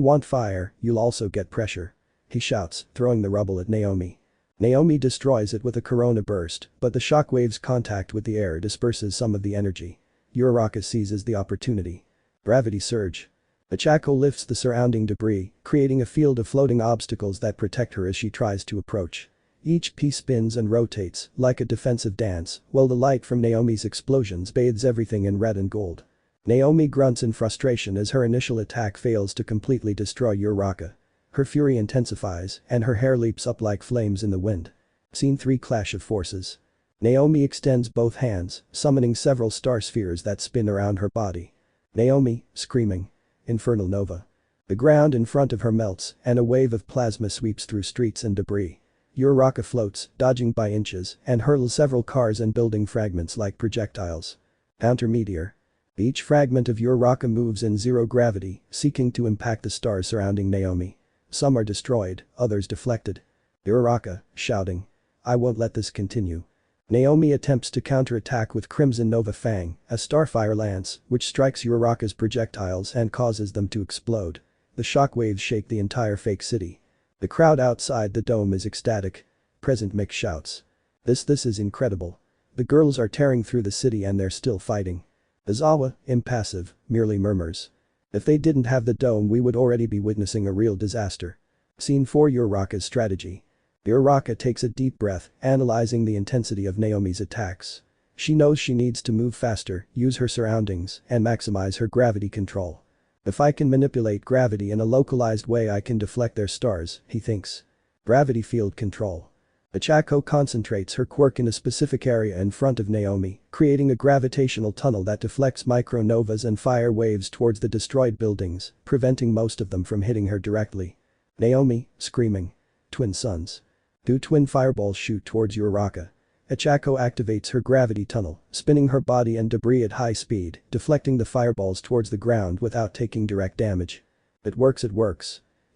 want fire, you'll also get pressure," he shouts, throwing the rubble at Naomi. Naomi destroys it with a corona burst, but the shockwave's contact with the air disperses some of the energy. Uraraka seizes the opportunity. Gravity surge. Achako lifts the surrounding debris, creating a field of floating obstacles that protect her as she tries to approach. Each piece spins and rotates, like a defensive dance, while the light from Naomi's explosions bathes everything in red and gold. Naomi grunts in frustration as her initial attack fails to completely destroy Uraraka. Her fury intensifies, and her hair leaps up like flames in the wind. Scene 3: Clash of Forces. Naomi extends both hands, summoning several star spheres that spin around her body. Naomi, screaming. Infernal nova. The ground in front of her melts, and a wave of plasma sweeps through streets and debris. Uraraka floats, dodging by inches, and hurls several cars and building fragments like projectiles. Counter meteor. Each fragment of Uraraka moves in zero gravity, seeking to impact the stars surrounding Naomi. Some are destroyed, others deflected. Uraraka, shouting. "I won't let this continue." Naomi attempts to counterattack with Crimson Nova Fang, a starfire lance, which strikes Uraraka's projectiles and causes them to explode. The shockwaves shake the entire fake city. The crowd outside the dome is ecstatic. Present Mick shouts. This is incredible. The girls are tearing through the city and they're still fighting." Aizawa, impassive, merely murmurs. "If they didn't have the dome, we would already be witnessing a real disaster." Scene 4: Uraraka's strategy. Uraraka takes a deep breath, analyzing the intensity of Naomi's attacks. She knows she needs to move faster, use her surroundings, and maximize her gravity control. "If I can manipulate gravity in a localized way, I can deflect their stars," he thinks. Gravity field control. Achako concentrates her quirk in a specific area in front of Naomi, creating a gravitational tunnel that deflects micronovas and fire waves towards the destroyed buildings, preventing most of them from hitting her directly. Naomi, screaming. Twin suns. Two twin fireballs shoot towards Uraraka. Achako activates her gravity tunnel, spinning her body and debris at high speed, deflecting the fireballs towards the ground without taking direct damage. It works.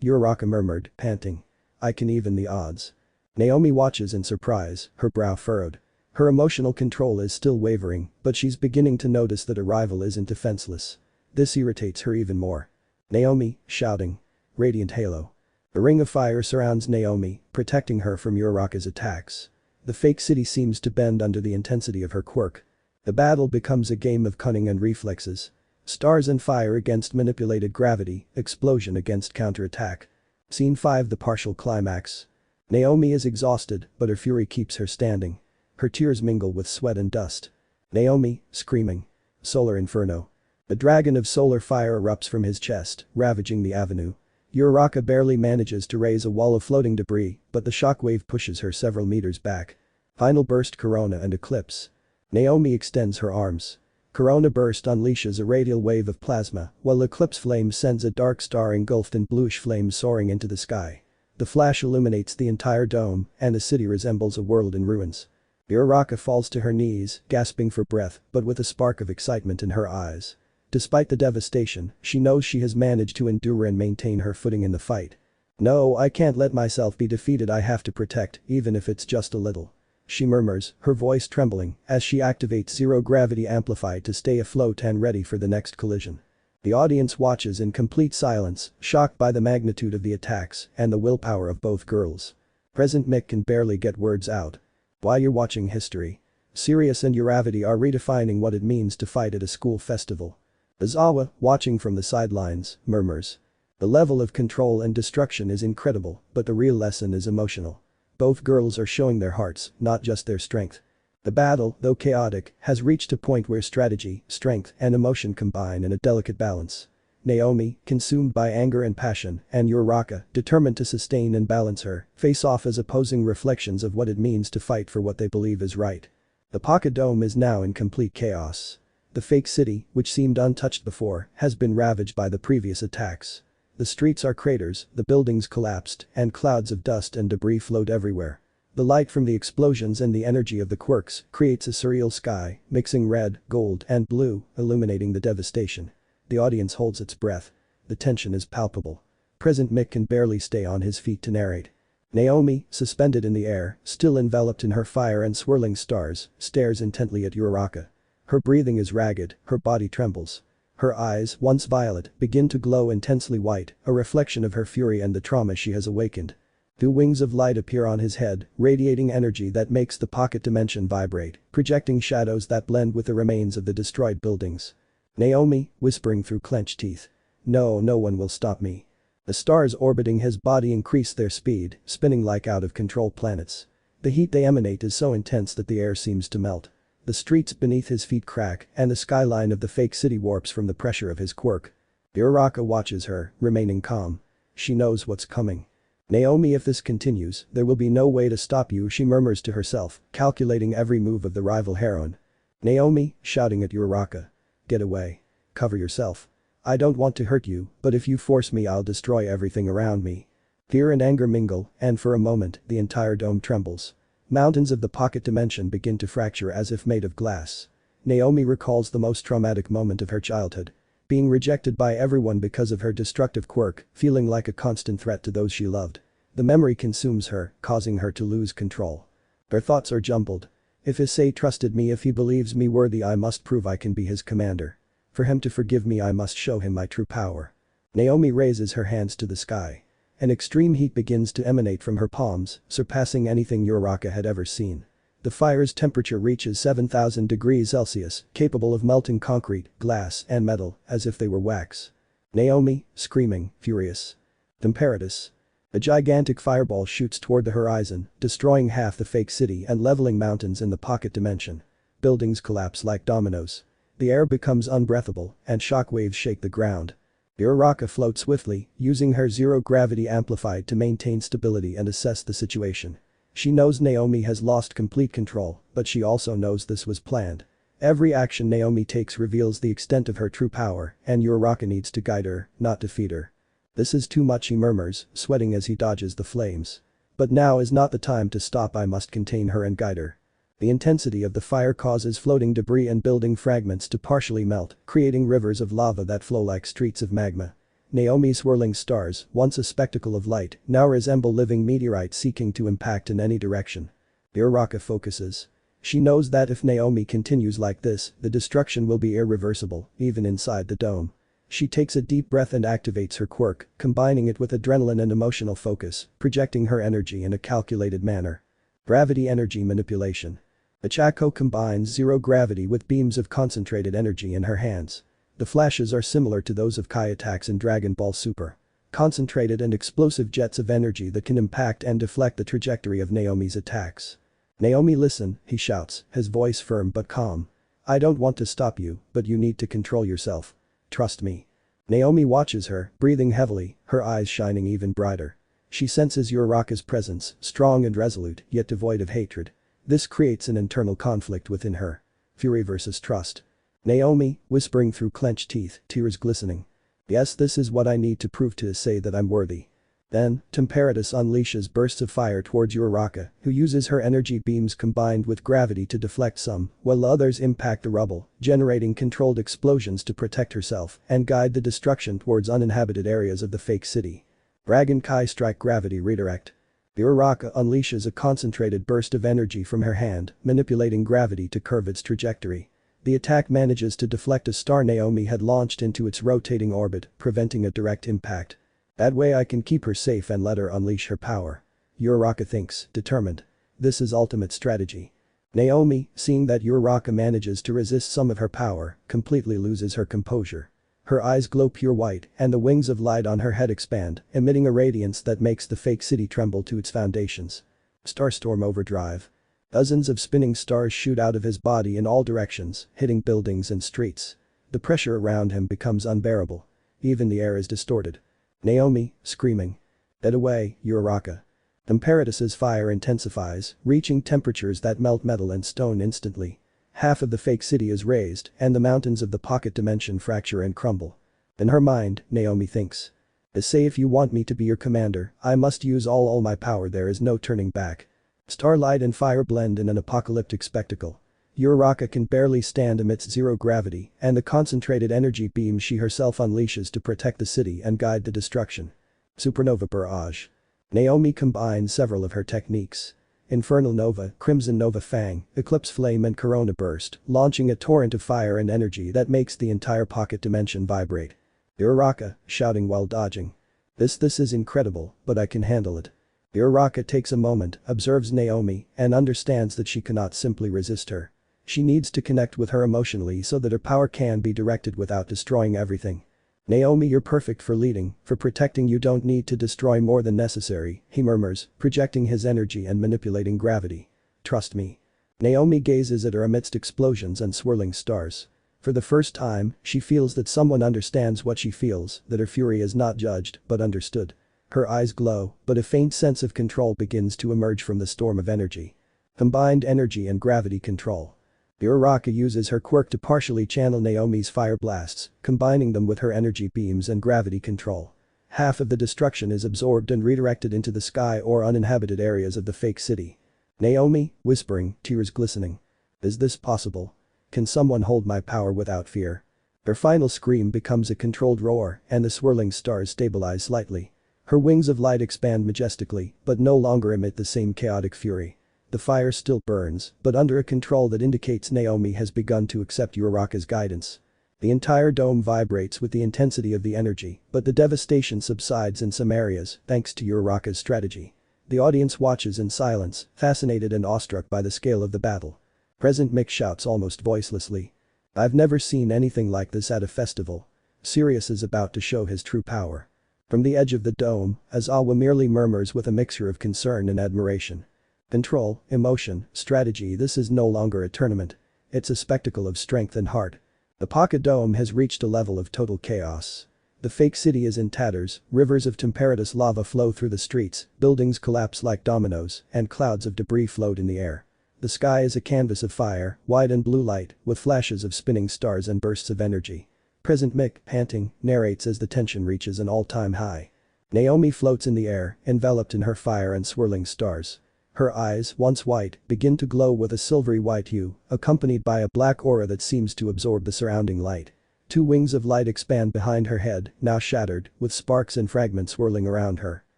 Uraraka murmured, panting. "I can even the odds." Naomi watches in surprise, her brow furrowed. Her emotional control is still wavering, but she's beginning to notice that a rival isn't defenseless. This irritates her even more. Naomi, shouting. Radiant halo. A ring of fire surrounds Naomi, protecting her from Uraraka's attacks. The fake city seems to bend under the intensity of her quirk. The battle becomes a game of cunning and reflexes. Stars and fire against manipulated gravity, explosion against counterattack. Scene 5, the partial climax. Naomi is exhausted, but her fury keeps her standing. Her tears mingle with sweat and dust. Naomi, screaming. Solar inferno. A dragon of solar fire erupts from his chest, ravaging the avenue. Uraraka barely manages to raise a wall of floating debris, but the shockwave pushes her several meters back. Final burst, corona and eclipse. Naomi extends her arms. Corona burst unleashes a radial wave of plasma, while eclipse flame sends a dark star engulfed in bluish flames soaring into the sky. The flash illuminates the entire dome, and the city resembles a world in ruins. Uraraka falls to her knees, gasping for breath, but with a spark of excitement in her eyes. Despite the devastation, she knows she has managed to endure and maintain her footing in the fight. No, I can't let myself be defeated, I have to protect, even if it's just a little. She murmurs, her voice trembling, as she activates zero-gravity amplified to stay afloat and ready for the next collision. The audience watches in complete silence, shocked by the magnitude of the attacks and the willpower of both girls. Present Mick can barely get words out. While you're watching history, Sirius and Uravity are redefining what it means to fight at a school festival. Izawa, watching from the sidelines, murmurs. The level of control and destruction is incredible, but the real lesson is emotional. Both girls are showing their hearts, not just their strength. The battle, though chaotic, has reached a point where strategy, strength, and emotion combine in a delicate balance. Naomi, consumed by anger and passion, and Uraraka, determined to sustain and balance her, face off as opposing reflections of what it means to fight for what they believe is right. The Pocket Dome is now in complete chaos. The fake city, which seemed untouched before, has been ravaged by the previous attacks. The streets are craters, the buildings collapsed, and clouds of dust and debris float everywhere. The light from the explosions and the energy of the quirks creates a surreal sky, mixing red, gold, and blue, illuminating the devastation. The audience holds its breath. The tension is palpable. Present Mick can barely stay on his feet to narrate. Naomi, suspended in the air, still enveloped in her fire and swirling stars, stares intently at Uraraka. Her breathing is ragged, her body trembles. Her eyes, once violet, begin to glow intensely white, a reflection of her fury and the trauma she has awakened. Two wings of light appear on his head, radiating energy that makes the pocket dimension vibrate, projecting shadows that blend with the remains of the destroyed buildings. Naomi, whispering through clenched teeth. No one will stop me. The stars orbiting his body increase their speed, spinning like out-of-control planets. The heat they emanate is so intense that the air seems to melt. The streets beneath his feet crack, and the skyline of the fake city warps from the pressure of his quirk. Uraraka watches her, remaining calm. She knows what's coming. Naomi, if this continues, there will be no way to stop you, she murmurs to herself, calculating every move of the rival heroine. Naomi, shouting at Uraraka. Get away. Cover yourself. I don't want to hurt you, but if you force me I'll destroy everything around me. Fear and anger mingle, and for a moment, the entire dome trembles. Mountains of the pocket dimension begin to fracture as if made of glass. Naomi recalls the most traumatic moment of her childhood. Being rejected by everyone because of her destructive quirk, feeling like a constant threat to those she loved. The memory consumes her, causing her to lose control. Her thoughts are jumbled. If Issei trusted me, if he believes me worthy, I must prove I can be his commander. For him to forgive me, I must show him my true power. Naomi raises her hands to the sky. An extreme heat begins to emanate from her palms, surpassing anything Uraraka had ever seen. The fire's temperature reaches 7,000 degrees Celsius, capable of melting concrete, glass, and metal, as if they were wax. Naomi, screaming, furious. Temperatus. A gigantic fireball shoots toward the horizon, destroying half the fake city and leveling mountains in the pocket dimension. Buildings collapse like dominoes. The air becomes unbreathable, and shockwaves shake the ground. Uraraka floats swiftly, using her zero-gravity amplified to maintain stability and assess the situation. She knows Naomi has lost complete control, but she also knows this was planned. Every action Naomi takes reveals the extent of her true power, and Uraraka needs to guide her, not defeat her. This is too much, he murmurs, sweating as he dodges the flames. But now is not the time to stop, I must contain her and guide her. The intensity of the fire causes floating debris and building fragments to partially melt, creating rivers of lava that flow like streets of magma. Naomi's swirling stars, once a spectacle of light, now resemble living meteorites seeking to impact in any direction. Uraraka focuses. She knows that if Naomi continues like this, the destruction will be irreversible, even inside the dome. She takes a deep breath and activates her quirk, combining it with adrenaline and emotional focus, projecting her energy in a calculated manner. Gravity energy manipulation. Ichako combines zero gravity with beams of concentrated energy in her hands. The flashes are similar to those of Kai attacks in Dragon Ball Super. Concentrated and explosive jets of energy that can impact and deflect the trajectory of Naomi's attacks. "Naomi, listen," he shouts, his voice firm but calm. "I don't want to stop you, but you need to control yourself. Trust me." Naomi watches her, breathing heavily, her eyes shining even brighter. She senses Uraraka's presence, strong and resolute, yet devoid of hatred. This creates an internal conflict within her. Fury versus trust. Naomi, whispering through clenched teeth, tears glistening. "Yes, this is what I need to prove to Issei that I'm worthy." Then, Temperatus unleashes bursts of fire towards Uraraka, who uses her energy beams combined with gravity to deflect some, while others impact the rubble, generating controlled explosions to protect herself and guide the destruction towards uninhabited areas of the fake city. Dragon Kai Strike Gravity Redirect. Uraraka unleashes a concentrated burst of energy from her hand, manipulating gravity to curve its trajectory. The attack manages to deflect a star Naomi had launched into its rotating orbit, preventing a direct impact. That way I can keep her safe and let her unleash her power. Uraraka thinks, determined. This is ultimate strategy. Naomi, seeing that Uraraka manages to resist some of her power, completely loses her composure. Her eyes glow pure white and the wings of light on her head expand, emitting a radiance that makes the fake city tremble to its foundations. Starstorm Overdrive. Dozens of spinning stars shoot out of his body in all directions, hitting buildings and streets. The pressure around him becomes unbearable. Even the air is distorted. Naomi, screaming. "Get away, Uraraka." Temperatus's fire intensifies, reaching temperatures that melt metal and stone instantly. Half of the fake city is razed, and the mountains of the pocket dimension fracture and crumble. In her mind, Naomi thinks. "Issei, if you want me to be your commander, I must use all my power, there is no turning back." Starlight and fire blend in an apocalyptic spectacle. Uraraka can barely stand amidst zero gravity and the concentrated energy beams she herself unleashes to protect the city and guide the destruction. Supernova Barrage. Naomi combines several of her techniques. Infernal Nova, Crimson Nova Fang, Eclipse Flame and Corona Burst, launching a torrent of fire and energy that makes the entire pocket dimension vibrate. Uraraka, shouting while dodging. This is incredible, but I can handle it." Uraraka takes a moment, observes Naomi, and understands that she cannot simply resist her. She needs to connect with her emotionally so that her power can be directed without destroying everything. "Naomi, you're perfect for leading, for protecting, you don't need to destroy more than necessary," he murmurs, projecting his energy and manipulating gravity. "Trust me." Naomi gazes at her amidst explosions and swirling stars. For the first time, she feels that someone understands what she feels, that her fury is not judged, but understood. Her eyes glow, but a faint sense of control begins to emerge from the storm of energy. Combined energy and gravity control. Uraraka uses her quirk to partially channel Naomi's fire blasts, combining them with her energy beams and gravity control. Half of the destruction is absorbed and redirected into the sky or uninhabited areas of the fake city. Naomi, whispering, tears glistening. "Is this possible? Can someone hold my power without fear?" Her final scream becomes a controlled roar and the swirling stars stabilize slightly. Her wings of light expand majestically, but no longer emit the same chaotic fury. The fire still burns, but under a control that indicates Naomi has begun to accept Uraraka's guidance. The entire dome vibrates with the intensity of the energy, but the devastation subsides in some areas, thanks to Uraraka's strategy. The audience watches in silence, fascinated and awestruck by the scale of the battle. Present Mick shouts almost voicelessly. "I've never seen anything like this at a festival." Sirius is about to show his true power. From the edge of the dome, Aizawa merely murmurs with a mixture of concern and admiration. Control, emotion, strategy, this is no longer a tournament. It's a spectacle of strength and heart. The pocket dome has reached a level of total chaos. The fake city is in tatters, rivers of Temperatus lava flow through the streets, buildings collapse like dominoes, and clouds of debris float in the air. The sky is a canvas of fire, white and blue light, with flashes of spinning stars and bursts of energy. Present Mick, panting, narrates as the tension reaches an all-time high. Naomi floats in the air, enveloped in her fire and swirling stars. Her eyes, once white, begin to glow with a silvery white hue, accompanied by a black aura that seems to absorb the surrounding light. Two wings of light expand behind her head, now shattered, with sparks and fragments swirling around her.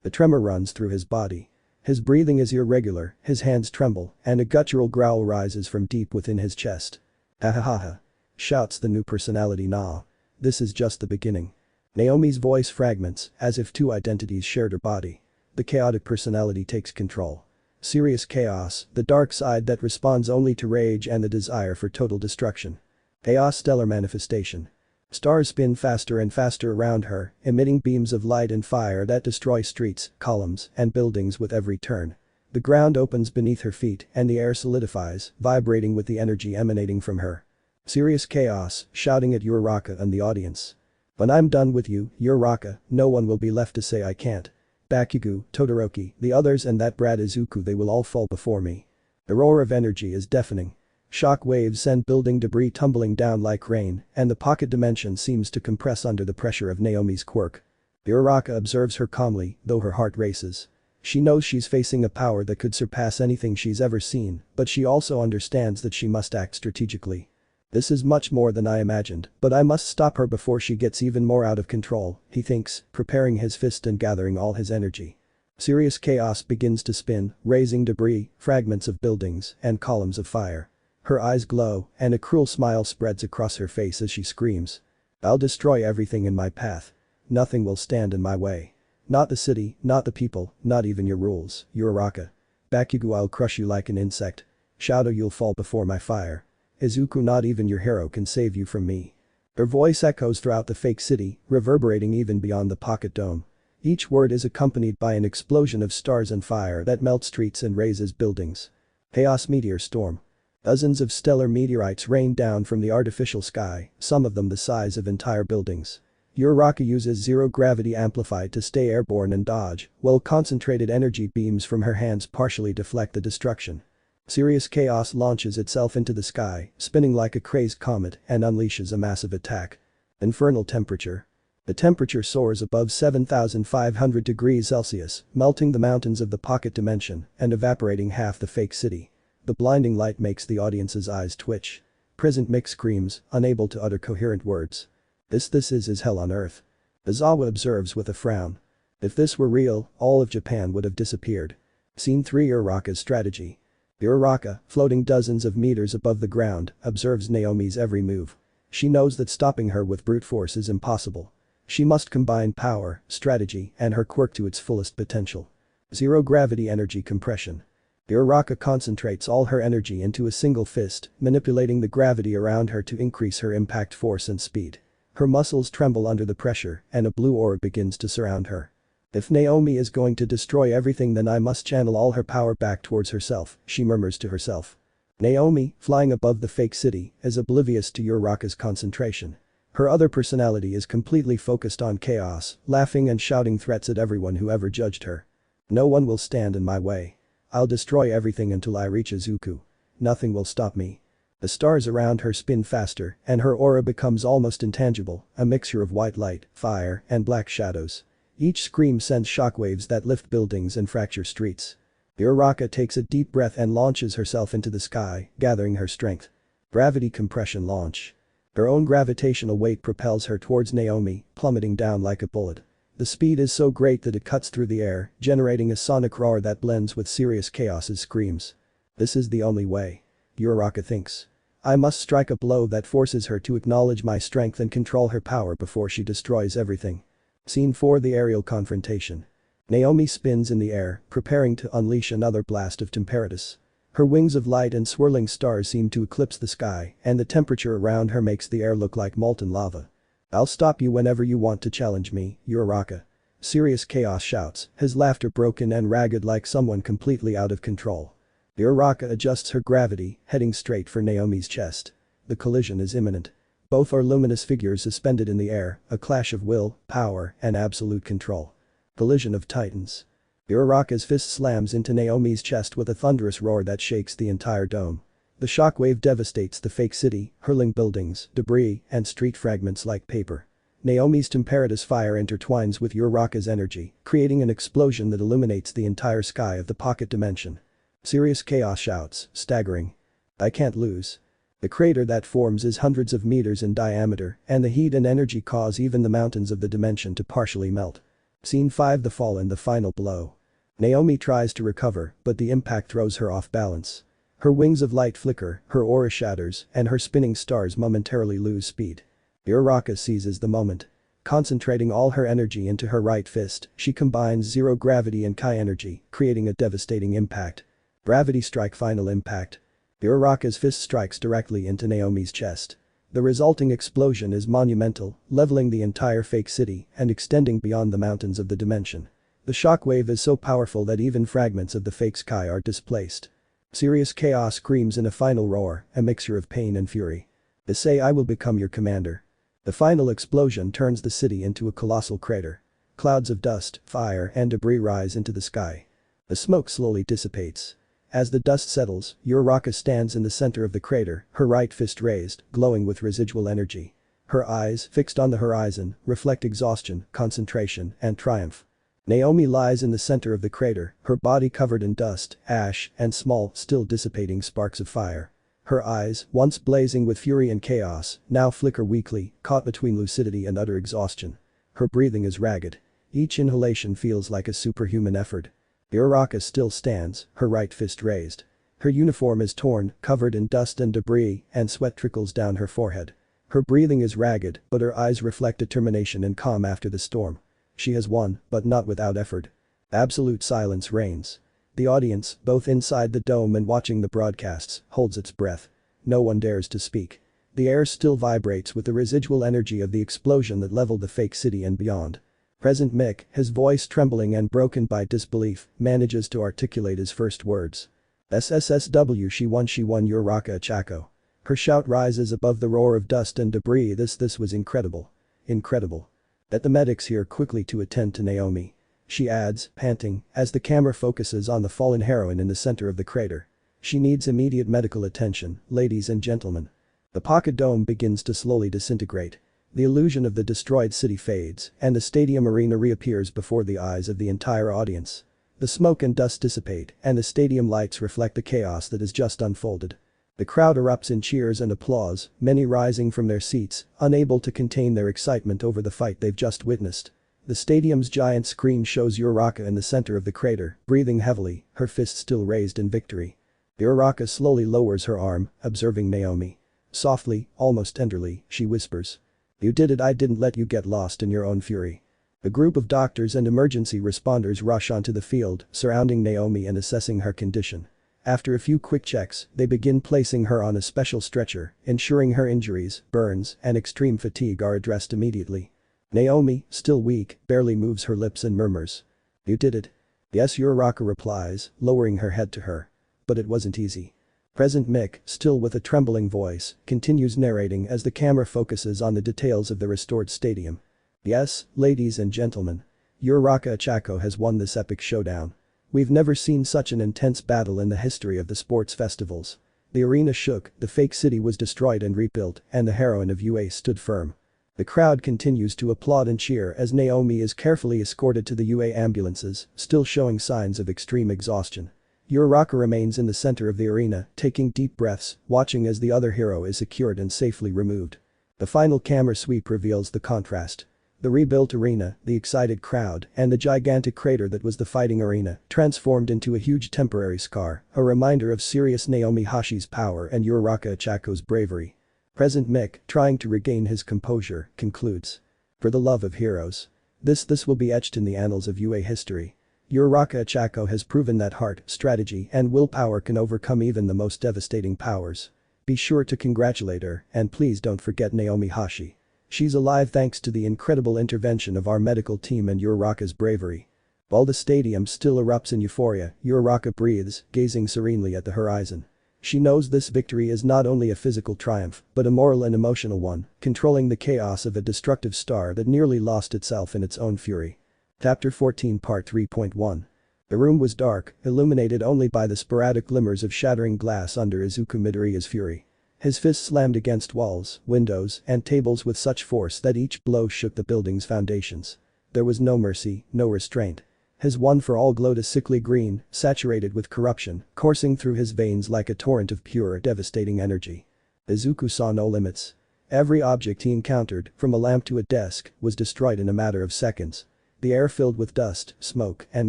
A tremor runs through his body. His breathing is irregular, his hands tremble, and a guttural growl rises from deep within his chest. "Ahahaha," shouts the new personality Nah. "This is just the beginning." Naomi's voice fragments, as if two identities shared her body. The chaotic personality takes control. Serious chaos, the dark side that responds only to rage and the desire for total destruction. Chaos stellar manifestation. Stars spin faster and faster around her, emitting beams of light and fire that destroy streets, columns, and buildings with every turn. The ground opens beneath her feet and the air solidifies, vibrating with the energy emanating from her. Serious chaos, shouting at Uraraka and the audience. "When I'm done with you, Uraraka, no one will be left to say I can't. Bakugo, Todoroki, the others and that brat Izuku, they will all fall before me." The roar of energy is deafening. Shock waves send building debris tumbling down like rain, and the pocket dimension seems to compress under the pressure of Naomi's quirk. Uraraka observes her calmly, though her heart races. She knows she's facing a power that could surpass anything she's ever seen, but she also understands that she must act strategically. "This is much more than I imagined, but I must stop her before she gets even more out of control," he thinks, preparing his fist and gathering all his energy. Serious chaos begins to spin, raising debris, fragments of buildings, and columns of fire. Her eyes glow, and a cruel smile spreads across her face as she screams. "I'll destroy everything in my path. Nothing will stand in my way. Not the city, not the people, not even your rules, Uraraka. Bakugo, I'll crush you like an insect. Shadow, you'll fall before my fire. Izuku, not even your hero can save you from me." Her voice echoes throughout the fake city, reverberating even beyond the pocket dome. Each word is accompanied by an explosion of stars and fire that melts streets and razes buildings. Chaos meteor storm. Dozens of stellar meteorites rain down from the artificial sky, some of them the size of entire buildings. Uraraka uses zero-gravity amplified to stay airborne and dodge, while concentrated energy beams from her hands partially deflect the destruction. Serious chaos launches itself into the sky, spinning like a crazed comet, and unleashes a massive attack. Infernal temperature. The temperature soars above 7,500 degrees Celsius, melting the mountains of the pocket dimension and evaporating half the fake city. The blinding light makes the audience's eyes twitch. Present Mix screams, unable to utter coherent words. This is hell on earth." Izawa observes with a frown. "If this were real, all of Japan would have disappeared." Scene 3 Uraraka's strategy. Uraraka, floating dozens of meters above the ground, observes Naomi's every move. She knows that stopping her with brute force is impossible. She must combine power, strategy, and her quirk to its fullest potential. Zero-gravity energy compression. Uraraka concentrates all her energy into a single fist, manipulating the gravity around her to increase her impact force and speed. Her muscles tremble under the pressure, and a blue aura begins to surround her. "If Naomi is going to destroy everything, then I must channel all her power back towards herself," she murmurs to herself. Naomi, flying above the fake city, is oblivious to Uraraka's concentration. Her other personality is completely focused on chaos, laughing and shouting threats at everyone who ever judged her. "No one will stand in my way. I'll destroy everything until I reach Izuku. Nothing will stop me." The stars around her spin faster, and her aura becomes almost intangible, a mixture of white light, fire, and black shadows. Each scream sends shockwaves that lift buildings and fracture streets. Uraraka takes a deep breath and launches herself into the sky, gathering her strength. Gravity compression launch. Her own gravitational weight propels her towards Naomi, plummeting down like a bullet. The speed is so great that it cuts through the air, generating a sonic roar that blends with serious chaos's screams. "This is the only way," Uraraka thinks. "I must strike a blow that forces her to acknowledge my strength and control her power before she destroys everything." Scene 4 The aerial confrontation. Naomi spins in the air, preparing to unleash another blast of temperatus. Her wings of light and swirling stars seem to eclipse the sky, and the temperature around her makes the air look like molten lava. "I'll stop you whenever you want to challenge me, Uraraka." Serious chaos shouts, his laughter broken and ragged like someone completely out of control. Uraraka adjusts her gravity, heading straight for Naomi's chest. The collision is imminent. Both are luminous figures suspended in the air, a clash of will, power, and absolute control. Collision of titans. Uraraka's fist slams into Naomi's chest with a thunderous roar that shakes the entire dome. The shockwave devastates the fake city, hurling buildings, debris, and street fragments like paper. Naomi's temperatus fire intertwines with Uraraka's energy, creating an explosion that illuminates the entire sky of the pocket dimension. Serious chaos shouts, staggering. "I can't lose." The crater that forms is hundreds of meters in diameter, and the heat and energy cause even the mountains of the dimension to partially melt. Scene 5 The fall and the final blow. Naomi tries to recover, but the impact throws her off balance. Her wings of light flicker, her aura shatters, and her spinning stars momentarily lose speed. Uraraka seizes the moment. Concentrating all her energy into her right fist, she combines zero gravity and Kai energy, creating a devastating impact. Gravity strike final impact. Uraraka's fist strikes directly into Naomi's chest. The resulting explosion is monumental, leveling the entire fake city and extending beyond the mountains of the dimension. The shockwave is so powerful that even fragments of the fake sky are displaced. Serious chaos screams in a final roar, a mixture of pain and fury. Issei, I will become your commander. The final explosion turns the city into a colossal crater. Clouds of dust, fire and debris rise into the sky. The smoke slowly dissipates. As the dust settles, Uraraka stands in the center of the crater, her right fist raised, glowing with residual energy. Her eyes, fixed on the horizon, reflect exhaustion, concentration, and triumph. Naomi lies in the center of the crater, her body covered in dust, ash, and small, still dissipating sparks of fire. Her eyes, once blazing with fury and chaos, now flicker weakly, caught between lucidity and utter exhaustion. Her breathing is ragged. Each inhalation feels like a superhuman effort. Uraraka still stands, her right fist raised. Her uniform is torn, covered in dust and debris, and sweat trickles down her forehead. Her breathing is ragged, but her eyes reflect determination and calm after the storm. She has won, but not without effort. Absolute silence reigns. The audience, both inside the dome and watching the broadcasts, holds its breath. No one dares to speak. The air still vibrates with the residual energy of the explosion that leveled the fake city and beyond. President Mick, his voice trembling and broken by disbelief, manages to articulate his first words. SSSW, she won Uraraka Achako. Her shout rises above the roar of dust and debris. This was incredible. Incredible. Get the medics here quickly to attend to Naomi. She adds, panting, as the camera focuses on the fallen heroine in the center of the crater. She needs immediate medical attention, ladies and gentlemen. The pocket dome begins to slowly disintegrate. The illusion of the destroyed city fades, and the stadium arena reappears before the eyes of the entire audience. The smoke and dust dissipate, and the stadium lights reflect the chaos that has just unfolded. The crowd erupts in cheers and applause, many rising from their seats, unable to contain their excitement over the fight they've just witnessed. The stadium's giant screen shows Uraraka in the center of the crater, breathing heavily, her fist still raised in victory. Uraraka slowly lowers her arm, observing Naomi. Softly, almost tenderly, she whispers. You did it, I didn't let you get lost in your own fury. A group of doctors and emergency responders rush onto the field, surrounding Naomi and assessing her condition. After a few quick checks, they begin placing her on a special stretcher, ensuring her injuries, burns, and extreme fatigue are addressed immediately. Naomi, still weak, barely moves her lips and murmurs. You did it. Yes, Uraraka replies, lowering her head to her. But it wasn't easy. President Mick, still with a trembling voice, continues narrating as the camera focuses on the details of the restored stadium. Yes, ladies and gentlemen. Uraraka Achako has won this epic showdown. We've never seen such an intense battle in the history of the sports festivals. The arena shook, the fake city was destroyed and rebuilt, and the heroine of UA stood firm. The crowd continues to applaud and cheer as Naomi is carefully escorted to the UA ambulances, still showing signs of extreme exhaustion. Uraraka remains in the center of the arena, taking deep breaths, watching as the other hero is secured and safely removed. The final camera sweep reveals the contrast. The rebuilt arena, the excited crowd, and the gigantic crater that was the fighting arena, transformed into a huge temporary scar, a reminder of serious Naomi Hashi's power and Uraraka Achako's bravery. President Mick, trying to regain his composure, concludes. For the love of heroes. This will be etched in the annals of UA history. Uraraka Achako has proven that heart, strategy, and willpower can overcome even the most devastating powers. Be sure to congratulate her, and please don't forget Naomi Hashi. She's alive thanks to the incredible intervention of our medical team and Uraraka's bravery. While the stadium still erupts in euphoria, Uraraka breathes, gazing serenely at the horizon. She knows this victory is not only a physical triumph, but a moral and emotional one, controlling the chaos of a destructive star that nearly lost itself in its own fury. Chapter 14 Part 3.1. The room was dark, illuminated only by the sporadic glimmers of shattering glass under Izuku Midoriya's fury. His fist slammed against walls, windows, and tables with such force that each blow shook the building's foundations. There was no mercy, no restraint. His one for all glowed a sickly green, saturated with corruption, coursing through his veins like a torrent of pure, devastating energy. Izuku saw no limits. Every object he encountered, from a lamp to a desk, was destroyed in a matter of seconds. The air filled with dust, smoke, and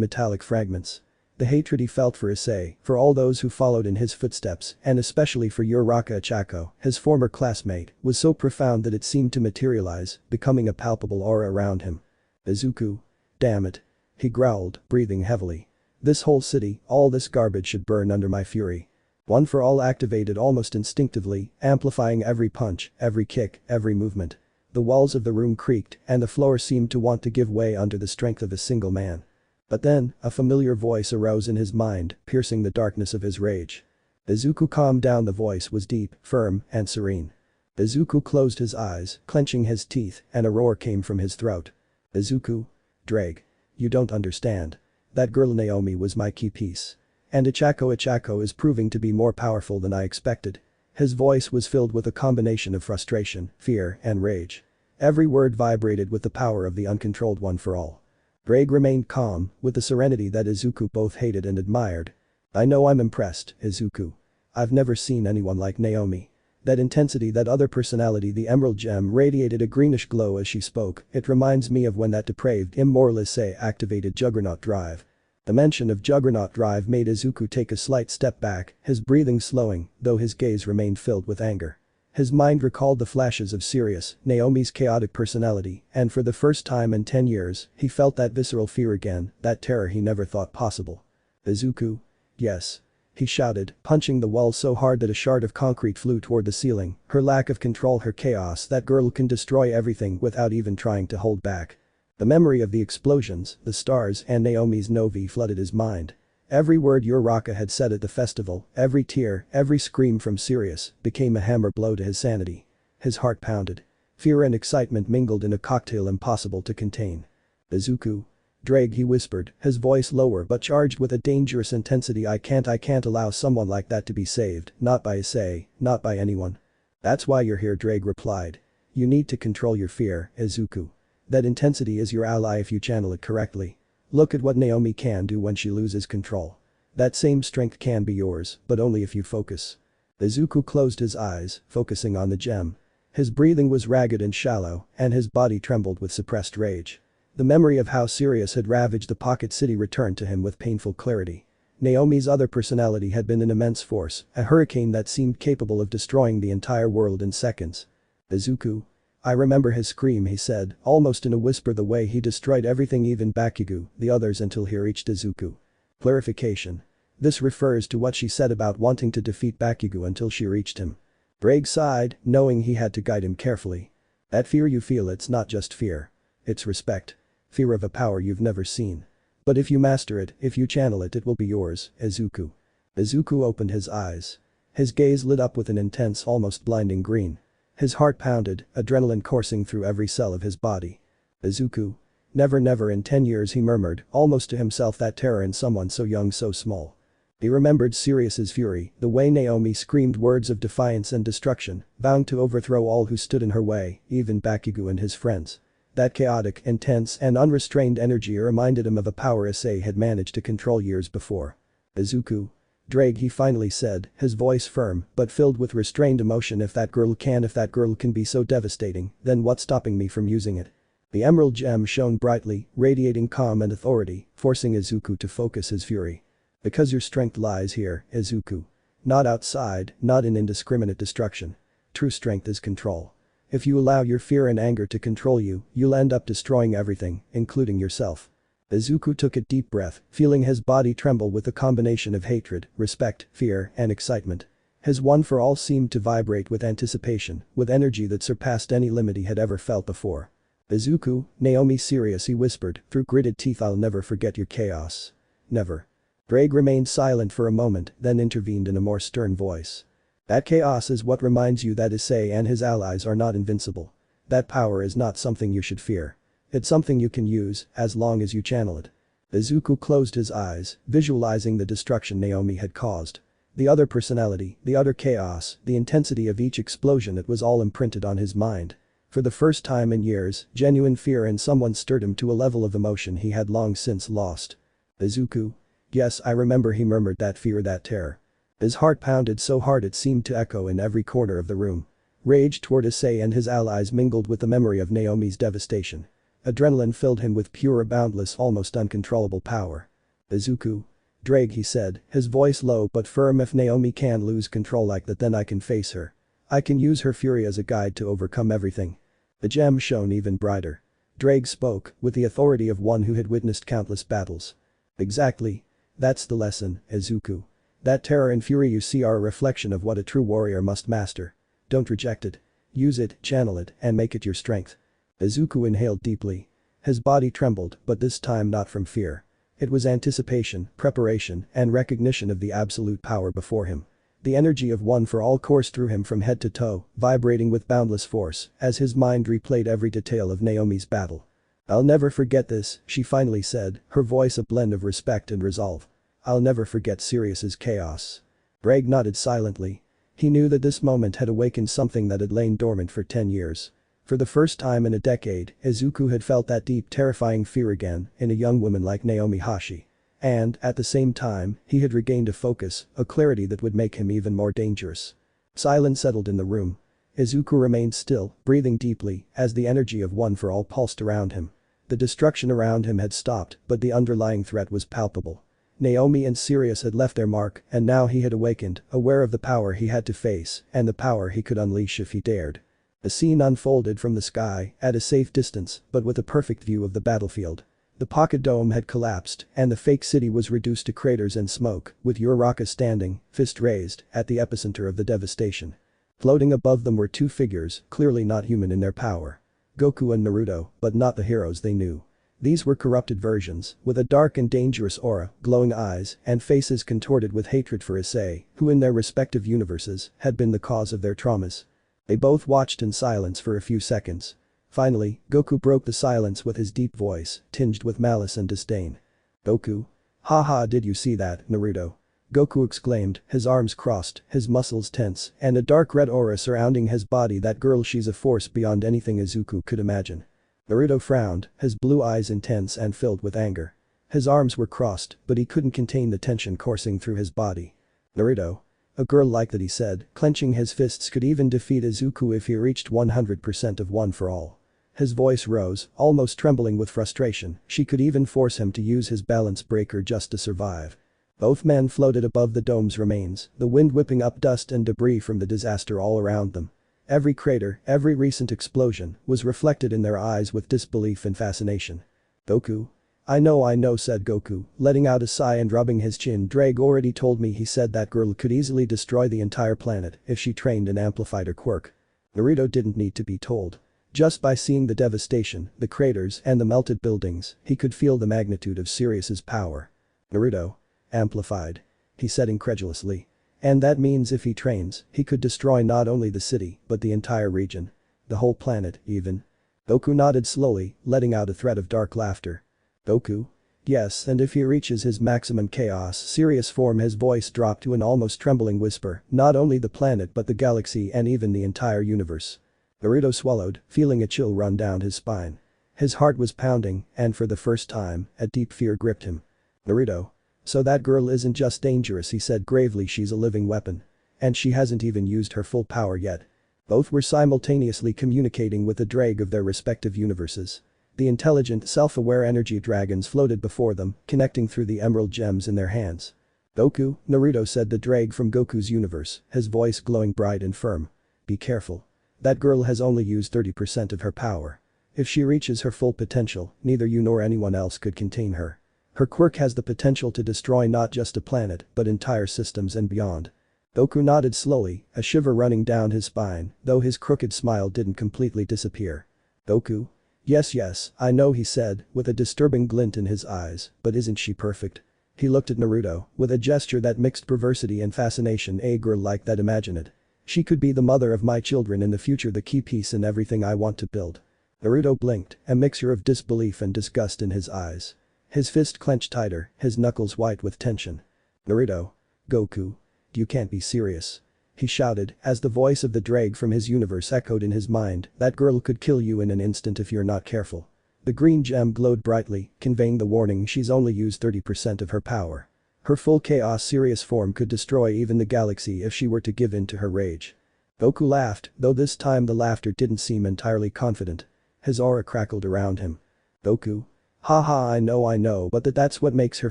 metallic fragments. The hatred he felt for Issei, for all those who followed in his footsteps, and especially for Uraraka Ichako, his former classmate, was so profound that it seemed to materialize, becoming a palpable aura around him. Izuku. Damn it. He growled, breathing heavily. This whole city, all this garbage should burn under my fury. One for all activated almost instinctively, amplifying every punch, every kick, every movement. The walls of the room creaked, and the floor seemed to want to give way under the strength of a single man. But then, a familiar voice arose in his mind, piercing the darkness of his rage. Izuku calmed down. The voice was deep, firm, and serene. Izuku closed his eyes, clenching his teeth, and a roar came from his throat. Izuku. Drake. You don't understand. That girl Naomi was my key piece. And Ichako is proving to be more powerful than I expected. His voice was filled with a combination of frustration, fear, and rage. Every word vibrated with the power of the uncontrolled one for all. Drake remained calm, with the serenity that Izuku both hated and admired. I know I'm impressed, Izuku. I've never seen anyone like Naomi. That intensity, that other personality. The emerald gem radiated a greenish glow as she spoke. It reminds me of when that depraved, immoral Issei activated Juggernaut Drive. The mention of Juggernaut Drive made Izuku take a slight step back, his breathing slowing, though his gaze remained filled with anger. His mind recalled the flashes of Sirius, Naomi's chaotic personality, and for the first time in 10 years, he felt that visceral fear again, that terror he never thought possible. Izuku? Yes. He shouted, punching the wall so hard that a shard of concrete flew toward the ceiling. Her lack of control, her chaos. That girl can destroy everything without even trying to hold back. The memory of the explosions, the stars, and Naomi's Novi flooded his mind. Every word Uraraka had said at the festival, every tear, every scream from Sirius, became a hammer blow to his sanity. His heart pounded. Fear and excitement mingled in a cocktail impossible to contain. Izuku. Drake, he whispered, his voice lower but charged with a dangerous intensity. I can't allow someone like that to be saved, not by Issei, not by anyone. That's why you're here, Drake replied. You need to control your fear, Izuku. That intensity is your ally if you channel it correctly. Look at what Naomi can do when she loses control. That same strength can be yours, but only if you focus. Izuku closed his eyes, focusing on the gem. His breathing was ragged and shallow, and his body trembled with suppressed rage. The memory of how Sirius had ravaged the pocket city returned to him with painful clarity. Naomi's other personality had been an immense force, a hurricane that seemed capable of destroying the entire world in seconds. Izuku. I remember his scream, he said, almost in a whisper, the way he destroyed everything, even Bakugo, the others, until he reached Izuku. Clarification. This refers to what she said about wanting to defeat Bakugo until she reached him. Drake sighed, knowing he had to guide him carefully. That fear you feel, it's not just fear. It's respect. Fear of a power you've never seen. But if you master it, if you channel it, it will be yours, Izuku. Izuku opened his eyes. His gaze lit up with an intense, almost blinding green. His heart pounded, adrenaline coursing through every cell of his body. Izuku. Never in 10 years, he murmured, almost to himself, that terror in someone so young, so small. He remembered Sirius's fury, the way Naomi screamed words of defiance and destruction, bound to overthrow all who stood in her way, even Bakugo and his friends. That chaotic, intense, and unrestrained energy reminded him of a power Issei had managed to control years before. Izuku. Drake, he finally said, his voice firm, but filled with restrained emotion. If that girl can be so devastating, then what's stopping me from using it? The emerald gem shone brightly, radiating calm and authority, forcing Izuku to focus his fury. Because your strength lies here, Izuku. Not outside, not in indiscriminate destruction. True strength is control. If you allow your fear and anger to control you, you'll end up destroying everything, including yourself. Izuku took a deep breath, feeling his body tremble with a combination of hatred, respect, fear, and excitement. His one for all seemed to vibrate with anticipation, with energy that surpassed any limit he had ever felt before. Izuku, Naomi Sirius, he whispered, through gritted teeth, I'll never forget your chaos. Never. Drake remained silent for a moment, then intervened in a more stern voice. That chaos is what reminds you that Issei and his allies are not invincible. That power is not something you should fear. It's something you can use, as long as you channel it. Izuku closed his eyes, visualizing the destruction Naomi had caused. The other personality, the utter chaos, the intensity of each explosion, it was all imprinted on his mind. For the first time in years, genuine fear in someone stirred him to a level of emotion he had long since lost. Izuku. Yes, I remember, he murmured, that fear, that terror. His heart pounded so hard it seemed to echo in every corner of the room. Rage toward Issei and his allies mingled with the memory of Naomi's devastation. Adrenaline filled him with pure boundless almost uncontrollable power. Izuku. Drake, he said, his voice low but firm. If Naomi can lose control like that, then I can face her. I can use her fury as a guide to overcome everything. The gem shone even brighter. Drake spoke, with the authority of one who had witnessed countless battles. Exactly. That's the lesson, Izuku. That terror and fury you see are a reflection of what a true warrior must master. Don't reject it. Use it, channel it, and make it your strength. Izuku inhaled deeply. His body trembled, but this time not from fear. It was anticipation, preparation, and recognition of the absolute power before him. The energy of One for All coursed through him from head to toe, vibrating with boundless force as his mind replayed every detail of Naomi's battle. I'll never forget this, she finally said, her voice a blend of respect and resolve. I'll never forget Sirius's chaos. Drake nodded silently. He knew that this moment had awakened something that had lain dormant for 10 years. For the first time in a decade, Izuku had felt that deep terrifying fear again in a young woman like Naomi Hashi. And, at the same time, he had regained a focus, a clarity that would make him even more dangerous. Silence settled in the room. Izuku remained still, breathing deeply, as the energy of One for All pulsed around him. The destruction around him had stopped, but the underlying threat was palpable. Naomi and Sirius had left their mark, and now he had awakened, aware of the power he had to face, and the power he could unleash if he dared. A scene unfolded from the sky, at a safe distance, but with a perfect view of the battlefield. The pocket dome had collapsed, and the fake city was reduced to craters and smoke, with Uraraka standing, fist raised, at the epicenter of the devastation. Floating above them were two figures, clearly not human in their power. Goku and Naruto, but not the heroes they knew. These were corrupted versions, with a dark and dangerous aura, glowing eyes, and faces contorted with hatred for Issei, who in their respective universes, had been the cause of their traumas. They both watched in silence for a few seconds. Finally, Goku broke the silence with his deep voice, tinged with malice and disdain. Goku? Haha, did you see that, Naruto? Goku exclaimed, his arms crossed, his muscles tense, and a dark red aura surrounding his body. That girl, she's a force beyond anything Izuku could imagine. Naruto frowned, his blue eyes intense and filled with anger. His arms were crossed, but he couldn't contain the tension coursing through his body. Naruto? A girl like that, he said, clenching his fists, could even defeat Izuku if he reached 100% of One for All. His voice rose, almost trembling with frustration. She could even force him to use his balance breaker just to survive. Both men floated above the dome's remains, the wind whipping up dust and debris from the disaster all around them. Every crater, every recent explosion, was reflected in their eyes with disbelief and fascination. Goku? I know, said Goku, letting out a sigh and rubbing his chin. Drake already told me, he said, that girl could easily destroy the entire planet if she trained and amplified her quirk. Naruto didn't need to be told. Just by seeing the devastation, the craters, and the melted buildings, he could feel the magnitude of Sirius's power. Naruto? Amplified? He said incredulously. And that means if he trains, he could destroy not only the city, but the entire region. The whole planet, even. Goku nodded slowly, letting out a threat of dark laughter. Goku? Yes, and if he reaches his maximum chaos Sirius form, his voice dropped to an almost trembling whisper, not only the planet but the galaxy and even the entire universe. Naruto swallowed, feeling a chill run down his spine. His heart was pounding, and for the first time, a deep fear gripped him. Naruto? So that girl isn't just dangerous, he said gravely, she's a living weapon. And she hasn't even used her full power yet. Both were simultaneously communicating with the Drake of their respective universes. The intelligent, self-aware energy dragons floated before them, connecting through the emerald gems in their hands. Goku, Naruto, said the Drake from Goku's universe, his voice glowing bright and firm. Be careful. That girl has only used 30% of her power. If she reaches her full potential, neither you nor anyone else could contain her. Her quirk has the potential to destroy not just a planet, but entire systems and beyond. Goku nodded slowly, a shiver running down his spine, though his crooked smile didn't completely disappear. Goku? Yes, I know, he said, with a disturbing glint in his eyes, but isn't she perfect? He looked at Naruto, with a gesture that mixed perversity and fascination. A girl like that, imagine it. She could be the mother of my children in the future, the key piece in everything I want to build. Naruto blinked, a mixture of disbelief and disgust in his eyes. His fist clenched tighter, his knuckles white with tension. Naruto? Goku? You can't be serious. He shouted, as the voice of the Drake from his universe echoed in his mind, that girl could kill you in an instant if you're not careful. The green gem glowed brightly, conveying the warning, she's only used 30% of her power. Her full Chaos Sirius form could destroy even the galaxy if she were to give in to her rage. Goku laughed, though this time the laughter didn't seem entirely confident. His aura crackled around him. Goku. Haha, I know, but that's what makes her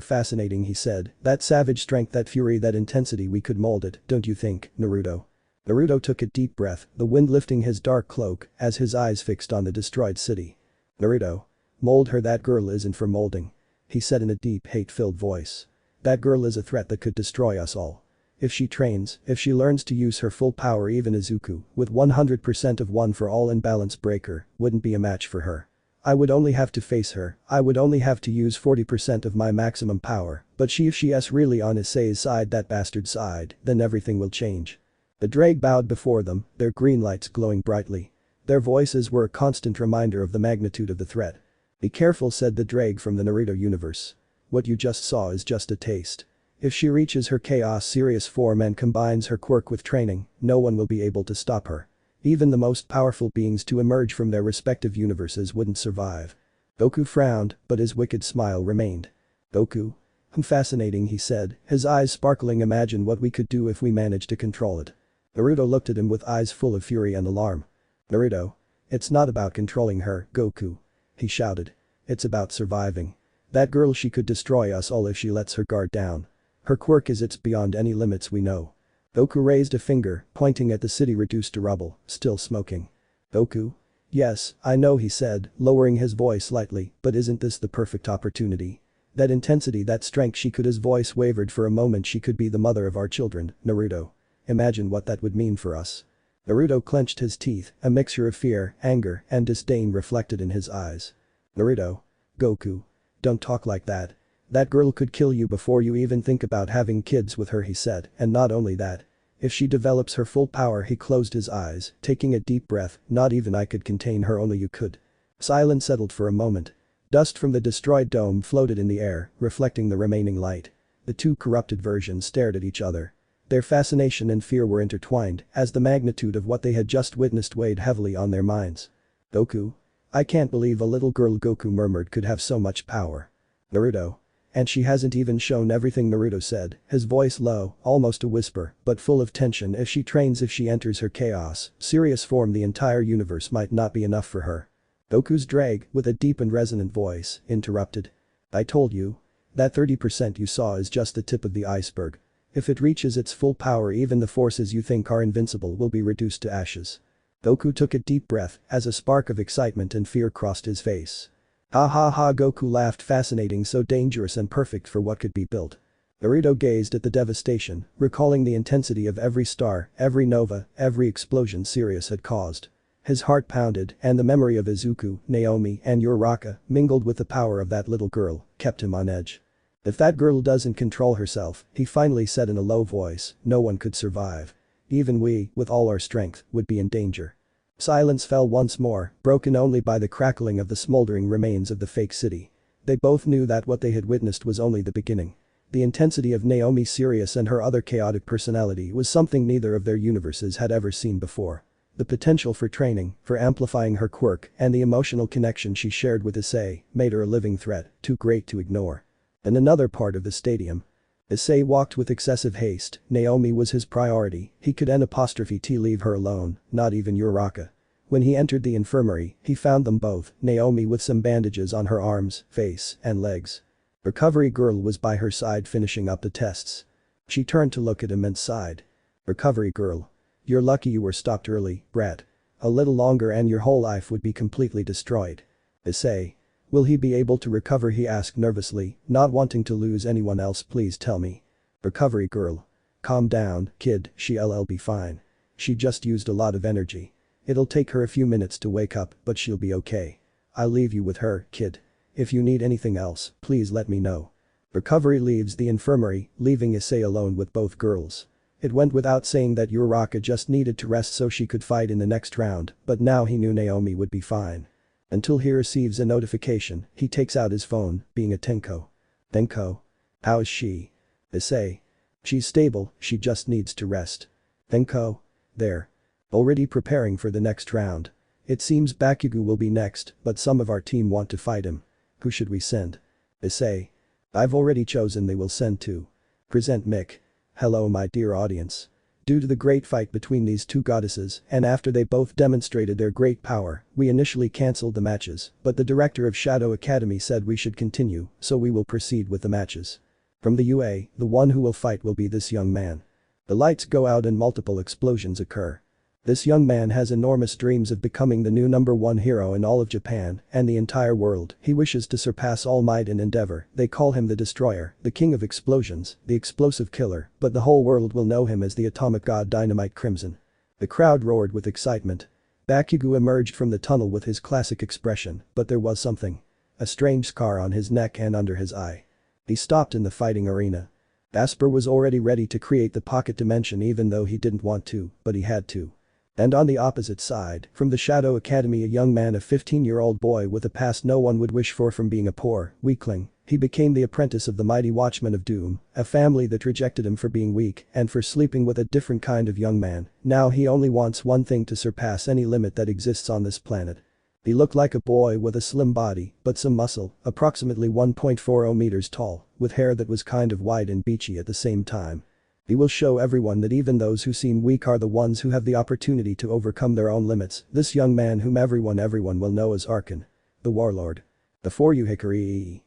fascinating, he said. That savage strength, that fury, that intensity, we could mold it, don't you think, Naruto? Naruto took a deep breath, the wind lifting his dark cloak as his eyes fixed on the destroyed city. Naruto. Mold her, that girl isn't for molding. He said in a deep, hate-filled voice. That girl is a threat that could destroy us all. If she trains, if she learns to use her full power, even Izuku, with 100% of one for all imbalance breaker, wouldn't be a match for her. I would only have to face her, I would only have to use 40% of my maximum power, but if she's really on Issei's side, that bastard side, then everything will change. The Drake bowed before them, their green lights glowing brightly. Their voices were a constant reminder of the magnitude of the threat. Be careful, said the Drake from the Naruto universe. What you just saw is just a taste. If she reaches her chaos serious form and combines her quirk with training, no one will be able to stop her. Even the most powerful beings to emerge from their respective universes wouldn't survive. Goku frowned, but his wicked smile remained. Goku? Fascinating, he said, his eyes sparkling. Imagine what we could do if we managed to control it. Naruto looked at him with eyes full of fury and alarm. Naruto. It's not about controlling her, Goku. He shouted. It's about surviving. That girl, she could destroy us all if she lets her guard down. Her quirk is it's beyond any limits we know. Goku raised a finger, pointing at the city reduced to rubble, still smoking. Goku? Yes, I know, he said, lowering his voice slightly, but isn't this the perfect opportunity? That intensity, that strength, she could, his voice wavered for a moment, she could be the mother of our children, Naruto. Imagine what that would mean for us. Naruto clenched his teeth, a mixture of fear, anger, and disdain reflected in his eyes. Naruto. Goku. Don't talk like that. That girl could kill you before you even think about having kids with her, he said, and not only that. If she develops her full power, he closed his eyes, taking a deep breath, not even I could contain her, only you could. Silence settled for a moment. Dust from the destroyed dome floated in the air, reflecting the remaining light. The two corrupted versions stared at each other. Their fascination and fear were intertwined, as the magnitude of what they had just witnessed weighed heavily on their minds. Goku? I can't believe a little girl, Goku murmured, could have so much power. Naruto. And she hasn't even shown everything, Naruto said, his voice low, almost a whisper, but full of tension. If she trains, if she enters her chaos serious form, the entire universe might not be enough for her. Goku's Drake, with a deep and resonant voice, interrupted. I told you. That 30% you saw is just the tip of the iceberg. If it reaches its full power, even the forces you think are invincible will be reduced to ashes. Goku took a deep breath as a spark of excitement and fear crossed his face. Ha ha ha, Goku laughed, fascinating, so dangerous and perfect for what could be built. Naruto gazed at the devastation, recalling the intensity of every star, every nova, every explosion Sirius had caused. His heart pounded, and the memory of Izuku, Naomi, and Uraraka, mingled with the power of that little girl, kept him on edge. If that girl doesn't control herself, he finally said in a low voice, no one could survive. Even we, with all our strength, would be in danger. Silence fell once more, broken only by the crackling of the smoldering remains of the fake city. They both knew that what they had witnessed was only the beginning. The intensity of Naomi Sirius and her other chaotic personality was something neither of their universes had ever seen before. The potential for training, for amplifying her quirk, and the emotional connection she shared with Issei made her a living threat, too great to ignore. In another part of the stadium, Issei walked with excessive haste. Naomi was his priority, he could N''T leave her alone, not even Uraraka. When he entered the infirmary, he found them both, Naomi with some bandages on her arms, face, and legs. Recovery girl was by her side finishing up the tests. She turned to look at him and sighed. Recovery girl. You're lucky you were stopped early, brat. A little longer and your whole life would be completely destroyed. Issei. Will he be able to recover, he asked nervously, not wanting to lose anyone else. Please tell me. Recovery girl. Calm down, kid, she'll be fine. She just used a lot of energy. It'll take her a few minutes to wake up, but she'll be okay. I'll leave you with her, kid. If you need anything else, please let me know. Recovery leaves the infirmary, leaving Issei alone with both girls. It went without saying that Uraraka just needed to rest so she could fight in the next round, but now he knew Naomi would be fine. Until he receives a notification, he takes out his phone, being a Tenko. Tenko? How is she? Issei. She's stable, she just needs to rest. Tenko? There. Already preparing for the next round. It seems Bakugo will be next, but some of our team want to fight him. Who should we send? Issei. I've already chosen, they will send to. Present Mick. Hello my dear audience. Due to the great fight between these two goddesses, and after they both demonstrated their great power, we initially cancelled the matches, but the director of Shadow Academy said we should continue, so we will proceed with the matches. From the UA, the one who will fight will be this young man. The lights go out and multiple explosions occur. This young man has enormous dreams of becoming the new #1 hero in all of Japan and the entire world. He wishes to surpass all might and endeavor. They call him the Destroyer, the King of Explosions, the Explosive Killer, but the whole world will know him as the Atomic God Dynamite Crimson. The crowd roared with excitement. Bakugo emerged from the tunnel with his classic expression, but there was something. A strange scar on his neck and under his eye. He stopped in the fighting arena. Asper was already ready to create the pocket dimension even though he didn't want to, but he had to. And on the opposite side, from the Shadow Academy, a young man, a 15-year-old boy with a past no one would wish for from being a poor weakling, he became the apprentice of the mighty Watchman of Doom, a family that rejected him for being weak and for sleeping with a different kind of young man. Now he only wants one thing: to surpass any limit that exists on this planet. He looked like a boy with a slim body, but some muscle, approximately 1.40 meters tall, with hair that was kind of white and beachy at the same time. He will show everyone that even those who seem weak are the ones who have the opportunity to overcome their own limits. This young man whom everyone will know as Arkan, the Warlord. The For You Hikari.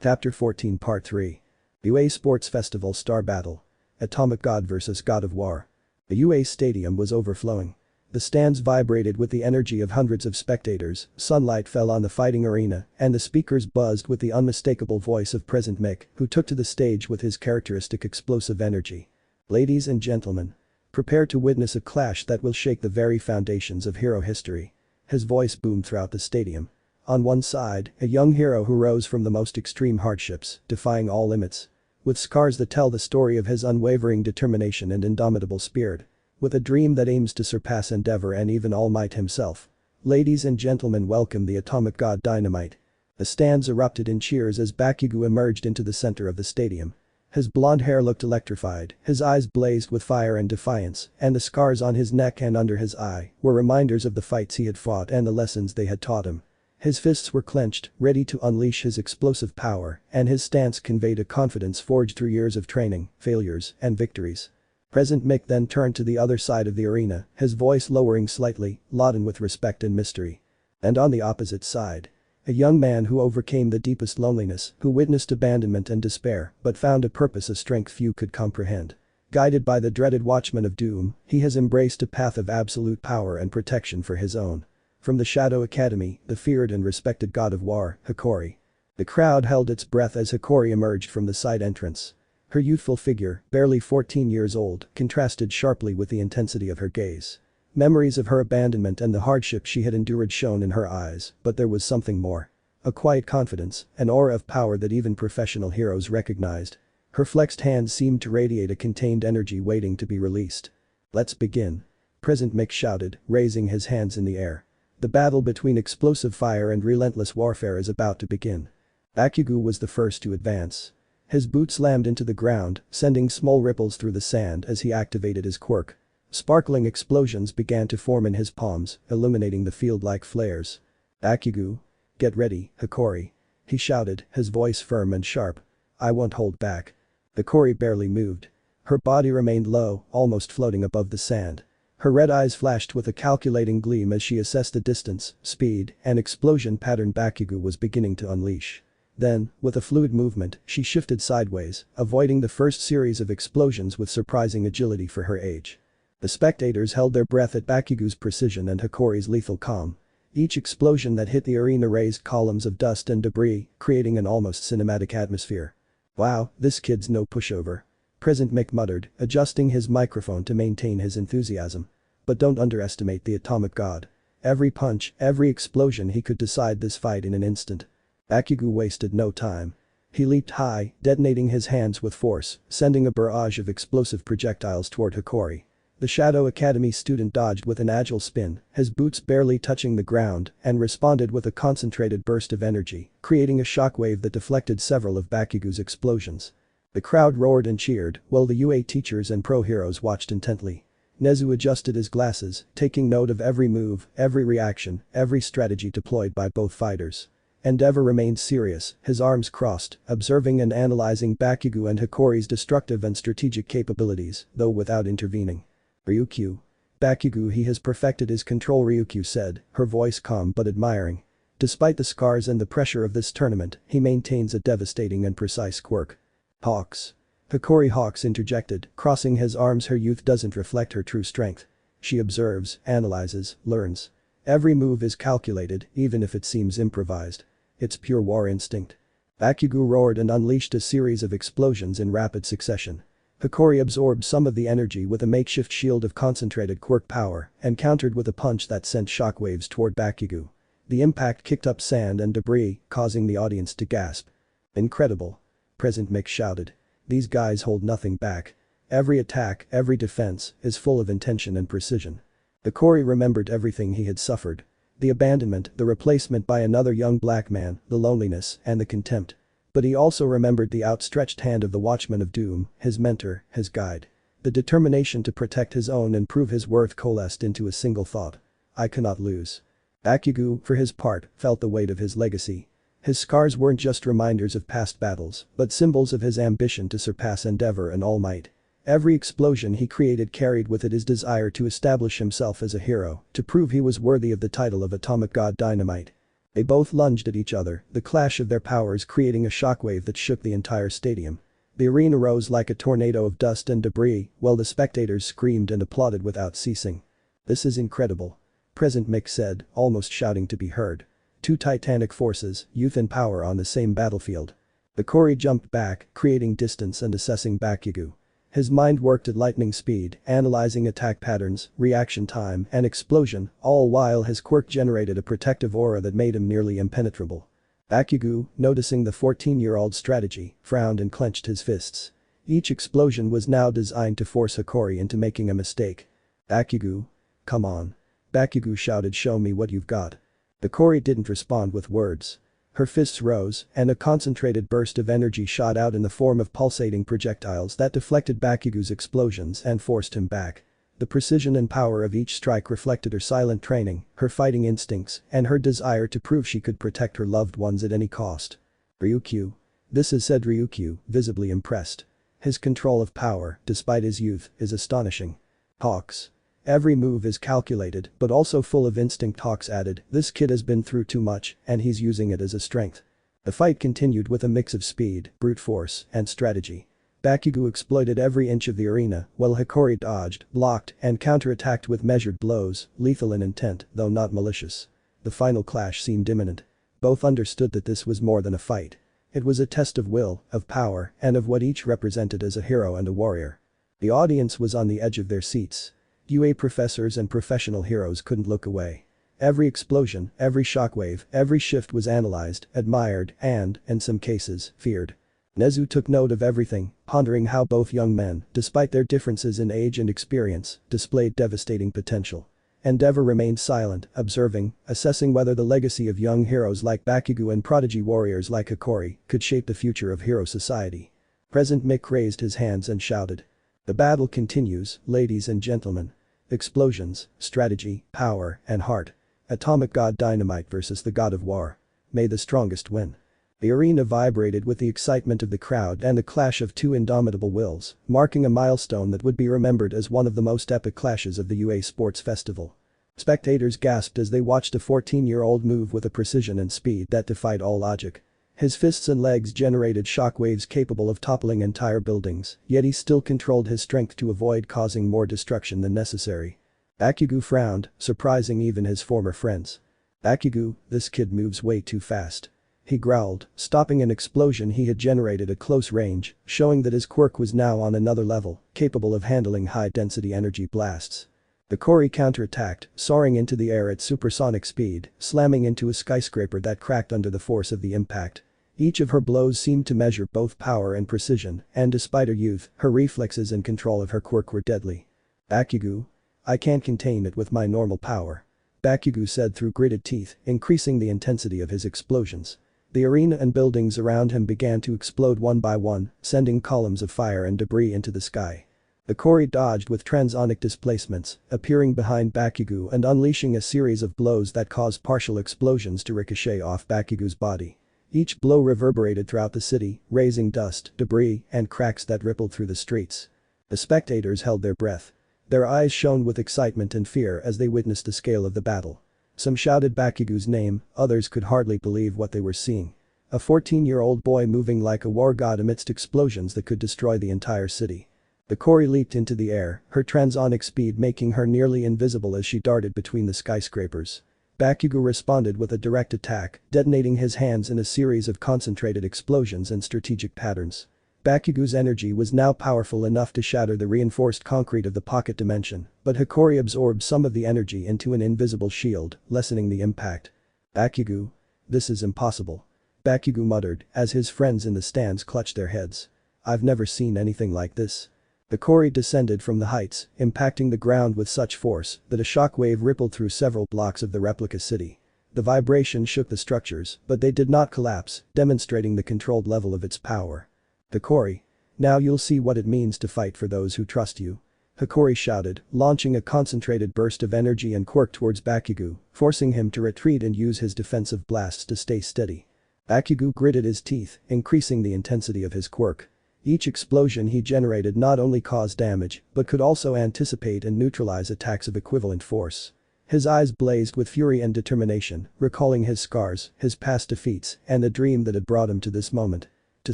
Chapter 14 Part 3. UA Sports Festival Star Battle. Atomic God vs God of War. The UA stadium was overflowing. The stands vibrated with the energy of hundreds of spectators, sunlight fell on the fighting arena, and the speakers buzzed with the unmistakable voice of President Mick, who took to the stage with his characteristic explosive energy. Ladies and gentlemen, prepare to witness a clash that will shake the very foundations of hero history. His voice boomed throughout the stadium. On one side, a young hero who rose from the most extreme hardships, defying all limits. With scars that tell the story of his unwavering determination and indomitable spirit. With a dream that aims to surpass endeavor and even All Might himself. Ladies and gentlemen, welcome the Atomic God Dynamite. The stands erupted in cheers as Bakugo emerged into the center of the stadium. His blonde hair looked electrified, his eyes blazed with fire and defiance, and the scars on his neck and under his eye were reminders of the fights he had fought and the lessons they had taught him. His fists were clenched, ready to unleash his explosive power, and his stance conveyed a confidence forged through years of training, failures, and victories. President Mick then turned to the other side of the arena, his voice lowering slightly, laden with respect and mystery. And on the opposite side. A young man who overcame the deepest loneliness, who witnessed abandonment and despair, but found a purpose, a strength few could comprehend. Guided by the dreaded Watchman of Doom, he has embraced a path of absolute power and protection for his own. From the Shadow Academy, the feared and respected God of War, Hikari. The crowd held its breath as Hikari emerged from the side entrance. Her youthful figure, barely 14 years old, contrasted sharply with the intensity of her gaze. Memories of her abandonment and the hardship she had endured shone in her eyes, but there was something more. A quiet confidence, an aura of power that even professional heroes recognized. Her flexed hands seemed to radiate a contained energy waiting to be released. Let's begin. President Mick shouted, raising his hands in the air. The battle between explosive fire and relentless warfare is about to begin. Bakugo was the first to advance. His boot slammed into the ground, sending small ripples through the sand as he activated his quirk. Sparkling explosions began to form in his palms, illuminating the field like flares. Bakugo. Get ready, Hikari. He shouted, his voice firm and sharp. I won't hold back. Hikari barely moved. Her body remained low, almost floating above the sand. Her red eyes flashed with a calculating gleam as she assessed the distance, speed, and explosion pattern Bakugo was beginning to unleash. Then, with a fluid movement, she shifted sideways, avoiding the first series of explosions with surprising agility for her age. The spectators held their breath at Bakugo's precision and Hikari's lethal calm. Each explosion that hit the arena raised columns of dust and debris, creating an almost cinematic atmosphere. Wow, this kid's no pushover. President Mick muttered, adjusting his microphone to maintain his enthusiasm. But don't underestimate the Atomic God. Every punch, every explosion, he could decide this fight in an instant. Bakugo wasted no time. He leaped high, detonating his hands with force, sending a barrage of explosive projectiles toward Hikari. The Shadow Academy student dodged with an agile spin, his boots barely touching the ground, and responded with a concentrated burst of energy, creating a shockwave that deflected several of Bakugo's explosions. The crowd roared and cheered, while the UA teachers and pro heroes watched intently. Nezu adjusted his glasses, taking note of every move, every reaction, every strategy deployed by both fighters. Endeavor remained serious, his arms crossed, observing and analyzing Bakugo and Hikari's destructive and strategic capabilities, though without intervening. Ryukyu. Bakugo, he has perfected his control, Ryukyu said, her voice calm but admiring. Despite the scars and the pressure of this tournament, he maintains a devastating and precise quirk. Hawks. Hikori Hawks interjected, crossing his arms. Her youth doesn't reflect her true strength. She observes, analyzes, learns. Every move is calculated, even if it seems improvised. It's pure war instinct. Bakugo roared and unleashed a series of explosions in rapid succession. Hikori absorbed some of the energy with a makeshift shield of concentrated quirk power and countered with a punch that sent shockwaves toward Bakugo. The impact kicked up sand and debris, causing the audience to gasp. Incredible. President Mick shouted. These guys hold nothing back. Every attack, every defense, is full of intention and precision. Hikori remembered everything he had suffered. The abandonment, the replacement by another young black man, the loneliness, and the contempt. But he also remembered the outstretched hand of the Watchman of Doom, his mentor, his guide. The determination to protect his own and prove his worth coalesced into a single thought. I cannot lose. Bakugo, for his part, felt the weight of his legacy. His scars weren't just reminders of past battles, but symbols of his ambition to surpass Endeavor and All Might. Every explosion he created carried with it his desire to establish himself as a hero, to prove he was worthy of the title of Atomic God Dynamite. They both lunged at each other, the clash of their powers creating a shockwave that shook the entire stadium. The arena rose like a tornado of dust and debris, while the spectators screamed and applauded without ceasing. This is incredible. President Mick said, almost shouting to be heard. Two titanic forces, youth and power on the same battlefield. Hikori jumped back, creating distance and assessing Bakugo. His mind worked at lightning speed, analyzing attack patterns, reaction time, and explosion, all while his quirk generated a protective aura that made him nearly impenetrable. Bakugo, noticing the 14-year-old's strategy, frowned and clenched his fists. Each explosion was now designed to force Hikori into making a mistake. Bakugo. Come on. Bakugo shouted, show me what you've got. Hikori didn't respond with words. Her fists rose, and a concentrated burst of energy shot out in the form of pulsating projectiles that deflected Bakugo's explosions and forced him back. The precision and power of each strike reflected her silent training, her fighting instincts, and her desire to prove she could protect her loved ones at any cost. Ryukyu. This is, said Ryukyu, visibly impressed. His control of power, despite his youth, is astonishing. Hawks. Every move is calculated, but also full of instinct, Hawks added. This kid has been through too much, and he's using it as a strength. The fight continued with a mix of speed, brute force, and strategy. Bakugo exploited every inch of the arena, while Hikori dodged, blocked, and counterattacked with measured blows, lethal in intent, though not malicious. The final clash seemed imminent. Both understood that this was more than a fight. It was a test of will, of power, and of what each represented as a hero and a warrior. The audience was on the edge of their seats. UA professors and professional heroes couldn't look away. Every explosion, every shockwave, every shift was analyzed, admired, and, in some cases, feared. Nezu took note of everything, pondering how both young men, despite their differences in age and experience, displayed devastating potential. Endeavor remained silent, observing, assessing whether the legacy of young heroes like Bakugo and prodigy warriors like Hikori could shape the future of hero society. President Mick raised his hands and shouted. The battle continues, ladies and gentlemen. Explosions, strategy, power, and heart. Atomic God Dynamite versus the God of War. May the strongest win. The arena vibrated with the excitement of the crowd and the clash of two indomitable wills, marking a milestone that would be remembered as one of the most epic clashes of the UA Sports Festival. Spectators gasped as they watched a 14-year-old move with a precision and speed that defied all logic. His fists and legs generated shockwaves capable of toppling entire buildings, yet he still controlled his strength to avoid causing more destruction than necessary. Bakugo frowned, surprising even his former friends. Bakugo, this kid moves way too fast. He growled, stopping an explosion he had generated at close range, showing that his quirk was now on another level, capable of handling high-density energy blasts. Hikori counterattacked, soaring into the air at supersonic speed, slamming into a skyscraper that cracked under the force of the impact. Each of her blows seemed to measure both power and precision, and despite her youth, her reflexes and control of her quirk were deadly. Bakugo. I can't contain it with my normal power. Bakugo said through gritted teeth, increasing the intensity of his explosions. The arena and buildings around him began to explode one by one, sending columns of fire and debris into the sky. Hikori dodged with transonic displacements, appearing behind Bakugo and unleashing a series of blows that caused partial explosions to ricochet off Bakugo's body. Each blow reverberated throughout the city, raising dust, debris, and cracks that rippled through the streets. The spectators held their breath. Their eyes shone with excitement and fear as they witnessed the scale of the battle. Some shouted Bakugo's name, others could hardly believe what they were seeing. A 14-year-old boy moving like a war god amidst explosions that could destroy the entire city. The Kuoh leaped into the air, her transonic speed making her nearly invisible as she darted between the skyscrapers. Bakugo responded with a direct attack, detonating his hands in a series of concentrated explosions and strategic patterns. Bakugo's energy was now powerful enough to shatter the reinforced concrete of the pocket dimension, but Hikori absorbed some of the energy into an invisible shield, lessening the impact. Bakugo? This is impossible. Bakugo muttered as his friends in the stands clutched their heads. I've never seen anything like this. The Kuoh descended from the heights, impacting the ground with such force that a shockwave rippled through several blocks of the replica city. The vibration shook the structures, but they did not collapse, demonstrating the controlled level of its power. The Kuoh. Now you'll see what it means to fight for those who trust you. Hikori shouted, launching a concentrated burst of energy and quirk towards Bakugo, forcing him to retreat and use his defensive blasts to stay steady. Bakugo gritted his teeth, increasing the intensity of his quirk. Each explosion he generated not only caused damage, but could also anticipate and neutralize attacks of equivalent force. His eyes blazed with fury and determination, recalling his scars, his past defeats, and the dream that had brought him to this moment. To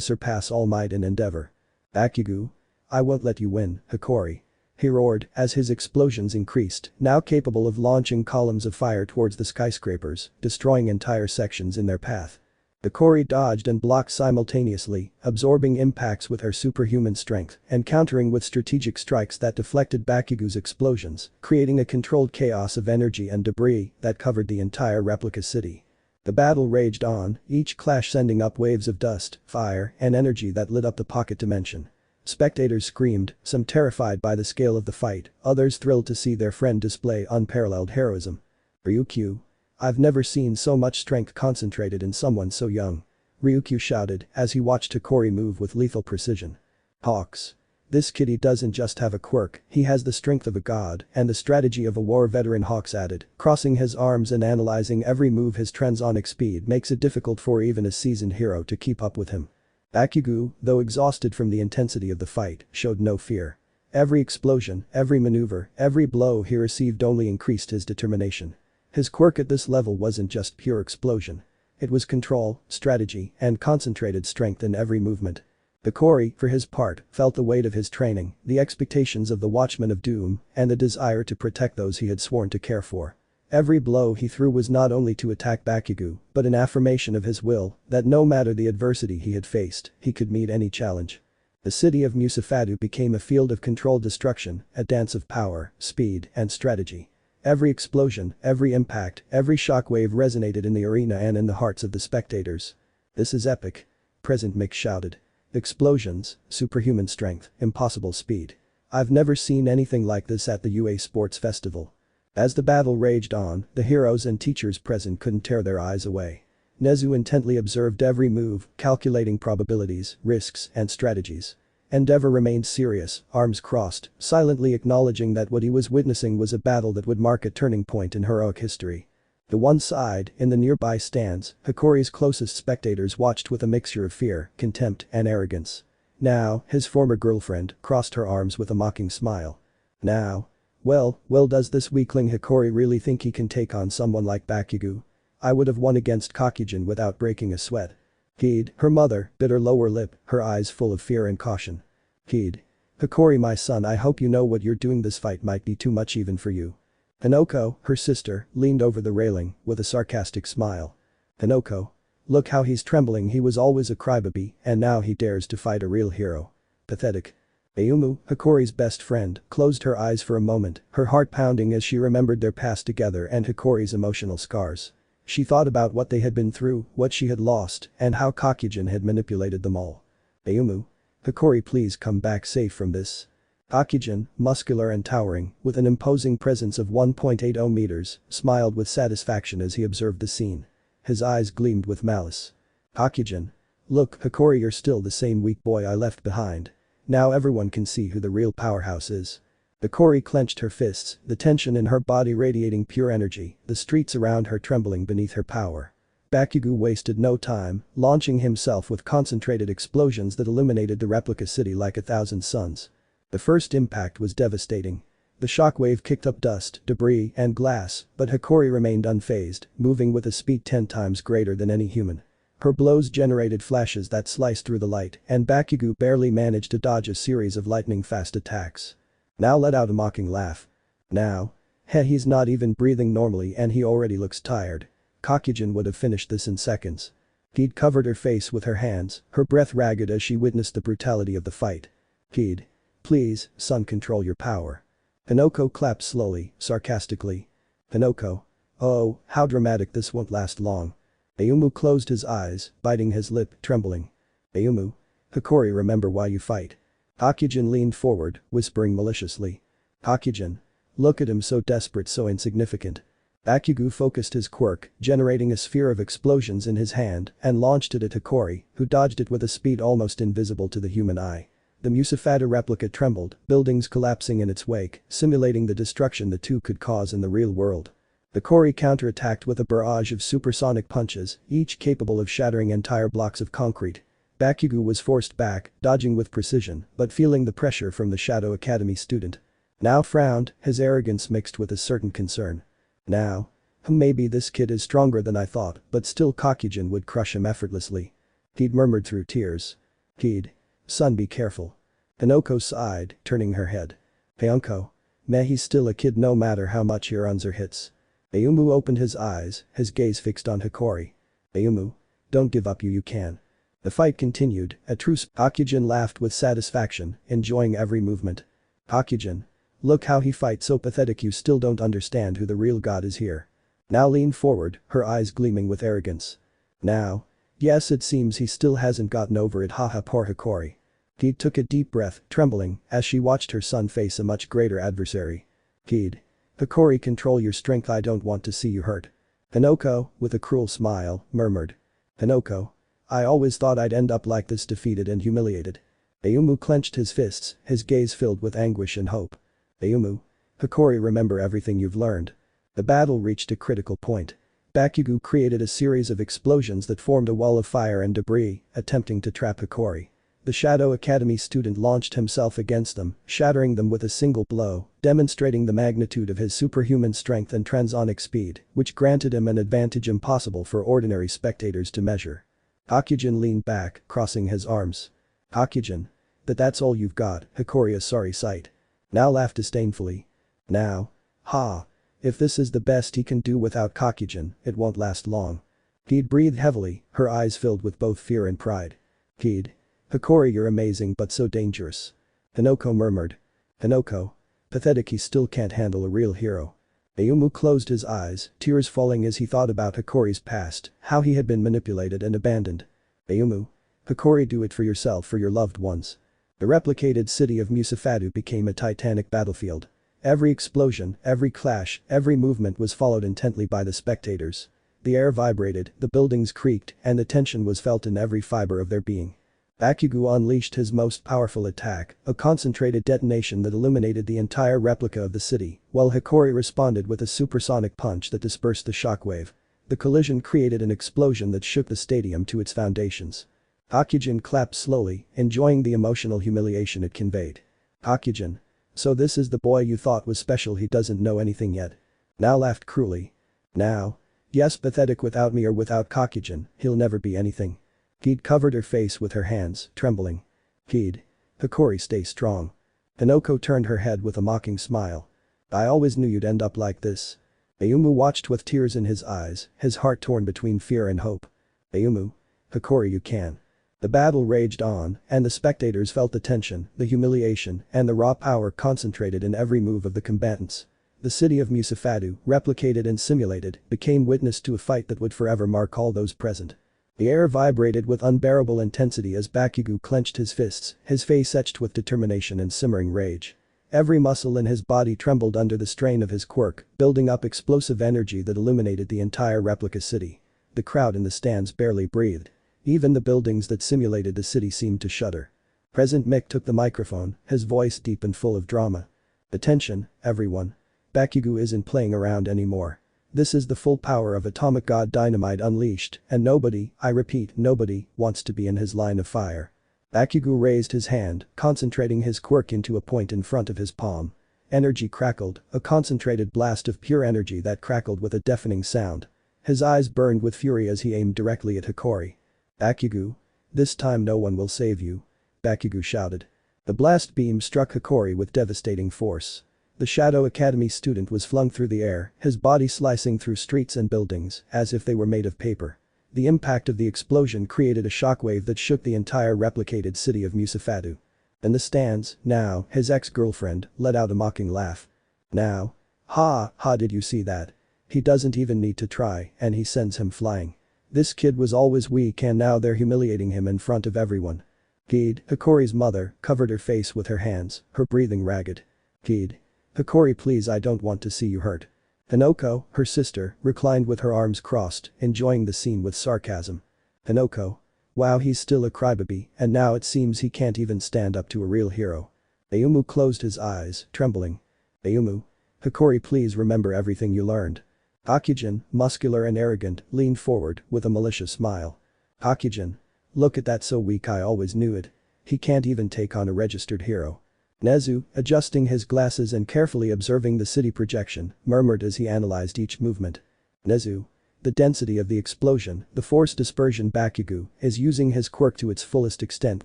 surpass all might and endeavor. Bakugo? I won't let you win, Hikori. He roared as his explosions increased, now capable of launching columns of fire towards the skyscrapers, destroying entire sections in their path. The Kuoh dodged and blocked simultaneously, absorbing impacts with her superhuman strength and countering with strategic strikes that deflected Bakugo's explosions, creating a controlled chaos of energy and debris that covered the entire replica city. The battle raged on, each clash sending up waves of dust, fire, and energy that lit up the pocket dimension. Spectators screamed, some terrified by the scale of the fight, others thrilled to see their friend display unparalleled heroism. Ryukyu? I've never seen so much strength concentrated in someone so young. Ryukyu shouted as he watched Hikori move with lethal precision. Hawks. This kitty doesn't just have a quirk, he has the strength of a god and the strategy of a war veteran, Hawks added, crossing his arms and analyzing every move. His transonic speed makes it difficult for even a seasoned hero to keep up with him. Bakugo, though exhausted from the intensity of the fight, showed no fear. Every explosion, every maneuver, every blow he received only increased his determination. His quirk at this level wasn't just pure explosion. It was control, strategy, and concentrated strength in every movement. The Kuoh, for his part, felt the weight of his training, the expectations of the Watchmen of Doom, and the desire to protect those he had sworn to care for. Every blow he threw was not only to attack Bakugo, but an affirmation of his will that no matter the adversity he had faced, he could meet any challenge. The city of Musafatu became a field of controlled destruction, a dance of power, speed, and strategy. Every explosion, every impact, every shockwave resonated in the arena and in the hearts of the spectators. This is epic. President Mick shouted. Explosions, superhuman strength, impossible speed. I've never seen anything like this at the UA Sports Festival. As the battle raged on, the heroes and teachers present couldn't tear their eyes away. Nezu intently observed every move, calculating probabilities, risks, and strategies. Endeavor remained serious, arms crossed, silently acknowledging that what he was witnessing was a battle that would mark a turning point in heroic history. The one side, in the nearby stands, Hikori's closest spectators watched with a mixture of fear, contempt, and arrogance. Now, his former girlfriend crossed her arms with a mocking smile. Now? Well, does this weakling Hikori really think he can take on someone like Bakugo? I would have won against Kakujin without breaking a sweat. Heed, her mother, bit her lower lip, her eyes full of fear and caution. Heed. Hikori, my son, I hope you know what you're doing. This fight might be too much even for you. Hinoko, her sister, leaned over the railing with a sarcastic smile. Hinoko. Look how he's trembling. He was always a crybaby and now he dares to fight a real hero. Pathetic. Ayumu, Hikori's best friend, closed her eyes for a moment, her heart pounding as she remembered their past together and Hikori's emotional scars. She thought about what they had been through, what she had lost, and how Kakujin had manipulated them all. Ayumu. Hikori, please come back safe from this. Kakujin, muscular and towering, with an imposing presence of 1.80 meters, smiled with satisfaction as he observed the scene. His eyes gleamed with malice. Kakujin. Look, Hikori, you're still the same weak boy I left behind. Now everyone can see who the real powerhouse is. The Kuoh clenched her fists, the tension in her body radiating pure energy, the streets around her trembling beneath her power. Bakugo wasted no time, launching himself with concentrated explosions that illuminated the replica city like 1,000 suns. The first impact was devastating. The shockwave kicked up dust, debris, and glass, but Hikori remained unfazed, moving with a speed 10 times greater than any human. Her blows generated flashes that sliced through the light, and Bakugo barely managed to dodge a series of lightning-fast attacks. Now let out a mocking laugh. Now. He's not even breathing normally and he already looks tired. Kakujin would have finished this in seconds. He'd covered her face with her hands, her breath ragged as she witnessed the brutality of the fight. He'd. Please, son, control your power. Hinoko clapped slowly, sarcastically. Hinoko. Oh, how dramatic, this won't last long. Ayumu closed his eyes, biting his lip, trembling. Ayumu. Hikori, remember why you fight. Kakujin leaned forward, whispering maliciously. Kakujin. Look at him, so desperate, so insignificant. Bakugo focused his quirk, generating a sphere of explosions in his hand, and launched it at Hikori, who dodged it with a speed almost invisible to the human eye. The Musafada replica trembled, buildings collapsing in its wake, simulating the destruction the two could cause in the real world. Hikori counterattacked with a barrage of supersonic punches, each capable of shattering entire blocks of concrete. Bakugo was forced back, dodging with precision, but feeling the pressure from the Shadow Academy student. Now frowned, his arrogance mixed with a certain concern. Now. Maybe this kid is stronger than I thought, but still Kakujin would crush him effortlessly. He'd murmured through tears. He'd. Son, be careful. Hinoko sighed, turning her head. Hyunko. He's still a kid no matter how much he runs or hits. Ayumu opened his eyes, his gaze fixed on Hikori. Ayumu. Don't give up, you can. The fight continued, a truce. Kakujin laughed with satisfaction, enjoying every movement. Kakujin. Look how he fights, so pathetic, you still don't understand who the real god is here. Now leaned forward, her eyes gleaming with arrogance. Now. Yes, it seems he still hasn't gotten over it, haha, poor Hikori. He took a deep breath, trembling, as she watched her son face a much greater adversary. He'd. Hikori, control your strength, I don't want to see you hurt. Hinoko, with a cruel smile, murmured. Hinoko. I always thought I'd end up like this, defeated and humiliated. Ayumu clenched his fists, his gaze filled with anguish and hope. Ayumu. Hikori, remember everything you've learned. The battle reached a critical point. Bakugo created a series of explosions that formed a wall of fire and debris, attempting to trap Hikori. The Shadow Academy student launched himself against them, shattering them with a single blow, demonstrating the magnitude of his superhuman strength and transonic speed, which granted him an advantage impossible for ordinary spectators to measure. Kakujin leaned back, crossing his arms. Kakujin. That's all you've got, Hikori, a sorry sight. Now laughed disdainfully. Now. Ha. If this is the best he can do without Kakujin, it won't last long. He'd breathed heavily, her eyes filled with both fear and pride. He'd. Hikori, you're amazing but so dangerous. Hinoko murmured. Hinoko. Pathetic, he still can't handle a real hero. Ayumu closed his eyes, tears falling as he thought about Hikori's past, how he had been manipulated and abandoned. Ayumu. Hikori, do it for yourself, for your loved ones. The replicated city of Musafadu became a titanic battlefield. Every explosion, every clash, every movement was followed intently by the spectators. The air vibrated, the buildings creaked, and the tension was felt in every fiber of their being. Bakugo unleashed his most powerful attack, a concentrated detonation that illuminated the entire replica of the city, while Hikori responded with a supersonic punch that dispersed the shockwave. The collision created an explosion that shook the stadium to its foundations. Kakujin clapped slowly, enjoying the emotional humiliation it conveyed. Kakujin. So this is the boy you thought was special, he doesn't know anything yet. Now laughed cruelly. Now. Yes, pathetic, without me or without Kakujin, he'll never be anything. He'd covered her face with her hands, trembling. He'd. Hikori, stay strong. Hinoko turned her head with a mocking smile. I always knew you'd end up like this. Ayumu watched with tears in his eyes, his heart torn between fear and hope. Ayumu. Hikori, you can. The battle raged on, and the spectators felt the tension, the humiliation, and the raw power concentrated in every move of the combatants. The city of Musafadu, replicated and simulated, became witness to a fight that would forever mark all those present. The air vibrated with unbearable intensity as Bakugo clenched his fists, his face etched with determination and simmering rage. Every muscle in his body trembled under the strain of his quirk, building up explosive energy that illuminated the entire replica city. The crowd in the stands barely breathed. Even the buildings that simulated the city seemed to shudder. President Mick took the microphone, his voice deep and full of drama. Attention, everyone. Bakugo isn't playing around anymore. This is the full power of Atomic God Dynamite unleashed, and nobody, I repeat nobody, wants to be in his line of fire. Bakugo raised his hand, concentrating his quirk into a point in front of his palm. Energy crackled, a concentrated blast of pure energy that crackled with a deafening sound. His eyes burned with fury as he aimed directly at Hikori. "Bakugo. This time no one will save you," Bakugo shouted. The blast beam struck Hikori with devastating force. The Shadow Academy student was flung through the air, his body slicing through streets and buildings as if they were made of paper. The impact of the explosion created a shockwave that shook the entire replicated city of Musafatu. In the stands, now, his ex-girlfriend let out a mocking laugh. "Now? Ha, ha, did you see that? He doesn't even need to try and he sends him flying. This kid was always weak and now they're humiliating him in front of everyone." Kid, Hikori's mother, covered her face with her hands, her breathing ragged. "Kid. Hikori, please, I don't want to see you hurt." Hinoko, her sister, reclined with her arms crossed, enjoying the scene with sarcasm. "Hinoko. Wow, he's still a crybaby and now it seems he can't even stand up to a real hero." Ayumu closed his eyes, trembling. "Ayumu. Hikori, please remember everything you learned." Hakujin, muscular and arrogant, leaned forward with a malicious smile. "Hakujin. Look at that, so weak, I always knew it. He can't even take on a registered hero." Nezu, adjusting his glasses and carefully observing the city projection, murmured as he analyzed each movement. "Nezu. The density of the explosion, the force dispersion. Bakugo is using his quirk to its fullest extent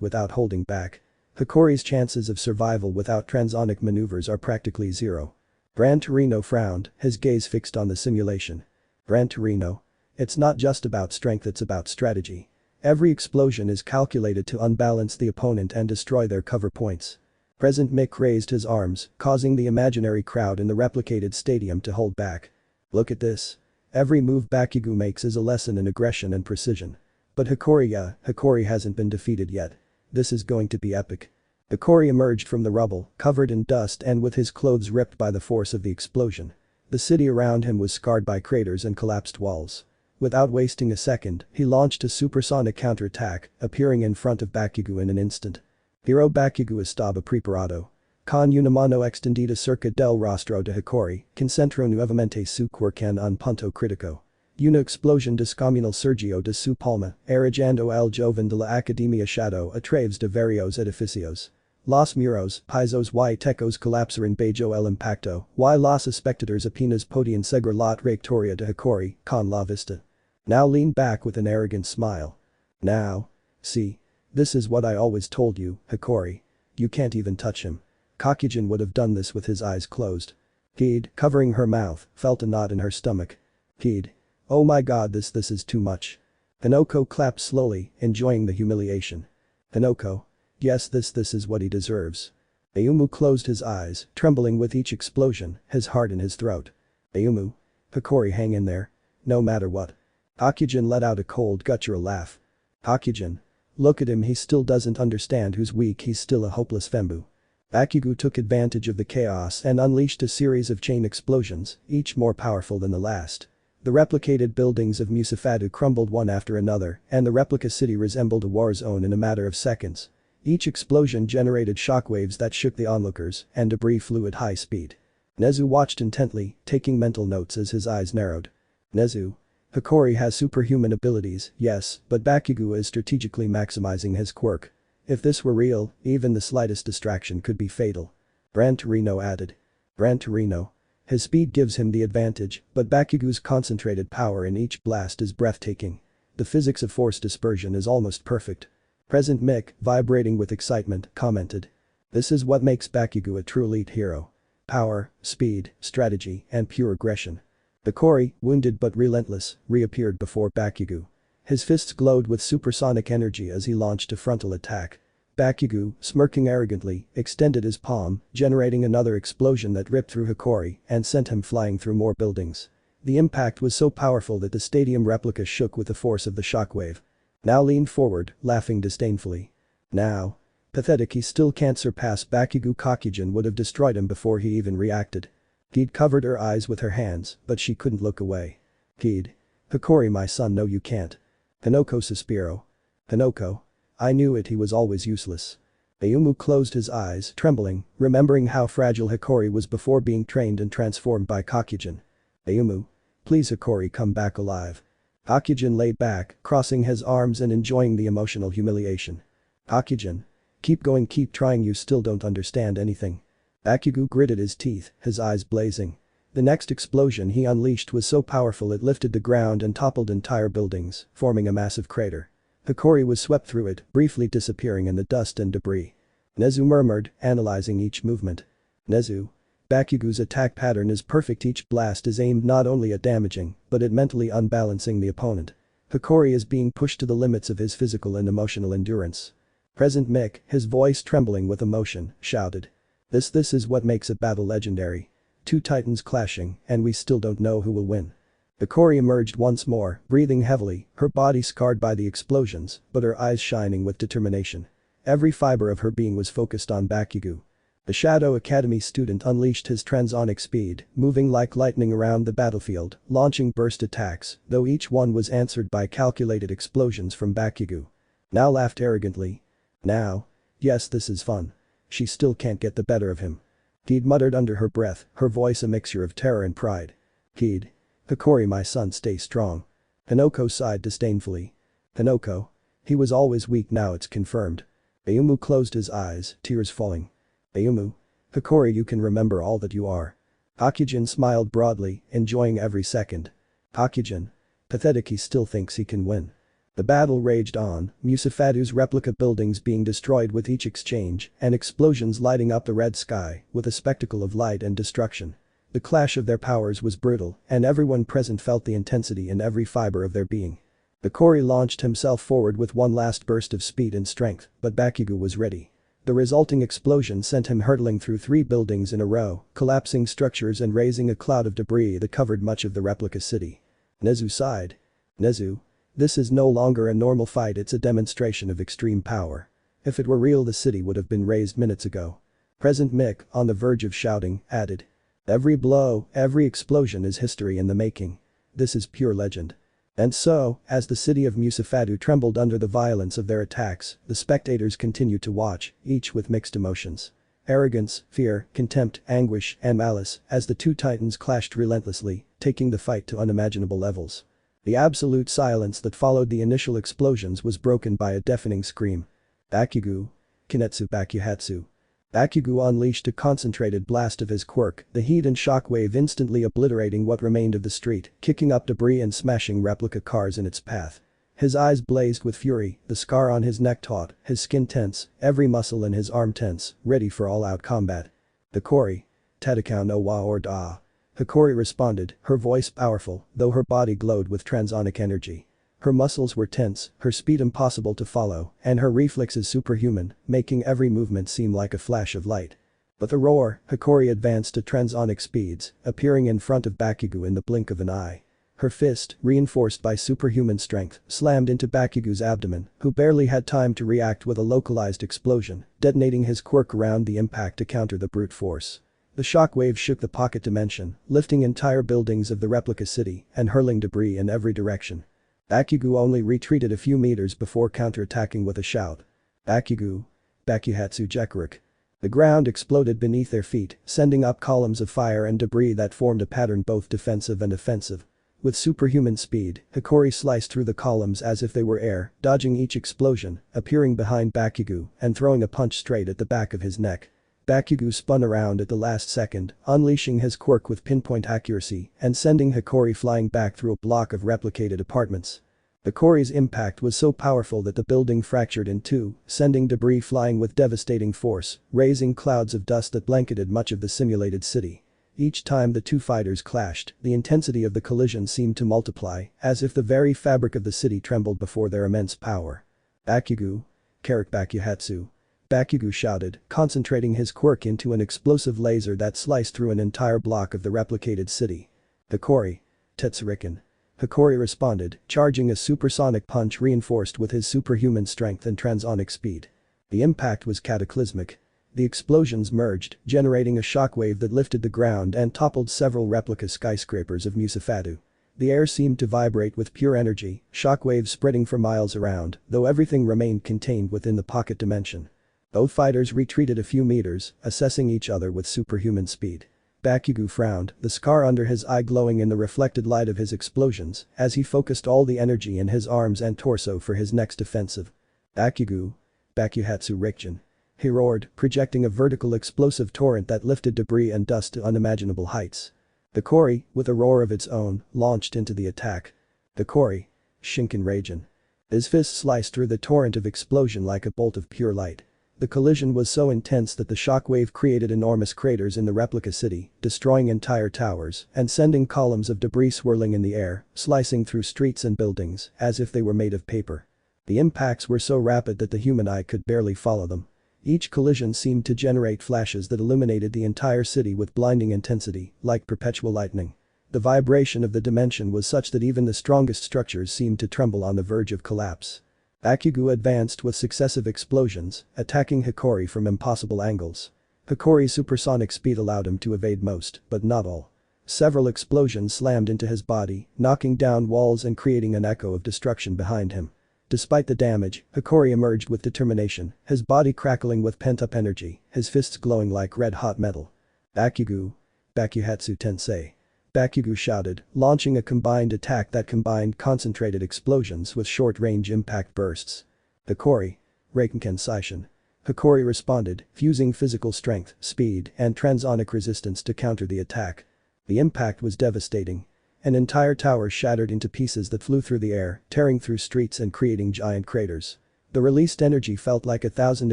without holding back. Hikori's chances of survival without transonic maneuvers are practically zero." Gran Torino frowned, his gaze fixed on the simulation. "Gran Torino. It's not just about strength, it's about strategy. Every explosion is calculated to unbalance the opponent and destroy their cover points." President Mick raised his arms, causing the imaginary crowd in the replicated stadium to hold back. "Look at this. Every move Bakugo makes is a lesson in aggression and precision. But Hikori hasn't been defeated yet. This is going to be epic." Hikori emerged from the rubble, covered in dust and with his clothes ripped by the force of the explosion. The city around him was scarred by craters and collapsed walls. Without wasting a second, he launched a supersonic counterattack, appearing in front of Bakugo in an instant. "Hero Bakugo estaba preparado. Con una mano extendida cerca del rostro de Hikori, concentro nuevamente su cuerpo en un punto crítico. Una explosión descomunal surgió de su palma, arrollando el joven de la Academia Shadow a través de varios edificios. Los muros, pisos y techos colapsaron bajo el impacto, y los espectadores apenas podían seguir la trayectoria de Hikori con la vista." Now leaned back with an arrogant smile. "Now. See. This is what I always told you, Hikori. You can't even touch him." Kakujin would have done this with his eyes closed. Kid, covering her mouth, felt a knot in her stomach. Kid. "Oh my god, this is too much." Hinoko clapped slowly, enjoying the humiliation. Hinoko. "Yes, this is what he deserves." Ayumu closed his eyes, trembling with each explosion, his heart in his throat. Ayumu. "Hikori, hang in there. No matter what." Hakujin let out a cold guttural laugh. Hakujin. "Look at him, he still doesn't understand who's weak, he's still a hopeless fembu." Bakugo took advantage of the chaos and unleashed a series of chain explosions, each more powerful than the last. The replicated buildings of Musafatu crumbled one after another and the replica city resembled a war zone in a matter of seconds. Each explosion generated shockwaves that shook the onlookers and debris flew at high speed. Nezu watched intently, taking mental notes as his eyes narrowed. Nezu. Hikori has superhuman abilities, yes, but Bakugo is strategically maximizing his quirk. If this were real, even the slightest distraction could be fatal. Gran Torino added. Gran Torino. His speed gives him the advantage, but Bakugo's concentrated power in each blast is breathtaking. The physics of force dispersion is almost perfect. President Mick, vibrating with excitement, commented. This is what makes Bakugo a true elite hero. Power, speed, strategy, and pure aggression. Hikori, wounded but relentless, reappeared before Bakugo. His fists glowed with supersonic energy as he launched a frontal attack. Bakugo, smirking arrogantly, extended his palm, generating another explosion that ripped through Hikori and sent him flying through more buildings. The impact was so powerful that the stadium replica shook with the force of the shockwave. Now leaned forward, laughing disdainfully. Now. Pathetic, he still can't surpass Bakugo. Kakujin would have destroyed him before he even reacted. Kid covered her eyes with her hands, but she couldn't look away. Kid. Hikori, my son, no you can't. Hinoko Suspiro. Hinoko. I knew it, he was always useless. Ayumu closed his eyes, trembling, remembering how fragile Hikori was before being trained and transformed by Kakujin. Ayumu. Please Hikori, come back alive. Kakujin lay back, crossing his arms and enjoying the emotional humiliation. Kakujin. Keep going, keep trying, you still don't understand anything. Bakugo gritted his teeth, his eyes blazing. The next explosion he unleashed was so powerful it lifted the ground and toppled entire buildings, forming a massive crater. Hikori was swept through it, briefly disappearing in the dust and debris. Nezu murmured, analyzing each movement. Nezu. Bakugo's attack pattern is perfect. Each blast is aimed not only at damaging, but at mentally unbalancing the opponent. Hikori is being pushed to the limits of his physical and emotional endurance. Present Mick, his voice trembling with emotion, shouted. This is what makes a battle legendary. Two titans clashing, and we still don't know who will win. Hikori emerged once more, breathing heavily, her body scarred by the explosions, but her eyes shining with determination. Every fiber of her being was focused on Bakugo. The Shadow Academy student unleashed his transonic speed, moving like lightning around the battlefield, launching burst attacks, though each one was answered by calculated explosions from Bakugo. Now laughed arrogantly. Now? Yes, this is fun. She still can't get the better of him. Keed muttered under her breath, her voice a mixture of terror and pride. Keed. Hikori, my son, stay strong. Hinoko sighed disdainfully. Hinoko? He was always weak, now it's confirmed. Ayumu closed his eyes, tears falling. Ayumu. Hikori, you can remember all that you are. Hakujin smiled broadly, enjoying every second. Hakujin. Pathetic, he still thinks he can win. The battle raged on, Musafadu's replica buildings being destroyed with each exchange, and explosions lighting up the red sky with a spectacle of light and destruction. The clash of their powers was brutal, and everyone present felt the intensity in every fiber of their being. Hikori launched himself forward with one last burst of speed and strength, but Bakugo was ready. The resulting explosion sent him hurtling through 3 buildings in a row, collapsing structures and raising a cloud of debris that covered much of the replica city. Nezu sighed. Nezu. This is no longer a normal fight, it's a demonstration of extreme power. If it were real, the city would have been razed minutes ago. Present Mick, on the verge of shouting, added. Every blow, every explosion is history in the making. This is pure legend. And so, as the city of Musafadu trembled under the violence of their attacks, the spectators continued to watch, each with mixed emotions. Arrogance, fear, contempt, anguish, and malice, as the two titans clashed relentlessly, taking the fight to unimaginable levels. The absolute silence that followed the initial explosions was broken by a deafening scream. Bakugo. Kinetsu Bakuhatsu. Bakugo unleashed a concentrated blast of his quirk, the heat and shockwave instantly obliterating what remained of the street, kicking up debris and smashing replica cars in its path. His eyes blazed with fury, the scar on his neck taut, his skin tense, every muscle in his arm tense, ready for all-out combat. Hikori. Tadakao no wa or da. Hikori responded, her voice powerful, though her body glowed with transonic energy. Her muscles were tense, her speed impossible to follow, and her reflexes superhuman, making every movement seem like a flash of light. With a roar, Hikori advanced to transonic speeds, appearing in front of Bakugo in the blink of an eye. Her fist, reinforced by superhuman strength, slammed into Bakugo's abdomen, who barely had time to react with a localized explosion, detonating his quirk around the impact to counter the brute force. The shockwave shook the pocket dimension, lifting entire buildings of the replica city and hurling debris in every direction. Bakugo only retreated a few meters before counterattacking with a shout. Bakugo. Bakuhatsu Jekuruk. The ground exploded beneath their feet, sending up columns of fire and debris that formed a pattern both defensive and offensive. With superhuman speed, Hikori sliced through the columns as if they were air, dodging each explosion, appearing behind Bakugo and throwing a punch straight at the back of his neck. Bakugo spun around at the last second, unleashing his quirk with pinpoint accuracy and sending Hikori flying back through a block of replicated apartments. Hikori's impact was so powerful that the building fractured in two, sending debris flying with devastating force, raising clouds of dust that blanketed much of the simulated city. Each time the two fighters clashed, the intensity of the collision seemed to multiply, as if the very fabric of the city trembled before their immense power. Bakugo. Karak Bakuhatsu. Bakugo shouted, concentrating his quirk into an explosive laser that sliced through an entire block of the replicated city. Hikori. Tetsuriken. Hikori responded, charging a supersonic punch reinforced with his superhuman strength and transonic speed. The impact was cataclysmic. The explosions merged, generating a shockwave that lifted the ground and toppled several replica skyscrapers of Musafadu. The air seemed to vibrate with pure energy, shockwaves spreading for miles around, though everything remained contained within the pocket dimension. Both fighters retreated a few meters, assessing each other with superhuman speed. Bakugo frowned, the scar under his eye glowing in the reflected light of his explosions, as he focused all the energy in his arms and torso for his next offensive. Bakugo. Bakuhatsu Rikjin. he roared, projecting a vertical explosive torrent that lifted debris and dust to unimaginable heights. The Kuoh, with a roar of its own, launched into the attack. The Kuoh, Shinken Raijin. His fist sliced through the torrent of explosion like a bolt of pure light. The collision was so intense that the shockwave created enormous craters in the replica city, destroying entire towers and sending columns of debris swirling in the air, slicing through streets and buildings as if they were made of paper. The impacts were so rapid that the human eye could barely follow them. Each collision seemed to generate flashes that illuminated the entire city with blinding intensity, like perpetual lightning. The vibration of the dimension was such that even the strongest structures seemed to tremble on the verge of collapse. Bakugo advanced with successive explosions, attacking Hikori from impossible angles. Hikori's supersonic speed allowed him to evade most, but not all. Several explosions slammed into his body, knocking down walls and creating an echo of destruction behind him. Despite the damage, Hikori emerged with determination, his body crackling with pent-up energy, his fists glowing like red-hot metal. Bakugo. Bakuhatsu Tensei. Bakugo shouted, launching a combined attack that combined concentrated explosions with short-range impact bursts. The Kuoh. Reiken Seishin. Hikori responded, fusing physical strength, speed, and transonic resistance to counter the attack. The impact was devastating. An entire tower shattered into pieces that flew through the air, tearing through streets and creating giant craters. The released energy felt like 1,000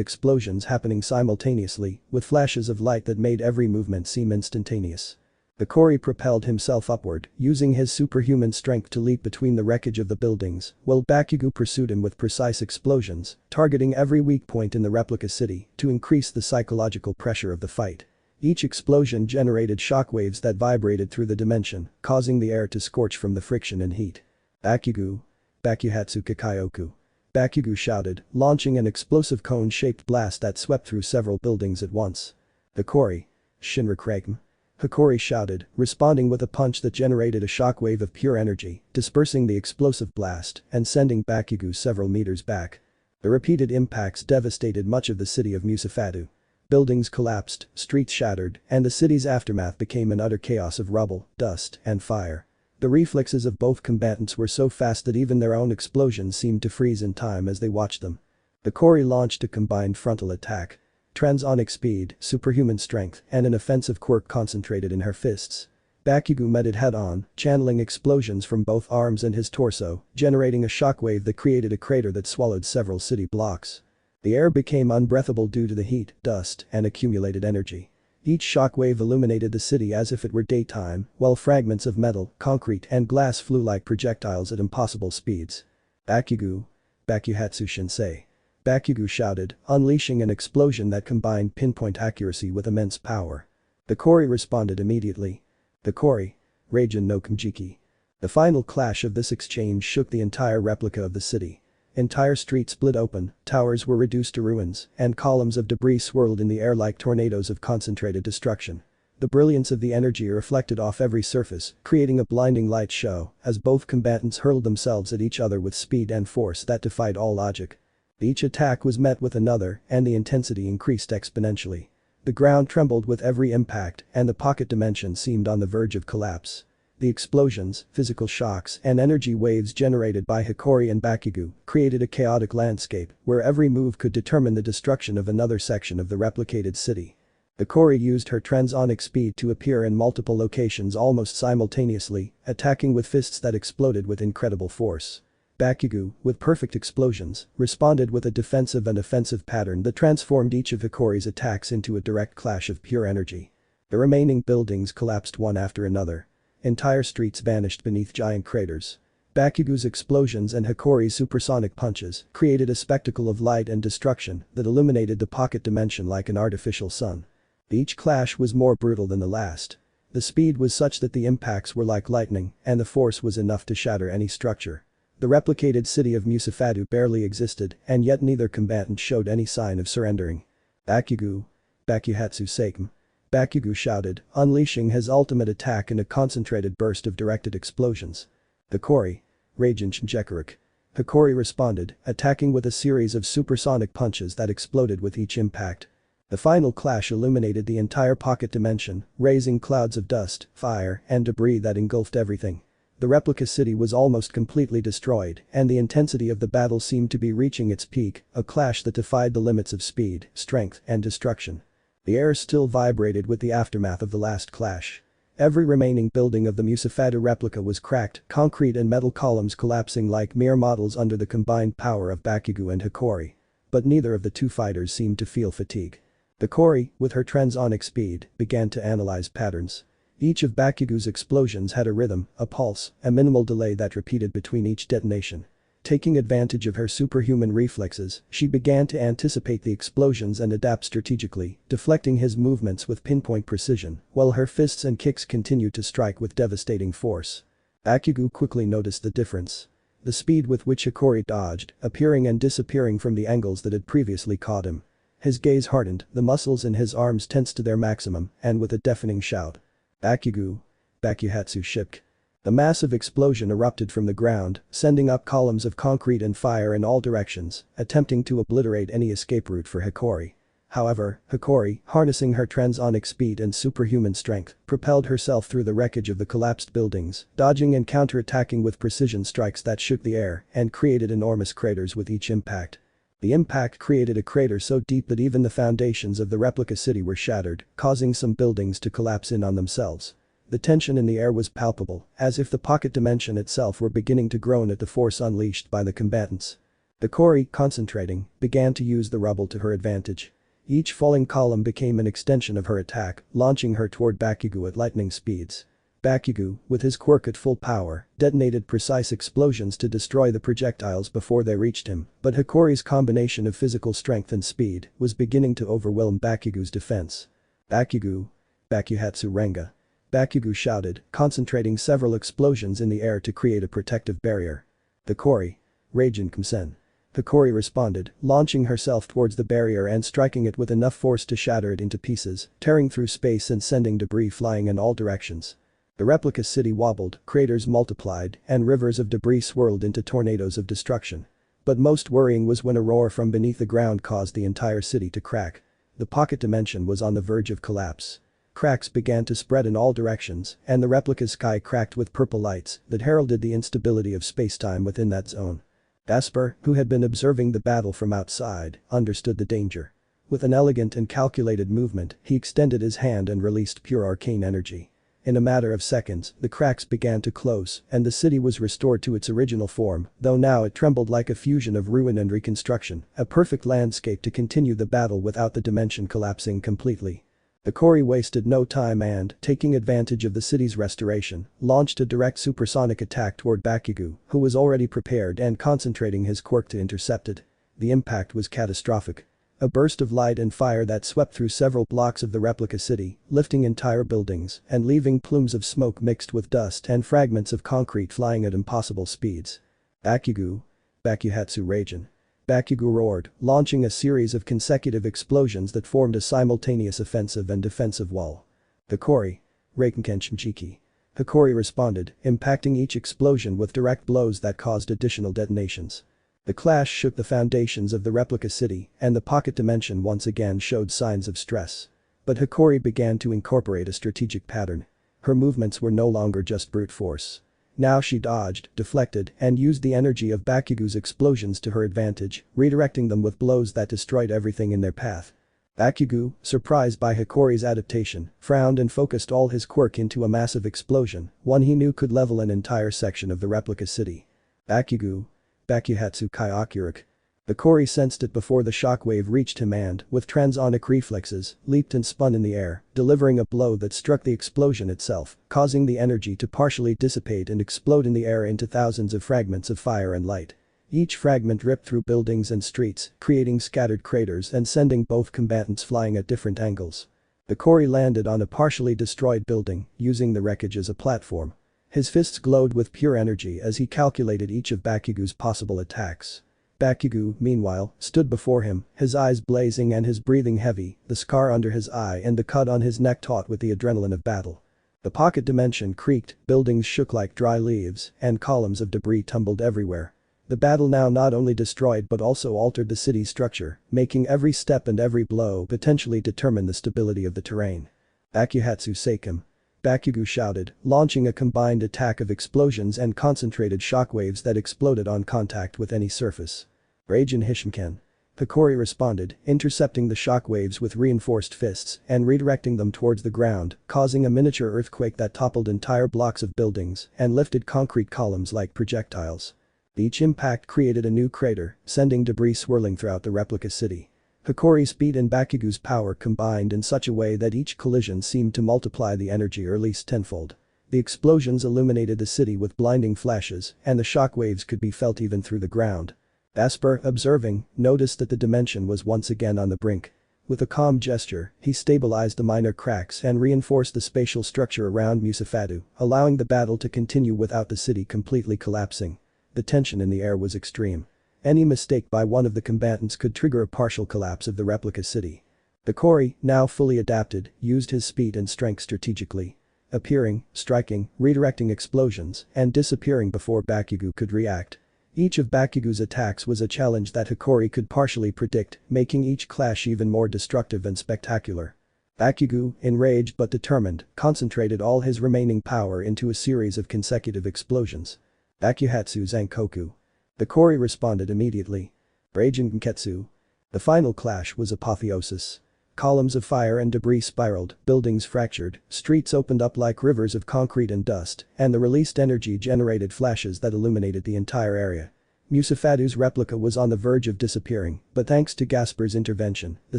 explosions happening simultaneously, with flashes of light that made every movement seem instantaneous. The Kuoh propelled himself upward, using his superhuman strength to leap between the wreckage of the buildings, while Bakugo pursued him with precise explosions, targeting every weak point in the replica city to increase the psychological pressure of the fight. Each explosion generated shockwaves that vibrated through the dimension, causing the air to scorch from the friction and heat. Bakugo. Bakuhatsu Kakaioku. Bakugo shouted, launching an explosive cone-shaped blast that swept through several buildings at once. The Kuoh. Shinrakrakem. Hikori shouted, responding with a punch that generated a shockwave of pure energy, dispersing the explosive blast and sending Bakugo several meters back. The repeated impacts devastated much of the city of Musafatu. Buildings collapsed, streets shattered, and the city's aftermath became an utter chaos of rubble, dust, and fire. The reflexes of both combatants were so fast that even their own explosions seemed to freeze in time as they watched them. The Kuoh launched a combined frontal attack. Transonic speed, superhuman strength, and an offensive quirk concentrated in her fists. Bakugo met it head-on, channeling explosions from both arms and his torso, generating a shockwave that created a crater that swallowed several city blocks. The air became unbreathable due to the heat, dust, and accumulated energy. Each shockwave illuminated the city as if it were daytime, while fragments of metal, concrete, and glass flew like projectiles at impossible speeds. Bakugo. Bakuhatsu Shinsei. Bakugo shouted, unleashing an explosion that combined pinpoint accuracy with immense power. The Kuoh responded immediately. The Kuoh. Raijin no Kimjiki. The final clash of this exchange shook the entire replica of the city. Entire streets split open, towers were reduced to ruins, and columns of debris swirled in the air like tornadoes of concentrated destruction. The brilliance of the energy reflected off every surface, creating a blinding light show as both combatants hurled themselves at each other with speed and force that defied all logic. Each attack was met with another, and the intensity increased exponentially. The ground trembled with every impact, and the pocket dimension seemed on the verge of collapse. The explosions, physical shocks, and energy waves generated by Hikori and Bakugo created a chaotic landscape where every move could determine the destruction of another section of the replicated city. The Kuoh used her transonic speed to appear in multiple locations almost simultaneously, attacking with fists that exploded with incredible force. Bakugo, with perfect explosions, responded with a defensive and offensive pattern that transformed each of Hikori's attacks into a direct clash of pure energy. The remaining buildings collapsed one after another. Entire streets vanished beneath giant craters. Bakugo's explosions and Hikori's supersonic punches created a spectacle of light and destruction that illuminated the pocket dimension like an artificial sun. Each clash was more brutal than the last. The speed was such that the impacts were like lightning, and the force was enough to shatter any structure. The replicated city of Musafatu barely existed, and yet neither combatant showed any sign of surrendering. Bakugo. Bakuhatsu Seiken. Bakugo shouted, unleashing his ultimate attack in a concentrated burst of directed explosions. The Kuoh. Raijin Shinjekuruk. Hikori responded, attacking with a series of supersonic punches that exploded with each impact. The final clash illuminated the entire pocket dimension, raising clouds of dust, fire, and debris that engulfed everything. The replica city was almost completely destroyed, and the intensity of the battle seemed to be reaching its peak, a clash that defied the limits of speed, strength, and destruction. The air still vibrated with the aftermath of the last clash. Every remaining building of the Musafatu replica was cracked, concrete and metal columns collapsing like mere models under the combined power of Bakugo and Hikori. But neither of the two fighters seemed to feel fatigue. Hikori, with her transonic speed, began to analyze patterns. Each of Bakugo's explosions had a rhythm, a pulse, a minimal delay that repeated between each detonation. Taking advantage of her superhuman reflexes, she began to anticipate the explosions and adapt strategically, deflecting his movements with pinpoint precision, while her fists and kicks continued to strike with devastating force. Bakugo quickly noticed the difference. The speed with which Hikori dodged, appearing and disappearing from the angles that had previously caught him. His gaze hardened, the muscles in his arms tensed to their maximum, and with a deafening shout. Bakugo. Bakuhatsu shipk. The massive explosion erupted from the ground, sending up columns of concrete and fire in all directions, attempting to obliterate any escape route for Hikori. However, Hikori, harnessing her transonic speed and superhuman strength, propelled herself through the wreckage of the collapsed buildings, dodging and counterattacking with precision strikes that shook the air and created enormous craters with each impact. The impact created a crater so deep that even the foundations of the replica city were shattered, causing some buildings to collapse in on themselves. The tension in the air was palpable, as if the pocket dimension itself were beginning to groan at the force unleashed by the combatants. Hikori, concentrating, began to use the rubble to her advantage. Each falling column became an extension of her attack, launching her toward Bakugo at lightning speeds. Bakugo, with his quirk at full power, detonated precise explosions to destroy the projectiles before they reached him, but Hikori's combination of physical strength and speed was beginning to overwhelm Bakugo's defense. Bakugo. Bakuhatsu Renga. Bakugo shouted, concentrating several explosions in the air to create a protective barrier. Hikori. Raijin Kumsen. Hikori responded, launching herself towards the barrier and striking it with enough force to shatter it into pieces, tearing through space and sending debris flying in all directions. The replica city wobbled, craters multiplied, and rivers of debris swirled into tornadoes of destruction. But most worrying was when a roar from beneath the ground caused the entire city to crack. The pocket dimension was on the verge of collapse. Cracks began to spread in all directions, and the replica's sky cracked with purple lights that heralded the instability of spacetime within that zone. Asper, who had been observing the battle from outside, understood the danger. With an elegant and calculated movement, he extended his hand and released pure arcane energy. In a matter of seconds, the cracks began to close, and the city was restored to its original form, though now it trembled like a fusion of ruin and reconstruction, a perfect landscape to continue the battle without the dimension collapsing completely. Hikori wasted no time and, taking advantage of the city's restoration, launched a direct supersonic attack toward Bakugo, who was already prepared and concentrating his quirk to intercept it. The impact was catastrophic. A burst of light and fire that swept through several blocks of the replica city, lifting entire buildings and leaving plumes of smoke mixed with dust and fragments of concrete flying at impossible speeds. Bakugo. Bakuhatsu Raijin. Bakugo roared, launching a series of consecutive explosions that formed a simultaneous offensive and defensive wall. Hikori. Reikenkenshimchiki. Hikori responded, impacting each explosion with direct blows that caused additional detonations. The clash shook the foundations of the replica city, and the pocket dimension once again showed signs of stress. But Hikori began to incorporate a strategic pattern. Her movements were no longer just brute force. Now she dodged, deflected, and used the energy of Bakugo's explosions to her advantage, redirecting them with blows that destroyed everything in their path. Bakugo, surprised by Hikori's adaptation, frowned and focused all his quirk into a massive explosion, one he knew could level an entire section of the replica city. Bakugo. Bakuhatsu Kyakuruk. Hikori sensed it before the shockwave reached him and, with transonic reflexes, leaped and spun in the air, delivering a blow that struck the explosion itself, causing the energy to partially dissipate and explode in the air into thousands of fragments of fire and light. Each fragment ripped through buildings and streets, creating scattered craters and sending both combatants flying at different angles. Hikori landed on a partially destroyed building, using the wreckage as a platform. His fists glowed with pure energy as he calculated each of Bakugo's possible attacks. Bakugo, meanwhile, stood before him, his eyes blazing and his breathing heavy, the scar under his eye and the cut on his neck taut with the adrenaline of battle. The pocket dimension creaked, buildings shook like dry leaves, and columns of debris tumbled everywhere. The battle now not only destroyed but also altered the city's structure, making every step and every blow potentially determine the stability of the terrain. Bakuhatsu Seikim. Bakugo shouted, launching a combined attack of explosions and concentrated shockwaves that exploded on contact with any surface. Raijin Hishimken. Hikori responded, intercepting the shockwaves with reinforced fists and redirecting them towards the ground, causing a miniature earthquake that toppled entire blocks of buildings and lifted concrete columns like projectiles. Each impact created a new crater, sending debris swirling throughout the replica city. Hikori's speed and Bakugo's power combined in such a way that each collision seemed to multiply the energy or at least tenfold. The explosions illuminated the city with blinding flashes, and the shockwaves could be felt even through the ground. Asper, observing, noticed that the dimension was once again on the brink. With a calm gesture, he stabilized the minor cracks and reinforced the spatial structure around Musafatu, allowing the battle to continue without the city completely collapsing. The tension in the air was extreme. Any mistake by one of the combatants could trigger a partial collapse of the replica city. Hikori, now fully adapted, used his speed and strength strategically. Appearing, striking, redirecting explosions, and disappearing before Bakugo could react. Each of Bakugo's attacks was a challenge that Hikori could partially predict, making each clash even more destructive and spectacular. Bakugo, enraged but determined, concentrated all his remaining power into a series of consecutive explosions. Bakuhatsu Zankoku. Hikori responded immediately. Raijin Genketsu. The final clash was apotheosis. Columns of fire and debris spiraled, buildings fractured, streets opened up like rivers of concrete and dust, and the released energy generated flashes that illuminated the entire area. Musafatu's replica was on the verge of disappearing, but thanks to Gasper's intervention, the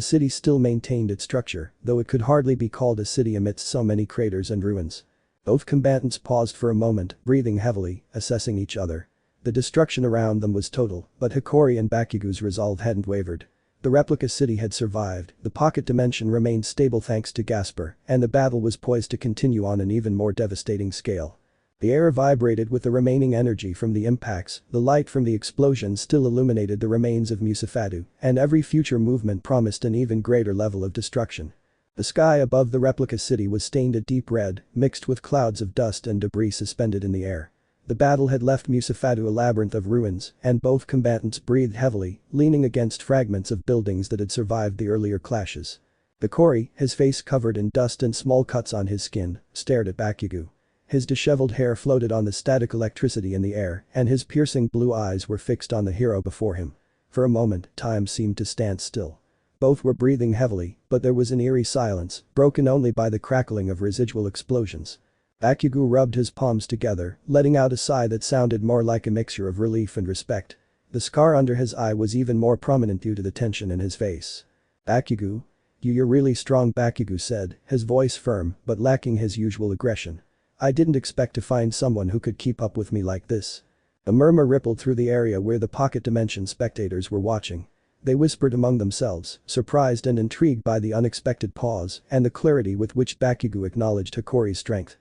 city still maintained its structure, though it could hardly be called a city amidst so many craters and ruins. Both combatants paused for a moment, breathing heavily, assessing each other. The destruction around them was total, but Hikori and Bakugo's resolve hadn't wavered. The replica city had survived, the pocket dimension remained stable thanks to Gasper, and the battle was poised to continue on an even more devastating scale. The air vibrated with the remaining energy from the impacts, the light from the explosion still illuminated the remains of Musafatu, and every future movement promised an even greater level of destruction. The sky above the replica city was stained a deep red, mixed with clouds of dust and debris suspended in the air. The battle had left Musafatu a labyrinth of ruins, and both combatants breathed heavily, leaning against fragments of buildings that had survived the earlier clashes. Hikori, his face covered in dust and small cuts on his skin, stared at Bakugo. His disheveled hair floated on the static electricity in the air, and his piercing blue eyes were fixed on the hero before him. For a moment, time seemed to stand still. Both were breathing heavily, but there was an eerie silence, broken only by the crackling of residual explosions. Bakugo rubbed his palms together, letting out a sigh that sounded more like a mixture of relief and respect. The scar under his eye was even more prominent due to the tension in his face. Bakugo? You're really strong, Bakugo said, his voice firm but lacking his usual aggression. I didn't expect to find someone who could keep up with me like this. A murmur rippled through the area where the pocket dimension spectators were watching. They whispered among themselves, surprised and intrigued by the unexpected pause and the clarity with which Bakugo acknowledged Hikori's strength.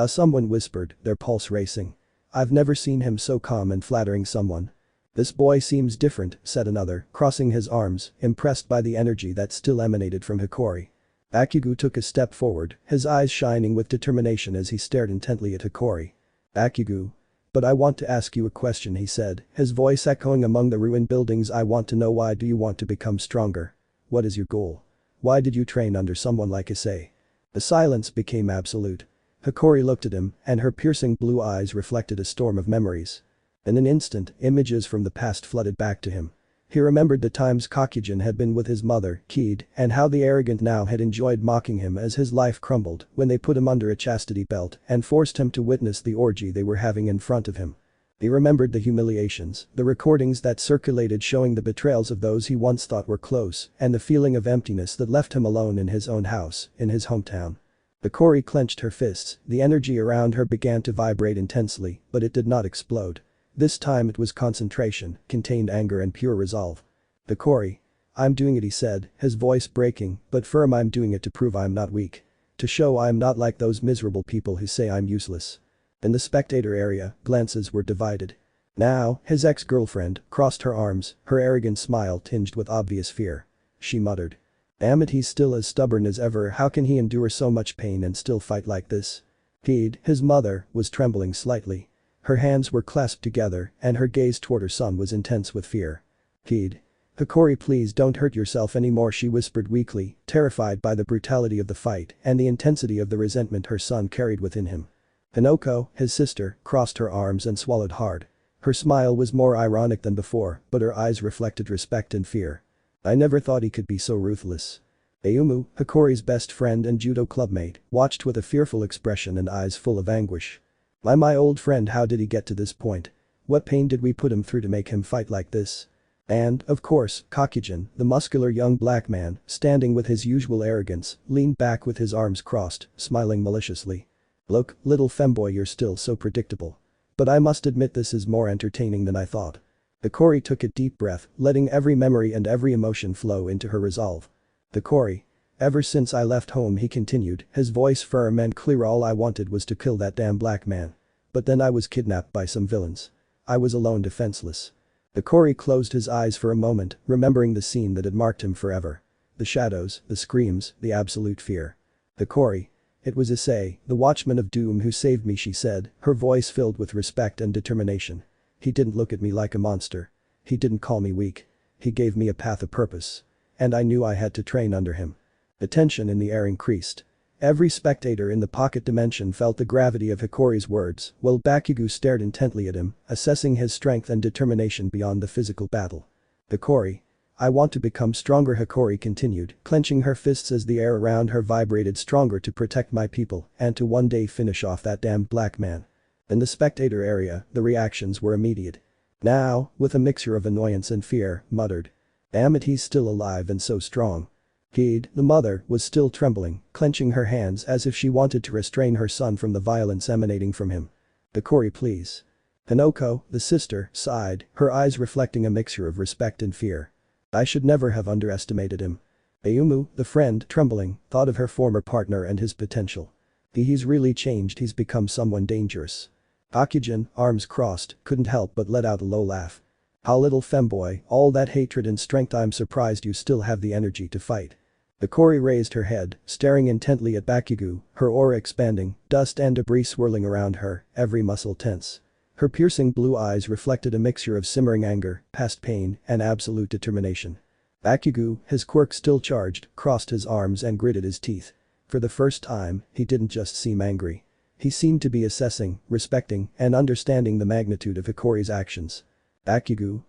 Someone whispered, their pulse racing. I've never seen him so calm and flattering someone. This boy seems different, said another, crossing his arms, impressed by the energy that still emanated from Hikori. Bakugo took a step forward, his eyes shining with determination as he stared intently at Hikori. Bakugo. But I want to ask you a question, he said, his voice echoing among the ruined buildings. I want to know, why do you want to become stronger? What is your goal? Why did you train under someone like Issei? The silence became absolute. Hikori looked at him, and her piercing blue eyes reflected a storm of memories. In an instant, images from the past flooded back to him. He remembered the times Kakujin had been with his mother, Kid, and how the arrogant now had enjoyed mocking him as his life crumbled when they put him under a chastity belt and forced him to witness the orgy they were having in front of him. He remembered the humiliations, the recordings that circulated showing the betrayals of those he once thought were close, and the feeling of emptiness that left him alone in his own house, in his hometown. Hikori clenched her fists, the energy around her began to vibrate intensely, but it did not explode. This time it was concentration, contained anger and pure resolve. Hikori. I'm doing it, he said, his voice breaking, but firm. I'm doing it to prove I'm not weak. To show I'm not like those miserable people who say I'm useless. In the spectator area, glances were divided. Now, his ex-girlfriend crossed her arms, her arrogant smile tinged with obvious fear. She muttered. Damn it, he's still as stubborn as ever. How can he endure so much pain and still fight like this? Kid, his mother, was trembling slightly. Her hands were clasped together and her gaze toward her son was intense with fear. Kid. "Hikori, please don't hurt yourself anymore," she whispered weakly, terrified by the brutality of the fight and the intensity of the resentment her son carried within him. Hinoko, his sister, crossed her arms and swallowed hard. Her smile was more ironic than before, but her eyes reflected respect and fear. "I never thought he could be so ruthless." Ayumu, Hikori's best friend and judo clubmate, watched with a fearful expression and eyes full of anguish. My old friend, how did he get to this point? What pain did we put him through to make him fight like this?" And, of course, Kakujin, the muscular young black man, standing with his usual arrogance, leaned back with his arms crossed, smiling maliciously. "Look, little femboy, you're still so predictable. But I must admit this is more entertaining than I thought." Hikori took a deep breath, letting every memory and every emotion flow into her resolve. "Hikori. Ever since I left home," he continued, his voice firm and clear, "all I wanted was to kill that damn black man. But then I was kidnapped by some villains. I was alone, defenseless." Hikori closed his eyes for a moment, remembering the scene that had marked him forever. The shadows, the screams, the absolute fear. "Hikori. It was Issei, the watchman of doom, who saved me," she said, her voice filled with respect and determination. "He didn't look at me like a monster. He didn't call me weak. He gave me a path of purpose. And I knew I had to train under him." The tension in the air increased. Every spectator in the pocket dimension felt the gravity of Hikori's words, while Bakugo stared intently at him, assessing his strength and determination beyond the physical battle. "Hikori. I want to become stronger," Hikori continued, clenching her fists as the air around her vibrated, "stronger to protect my people and to one day finish off that damned black man." In the spectator area, the reactions were immediate. Now, with a mixture of annoyance and fear, muttered. "Damn it, he's still alive and so strong." Heed, the mother, was still trembling, clenching her hands as if she wanted to restrain her son from the violence emanating from him. "Hikori, please." Hinoko, the sister, sighed, her eyes reflecting a mixture of respect and fear. "I should never have underestimated him." Ayumu, the friend, trembling, thought of her former partner and his potential. He's really changed, he's become someone dangerous." Kakujin, arms crossed, couldn't help but let out a low laugh. "How little femboy, all that hatred and strength, I'm surprised you still have the energy to fight." Hikori raised her head, staring intently at Bakugo, her aura expanding, dust and debris swirling around her, every muscle tense. Her piercing blue eyes reflected a mixture of simmering anger, past pain, and absolute determination. Bakugo, his quirk still charged, crossed his arms and gritted his teeth. For the first time, he didn't just seem angry. He seemed to be assessing, respecting, and understanding the magnitude of Hikori's actions. "Bakugo,"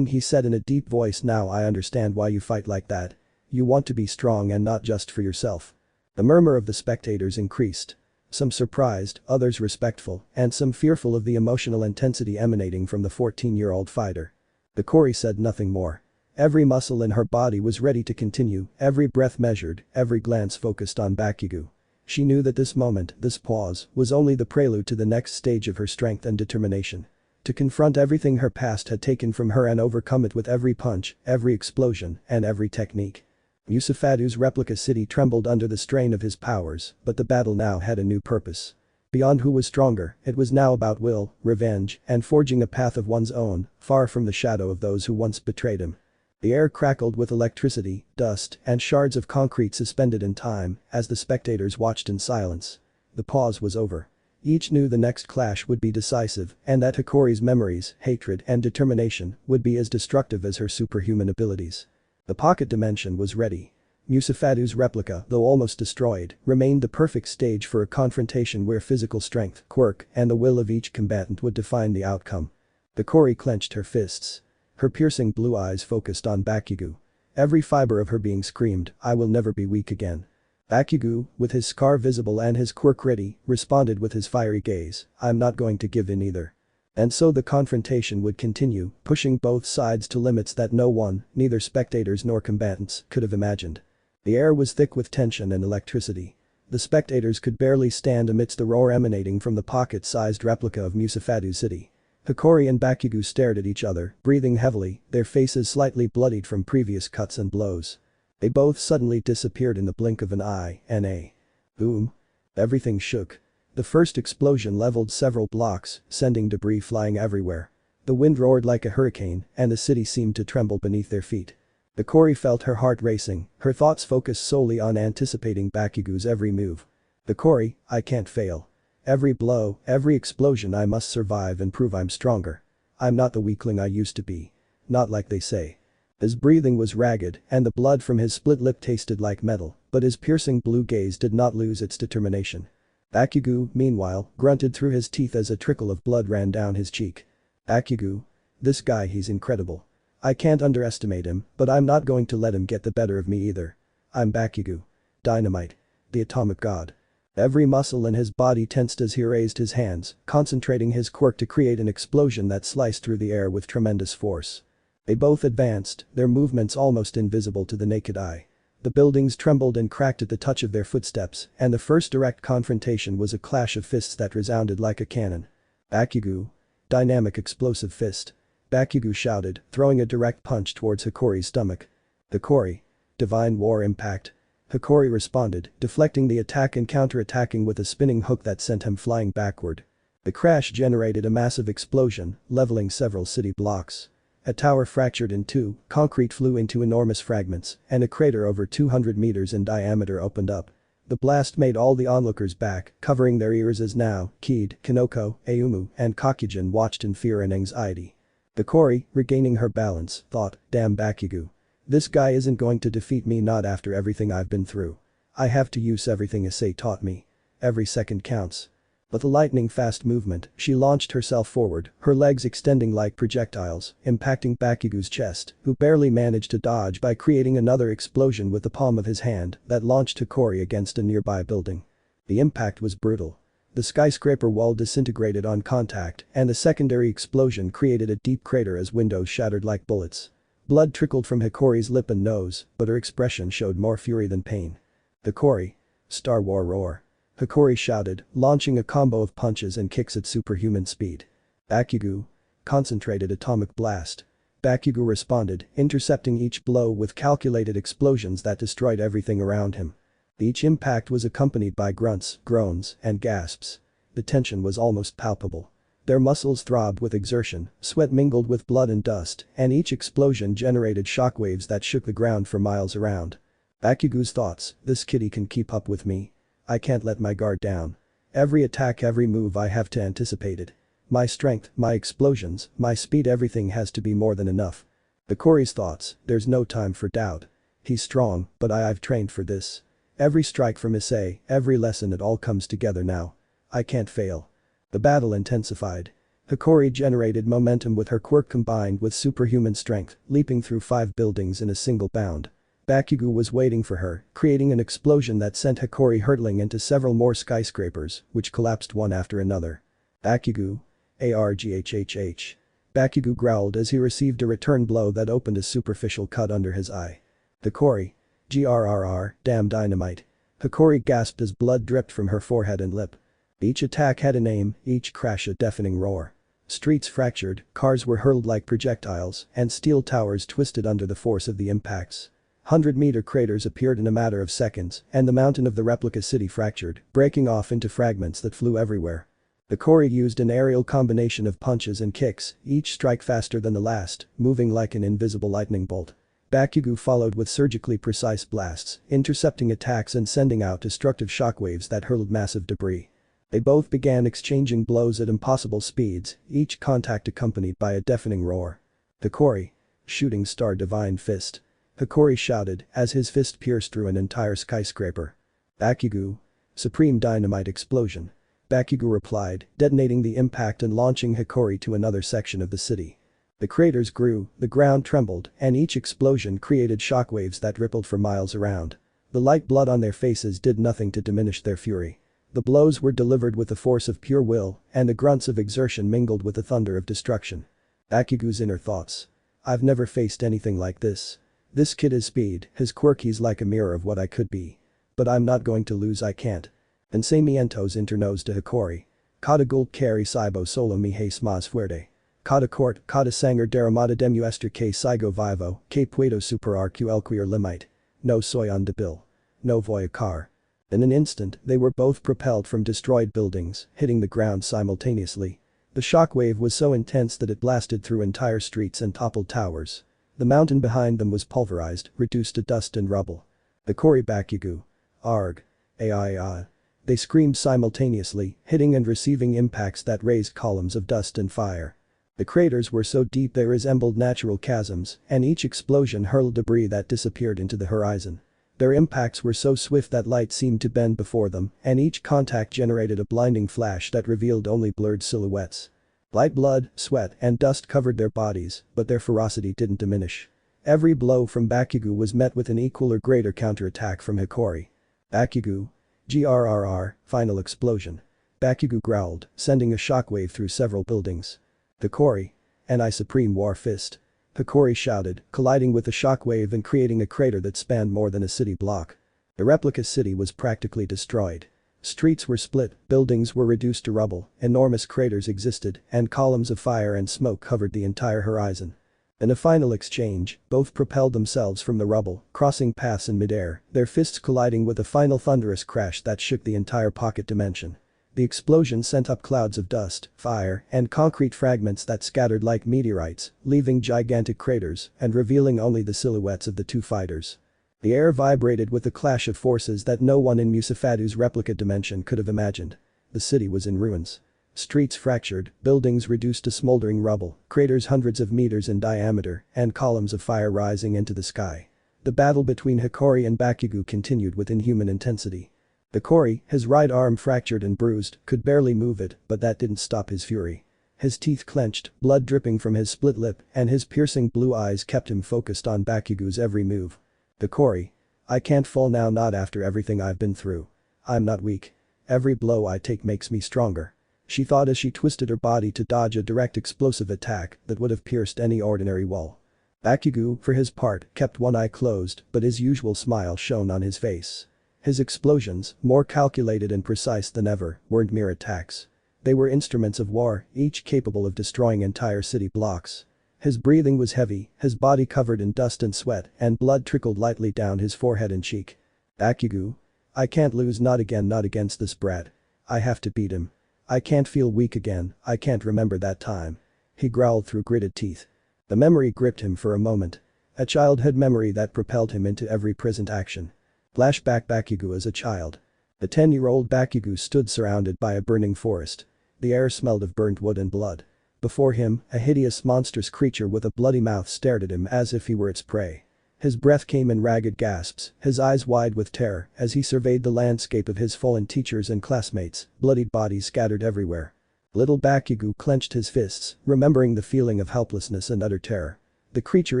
he said in a deep voice, "now I understand why you fight like that. You want to be strong and not just for yourself." The murmur of the spectators increased. Some surprised, others respectful, and some fearful of the emotional intensity emanating from the 14-year-old fighter. Hikori said nothing more. Every muscle in her body was ready to continue, every breath measured, every glance focused on Bakugo. She knew that this moment, this pause, was only the prelude to the next stage of her strength and determination. To confront everything her past had taken from her and overcome it with every punch, every explosion, and every technique. Yusufadu's replica city trembled under the strain of his powers, but the battle now had a new purpose. Beyond who was stronger, it was now about will, revenge, and forging a path of one's own, far from the shadow of those who once betrayed him. The air crackled with electricity, dust, and shards of concrete suspended in time as the spectators watched in silence. The pause was over. Each knew the next clash would be decisive and that Hikori's memories, hatred, and determination would be as destructive as her superhuman abilities. The pocket dimension was ready. Yusufadu's replica, though almost destroyed, remained the perfect stage for a confrontation where physical strength, quirk, and the will of each combatant would define the outcome. Hikori clenched her fists. Her piercing blue eyes focused on Bakugo. Every fiber of her being screamed, "I will never be weak again." Bakugo, with his scar visible and his quirk ready, responded with his fiery gaze, "I'm not going to give in either." And so the confrontation would continue, pushing both sides to limits that no one, neither spectators nor combatants, could have imagined. The air was thick with tension and electricity. The spectators could barely stand amidst the roar emanating from the pocket-sized replica of Yusufadu's city. Hikori and Bakugo stared at each other, breathing heavily, their faces slightly bloodied from previous cuts and blows. They both suddenly disappeared in the blink of an eye, and a boom. Everything shook. The first explosion leveled several blocks, sending debris flying everywhere. The wind roared like a hurricane, and the city seemed to tremble beneath their feet. Hikori felt her heart racing, her thoughts focused solely on anticipating Bakugo's every move. "Hikori, I can't fail. Every blow, every explosion, I must survive and prove I'm stronger. I'm not the weakling I used to be. Not like they say." His breathing was ragged and the blood from his split lip tasted like metal, but his piercing blue gaze did not lose its determination. Bakugo, meanwhile, grunted through his teeth as a trickle of blood ran down his cheek. Bakugo. This guy, he's incredible. I can't underestimate him, but I'm not going to let him get the better of me either. I'm Bakugo. Dynamite. The atomic god. Every muscle in his body tensed as he raised his hands, concentrating his quirk to create an explosion that sliced through the air with tremendous force. They both advanced, their movements almost invisible to the naked eye. The buildings trembled and cracked at the touch of their footsteps, and the first direct confrontation was a clash of fists that resounded like a cannon. Bakugo. Dynamic explosive fist. Bakugo shouted, throwing a direct punch towards Hikori's stomach. Hikori. Divine War Impact. Hikori responded, deflecting the attack and counter-attacking with a spinning hook that sent him flying backward. The crash generated a massive explosion, leveling several city blocks. A tower fractured in two, concrete flew into enormous fragments, and a crater over 200 meters in diameter opened up. The blast made all the onlookers back, covering their ears as Nao, Kid, Kinoko, Ayumu, and Kakujin watched in fear and anxiety. Hikori, regaining her balance, thought, damn Bakugo. This guy isn't going to defeat me, not after everything I've been through. I have to use everything Issei taught me. Every second counts. With a lightning-fast movement, she launched herself forward, her legs extending like projectiles, impacting Bakugo's chest, who barely managed to dodge by creating another explosion with the palm of his hand that launched Hikori against a nearby building. The impact was brutal. The skyscraper wall disintegrated on contact, and the secondary explosion created a deep crater as windows shattered like bullets. Blood trickled from Hikori's lip and nose, but her expression showed more fury than pain. Hikori. Star War Roar. Hikori shouted, launching a combo of punches and kicks at superhuman speed. Bakugo. Concentrated Atomic Blast. Bakugo responded, intercepting each blow with calculated explosions that destroyed everything around him. Each impact was accompanied by grunts, groans, and gasps. The tension was almost palpable. Their muscles throbbed with exertion, sweat mingled with blood and dust, and each explosion generated shockwaves that shook the ground for miles around. Bakugo's thoughts, this kitty can keep up with me. I can't let my guard down. Every attack, every move I have to anticipate it. My strength, my explosions, my speed, everything has to be more than enough. Hikori's thoughts, there's no time for doubt. He's strong, but I've trained for this. Every strike from Issei, every lesson, it all comes together now. I can't fail. The battle intensified. Hikori generated momentum with her quirk combined with superhuman strength, leaping through 5 buildings in a single bound. Bakugo was waiting for her, creating an explosion that sent Hikori hurtling into several more skyscrapers, which collapsed one after another. Bakugo. Arghhh. Bakugo growled as he received a return blow that opened a superficial cut under his eye. Hikori. Grrr, damn dynamite. Hikori gasped as blood dripped from her forehead and lip. Each attack had an aim, each crash a deafening roar. Streets fractured, cars were hurled like projectiles, and steel towers twisted under the force of the impacts. 100-meter craters appeared in a matter of seconds, and the mountain of the replica city fractured, breaking off into fragments that flew everywhere. Hikori used an aerial combination of punches and kicks, each strike faster than the last, moving like an invisible lightning bolt. Bakugo followed with surgically precise blasts, intercepting attacks and sending out destructive shockwaves that hurled massive debris. They both began exchanging blows at impossible speeds, each contact accompanied by a deafening roar. Hikori. Shooting Star Divine Fist. Hikori shouted as his fist pierced through an entire skyscraper. Bakugo. Supreme Dynamite Explosion. Bakugo replied, detonating the impact and launching Hikori to another section of the city. The craters grew, the ground trembled, and each explosion created shockwaves that rippled for miles around. The light blood on their faces did nothing to diminish their fury. The blows were delivered with the force of pure will, and the grunts of exertion mingled with the thunder of destruction. Bakugo's inner thoughts. I've never faced anything like this. This kid is speed, his quirk, he's like a mirror of what I could be. But I'm not going to lose, I can't. Ensei mientos internosed to Hikori. Cada gulp carry saibo solo mi hace más fuerte. Cada court, cada sanger derramada de muestra que sigo vivo, que puedo superar cualquier limite. No soy un débil. No voy a caer. In an instant, they were both propelled from destroyed buildings, hitting the ground simultaneously. The shockwave was so intense that it blasted through entire streets and toppled towers. The mountain behind them was pulverized, reduced to dust and rubble. Hikori, Bakugo. Arg. Ai. They screamed simultaneously, hitting and receiving impacts that raised columns of dust and fire. The craters were so deep they resembled natural chasms, and each explosion hurled debris that disappeared into the horizon. Their impacts were so swift that light seemed to bend before them, and each contact generated a blinding flash that revealed only blurred silhouettes. Light blood, sweat, and dust covered their bodies, but their ferocity didn't diminish. Every blow from Bakugo was met with an equal or greater counterattack from Hikori. Bakugo. GRRR, final explosion. Bakugo growled, sending a shockwave through several buildings. Hikori. And I Supreme War Fist. Hikori shouted, colliding with the shockwave and creating a crater that spanned more than a city block. The replica city was practically destroyed. Streets were split, buildings were reduced to rubble, enormous craters existed, and columns of fire and smoke covered the entire horizon. In a final exchange, both propelled themselves from the rubble, crossing paths in midair, their fists colliding with a final thunderous crash that shook the entire pocket dimension. The explosion sent up clouds of dust, fire, and concrete fragments that scattered like meteorites, leaving gigantic craters and revealing only the silhouettes of the two fighters. The air vibrated with the clash of forces that no one in Musafadu's replica dimension could have imagined. The city was in ruins. Streets fractured, buildings reduced to smoldering rubble, craters hundreds of meters in diameter, and columns of fire rising into the sky. The battle between Hikori and Bakugo continued with inhuman intensity. Hikori, his right arm fractured and bruised, could barely move it, but that didn't stop his fury. His teeth clenched, blood dripping from his split lip, and his piercing blue eyes kept him focused on Bakugo's every move. Hikori. I can't fall now, not after everything I've been through. I'm not weak. Every blow I take makes me stronger. She thought as she twisted her body to dodge a direct explosive attack that would have pierced any ordinary wall. Bakugo, for his part, kept one eye closed, but his usual smile shone on his face. His explosions, more calculated and precise than ever, weren't mere attacks. They were instruments of war, each capable of destroying entire city blocks. His breathing was heavy, his body covered in dust and sweat, and blood trickled lightly down his forehead and cheek. Bakugo. I can't lose, not again, not against this brat. I have to beat him. I can't feel weak again, I can't remember that time. He growled through gritted teeth. The memory gripped him for a moment. A childhood memory that propelled him into every present action. Flashback Bakugo as a child. The 10-year-old Bakugo stood surrounded by a burning forest. The air smelled of burnt wood and blood. Before him, a hideous monstrous creature with a bloody mouth stared at him as if he were its prey. His breath came in ragged gasps, his eyes wide with terror as he surveyed the landscape of his fallen teachers and classmates, bloodied bodies scattered everywhere. Little Bakugo clenched his fists, remembering the feeling of helplessness and utter terror. The creature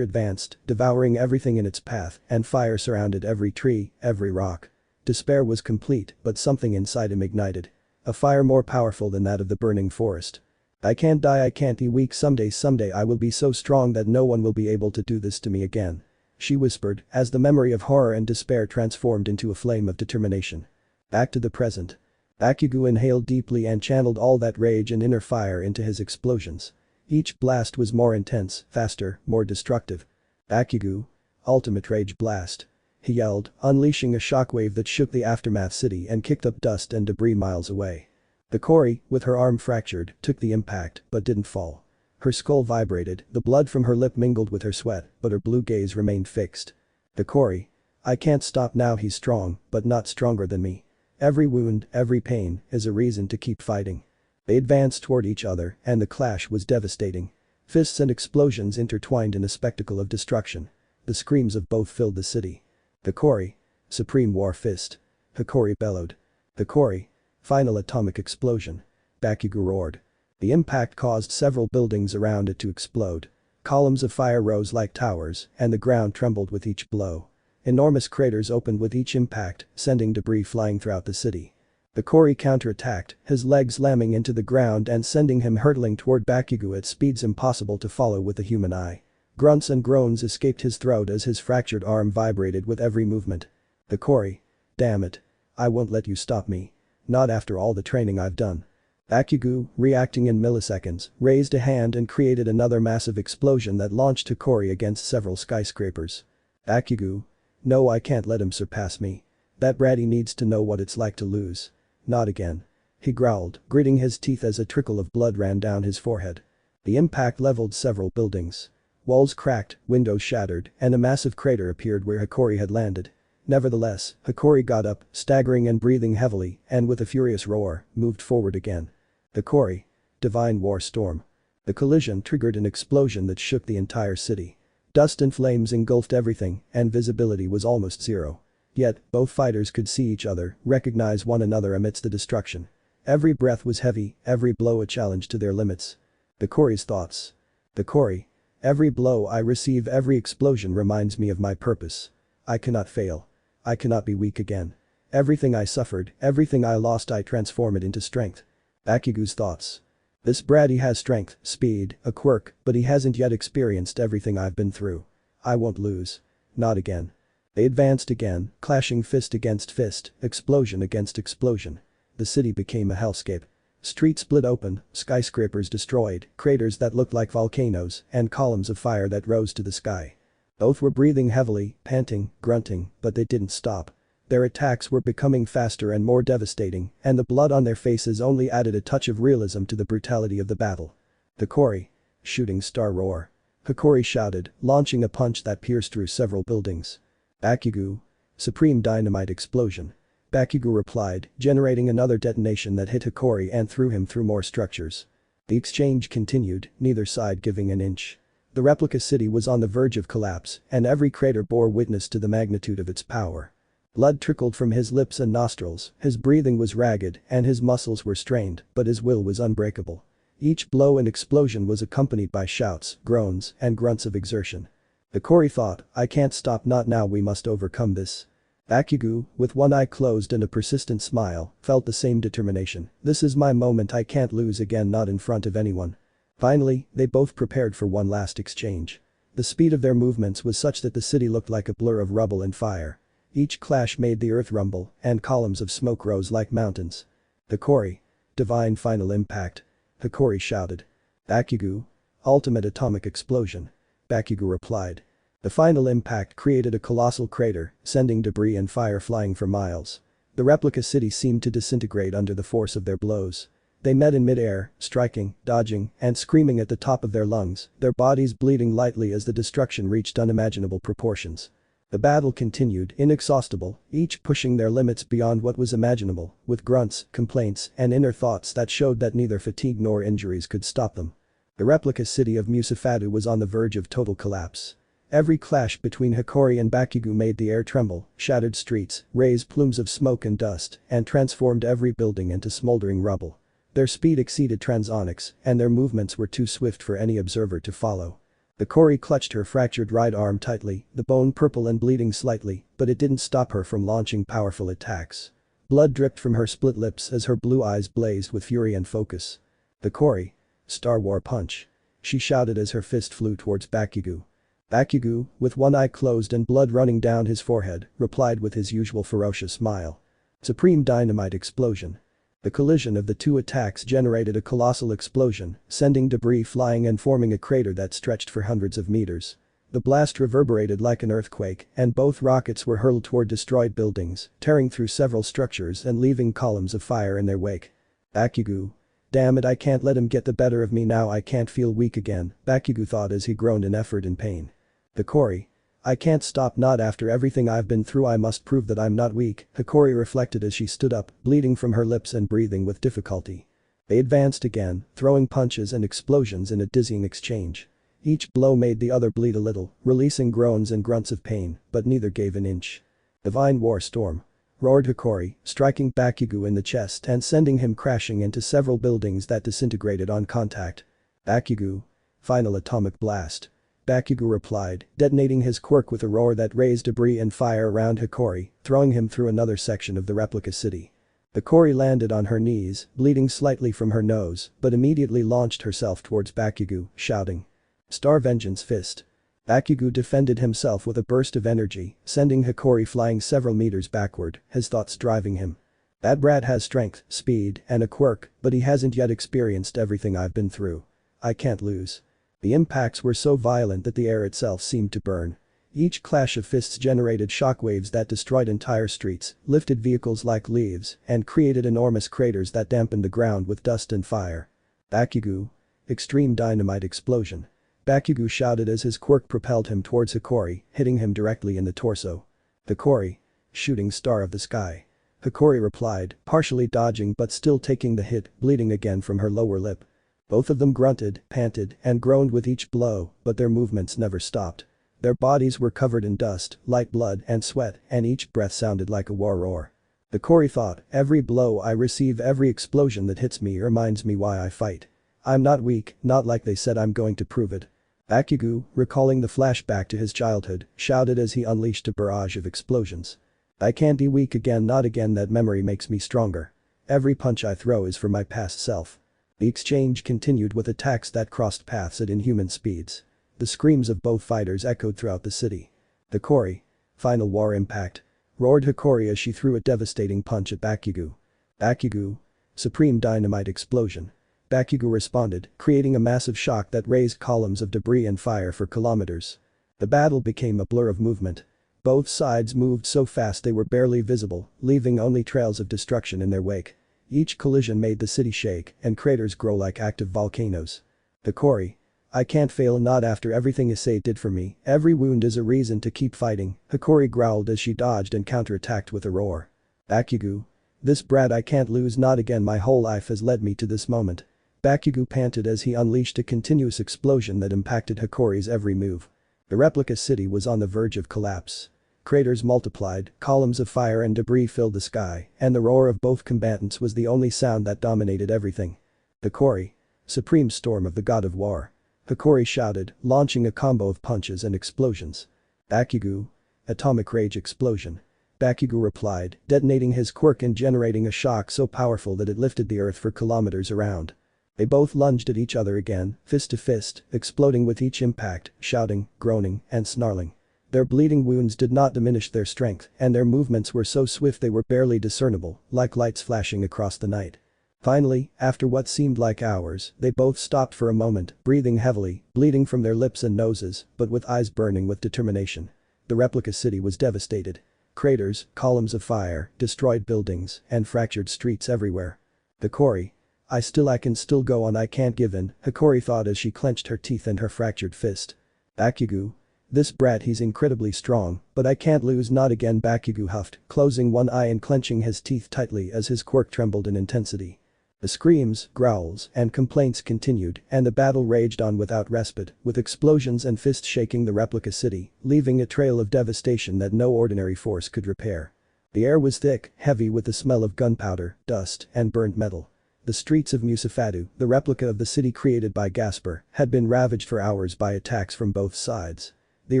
advanced, devouring everything in its path, and fire surrounded every tree, every rock. Despair was complete, but something inside him ignited. A fire more powerful than that of the burning forest. I can't die, I can't be weak, someday I will be so strong that no one will be able to do this to me again. She whispered, as the memory of horror and despair transformed into a flame of determination. Back to the present. Bakugo inhaled deeply and channeled all that rage and inner fire into his explosions. Each blast was more intense, faster, more destructive. Bakugo. Ultimate Rage Blast. He yelled, unleashing a shockwave that shook the aftermath city and kicked up dust and debris miles away. Hikori, with her arm fractured, took the impact but didn't fall. Her skull vibrated, the blood from her lip mingled with her sweat, but her blue gaze remained fixed. Hikori. I can't stop now, he's strong, but not stronger than me. Every wound, every pain, is a reason to keep fighting. They advanced toward each other, and the clash was devastating. Fists and explosions intertwined in a spectacle of destruction. The screams of both filled the city. Hikori. Supreme War Fist. Hikori bellowed. Hikori. Final atomic explosion. Bakugo roared. The impact caused several buildings around it to explode. Columns of fire rose like towers, and the ground trembled with each blow. Enormous craters opened with each impact, sending debris flying throughout the city. Hikori counterattacked, his legs slamming into the ground and sending him hurtling toward Bakugo at speeds impossible to follow with the human eye. Grunts and groans escaped his throat as his fractured arm vibrated with every movement. Hikori. Damn it. I won't let you stop me. Not after all the training I've done. Bakugo, reacting in milliseconds, raised a hand and created another massive explosion that launched Hikori against several skyscrapers. Bakugo. No, I can't let him surpass me. That bratty needs to know what it's like to lose. Not again. He growled, gritting his teeth as a trickle of blood ran down his forehead. The impact leveled several buildings. Walls cracked, windows shattered, and a massive crater appeared where Hikori had landed. Nevertheless, Hikori got up, staggering and breathing heavily, and with a furious roar, moved forward again. Hikori. Divine War Storm. The collision triggered an explosion that shook the entire city. Dust and flames engulfed everything, and visibility was almost zero. Yet, both fighters could see each other, recognize one another amidst the destruction. Every breath was heavy, every blow a challenge to their limits. The Corey's thoughts. The Corey. Every blow I receive, every explosion reminds me of my purpose. I cannot fail. I cannot be weak again. Everything I suffered, everything I lost, I transform it into strength. Bakugo's thoughts. This bratty has strength, speed, a quirk, but he hasn't yet experienced everything I've been through. I won't lose. Not again. They advanced again, clashing fist against fist, explosion against explosion. The city became a hellscape. Streets split open, skyscrapers destroyed, craters that looked like volcanoes, and columns of fire that rose to the sky. Both were breathing heavily, panting, grunting, but they didn't stop. Their attacks were becoming faster and more devastating, and the blood on their faces only added a touch of realism to the brutality of the battle. The Corey. Shooting star roar. Hikori shouted, launching a punch that pierced through several buildings. Bakugo. Supreme dynamite explosion. Bakugo replied, generating another detonation that hit Hikori and threw him through more structures. The exchange continued, neither side giving an inch. The replica city was on the verge of collapse, and every crater bore witness to the magnitude of its power. Blood trickled from his lips and nostrils, his breathing was ragged, and his muscles were strained, but his will was unbreakable. Each blow and explosion was accompanied by shouts, groans, and grunts of exertion. The Corey thought, I can't stop, not now, we must overcome this. Bakugo, with one eye closed and a persistent smile, felt the same determination. This is my moment, I can't lose again, not in front of anyone. Finally, they both prepared for one last exchange. The speed of their movements was such that the city looked like a blur of rubble and fire. Each clash made the earth rumble, and columns of smoke rose like mountains. The Corey. Divine final impact. Hikori shouted. Bakugo. Ultimate atomic explosion. Bakugo replied. The final impact created a colossal crater, sending debris and fire flying for miles. The replica city seemed to disintegrate under the force of their blows. They met in mid-air, striking, dodging, and screaming at the top of their lungs, their bodies bleeding lightly as the destruction reached unimaginable proportions. The battle continued, inexhaustible, each pushing their limits beyond what was imaginable, with grunts, complaints, and inner thoughts that showed that neither fatigue nor injuries could stop them. The replica city of Musafatu was on the verge of total collapse. Every clash between Hikori and Bakugo made the air tremble, shattered streets, raised plumes of smoke and dust, and transformed every building into smoldering rubble. Their speed exceeded transonics, and their movements were too swift for any observer to follow. The Corey clutched her fractured right arm tightly, the bone purple and bleeding slightly, but it didn't stop her from launching powerful attacks. Blood dripped from her split lips as her blue eyes blazed with fury and focus. The Corey. Star War punch. She shouted as her fist flew towards Bakugo. Bakugo, with one eye closed and blood running down his forehead, replied with his usual ferocious smile. Supreme dynamite explosion. The collision of the two attacks generated a colossal explosion, sending debris flying and forming a crater that stretched for hundreds of meters. The blast reverberated like an earthquake, and both rockets were hurled toward destroyed buildings, tearing through several structures and leaving columns of fire in their wake. Bakugo. Damn it, I can't let him get the better of me now, I can't feel weak again, Bakugo thought as he groaned in effort and pain. The Corey. I can't stop, not after everything I've been through, I must prove that I'm not weak, Hikori reflected as she stood up, bleeding from her lips and breathing with difficulty. They advanced again, throwing punches and explosions in a dizzying exchange. Each blow made the other bleed a little, releasing groans and grunts of pain, but neither gave an inch. Divine War Storm. Roared Hikori, striking Bakugo in the chest and sending him crashing into several buildings that disintegrated on contact. Bakugo. Final atomic blast. Bakugo replied, detonating his quirk with a roar that raised debris and fire around Hikori, throwing him through another section of the replica city. The Corey landed on her knees, bleeding slightly from her nose, but immediately launched herself towards Bakugo, shouting. Star Vengeance Fist. Bakugo defended himself with a burst of energy, sending Hikori flying several meters backward, his thoughts driving him. That brat has strength, speed, and a quirk, but he hasn't yet experienced everything I've been through. I can't lose. The impacts were so violent that the air itself seemed to burn. Each clash of fists generated shockwaves that destroyed entire streets, lifted vehicles like leaves, and created enormous craters that dampened the ground with dust and fire. Bakugo. Extreme dynamite explosion. Bakugo shouted as his quirk propelled him towards Hikori, hitting him directly in the torso. The Corey. Shooting star of the sky. Hikori replied, partially dodging but still taking the hit, bleeding again from her lower lip. Both of them grunted, panted, and groaned with each blow, but their movements never stopped. Their bodies were covered in dust, light blood and sweat, and each breath sounded like a war roar. The Kuoh thought, every blow I receive, every explosion that hits me reminds me why I fight. I'm not weak, not like they said, I'm going to prove it. Bakugo, recalling the flashback to his childhood, shouted as he unleashed a barrage of explosions. I can't be weak again, not again, that memory makes me stronger. Every punch I throw is for my past self. The exchange continued with attacks that crossed paths at inhuman speeds. The screams of both fighters echoed throughout the city. The Kuoh. Final war impact. Roared Hikori as she threw a devastating punch at Bakugo. Bakugo. Supreme dynamite explosion. Bakugo responded, creating a massive shock that raised columns of debris and fire for kilometers. The battle became a blur of movement. Both sides moved so fast they were barely visible, leaving only trails of destruction in their wake. Each collision made the city shake and craters grow like active volcanoes. The Kuoh. I can't fail, not after everything Issei did for me. Every wound is a reason to keep fighting, Hikori growled as she dodged and counterattacked with a roar. Bakugo. This brat, I can't lose, not again, my whole life has led me to this moment. Bakugo panted as he unleashed a continuous explosion that impacted Hikori's every move. The replica city was on the verge of collapse. Craters multiplied, columns of fire and debris filled the sky, and the roar of both combatants was the only sound that dominated everything. The Kuoh. Supreme storm of the god of war. Hikori shouted, launching a combo of punches and explosions. Bakugo. Atomic rage explosion. Bakugo replied, detonating his quirk and generating a shock so powerful that it lifted the earth for kilometers around. They both lunged at each other again, fist to fist, exploding with each impact, shouting, groaning, and snarling. Their bleeding wounds did not diminish their strength, and their movements were so swift they were barely discernible, like lights flashing across the night. Finally, after what seemed like hours, they both stopped for a moment, breathing heavily, bleeding from their lips and noses, but with eyes burning with determination. The replica city was devastated. Craters, columns of fire, destroyed buildings, and fractured streets everywhere. The Kuoh. I can still go on, I can't give in, Hikori thought as she clenched her teeth and her fractured fist. Bakugo. This brat, he's incredibly strong, but I can't lose, not again, Bakugo huffed, closing one eye and clenching his teeth tightly as his quirk trembled in intensity. The screams, growls, and complaints continued, and the battle raged on without respite, with explosions and fists shaking the replica city, leaving a trail of devastation that no ordinary force could repair. The air was thick, heavy with the smell of gunpowder, dust, and burnt metal. The streets of Musafatu, the replica of the city created by Gasper, had been ravaged for hours by attacks from both sides. The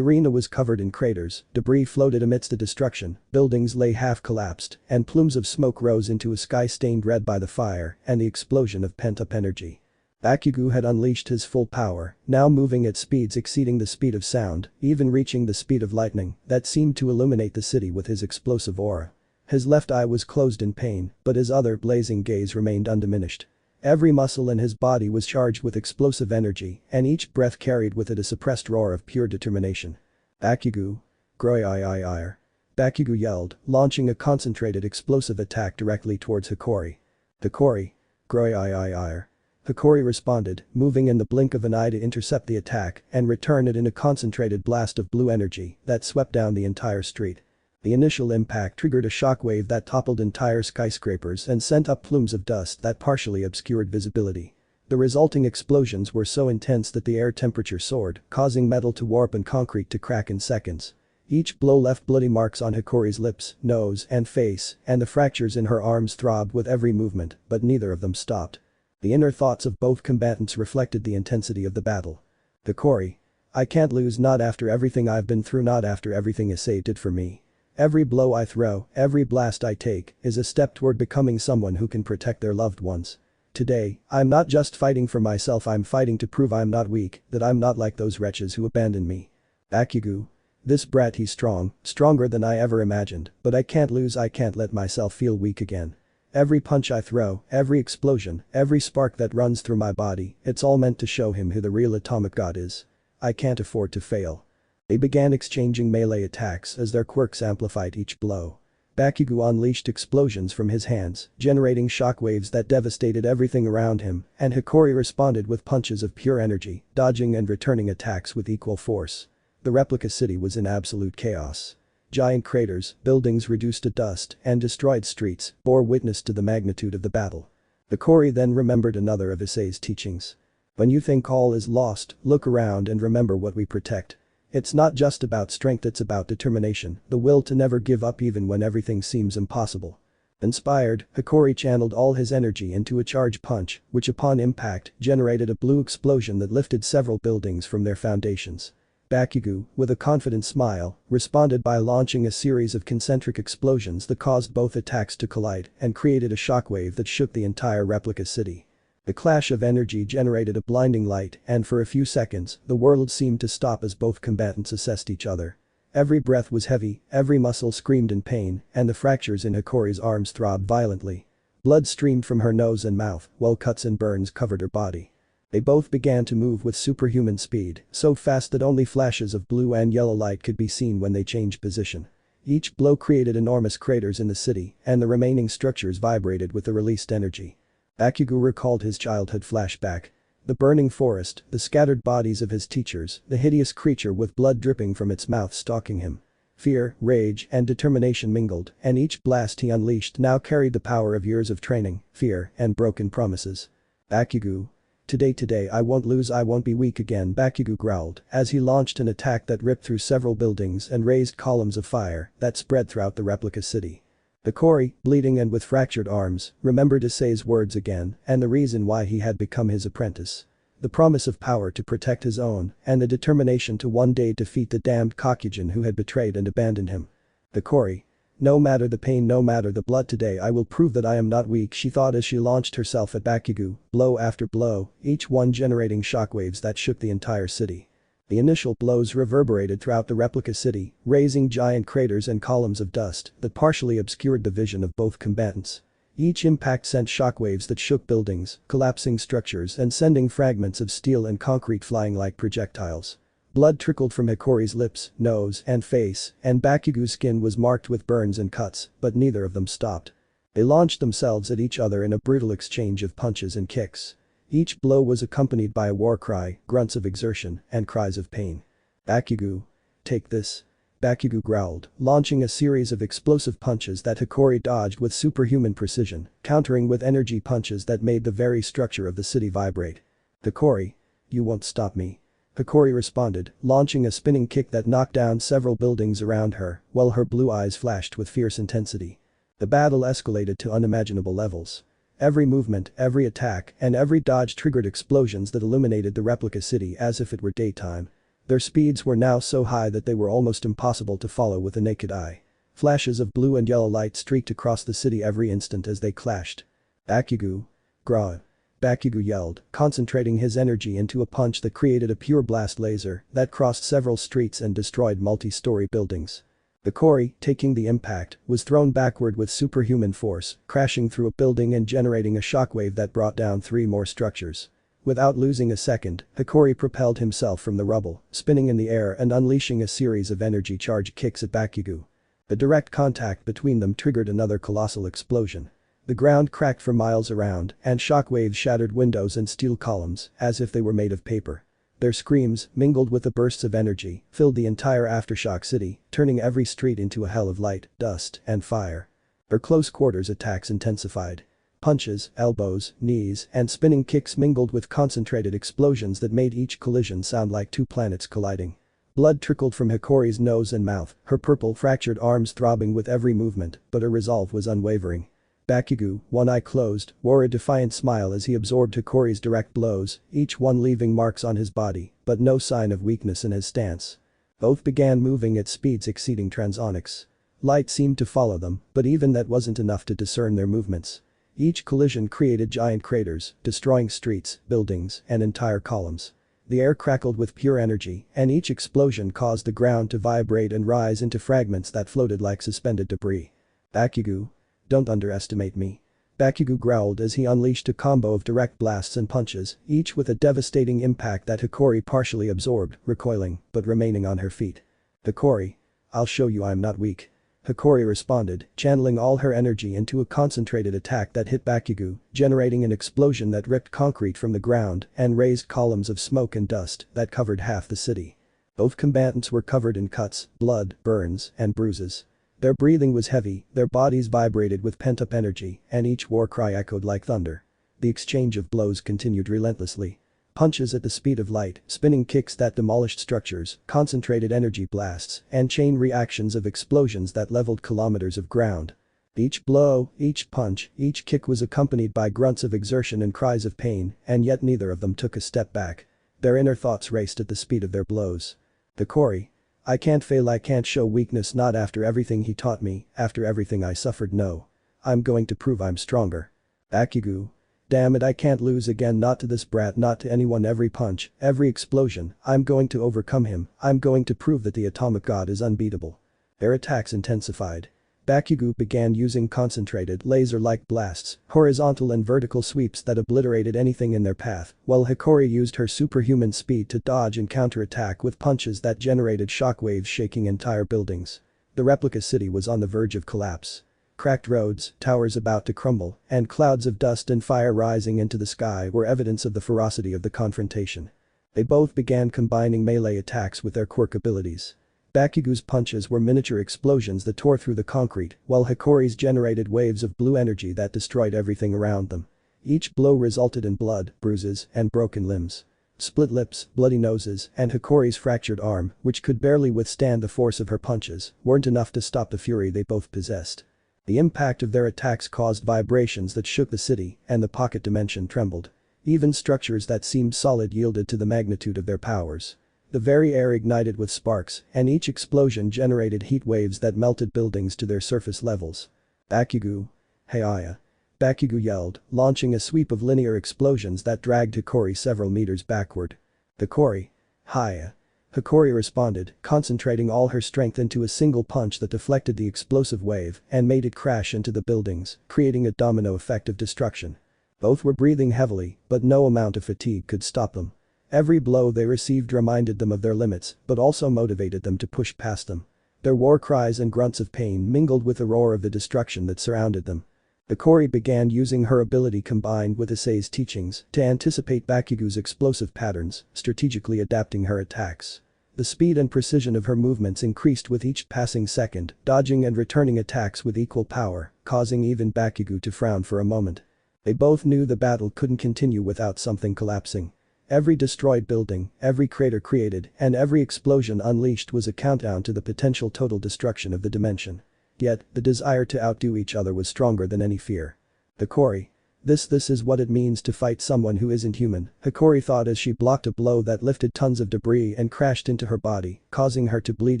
arena was covered in craters, debris floated amidst the destruction, buildings lay half-collapsed, and plumes of smoke rose into a sky stained red by the fire and the explosion of pent-up energy. Bakugo had unleashed his full power, now moving at speeds exceeding the speed of sound, even reaching the speed of lightning, that seemed to illuminate the city with his explosive aura. His left eye was closed in pain, but his other blazing gaze remained undiminished. Every muscle in his body was charged with explosive energy, and each breath carried with it a suppressed roar of pure determination. Bakugo. Grayfia. Bakugo yelled, launching a concentrated explosive attack directly towards Hikori. The Kuoh. Grayfia. Hikori responded, moving in the blink of an eye to intercept the attack and return it in a concentrated blast of blue energy that swept down the entire street. The initial impact triggered a shockwave that toppled entire skyscrapers and sent up plumes of dust that partially obscured visibility. The resulting explosions were so intense that the air temperature soared, causing metal to warp and concrete to crack in seconds. Each blow left bloody marks on Hikori's lips, nose, and face, and the fractures in her arms throbbed with every movement, but neither of them stopped. The inner thoughts of both combatants reflected the intensity of the battle. The Kuoh. I can't lose, not after everything I've been through, not after everything Issei did for me. Every blow I throw, every blast I take, is a step toward becoming someone who can protect their loved ones. Today, I'm not just fighting for myself, I'm fighting to prove I'm not weak, that I'm not like those wretches who abandoned me. Bakugo. This brat, he's strong, stronger than I ever imagined, but I can't lose, I can't let myself feel weak again. Every punch I throw, every explosion, every spark that runs through my body, it's all meant to show him who the real atomic god is. I can't afford to fail. They began exchanging melee attacks as their quirks amplified each blow. Bakugo unleashed explosions from his hands, generating shockwaves that devastated everything around him, and Hikori responded with punches of pure energy, dodging and returning attacks with equal force. The replica city was in absolute chaos. Giant craters, buildings reduced to dust, and destroyed streets bore witness to the magnitude of the battle. Hikori then remembered another of Issei's teachings. When you think all is lost, look around and remember what we protect. It's not just about strength, it's about determination, the will to never give up even when everything seems impossible. Inspired, Hikori channeled all his energy into a charge punch, which upon impact generated a blue explosion that lifted several buildings from their foundations. Bakugo, with a confident smile, responded by launching a series of concentric explosions that caused both attacks to collide and created a shockwave that shook the entire replica city. The clash of energy generated a blinding light, and for a few seconds, the world seemed to stop as both combatants assessed each other. Every breath was heavy, every muscle screamed in pain, and the fractures in Hikori's arms throbbed violently. Blood streamed from her nose and mouth, while cuts and burns covered her body. They both began to move with superhuman speed, so fast that only flashes of blue and yellow light could be seen when they changed position. Each blow created enormous craters in the city, and the remaining structures vibrated with the released energy. Bakugo recalled his childhood flashback. The burning forest, the scattered bodies of his teachers, the hideous creature with blood dripping from its mouth stalking him. Fear, rage, and determination mingled, and each blast he unleashed now carried the power of years of training, fear, and broken promises. Bakugo. Today I won't lose, I won't be weak again, Bakugo growled as he launched an attack that ripped through several buildings and raised columns of fire that spread throughout the replica city. Hikori, bleeding and with fractured arms, remembered Issei's words again and the reason why he had become his apprentice. The promise of power to protect his own and the determination to one day defeat the damned Kokujin who had betrayed and abandoned him. Hikori. No matter the pain, no matter the blood, today I will prove that I am not weak, she thought as she launched herself at Bakugo, blow after blow, each one generating shockwaves that shook the entire city. The initial blows reverberated throughout the replica city, raising giant craters and columns of dust that partially obscured the vision of both combatants. Each impact sent shockwaves that shook buildings, collapsing structures and sending fragments of steel and concrete flying like projectiles. Blood trickled from Hikori's lips, nose, and face, and Bakugo's skin was marked with burns and cuts, but neither of them stopped. They launched themselves at each other in a brutal exchange of punches and kicks. Each blow was accompanied by a war cry, grunts of exertion, and cries of pain. Bakugo. Take this. Bakugo growled, launching a series of explosive punches that Hikori dodged with superhuman precision, countering with energy punches that made the very structure of the city vibrate. Hikori. You won't stop me. Hikori responded, launching a spinning kick that knocked down several buildings around her, while her blue eyes flashed with fierce intensity. The battle escalated to unimaginable levels. Every movement, every attack, and every dodge triggered explosions that illuminated the replica city as if it were daytime. Their speeds were now so high that they were almost impossible to follow with the naked eye. Flashes of blue and yellow light streaked across the city every instant as they clashed. Bakugo. Gra. Bakugo yelled, concentrating his energy into a punch that created a pure blast laser that crossed several streets and destroyed multi-story buildings. Hikori, taking the impact, was thrown backward with superhuman force, crashing through a building and generating a shockwave that brought down 3 more structures. Without losing a second, Hikori propelled himself from the rubble, spinning in the air and unleashing a series of energy charge kicks at Bakugo. The direct contact between them triggered another colossal explosion. The ground cracked for miles around, and shockwaves shattered windows and steel columns as if they were made of paper. Their screams, mingled with the bursts of energy, filled the entire aftershock city, turning every street into a hell of light, dust, and fire. Her close quarters attacks intensified. Punches, elbows, knees, and spinning kicks mingled with concentrated explosions that made each collision sound like 2 planets colliding. Blood trickled from Hikori's nose and mouth, her purple fractured arms throbbing with every movement, but her resolve was unwavering. Bakugo, one eye closed, wore a defiant smile as he absorbed Hikori's direct blows, each one leaving marks on his body, but no sign of weakness in his stance. Both began moving at speeds exceeding transonics. Light seemed to follow them, but even that wasn't enough to discern their movements. Each collision created giant craters, destroying streets, buildings, and entire columns. The air crackled with pure energy, and each explosion caused the ground to vibrate and rise into fragments that floated like suspended debris. Bakugo. Don't underestimate me. Bakugo growled as he unleashed a combo of direct blasts and punches, each with a devastating impact that Hikori partially absorbed, recoiling, but remaining on her feet. Hikori. I'll show you I'm not weak. Hikori responded, channeling all her energy into a concentrated attack that hit Bakugo, generating an explosion that ripped concrete from the ground and raised columns of smoke and dust that covered half the city. Both combatants were covered in cuts, blood, burns, and bruises. Their breathing was heavy, their bodies vibrated with pent-up energy, and each war cry echoed like thunder. The exchange of blows continued relentlessly. Punches at the speed of light, spinning kicks that demolished structures, concentrated energy blasts, and chain reactions of explosions that leveled kilometers of ground. Each blow, each punch, each kick was accompanied by grunts of exertion and cries of pain, and yet neither of them took a step back. Their inner thoughts raced at the speed of their blows. Hikori. I can't fail, I can't show weakness, not after everything he taught me, after everything I suffered, no. I'm going to prove I'm stronger. Bakugo. Damn it, I can't lose again, not to this brat, not to anyone. Every punch, every explosion, I'm going to overcome him, I'm going to prove that the atomic god is unbeatable. Their attacks intensified. Bakugo began using concentrated, laser-like blasts, horizontal and vertical sweeps that obliterated anything in their path, while Hikori used her superhuman speed to dodge and counterattack with punches that generated shockwaves shaking entire buildings. The replica city was on the verge of collapse. Cracked roads, towers about to crumble, and clouds of dust and fire rising into the sky were evidence of the ferocity of the confrontation. They both began combining melee attacks with their quirk abilities. Bakugo's punches were miniature explosions that tore through the concrete, while Hikori's generated waves of blue energy that destroyed everything around them. Each blow resulted in blood, bruises, and broken limbs. Split lips, bloody noses, and Hikori's fractured arm, which could barely withstand the force of her punches, weren't enough to stop the fury they both possessed. The impact of their attacks caused vibrations that shook the city, and the pocket dimension trembled. Even structures that seemed solid yielded to the magnitude of their powers. The very air ignited with sparks, and each explosion generated heat waves that melted buildings to their surface levels. Bakugo. Hey-ya. Bakugo yelled, launching a sweep of linear explosions that dragged Hikori several meters backward. Hikori. Hi-ya. Hikori responded, concentrating all her strength into a single punch that deflected the explosive wave and made it crash into the buildings, creating a domino effect of destruction. Both were breathing heavily, but no amount of fatigue could stop them. Every blow they received reminded them of their limits, but also motivated them to push past them. Their war cries and grunts of pain mingled with the roar of the destruction that surrounded them. Hikori began using her ability combined with Issei's teachings to anticipate Bakugo's explosive patterns, strategically adapting her attacks. The speed and precision of her movements increased with each passing second, dodging and returning attacks with equal power, causing even Bakugo to frown for a moment. They both knew the battle couldn't continue without something collapsing. Every destroyed building, every crater created, and every explosion unleashed was a countdown to the potential total destruction of the dimension. Yet, the desire to outdo each other was stronger than any fear. Hikori. This is what it means to fight someone who isn't human, Hikori thought as she blocked a blow that lifted tons of debris and crashed into her body, causing her to bleed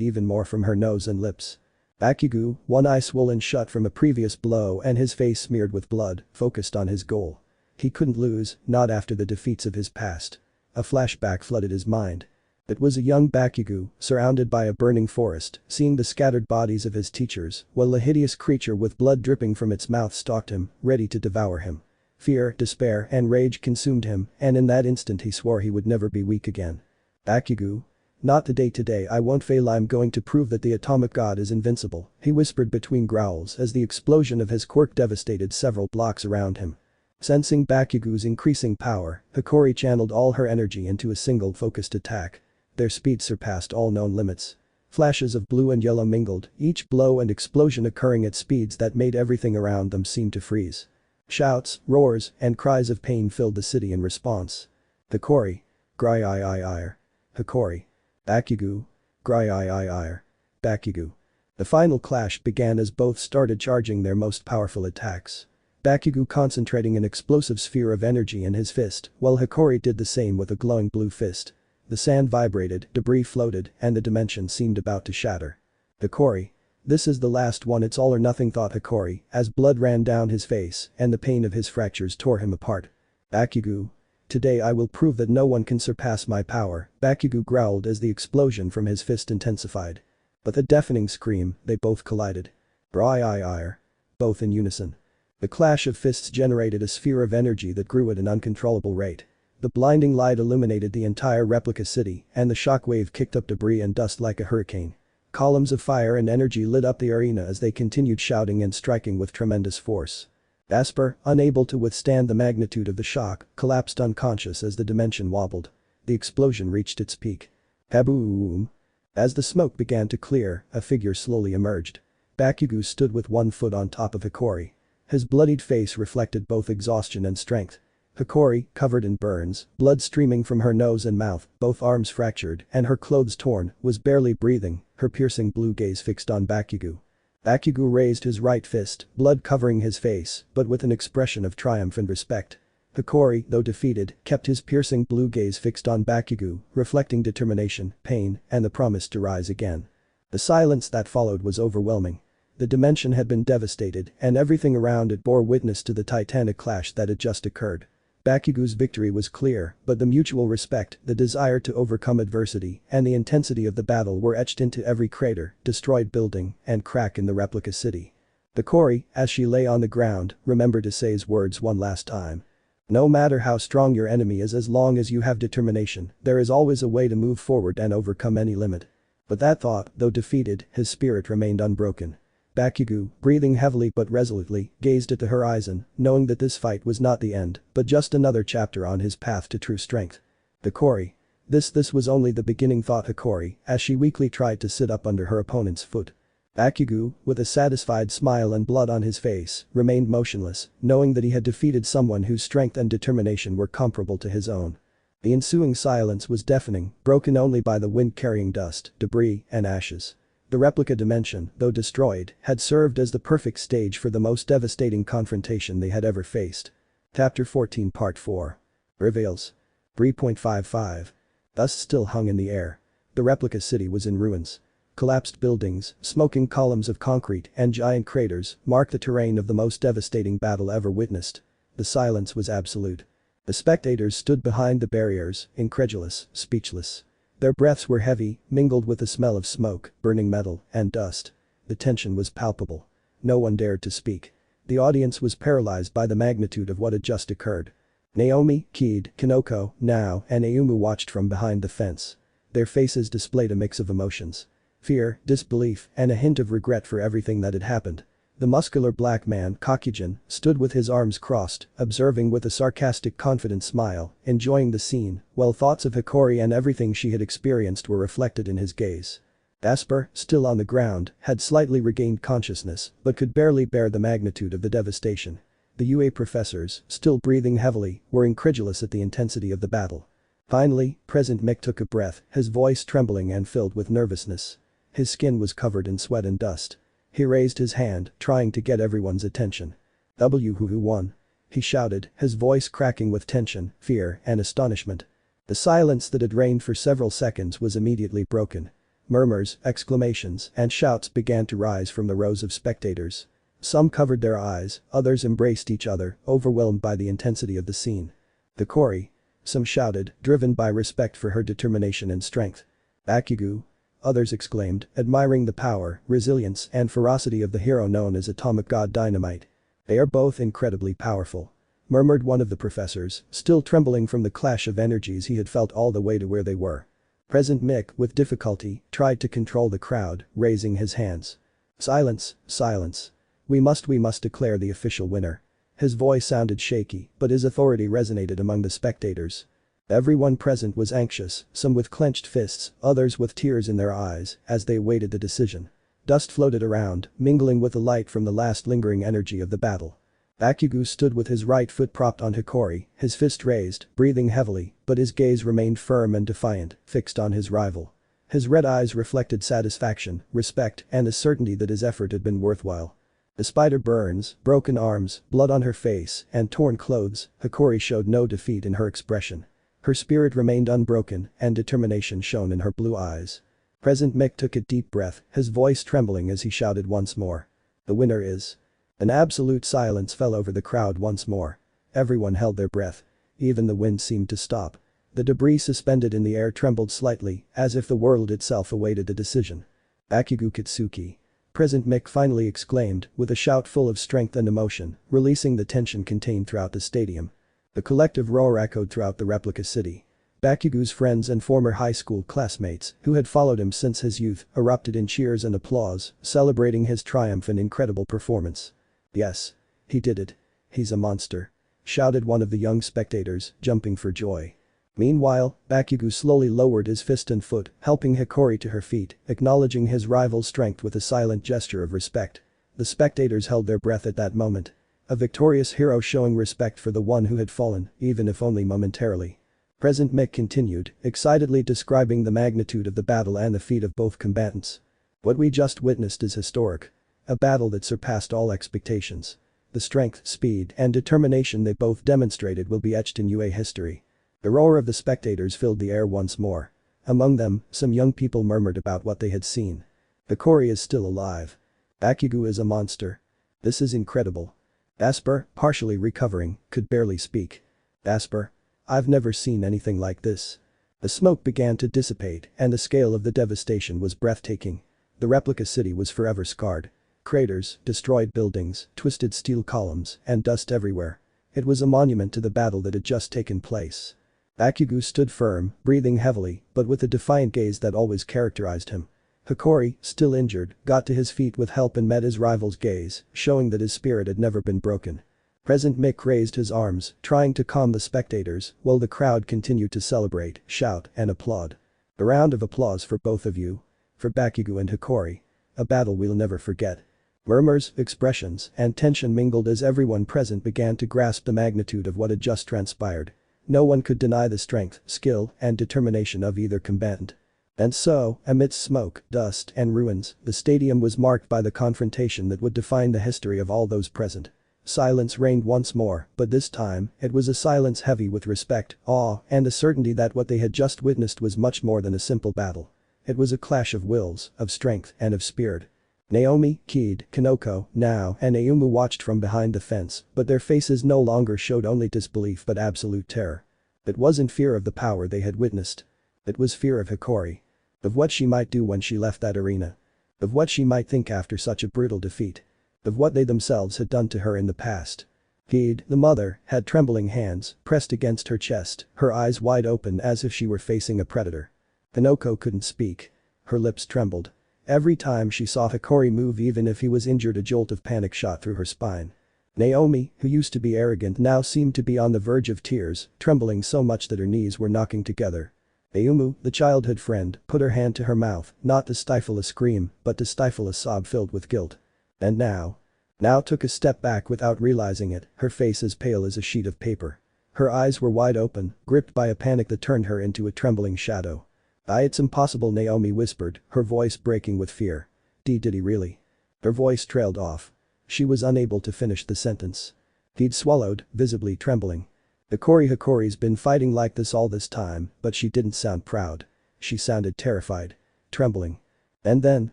even more from her nose and lips. Bakugo, one eye swollen shut from a previous blow and his face smeared with blood, focused on his goal. He couldn't lose, not after the defeats of his past. A flashback flooded his mind. It was a young Bakugo, surrounded by a burning forest, seeing the scattered bodies of his teachers, while a hideous creature with blood dripping from its mouth stalked him, ready to devour him. Fear, despair, and rage consumed him, and in that instant he swore he would never be weak again. Bakugo. Not today, I won't fail, I'm going to prove that the atomic god is invincible, he whispered between growls as the explosion of his quirk devastated several blocks around him. Sensing Bakugo's increasing power, Hikori channeled all her energy into a single focused attack. Their speed surpassed all known limits. Flashes of blue and yellow mingled, each blow and explosion occurring at speeds that made everything around them seem to freeze. Shouts, roars, and cries of pain filled the city in response. Hikori. Grayfia. Hikori. Bakugo. Grayfia. Bakugo. The final clash began as both started charging their most powerful attacks. Bakugo concentrating an explosive sphere of energy in his fist, while Hikori did the same with a glowing blue fist. The sand vibrated, debris floated, and the dimension seemed about to shatter. Hikori. This is the last one, it's all or nothing, thought Hikori, as blood ran down his face and the pain of his fractures tore him apart. Bakugo. Today I will prove that no one can surpass my power, Bakugo growled as the explosion from his fist intensified. With a deafening scream, they both collided. Grayfia. Both in unison. The clash of fists generated a sphere of energy that grew at an uncontrollable rate. The blinding light illuminated the entire replica city, and the shockwave kicked up debris and dust like a hurricane. Columns of fire and energy lit up the arena as they continued shouting and striking with tremendous force. Asper, unable to withstand the magnitude of the shock, collapsed unconscious as the dimension wobbled. The explosion reached its peak. Kaboom! As the smoke began to clear, a figure slowly emerged. Bakugo stood with one foot on top of Hikori. His bloodied face reflected both exhaustion and strength. Hikori, covered in burns, blood streaming from her nose and mouth, both arms fractured, and her clothes torn, was barely breathing, her piercing blue gaze fixed on Bakugo. Bakugo raised his right fist, blood covering his face, but with an expression of triumph and respect. Hikori, though defeated, kept his piercing blue gaze fixed on Bakugo, reflecting determination, pain, and the promise to rise again. The silence that followed was overwhelming. The dimension had been devastated, and everything around it bore witness to the titanic clash that had just occurred. Bakugo's victory was clear, but the mutual respect, the desire to overcome adversity, and the intensity of the battle were etched into every crater, destroyed building, and crack in the replica city. Hikori, as she lay on the ground, remembered Issei's words one last time. No matter how strong your enemy is, as long as you have determination, there is always a way to move forward and overcome any limit. But that thought, though defeated, his spirit remained unbroken. Bakugo, breathing heavily but resolutely, gazed at the horizon, knowing that this fight was not the end, but just another chapter on his path to true strength. Hikori. This was only the beginning, thought Hikori, as she weakly tried to sit up under her opponent's foot. Bakugo, with a satisfied smile and blood on his face, remained motionless, knowing that he had defeated someone whose strength and determination were comparable to his own. The ensuing silence was deafening, broken only by the wind carrying dust, debris, and ashes. The replica dimension, though destroyed, had served as the perfect stage for the most devastating confrontation they had ever faced. Chapter 14 Part 4. Reveals. 3.55. Thus still hung in the air. The replica city was in ruins. Collapsed buildings, smoking columns of concrete, and giant craters marked the terrain of the most devastating battle ever witnessed. The silence was absolute. The spectators stood behind the barriers, incredulous, speechless. Their breaths were heavy, mingled with the smell of smoke, burning metal, and dust. The tension was palpable. No one dared to speak. The audience was paralyzed by the magnitude of what had just occurred. Naomi, Kid, Kanoko, Nao, and Ayumu watched from behind the fence. Their faces displayed a mix of emotions. Fear, disbelief, and a hint of regret for everything that had happened. The muscular black man, Kakujin, stood with his arms crossed, observing with a sarcastic confident smile, enjoying the scene, while thoughts of Hikori and everything she had experienced were reflected in his gaze. Asper, still on the ground, had slightly regained consciousness, but could barely bear the magnitude of the devastation. The UA professors, still breathing heavily, were incredulous at the intensity of the battle. Finally, President Mick took a breath, his voice trembling and filled with nervousness. His skin was covered in sweat and dust. He raised his hand, trying to get everyone's attention. Who won? He shouted, his voice cracking with tension, fear, and astonishment. The silence that had reigned for several seconds was immediately broken. Murmurs, exclamations, and shouts began to rise from the rows of spectators. Some covered their eyes, others embraced each other, overwhelmed by the intensity of the scene. Hikori. Some shouted, driven by respect for her determination and strength. Bakugo. Others exclaimed, admiring the power, resilience, and ferocity of the hero known as Atomic God Dynamite. They are both incredibly powerful. Murmured one of the professors, still trembling from the clash of energies he had felt all the way to where they were. President Mick, with difficulty, tried to control the crowd, raising his hands. Silence, silence. We must declare the official winner. His voice sounded shaky, but his authority resonated among the spectators. Everyone present was anxious, some with clenched fists, others with tears in their eyes, as they awaited the decision. Dust floated around, mingling with the light from the last lingering energy of the battle. Bakugo stood with his right foot propped on Hikori, his fist raised, breathing heavily, but his gaze remained firm and defiant, fixed on his rival. His red eyes reflected satisfaction, respect, and the certainty that his effort had been worthwhile. Despite her burns, broken arms, blood on her face, and torn clothes, Hikori showed no defeat in her expression. Her spirit remained unbroken, and determination shone in her blue eyes. President Mick took a deep breath, his voice trembling as he shouted once more. The winner is. An absolute silence fell over the crowd once more. Everyone held their breath. Even the wind seemed to stop. The debris suspended in the air trembled slightly, as if the world itself awaited a decision. Bakugo Kitsuki. President Mick finally exclaimed, with a shout full of strength and emotion, releasing the tension contained throughout the stadium. The collective roar echoed throughout the replica city. Bakugo's friends and former high school classmates, who had followed him since his youth, erupted in cheers and applause, celebrating his triumph and incredible performance. Yes. He did it. He's a monster. Shouted one of the young spectators, jumping for joy. Meanwhile, Bakugo slowly lowered his fist and foot, helping Hikori to her feet, acknowledging his rival's strength with a silent gesture of respect. The spectators held their breath at that moment. A victorious hero showing respect for the one who had fallen, even if only momentarily. Present Mick continued, excitedly describing the magnitude of the battle and the feat of both combatants. What we just witnessed is historic. A battle that surpassed all expectations. The strength, speed, and determination they both demonstrated will be etched in UA history. The roar of the spectators filled the air once more. Among them, some young people murmured about what they had seen. Hikori is still alive. Bakugo is a monster. This is incredible. Asper, partially recovering, could barely speak. Asper. I've never seen anything like this. The smoke began to dissipate and the scale of the devastation was breathtaking. The replica city was forever scarred. Craters, destroyed buildings, twisted steel columns, and dust everywhere. It was a monument to the battle that had just taken place. Bakugo stood firm, breathing heavily, but with the defiant gaze that always characterized him. Hikori, still injured, got to his feet with help and met his rival's gaze, showing that his spirit had never been broken. Present Mick raised his arms, trying to calm the spectators, while the crowd continued to celebrate, shout, and applaud. A round of applause for both of you. For Bakugo and Hikori. A battle we'll never forget. Murmurs, expressions, and tension mingled as everyone present began to grasp the magnitude of what had just transpired. No one could deny the strength, skill, and determination of either combatant. And so, amidst smoke, dust, and ruins, the stadium was marked by the confrontation that would define the history of all those present. Silence reigned once more, but this time, it was a silence heavy with respect, awe, and the certainty that what they had just witnessed was much more than a simple battle. It was a clash of wills, of strength, and of spirit. Naomi, Kid, Kanoko, Nao, and Ayumu watched from behind the fence, but their faces no longer showed only disbelief but absolute terror. It wasn't fear of the power they had witnessed. It was fear of Hikori. Of what she might do when she left that arena. Of what she might think after such a brutal defeat. Of what they themselves had done to her in the past. Kid, the mother, had trembling hands pressed against her chest, her eyes wide open as if she were facing a predator. Kanoko couldn't speak. Her lips trembled. Every time she saw Hikori move, even if he was injured, a jolt of panic shot through her spine. Naomi, who used to be arrogant, now seemed to be on the verge of tears, trembling so much that her knees were knocking together. Ayumu, the childhood friend, put her hand to her mouth, not to stifle a scream, but to stifle a sob filled with guilt. And Nao took a step back without realizing it, her face as pale as a sheet of paper. Her eyes were wide open, gripped by a panic that turned her into a trembling shadow. It's impossible, Naomi whispered, her voice breaking with fear. Did he really? Her voice trailed off. She was unable to finish the sentence. He'd swallowed, visibly trembling. Hikori's been fighting like this all this time, but she didn't sound proud. She sounded terrified. Trembling. And then,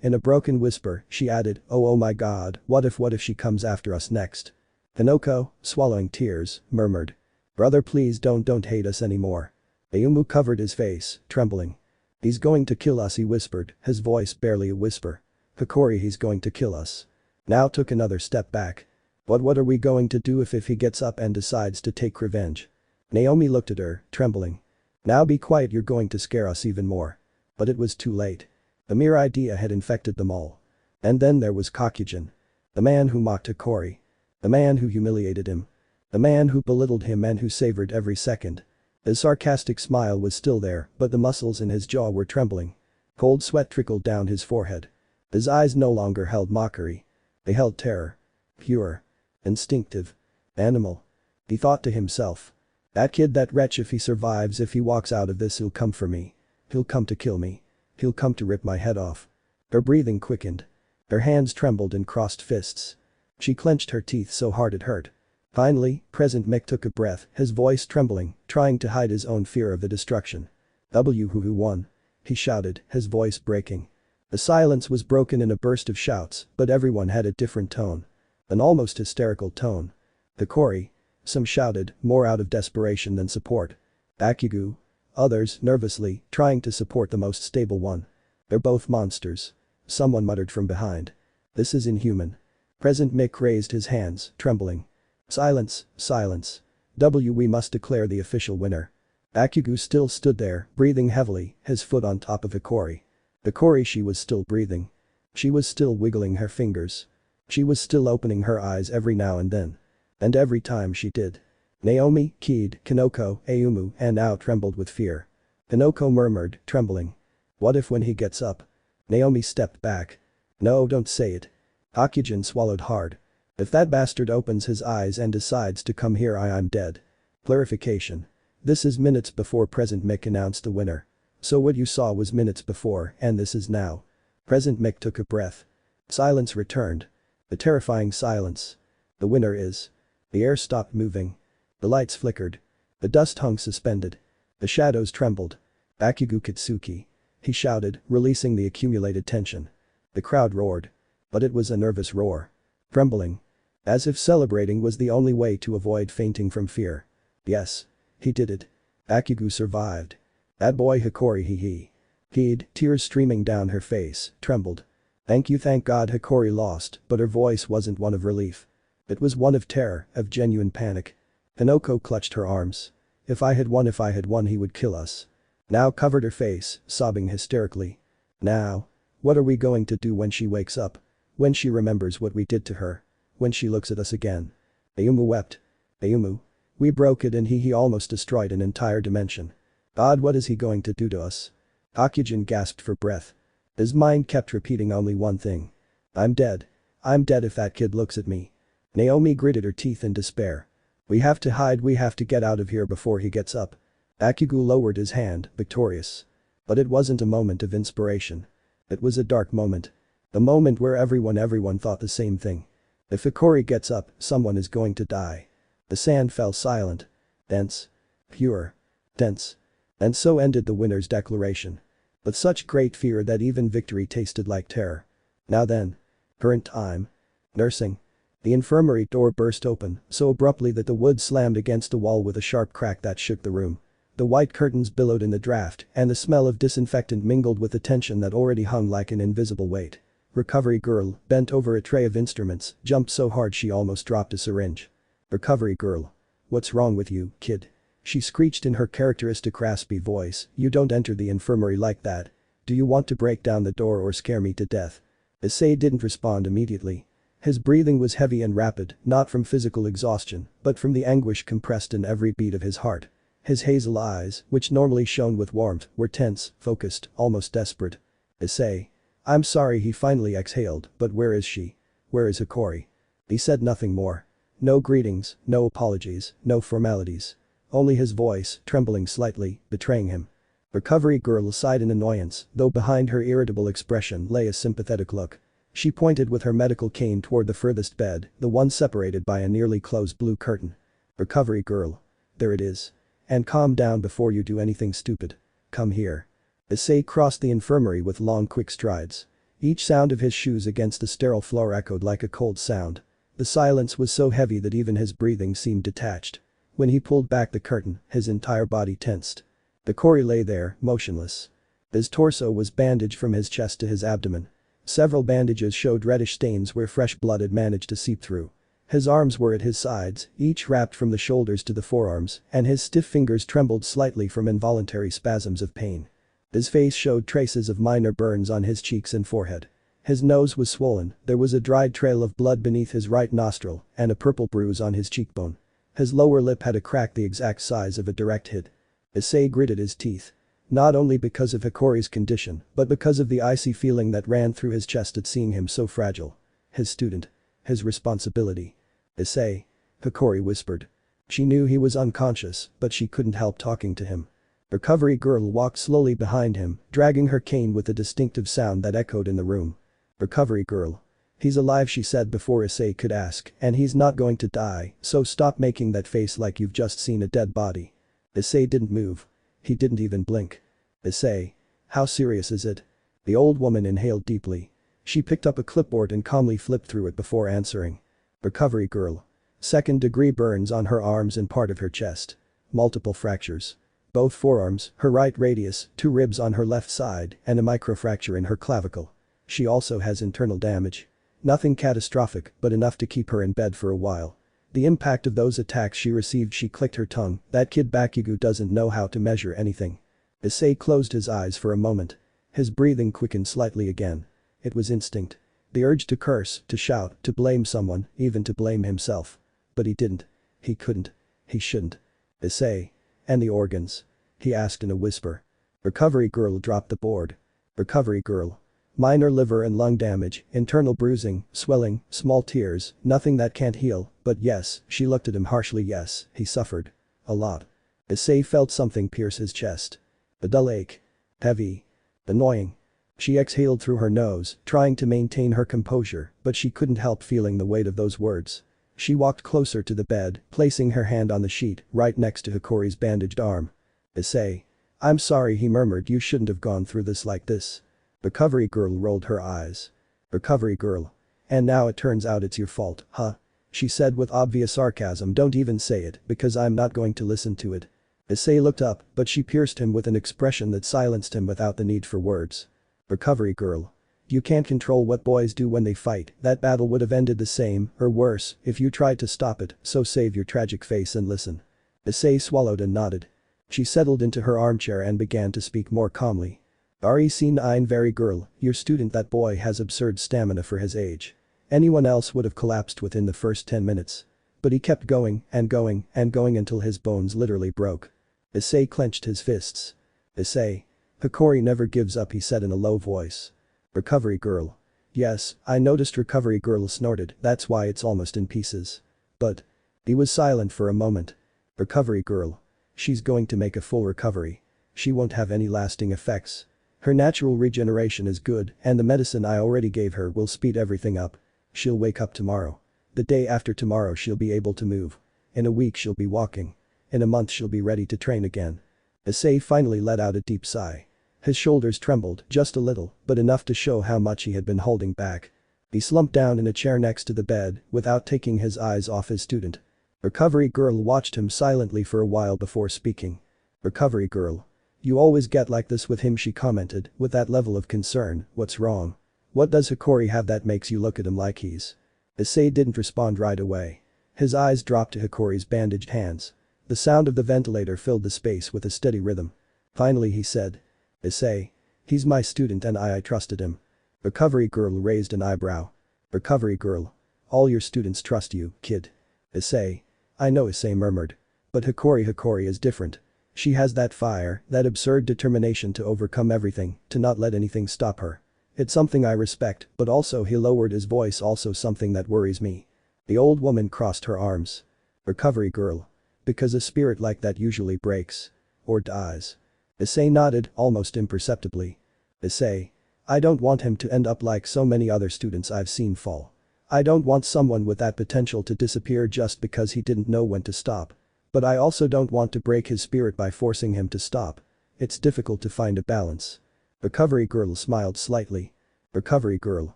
in a broken whisper, she added, oh my god, what if she comes after us next? Kanoko, swallowing tears, murmured. Brother, please don't hate us anymore. Ayumu covered his face, trembling. He's going to kill us, he whispered, his voice barely a whisper. Hikori, he's going to kill us. Nao took another step back. What are we going to do if he gets up and decides to take revenge? Naomi looked at her, trembling. Now be quiet, you're going to scare us even more. But it was too late. The mere idea had infected them all. And then there was Kokujin. The man who mocked Hikori. The man who humiliated him. The man who belittled him and who savored every second. His sarcastic smile was still there, but the muscles in his jaw were trembling. Cold sweat trickled down his forehead. His eyes no longer held mockery. They held terror. Pure. Instinctive. Animal. He thought to himself. That kid, that wretch, if he survives, if he walks out of this, he'll come for me. He'll come to kill me. He'll come to rip my head off. Her breathing quickened. Her hands trembled in crossed fists. She clenched her teeth so hard it hurt. Finally, Present Mick took a breath, his voice trembling, trying to hide his own fear of the destruction. Who won? He shouted, his voice breaking. The silence was broken in a burst of shouts, but everyone had a different tone. An almost hysterical tone. Hikori. Some shouted, more out of desperation than support. Bakugo. Others, nervously, trying to support the most stable one. They're both monsters. Someone muttered from behind. This is inhuman. Present Mick raised his hands, trembling. Silence, silence. We must declare the official winner. Bakugo still stood there, breathing heavily, his foot on top of Hikori. Hikori, she was still breathing. She was still wiggling her fingers. She was still opening her eyes every now and then. And every time she did. Naomi, Kid, Kanoko, Ayumu, and Nao trembled with fear. Kanoko murmured, trembling. What if when he gets up? Naomi stepped back. No, don't say it. Kokujin swallowed hard. If that bastard opens his eyes and decides to come here, I'm dead. Clarification. This is minutes before present Mick announced the winner. So what you saw was minutes before and this is now. Present Mick took a breath. Silence returned. The terrifying silence. The winner is. The air stopped moving. The lights flickered. The dust hung suspended. The shadows trembled. Bakugo Kitsuki. He shouted, releasing the accumulated tension. The crowd roared. But it was a nervous roar. Trembling. As if celebrating was the only way to avoid fainting from fear. Yes. He did it. Bakugo survived. That boy Hikori he'd, tears streaming down her face, trembled. Thank God Hikori lost, but her voice wasn't one of relief. It was one of terror, of genuine panic. Hinoko clutched her arms. If I had won he would kill us. Now covered her face, sobbing hysterically. Now. What are we going to do when she wakes up? When she remembers what we did to her? When she looks at us again? Ayumu wept. Ayumu. We broke it and he almost destroyed an entire dimension. God, what is he going to do to us? Akujin gasped for breath. His mind kept repeating only one thing. I'm dead. I'm dead if that kid looks at me. Naomi gritted her teeth in despair. We have to hide, we have to get out of here before he gets up. Bakugo lowered his hand, victorious. But it wasn't a moment of inspiration. It was a dark moment. The moment where everyone thought the same thing. If Hikori gets up, someone is going to die. The sand fell silent. Dense. Pure. Dense. And so ended the winner's declaration. With such great fear that even victory tasted like terror. Now then. Current time. Nursing. The infirmary door burst open, so abruptly that the wood slammed against the wall with a sharp crack that shook the room. The white curtains billowed in the draft, and the smell of disinfectant mingled with the tension that already hung like an invisible weight. Recovery girl, bent over a tray of instruments, jumped so hard she almost dropped a syringe. Recovery girl. What's wrong with you, kid? She screeched in her characteristic raspy voice, you don't enter the infirmary like that. Do you want to break down the door or scare me to death? Issei didn't respond immediately. His breathing was heavy and rapid, not from physical exhaustion, but from the anguish compressed in every beat of his heart. His hazel eyes, which normally shone with warmth, were tense, focused, almost desperate. Issei. I'm sorry, he finally exhaled, but where is she? Where is Hikori? He said nothing more. No greetings, no apologies, no formalities. Only his voice, trembling slightly, betraying him. Recovery girl sighed in annoyance, though behind her irritable expression lay a sympathetic look. She pointed with her medical cane toward the furthest bed, the one separated by a nearly closed blue curtain. Recovery girl. There it is. And calm down before you do anything stupid. Come here. Issei crossed the infirmary with long quick strides. Each sound of his shoes against the sterile floor echoed like a cold sound. The silence was so heavy that even his breathing seemed detached. When he pulled back the curtain, his entire body tensed. Hikori lay there, motionless. His torso was bandaged from his chest to his abdomen. Several bandages showed reddish stains where fresh blood had managed to seep through. His arms were at his sides, each wrapped from the shoulders to the forearms, and his stiff fingers trembled slightly from involuntary spasms of pain. His face showed traces of minor burns on his cheeks and forehead. His nose was swollen, there was a dried trail of blood beneath his right nostril, and a purple bruise on his cheekbone. His lower lip had a crack the exact size of a direct hit. Issei gritted his teeth. Not only because of Hikori's condition, but because of the icy feeling that ran through his chest at seeing him so fragile. His student. His responsibility. Issei. Hikori whispered. She knew he was unconscious, but she couldn't help talking to him. Recovery girl walked slowly behind him, dragging her cane with a distinctive sound that echoed in the room. Recovery girl. He's alive, she said before Issei could ask, and he's not going to die, so stop making that face like you've just seen a dead body. Issei didn't move. He didn't even blink. Issei. How serious is it? The old woman inhaled deeply. She picked up a clipboard and calmly flipped through it before answering. Recovery girl. Second-degree burns on her arms and part of her chest. Multiple fractures. Both forearms, her right radius, 2 ribs on her left side, and a microfracture in her clavicle. She also has internal damage. Nothing catastrophic, but enough to keep her in bed for a while. The impact of those attacks she received, she clicked her tongue, that kid Bakugo doesn't know how to measure anything. Issei closed his eyes for a moment. His breathing quickened slightly again. It was instinct. The urge to curse, to shout, to blame someone, even to blame himself. But he didn't. He couldn't. He shouldn't. Issei. And the organs? He asked in a whisper. Recovery girl dropped the board. Recovery girl. Minor liver and lung damage, internal bruising, swelling, small tears, nothing that can't heal, but yes, she looked at him harshly. Yes, he suffered. A lot. Issei felt something pierce his chest. A dull ache. Heavy. Annoying. She exhaled through her nose, trying to maintain her composure, but she couldn't help feeling the weight of those words. She walked closer to the bed, placing her hand on the sheet, right next to Hikori's bandaged arm. Issei. I'm sorry, he murmured, you shouldn't have gone through this like this. Recovery girl rolled her eyes. Recovery girl. And now it turns out it's your fault, huh? She said with obvious sarcasm. Don't even say it, because I'm not going to listen to it. Issei looked up, but she pierced him with an expression that silenced him without the need for words. Recovery girl. You can't control what boys do when they fight. That battle would have ended the same, or worse, if you tried to stop it, so save your tragic face and listen. Issei swallowed and nodded. She settled into her armchair and began to speak more calmly. Rec9 very girl, your student, that boy has absurd stamina for his age. Anyone else would have collapsed within the first 10 minutes. But he kept going and going and going until his bones literally broke. Issei clenched his fists. Issei. Hikori never gives up, he said in a low voice. Recovery girl. Yes, I noticed, recovery girl snorted, that's why it's almost in pieces. But. He was silent for a moment. Recovery girl. She's going to make a full recovery. She won't have any lasting effects. Her natural regeneration is good, and the medicine I already gave her will speed everything up. She'll wake up tomorrow. The day after tomorrow she'll be able to move. In a week she'll be walking. In a month she'll be ready to train again. Issei finally let out a deep sigh. His shoulders trembled, just a little, but enough to show how much he had been holding back. He slumped down in a chair next to the bed, without taking his eyes off his student. Recovery girl watched him silently for a while before speaking. Recovery girl. You always get like this with him, she commented, with that level of concern. What's wrong? What does Hikori have that makes you look at him like he's… Issei didn't respond right away. His eyes dropped to Hikori's bandaged hands. The sound of the ventilator filled the space with a steady rhythm. Finally he said. Issei. He's my student and I trusted him. Recovery girl raised an eyebrow. Recovery girl. All your students trust you, kid. Issei. I know, Issei murmured. But Hikori is different. She has that fire, that absurd determination to overcome everything, to not let anything stop her. It's something I respect, but also, he lowered his voice, also something that worries me. The old woman crossed her arms. Recovery girl. Because a spirit like that usually breaks. Or dies. Issei nodded, almost imperceptibly. Issei. I don't want him to end up like so many other students I've seen fall. I don't want someone with that potential to disappear just because he didn't know when to stop. But I also don't want to break his spirit by forcing him to stop. It's difficult to find a balance. Recovery girl smiled slightly. Recovery girl.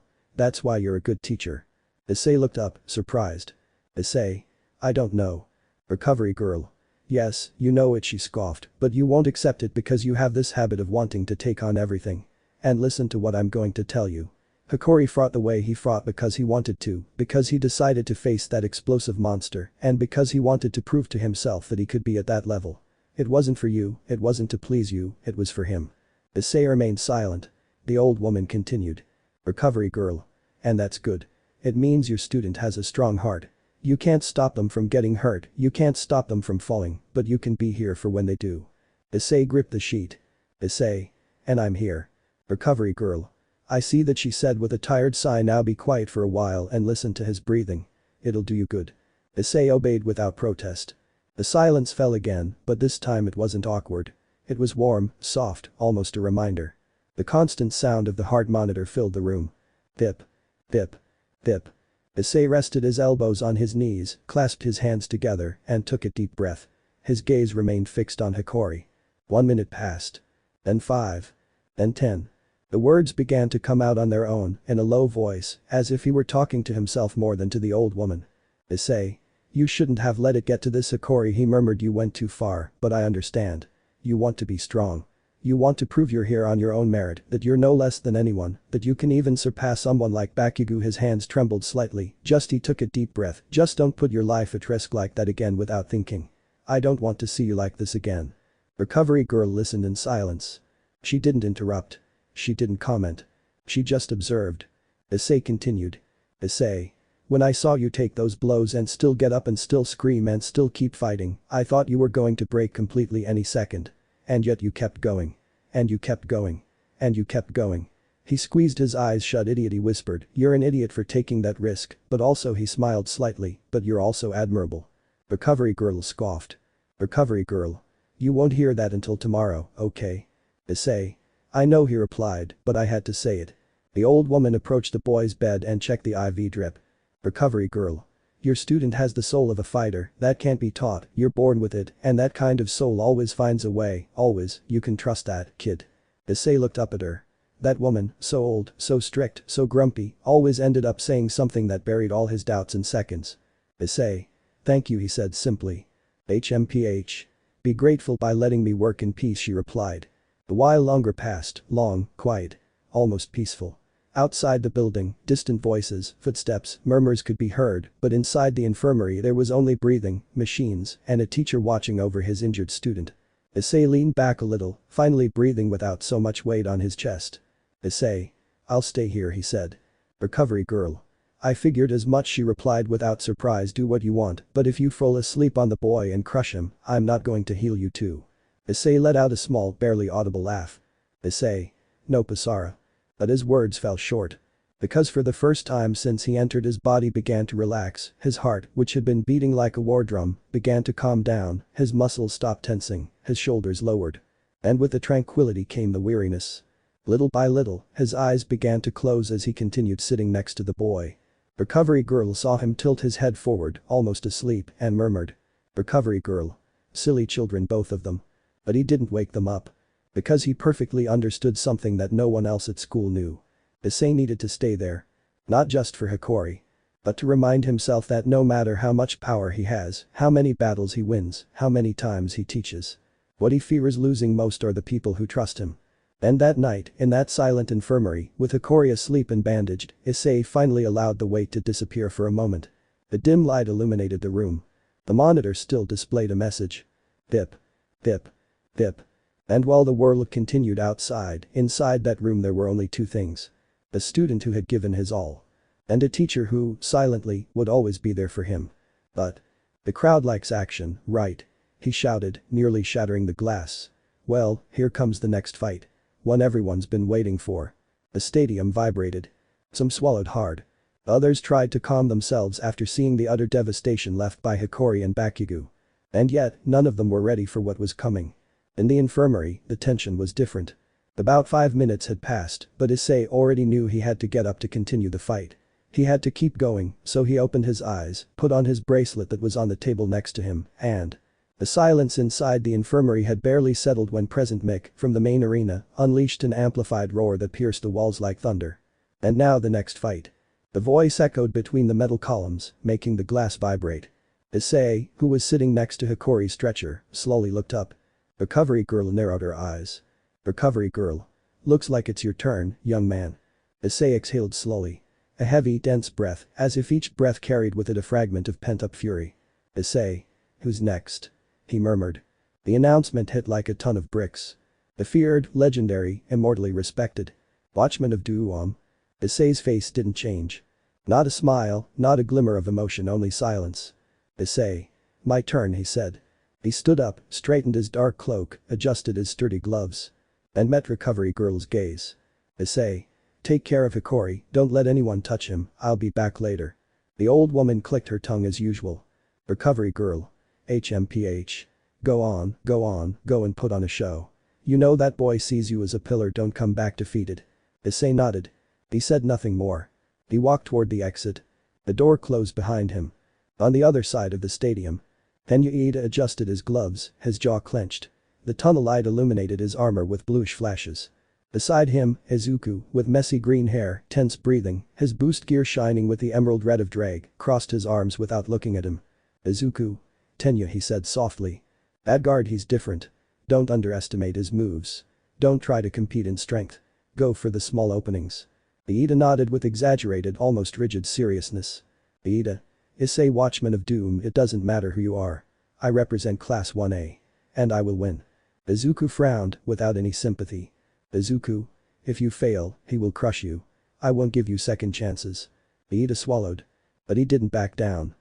That's why you're a good teacher. Issei looked up, surprised. Issei. I don't know. Recovery girl. Yes, you know it, she scoffed, but you won't accept it because you have this habit of wanting to take on everything. And listen to what I'm going to tell you. Hikori fought the way he fought because he wanted to, because he decided to face that explosive monster, and because he wanted to prove to himself that he could be at that level. It wasn't for you, it wasn't to please you, it was for him. Issei remained silent. The old woman continued. Recovery girl. And that's good. It means your student has a strong heart. You can't stop them from getting hurt, you can't stop them from falling, but you can be here for when they do. Issei gripped the sheet. Issei. And I'm here. Recovery girl. I see that, she said with a tired sigh. Now be quiet for a while and listen to his breathing. It'll do you good. Issei obeyed without protest. The silence fell again, but this time it wasn't awkward. It was warm, soft, almost a reminder. The constant sound of the heart monitor filled the room. Pip. Pip. Pip. Issei rested his elbows on his knees, clasped his hands together, and took a deep breath. His gaze remained fixed on Hikori. 1 minute passed. Then 5. Then 10. The words began to come out on their own, in a low voice, as if he were talking to himself more than to the old woman. Issei. You shouldn't have let it get to this, Hikori, he murmured. You went too far, but I understand. You want to be strong. You want to prove you're here on your own merit, that you're no less than anyone, that you can even surpass someone like Bakugo. His hands trembled slightly, he took a deep breath. Just don't put your life at risk like that again without thinking. I don't want to see you like this again. Recovery girl listened in silence. She didn't interrupt. She didn't comment. She just observed. Issei continued. Issei. When I saw you take those blows and still get up and still scream and still keep fighting, I thought you were going to break completely any second. And yet you kept going. And you kept going. And you kept going. He squeezed his eyes shut. Idiot, he whispered, you're an idiot for taking that risk, but also he smiled slightly, but you're also admirable. Recovery girl scoffed. Recovery girl. You won't hear that until tomorrow, okay? Issei. I know, he replied, but I had to say it. The old woman approached the boy's bed and checked the IV drip. Recovery girl. Your student has the soul of a fighter, that can't be taught, you're born with it, and that kind of soul always finds a way, always, you can trust that, kid. Issei looked up at her. That woman, so old, so strict, so grumpy, always ended up saying something that buried all his doubts in seconds. Issei. Thank you, he said simply. HMPH. Be grateful by letting me work in peace, she replied. A while longer passed, long, quiet, almost peaceful. Outside the building, distant voices, footsteps, murmurs could be heard, but inside the infirmary there was only breathing, machines, and a teacher watching over his injured student. Issei leaned back a little, finally breathing without so much weight on his chest. Issei. I'll stay here, he said. Recovery girl. I figured as much, she replied without surprise. Do what you want, but if you fall asleep on the boy and crush him, I'm not going to heal you too. Issei let out a small, barely audible laugh. Issei. No, Pasara. But his words fell short. Because for the first time since he entered, his body began to relax, his heart, which had been beating like a war drum, began to calm down, his muscles stopped tensing, his shoulders lowered. And with the tranquility came the weariness. Little by little, his eyes began to close as he continued sitting next to the boy. Recovery girl saw him tilt his head forward, almost asleep, and murmured. Recovery girl. Silly children, both of them. But he didn't wake them up. Because he perfectly understood something that no one else at school knew. Issei needed to stay there. Not just for Hikori. But to remind himself that no matter how much power he has, how many battles he wins, how many times he teaches. What he fears losing most are the people who trust him. And that night, in that silent infirmary, with Hikori asleep and bandaged, Issei finally allowed the weight to disappear for a moment. A dim light illuminated the room. The monitor still displayed a message. Bip. Bip. Bip. And while the world continued outside, inside that room there were only two things. A student who had given his all. And a teacher who, silently, would always be there for him. But. The crowd likes action, right? He shouted, nearly shattering the glass. Well, here comes the next fight. One everyone's been waiting for. The stadium vibrated. Some swallowed hard. Others tried to calm themselves after seeing the utter devastation left by Hikori and Bakugo. And yet, none of them were ready for what was coming. In the infirmary, the tension was different. About 5 minutes had passed, but Issei already knew he had to get up to continue the fight. He had to keep going, so he opened his eyes, put on his bracelet that was on the table next to him, and… The silence inside the infirmary had barely settled when Present Mick, from the main arena, unleashed an amplified roar that pierced the walls like thunder. And now the next fight. The voice echoed between the metal columns, making the glass vibrate. Issei, who was sitting next to Hikori's stretcher, slowly looked up. Recovery girl narrowed her eyes. Recovery girl. Looks like it's your turn, young man. Issei exhaled slowly. A heavy, dense breath, as if each breath carried with it a fragment of pent-up fury. Issei. Who's next? He murmured. The announcement hit like a ton of bricks. The feared, legendary, immortally respected Watchman of Duom. Issei's face didn't change. Not a smile, not a glimmer of emotion, only silence. Issei. My turn, he said. He stood up, straightened his dark cloak, adjusted his sturdy gloves. And met Recovery girl's gaze. Issei. Take care of Hikori, don't let anyone touch him, I'll be back later. The old woman clicked her tongue as usual. Recovery girl. HMPH. Go on, go and put on a show. You know that boy sees you as a pillar, don't come back defeated. Issei nodded. He said nothing more. He walked toward the exit. The door closed behind him. On the other side of the stadium. Hyoudou adjusted his gloves, his jaw clenched. The tunnel light illuminated his armor with bluish flashes. Beside him, Izuku, with messy green hair, tense breathing, his boost gear shining with the emerald red of Drag, crossed his arms without looking at him. Izuku. Tenya, he said softly. That guard, he's different. Don't underestimate his moves. Don't try to compete in strength. Go for the small openings. Ida nodded with exaggerated, almost rigid seriousness. Ida. Issei, Watchman of Doom, it doesn't matter who you are. I represent Class 1A. And I will win. Izuku frowned, without any sympathy. Izuku. If you fail, he will crush you. I won't give you second chances. Ida swallowed. But he didn't back down.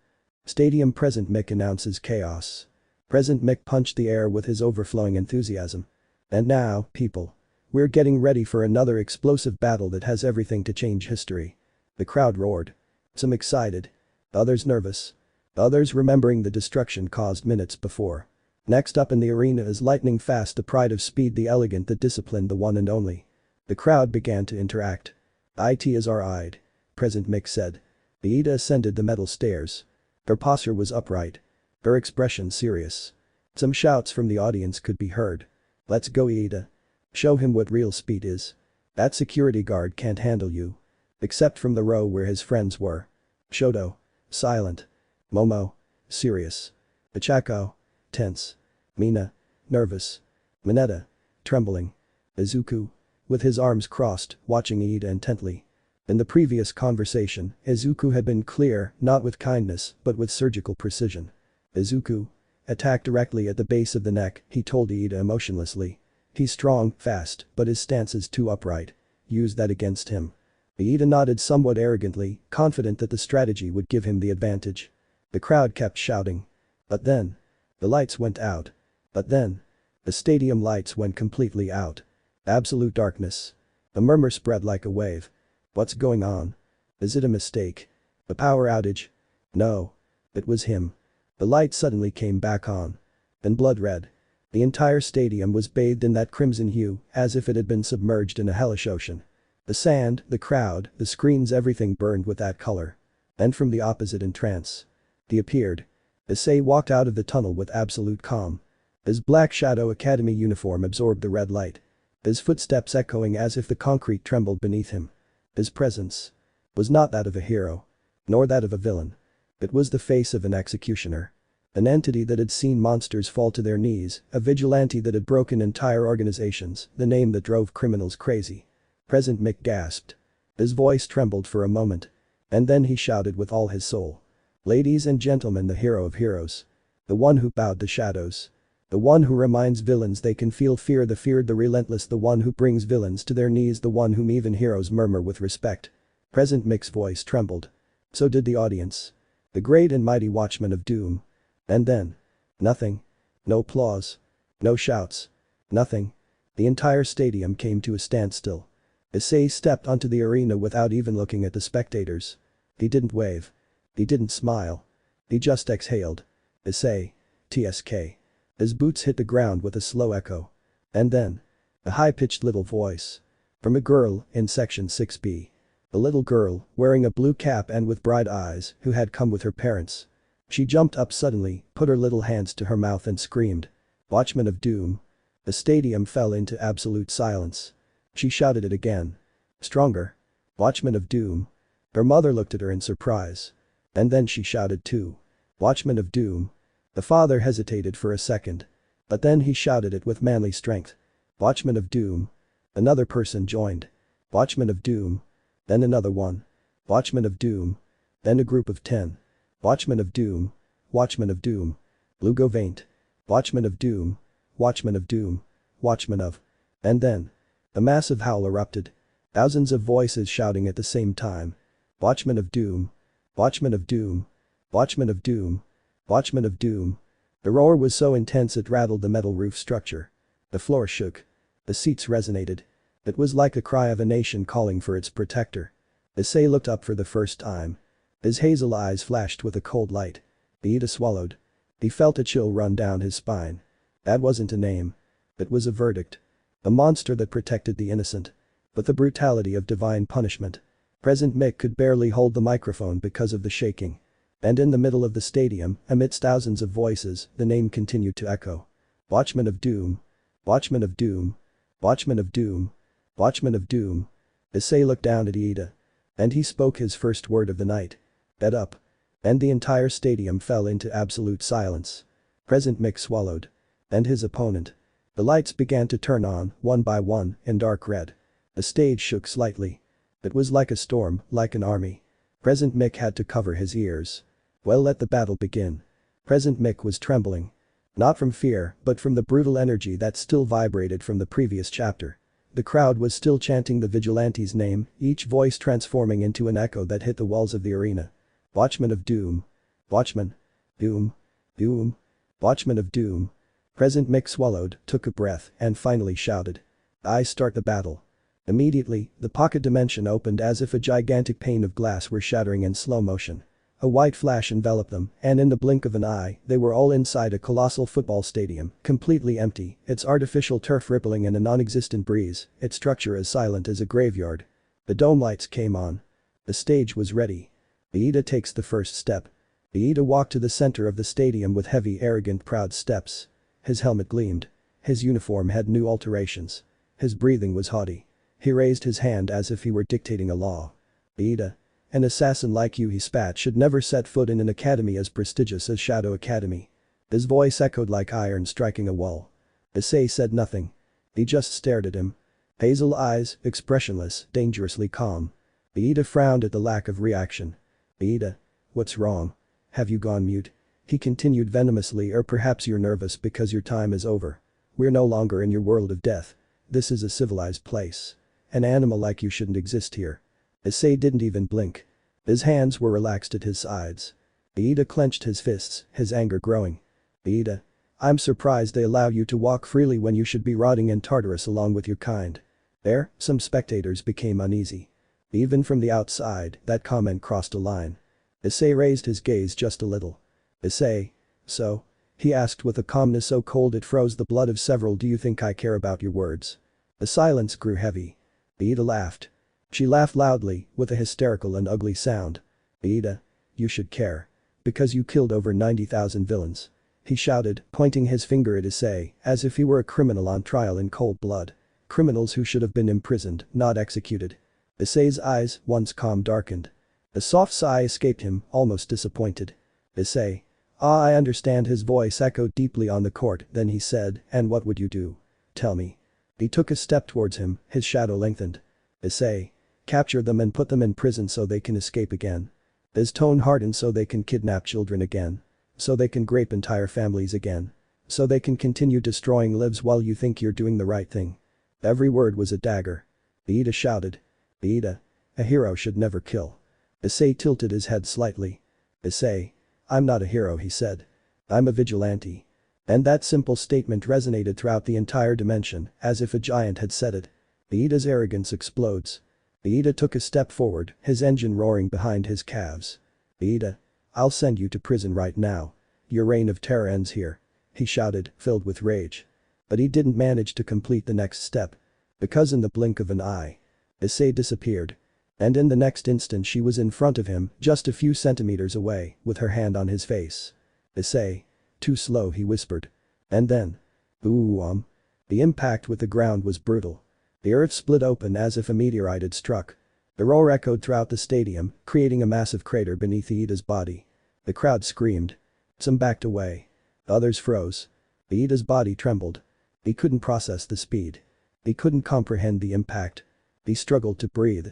Stadium Present Mick announces chaos. Present Mick punched the air with his overflowing enthusiasm. And now, people. We're getting ready for another explosive battle that has everything to change history. The crowd roared. Some excited. Others nervous. Others remembering the destruction caused minutes before. Next up in the arena is lightning fast, the pride of speed, the elegant, the disciplined, the one and only. The crowd began to interact. It is our eyed. President Mick said. Iida ascended the metal stairs. Her posture was upright. Her expression serious. Some shouts from the audience could be heard. Let's go Iida. Show him what real speed is. That security guard can't handle you. Except from the row where his friends were. Shoto. Silent. Momo. Serious. Ichako. Tense. Mina. Nervous. Mineta. Trembling. Izuku. With his arms crossed, watching Iida intently. In the previous conversation, Izuku had been clear, not with kindness, but with surgical precision. Izuku. Attack directly at the base of the neck, he told Iida emotionlessly. He's strong, fast, but his stance is too upright. Use that against him. Iida nodded somewhat arrogantly, confident that the strategy would give him the advantage. The crowd kept shouting. But then. The lights went out. But then. The stadium lights went completely out. Absolute darkness. A murmur spread like a wave. What's going on? Is it a mistake? A power outage? No. It was him. The light suddenly came back on. And blood red. The entire stadium was bathed in that crimson hue, as if it had been submerged in a hellish ocean. The sand, the crowd, the screens, everything burned with that color. And from the opposite in trance. He appeared. Issei walked out of the tunnel with absolute calm. His black Shadow Academy uniform absorbed the red light. His footsteps echoing as if the concrete trembled beneath him. His presence was not that of a hero. Nor that of a villain. It was the face of an executioner. An entity that had seen monsters fall to their knees, a vigilante that had broken entire organizations, the name that drove criminals crazy. President Mick gasped. His voice trembled for a moment. And then he shouted with all his soul. Ladies and gentlemen, the hero of heroes. The one who bowed to shadows. The one who reminds villains they can feel fear, the feared, the relentless, the one who brings villains to their knees, the one whom even heroes murmur with respect. President Mick's voice trembled. So did the audience. The great and mighty watchman of doom. And then. Nothing. No applause. No shouts. Nothing. The entire stadium came to a standstill. Issei stepped onto the arena without even looking at the spectators. He didn't wave. He didn't smile. He just exhaled. Issei. TSK. His boots hit the ground with a slow echo. And then. A high-pitched little voice. From a girl in section 6B. A little girl, wearing a blue cap and with bright eyes, who had come with her parents. She jumped up suddenly, put her little hands to her mouth and screamed. Watchman of Doom. The stadium fell into absolute silence. She shouted it again. Stronger. Watchman of Doom. Her mother looked at her in surprise. And then she shouted too. Watchman of Doom. The father hesitated for a second. But then he shouted it with manly strength. Watchman of Doom. Another person joined. Watchman of Doom. Then another one. Watchman of Doom. Then a group of 10. Watchman of Doom. Watchman of Doom. Lugo Vaint. Watchman of Doom. Watchman of Doom. Watchman of. And then. A massive howl erupted. Thousands of voices shouting at the same time. Watchman of Doom. Watchman of Doom. Watchman of Doom. Watchman of Doom. The roar was so intense it rattled the metal roof structure. The floor shook. The seats resonated. It was like a cry of a nation calling for its protector. Issei looked up for the first time. His hazel eyes flashed with a cold light. Iida swallowed. He felt a chill run down his spine. That wasn't a name. It was a verdict. A monster that protected the innocent. But the brutality of divine punishment. President Mick could barely hold the microphone because of the shaking. And in the middle of the stadium, amidst thousands of voices, the name continued to echo. Watchman of Doom. Watchman of Doom. Watchman of Doom. Watchman of Doom. Issei looked down at Iida. And he spoke his first word of the night. Bed up. And the entire stadium fell into absolute silence. President Mick swallowed. And his opponent. The lights began to turn on, one by one, in dark red. The stage shook slightly. It was like a storm, like an army. President Mick had to cover his ears. Well, let the battle begin. President Mick was trembling. Not from fear, but from the brutal energy that still vibrated from the previous chapter. The crowd was still chanting the vigilante's name, each voice transforming into an echo that hit the walls of the arena. Watchman of Doom. Watchman. Doom. Doom. Watchman of Doom. President Mick swallowed, took a breath, and finally shouted. I start the battle. Immediately, the pocket dimension opened as if a gigantic pane of glass were shattering in slow motion. A white flash enveloped them, and in the blink of an eye, they were all inside a colossal football stadium, completely empty, its artificial turf rippling in a non-existent breeze, its structure as silent as a graveyard. The dome lights came on. The stage was ready. Iida takes the first step. Iida walked to the center of the stadium with heavy, arrogant, proud steps. His helmet gleamed. His uniform had new alterations. His breathing was haughty. He raised his hand as if he were dictating a law. Iida. An assassin like you, he spat, should never set foot in an academy as prestigious as Shadow Academy. His voice echoed like iron striking a wall. Issei said nothing. He just stared at him. Hazel eyes, expressionless, dangerously calm. Iida frowned at the lack of reaction. Iida. What's wrong? Have you gone mute? He continued venomously, or perhaps you're nervous because your time is over. We're no longer in your world of death. This is a civilized place. An animal like you shouldn't exist here. Issei didn't even blink. His hands were relaxed at his sides. Iida clenched his fists, his anger growing. Iida. I'm surprised they allow you to walk freely when you should be rotting in Tartarus along with your kind. There, some spectators became uneasy. Even from the outside, that comment crossed a line. Issei raised his gaze just a little. Issei. So? He asked with a calmness so cold it froze the blood of several. Do you think I care about your words? The silence grew heavy. Iida laughed. She laughed loudly, with a hysterical and ugly sound. Iida. You should care. Because you killed over 90,000 villains. He shouted, pointing his finger at Issei, as if he were a criminal on trial in cold blood. Criminals who should have been imprisoned, not executed. Issei's eyes, once calm, darkened. A soft sigh escaped him, almost disappointed. Issei. Ah, I understand. His voice echoed deeply on the court, then he said, and what would you do? Tell me. He took a step towards him, his shadow lengthened. Issei. Capture them and put them in prison so they can escape again. His tone hardened. So they can kidnap children again. So they can grape entire families again. So they can continue destroying lives while you think you're doing the right thing. Every word was a dagger. Iida shouted. Iida. A hero should never kill. Issei tilted his head slightly. Issei. I'm not a hero, he said. I'm a vigilante. And that simple statement resonated throughout the entire dimension, as if a giant had said it. Iida's arrogance explodes. Iida took a step forward, his engine roaring behind his calves. Iida. I'll send you to prison right now. Your reign of terror ends here. He shouted, filled with rage. But he didn't manage to complete the next step. Because in the blink of an eye, Issei disappeared. And in the next instant she was in front of him, just a few centimeters away, with her hand on his face. Issei. Too slow, he whispered. And then. Ooh. The impact with the ground was brutal. The earth split open as if a meteorite had struck. The roar echoed throughout the stadium, creating a massive crater beneath Iida's body. The crowd screamed. Some backed away. Others froze. Iida's body trembled. He couldn't process the speed. He couldn't comprehend the impact. He struggled to breathe.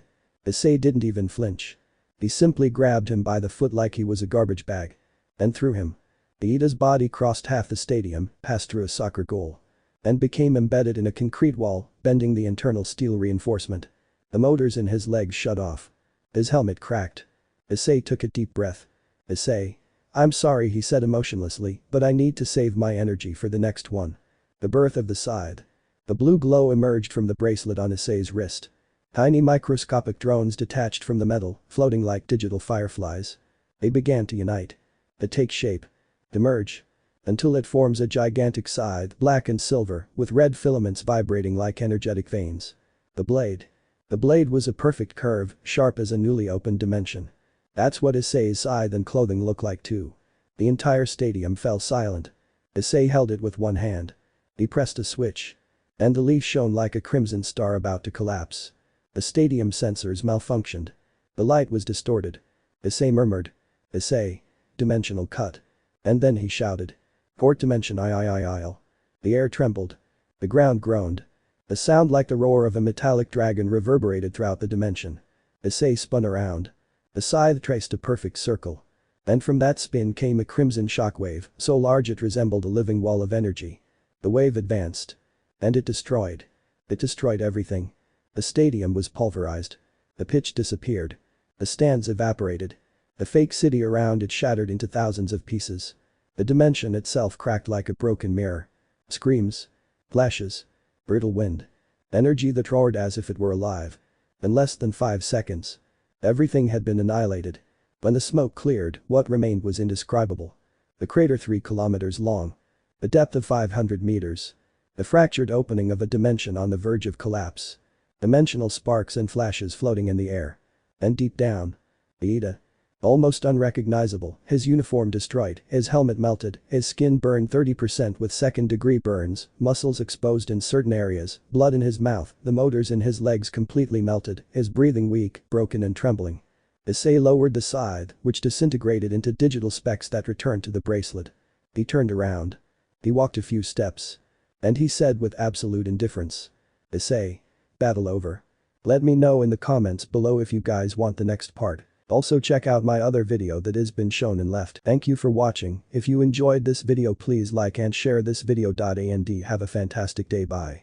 Issei didn't even flinch. He simply grabbed him by the foot like he was a garbage bag. And threw him. Iida's body crossed half the stadium, passed through a soccer goal. And became embedded in a concrete wall, bending the internal steel reinforcement. The motors in his legs shut off. His helmet cracked. Issei took a deep breath. Issei. I'm sorry, he said emotionlessly, but I need to save my energy for the next one. The birth of the scythe. The blue glow emerged from the bracelet on Issei's wrist. Tiny microscopic drones detached from the metal, floating like digital fireflies. They began to unite. To take shape. To merge. Until it forms a gigantic scythe, black and silver, with red filaments vibrating like energetic veins. The blade. The blade was a perfect curve, sharp as a newly opened dimension. That's what Issei's scythe and clothing looked like too. The entire stadium fell silent. Issei held it with one hand. He pressed a switch. And the leaf shone like a crimson star about to collapse. The stadium sensors malfunctioned. The light was distorted. Issei murmured. Issei. Dimensional cut. And then he shouted. Fourth dimension I'll. The air trembled. The ground groaned. A sound like the roar of a metallic dragon reverberated throughout the dimension. Issei spun around. The scythe traced a perfect circle. And from that spin came a crimson shockwave, so large it resembled a living wall of energy. The wave advanced. And it destroyed. It destroyed everything. The stadium was pulverized. The pitch disappeared. The stands evaporated. The fake city around it shattered into thousands of pieces. The dimension itself cracked like a broken mirror. Screams. Flashes. Brutal wind. Energy that roared as if it were alive. In less than 5 seconds. Everything had been annihilated. When the smoke cleared, what remained was indescribable. The crater 3 kilometers long. A depth of 500 meters. A fractured opening of a dimension on the verge of collapse. Dimensional sparks and flashes floating in the air. And deep down. Ida. Almost unrecognizable, his uniform destroyed, his helmet melted, his skin burned 30% with second-degree burns, muscles exposed in certain areas, blood in his mouth, the motors in his legs completely melted, his breathing weak, broken and trembling. Issei lowered the scythe, which disintegrated into digital specks that returned to the bracelet. He turned around. He walked a few steps. And he said with absolute indifference. Issei. Battle over. Let me know in the comments below if you guys want the next part. Also check out my other video that has been shown and left. Thank you for watching. If you enjoyed this video please like and share this video. And have a fantastic day. Bye.